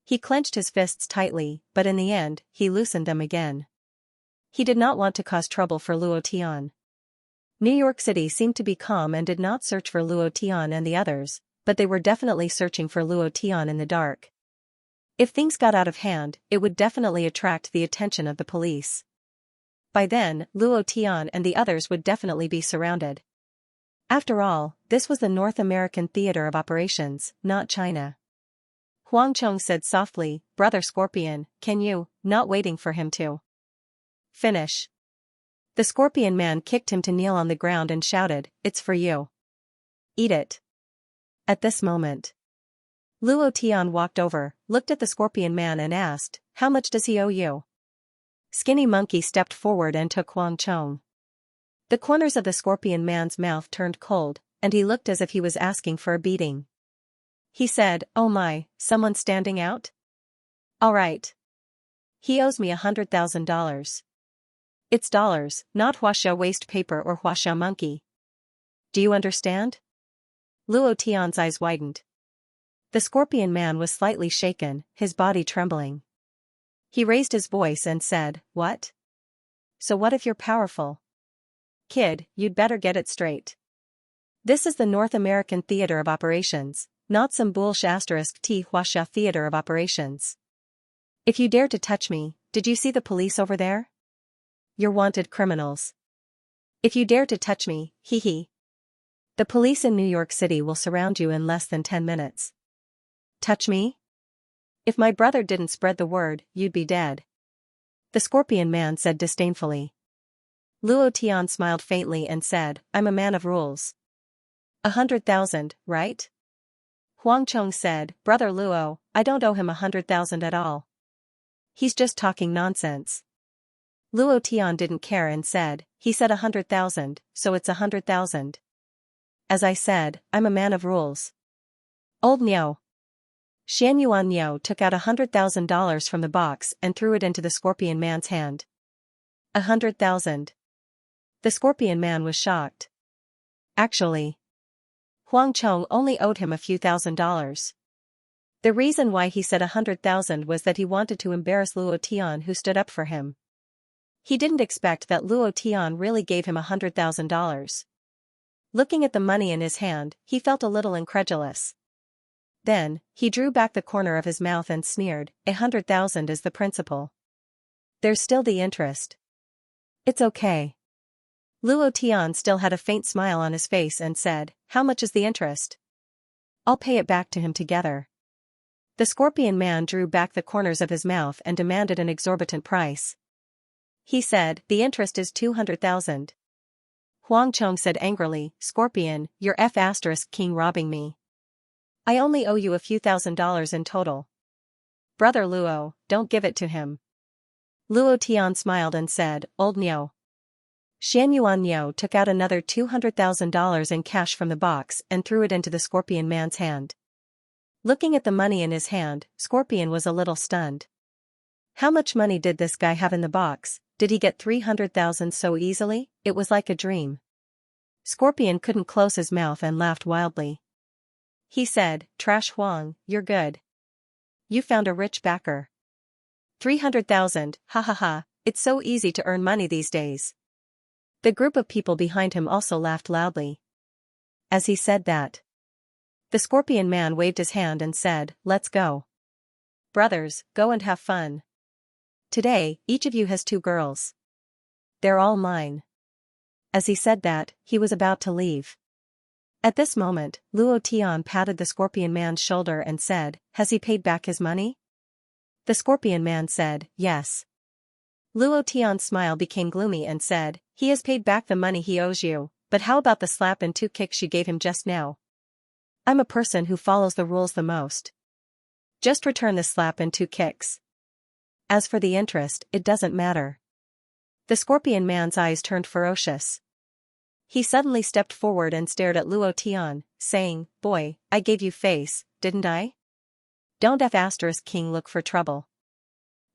He clenched his fists tightly, but in the end, he loosened them again. He did not want to cause trouble for Luo Tian. New York City seemed to be calm and did not search for Luo Tian and the others, but they were definitely searching for Luo Tian in the dark. If things got out of hand, it would definitely attract the attention of the police. By then, Luo Tian and the others would definitely be surrounded. After all, this was the North American theater of operations, not China. Huang Chong said softly, Brother Scorpion, can you, not waiting for him to finish. The Scorpion Man kicked him to kneel on the ground and shouted, It's for you. Eat it. At this moment, Luo Tian walked over, looked at the Scorpion Man and asked, How much does he owe you? Skinny Monkey stepped forward and took Huang Chong. The corners of the Scorpion Man's mouth turned cold, and he looked as if he was asking for a beating. He said, Oh my, someone standing out? All right. He owes me $100,000. It's dollars, not Huaxia waste paper or Huaxia monkey. Do you understand? Luo Tian's eyes widened. The Scorpion Man was slightly shaken, his body trembling. He raised his voice and said, What? So what if you're powerful? Kid, you'd better get it straight. This is the North American theater of operations, not some bullshit *T Huaxia theater of operations. If you dare to touch me, did you see the police over there? You're wanted criminals. If you dare to touch me, hee hee. The police in New York City will surround you in less than 10 minutes. Touch me? If my brother didn't spread the word, you'd be dead. The Scorpion Man said disdainfully. Luo Tian smiled faintly and said, I'm a man of rules. 100,000, right? Huang Chong said, Brother Luo, I don't owe him 100,000 at all. He's just talking nonsense. Luo Tian didn't care and said, He said 100,000, so it's 100,000. As I said, I'm a man of rules. Old Niao. Xianxia took out $100,000 from the box and threw it into the Scorpion Man's hand. 100,000. The Scorpion Man was shocked. Actually, Huang Chong only owed him a few $1,000s. The reason why he said 100,000 was that he wanted to embarrass Luo Tian, who stood up for him. He didn't expect that Luo Tian really gave him $100,000. Looking at the money in his hand, he felt a little incredulous. Then, he drew back the corner of his mouth and sneered, 100,000 is the principal. There's still the interest. It's okay. Luo Tian still had a faint smile on his face and said, How much is the interest? I'll pay it back to him together. The Scorpion Man drew back the corners of his mouth and demanded an exorbitant price. He said, The interest is 200,000. Huang Chong said angrily, Scorpion, you're F***king robbing me. I only owe you a few $1,000s in total. Brother Luo, don't give it to him. Luo Tian smiled and said, Old Niao. Xianxia took out another $200,000 in cash from the box and threw it into the Scorpion Man's hand. Looking at the money in his hand, Scorpion was a little stunned. How much money did this guy have in the box? Did he get 300,000 so easily? It was like a dream. Scorpion couldn't close his mouth and laughed wildly. He said, Trash Huang, you're good. You found a rich backer. 300,000, ha ha ha, it's so easy to earn money these days. The group of people behind him also laughed loudly. As he said that, the Scorpion Man waved his hand and said, "Let's go. Brothers, go and have fun. Today, each of you has 2 girls. They're all mine." As he said that, he was about to leave. At this moment, Luo Tian patted the Scorpion Man's shoulder and said, "Has he paid back his money?" The Scorpion Man said, "Yes." Luo Tian's smile became gloomy and said, "He has paid back the money he owes you, but how about the slap and 2 kicks you gave him just now? I'm a person who follows the rules the most. Just return the slap and 2 kicks. As for the interest, it doesn't matter." The Scorpion Man's eyes turned ferocious. He suddenly stepped forward and stared at Luo Tian, saying, "Boy, I gave you face, didn't I? Don't King look for trouble.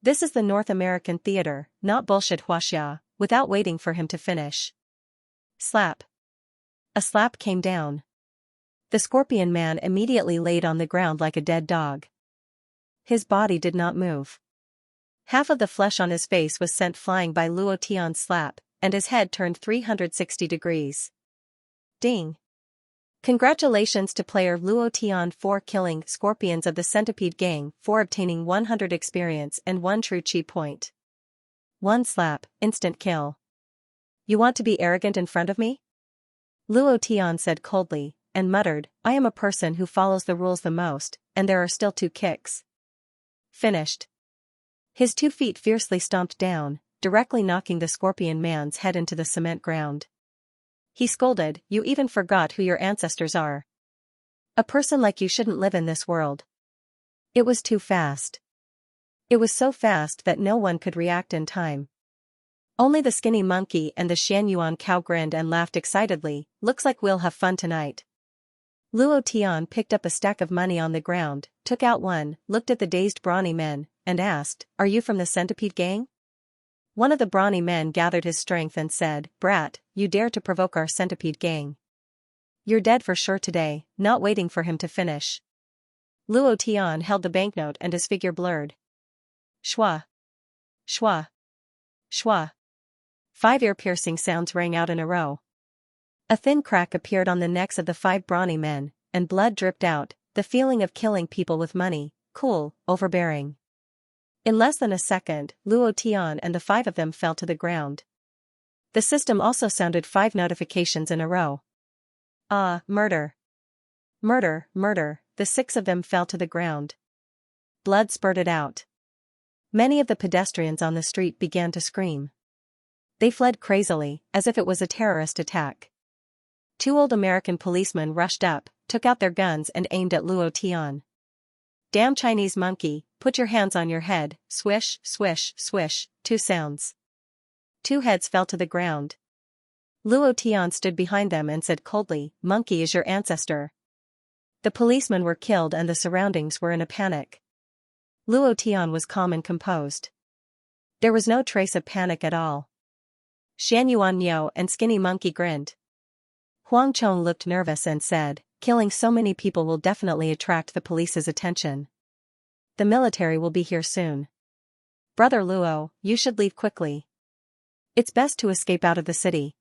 This is the North American theater, not bullshit Xianxia." Without waiting for him to finish. Slap. A slap came down. The Scorpion Man immediately laid on the ground like a dead dog. His body did not move. Half of the flesh on his face was sent flying by Luo Tian's slap, and his head turned 360 degrees. Ding! Congratulations to player Luo Tian for killing Scorpions of the Centipede Gang, for obtaining 100 experience and 1 true chi point. 1 slap, instant kill. You want to be arrogant in front of me? Luo Tian said coldly, and muttered, "I am a person who follows the rules the most, and there are still 2 kicks. Finished." His 2 feet fiercely stomped down, directly knocking the Scorpion Man's head into the cement ground. He scolded, "You even forgot who your ancestors are. A person like you shouldn't live in this world." It was too fast. It was so fast that no one could react in time. Only the Skinny Monkey and the Xianyuan cow grinned and laughed excitedly. "Looks like we'll have fun tonight." Luo Tian picked up a stack of money on the ground, took out one, looked at the dazed brawny men, and asked, "Are you from the Centipede Gang?" One of the brawny men gathered his strength and said, "Brat, you dare to provoke our Centipede Gang. You're dead for sure today." Not waiting for him to finish, Luo Tian held the banknote and his figure blurred. Shwa. Shwa. Shwa. 5 ear-piercing sounds rang out in a row. A thin crack appeared on the necks of the 5 brawny men, and blood dripped out, the feeling of killing people with money, cool, overbearing. In less than a second, Luo Tian and the 5 of them fell to the ground. The system also sounded 5 notifications in a row. "Ah, murder. Murder, murder." The 6 of them fell to the ground. Blood spurted out. Many of the pedestrians on the street began to scream. They fled crazily, as if it was a terrorist attack. 2 old American policemen rushed up, took out their guns and aimed at Luo Tian. "Damn Chinese monkey, put your hands on your head." Swish, swish, swish, 2 sounds. 2 heads fell to the ground. Luo Tian stood behind them and said coldly, "Monkey is your ancestor." The policemen were killed and the surroundings were in a panic. Luo Tian was calm and composed. There was no trace of panic at all. Xianyuan Niu and Skinny Monkey grinned. Huang Chong looked nervous and said, "Killing so many people will definitely attract the police's attention. The military will be here soon. Brother Luo, you should leave quickly. It's best to escape out of the city."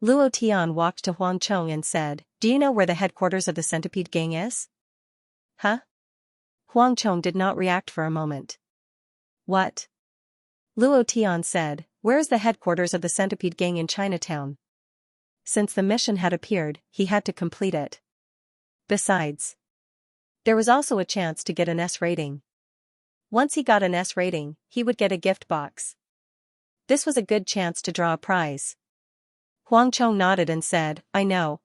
Luo Tian walked to Huang Chong and said, "Do you know where the headquarters of the Centipede Gang is?" "Huh?" Huang Chong did not react for a moment. "What?" Luo Tian said, "Where is the headquarters of the Centipede Gang in Chinatown?" Since the mission had appeared, he had to complete it. Besides, there was also a chance to get an S rating. Once he got an S rating, he would get a gift box. This was a good chance to draw a prize. Huang Chong nodded and said, I know.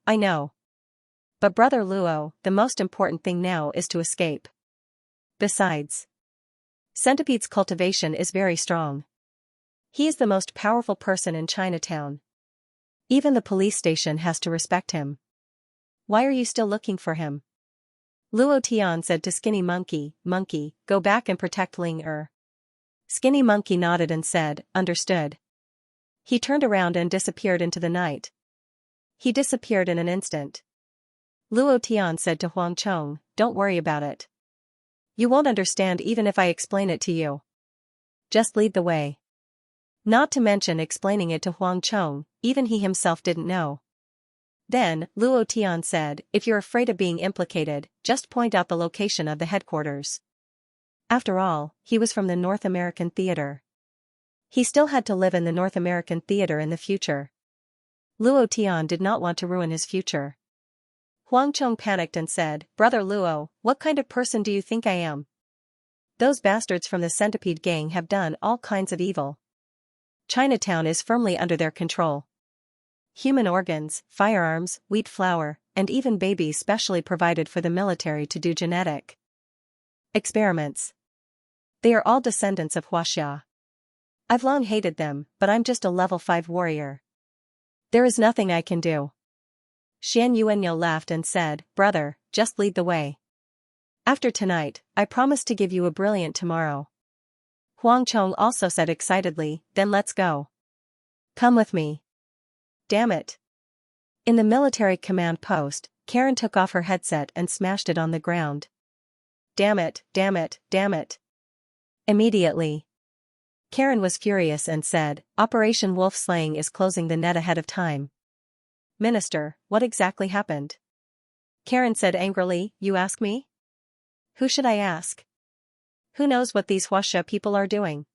But Brother Luo, the most important thing now is to escape. Besides, Centipede's cultivation is very strong. He is the most powerful person in Chinatown. Even the police station has to respect him. Why are you still looking for him?" Luo Tian said to Skinny Monkey, "Monkey, go back and protect Ling Er." Skinny Monkey nodded and said, "Understood." He turned around and disappeared into the night. He disappeared in an instant. Luo Tian said to Huang Chong, "Don't worry about it. You won't understand even if I explain it to you. Just lead the way." Not to mention explaining it to Huang Chong, even he himself didn't know. Then, Luo Tian said, if you're afraid of being implicated, just point out the location of the headquarters. After all, he was from the North American theater. He still had to live in the North American theater in the future. Luo Tian did not want to ruin his future. Huang Chong panicked and said, Brother Luo, what kind of person do you think I am? Those bastards from the Centipede gang have done all kinds of evil. Chinatown is firmly under their control. Human organs, firearms, wheat flour, and even babies specially provided for the military to do genetic experiments. They are all descendants of Xianxia. I've long hated them, but I'm just a level 5 warrior. There is nothing I can do. Xian Yuanyo laughed and said, Brother, just lead the way. After tonight, I promise to give you a brilliant tomorrow. Huang Chong also said excitedly, then let's go. Come with me. Damn it. In the military command post, Karen took off her headset and smashed it on the ground. Damn it, damn it, damn it. Immediately. Karen was furious and said, Operation Wolf Slaying is closing the net ahead of time. Minister, what exactly happened? Karen said angrily, you ask me? Who should I ask? Who knows what these Xianxia people are doing?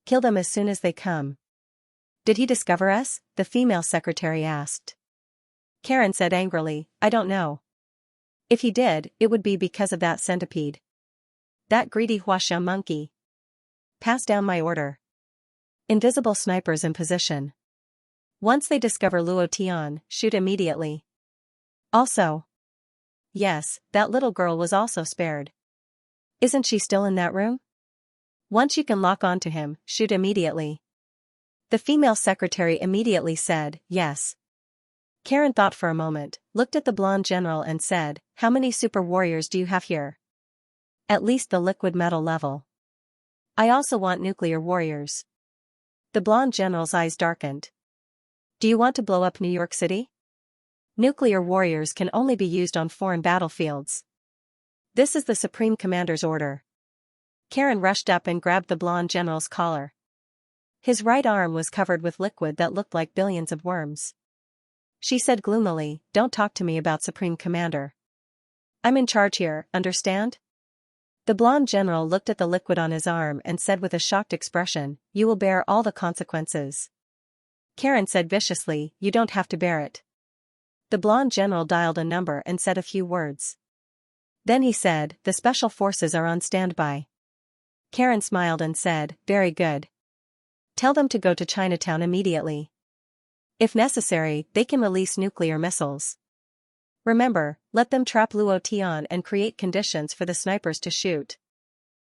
Kill them as soon as they come. Did he discover us? The female secretary asked. Karen said angrily, I don't know. If he did, it would be because of that centipede. That greedy Xianxia monkey. Pass down my order. Invisible snipers in position. Once they discover Luo Tian, shoot immediately. Also. Yes, that little girl was also spared. Isn't she still in that room? Once you can lock onto him, shoot immediately. The female secretary immediately said, yes. Karen thought for a moment, looked at the blonde general and said, how many super warriors do you have here? At least the liquid metal level. I also want nuclear warriors. The blonde general's eyes darkened. Do you want to blow up New York City? Nuclear warriors can only be used on foreign battlefields. This is the Supreme Commander's order. Karen rushed up and grabbed the blonde general's collar. His right arm was covered with liquid that looked like billions of worms. She said gloomily, don't talk to me about Supreme Commander. I'm in charge here, understand? The blonde general looked at the liquid on his arm and said with a shocked expression, you will bear all the consequences. Karen said viciously, you don't have to bear it. The blonde general dialed a number and said a few words. Then he said, the special forces are on standby. Karen smiled and said, very good. Tell them to go to Chinatown immediately. If necessary, they can release nuclear missiles. Remember, let them trap Luo Tian and create conditions for the snipers to shoot.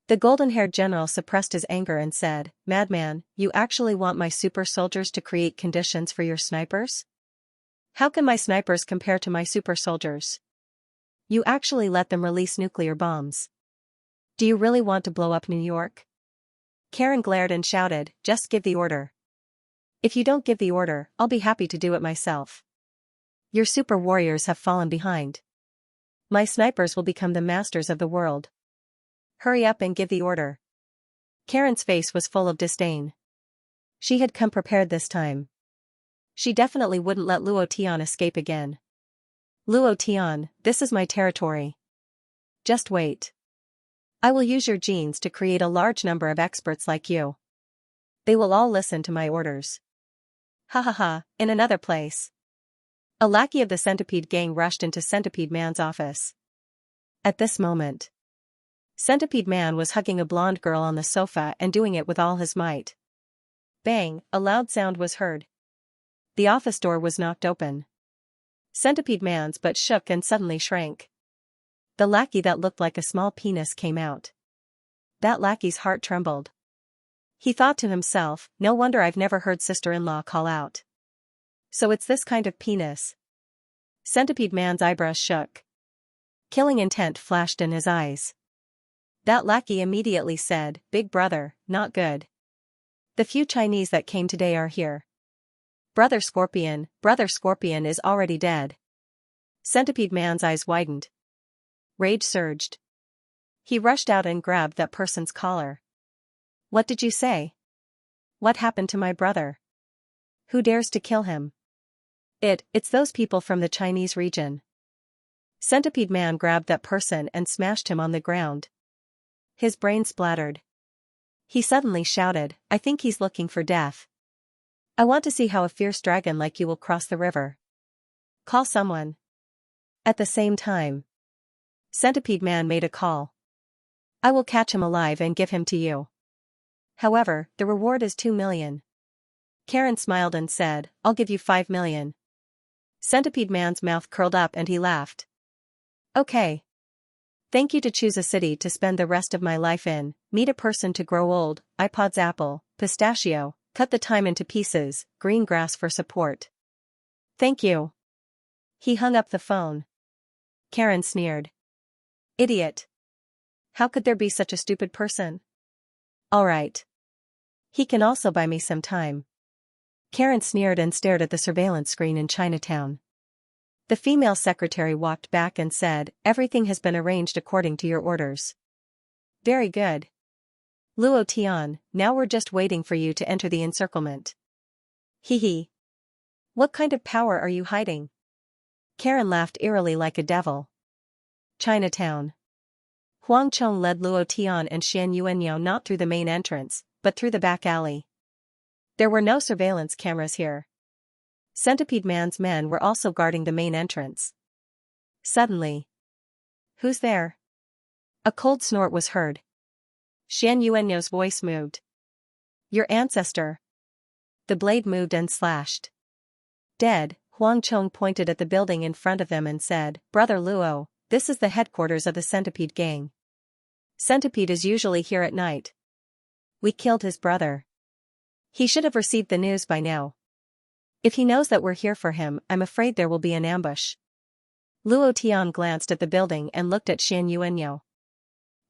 The golden-haired general suppressed his anger and said, Madman, you actually want my super soldiers to create conditions for your snipers? How can my snipers compare to my super soldiers? You actually let them release nuclear bombs. Do you really want to blow up New York? Karen glared and shouted, just give the order. If you don't give the order, I'll be happy to do it myself. Your super warriors have fallen behind. My snipers will become the masters of the world. Hurry up and give the order. Karen's face was full of disdain. She had come prepared this time. She definitely wouldn't let Luo Tian escape again. Luo Tian, this is my territory. Just wait. I will use your genes to create a large number of experts like you. They will all listen to my orders. Ha ha ha, in another place. A lackey of the Centipede gang rushed into Centipede Man's office. At this moment, Centipede Man was hugging a blonde girl on the sofa and doing it with all his might. Bang, a loud sound was heard. The office door was knocked open. Centipede Man's butt shook and suddenly shrank. The lackey that looked like a small penis came out. That lackey's heart trembled. He thought to himself, no wonder I've never heard sister-in-law call out. So it's this kind of penis. Centipede Man's eyebrows shook. Killing intent flashed in his eyes. That lackey immediately said, Big brother, not good. The few Chinese that came today are here. Brother Scorpion is already dead. Centipede Man's eyes widened. Rage surged. He rushed out and grabbed that person's collar. What did you say? What happened to my brother? Who dares to kill him? It's those people from the Chinese region. Centipede Man grabbed that person and smashed him on the ground. His brain splattered. He suddenly shouted, I think he's looking for death. I want to see how a fierce dragon like you will cross the river. Call someone. At the same time, Centipede Man made a call. I will catch him alive and give him to you. However, the reward is 2 million. Karen smiled and said, I'll give you 5 million. Centipede Man's mouth curled up and he laughed. Okay. Thank you to choose a city to spend the rest of my life in, meet a person to grow old, iPod's apple, pistachio, cut the time into pieces, green grass for support. Thank you. He hung up the phone. Karen sneered. Idiot. How could there be such a stupid person? All right. He can also buy me some time. Karen sneered and stared at the surveillance screen in Chinatown. The female secretary walked back and said, everything has been arranged according to your orders. Very good. Luo Tian, now we're just waiting for you to enter the encirclement. Hee hee. What kind of power are you hiding? Karen laughed eerily like a devil. Chinatown. Huang Chong led Luo Tian and Xian Yuanyao not through the main entrance, but through the back alley. There were no surveillance cameras here. Centipede Man's men were also guarding the main entrance. Suddenly. Who's there? A cold snort was heard. Xian Yuanyao's voice moved. Your ancestor. The blade moved and slashed. Dead, Huang Chong pointed at the building in front of them and said, Brother Luo, this is the headquarters of the Centipede gang. Centipede is usually here at night. We killed his brother. He should have received the news by now. If he knows that we're here for him, I'm afraid there will be an ambush. Luo Tian glanced at the building and looked at Xian Yuanyao.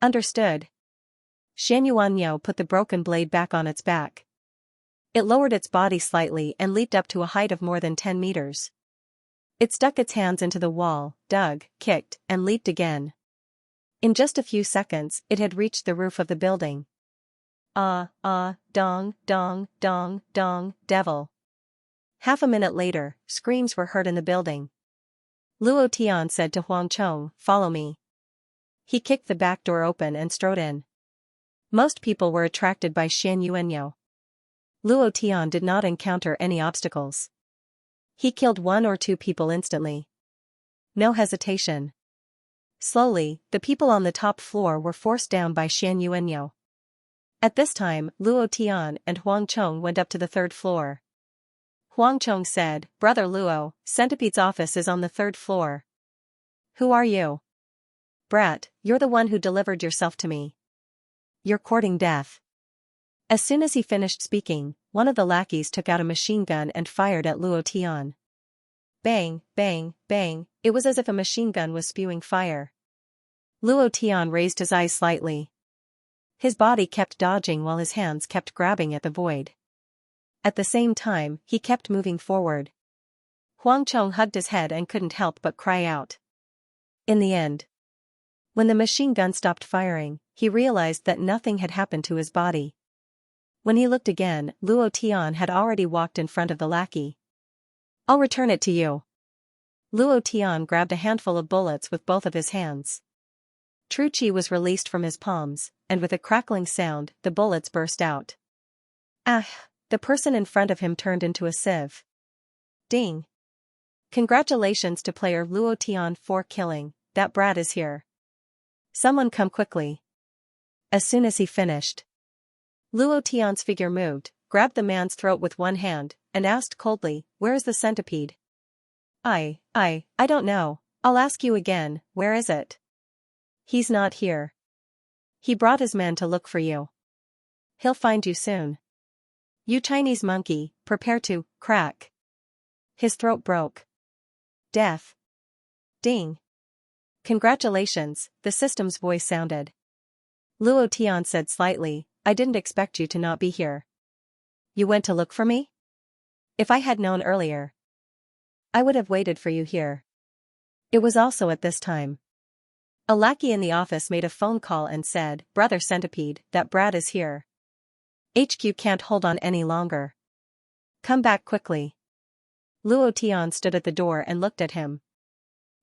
Understood. Xian Yuanyao put the broken blade back on its back. It lowered its body slightly and leaped up to a height of more than 10 meters. It stuck its hands into the wall, dug, kicked, and leaped again. In just a few seconds, it had reached the roof of the building. Dong, dong, dong, dong, devil. Half a minute later, screams were heard in the building. Luo Tian said to Huang Chong, follow me. He kicked the back door open and strode in. Most people were attracted by Xian Yuanyao. Luo Tian did not encounter any obstacles. He killed 1 or 2 people instantly. No hesitation. Slowly, the people on the top floor were forced down by Xian Yuanyao. At this time, Luo Tian and Huang Chong went up to the 3rd floor. Huang Chong said, Brother Luo, Centipede's office is on the 3rd floor. Who are you? Brat, you're the one who delivered yourself to me. You're courting death. As soon as he finished speaking, one of the lackeys took out a machine gun and fired at Luo Tian. Bang, bang, bang, it was as if a machine gun was spewing fire. Luo Tian raised his eyes slightly. His body kept dodging while his hands kept grabbing at the void. At the same time, he kept moving forward. Huang Chong hugged his head and couldn't help but cry out. In the end, when the machine gun stopped firing, he realized that nothing had happened to his body. When he looked again, Luo Tian had already walked in front of the lackey. I'll return it to you. Luo Tian grabbed a handful of bullets with both of his hands. True Qi was released from his palms, and with a crackling sound, the bullets burst out. Ah! The person in front of him turned into a sieve. Ding! Congratulations to player Luo Tian for killing, that brat is here. Someone come quickly. As soon as he finished, Luo Tian's figure moved, grabbed the man's throat with one hand, and asked coldly, where is the centipede? I don't know, I'll ask you again, where is it? He's not here. He brought his men to look for you. He'll find you soon. You Chinese monkey, prepare to crack. His throat broke. Death. Ding. Congratulations, the system's voice sounded. Luo Tian said slightly, I didn't expect you to not be here. You went to look for me? If I had known earlier, I would have waited for you here. It was also at this time. A lackey in the office made a phone call and said, Brother Centipede, that brat is here. HQ can't hold on any longer. Come back quickly. Luo Tian stood at the door and looked at him.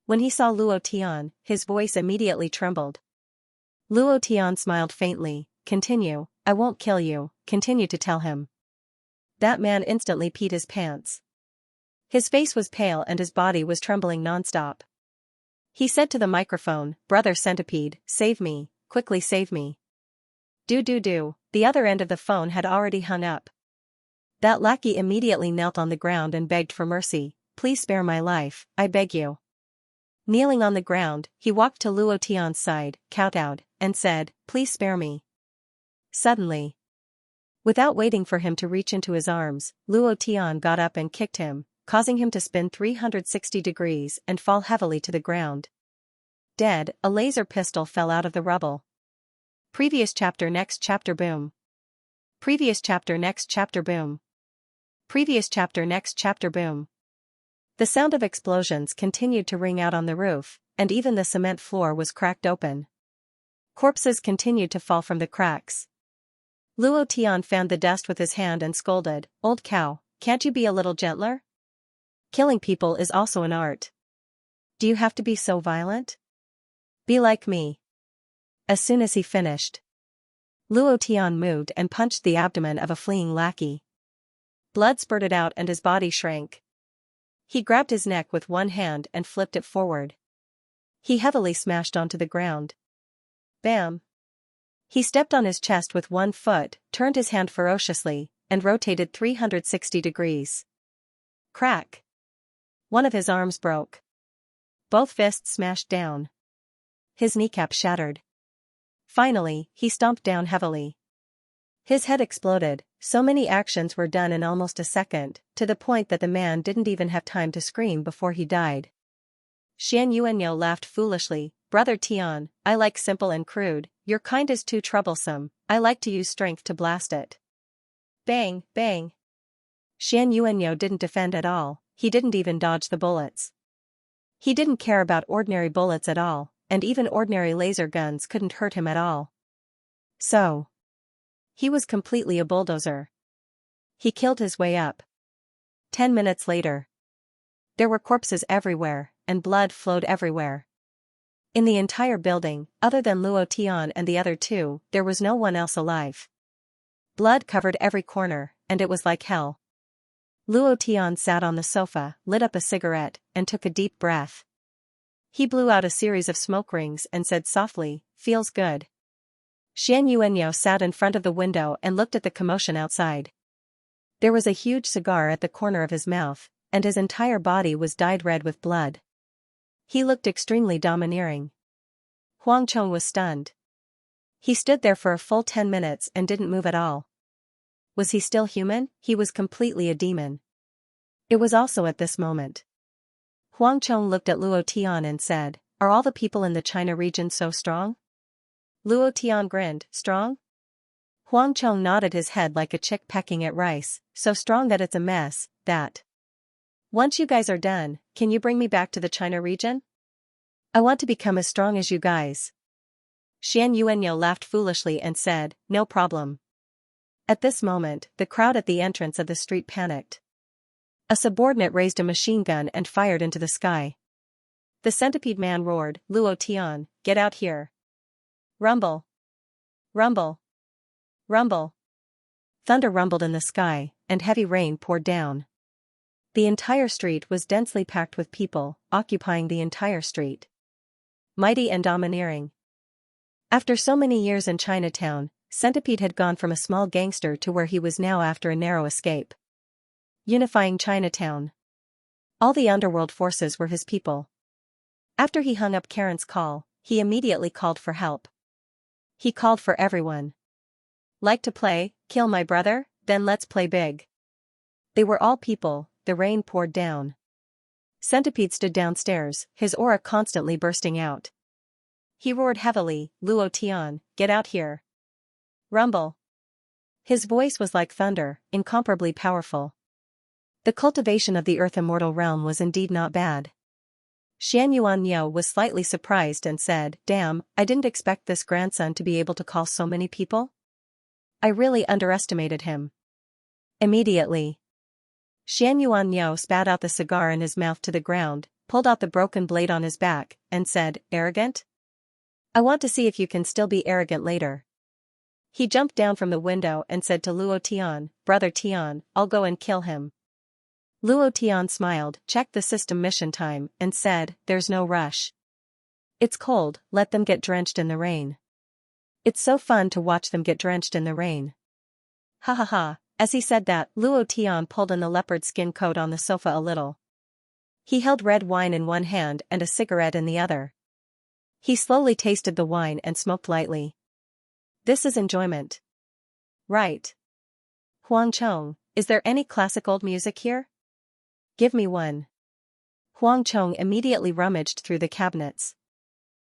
When he saw Luo Tian, his voice immediately trembled. Luo Tian smiled faintly. Continue, I won't kill you, continue to tell him. That man instantly peed his pants. His face was pale and his body was trembling nonstop. He said to the microphone, Brother Centipede, save me, quickly save me. Do. The other end of the phone had already hung up. That lackey immediately knelt on the ground and begged for mercy. Please spare my life, I beg you. Kneeling on the ground, he walked to Luo Tian's side, kowtowed, and said, Please spare me. Suddenly, without waiting for him to reach into his arms, Luo Tian got up and kicked him, causing him to spin 360 degrees and fall heavily to the ground. Dead, a laser pistol fell out of the rubble. Previous chapter next chapter boom. Previous chapter next chapter boom. Previous chapter next chapter boom. The sound of explosions continued to ring out on the roof, and even the cement floor was cracked open. Corpses continued to fall from the cracks. Luo Tian fanned the dust with his hand and scolded, Old cow, can't you be a little gentler? Killing people is also an art. Do you have to be so violent? Be like me. As soon as he finished, Luo Tian moved and punched the abdomen of a fleeing lackey. Blood spurted out and his body shrank. He grabbed his neck with one hand and flipped it forward. He heavily smashed onto the ground. Bam! He stepped on his chest with one foot, turned his hand ferociously, and rotated 360 degrees. Crack! One of his arms broke. Both fists smashed down. His kneecap shattered. Finally, he stomped down heavily. His head exploded. So many actions were done in almost a second, to the point that the man didn't even have time to scream before he died. Xianxia laughed foolishly. Brother Tian, I like simple and crude, your kind is too troublesome, I like to use strength to blast it. Bang, bang. Xianxia didn't defend at all, he didn't even dodge the bullets. He didn't care about ordinary bullets at all, and even ordinary laser guns couldn't hurt him at all. So, he was completely a bulldozer. He killed his way up. 10 minutes later, there were corpses everywhere, and blood flowed everywhere. In the entire building, other than Luo Tian and the other two, there was no one else alive. Blood covered every corner, and it was like hell. Luo Tian sat on the sofa, lit up a cigarette, and took a deep breath. He blew out a series of smoke rings and said softly, Feels good. Xianxia sat in front of the window and looked at the commotion outside. There was a huge cigar at the corner of his mouth, and his entire body was dyed red with blood. He looked extremely domineering. Huang Chong was stunned. He stood there for a full 10 minutes and didn't move at all. Was he still human? He was completely a demon. It was also at this moment. Huang Chong looked at Luo Tian and said, Are all the people in the China region so strong? Luo Tian grinned, Strong? Huang Chong nodded his head like a chick pecking at rice, so strong that it's a mess, that. Once you guys are done, can you bring me back to the China region? I want to become as strong as you guys. Xianxia laughed foolishly and said, No problem. At this moment, the crowd at the entrance of the street panicked. A subordinate raised a machine gun and fired into the sky. The centipede man roared, Luo Tian, get out here. Rumble. Rumble. Rumble. Thunder rumbled in the sky, and heavy rain poured down. The entire street was densely packed with people, occupying the entire street. Mighty and domineering. After so many years in Chinatown, Centipede had gone from a small gangster to where he was now after a narrow escape. Unifying Chinatown. All the underworld forces were his people. After he hung up Karen's call, he immediately called for help. He called for everyone. Like to play, kill my brother? Then let's play big. They were all people. The rain poured down. Centipede stood downstairs, his aura constantly bursting out. He roared heavily, Luo Tian, get out here. Rumble. His voice was like thunder, incomparably powerful. The cultivation of the Earth Immortal realm was indeed not bad. Xianxia was slightly surprised and said, Damn, I didn't expect this grandson to be able to call so many people. I really underestimated him. Immediately, Xianxia spat out the cigar in his mouth to the ground, pulled out the broken blade on his back, and said, "Arrogant? I want to see if you can still be arrogant later." He jumped down from the window and said to Luo Tian, "Brother Tian, I'll go and kill him." Luo Tian smiled, checked the system mission time, and said, "There's no rush. It's cold, let them get drenched in the rain. It's so fun to watch them get drenched in the rain." Ha ha ha. As he said that, Luo Tian pulled in the leopard skin coat on the sofa a little. He held red wine in one hand and a cigarette in the other. He slowly tasted the wine and smoked lightly. This is enjoyment. Right. Huang Chong, is there any classic old music here? Give me one. Huang Chong immediately rummaged through the cabinets.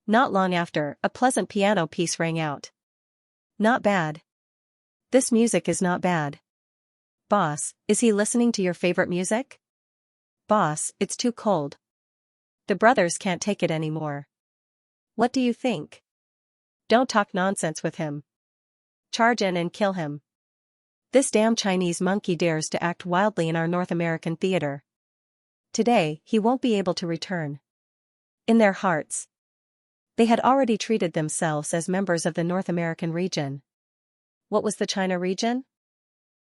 Not long after, a pleasant piano piece rang out. Not bad. This music is not bad. Boss, is he listening to your favorite music? Boss, it's too cold. The brothers can't take it anymore. What do you think? Don't talk nonsense with him. Charge in and kill him. This damn Chinese monkey dares to act wildly in our North American theater. Today, he won't be able to return. In their hearts, they had already treated themselves as members of the North American region. What was the China region?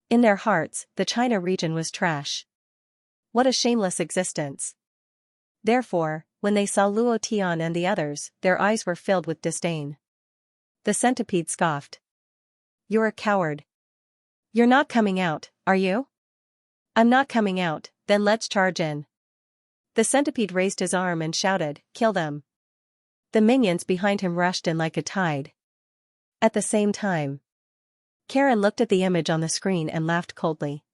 In their hearts, the China region was trash. What a shameless existence. Therefore, when they saw Luo Tian and the others, their eyes were filled with disdain. The centipede scoffed. "You're a coward. You're not coming out, are you?" "I'm not coming out, then let's charge in." The centipede raised his arm and shouted, "Kill them." The minions behind him rushed in like a tide. At the same time, Karen looked at the image on the screen and laughed coldly.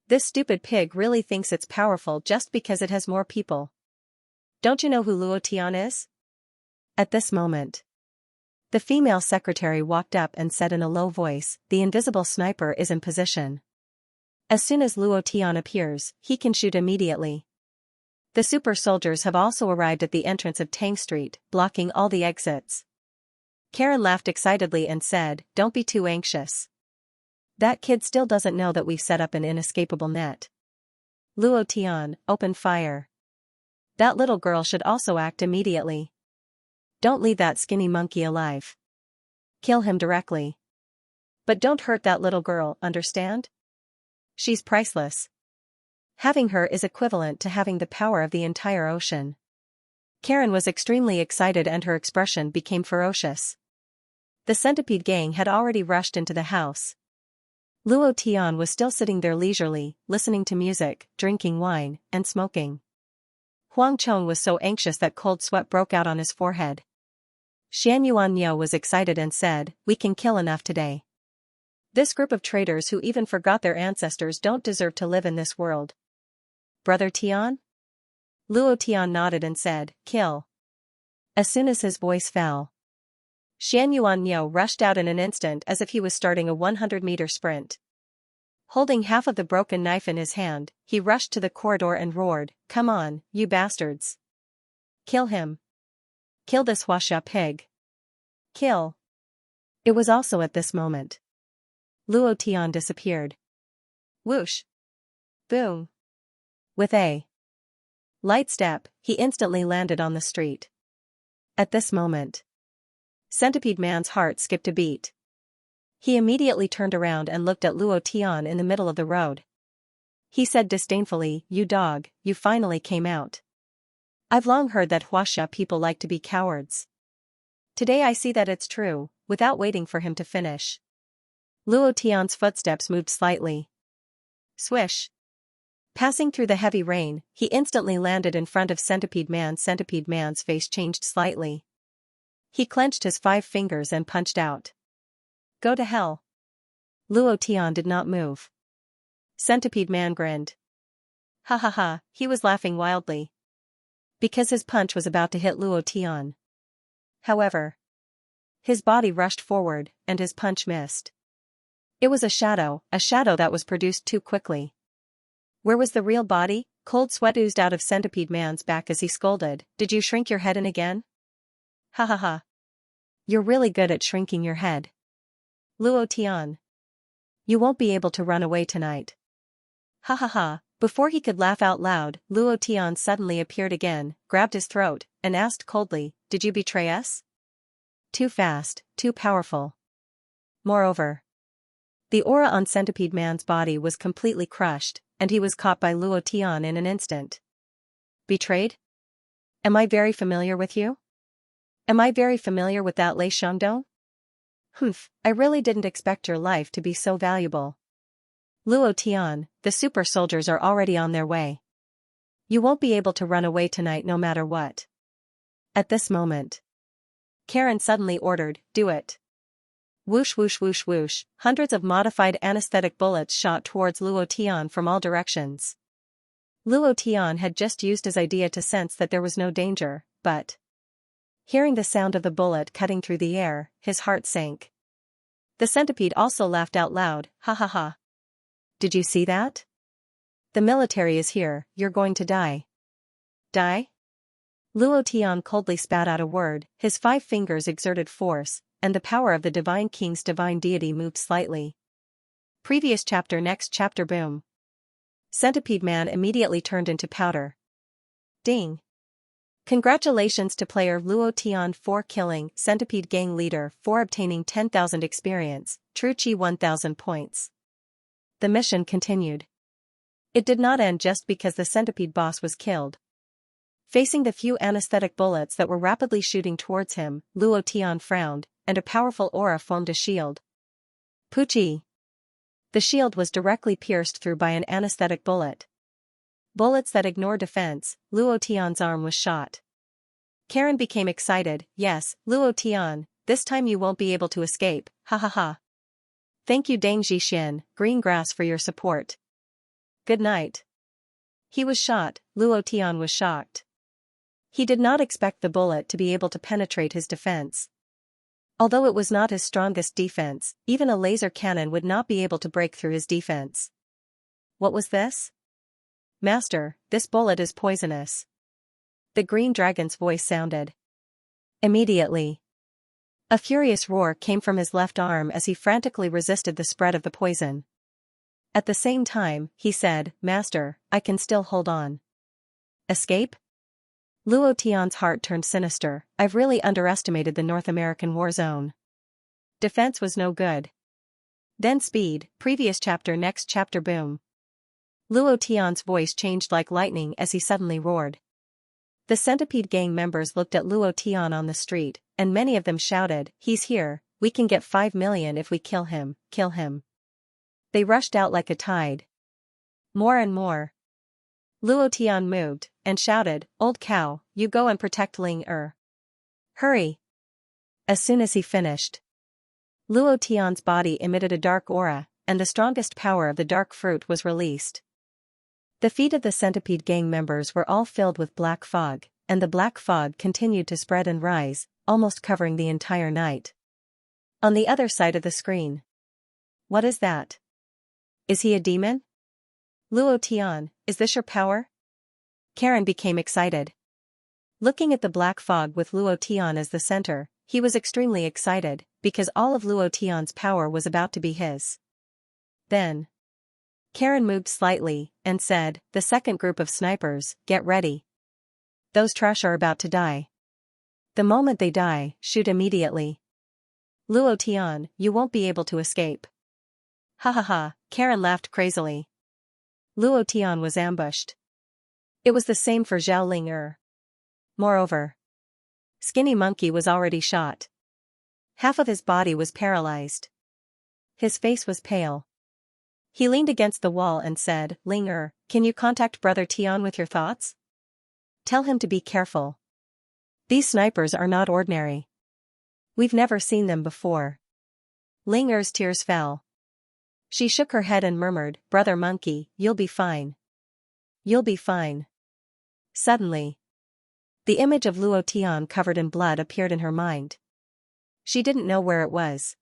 This stupid pig really thinks it's powerful just because it has more people. Don't you know who Luo Tian is? At this moment, the female secretary walked up and said in a low voice, "The invisible sniper is in position. As soon as Luo Tian appears, he can shoot immediately." The super soldiers have also arrived at the entrance of Tang Street, blocking all the exits. Karen laughed excitedly and said, "Don't be too anxious. That kid still doesn't know that we've set up an inescapable net. Luo Tian, open fire. That little girl should also act immediately. Don't leave that skinny monkey alive. Kill him directly. But don't hurt that little girl, understand? She's priceless. Having her is equivalent to having the power of the entire ocean." Karen was extremely excited and her expression became ferocious. The centipede gang had already rushed into the house. Luo Tian was still sitting there leisurely, listening to music, drinking wine, and smoking. Huang Chong was so anxious that cold sweat broke out on his forehead. Xianxia was excited and said, "We can kill enough today. This group of traitors who even forgot their ancestors don't deserve to live in this world." "Brother Tian?" Luo Tian nodded and said, "Kill." As soon as his voice fell, Xianxia rushed out in an instant as if he was starting a 100-meter sprint. Holding half of the broken knife in his hand, he rushed to the corridor and roared, "Come on, you bastards. Kill him. Kill this Huaxia pig. Kill." It was also at this moment Luo Tian disappeared. Whoosh. Boom. With a light step, he instantly landed on the street. At this moment, Centipede Man's heart skipped a beat. He immediately turned around and looked at Luo Tian in the middle of the road. He said disdainfully, "You dog, you finally came out. I've long heard that Huaxia people like to be cowards. Today I see that it's true." Without waiting for him to finish, Luo Tian's footsteps moved slightly. Swish. Passing through the heavy rain, he instantly landed in front of Centipede Man. Centipede Man's face changed slightly. He clenched his 5 fingers and punched out. "Go to hell." Luo Tian did not move. Centipede Man grinned. Ha ha ha, he was laughing wildly. Because his punch was about to hit Luo Tian. However, his body rushed forward, and his punch missed. It was a shadow that was produced too quickly. Where was the real body? Cold sweat oozed out of Centipede Man's back as he scolded, "Did you shrink your head in again? Ha ha ha. You're really good at shrinking your head. Luo Tian. You won't be able to run away tonight. Ha ha ha, Before he could laugh out loud, Luo Tian suddenly appeared again, grabbed his throat, and asked coldly, "Did you betray us?" Too fast, too powerful. Moreover, the aura on Centipede Man's body was completely crushed, and he was caught by Luo Tian in an instant. Betrayed? Am I very familiar with you? Am I very familiar with that Lei Shangdong? Humph, I really didn't expect your life to be so valuable. Luo Tian, the super soldiers are already on their way. You won't be able to run away tonight no matter what. At this moment, Karen suddenly ordered, "Do it." Whoosh whoosh whoosh whoosh, hundreds of modified anesthetic bullets shot towards Luo Tian from all directions. Luo Tian had just used his idea to sense that there was no danger, but hearing the sound of the bullet cutting through the air, his heart sank. The centipede also laughed out loud, "Ha ha ha. Did you see that? The military is here, you're going to die." Die? Luo Tian coldly spat out a word, his 5 fingers exerted force, and the power of the Divine King's divine deity moved slightly. Previous chapter. Next chapter. Boom. Centipede Man immediately turned into powder. Ding. Congratulations to player Luo Tian for killing Centipede Gang Leader for obtaining 10,000 experience, True Chi 1,000 points. The mission continued. It did not end just because the centipede boss was killed. Facing the few anesthetic bullets that were rapidly shooting towards him, Luo Tian frowned, and a powerful aura formed a shield. Pucci. The shield was directly pierced through by an anesthetic bullet. Bullets that ignore defense, Luo Tian's arm was shot. Karen became excited, "Yes, Luo Tian, this time you won't be able to escape, ha ha ha. Thank you Deng Zhixin, Green Grass for your support. Good night." He was shot, Luo Tian was shocked. He did not expect the bullet to be able to penetrate his defense. Although it was not his strongest defense, even a laser cannon would not be able to break through his defense. What was this? "Master, this bullet is poisonous." The green dragon's voice sounded. Immediately, a furious roar came from his left arm as he frantically resisted the spread of the poison. At the same time, he said, "Master, I can still hold on." Escape? Luo Tian's heart turned sinister. I've really underestimated the North American war zone. Defense was no good. Then speed, previous chapter. Next chapter. Boom. Luo Tian's voice changed like lightning as he suddenly roared. The Centipede Gang members looked at Luo Tian on the street, and many of them shouted, "He's here, we can get 5 million if we kill him, kill him." They rushed out like a tide. More and more. Luo Tian moved, and shouted, "Old cow, you go and protect Ling Er. Hurry." As soon as he finished, Luo Tian's body emitted a dark aura, and the strongest power of the dark fruit was released. The feet of the Centipede Gang members were all filled with black fog, and the black fog continued to spread and rise, almost covering the entire night. On the other side of the screen. What is that? Is he a demon? Luo Tian, is this your power? Karen became excited. Looking at the black fog with Luo Tian as the center, he was extremely excited, because all of Luo Tian's power was about to be his. Then, Karen moved slightly, and said, "The second group of snipers, get ready. Those trash are about to die. The moment they die, shoot immediately. Luo Tian, you won't be able to escape." Ha ha ha, Karen laughed crazily. Luo Tian was ambushed. It was the same for Zhao Ling Er. Moreover, Skinny Monkey was already shot. Half of his body was paralyzed. His face was pale. He leaned against the wall and said, "Ling Er, can you contact Brother Tian with your thoughts? Tell him to be careful. These snipers are not ordinary. We've never seen them before." Ling Er's tears fell. She shook her head and murmured, "Brother Monkey, you'll be fine. You'll be fine." Suddenly, the image of Luo Tian covered in blood appeared in her mind. She didn't know where it was.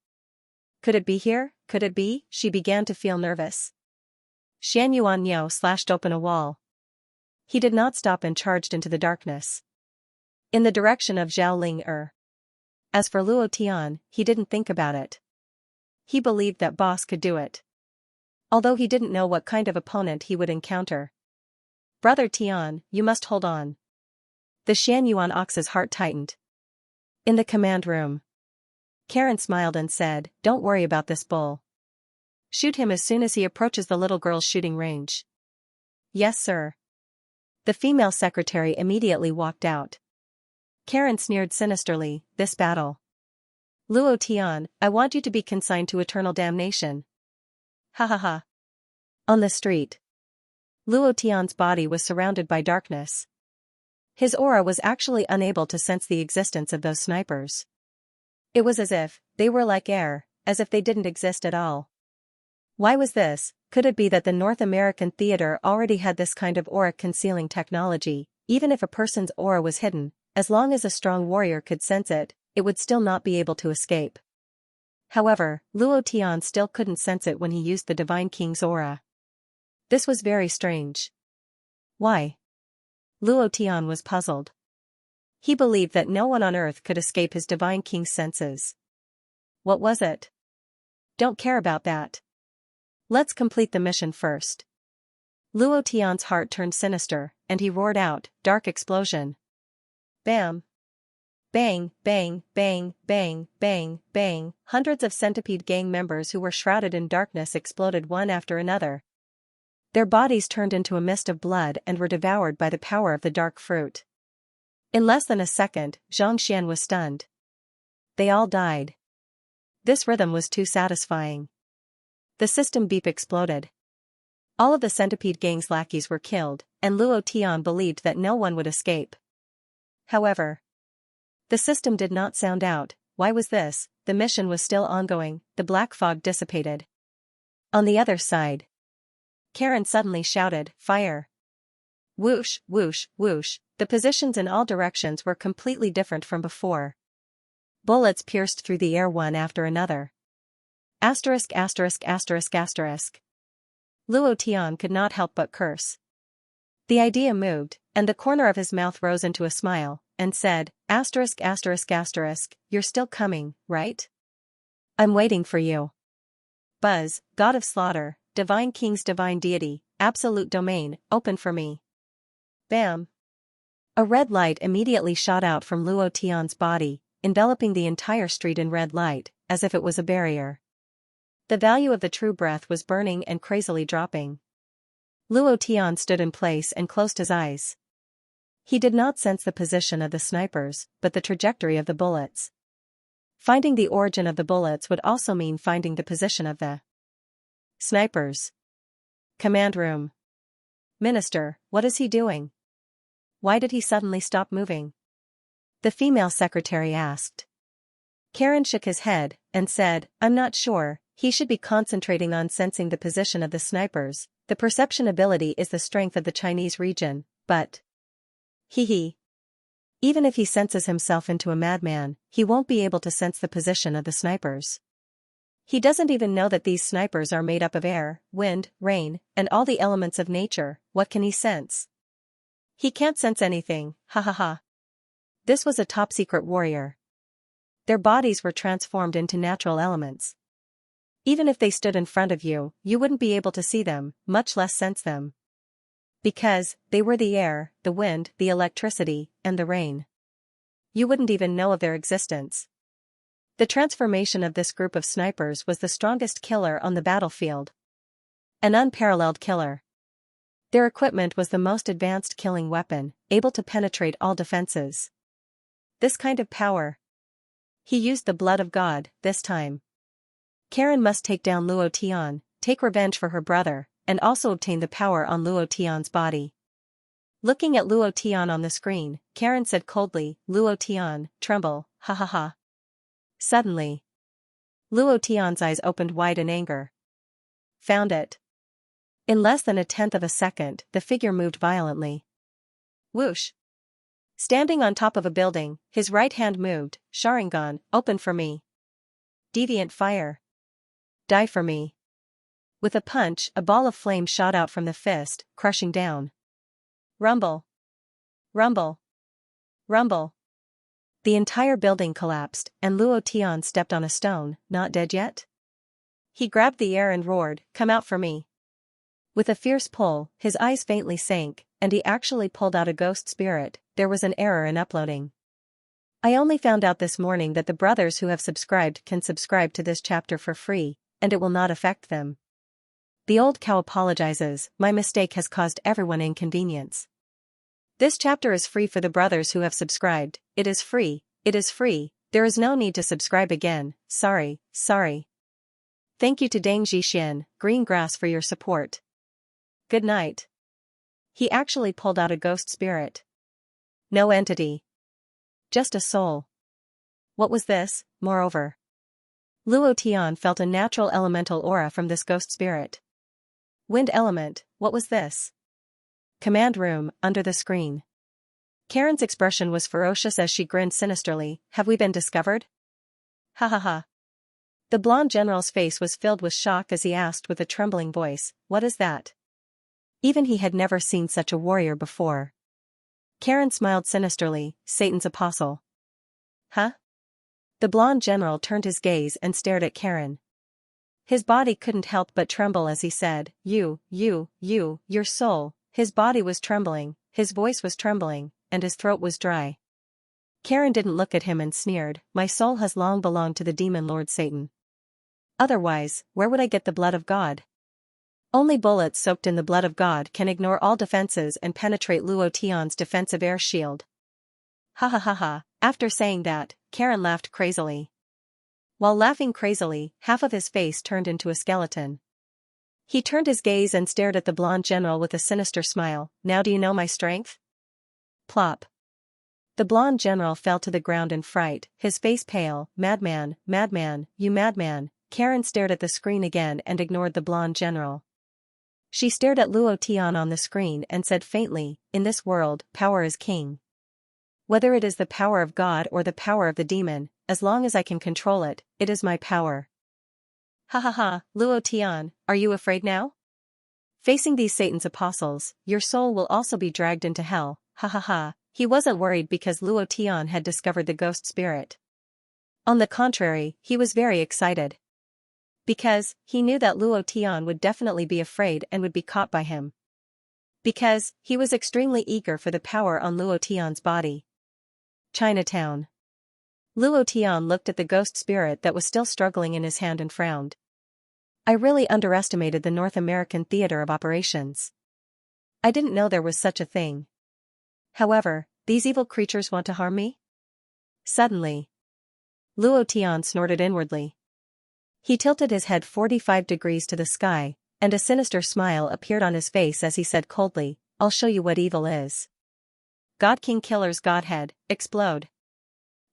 Could it be here? Could it be? She began to feel nervous. Xian Yuan Niu slashed open a wall. He did not stop and charged into the darkness, in the direction of Zhao Ling Er. As for Luo Tian, he didn't think about it. He believed that boss could do it. although he didn't know what kind of opponent he would encounter. "Brother Tian, you must hold on." The Xianyuan ox's heart tightened. In the command room, Karen smiled and said, "Don't worry about this bull. Shoot him as soon as he approaches the little girl's shooting range." "Yes, sir." The female secretary immediately walked out. Karen sneered sinisterly, "This battle. Luo Tian, I want you to be consigned to eternal damnation." Ha ha ha. On the street, Luo Tian's body was surrounded by darkness. His aura was actually unable to sense the existence of those snipers. It was as if they were like air, as if they didn't exist at all. Why was this? Could it be that the North American theater already had this kind of aura concealing technology? Even if a person's aura was hidden, as long as a strong warrior could sense it, it would still not be able to escape. However, Luo Tian still couldn't sense it when he used the Divine King's aura. This was very strange. Why? Luo Tian was puzzled. He believed that no one on earth could escape his Divine King's senses. What was it? Don't care about that. Let's complete the mission first. Luo Tian's heart turned sinister, and he roared out, "Dark explosion." Bam! Bang, bang, bang, bang, bang, bang. Hundreds of Centipede gang members who were shrouded in darkness exploded one after another. Their bodies turned into a mist of blood and were devoured by the power of the dark fruit. In less than a second, Xianxia was stunned. They all died. This rhythm was too satisfying. The system beep exploded. All of the Centipede gang's lackeys were killed, and Luo Tian believed that no one would escape. However, the system did not sound out. Why was this? The mission was still ongoing. The black fog dissipated. On the other side, Karen suddenly shouted, "Fire!" Whoosh, whoosh, whoosh. The positions in all directions were completely different from before. Bullets pierced through the air one after another. Asterisk asterisk asterisk asterisk. Luo Tian could not help but curse. The idea moved, and the corner of his mouth rose into a smile, and said, asterisk asterisk asterisk, "You're still coming, right? I'm waiting for you." Buzz, God of Slaughter, Divine King's divine deity, absolute domain, open for me. Bam! A red light immediately shot out from Luo Tian's body, enveloping the entire street in red light, as if it was a barrier. The value of the true breath was burning and crazily dropping. Luo Tian stood in place and closed his eyes. He did not sense the position of the snipers, but the trajectory of the bullets. Finding the origin of the bullets would also mean finding the position of the snipers. Command room. "Minister, what is he doing? Why did he suddenly stop moving?" the female secretary asked. Karen shook his head, and said, "I'm not sure, he should be concentrating on sensing the position of the snipers. The perception ability is the strength of the Chinese region, but he. Even if he senses himself into a madman, he won't be able to sense the position of the snipers. He doesn't even know that these snipers are made up of air, wind, rain, and all the elements of nature. What can he sense? He can't sense anything, ha ha ha." This was a top-secret warrior. Their bodies were transformed into natural elements. Even if they stood in front of you, you wouldn't be able to see them, much less sense them. Because they were the air, the wind, the electricity, and the rain. You wouldn't even know of their existence. The transformation of this group of snipers was the strongest killer on the battlefield. An unparalleled killer. Their equipment was the most advanced killing weapon, able to penetrate all defenses. This kind of power. He used the blood of God, this time. Karen must take down Luo Tian, take revenge for her brother, and also obtain the power on Luo Tian's body. Looking at Luo Tian on the screen, Karen said coldly, "Luo Tian, tremble, ha ha ha." Suddenly, Luo Tian's eyes opened wide in anger. Found it. In less than a tenth of a second, the figure moved violently. Whoosh! Standing on top of a building, his right hand moved. "Sharingan, open for me. Deviant fire. Die for me." With a punch, a ball of flame shot out from the fist, crushing down. Rumble. Rumble. Rumble. The entire building collapsed, and Luo Tian stepped on a stone. Not dead yet? He grabbed the air and roared, "Come out for me." With a fierce pull, his eyes faintly sank, and he actually pulled out a ghost spirit. There was an error in uploading. I only found out this morning that the brothers who have subscribed can subscribe to this chapter for free, and it will not affect them. The old cow apologizes, "My mistake has caused everyone inconvenience. This chapter is free for the brothers who have subscribed. It is free, it is free, there is no need to subscribe again, sorry. Thank you to Dang Xian, Green Grass for your support. Good night." He actually pulled out a ghost spirit. No entity. Just a soul. What was this, moreover? Luo Tian felt a natural elemental aura from this ghost spirit. Wind element, what was this? Command room, under the screen. Karen's expression was ferocious as she grinned sinisterly. Have we been discovered? Ha ha ha. The blonde general's face was filled with shock as he asked with a trembling voice, "What is that?" Even he had never seen such a warrior before. Karen smiled sinisterly, "Satan's apostle." Huh? The blonde general turned his gaze and stared at Karen. His body couldn't help but tremble as he said, your soul." His body was trembling, his voice was trembling, and his throat was dry. Karen didn't look at him and sneered, "My soul has long belonged to the demon lord Satan. Otherwise, where would I get the blood of God? Only bullets soaked in the blood of God can ignore all defenses and penetrate Luo Tian's defensive air shield." Ha ha ha ha. After saying that, Karen laughed crazily. While laughing crazily, half of his face turned into a skeleton. He turned his gaze and stared at the blonde general with a sinister smile. "Now do you know my strength?" Plop. The blonde general fell to the ground in fright, his face pale. Madman, you madman." Karen stared at the screen again and ignored the blonde general. She stared at Luo Tian on the screen and said faintly, "In this world, power is king. Whether it is the power of God or the power of the demon, as long as I can control it, it is my power." Ha ha ha, Luo Tian, are you afraid now? Facing these Satan's apostles, your soul will also be dragged into hell. Ha ha ha. He wasn't worried because Luo Tian had discovered the ghost spirit. On the contrary, he was very excited. Because he knew that Luo Tian would definitely be afraid and would be caught by him. Because he was extremely eager for the power on Luo Tian's body. Chinatown. Luo Tian looked at the ghost spirit that was still struggling in his hand and frowned. I really underestimated the North American theater of operations. I didn't know there was such a thing. However, these evil creatures want to harm me? Suddenly, Luo Tian snorted inwardly. He tilted his head 45 degrees to the sky, and a sinister smile appeared on his face as he said coldly, "I'll show you what evil is." God King Killer's Godhead, explode.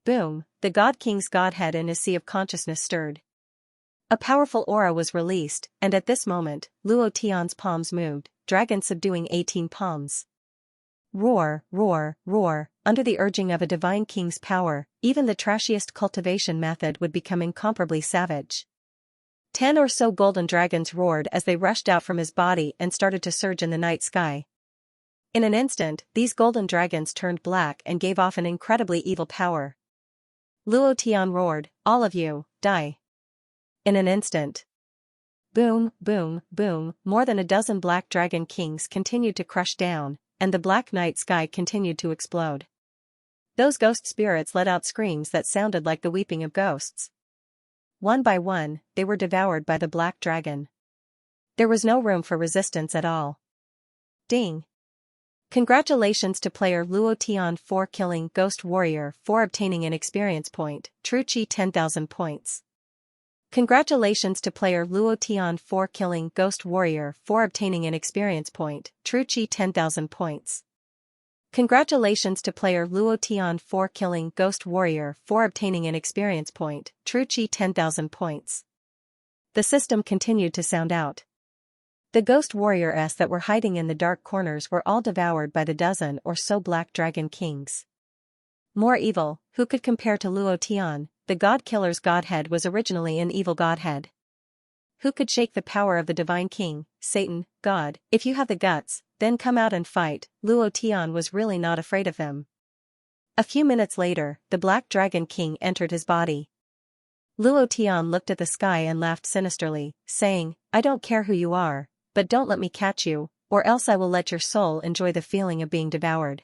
Boom, the God King's Godhead in his sea of consciousness stirred. A powerful aura was released, and at this moment, Luo Tian's palms moved, dragon subduing 18 palms. Roar, roar, roar, under the urging of a divine king's power, even the trashiest cultivation method would become incomparably savage. 10 or so golden dragons roared as they rushed out from his body and started to surge in the night sky. In an instant, these golden dragons turned black and gave off an incredibly evil power. Luo Tian roared, "All of you, die." In an instant. Boom, boom, boom, more than a dozen black dragon kings continued to crush down, and the black night sky continued to explode. Those ghost spirits let out screams that sounded like the weeping of ghosts. One by one, they were devoured by the black dragon. There was no room for resistance at all. Ding! Congratulations to player Luo Tian for killing Ghost Warrior for obtaining an experience point, True Chi 10,000 points. Congratulations to player Luo Tian for killing Ghost Warrior for obtaining an experience point, True Chi 10,000 points. Congratulations to player Luo Tian for killing Ghost Warrior for obtaining an experience point, True Chi 10,000 points. The system continued to sound out. The Ghost Warriors that were hiding in the dark corners were all devoured by the dozen or so black dragon kings. More evil, who could compare to Luo Tian? The God Killer's Godhead was originally an evil godhead. Who could shake the power of the divine king, Satan, God? If you have the guts, then come out and fight. Luo Tian was really not afraid of them. A few minutes later, the Black Dragon King entered his body. Luo Tian looked at the sky and laughed sinisterly, saying, I don't care who you are, but don't let me catch you, or else I will let your soul enjoy the feeling of being devoured.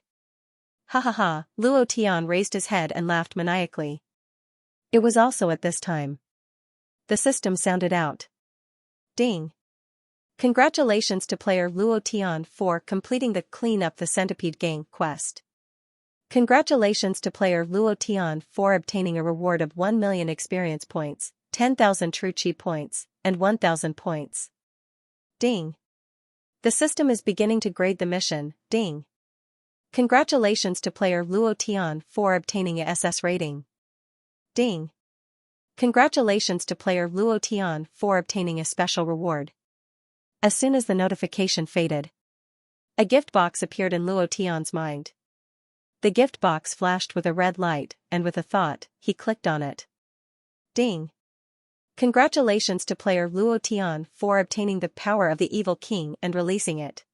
Ha ha ha, Luo Tian raised his head and laughed maniacally. It was also at this time. The system sounded out. Ding. Congratulations to player Luo Tian for completing the Clean Up the Centipede Gang quest. Congratulations to player Luo Tian for obtaining a reward of 1 million experience points, 10,000 true chi points, and 1,000 points. Ding. The system is beginning to grade the mission, ding. Congratulations to player Luo Tian for obtaining a SS rating. Ding. Congratulations to player Luo Tian for obtaining a special reward. As soon as the notification faded, a gift box appeared in Luo Tian's mind. The gift box flashed with a red light, and with a thought, he clicked on it. Ding. Congratulations to player Luo Tian for obtaining the power of the Evil King and releasing it.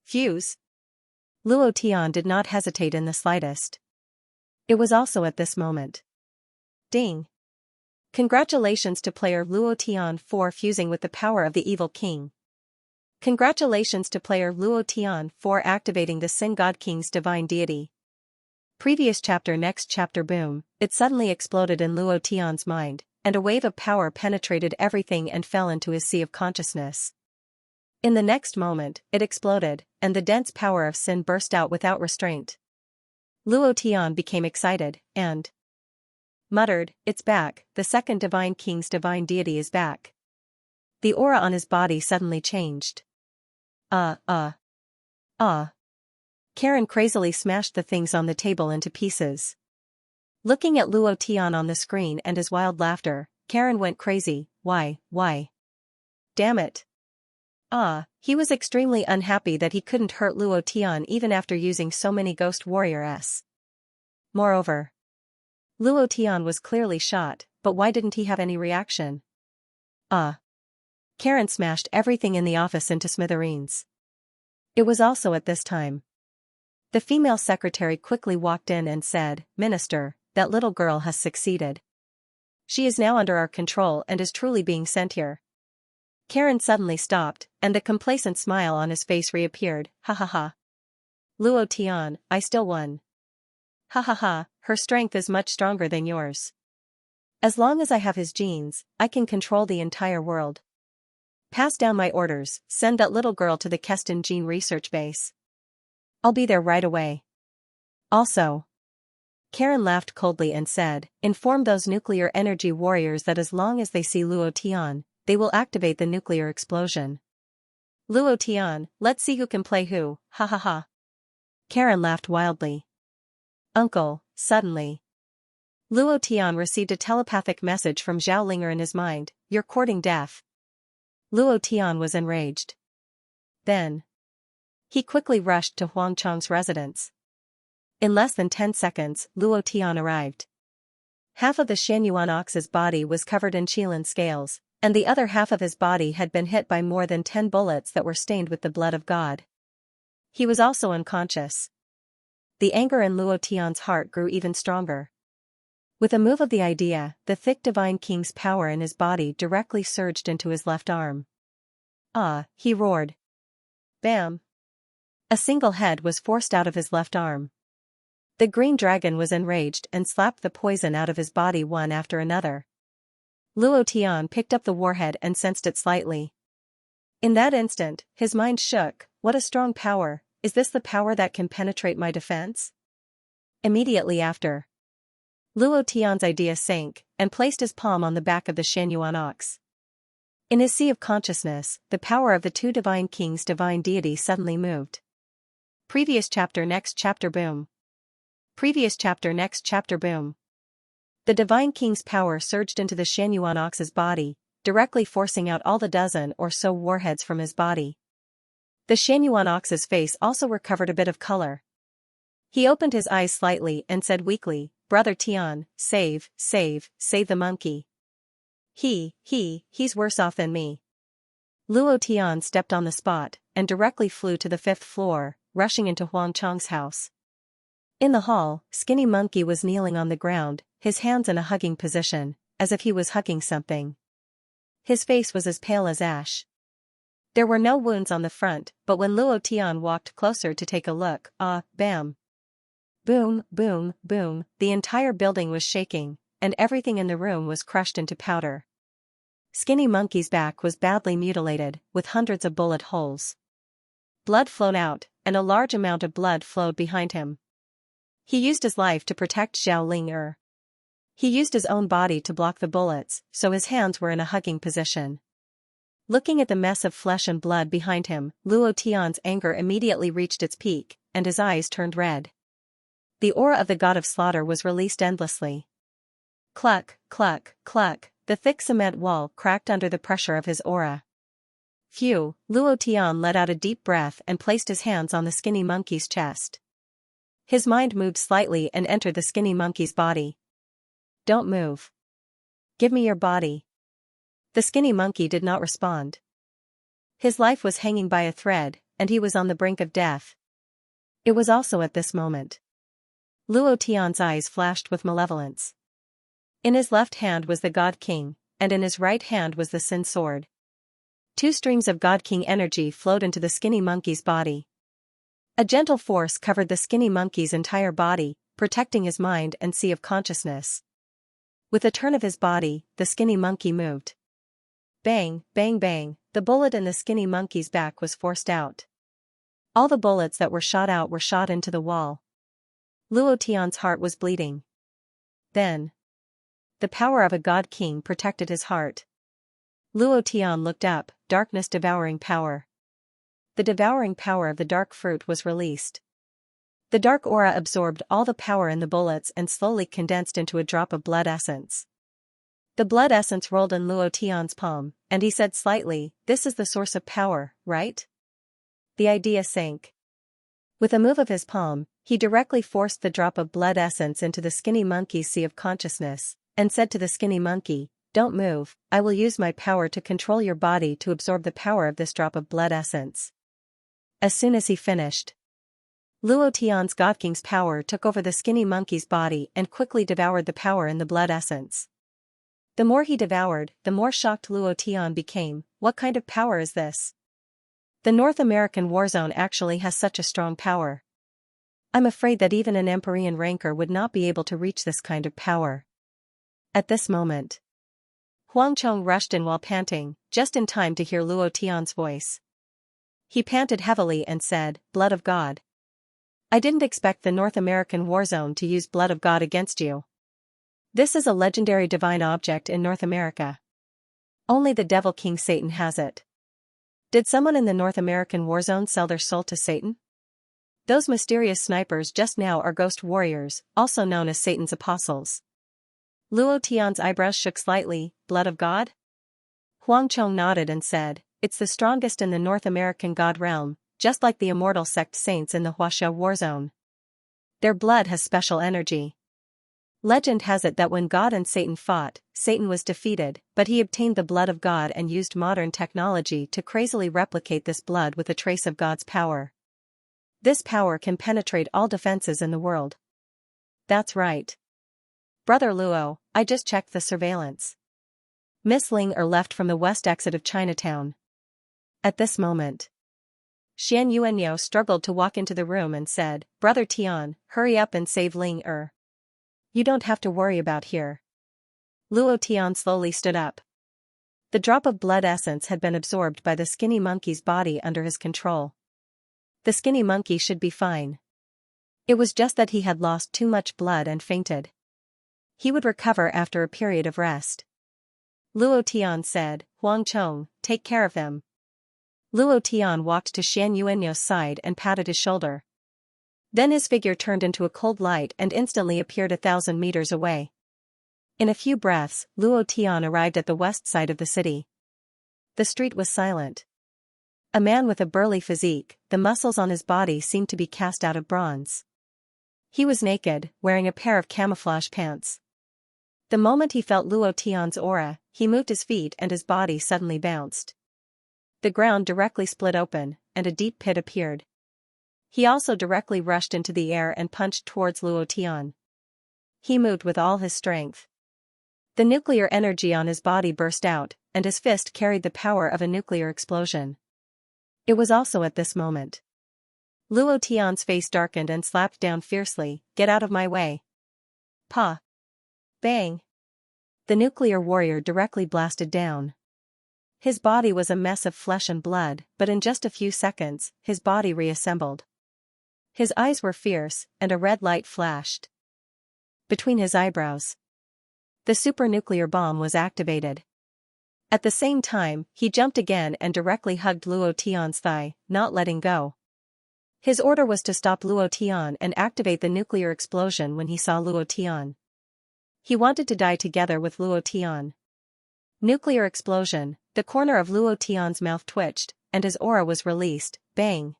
Fuse. Luo Tian did not hesitate in the slightest. It was also at this moment. Ding. Congratulations to player Luo Tian for fusing with the power of the Evil King. Congratulations to player Luo Tian for activating the Sin God King's divine deity. Previous chapter. Next chapter. Boom, it suddenly exploded in Luo Tian's mind, and a wave of power penetrated everything and fell into his sea of consciousness. In the next moment, it exploded, and the dense power of Sin burst out without restraint. Luo Tian became excited, and muttered, It's back, the second divine king's divine deity is back. The aura on his body suddenly changed. Karen crazily smashed the things on the table into pieces. Looking at Luo Tian on the screen and his wild laughter, Karen went crazy. Why? Damn it. He was extremely unhappy that he couldn't hurt Luo Tian even after using so many Ghost Warriors. Moreover, Luo Tian was clearly shot, but why didn't he have any reaction? Karen smashed everything in the office into smithereens. It was also at this time. The female secretary quickly walked in and said, Minister, that little girl has succeeded. She is now under our control and is truly being sent here. Karen suddenly stopped, and the complacent smile on his face reappeared. Ha ha ha. Luo Tian, I still won. Ha ha ha, her strength is much stronger than yours. As long as I have his genes, I can control the entire world. Pass down my orders, send that little girl to the Keston Gene Research Base. I'll be there right away. Also, Karen laughed coldly and said, Inform those nuclear energy warriors that as long as they see Luo Tian, they will activate the nuclear explosion. Luo Tian, let's see who can play who, ha ha ha. Karen laughed wildly. Uncle, suddenly. Luo Tian received a telepathic message from Zhao Linger in his mind, You're courting death. Luo Tian was enraged. Then he quickly rushed to Huang Chang's residence. In less than 10 seconds, Luo Tian arrived. Half of the Xianyuan ox's body was covered in qilin scales, and the other half of his body had been hit by more than 10 bullets that were stained with the blood of God. He was also unconscious. The anger in Luo Tian's heart grew even stronger. With a move of the idea, the thick divine king's power in his body directly surged into his left arm. He roared. Bam! A single head was forced out of his left arm. The green dragon was enraged and slapped the poison out of his body one after another. Luo Tian picked up the warhead and sensed it slightly. In that instant, his mind shook. What a strong power, is this the power that can penetrate my defense? Immediately after, Luo Tian's idea sank, and placed his palm on the back of the Xianyuan ox. In his sea of consciousness, the power of the two divine kings' divine deity suddenly moved. Previous chapter. Next chapter. Boom. Previous chapter. Next chapter. Boom. The divine king's power surged into the Xianyuan ox's body, directly forcing out all the dozen or so warheads from his body. The Xianyuan ox's face also recovered a bit of color. He opened his eyes slightly and said weakly, Brother Tian, save the monkey. He's worse off than me. Luo Tian stepped on the spot, and directly flew to the 5th floor, rushing into Huang Chang's house. In the hall, Skinny Monkey was kneeling on the ground, his hands in a hugging position, as if he was hugging something. His face was as pale as ash. There were no wounds on the front, but when Luo Tian walked closer to take a look, bam! Boom, boom, boom, the entire building was shaking, and everything in the room was crushed into powder. Skinny Monkey's back was badly mutilated, with hundreds of bullet holes. Blood flowed out, and a large amount of blood flowed behind him. He used his life to protect Xiao Ling. He used his own body to block the bullets, so his hands were in a hugging position. Looking at the mess of flesh and blood behind him, Luo Tian's anger immediately reached its peak, and his eyes turned red. The aura of the god of slaughter was released endlessly. Cluck, cluck, cluck, the thick cement wall cracked under the pressure of his aura. Phew, Luo Tian let out a deep breath and placed his hands on the skinny monkey's chest. His mind moved slightly and entered the skinny monkey's body. Don't move. Give me your body. The skinny monkey did not respond. His life was hanging by a thread, and he was on the brink of death. It was also at this moment. Luo Tian's eyes flashed with malevolence. In his left hand was the God King, and in his right hand was the Sin Sword. 2 streams of God King energy flowed into the skinny monkey's body. A gentle force covered the skinny monkey's entire body, protecting his mind and sea of consciousness. With a turn of his body, the skinny monkey moved. Bang, bang, bang, the bullet in the skinny monkey's back was forced out. All the bullets that were shot out were shot into the wall. Luo Tian's heart was bleeding. Then, the power of a God King protected his heart. Luo Tian looked up, darkness devouring power. The devouring power of the dark fruit was released. The dark aura absorbed all the power in the bullets and slowly condensed into a drop of blood essence. The blood essence rolled in Luo Tian's palm, and he said slightly, "This is the source of power, right?" The idea sank. With a move of his palm, he directly forced the drop of blood essence into the skinny monkey's sea of consciousness, and said to the skinny monkey, "Don't move, I will use my power to control your body to absorb the power of this drop of blood essence." As soon as he finished, Luo Tian's God King's power took over the skinny monkey's body and quickly devoured the power in the blood essence. The more he devoured, the more shocked Luo Tian became. What kind of power is this? The North American war zone actually has such a strong power. I'm afraid that even an Empyrean ranker would not be able to reach this kind of power. At this moment, Huang Chong rushed in while panting, just in time to hear Luo Tian's voice. He panted heavily and said, "Blood of God. I didn't expect the North American war zone to use blood of God against you. This is a legendary divine object in North America. Only the Devil King Satan has it. Did someone in the North American war zone sell their soul to Satan? Those mysterious snipers just now are ghost warriors, also known as Satan's apostles." Luo Tian's eyebrows shook slightly. "Blood of God?" Huang Chong nodded and said, "It's the strongest in the North American God realm, just like the immortal sect saints in the Huaxia war zone. Their blood has special energy. Legend has it that when God and Satan fought, Satan was defeated, but he obtained the blood of God and used modern technology to crazily replicate this blood with a trace of God's power. This power can penetrate all defenses in the world." "That's right. Brother Luo, I just checked the surveillance. Miss Ling left from the west exit of Chinatown." At this moment, Xianxia struggled to walk into the room and said, "Brother Tian, hurry up and save Ling. You don't have to worry about here." Luo Tian slowly stood up. The drop of blood essence had been absorbed by the skinny monkey's body under his control. The skinny monkey should be fine. It was just that he had lost too much blood and fainted. He would recover after a period of rest. Luo Tian said, "Huang Chong, take care of him." Luo Tian walked to Xianxuan's side and patted his shoulder. Then his figure turned into a cold light and instantly appeared 1,000 meters away. In a few breaths, Luo Tian arrived at the west side of the city. The street was silent. A man with a burly physique, the muscles on his body seemed to be cast out of bronze. He was naked, wearing a pair of camouflage pants. The moment he felt Luo Tian's aura, he moved his feet and his body suddenly bounced. The ground directly split open, and a deep pit appeared. He also directly rushed into the air and punched towards Luo Tian. He moved with all his strength. The nuclear energy on his body burst out, and his fist carried the power of a nuclear explosion. It was also at this moment. Luo Tian's face darkened and slapped down fiercely, "Get out of my way." Pa! Bang! The nuclear warrior directly blasted down. His body was a mess of flesh and blood, but in just a few seconds, his body reassembled. His eyes were fierce, and a red light flashed between his eyebrows. The supernuclear bomb was activated. At the same time, he jumped again and directly hugged Luo Tian's thigh, not letting go. His order was to stop Luo Tian and activate the nuclear explosion when he saw Luo Tian. He wanted to die together with Luo Tian. Nuclear explosion, the corner of Luo Tian's mouth twitched, and his aura was released, bang.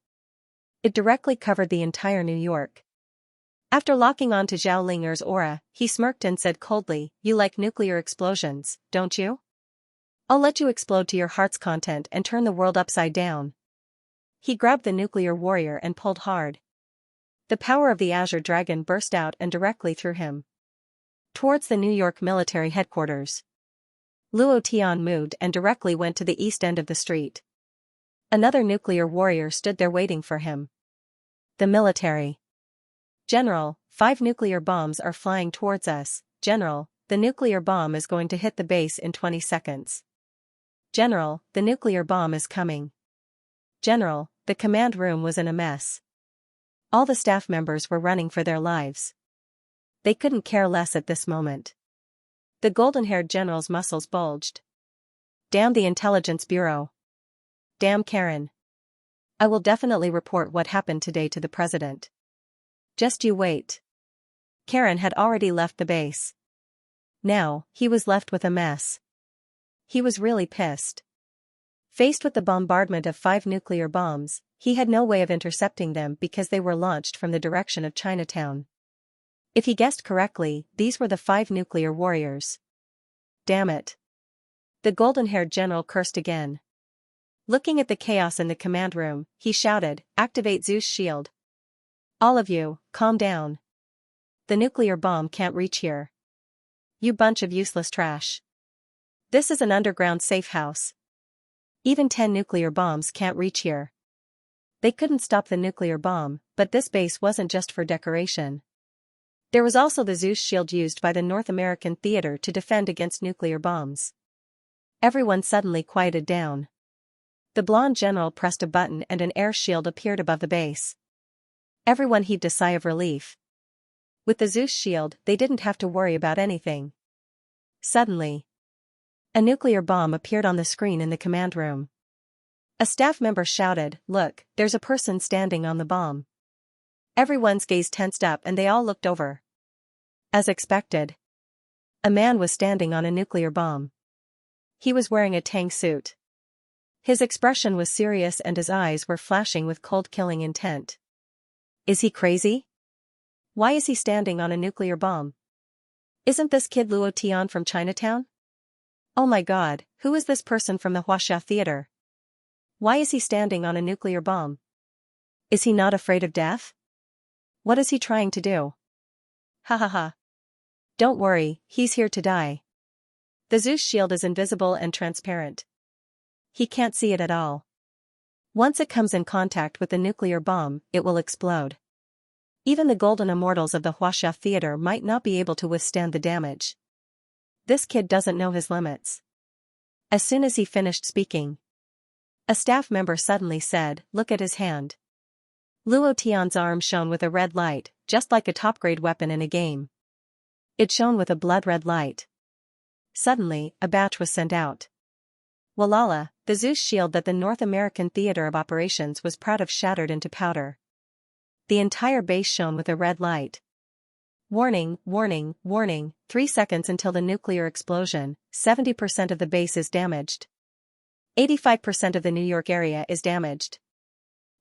It directly covered the entire New York. After locking on to Zhao Linger's aura, he smirked and said coldly, "You like nuclear explosions, don't you? I'll let you explode to your heart's content and turn the world upside down." He grabbed the nuclear warrior and pulled hard. The power of the Azure Dragon burst out and directly threw him towards the New York military headquarters. Luo Tian moved and directly went to the east end of the street. Another nuclear warrior stood there waiting for him. The military. "General, 5 nuclear bombs are flying towards us. General, the nuclear bomb is going to hit the base in 20 seconds. General, the nuclear bomb is coming." General, the command room was in a mess. All the staff members were running for their lives. They couldn't care less at this moment. The golden-haired general's muscles bulged. "Damn the Intelligence Bureau. Damn Karen. I will definitely report what happened today to the president. Just you wait." Karen had already left the base. Now, he was left with a mess. He was really pissed. Faced with the bombardment of 5 nuclear bombs, he had no way of intercepting them because they were launched from the direction of Chinatown. If he guessed correctly, these were the 5 nuclear warriors. Damn it. The golden-haired general cursed again. Looking at the chaos in the command room, he shouted, "Activate Zeus' shield. All of you, calm down. The nuclear bomb can't reach here. You bunch of useless trash. This is an underground safe house. Even 10 nuclear bombs can't reach here." They couldn't stop the nuclear bomb, but this base wasn't just for decoration. There was also the Zeus shield used by the North American theater to defend against nuclear bombs. Everyone suddenly quieted down. The blonde general pressed a button and an air shield appeared above the base. Everyone heaved a sigh of relief. With the Zeus shield, they didn't have to worry about anything. Suddenly, a nuclear bomb appeared on the screen in the command room. A staff member shouted, "Look, there's a person standing on the bomb." Everyone's gaze tensed up and they all looked over. As expected, a man was standing on a nuclear bomb. He was wearing a tank suit. His expression was serious and his eyes were flashing with cold-killing intent. Is he crazy? Why is he standing on a nuclear bomb? Isn't this kid Luo Tian from Chinatown? Oh my god, who is this person from the Xianxia theater? Why is he standing on a nuclear bomb? Is he not afraid of death? What is he trying to do? Ha ha ha. Don't worry, he's here to die. The Zeus shield is invisible and transparent. He can't see it at all. Once it comes in contact with the nuclear bomb, it will explode. Even the golden immortals of the Xianxia theater might not be able to withstand the damage. This kid doesn't know his limits. As soon as he finished speaking, a staff member suddenly said, "Look at his hand." Luo Tian's arm shone with a red light, just like a top-grade weapon in a game. It shone with a blood-red light. Suddenly, a batch was sent out. Walala, the Zeus shield that the North American Theater of Operations was proud of shattered into powder. The entire base shone with a red light. Warning, warning, warning, 3 seconds until the nuclear explosion, 70% of the base is damaged. 85% of the New York area is damaged.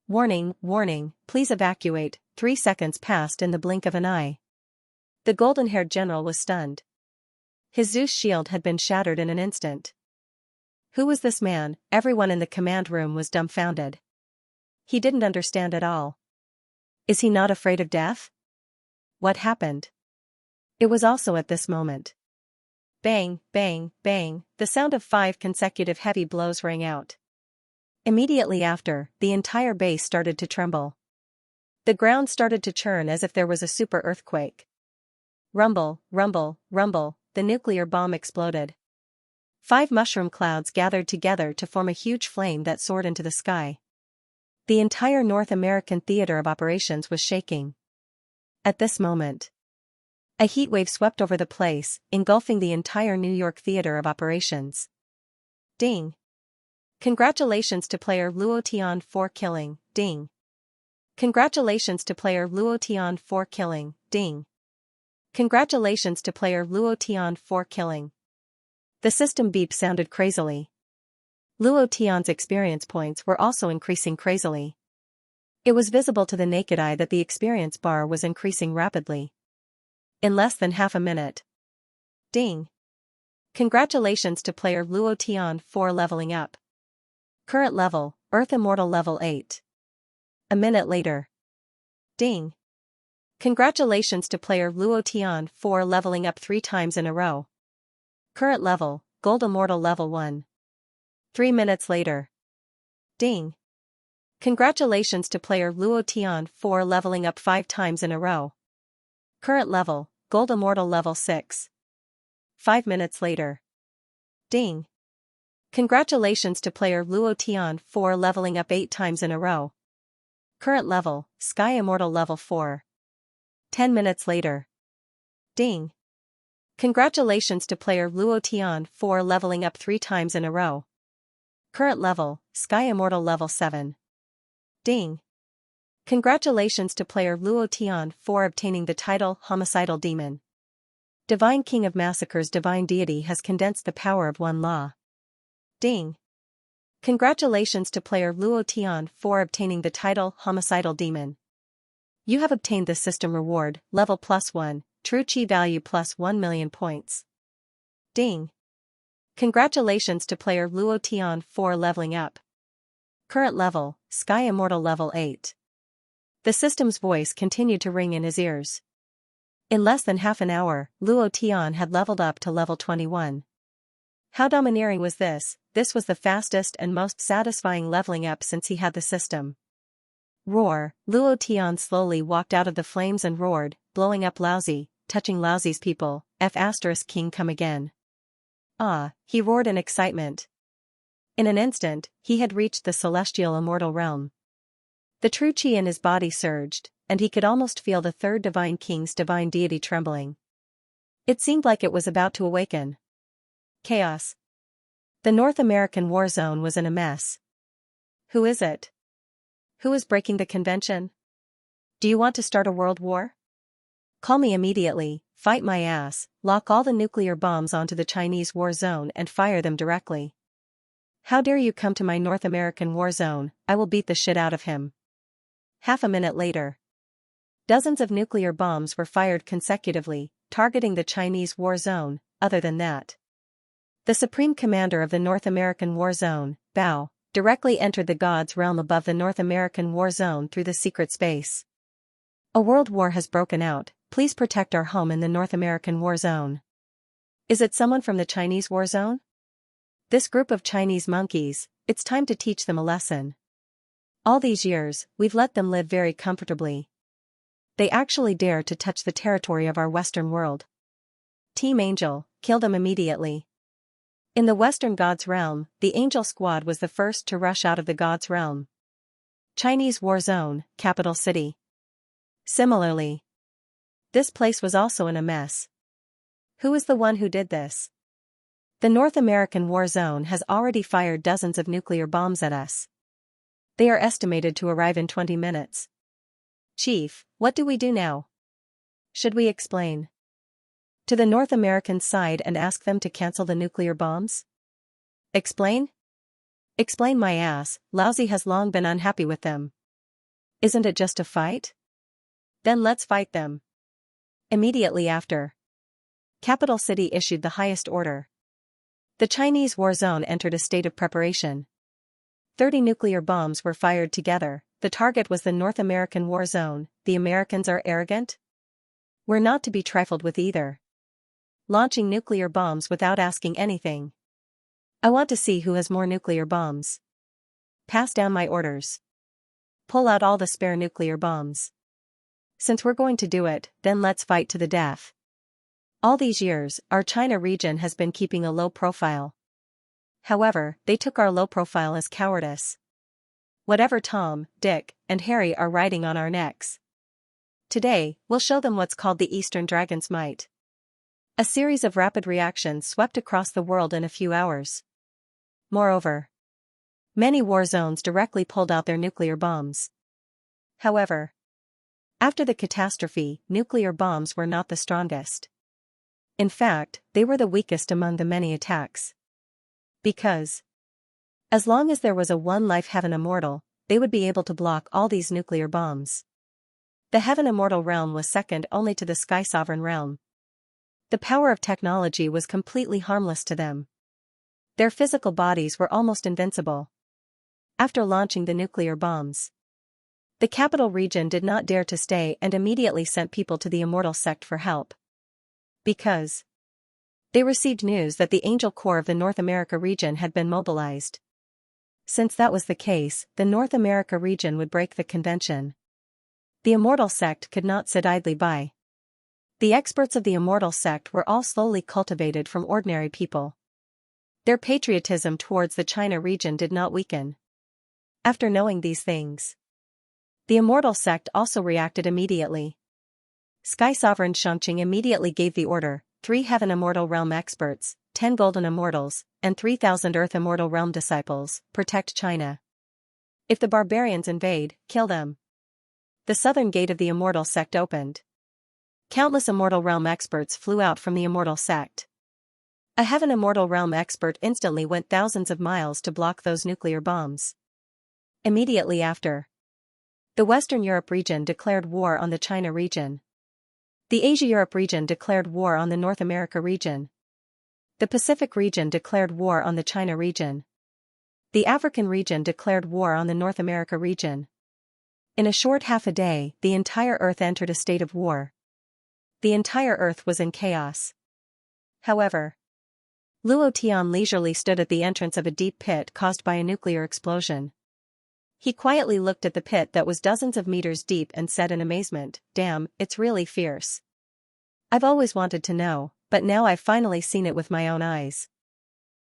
Warning, warning, please evacuate, 3 seconds passed in the blink of an eye. The golden-haired general was stunned. His Zeus shield had been shattered in an instant. Who was this man? Everyone in the command room was dumbfounded. He didn't understand at all. Is he not afraid of death? What happened? It was also at this moment. Bang, bang, bang, the sound of 5 consecutive heavy blows rang out. Immediately after, the entire base started to tremble. The ground started to churn as if there was a super earthquake. Rumble, rumble, rumble, the nuclear bomb exploded. 5 mushroom clouds gathered together to form a huge flame that soared into the sky. The entire North American theater of operations was shaking. At this moment, a heat wave swept over the place, engulfing the entire New York theater of operations. Ding! Congratulations to player Luo Tian for killing, ding! Congratulations to player Luo Tian for killing, ding! Congratulations to player Luo Tian for killing. The system beep sounded crazily. Luo Tian's experience points were also increasing crazily. It was visible to the naked eye that the experience bar was increasing rapidly. In less than half a minute. Ding! Congratulations to player Luo Tian for leveling up. Current level, Earth Immortal level 8. A minute later. Ding! Congratulations to player Luo Tian for leveling up 3 times in a row. Current level, Gold Immortal level 1. 3 minutes later. Ding! Congratulations to player Luo Tian for leveling up 5 times in a row. Current level, Gold Immortal level 6. 5 minutes later. Ding! Congratulations to player Luo Tian for leveling up 8 times in a row. Current level, Sky Immortal level 4. 10 minutes later. Ding! Congratulations to player Luo Tian for leveling up 3 times in a row. Current level, Sky Immortal level 7. Ding! Congratulations to player Luo Tian for obtaining the title Homicidal Demon. Divine King of Massacres. Divine Deity has condensed the power of one law. Ding! Congratulations to player Luo Tian for obtaining the title Homicidal Demon. You have obtained the system reward, level +1, true chi value +1 million points. Ding! Congratulations to player Luo Tian for leveling up. Current level, Sky Immortal level 8. The system's voice continued to ring in his ears. In less than half an hour, Luo Tian had leveled up to level 21. How domineering was this? This was the fastest and most satisfying leveling up since he had the system. Roar! Luo Tian slowly walked out of the flames and roared, blowing up Lousy, touching Lousy's people, King come again. Ah, he roared in excitement. In an instant, he had reached the celestial immortal realm. The true chi in his body surged, and he could almost feel the third divine king's divine deity trembling. It seemed like it was about to awaken. Chaos. The North American war zone was in a mess. Who is it? Who is breaking the convention? Do you want to start a world war? Call me immediately, fight my ass, lock all the nuclear bombs onto the Chinese war zone and fire them directly. How dare you come to my North American war zone? I will beat the shit out of him. Half a minute later. Dozens of nuclear bombs were fired consecutively, targeting the Chinese war zone. Other than that, the Supreme Commander of the North American war zone, Bao, directly entered the God's realm above the North American war zone through the secret space. A world war has broken out. Please protect our home in the North American war zone. Is it someone from the Chinese war zone? This group of Chinese monkeys, it's time to teach them a lesson. All these years, we've let them live very comfortably. They actually dare to touch the territory of our Western world. Team Angel, kill them immediately. In the Western God's realm, the Angel Squad was the first to rush out of the God's realm. Chinese war zone, capital city. Similarly, this place was also in a mess. Who is the one who did this? The North American war zone has already fired dozens of nuclear bombs at us. They are estimated to arrive in 20 minutes. Chief, what do we do now? Should we explain to the North American side and ask them to cancel the nuclear bombs? Explain? Explain my ass. Lousy has long been unhappy with them. Isn't it just a fight? Then let's fight them. Immediately after, Capital City issued the highest order. The Chinese war zone entered a state of preparation. 30 nuclear bombs were fired together. The target was the North American war zone. The Americans are arrogant? We're not to be trifled with either. launching nuclear bombs without asking anything. I want to see who has more nuclear bombs. Pass down my orders. Pull out all the spare nuclear bombs. Since we're going to do it, then let's fight to the death. All these years, our China region has been keeping a low profile. However, they took our low profile as cowardice. Whatever Tom, Dick, and Harry are riding on our necks. Today, we'll show them what's called the Eastern Dragon's might. A series of rapid reactions swept across the world in a few hours. Moreover, many war zones directly pulled out their nuclear bombs. However, after the catastrophe, nuclear bombs were not the strongest. In fact, they were the weakest among the many attacks. Because, as long as there was a one-life Heaven Immortal, they would be able to block all these nuclear bombs. The Heaven Immortal realm was second only to the Sky Sovereign realm. The power of technology was completely harmless to them. Their physical bodies were almost invincible. After launching the nuclear bombs, the capital region did not dare to stay and immediately sent people to the Immortal sect for help. Because they received news that the Angel Corps of the North America region had been mobilized. Since that was the case, the North America region would break the convention. The Immortal sect could not sit idly by. The experts of the Immortal sect were all slowly cultivated from ordinary people. Their patriotism towards the China region did not weaken. After knowing these things, the Immortal sect also reacted immediately. Sky Sovereign Xianxia immediately gave the order: 3 Heaven Immortal Realm experts, 10 Golden Immortals, and 3,000 Earth Immortal Realm disciples, protect China. If the barbarians invade, kill them. The southern gate of the Immortal sect opened. Countless Immortal Realm experts flew out from the Immortal sect. A Heaven Immortal Realm expert instantly went thousands of miles to block those nuclear bombs. Immediately after, the Western Europe region declared war on the China region. The Asia-Europe region declared war on the North America region. The Pacific region declared war on the China region. The African region declared war on the North America region. In a short half a day, the entire Earth entered a state of war. The entire Earth was in chaos. However, Luo Tian leisurely stood at the entrance of a deep pit caused by a nuclear explosion. He quietly looked at the pit that was dozens of meters deep and said in amazement, "Damn, it's really fierce. I've always wanted to know, but now I've finally seen it with my own eyes.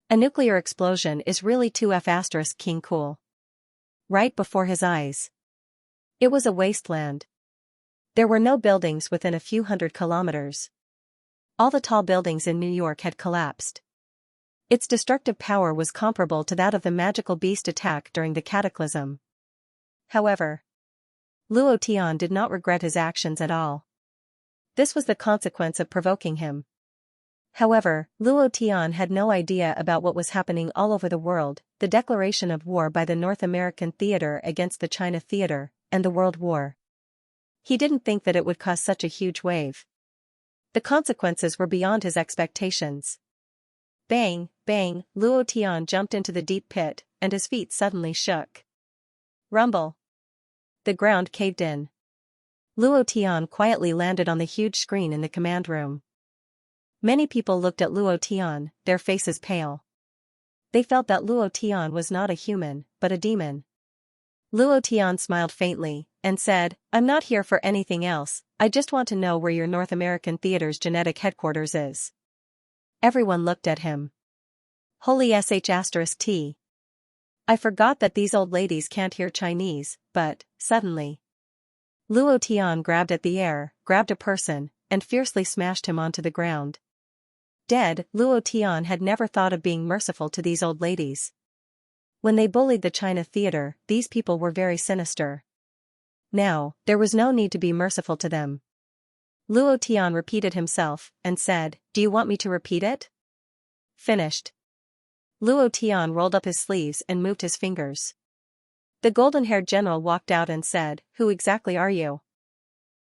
A nuclear explosion is really too king cool." Right before his eyes, it was a wasteland. There were no buildings within a few hundred kilometers. All the tall buildings in New York had collapsed. Its destructive power was comparable to that of the magical beast attack during the cataclysm. However, Luo Tian did not regret his actions at all. This was the consequence of provoking him. However, Luo Tian had no idea about what was happening all over the world: the declaration of war by the North American theater against the China theater, and the World War. He didn't think that it would cause such a huge wave. The consequences were beyond his expectations. Bang, bang, Luo Tian jumped into the deep pit, and his feet suddenly shook. Rumble. The ground caved in. Luo Tian quietly landed on the huge screen in the command room. Many people looked at Luo Tian, their faces pale. They felt that Luo Tian was not a human, but a demon. Luo Tian smiled faintly, and said, "I'm not here for anything else, I just want to know where your North American theater's genetic headquarters is." Everyone looked at him. Holy sh*t. I forgot that these old ladies can't hear Chinese, but, suddenly, Luo Tian grabbed at the air, grabbed a person, and fiercely smashed him onto the ground. Dead, Luo Tian had never thought of being merciful to these old ladies. When they bullied the China theater, these people were very sinister. Now, there was no need to be merciful to them. Luo Tian repeated himself, and said, "Do you want me to repeat it?" Finished. Luo Tian rolled up his sleeves and moved his fingers. The golden-haired general walked out and said, "Who exactly are you?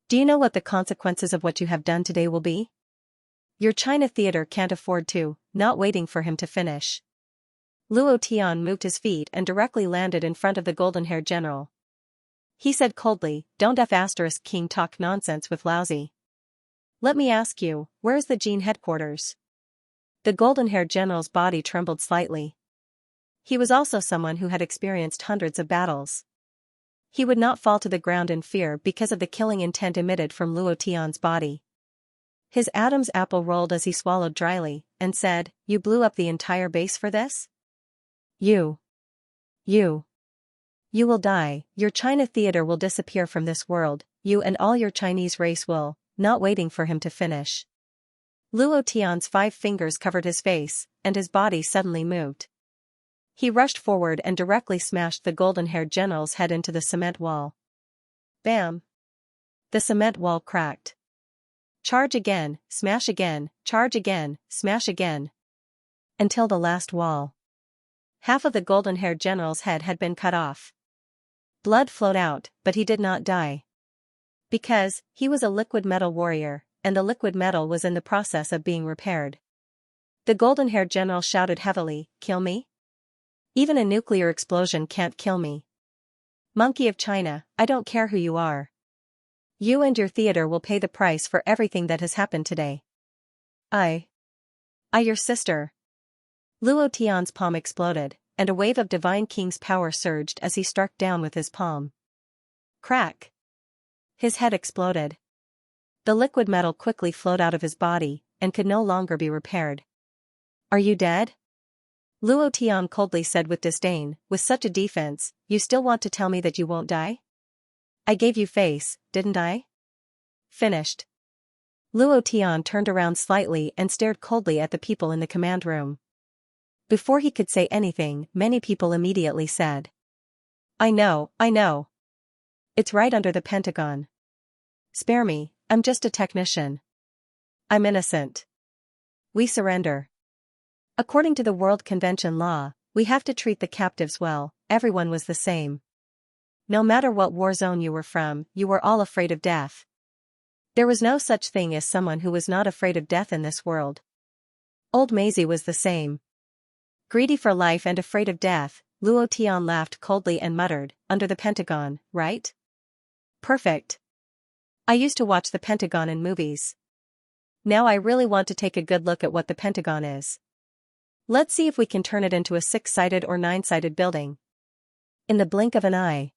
Do you know what the consequences of what you have done today will be? Your China theater can't afford to," not waiting for him to finish. Luo Tian moved his feet and directly landed in front of the golden-haired general. He said coldly, "Don't king talk nonsense with lousy." Let me ask you, where is the Jin headquarters? The golden-haired general's body trembled slightly. He was also someone who had experienced hundreds of battles. He would not fall to the ground in fear because of the killing intent emitted from Luo Tian's body. His Adam's apple rolled as he swallowed dryly, and said, "You blew up the entire base for this? You will die, your China theater will disappear from this world, you and all your Chinese race will," not waiting for him to finish. Luo Tian's 5 fingers covered his face, and his body suddenly moved. He rushed forward and directly smashed the golden-haired general's head into the cement wall. Bam! The cement wall cracked. Charge again, smash again, charge again, smash again. Until the last wall. Half of the golden-haired general's head had been cut off. Blood flowed out, but he did not die. Because, he was a liquid metal warrior, and the liquid metal was in the process of being repaired. The golden-haired general shouted heavily, "Kill me? Even a nuclear explosion can't kill me. Monkey of China, I don't care who you are. You and your theater will pay the price for everything that has happened today. I, your sister." Luo Tian's palm exploded, and a wave of Divine King's power surged as he struck down with his palm. Crack! His head exploded. The liquid metal quickly flowed out of his body, and could no longer be repaired. "Are you dead?" Luo Tian coldly said with disdain, "With such a defense, you still want to tell me that you won't die? I gave you face, didn't I? Finished." Luo Tian turned around slightly and stared coldly at the people in the command room. Before he could say anything, many people immediately said, I know. It's right under the Pentagon. Spare me, I'm just a technician. I'm innocent. We surrender. According to the World Convention law, we have to treat the captives well. Everyone was the same. No matter what war zone you were from, you were all afraid of death. There was no such thing as someone who was not afraid of death in this world. Old Maisie was the same. Greedy for life and afraid of death, Luo Tian laughed coldly and muttered, "Under the Pentagon, right? Perfect. I used to watch the Pentagon in movies. Now I really want to take a good look at what the Pentagon is. Let's see if we can turn it into a 6-sided or 9-sided building." In the blink of an eye,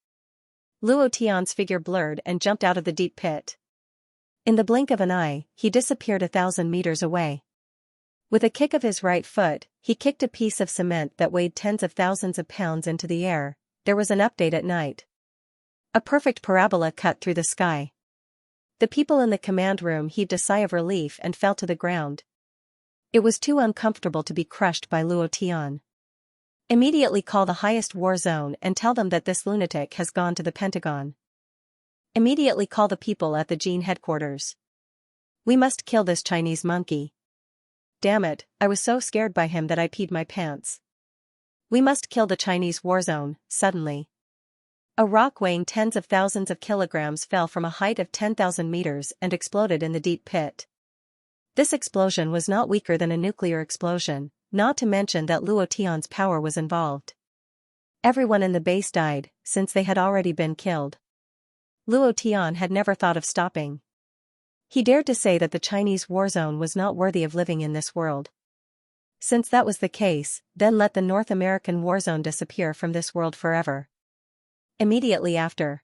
Luo Tian's figure blurred and jumped out of the deep pit. In the blink of an eye, he disappeared 1,000 meters away. With a kick of his right foot, he kicked a piece of cement that weighed tens of thousands of pounds into the air. There was an update at night. A perfect parabola cut through the sky. The people in the command room heaved a sigh of relief and fell to the ground. It was too uncomfortable to be crushed by Luo Tian. Immediately call the highest war zone and tell them that this lunatic has gone to the Pentagon. Immediately call the people at the Jin headquarters. We must kill this Chinese monkey. Damn it, I was so scared by him that I peed my pants. We must kill the Chinese war zone, suddenly. A rock weighing tens of thousands of kilograms fell from a height of 10,000 meters and exploded in the deep pit. This explosion was not weaker than a nuclear explosion, not to mention that Luo Tian's power was involved. Everyone in the base died, since they had already been killed. Luo Tian had never thought of stopping. He dared to say that the Chinese war zone was not worthy of living in this world. Since that was the case, then let the North American war zone disappear from this world forever. Immediately after,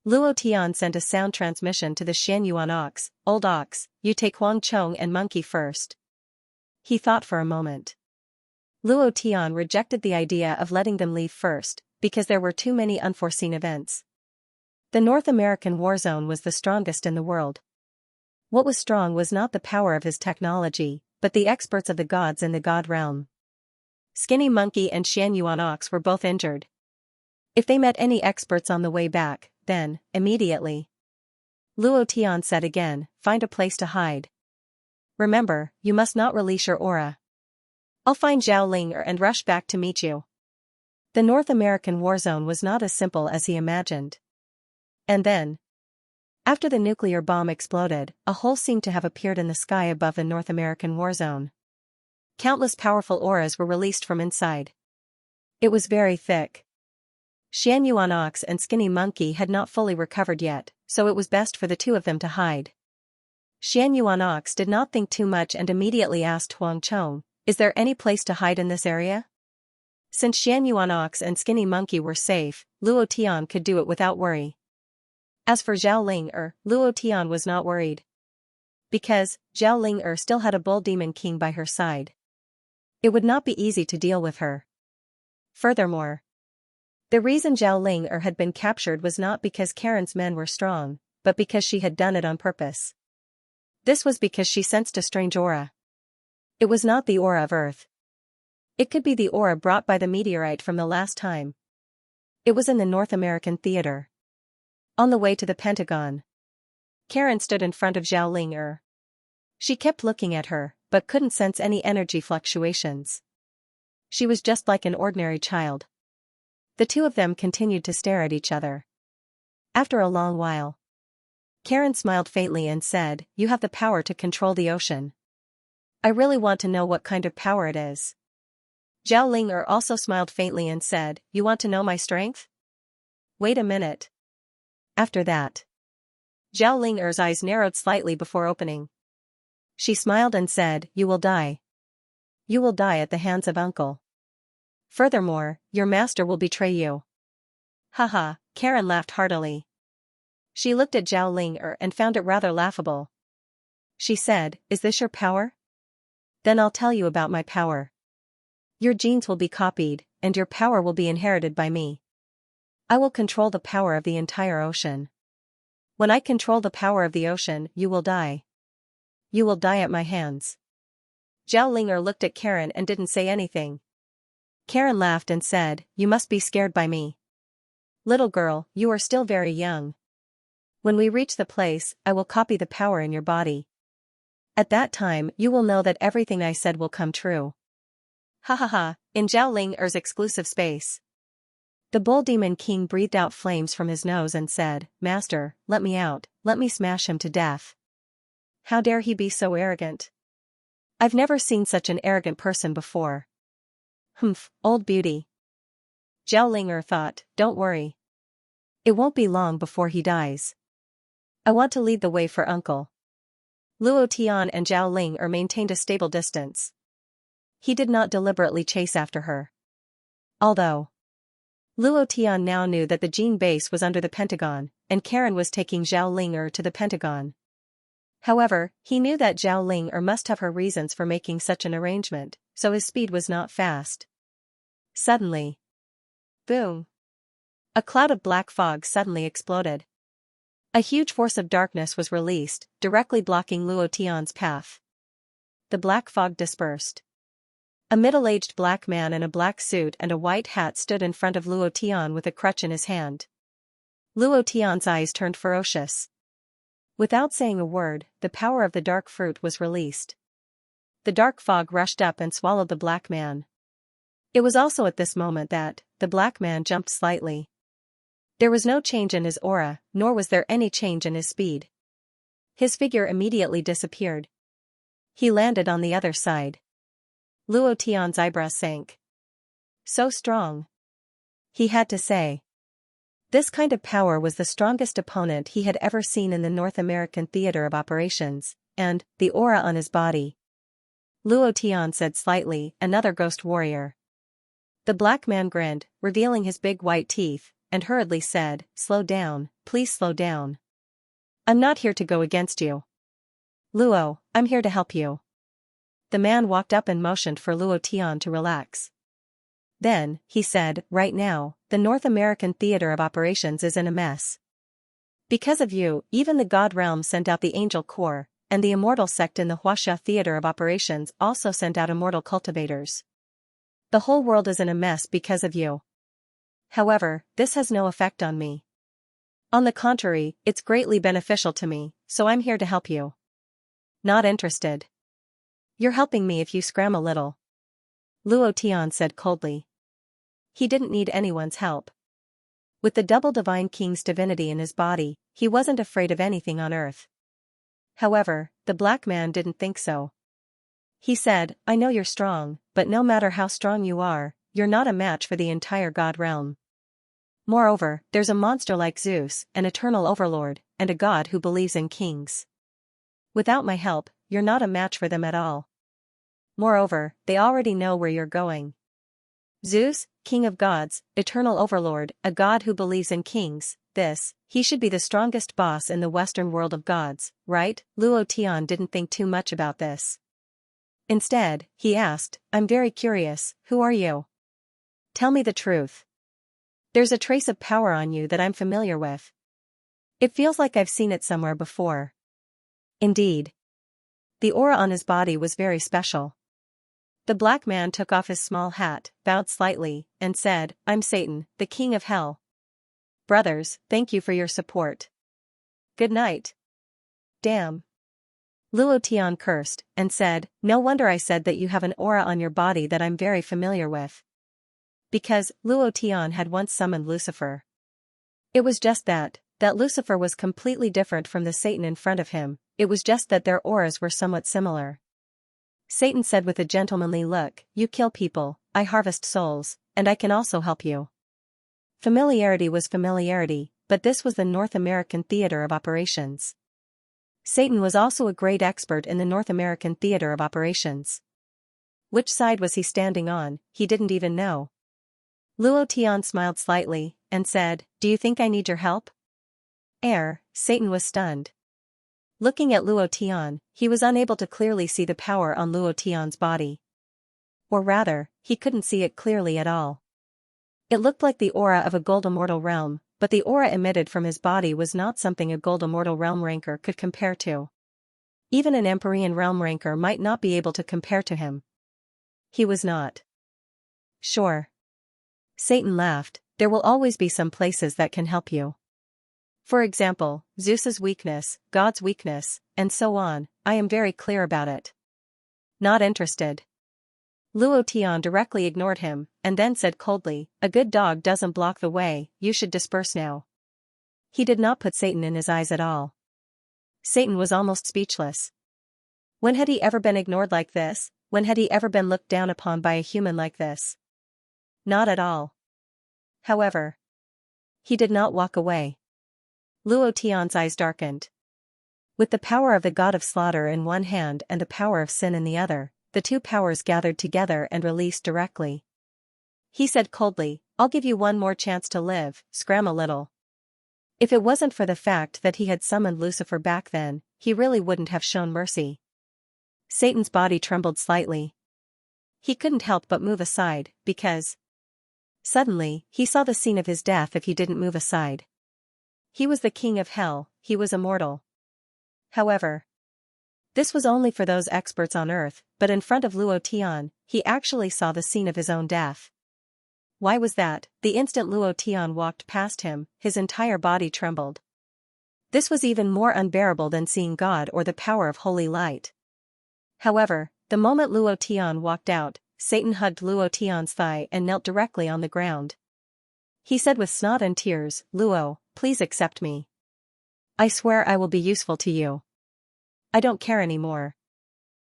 Luo Tian sent a sound transmission to the Xianyuan ox, "Old ox, you take Huang Chong and monkey first." He thought for a moment. Luo Tian rejected the idea of letting them leave first, because there were too many unforeseen events. The North American war zone was the strongest in the world. What was strong was not the power of his technology, but the experts of the gods in the god realm. Skinny Monkey and Xianyuan Ox were both injured. If they met any experts on the way back, then, immediately. Luo Tian said again, "Find a place to hide. Remember, you must not release your aura. I'll find Zhao Ling and rush back to meet you." The North American war zone was not as simple as he imagined. And then, after the nuclear bomb exploded, a hole seemed to have appeared in the sky above the North American war zone. Countless powerful auras were released from inside. It was very thick. Xianyuan Ox and Skinny Monkey had not fully recovered yet, so it was best for the two of them to hide. Xianxia did not think too much and immediately asked Huang Chong, "Is there any place to hide in this area?" Since Xianxia and Skinny Monkey were safe, Luo Tian could do it without worry. As for Zhao Ling Luo Tian was not worried. Because Zhao Ling still had a bull demon king by her side. It would not be easy to deal with her. Furthermore, the reason Zhao Ling had been captured was not because Karen's men were strong, but because she had done it on purpose. This was because she sensed a strange aura. It was not the aura of Earth. It could be the aura brought by the meteorite from the last time. It was in the North American theater. On the way to the Pentagon, Karen stood in front of Zhao Ling. She kept looking at her, but couldn't sense any energy fluctuations. She was just like an ordinary child. The two of them continued to stare at each other. After a long while, Karen smiled faintly and said, "You have the power to control the ocean. I really want to know what kind of power it is." Zhao Ling also smiled faintly and said, "You want to know my strength? Wait a minute." After that, Zhao Ling's eyes narrowed slightly before opening. She smiled and said, "You will die. You will die at the hands of Uncle. Furthermore, your master will betray you." Haha, Karen laughed heartily. She looked at Zhao Ling and found it rather laughable. She said, "Is this your power? Then I'll tell you about my power. Your genes will be copied, and your power will be inherited by me. I will control the power of the entire ocean. When I control the power of the ocean, you will die. You will die at my hands." Zhao Ling looked at Karen and didn't say anything. Karen laughed and said, "You must be scared by me. Little girl, you are still very young. When we reach the place, I will copy the power in your body. At that time, you will know that everything I said will come true." Ha ha ha, in Zhao Ling's exclusive space. The bull demon king breathed out flames from his nose and said, "Master, let me out, let me smash him to death. How dare he be so arrogant? I've never seen such an arrogant person before. Humph, old beauty." Zhao Ling thought, "Don't worry. It won't be long before he dies. I want to lead the way for Uncle." Luo Tian and Zhao Ling maintained a stable distance. He did not deliberately chase after her. Although Luo Tian now knew that the gene base was under the Pentagon, and Karen was taking Zhao Ling to the Pentagon. However, he knew that Zhao Ling must have her reasons for making such an arrangement, so his speed was not fast. Suddenly, boom! A cloud of black fog suddenly exploded. A huge force of darkness was released, directly blocking Luo Tian's path. The black fog dispersed. A middle-aged black man in a black suit and a white hat stood in front of Luo Tian with a crutch in his hand. Luo Tian's eyes turned ferocious. Without saying a word, the power of the dark fruit was released. The dark fog rushed up and swallowed the black man. It was also at this moment that the black man jumped slightly. There was no change in his aura, nor was there any change in his speed. His figure immediately disappeared. He landed on the other side. Luo Tian's eyebrows sank. So strong, he had to say. This kind of power was the strongest opponent he had ever seen in the North American theater of operations, and the aura on his body. Luo Tian said slightly, "Another ghost warrior." The black man grinned, revealing his big white teeth, and hurriedly said, "Slow down, please slow down. I'm not here to go against you. Luo, I'm here to help you." The man walked up and motioned for Luo Tian to relax. Then, he said, "Right now, the North American theater of operations is in a mess. Because of you, even the God Realm sent out the Angel Corps, and the Immortal sect in the Huaxia theater of operations also sent out immortal cultivators. The whole world is in a mess because of you. However, this has no effect on me. On the contrary, it's greatly beneficial to me, so I'm here to help you." "Not interested. You're helping me if you scram a little," Luo Tian said coldly. He didn't need anyone's help. With the double divine king's divinity in his body, he wasn't afraid of anything on earth. However, the black man didn't think so. He said, "I know you're strong, but no matter how strong you are, you're not a match for the entire God realm. Moreover, there's a monster like Zeus, an eternal overlord, and a god who believes in kings. Without my help, you're not a match for them at all. Moreover, they already know where you're going. Zeus, king of gods, eternal overlord, a god who believes in kings, he should be the strongest boss in the Western world of gods, right? Luo Tian didn't think too much about this. Instead, he asked, I'm very curious, who are you? Tell me the truth. There's a trace of power on you that I'm familiar with. It feels like I've seen it somewhere before. Indeed. The aura on his body was very special. The black man took off his small hat, bowed slightly, and said, I'm Satan, the king of hell. Brothers, thank you for your support. Good night. Damn. Luo Tian cursed, and said, no wonder I said that you have an aura on your body that I'm very familiar with. Because, Luo Tian had once summoned Lucifer. It was just that Lucifer was completely different from the Satan in front of him, it was just that their auras were somewhat similar. Satan said with a gentlemanly look, you kill people, I harvest souls, and I can also help you. Familiarity was familiarity, but this was the North American theater of operations. Satan was also a great expert in the North American theater of operations. Which side was he standing on, he didn't even know. Luo Tian smiled slightly, and said, do you think I need your help? Satan was stunned. Looking at Luo Tian, he was unable to clearly see the power on Luo Tian's body. Or rather, he couldn't see it clearly at all. It looked like the aura of a gold immortal realm, but the aura emitted from his body was not something a gold immortal realm ranker could compare to. Even an Empyrean realm ranker might not be able to compare to him. He was not. Sure. Satan laughed, there will always be some places that can help you. For example, Zeus's weakness, God's weakness, and so on, I am very clear about it. Not interested. Luo Tian directly ignored him, and then said coldly, a good dog doesn't block the way, you should disperse now. He did not put Satan in his eyes at all. Satan was almost speechless. When had he ever been ignored like this? When had he ever been looked down upon by a human like this? Not at all. However, he did not walk away. Luo Tian's eyes darkened. With the power of the god of slaughter in one hand and the power of sin in the other, the two powers gathered together and released directly. He said coldly, I'll give you one more chance to live, scram a little. If it wasn't for the fact that he had summoned Lucifer back then, he really wouldn't have shown mercy. Satan's body trembled slightly. He couldn't help but move aside, because suddenly, he saw the scene of his death if he didn't move aside. He was the king of hell, he was immortal. However, this was only for those experts on earth, but in front of Luo Tian, he actually saw the scene of his own death. Why was that? The instant Luo Tian walked past him, his entire body trembled. This was even more unbearable than seeing God or the power of holy light. However, the moment Luo Tian walked out, Satan hugged Luo Tian's thigh and knelt directly on the ground. He said with snot and tears, Luo, please accept me. I swear I will be useful to you. I don't care anymore.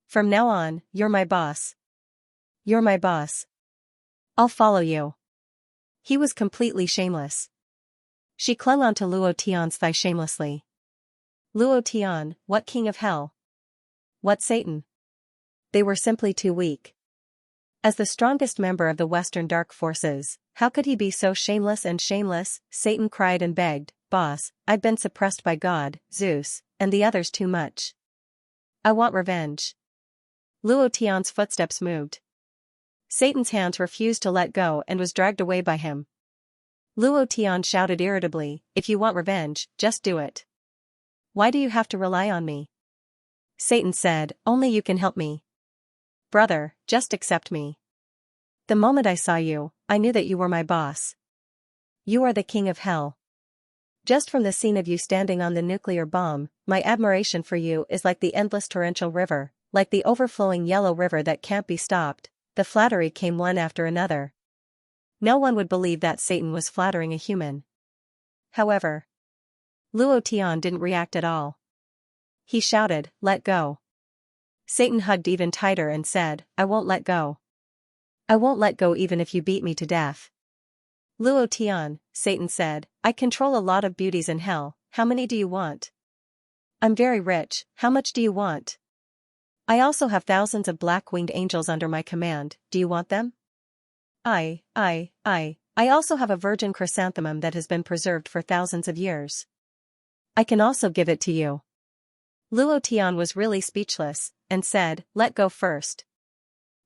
From now on, you're my boss. You're my boss. I'll follow you. He was completely shameless. She clung onto Luo Tian's thigh shamelessly. Luo Tian, what king of hell? What Satan? They were simply too weak. As the strongest member of the Western Dark Forces, how could he be so shameless and shameless? Satan cried and begged, Boss, I've been suppressed by God, Zeus, and the others too much. I want revenge. Luo Tian's footsteps moved. Satan's hands refused to let go and was dragged away by him. Luo Tian shouted irritably, if you want revenge, just do it. Why do you have to rely on me? Satan said, only you can help me. Brother, just accept me. The moment I saw you, I knew that you were my boss. You are the king of hell. Just from the scene of you standing on the nuclear bomb, my admiration for you is like the endless torrential river, like the overflowing yellow river that can't be stopped. The flattery came one after another. No one would believe that Satan was flattering a human. However, Luo Tian didn't react at all. He shouted, let go. Satan hugged even tighter and said, I won't let go. I won't let go even if you beat me to death. Luo Tian, Satan said, I control a lot of beauties in hell, how many do you want? I'm very rich, how much do you want? I also have thousands of black-winged angels under my command, do you want them? I also have a virgin chrysanthemum that has been preserved for thousands of years. I can also give it to you. Luo Tian was really speechless, and said, let go first.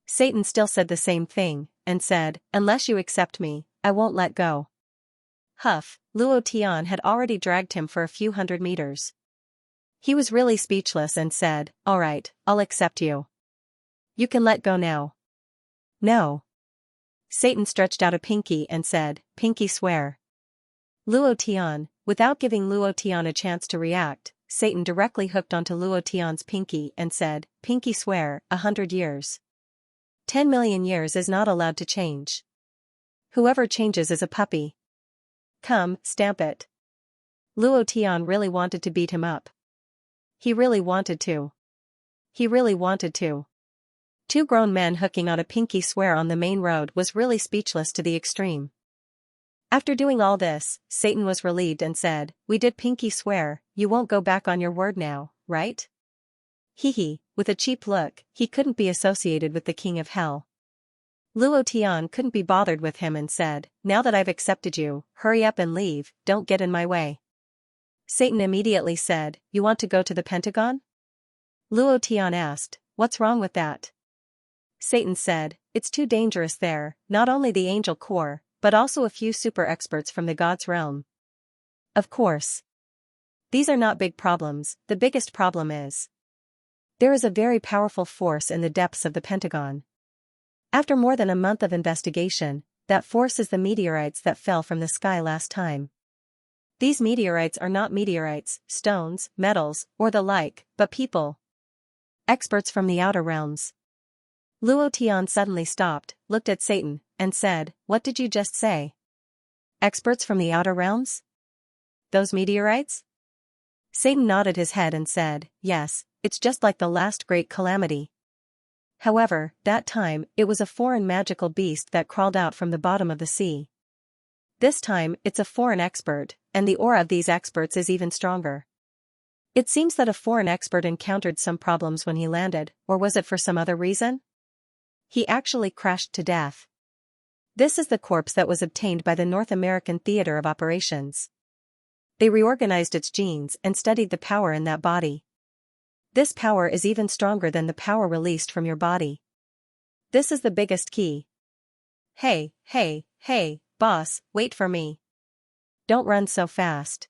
Satan still said the same thing, and said, unless you accept me, I won't let go. Huff, Luo Tian had already dragged him for a few hundred meters. He was really speechless and said, all right, I'll accept you. You can let go now. No. Satan stretched out a pinky and said, pinky swear. Luo Tian, without giving Luo Tian a chance to react, Satan directly hooked onto Luo Tian's pinky and said, pinky swear, 100 years. 10 million years is not allowed to change. Whoever changes is a puppy. Come, stamp it. Luo Tian really wanted to beat him up. He really wanted to. He really wanted to. Two grown men hooking on a pinky swear on the main road was really speechless to the extreme. After doing all this, Satan was relieved and said, we did pinky swear, you won't go back on your word now, right? Hee, with a cheap look, he couldn't be associated with the king of hell. Luo Tian couldn't be bothered with him and said, now that I've accepted you, hurry up and leave, don't get in my way. Satan immediately said, you want to go to the Pentagon? Luo Tian asked, what's wrong with that? Satan said, it's too dangerous there, not only the angel corps, but also a few super experts from the gods' realm. Of course. These are not big problems, the biggest problem is. There is a very powerful force in the depths of the Pentagon. After more than a month of investigation, that force is the meteorites that fell from the sky last time. These meteorites are not meteorites, stones, metals, or the like, but people. Experts from the outer realms. Luo Tian suddenly stopped, looked at Satan, and said, what did you just say? Experts from the outer realms? Those meteorites? Satan nodded his head and said, yes, it's just like the last great calamity. However, that time, it was a foreign magical beast that crawled out from the bottom of the sea. This time, it's a foreign expert, and the aura of these experts is even stronger. It seems that a foreign expert encountered some problems when he landed, or was it for some other reason? He actually crashed to death. This is the corpse that was obtained by the North American Theater of Operations. They reorganized its genes and studied the power in that body. This power is even stronger than the power released from your body. This is the biggest key. Hey, boss, wait for me. Don't run so fast.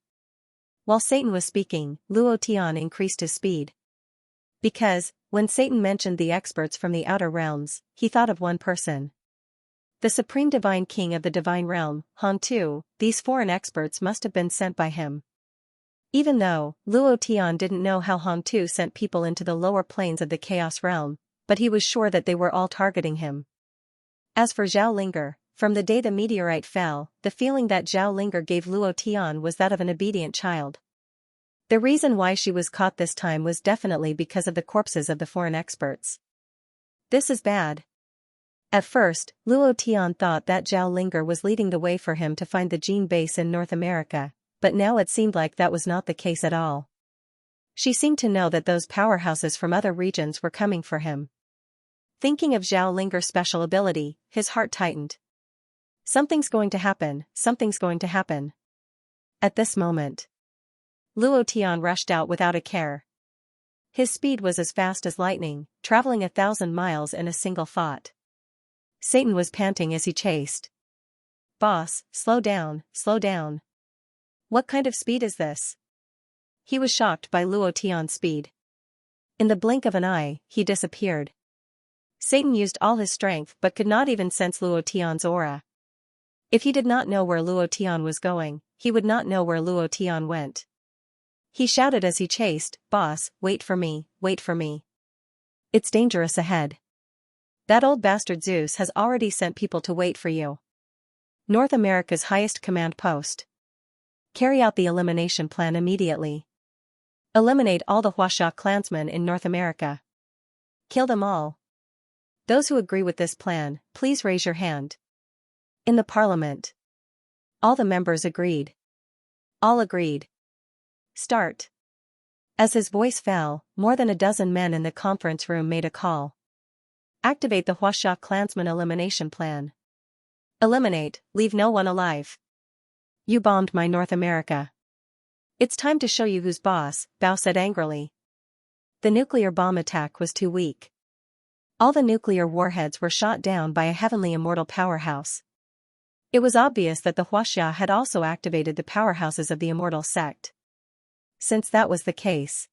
While Satan was speaking, Luo Tian increased his speed. Because, when Satan mentioned the experts from the outer realms, he thought of one person. The supreme divine king of the divine realm, Han Tu. These foreign experts must have been sent by him. Even though, Luo Tian didn't know how Han Tu sent people into the lower planes of the chaos realm, but he was sure that they were all targeting him. As for Zhao Linger, from the day the meteorite fell, the feeling that Zhao Linger gave Luo Tian was that of an obedient child. The reason why she was caught this time was definitely because of the corpses of the foreign experts. This is bad. At first, Luo Tian thought that Zhao Linger was leading the way for him to find the gene base in North America, but now it seemed like that was not the case at all. She seemed to know that those powerhouses from other regions were coming for him. Thinking of Zhao Linger's special ability, his heart tightened. Something's going to happen, something's going to happen. At this moment, Luo Tian rushed out without a care. His speed was as fast as lightning, traveling 1,000 miles in a single thought. Satan was panting as he chased. Boss, slow down, slow down. What kind of speed is this? He was shocked by Luo Tian's speed. In the blink of an eye, he disappeared. Satan used all his strength but could not even sense Luo Tian's aura. If he did not know where Luo Tian was going, he would not know where Luo Tian went. He shouted as he chased, Boss, wait for me, wait for me. It's dangerous ahead. That old bastard Zeus has already sent people to wait for you. North America's highest command post. Carry out the elimination plan immediately. Eliminate all the Huasha clansmen in North America. Kill them all. Those who agree with this plan, please raise your hand. In the parliament. All the members agreed. All agreed. Start. As his voice fell, more than a dozen men in the conference room made a call. Activate the Huaxia Klansman elimination plan. Eliminate, leave no one alive. You bombed my North America. It's time to show you who's boss, Bao said angrily. The nuclear bomb attack was too weak. All the nuclear warheads were shot down by a heavenly immortal powerhouse. It was obvious that the Huaxia had also activated the powerhouses of the immortal sect. Since that was the case,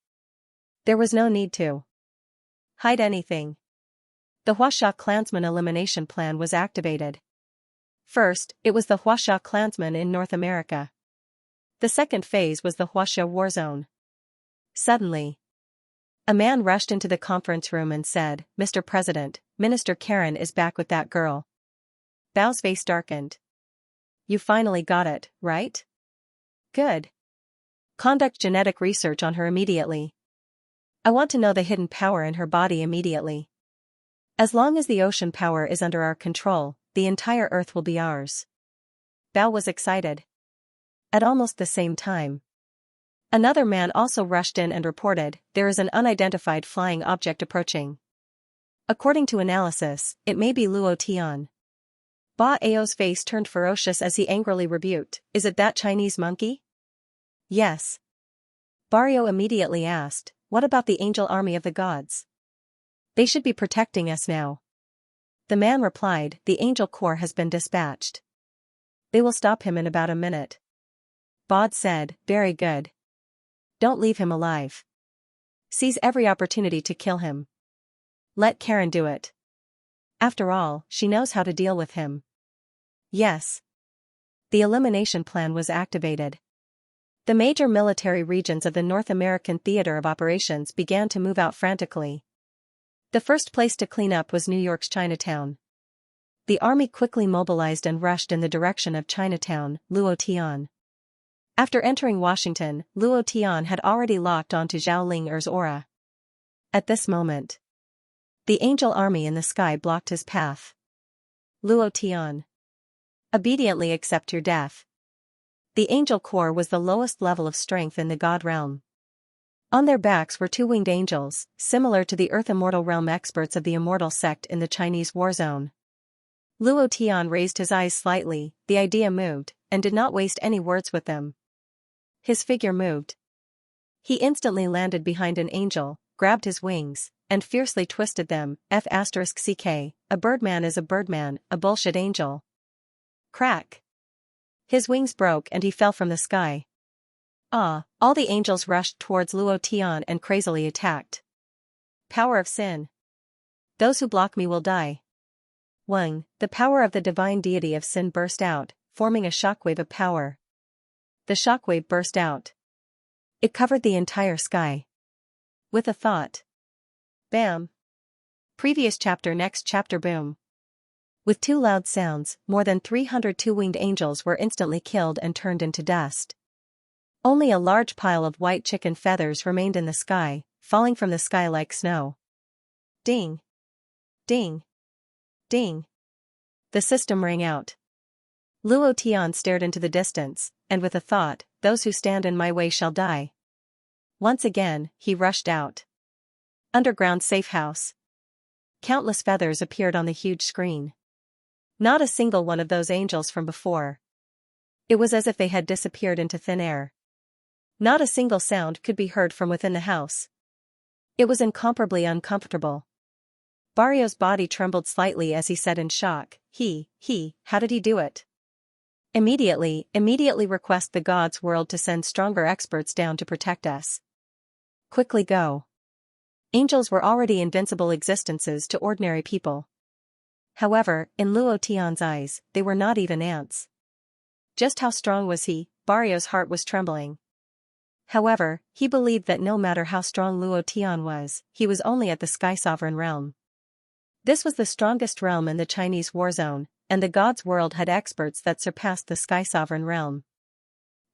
there was no need to hide anything. The Huaxia Klansman elimination plan was activated. First, it was the Huaxia Klansmen in North America. The second phase was the Huaxia war zone. Suddenly, a man rushed into the conference room and said, "Mr. President, Minister Karen is back with that girl." Bao's face darkened. "You finally got it, right? Good. Conduct genetic research on her immediately. I want to know the hidden power in her body immediately. As long as the ocean power is under our control, the entire Earth will be ours." Bao was excited. At almost the same time, another man also rushed in and reported, "There is an unidentified flying object approaching. According to analysis, it may be Luo Tian." Ba Ao's face turned ferocious as he angrily rebuked, "Is it that Chinese monkey?" "Yes." Barrio immediately asked, "What about the angel army of the gods? They should be protecting us now." The man replied, "The angel corps has been dispatched. They will stop him in about a minute." Bod said, "Very good. Don't leave him alive. Seize every opportunity to kill him. Let Karen do it. After all, she knows how to deal with him." Yes. The elimination plan was activated. The major military regions of the North American theater of operations began to move out frantically. The first place to clean up was New York's Chinatown. The army quickly mobilized and rushed in the direction of Chinatown, Luo Tian. After entering Washington, Luo Tian had already locked onto Zhao Ling-er's aura. At this moment, the angel army in the sky blocked his path. "Luo Tian, obediently accept your death." The angel corps was the lowest level of strength in the god realm. On their backs were two winged angels, similar to the Earth Immortal Realm experts of the Immortal Sect in the Chinese war zone. Luo Tian raised his eyes slightly, the idea moved, and did not waste any words with them. His figure moved. He instantly landed behind an angel, grabbed his wings, and fiercely twisted them. F***ck, a birdman is a birdman, a bullshit angel. Crack. His wings broke and he fell from the sky. All the angels rushed towards Luo Tian and crazily attacked. Power of sin. Those who block me will die. Wang, the power of the divine deity of sin burst out, forming a shockwave of power. The shockwave burst out. It covered the entire sky. With a thought. Bam. Previous chapter, next chapter, boom. With two loud sounds, more than 300 two-winged angels were instantly killed and turned into dust. Only a large pile of white chicken feathers remained in the sky, falling from the sky like snow. Ding. Ding. Ding. The system rang out. Luo Tian stared into the distance, and with a thought, "Those who stand in my way shall die." Once again, he rushed out. Underground safe house. Countless feathers appeared on the huge screen. Not a single one of those angels from before. It was as if they had disappeared into thin air. Not a single sound could be heard from within the house. It was incomparably uncomfortable. Barrio's body trembled slightly as he said in shock, how did he do it? Immediately request the God's world to send stronger experts down to protect us. Quickly go. Angels were already invincible existences to ordinary people. However, in Luo Tian's eyes, they were not even ants. Just how strong was he? Barrio's heart was trembling. However, he believed that no matter how strong Luo Tian was, he was only at the Sky Sovereign realm. This was the strongest realm in the Chinese war zone, and the God's world had experts that surpassed the Sky Sovereign realm.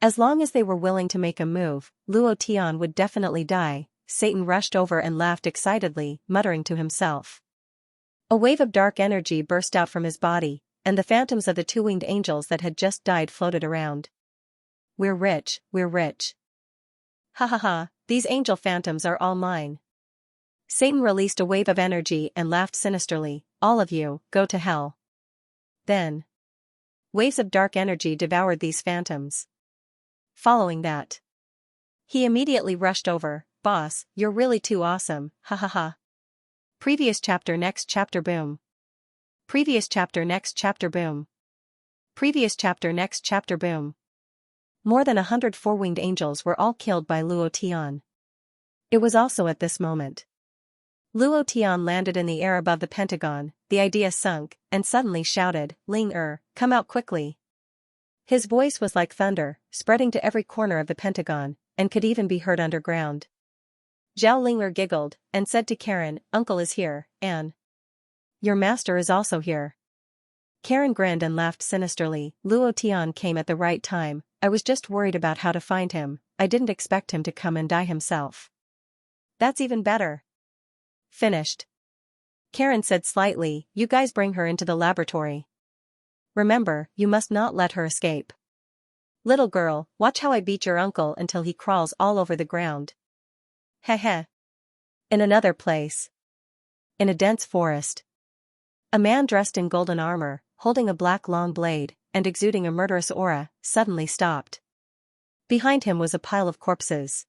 As long as they were willing to make a move, Luo Tian would definitely die. Satan rushed over and laughed excitedly, muttering to himself. A wave of dark energy burst out from his body, and the phantoms of the two-winged angels that had just died floated around. We're rich, we're rich. Ha ha ha, These angel phantoms are all mine. Satan released a wave of energy and laughed sinisterly. All of you, go to hell. Then, waves of dark energy devoured these phantoms. Following that, he immediately rushed over. Boss, you're really too awesome, ha ha ha. Previous chapter next chapter boom. Previous chapter next chapter boom. Previous chapter next chapter boom. More than 100 four-winged angels were all killed by Luo Tian. It was also at this moment Luo Tian landed in the air above the Pentagon. The idea sunk, and suddenly shouted, Ling come out quickly. His voice was like thunder, spreading to every corner of the Pentagon, and could even be heard underground. Zhao Ling'er giggled, and said to Karen, Uncle is here, and your master is also here. Karen grinned and laughed sinisterly. Luo Tian came at the right time. I was just worried about how to find him. I didn't expect him to come and die himself. That's even better. Finished. Karen said slightly, you guys bring her into the laboratory. Remember, you must not let her escape. Little girl, watch how I beat your uncle until he crawls all over the ground. Heh heh. In another place. In a dense forest. A man dressed in golden armor, holding a black long blade, and exuding a murderous aura, suddenly stopped. Behind him was a pile of corpses.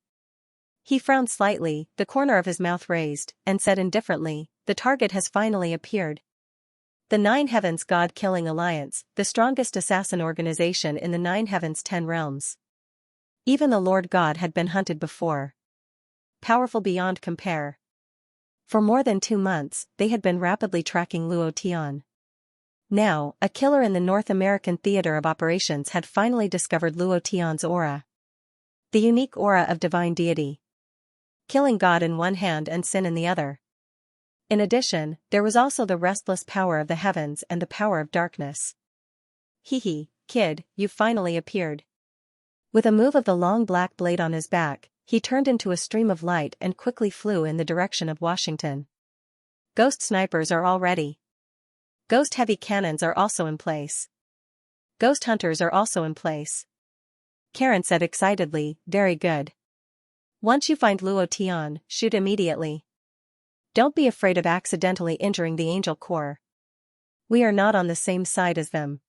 He frowned slightly, the corner of his mouth raised, and said indifferently, the target has finally appeared. The Nine Heavens God-Killing Alliance, the strongest assassin organization in the Nine Heavens 10 realms. Even the Lord God had been hunted before. Powerful beyond compare. For more than 2 months, they had been rapidly tracking Luo Tian. Now, a killer in the North American theater of operations had finally discovered Luo Tian's aura. The unique aura of divine deity. Killing God in one hand and sin in the other. In addition, there was also the restless power of the heavens and the power of darkness. Hee, kid, you've finally appeared. With a move of the long black blade on his back, he turned into a stream of light and quickly flew in the direction of Washington. Ghost snipers are all ready. Ghost heavy cannons are also in place. Ghost hunters are also in place. Karen said excitedly, very good. Once you find Luo Tian, shoot immediately. Don't be afraid of accidentally injuring the Angel Corps. We are not on the same side as them.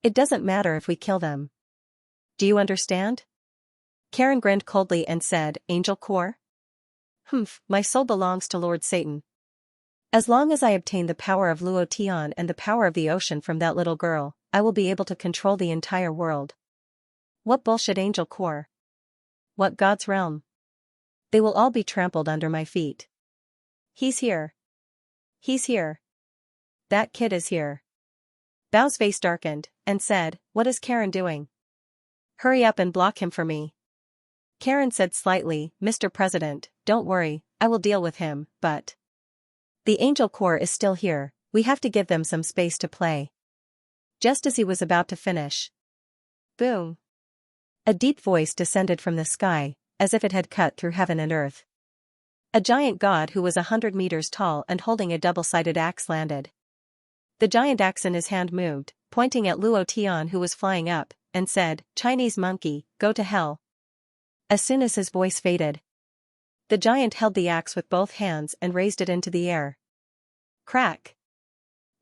It doesn't matter if we kill them. Do you understand? Karen grinned coldly and said, Angel Corps? My soul belongs to Lord Satan. As long as I obtain the power of Luo Tian and the power of the ocean from that little girl, I will be able to control the entire world. What bullshit Angel Corps? What God's realm? They will all be trampled under my feet. He's here. He's here. That kid is here. Bao's face darkened, and said, what is Karen doing? Hurry up and block him for me. Karen said slightly, Mr. President, don't worry, I will deal with him, but the Angel Corps is still here, we have to give them some space to play. Just as he was about to finish. Boom. A deep voice descended from the sky, as if it had cut through heaven and earth. A giant god who was 100 meters tall and holding a double-sided axe landed. The giant axe in his hand moved, pointing at Luo Tian who was flying up, and said, Chinese monkey, go to hell. As soon as his voice faded, the giant held the axe with both hands and raised it into the air. Crack!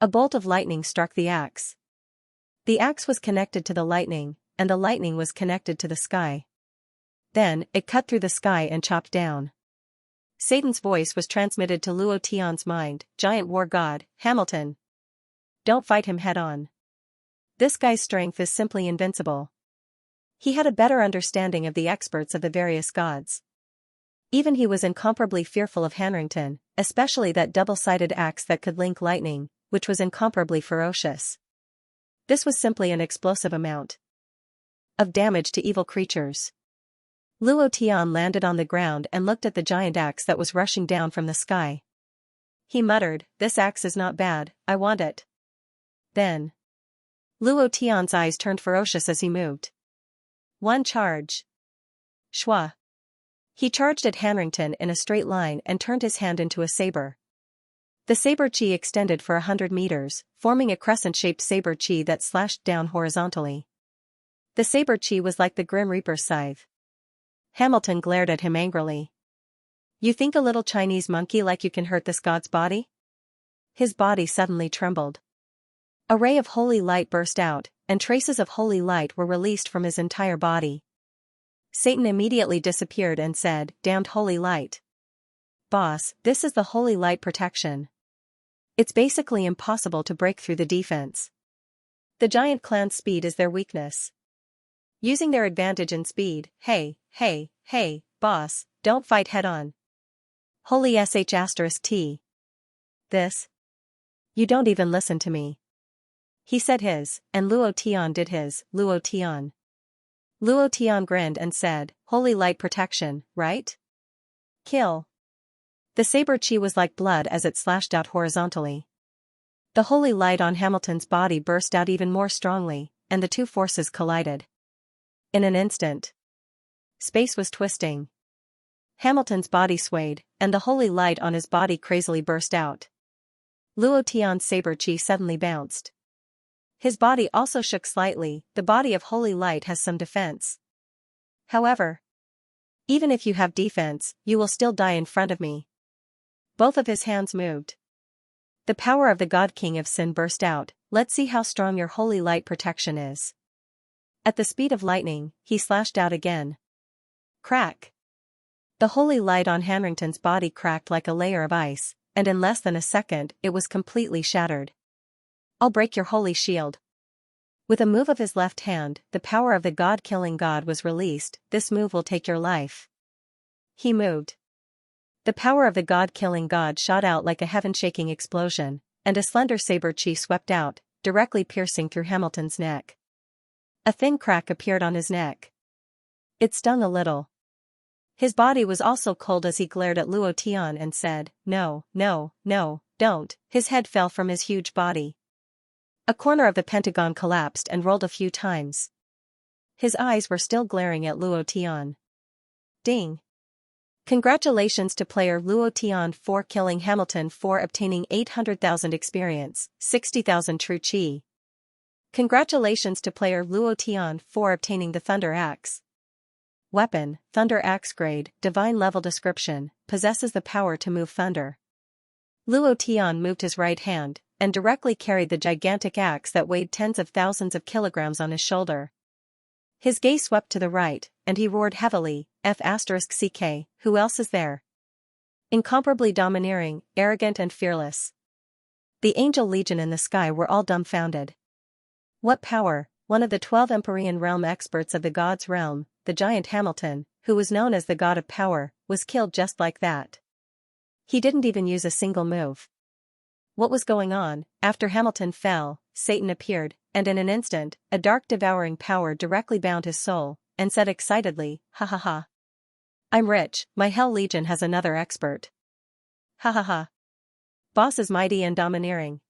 A bolt of lightning struck the axe. The axe was connected to the lightning, and the lightning was connected to the sky. Then, it cut through the sky and chopped down. Satan's voice was transmitted to Luo Tian's mind, giant war god, Hamilton. Don't fight him head-on. This guy's strength is simply invincible. He had a better understanding of the experts of the various gods. Even he was incomparably fearful of Hanrington, especially that double-sided axe that could link lightning, which was incomparably ferocious. This was simply an explosive amount of damage to evil creatures. Luo Tian landed on the ground and looked at the giant axe that was rushing down from the sky. He muttered, this axe is not bad, I want it. Then, Luo Tian's eyes turned ferocious as he moved. One charge. Shwa. He charged at Hanrington in a straight line and turned his hand into a saber. The saber chi extended for 100 meters, forming a crescent-shaped saber chi that slashed down horizontally. The saber chi was like the Grim Reaper's scythe. Hamilton glared at him angrily. You think a little Chinese monkey like you can hurt this god's body? His body suddenly trembled. A ray of holy light burst out, and traces of holy light were released from his entire body. Satan immediately disappeared and said, "Damned holy light. Boss, this is the holy light protection. It's basically impossible to break through the defense. The giant clan's speed is their weakness. Using their advantage in speed, hey, boss, don't fight head-on. Holy sh*t. This? You don't even listen to me." He said his, and Luo Tian did his, Luo Tian. Luo Tian grinned and said, "Holy light protection, right? Kill." The saber chi was like blood as it slashed out horizontally. The holy light on Hamilton's body burst out even more strongly, and the two forces collided. In an instant, space was twisting. Hamilton's body swayed, and the holy light on his body crazily burst out. Luo Tian's saber chi suddenly bounced. His body also shook slightly. The body of holy light has some defense. However, even if you have defense, you will still die in front of me. Both of his hands moved. The power of the God King of Sin burst out. Let's see how strong your holy light protection is. At the speed of lightning, he slashed out again. Crack! The holy light on Hamilton's body cracked like a layer of ice, and in less than a second, it was completely shattered. I'll break your holy shield. With a move of his left hand, the power of the God-killing God was released. This move will take your life. He moved. The power of the God-killing God shot out like a heaven-shaking explosion, and a slender saber chi swept out, directly piercing through Hamilton's neck. A thin crack appeared on his neck. It stung a little. His body was also cold as he glared at Luo Tian and said, "No, don't." His head fell from his huge body. A corner of the pentagon collapsed and rolled a few times. His eyes were still glaring at Luo Tian. Ding! Congratulations to player Luo Tian for killing Hamilton for obtaining 800,000 experience, 60,000 true chi. Congratulations to player Luo Tian for obtaining the Thunder Axe. Weapon, Thunder Axe grade, divine level description, possesses the power to move thunder. Luo Tian moved his right hand, and directly carried the gigantic axe that weighed tens of thousands of kilograms on his shoulder. His gaze swept to the right, and he roared heavily, F***ck, who else is there? Incomparably domineering, arrogant and fearless. The angel legion in the sky were all dumbfounded. What power! One of the 12 Empyrean realm experts of the god's realm, the giant Hamilton, who was known as the god of power, was killed just like that. He didn't even use a single move. What was going on? After Hamilton fell, Satan appeared, and in an instant, a dark devouring power directly bound his soul, and said excitedly, "Ha ha ha. I'm rich, my Hell Legion has another expert. Ha ha ha. Boss is mighty and domineering."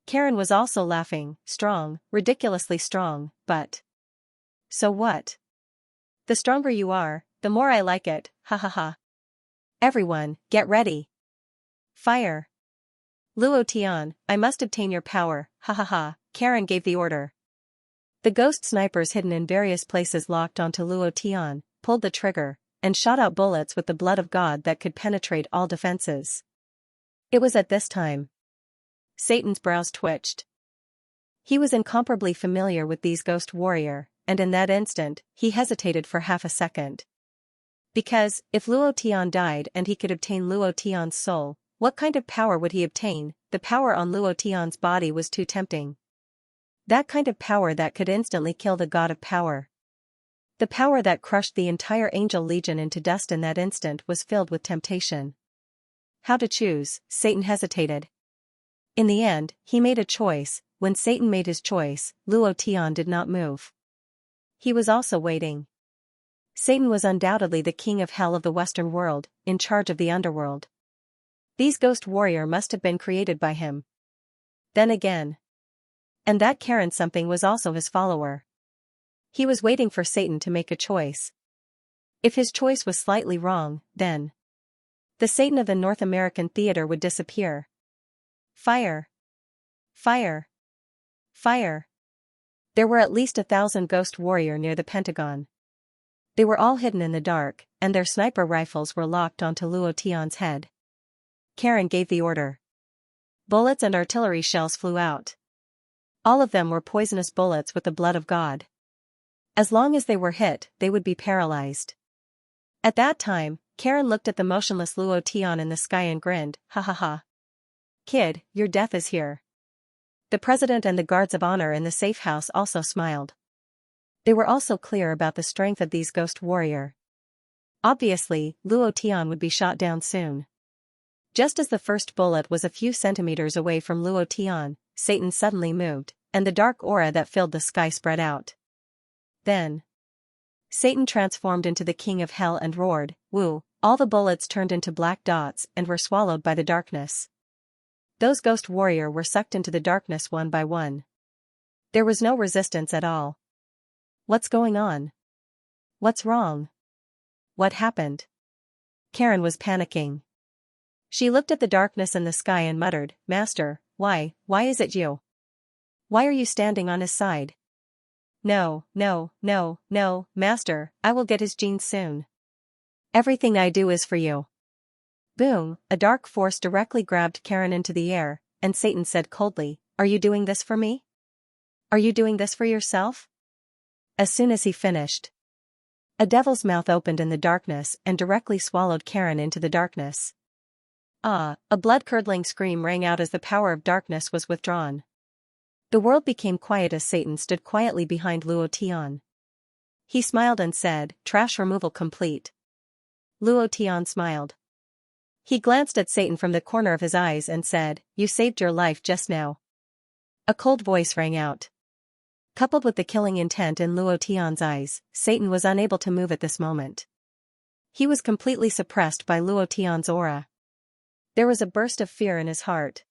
Karen was also laughing, strong, ridiculously strong, but... So what? The stronger you are, the more I like it, ha ha ha. Everyone, get ready. Fire. Luo Tian, I must obtain your power, ha ha ha, Karen gave the order. The ghost snipers hidden in various places locked onto Luo Tian, pulled the trigger, and shot out bullets with the blood of God that could penetrate all defenses. It was at this time Satan's brows twitched. He was incomparably familiar with these ghost warrior, and in that instant, he hesitated for half a second. Because, if Luo Tian died and he could obtain Luo Tian's soul, what kind of power would he obtain? The power on Luo Tian's body was too tempting. That kind of power that could instantly kill the god of power. The power that crushed the entire angel legion into dust in that instant was filled with temptation. How to choose? Satan hesitated. In the end, he made a choice. When Satan made his choice, Luo Tian did not move. He was also waiting. Satan was undoubtedly the king of hell of the Western world, in charge of the underworld. These ghost warrior must have been created by him. Then again. And that Karen something was also his follower. He was waiting for Satan to make a choice. If his choice was slightly wrong, then the Satan of the North American theater would disappear. Fire. Fire. Fire. There were at least 1,000 ghost warrior near the Pentagon. They were all hidden in the dark, and their sniper rifles were locked onto Luo Tian's head. Karen gave the order. Bullets and artillery shells flew out. All of them were poisonous bullets with the blood of God. As long as they were hit, they would be paralyzed. At that time, Karen looked at the motionless Luo Tian in the sky and grinned, "Ha ha ha. Kid, your death is here." The president and the guards of honor in the safe house also smiled. They were also clear about the strength of these ghost warrior. Obviously, Luo Tian would be shot down soon. Just as the first bullet was a few centimeters away from Luo Tian, Satan suddenly moved, and the dark aura that filled the sky spread out. Then, Satan transformed into the king of hell and roared, "Woo!" All the bullets turned into black dots and were swallowed by the darkness. Those ghost warrior were sucked into the darkness one by one. There was no resistance at all. What's going on? What's wrong? What happened? Karen was panicking. She looked at the darkness in the sky and muttered, "Master, why is it you? Why are you standing on his side?" No, Master, I will get his genes soon. Everything I do is for you." Boom, a dark force directly grabbed Karen into the air, and Satan said coldly, "Are you doing this for me? Are you doing this for yourself?" As soon as he finished, a devil's mouth opened in the darkness and directly swallowed Karen into the darkness. Ah, a blood-curdling scream rang out as the power of darkness was withdrawn. The world became quiet as Satan stood quietly behind Luo Tian. He smiled and said, "Trash removal complete." Luo Tian smiled. He glanced at Satan from the corner of his eyes and said, "You saved your life just now." A cold voice rang out. Coupled with the killing intent in Luo Tian's eyes, Satan was unable to move at this moment. He was completely suppressed by Luo Tian's aura. There was a burst of fear in his heart.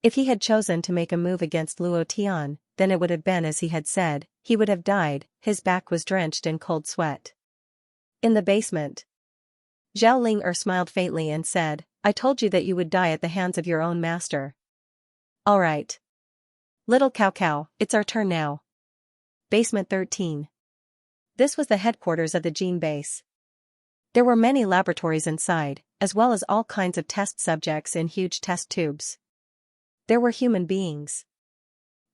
If he had chosen to make a move against Luo Tian, then it would have been as he had said, he would have died. His back was drenched in cold sweat. In the basement, Zhao Ling smiled faintly and said, "I told you that you would die at the hands of your own master." "All right. Little Cow, it's our turn now." Basement 13. This was the headquarters of the gene base. There were many laboratories inside, as well as all kinds of test subjects in huge test tubes. There were human beings.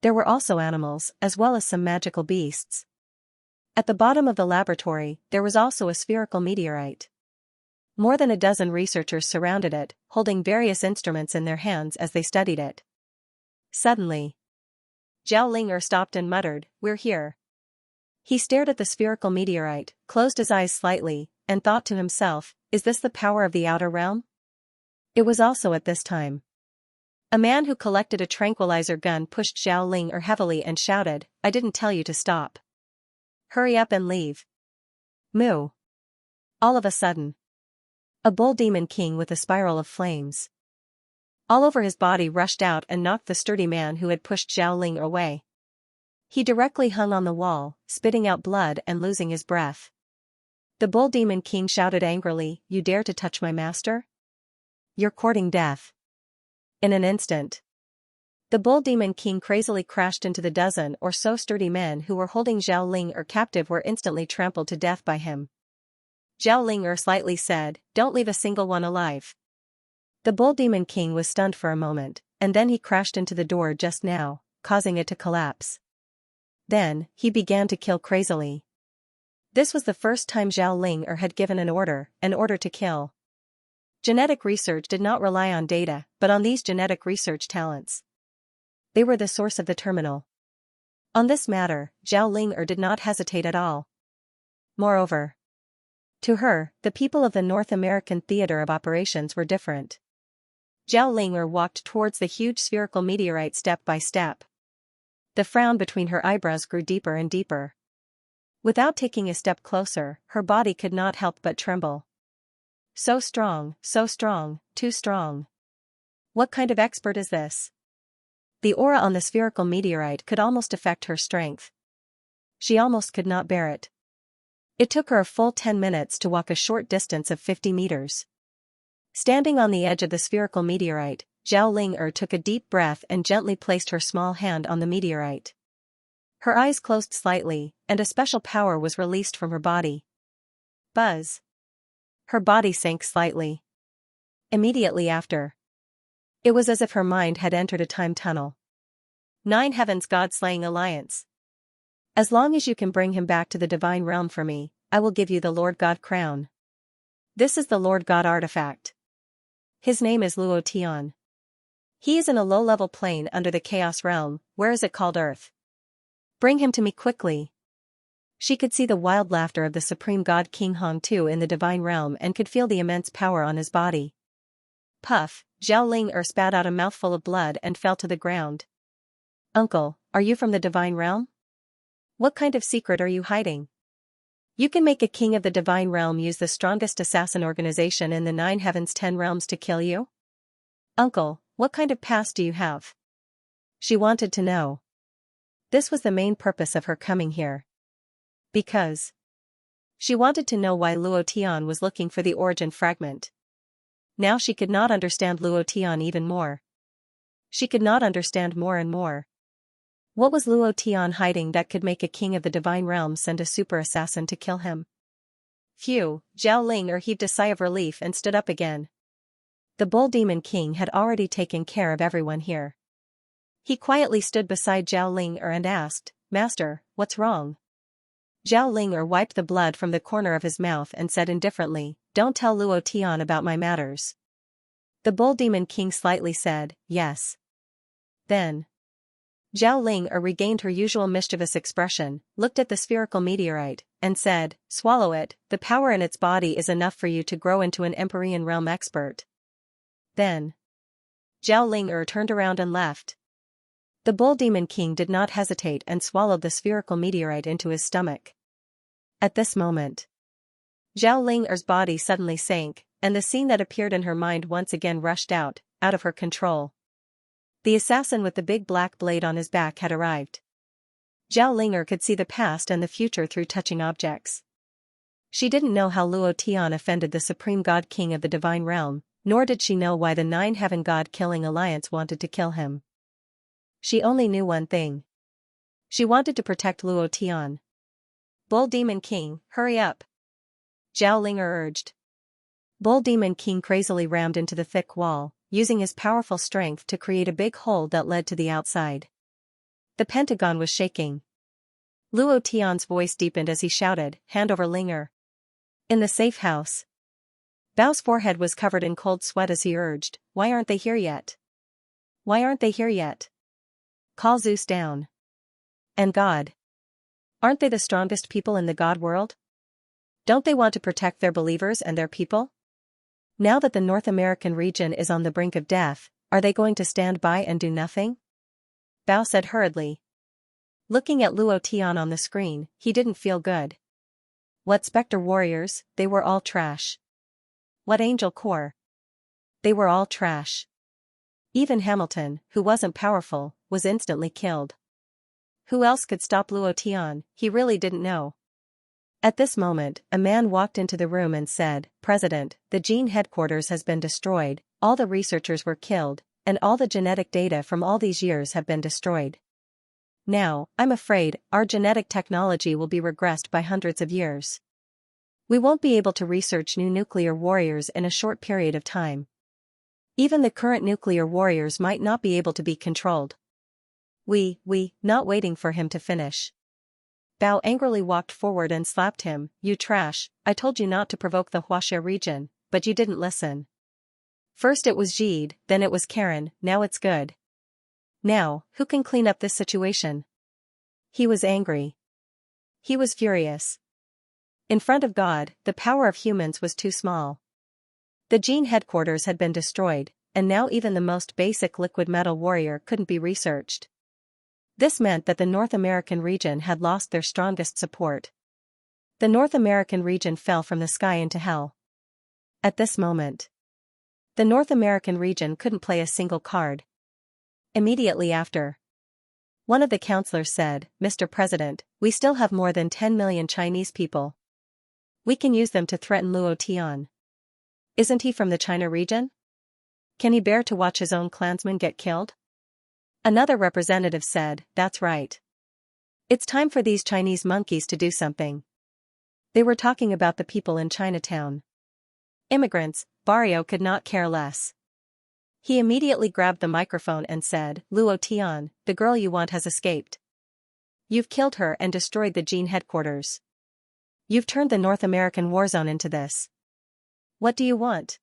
There were also animals, as well as some magical beasts. At the bottom of the laboratory, there was also a spherical meteorite. More than a dozen researchers surrounded it, holding various instruments in their hands as they studied it. Suddenly, Zhao Ling stopped and muttered, "We're here." He stared at the spherical meteorite, closed his eyes slightly, and thought to himself, "Is this the power of the outer realm?" It was also at this time. A man who collected a tranquilizer gun pushed Zhao Ling heavily and shouted, "I didn't tell you to stop. Hurry up and leave." Moo. All of a sudden, a bull demon king with a spiral of flames all over his body rushed out and knocked the sturdy man who had pushed Zhao Ling away. He directly hung on the wall, spitting out blood and losing his breath. The bull demon king shouted angrily, "You dare to touch my master? You're courting death." In an instant, the bull demon king crazily crashed into the dozen or so sturdy men who were holding Zhao Ling captive were instantly trampled to death by him. Zhao Ling slightly said, "Don't leave a single one alive." The bull demon king was stunned for a moment, and then he crashed into the door just now, causing it to collapse. Then, he began to kill crazily. This was the first time Zhao Ling had given an order to kill. Genetic research did not rely on data, but on these genetic research talents. They were the source of the terminal. On this matter, Zhao Ling did not hesitate at all. Moreover, to her, the people of the North American theater of operations were different. Zhao Ling walked towards the huge spherical meteorite step by step. The frown between her eyebrows grew deeper and deeper. Without taking a step closer, her body could not help but tremble. So strong, too strong. What kind of expert is this? The aura on the spherical meteorite could almost affect her strength. She almost could not bear it. It took her a full 10 minutes to walk a short distance of 50 meters. Standing on the edge of the spherical meteorite, Zhao Ling took a deep breath and gently placed her small hand on the meteorite. Her eyes closed slightly, and a special power was released from her body. Buzz. Her body sank slightly. Immediately after. It was as if her mind had entered a time tunnel. 9 Heavens God-slaying alliance. As long as you can bring him back to the divine realm for me, I will give you the Lord God crown. This is the Lord God artifact. His name is Luo Tian. He is in a low-level plane under the Chaos Realm. Where is it called Earth? Bring him to me quickly. She could see the wild laughter of the supreme god King Hong Tu in the divine realm and could feel the immense power on his body. Puff, Zhao Ling spat out a mouthful of blood and fell to the ground. Uncle, are you from the divine realm? What kind of secret are you hiding? You can make a king of the divine realm use the strongest assassin organization in the 9 heavens 10 realms to kill you? Uncle, what kind of past do you have? She wanted to know. This was the main purpose of her coming here. Because she wanted to know why Luo Tian was looking for the origin fragment. Now she could not understand Luo Tian even more. She could not understand more and more. What was Luo Tian hiding that could make a king of the divine realm send a super assassin to kill him? Phew, Zhao Ling heaved a sigh of relief and stood up again. The bull demon king had already taken care of everyone here. He quietly stood beside Zhao Ling and asked, Master, what's wrong? Zhao Ling wiped the blood from the corner of his mouth and said indifferently, Don't tell Luo Tian about my matters. The bull demon king slightly said, Yes. Then Zhao Ling regained her usual mischievous expression, looked at the spherical meteorite, and said, Swallow it, the power in its body is enough for you to grow into an Empyrean realm expert. Then Zhao Ling turned around and left. The bull demon king did not hesitate and swallowed the spherical meteorite into his stomach. At this moment, Zhao Ling's body suddenly sank, and the scene that appeared in her mind once again rushed out of her control. The assassin with the big black blade on his back had arrived. Zhao Ling could see the past and the future through touching objects. She didn't know how Luo Tian offended the supreme god king of the divine realm, nor did she know why the 9 heaven god-killing alliance wanted to kill him. She only knew one thing. She wanted to protect Luo Tian. Bull Demon King, hurry up! Zhao Ling urged. Bull Demon King crazily rammed into the thick wall, using his powerful strength to create a big hole that led to the outside. The Pentagon was shaking. Luo Tian's voice deepened as he shouted, Hand over Linger. In the safe house. Bao's forehead was covered in cold sweat as he urged, Why aren't they here yet? Why aren't they here yet? Call Zeus down. And God. Aren't they the strongest people in the God world? Don't they want to protect their believers and their people? Now that the North American region is on the brink of death, are they going to stand by and do nothing? Bao said hurriedly. Looking at Luo Tian on the screen, he didn't feel good. What Spectre warriors, they were all trash. What Angel Corps? They were all trash. Even Hamilton, who wasn't powerful, was instantly killed. Who else could stop Luo Tian? He really didn't know. At this moment, a man walked into the room and said, President, the gene headquarters has been destroyed, all the researchers were killed, and all the genetic data from all these years have been destroyed. Now, I'm afraid, our genetic technology will be regressed by hundreds of years. We won't be able to research new nuclear warriors in a short period of time. Even the current nuclear warriors might not be able to be controlled. Not waiting for him to finish. Bao angrily walked forward and slapped him, You trash, I told you not to provoke the Huaxia region, but you didn't listen. First it was Jade, then it was Karen, now it's good. Now, who can clean up this situation? He was angry. He was furious. In front of God, the power of humans was too small. The gene headquarters had been destroyed, and now even the most basic liquid metal warrior couldn't be researched. This meant that the North American region had lost their strongest support. The North American region fell from the sky into hell. At this moment, the North American region couldn't play a single card. Immediately after, one of the counselors said, Mr. President, we still have more than 10 million Chinese people. We can use them to threaten Luo Tian. Isn't he from the China region? Can he bear to watch his own clansmen get killed? Another representative said, That's right. It's time for these Chinese monkeys to do something. They were talking about the people in Chinatown. Immigrants, Barrio could not care less. He immediately grabbed the microphone and said, Luo Tian, the girl you want has escaped. You've killed her and destroyed the Gene headquarters. You've turned the North American war zone into this. What do you want?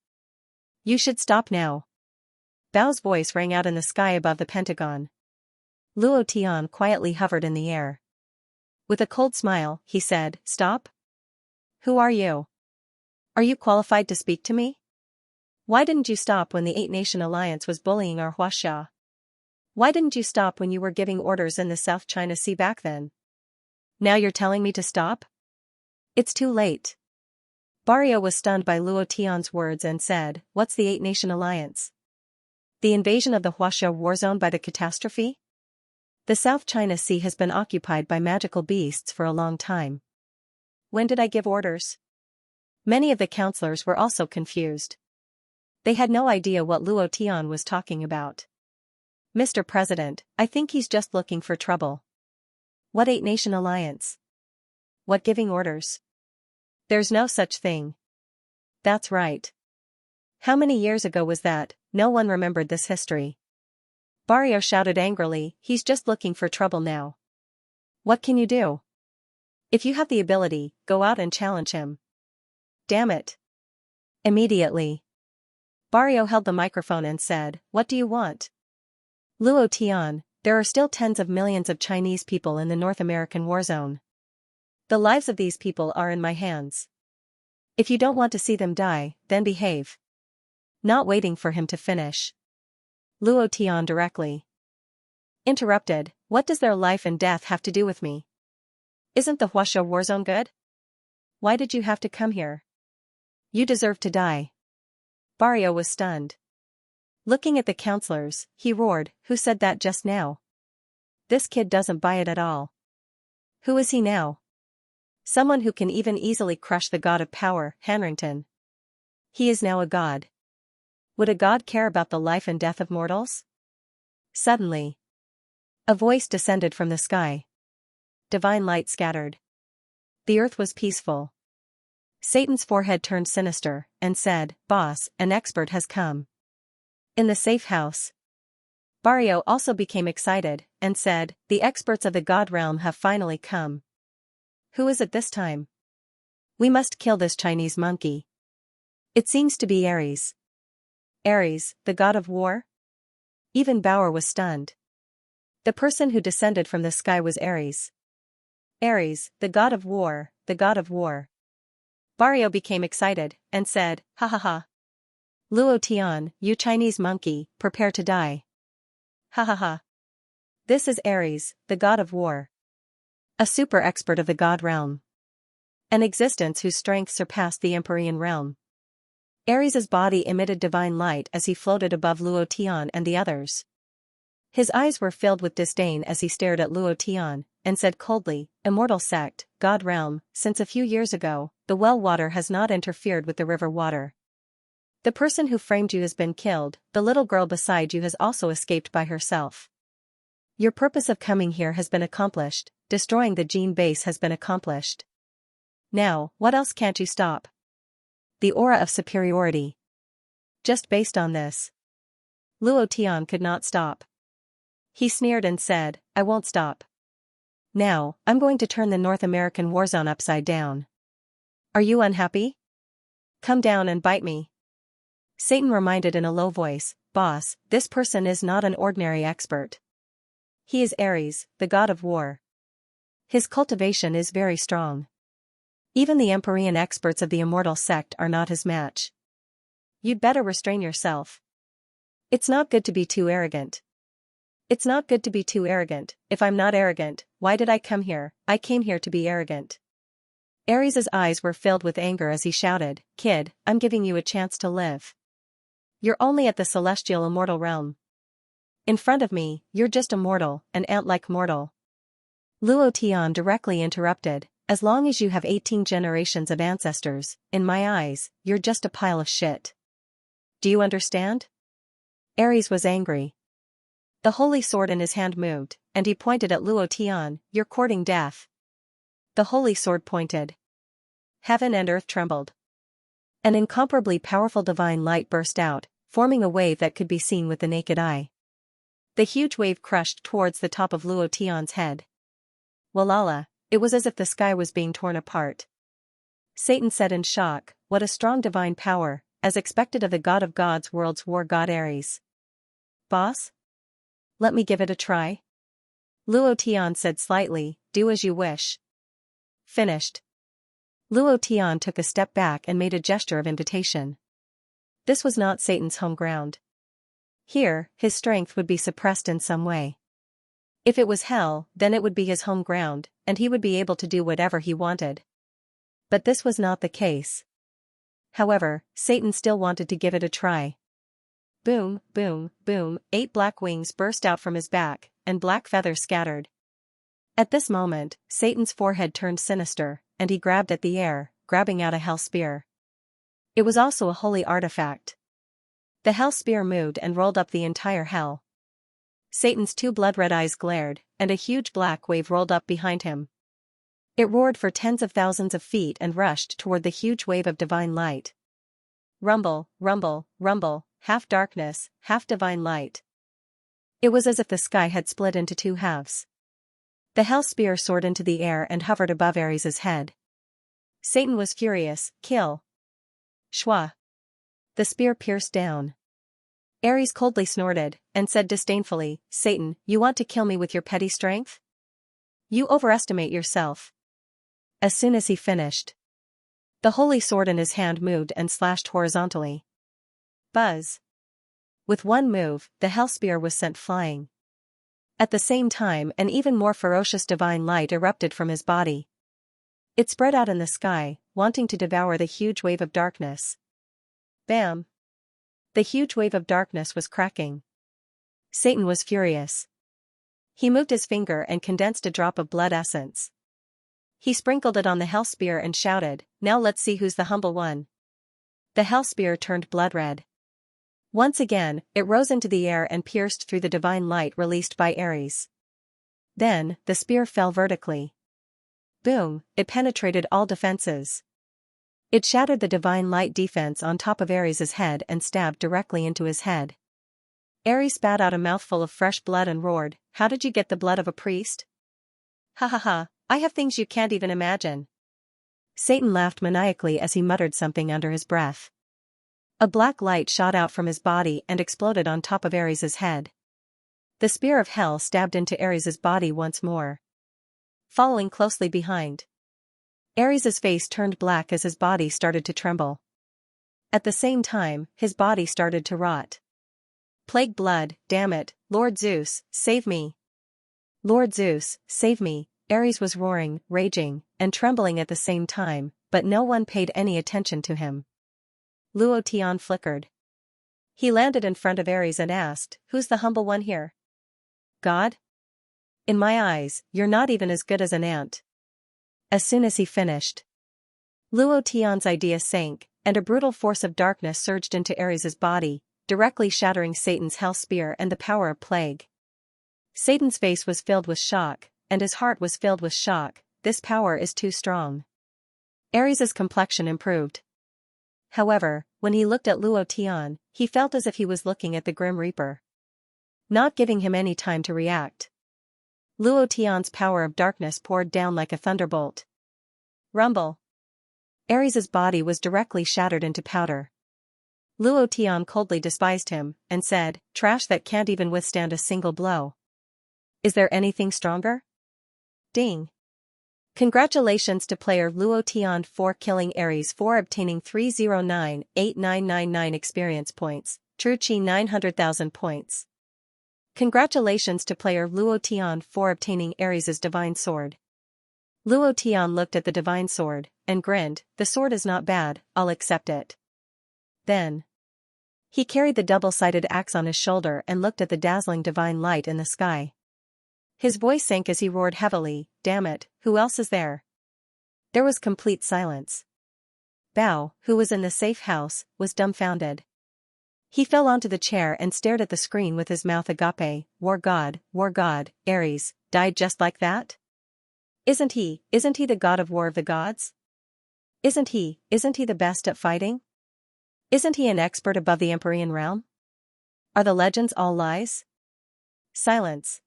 You should stop now. Bao's voice rang out in the sky above the Pentagon. Luo Tian quietly hovered in the air. With a cold smile, he said, Stop? Who are you? Are you qualified to speak to me? Why didn't you stop when the Eight-Nation Alliance was bullying our Huaxia? Why didn't you stop when you were giving orders in the South China Sea back then? Now you're telling me to stop? It's too late. Barrio was stunned by Luo Tian's words and said, What's the Eight-Nation Alliance? The invasion of the Huaxia war zone by the catastrophe? The South China Sea has been occupied by magical beasts for a long time. When did I give orders? Many of the counselors were also confused. They had no idea what Luo Tian was talking about. Mr. President, I think he's just looking for trouble. What Eight-Nation Alliance? What giving orders? There's no such thing. That's right. How many years ago was that? No one remembered this history. Barrio shouted angrily, he's just looking for trouble now. What can you do? If you have the ability, go out and challenge him. Damn it. Immediately. Barrio held the microphone and said, What do you want? Luo Tian, there are still tens of millions of Chinese people in the North American war zone. The lives of these people are in my hands. If you don't want to see them die, then behave. Not waiting for him to finish. Luo Tian directly interrupted, What does their life and death have to do with me? Isn't the Huaxia war zone good? Why did you have to come here? You deserve to die. Barrio was stunned. Looking at the counselors, he roared, Who said that just now? This kid doesn't buy it at all. Who is he now? Someone who can even easily crush the god of power, Hanrington. He is now a god. Would a god care about the life and death of mortals? Suddenly, a voice descended from the sky. Divine light scattered. The earth was peaceful. Satan's forehead turned sinister, and said, Boss, an expert has come. In the safe house. Barrio also became excited, and said, The experts of the God realm have finally come. Who is it this time? We must kill this Chinese monkey. It seems to be Ares. Ares, the god of war? Even Bauer was stunned. The person who descended from the sky was Ares. Ares, the god of war, the god of war. Barrio became excited, and said, Ha ha ha. Luo Tian, you Chinese monkey, prepare to die. Ha ha ha. This is Ares, the god of war. A super expert of the god realm. An existence whose strength surpassed the Empyrean realm. Ares's body emitted divine light as he floated above Luo Tian and the others. His eyes were filled with disdain as he stared at Luo Tian, and said coldly, Immortal sect, God realm, since a few years ago, the well water has not interfered with the river water. The person who framed you has been killed, the little girl beside you has also escaped by herself. Your purpose of coming here has been accomplished, destroying the gene base has been accomplished. Now, what else can't you stop? The aura of superiority. Just based on this. Luo Tian could not stop. He sneered and said, I won't stop. Now, I'm going to turn the North American war zone upside down. Are you unhappy? Come down and bite me. Satan reminded in a low voice, Boss, this person is not an ordinary expert. He is Ares, the god of war. His cultivation is very strong. Even the Empyrean experts of the immortal sect are not his match. You'd better restrain yourself. It's not good to be too arrogant. It's not good to be too arrogant. If I'm not arrogant, why did I come here? I came here to be arrogant. Ares's eyes were filled with anger as he shouted, Kid, I'm giving you a chance to live. You're only at the celestial immortal realm. In front of me, you're just a mortal, an ant-like mortal. Luo Tian directly interrupted, As long as you have 18 generations of ancestors, in my eyes, you're just a pile of shit. Do you understand? Ares was angry. The holy sword in his hand moved, and he pointed at Luo Tian, You're courting death. The holy sword pointed. Heaven and earth trembled. An incomparably powerful divine light burst out, forming a wave that could be seen with the naked eye. The huge wave crushed towards the top of Luo Tian's head. Walala, it was as if the sky was being torn apart. Satan said in shock, "What a strong divine power, as expected of the god of gods, world's war god Ares." "Boss? Let me give it a try?" Luo Tian said slightly, "Do as you wish." Finished. Luo Tian took a step back and made a gesture of invitation. This was not Satan's home ground. Here, his strength would be suppressed in some way. If it was hell, then it would be his home ground, and he would be able to do whatever he wanted. But this was not the case. However, Satan still wanted to give it a try. Boom, boom, boom, 8 black wings burst out from his back, and black feathers scattered. At this moment, Satan's forehead turned sinister, and he grabbed at the air, grabbing out a hell spear. It was also a holy artifact. The hell spear moved and rolled up the entire hell. Satan's 2 blood-red eyes glared, and a huge black wave rolled up behind him. It roared for tens of thousands of feet and rushed toward the huge wave of divine light. Rumble, rumble, rumble, half darkness, half divine light. It was as if the sky had split into 2 halves. The hell spear soared into the air and hovered above Ares' head. Satan was furious. "Kill!" Shwa. The spear pierced down. Ares coldly snorted, and said disdainfully, "Satan, you want to kill me with your petty strength? You overestimate yourself." As soon as he finished, the holy sword in his hand moved and slashed horizontally. Buzz. With one move, the hell spear was sent flying. At the same time, an even more ferocious divine light erupted from his body. It spread out in the sky, wanting to devour the huge wave of darkness. Bam! The huge wave of darkness was cracking. Satan was furious. He moved his finger and condensed a drop of blood essence. He sprinkled it on the hell spear and shouted, "Now let's see who's the humble one." The hell spear turned blood-red. Once again, it rose into the air and pierced through the divine light released by Ares. Then, the spear fell vertically. Boom, it penetrated all defenses. It shattered the divine light defense on top of Ares' head and stabbed directly into his head. Ares spat out a mouthful of fresh blood and roared, "How did you get the blood of a priest?" "Ha ha ha, I have things you can't even imagine." Satan laughed maniacally as he muttered something under his breath. A black light shot out from his body and exploded on top of Ares' head. The spear of hell stabbed into Ares' body once more. Following closely behind, Ares' face turned black as his body started to tremble. At the same time, his body started to rot. "Plague blood, damn it, Lord Zeus, save me! Lord Zeus, save me!" Ares was roaring, raging, and trembling at the same time, but no one paid any attention to him. Luo Tian flickered. He landed in front of Ares and asked, "Who's the humble one here?" "God? In my eyes, you're not even as good as an ant." As soon as he finished, Luo Tian's idea sank, and a brutal force of darkness surged into Ares' body, directly shattering Satan's hell spear and the power of plague. Satan's face was filled with shock, and his heart was filled with shock. This power is too strong. Ares' complexion improved. However, when he looked at Luo Tian, he felt as if he was looking at the Grim Reaper. Not giving him any time to react, Luo Tian's power of darkness poured down like a thunderbolt. Rumble. Ares' body was directly shattered into powder. Luo Tian coldly despised him, and said, "Trash that can't even withstand a single blow. Is there anything stronger?" Ding. Congratulations to player Luo Tian for killing Ares for obtaining 309,8999 experience points, True Chi 900,000 points. Congratulations to player Luo Tian for obtaining Ares' divine sword. Luo Tian looked at the divine sword, and grinned, "The sword is not bad, I'll accept it." Then, he carried the double-sided axe on his shoulder and looked at the dazzling divine light in the sky. His voice sank as he roared heavily, "Damn it, who else is there?" There was complete silence. Bao, who was in the safe house, was dumbfounded. He fell onto the chair and stared at the screen with his mouth agape. War god, Ares, died just like that? Isn't he the god of war of the gods? Isn't he the best at fighting? Isn't he an expert above the Empyrean realm? Are the legends all lies? Silence.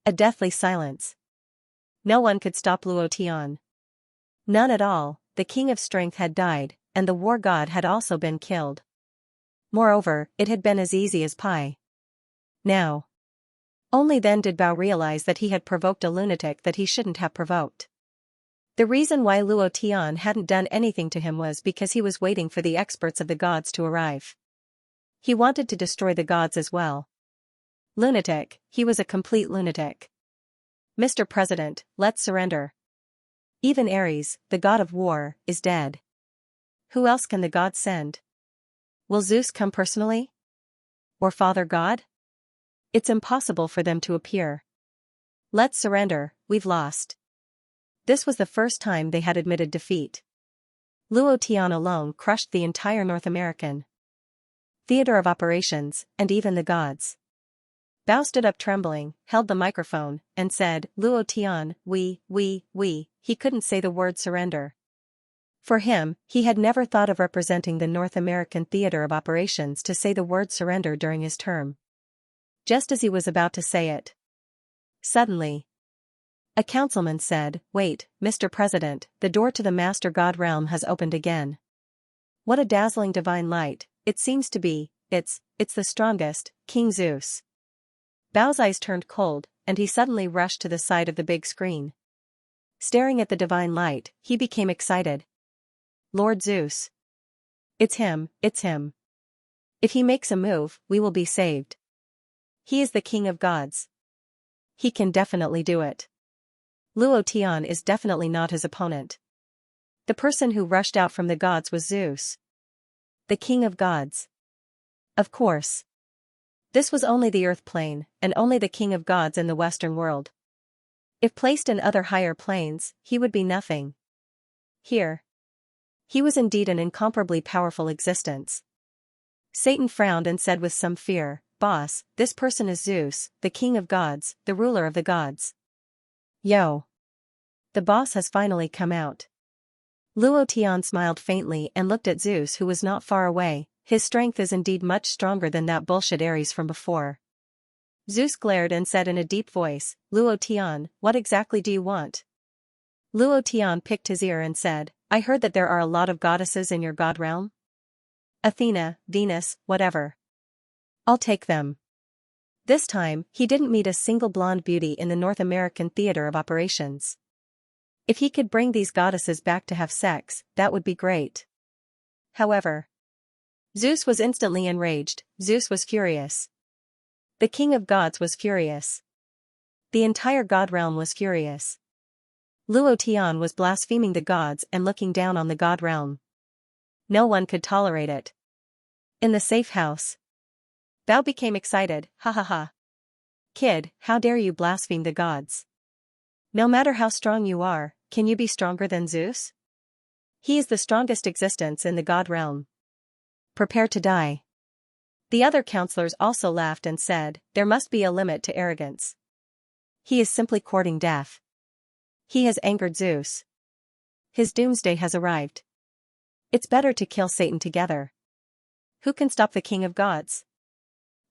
A deathly silence. No one could stop Luo Tian. None at all. The king of strength had died, and the war god had also been killed. Moreover, it had been as easy as pie. Now. Only then did Bao realize that he had provoked a lunatic that he shouldn't have provoked. The reason why Luo Tian hadn't done anything to him was because he was waiting for the experts of the gods to arrive. He wanted to destroy the gods as well. Lunatic, he was a complete lunatic. Mr. President, let's surrender. Even Ares, the god of war, is dead. Who else can the gods send? Will Zeus come personally? Or Father God? It's impossible for them to appear. Let's surrender, we've lost. This was the first time they had admitted defeat. Luo Tian alone crushed the entire North American theater of operations, and even the gods. Bao stood up trembling, held the microphone, and said, Luo Tian, he couldn't say the word surrender. For him, he had never thought of representing the North American theater of operations to say the word surrender during his term. Just as he was about to say it. Suddenly, a councilman said, Wait, Mr. President, the door to the Master God realm has opened again. What a dazzling divine light, it seems to be, it's the strongest, King Zeus. Bao's eyes turned cold, and he suddenly rushed to the side of the big screen. Staring at the divine light, he became excited. Lord Zeus. It's him. If he makes a move, we will be saved. He is the king of gods. He can definitely do it. Luo Tian is definitely not his opponent. The person who rushed out from the gods was Zeus. The king of gods. Of course. This was only the earth plane, and only the king of gods in the Western world. If placed in other higher planes, he would be nothing. Here. He was indeed an incomparably powerful existence. Satan frowned and said with some fear, Boss, this person is Zeus, the king of gods, the ruler of the gods. Yo. The boss has finally come out. Luo Tian smiled faintly and looked at Zeus, who was not far away. His strength is indeed much stronger than that bullshit Ares from before. Zeus glared and said in a deep voice, Luo Tian, what exactly do you want? Luo Tian picked his ear and said, I heard that there are a lot of goddesses in your god realm. Athena, Venus, whatever. I'll take them. This time, he didn't meet a single blonde beauty in the North American theater of operations. If he could bring these goddesses back to have sex, that would be great. However, Zeus was instantly enraged. Zeus was furious. The king of gods was furious. The entire god realm was furious. Luo Tian was blaspheming the gods and looking down on the god realm. No one could tolerate it. In the safe house, Bao became excited, ha ha ha. Kid, how dare you blaspheme the gods? No matter how strong you are, can you be stronger than Zeus? He is the strongest existence in the god realm. Prepare to die. The other counselors also laughed and said, there must be a limit to arrogance. He is simply courting death. He has angered Zeus. His doomsday has arrived. It's better to kill Satan together. Who can stop the king of gods?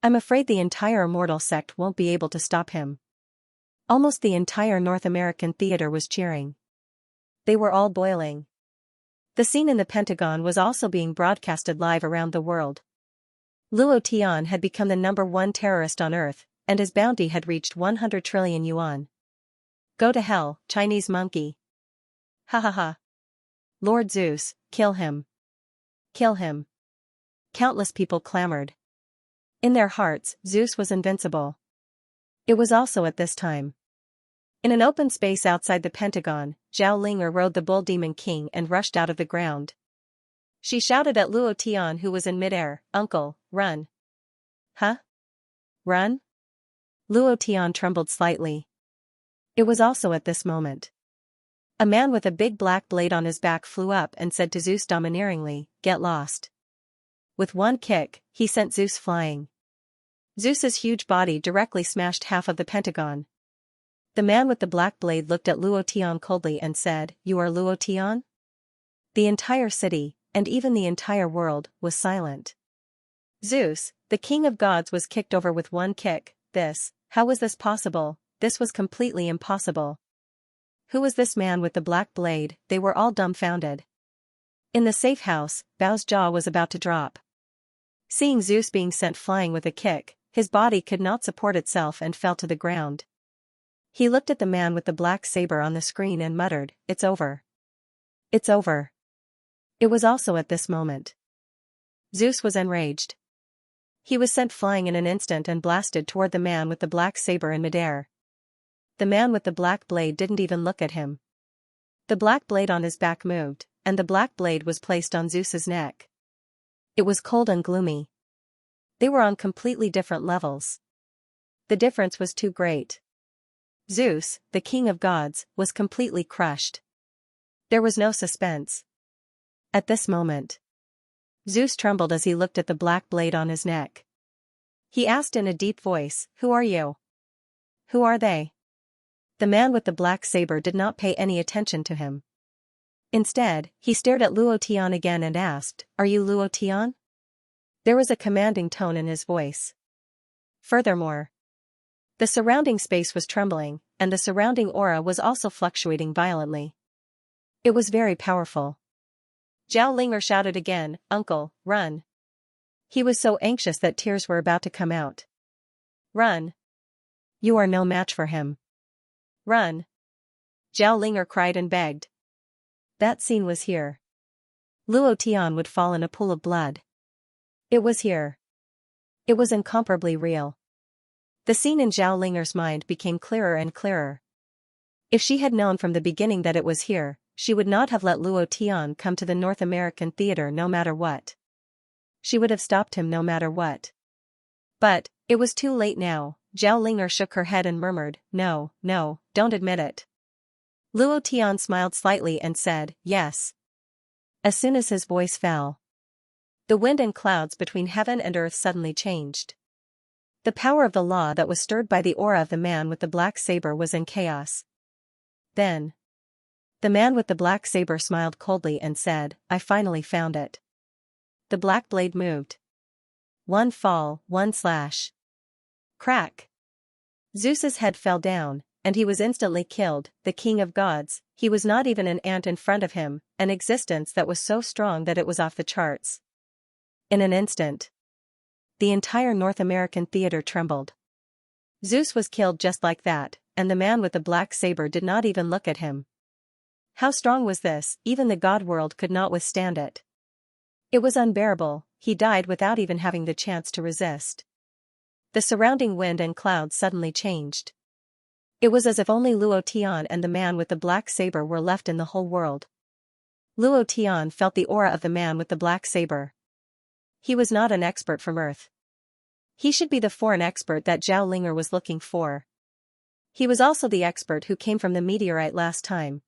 I'm afraid the entire immortal sect won't be able to stop him. Almost the entire North American theater was cheering. They were all boiling. The scene in the Pentagon was also being broadcasted live around the world. Luo Tian had become the #1 terrorist on Earth, and his bounty had reached 100 trillion yuan. Go to hell, Chinese monkey. Ha ha ha. Lord Zeus, kill him. Kill him. Countless people clamored. In their hearts, Zeus was invincible. It was also at this time. In an open space outside the Pentagon, Zhao Linger rode the bull demon king and rushed out of the ground. She shouted at Luo Tian, who was in midair, Uncle, run. Huh? Run? Luo Tian trembled slightly. It was also at this moment. A man with a big black blade on his back flew up and said to Zeus domineeringly, get lost. With one kick, he sent Zeus flying. Zeus's huge body directly smashed half of the Pentagon. The man with the black blade looked at Luo Tian coldly and said, You are Luo Tian? The entire city, and even the entire world, was silent. Zeus, the king of gods, was kicked over with one kick. How was this possible? This was completely impossible. Who was this man with the black blade? They were all dumbfounded. In the safe house, Bao's jaw was about to drop. Seeing Zeus being sent flying with a kick, his body could not support itself and fell to the ground. He looked at the man with the black saber on the screen and muttered, "It's over. It's over." It was also at this moment Zeus was enraged. He was sent flying in an instant and blasted toward the man with the black saber in midair. The man with the black blade didn't even look at him. The black blade on his back moved, and the black blade was placed on Zeus's neck. It was cold and gloomy. They were on completely different levels. The difference was too great. Zeus, the king of gods, was completely crushed. There was no suspense. At this moment, Zeus trembled as he looked at the black blade on his neck. He asked in a deep voice, "Who are you?" "Who are they?" The man with the black saber did not pay any attention to him. Instead, he stared at Luo Tian again and asked, "Are you Luo Tian?" There was a commanding tone in his voice. Furthermore, the surrounding space was trembling, and the surrounding aura was also fluctuating violently. It was very powerful. Zhao Linger shouted again, "Uncle, run." He was so anxious that tears were about to come out. "Run. You are no match for him. Run." Zhao Linger cried and begged. That scene was here. Luo Tian would fall in a pool of blood. It was here. It was incomparably real. The scene in Zhao Linger's mind became clearer and clearer. If she had known from the beginning that it was here, she would not have let Luo Tian come to the North American theater no matter what. She would have stopped him no matter what. But, it was too late now. Zhao Linger shook her head and murmured, "No, don't admit it." Luo Tian smiled slightly and said, "Yes." As soon as his voice fell, the wind and clouds between heaven and earth suddenly changed. The power of the law that was stirred by the aura of the man with the black saber was in chaos. Then, the man with the black saber smiled coldly and said, "I finally found it." The black blade moved. One fall, one slash. Crack. Zeus's head fell down, and he was instantly killed. The king of gods, he was not even an ant in front of him, an existence that was so strong that it was off the charts. In an instant, the entire North American theater trembled. Zeus was killed just like that, and the man with the black saber did not even look at him. How strong was this? Even the god world could not withstand it. It was unbearable. He died without even having the chance to resist. The surrounding wind and clouds suddenly changed. It was as if only Luo Tian and the man with the black saber were left in the whole world. Luo Tian felt the aura of the man with the black saber. He was not an expert from Earth. He should be the foreign expert that Zhao Linger was looking for. He was also the expert who came from the meteorite last time.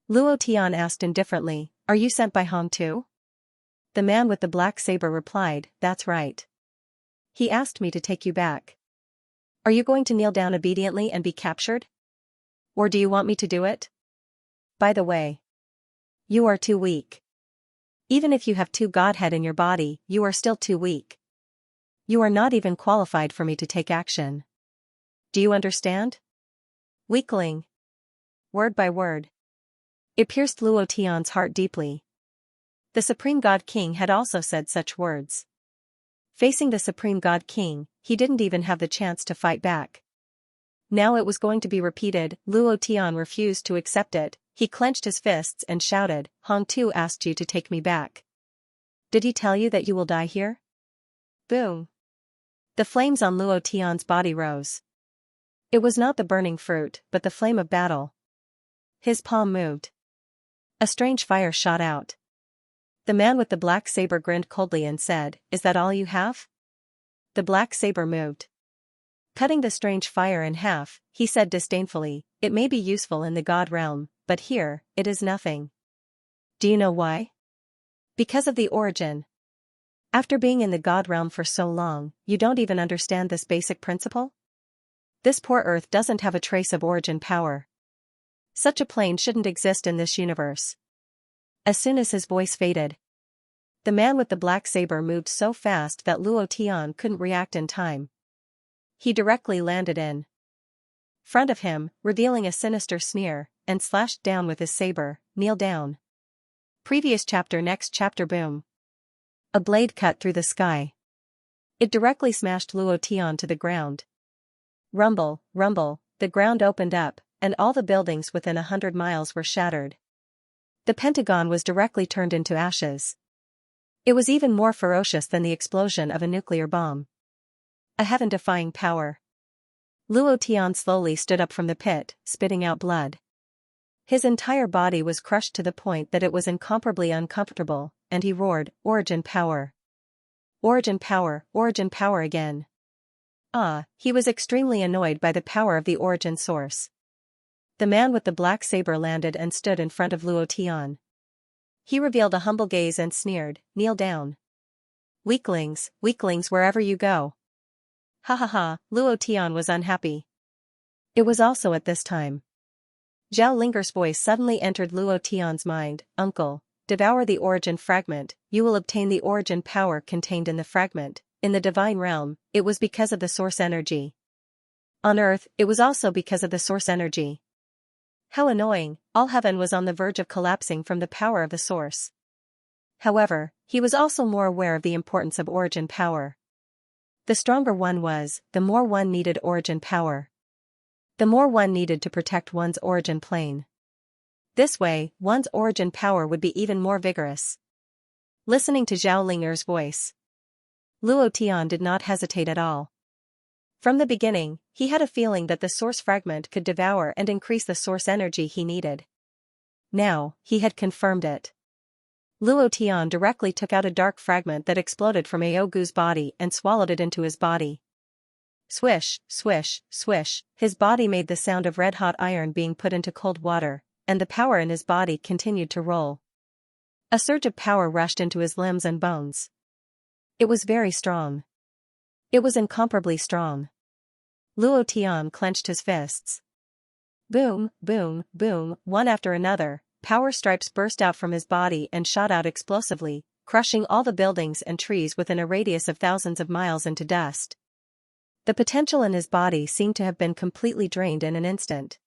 Luo Tian asked indifferently, "Are you sent by Hong too?" The man with the black saber replied, "That's right. He asked me to take you back. Are you going to kneel down obediently and be captured? Or do you want me to do it? By the way, you are too weak. Even if you have two godhead in your body, you are still too weak. You are not even qualified for me to take action. Do you understand? Weakling." Word by word. It pierced Luo Tian's heart deeply. The Supreme God King had also said such words. Facing the Supreme God King, he didn't even have the chance to fight back. Now it was going to be repeated. Luo Tian refused to accept it. He clenched his fists and shouted, "Hong Tu asked you to take me back. Did he tell you that you will die here?" Boom. The flames on Luo Tian's body rose. It was not the burning fruit, but the flame of battle. His palm moved. A strange fire shot out. The man with the black saber grinned coldly and said, "Is that all you have?" The black saber moved. Cutting the strange fire in half, he said disdainfully, "It may be useful in the god realm, but here, it is nothing." Do you know why? Because of the origin. After being in the god realm for so long, you don't even understand this basic principle? This poor earth doesn't have a trace of origin power. Such a plane shouldn't exist in this universe. As soon as his voice faded, the man with the black saber moved so fast that Luo Tian couldn't react in time. He directly landed in front of him, revealing a sinister sneer, and slashed down with his saber. Kneel down. Previous chapter. Next chapter. Boom. A blade cut through the sky. It directly smashed Luo Tian to the ground. Rumble, rumble, the ground opened up, and all the buildings within 100 miles were shattered. The Pentagon was directly turned into ashes. It was even more ferocious than the explosion of a nuclear bomb. A heaven-defying power. Luo Tian slowly stood up from the pit, spitting out blood. His entire body was crushed to the point that it was incomparably uncomfortable, and he roared, "Origin power! Origin power! Origin power again!" He was extremely annoyed by the power of the origin source. The man with the black saber landed and stood in front of Luo Tian. He revealed a humble gaze and sneered, "Kneel down. Weaklings, weaklings wherever you go." Ha ha ha, Luo Tian was unhappy. It was also at this time Zhao Linger's voice suddenly entered Luo Tian's mind. "Uncle, devour the origin fragment, you will obtain the origin power contained in the fragment. In the divine realm, it was because of the source energy. On Earth, it was also because of the source energy." How annoying, all heaven was on the verge of collapsing from the power of the source. However, he was also more aware of the importance of origin power. The stronger one was, the more one needed origin power. The more one needed to protect one's origin plane. This way, one's origin power would be even more vigorous. Listening to Zhao Linger's voice, Luo Tian did not hesitate at all. From the beginning, he had a feeling that the source fragment could devour and increase the source energy he needed. Now, he had confirmed it. Luo Tian directly took out a dark fragment that exploded from Aogu's body and swallowed it into his body. Swish, swish, swish, his body made the sound of red-hot iron being put into cold water, and the power in his body continued to roll. A surge of power rushed into his limbs and bones. It was very strong. It was incomparably strong. Luo Tian clenched his fists. Boom, boom, boom, one after another, power stripes burst out from his body and shot out explosively, crushing all the buildings and trees within a radius of thousands of miles into dust. The potential in his body seemed to have been completely drained in an instant.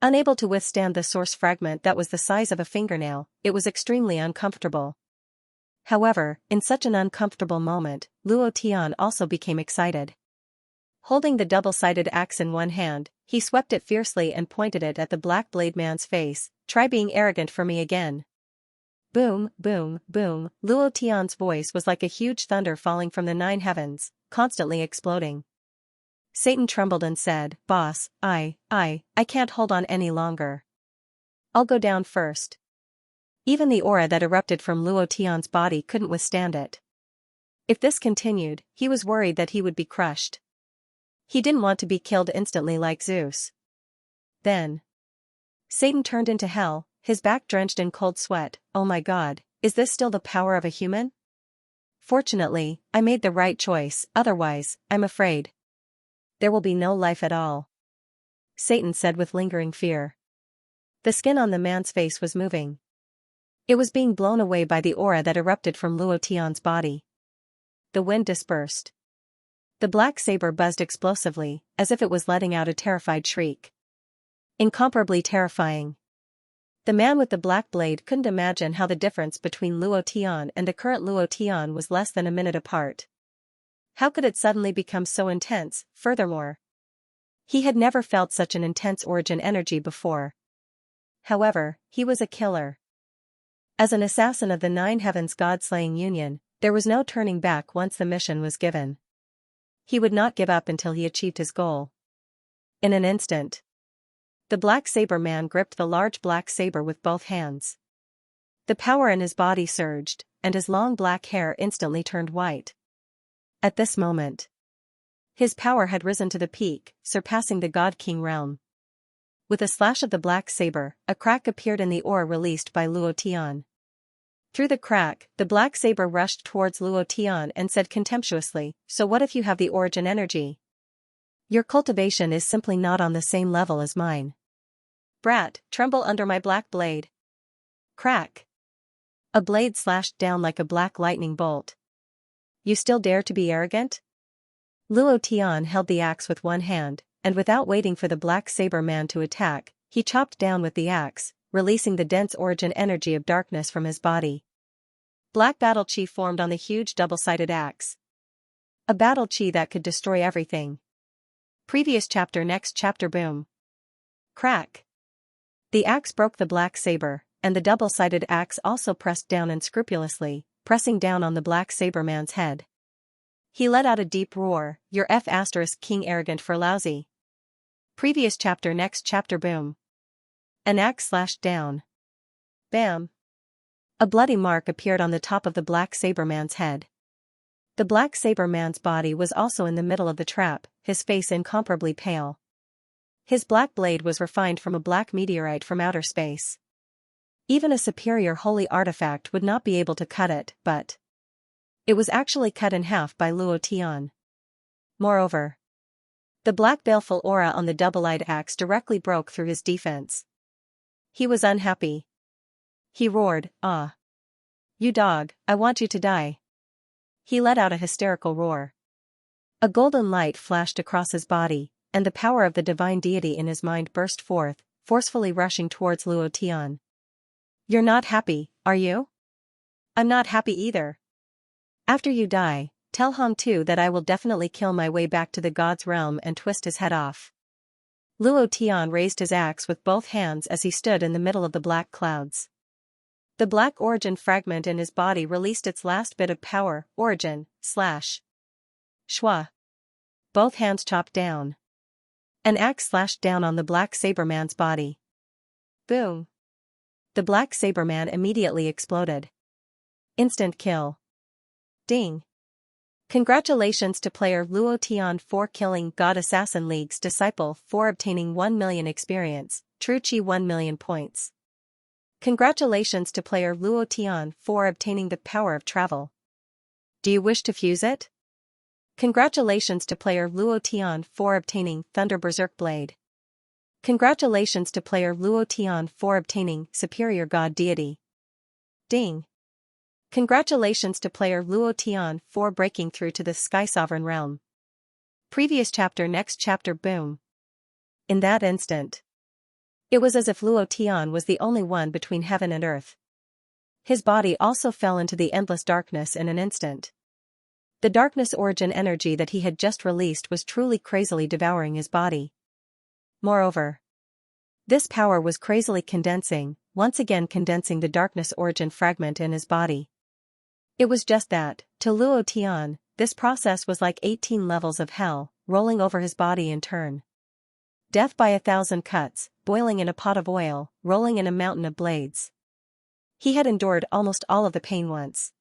Unable to withstand the source fragment that was the size of a fingernail, it was extremely uncomfortable. However, in such an uncomfortable moment, Luo Tian also became excited. Holding the double-sided axe in one hand, he swept it fiercely and pointed it at the Black Blade man's face. "Try being arrogant for me again." Boom, boom, boom, Luo Tian's voice was like a huge thunder falling from the 9 heavens, constantly exploding. Satan trembled and said, "Boss, I can't hold on any longer. I'll go down first." Even the aura that erupted from Luo Tian's body couldn't withstand it. If this continued, he was worried that he would be crushed. He didn't want to be killed instantly like Zeus. Then Satan turned into hell, his back drenched in cold sweat. "Oh my God, is this still the power of a human? Fortunately, I made the right choice, otherwise, I'm afraid there will be no life at all," Satan said with lingering fear. The skin on the man's face was moving. It was being blown away by the aura that erupted from Luo Tian's body. The wind dispersed. The black saber buzzed explosively, as if it was letting out a terrified shriek. Incomparably terrifying. The man with the black blade couldn't imagine how the difference between Luo Tian and the current Luo Tian was less than a minute apart. How could it suddenly become so intense? Furthermore, he had never felt such an intense origin energy before. However, he was a killer. As an assassin of the 9 heavens god-slaying union, there was no turning back once the mission was given. He would not give up until he achieved his goal. In an instant, the black saber man gripped the large black saber with both hands. The power in his body surged, and his long black hair instantly turned white. At this moment, his power had risen to the peak, surpassing the God King realm. With a slash of the black saber, a crack appeared in the aura released by Luo Tian. Through the crack, the black saber rushed towards Luo Tian and said contemptuously, "So what if you have the origin energy? Your cultivation is simply not on the same level as mine. Brat, tremble under my black blade." Crack. A blade slashed down like a black lightning bolt. You still dare to be arrogant? Luo Tian held the axe with one hand, and without waiting for the black saber man to attack, he chopped down with the axe, releasing the dense origin energy of darkness from his body. Black battle chi formed on the huge double-sided axe. A battle chi that could destroy everything. Previous chapter. Next chapter. Boom. Crack. The axe broke the black saber, and the double-sided axe also pressed down unscrupulously, pressing down on the black saber man's head. He let out a deep roar, "Your King arrogant for lousy." Previous chapter. Next chapter. Boom. An axe slashed down. Bam. A bloody mark appeared on the top of the black saber man's head. The black saber man's body was also in the middle of the trap, his face incomparably pale. His black blade was refined from a black meteorite from outer space. Even a superior holy artifact would not be able to cut it, but it was actually cut in half by Luo Tian. Moreover, the black baleful aura on the double-eyed axe directly broke through his defense. He was unhappy. He roared, "Ah! You dog, I want you to die." He let out a hysterical roar. A golden light flashed across his body, and the power of the divine deity in his mind burst forth, forcefully rushing towards Luo Tian. "You're not happy, are you?" "I'm not happy either. After you die, tell Hong Tu that I will definitely kill my way back to the god's realm and twist his head off." Luo Tian raised his axe with both hands as he stood in the middle of the black clouds. The black origin fragment in his body released its last bit of power. Origin, slash. Shwa. Both hands chopped down. An axe slashed down on the black saber man's body. Boom. The black saber man immediately exploded. Instant kill. Ding. Congratulations to player Luo Tian for killing God Assassin League's disciple for obtaining 1 million experience, True Chi 1 million points. Congratulations to player Luo Tian for obtaining the power of travel. Do you wish to fuse it? Congratulations to player Luo Tian for obtaining Thunder Berserk Blade. Congratulations to player Luo Tian for obtaining Superior God Deity. Ding. Congratulations to player Luo Tian for breaking through to the Sky Sovereign realm. Previous chapter. Next chapter. Boom. In that instant, it was as if Luo Tian was the only one between heaven and earth. His body also fell into the endless darkness in an instant. The darkness origin energy that he had just released was truly crazily devouring his body. Moreover, this power was crazily condensing, once again condensing the darkness origin fragment in his body. It was just that, to Luo Tian, this process was like 18 levels of hell, rolling over his body in turn. Death by 1,000 cuts, boiling in a pot of oil, rolling in a mountain of blades. He had endured almost all of the pain once.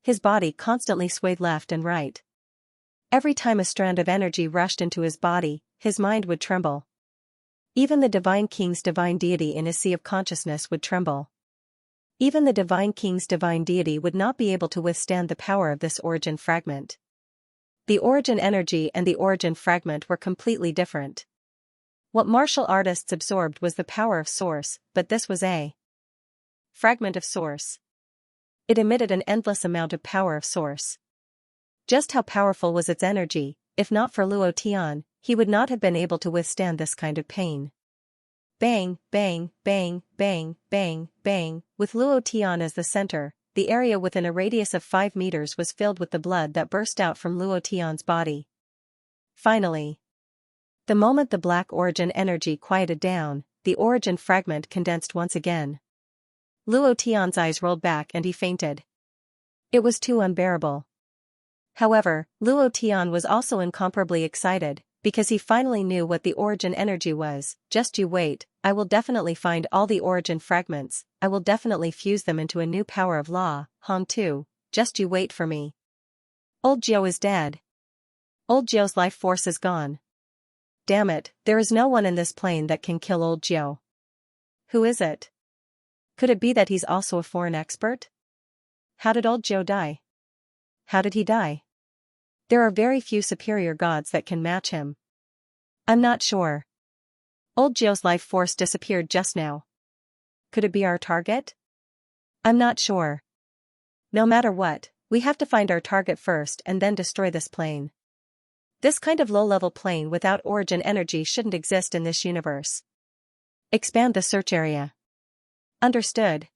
His body constantly swayed left and right. Every time a strand of energy rushed into his body, his mind would tremble. Even the Divine King's divine deity in his sea of consciousness would tremble. Even the Divine King's divine deity would not be able to withstand the power of this origin fragment. The origin energy and the origin fragment were completely different. What martial artists absorbed was the power of Source, but this was a fragment of Source. It emitted an endless amount of power of Source. Just how powerful was its energy? If not for Luo Tian, he would not have been able to withstand this kind of pain. Bang, bang, bang, bang, bang, bang, with Luo Tian as the center, the area within a radius of 5 meters was filled with the blood that burst out from Luo Tian's body. Finally, the moment the black origin energy quieted down, the origin fragment condensed once again. Luo Tian's eyes rolled back and he fainted. It was too unbearable. However, Luo Tian was also incomparably excited, because he finally knew what the origin energy was. Just you wait, I will definitely find all the origin fragments, I will definitely fuse them into a new power of law, Hong Tu, just you wait for me. Old Jiao is dead. Old Jiao's life force is gone. Damn it, there is no one in this plane that can kill old Jiao. Who is it? Could it be that he's also a foreign expert? How did old Jiao die? How did he die? There are very few superior gods that can match him. I'm not sure. Old Jiao's life force disappeared just now. Could it be our target? I'm not sure. No matter what, we have to find our target first and then destroy this plane. This kind of low-level plane without origin energy shouldn't exist in this universe. Expand the search area. Understood.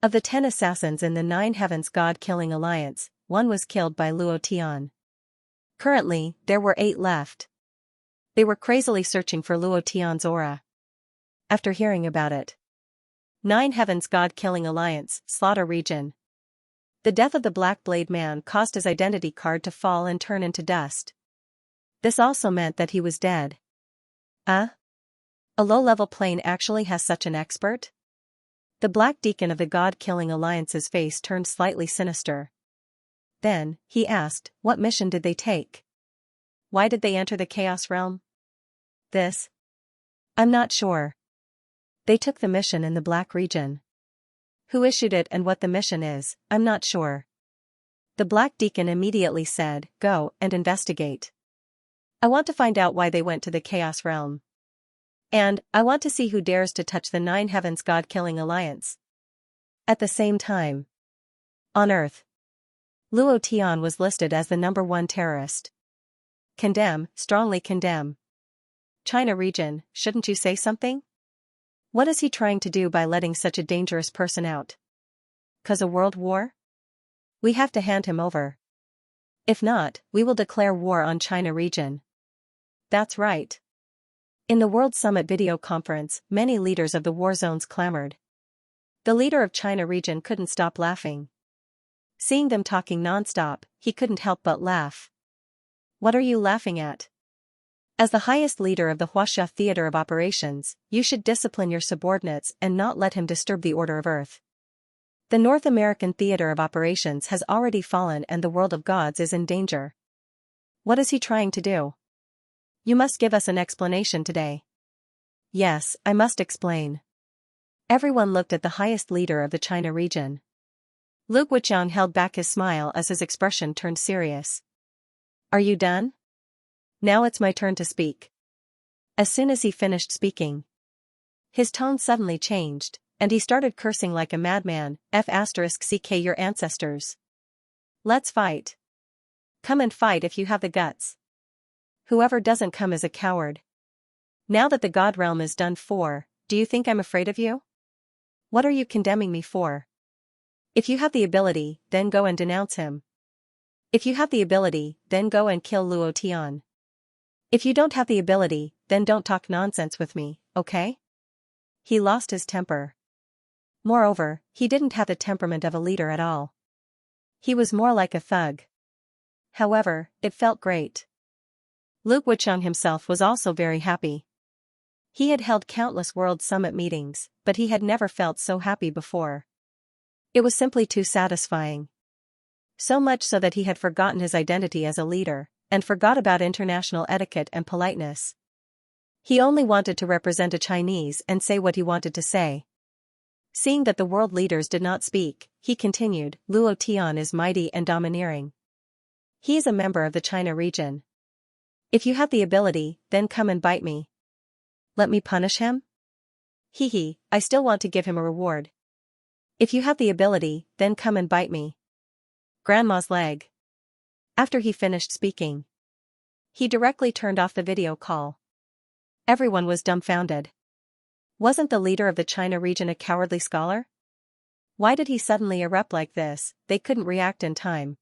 Of the 10 assassins in the Nine Heavens God-killing alliance, one was killed by Luo Tian. Currently, there were 8 left. They were crazily searching for Luo Tian's aura. After hearing about it. Nine Heavens God-killing alliance, slaughter region. The death of the Black Blade Man caused his identity card to fall and turn into dust. This also meant that he was dead. A low-level plane actually has such an expert? The Black Deacon of the God-killing alliance's face turned slightly sinister. Then, he asked, what mission did they take? Why did they enter the Chaos Realm? I'm not sure. They took the mission in the Black region. Who issued it and what the mission is, I'm not sure. The Black Deacon immediately said, go and investigate. I want to find out why they went to the Chaos Realm. And, I want to see who dares to touch the Nine Heavens God-killing alliance. At the same time. On Earth. Luo Tian was listed as the #1 terrorist. Condemn, strongly condemn. China region, shouldn't you say something? What is he trying to do by letting such a dangerous person out? 'Cause a world war? We have to hand him over. If not, we will declare war on China region. That's right. In the World Summit video conference, many leaders of the war zones clamored. The leader of China region couldn't stop laughing. Seeing them talking non-stop, he couldn't help but laugh. What are you laughing at? As the highest leader of the Huaxia Theater of Operations, you should discipline your subordinates and not let him disturb the order of Earth. The North American Theater of Operations has already fallen and the world of gods is in danger. What is he trying to do? You must give us an explanation today. Yes, I must explain. Everyone looked at the highest leader of the China region. Lu Guoqiang held back his smile as his expression turned serious. Are you done? Now it's my turn to speak. As soon as he finished speaking, his tone suddenly changed, and he started cursing like a madman, *CK your ancestors. Let's fight. Come and fight if you have the guts. Whoever doesn't come is a coward. Now that the God realm is done for, do you think I'm afraid of you? What are you condemning me for? If you have the ability, then go and denounce him. If you have the ability, then go and kill Luo Tian. If you don't have the ability, then don't talk nonsense with me, okay? He lost his temper. Moreover, he didn't have the temperament of a leader at all. He was more like a thug. However, it felt great. Lu Guoqiang himself was also very happy. He had held countless World Summit meetings, but he had never felt so happy before. It was simply too satisfying. So much so that he had forgotten his identity as a leader, and forgot about international etiquette and politeness. He only wanted to represent a Chinese and say what he wanted to say. Seeing that the world leaders did not speak, he continued, Luo Tian is mighty and domineering. He is a member of the China region. If you have the ability, then come and bite me. Let me punish him? Hee, I still want to give him a reward. If you have the ability, then come and bite me. Grandma's leg. After he finished speaking, he directly turned off the video call. Everyone was dumbfounded. Wasn't the leader of the China region a cowardly scholar? Why did he suddenly erupt like this? They couldn't react in time.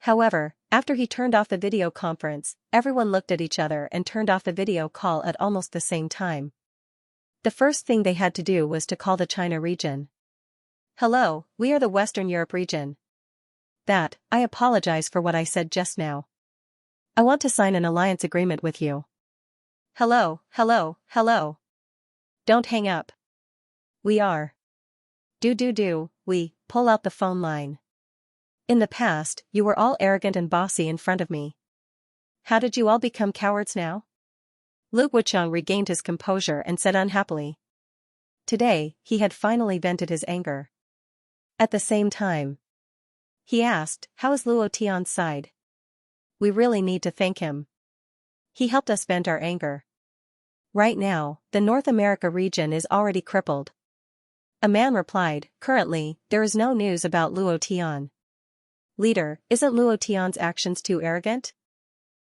However, after he turned off the video conference, everyone looked at each other and turned off the video call at almost the same time. The first thing they had to do was to call the China region. Hello, we are the Western Europe region. I apologize for what I said just now. I want to sign an alliance agreement with you. Hello. Don't hang up. We are. We, pull out the phone line. In the past, you were all arrogant and bossy in front of me. How did you all become cowards now? Lu Guoqiang regained his composure and said unhappily. Today, he had finally vented his anger. At the same time, he asked, how is Luo Tian's side? We really need to thank him. He helped us vent our anger. Right now, the North America region is already crippled. A man replied, currently, there is no news about Luo Tian. Leader, isn't Luo Tian's actions too arrogant?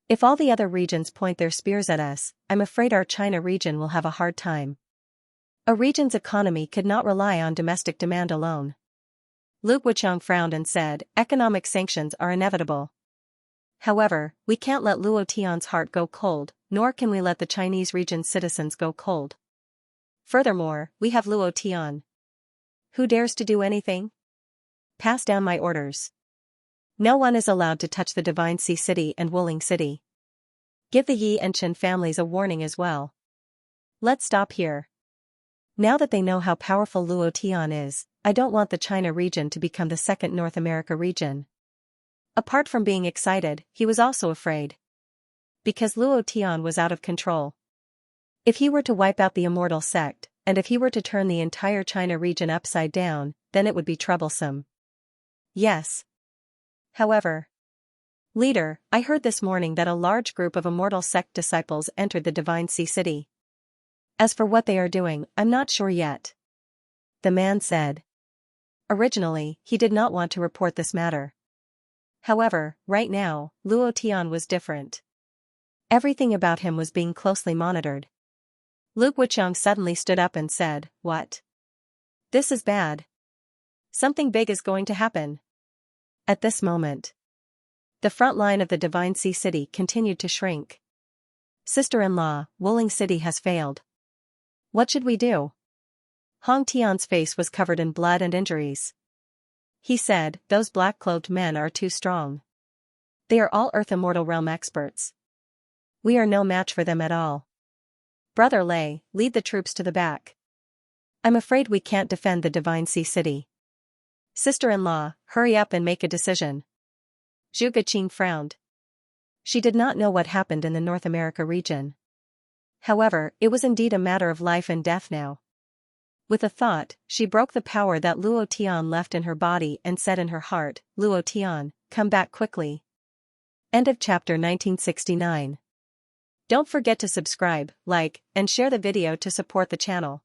If all the other regions point their spears at us, I'm afraid our China region will have a hard time. A region's economy could not rely on domestic demand alone. Lu Guoqiang frowned and said, economic sanctions are inevitable. However, we can't let Luo Tian's heart go cold, nor can we let the Chinese region's citizens go cold. Furthermore, we have Luo Tian. Who dares to do anything? Pass down my orders. No one is allowed to touch the Divine Sea City and Wuling City. Give the Yi and Chen families a warning as well. Let's stop here. Now that they know how powerful Luo Tian is, I don't want the China region to become the second North America region. Apart from being excited, he was also afraid. Because Luo Tian was out of control. If he were to wipe out the immortal sect, and if he were to turn the entire China region upside down, then it would be troublesome. Yes. However, leader, I heard this morning that a large group of immortal sect disciples entered the Divine Sea City. As for what they are doing, I'm not sure yet. The man said. Originally, he did not want to report this matter. However, right now, Luo Tian was different. Everything about him was being closely monitored. Lu Guoqiang suddenly stood up and said, what? This is bad. Something big is going to happen. At this moment, the front line of the Divine Sea City continued to shrink. Sister-in-law, Wuling City has failed. What should we do? Hong Tian's face was covered in blood and injuries. He said, those black-clothed men are too strong. They are all Earth Immortal Realm experts. We are no match for them at all. Brother Lei, lead the troops to the back. I'm afraid we can't defend the Divine Sea City. Sister-in-law, hurry up and make a decision. Zhu Guqing frowned. She did not know what happened in the North America region. However, it was indeed a matter of life and death now. With a thought, she broke the power that Luo Tian left in her body and said in her heart, Luo Tian, come back quickly. End of chapter 1969. Don't forget to subscribe, like, and share the video to support the channel.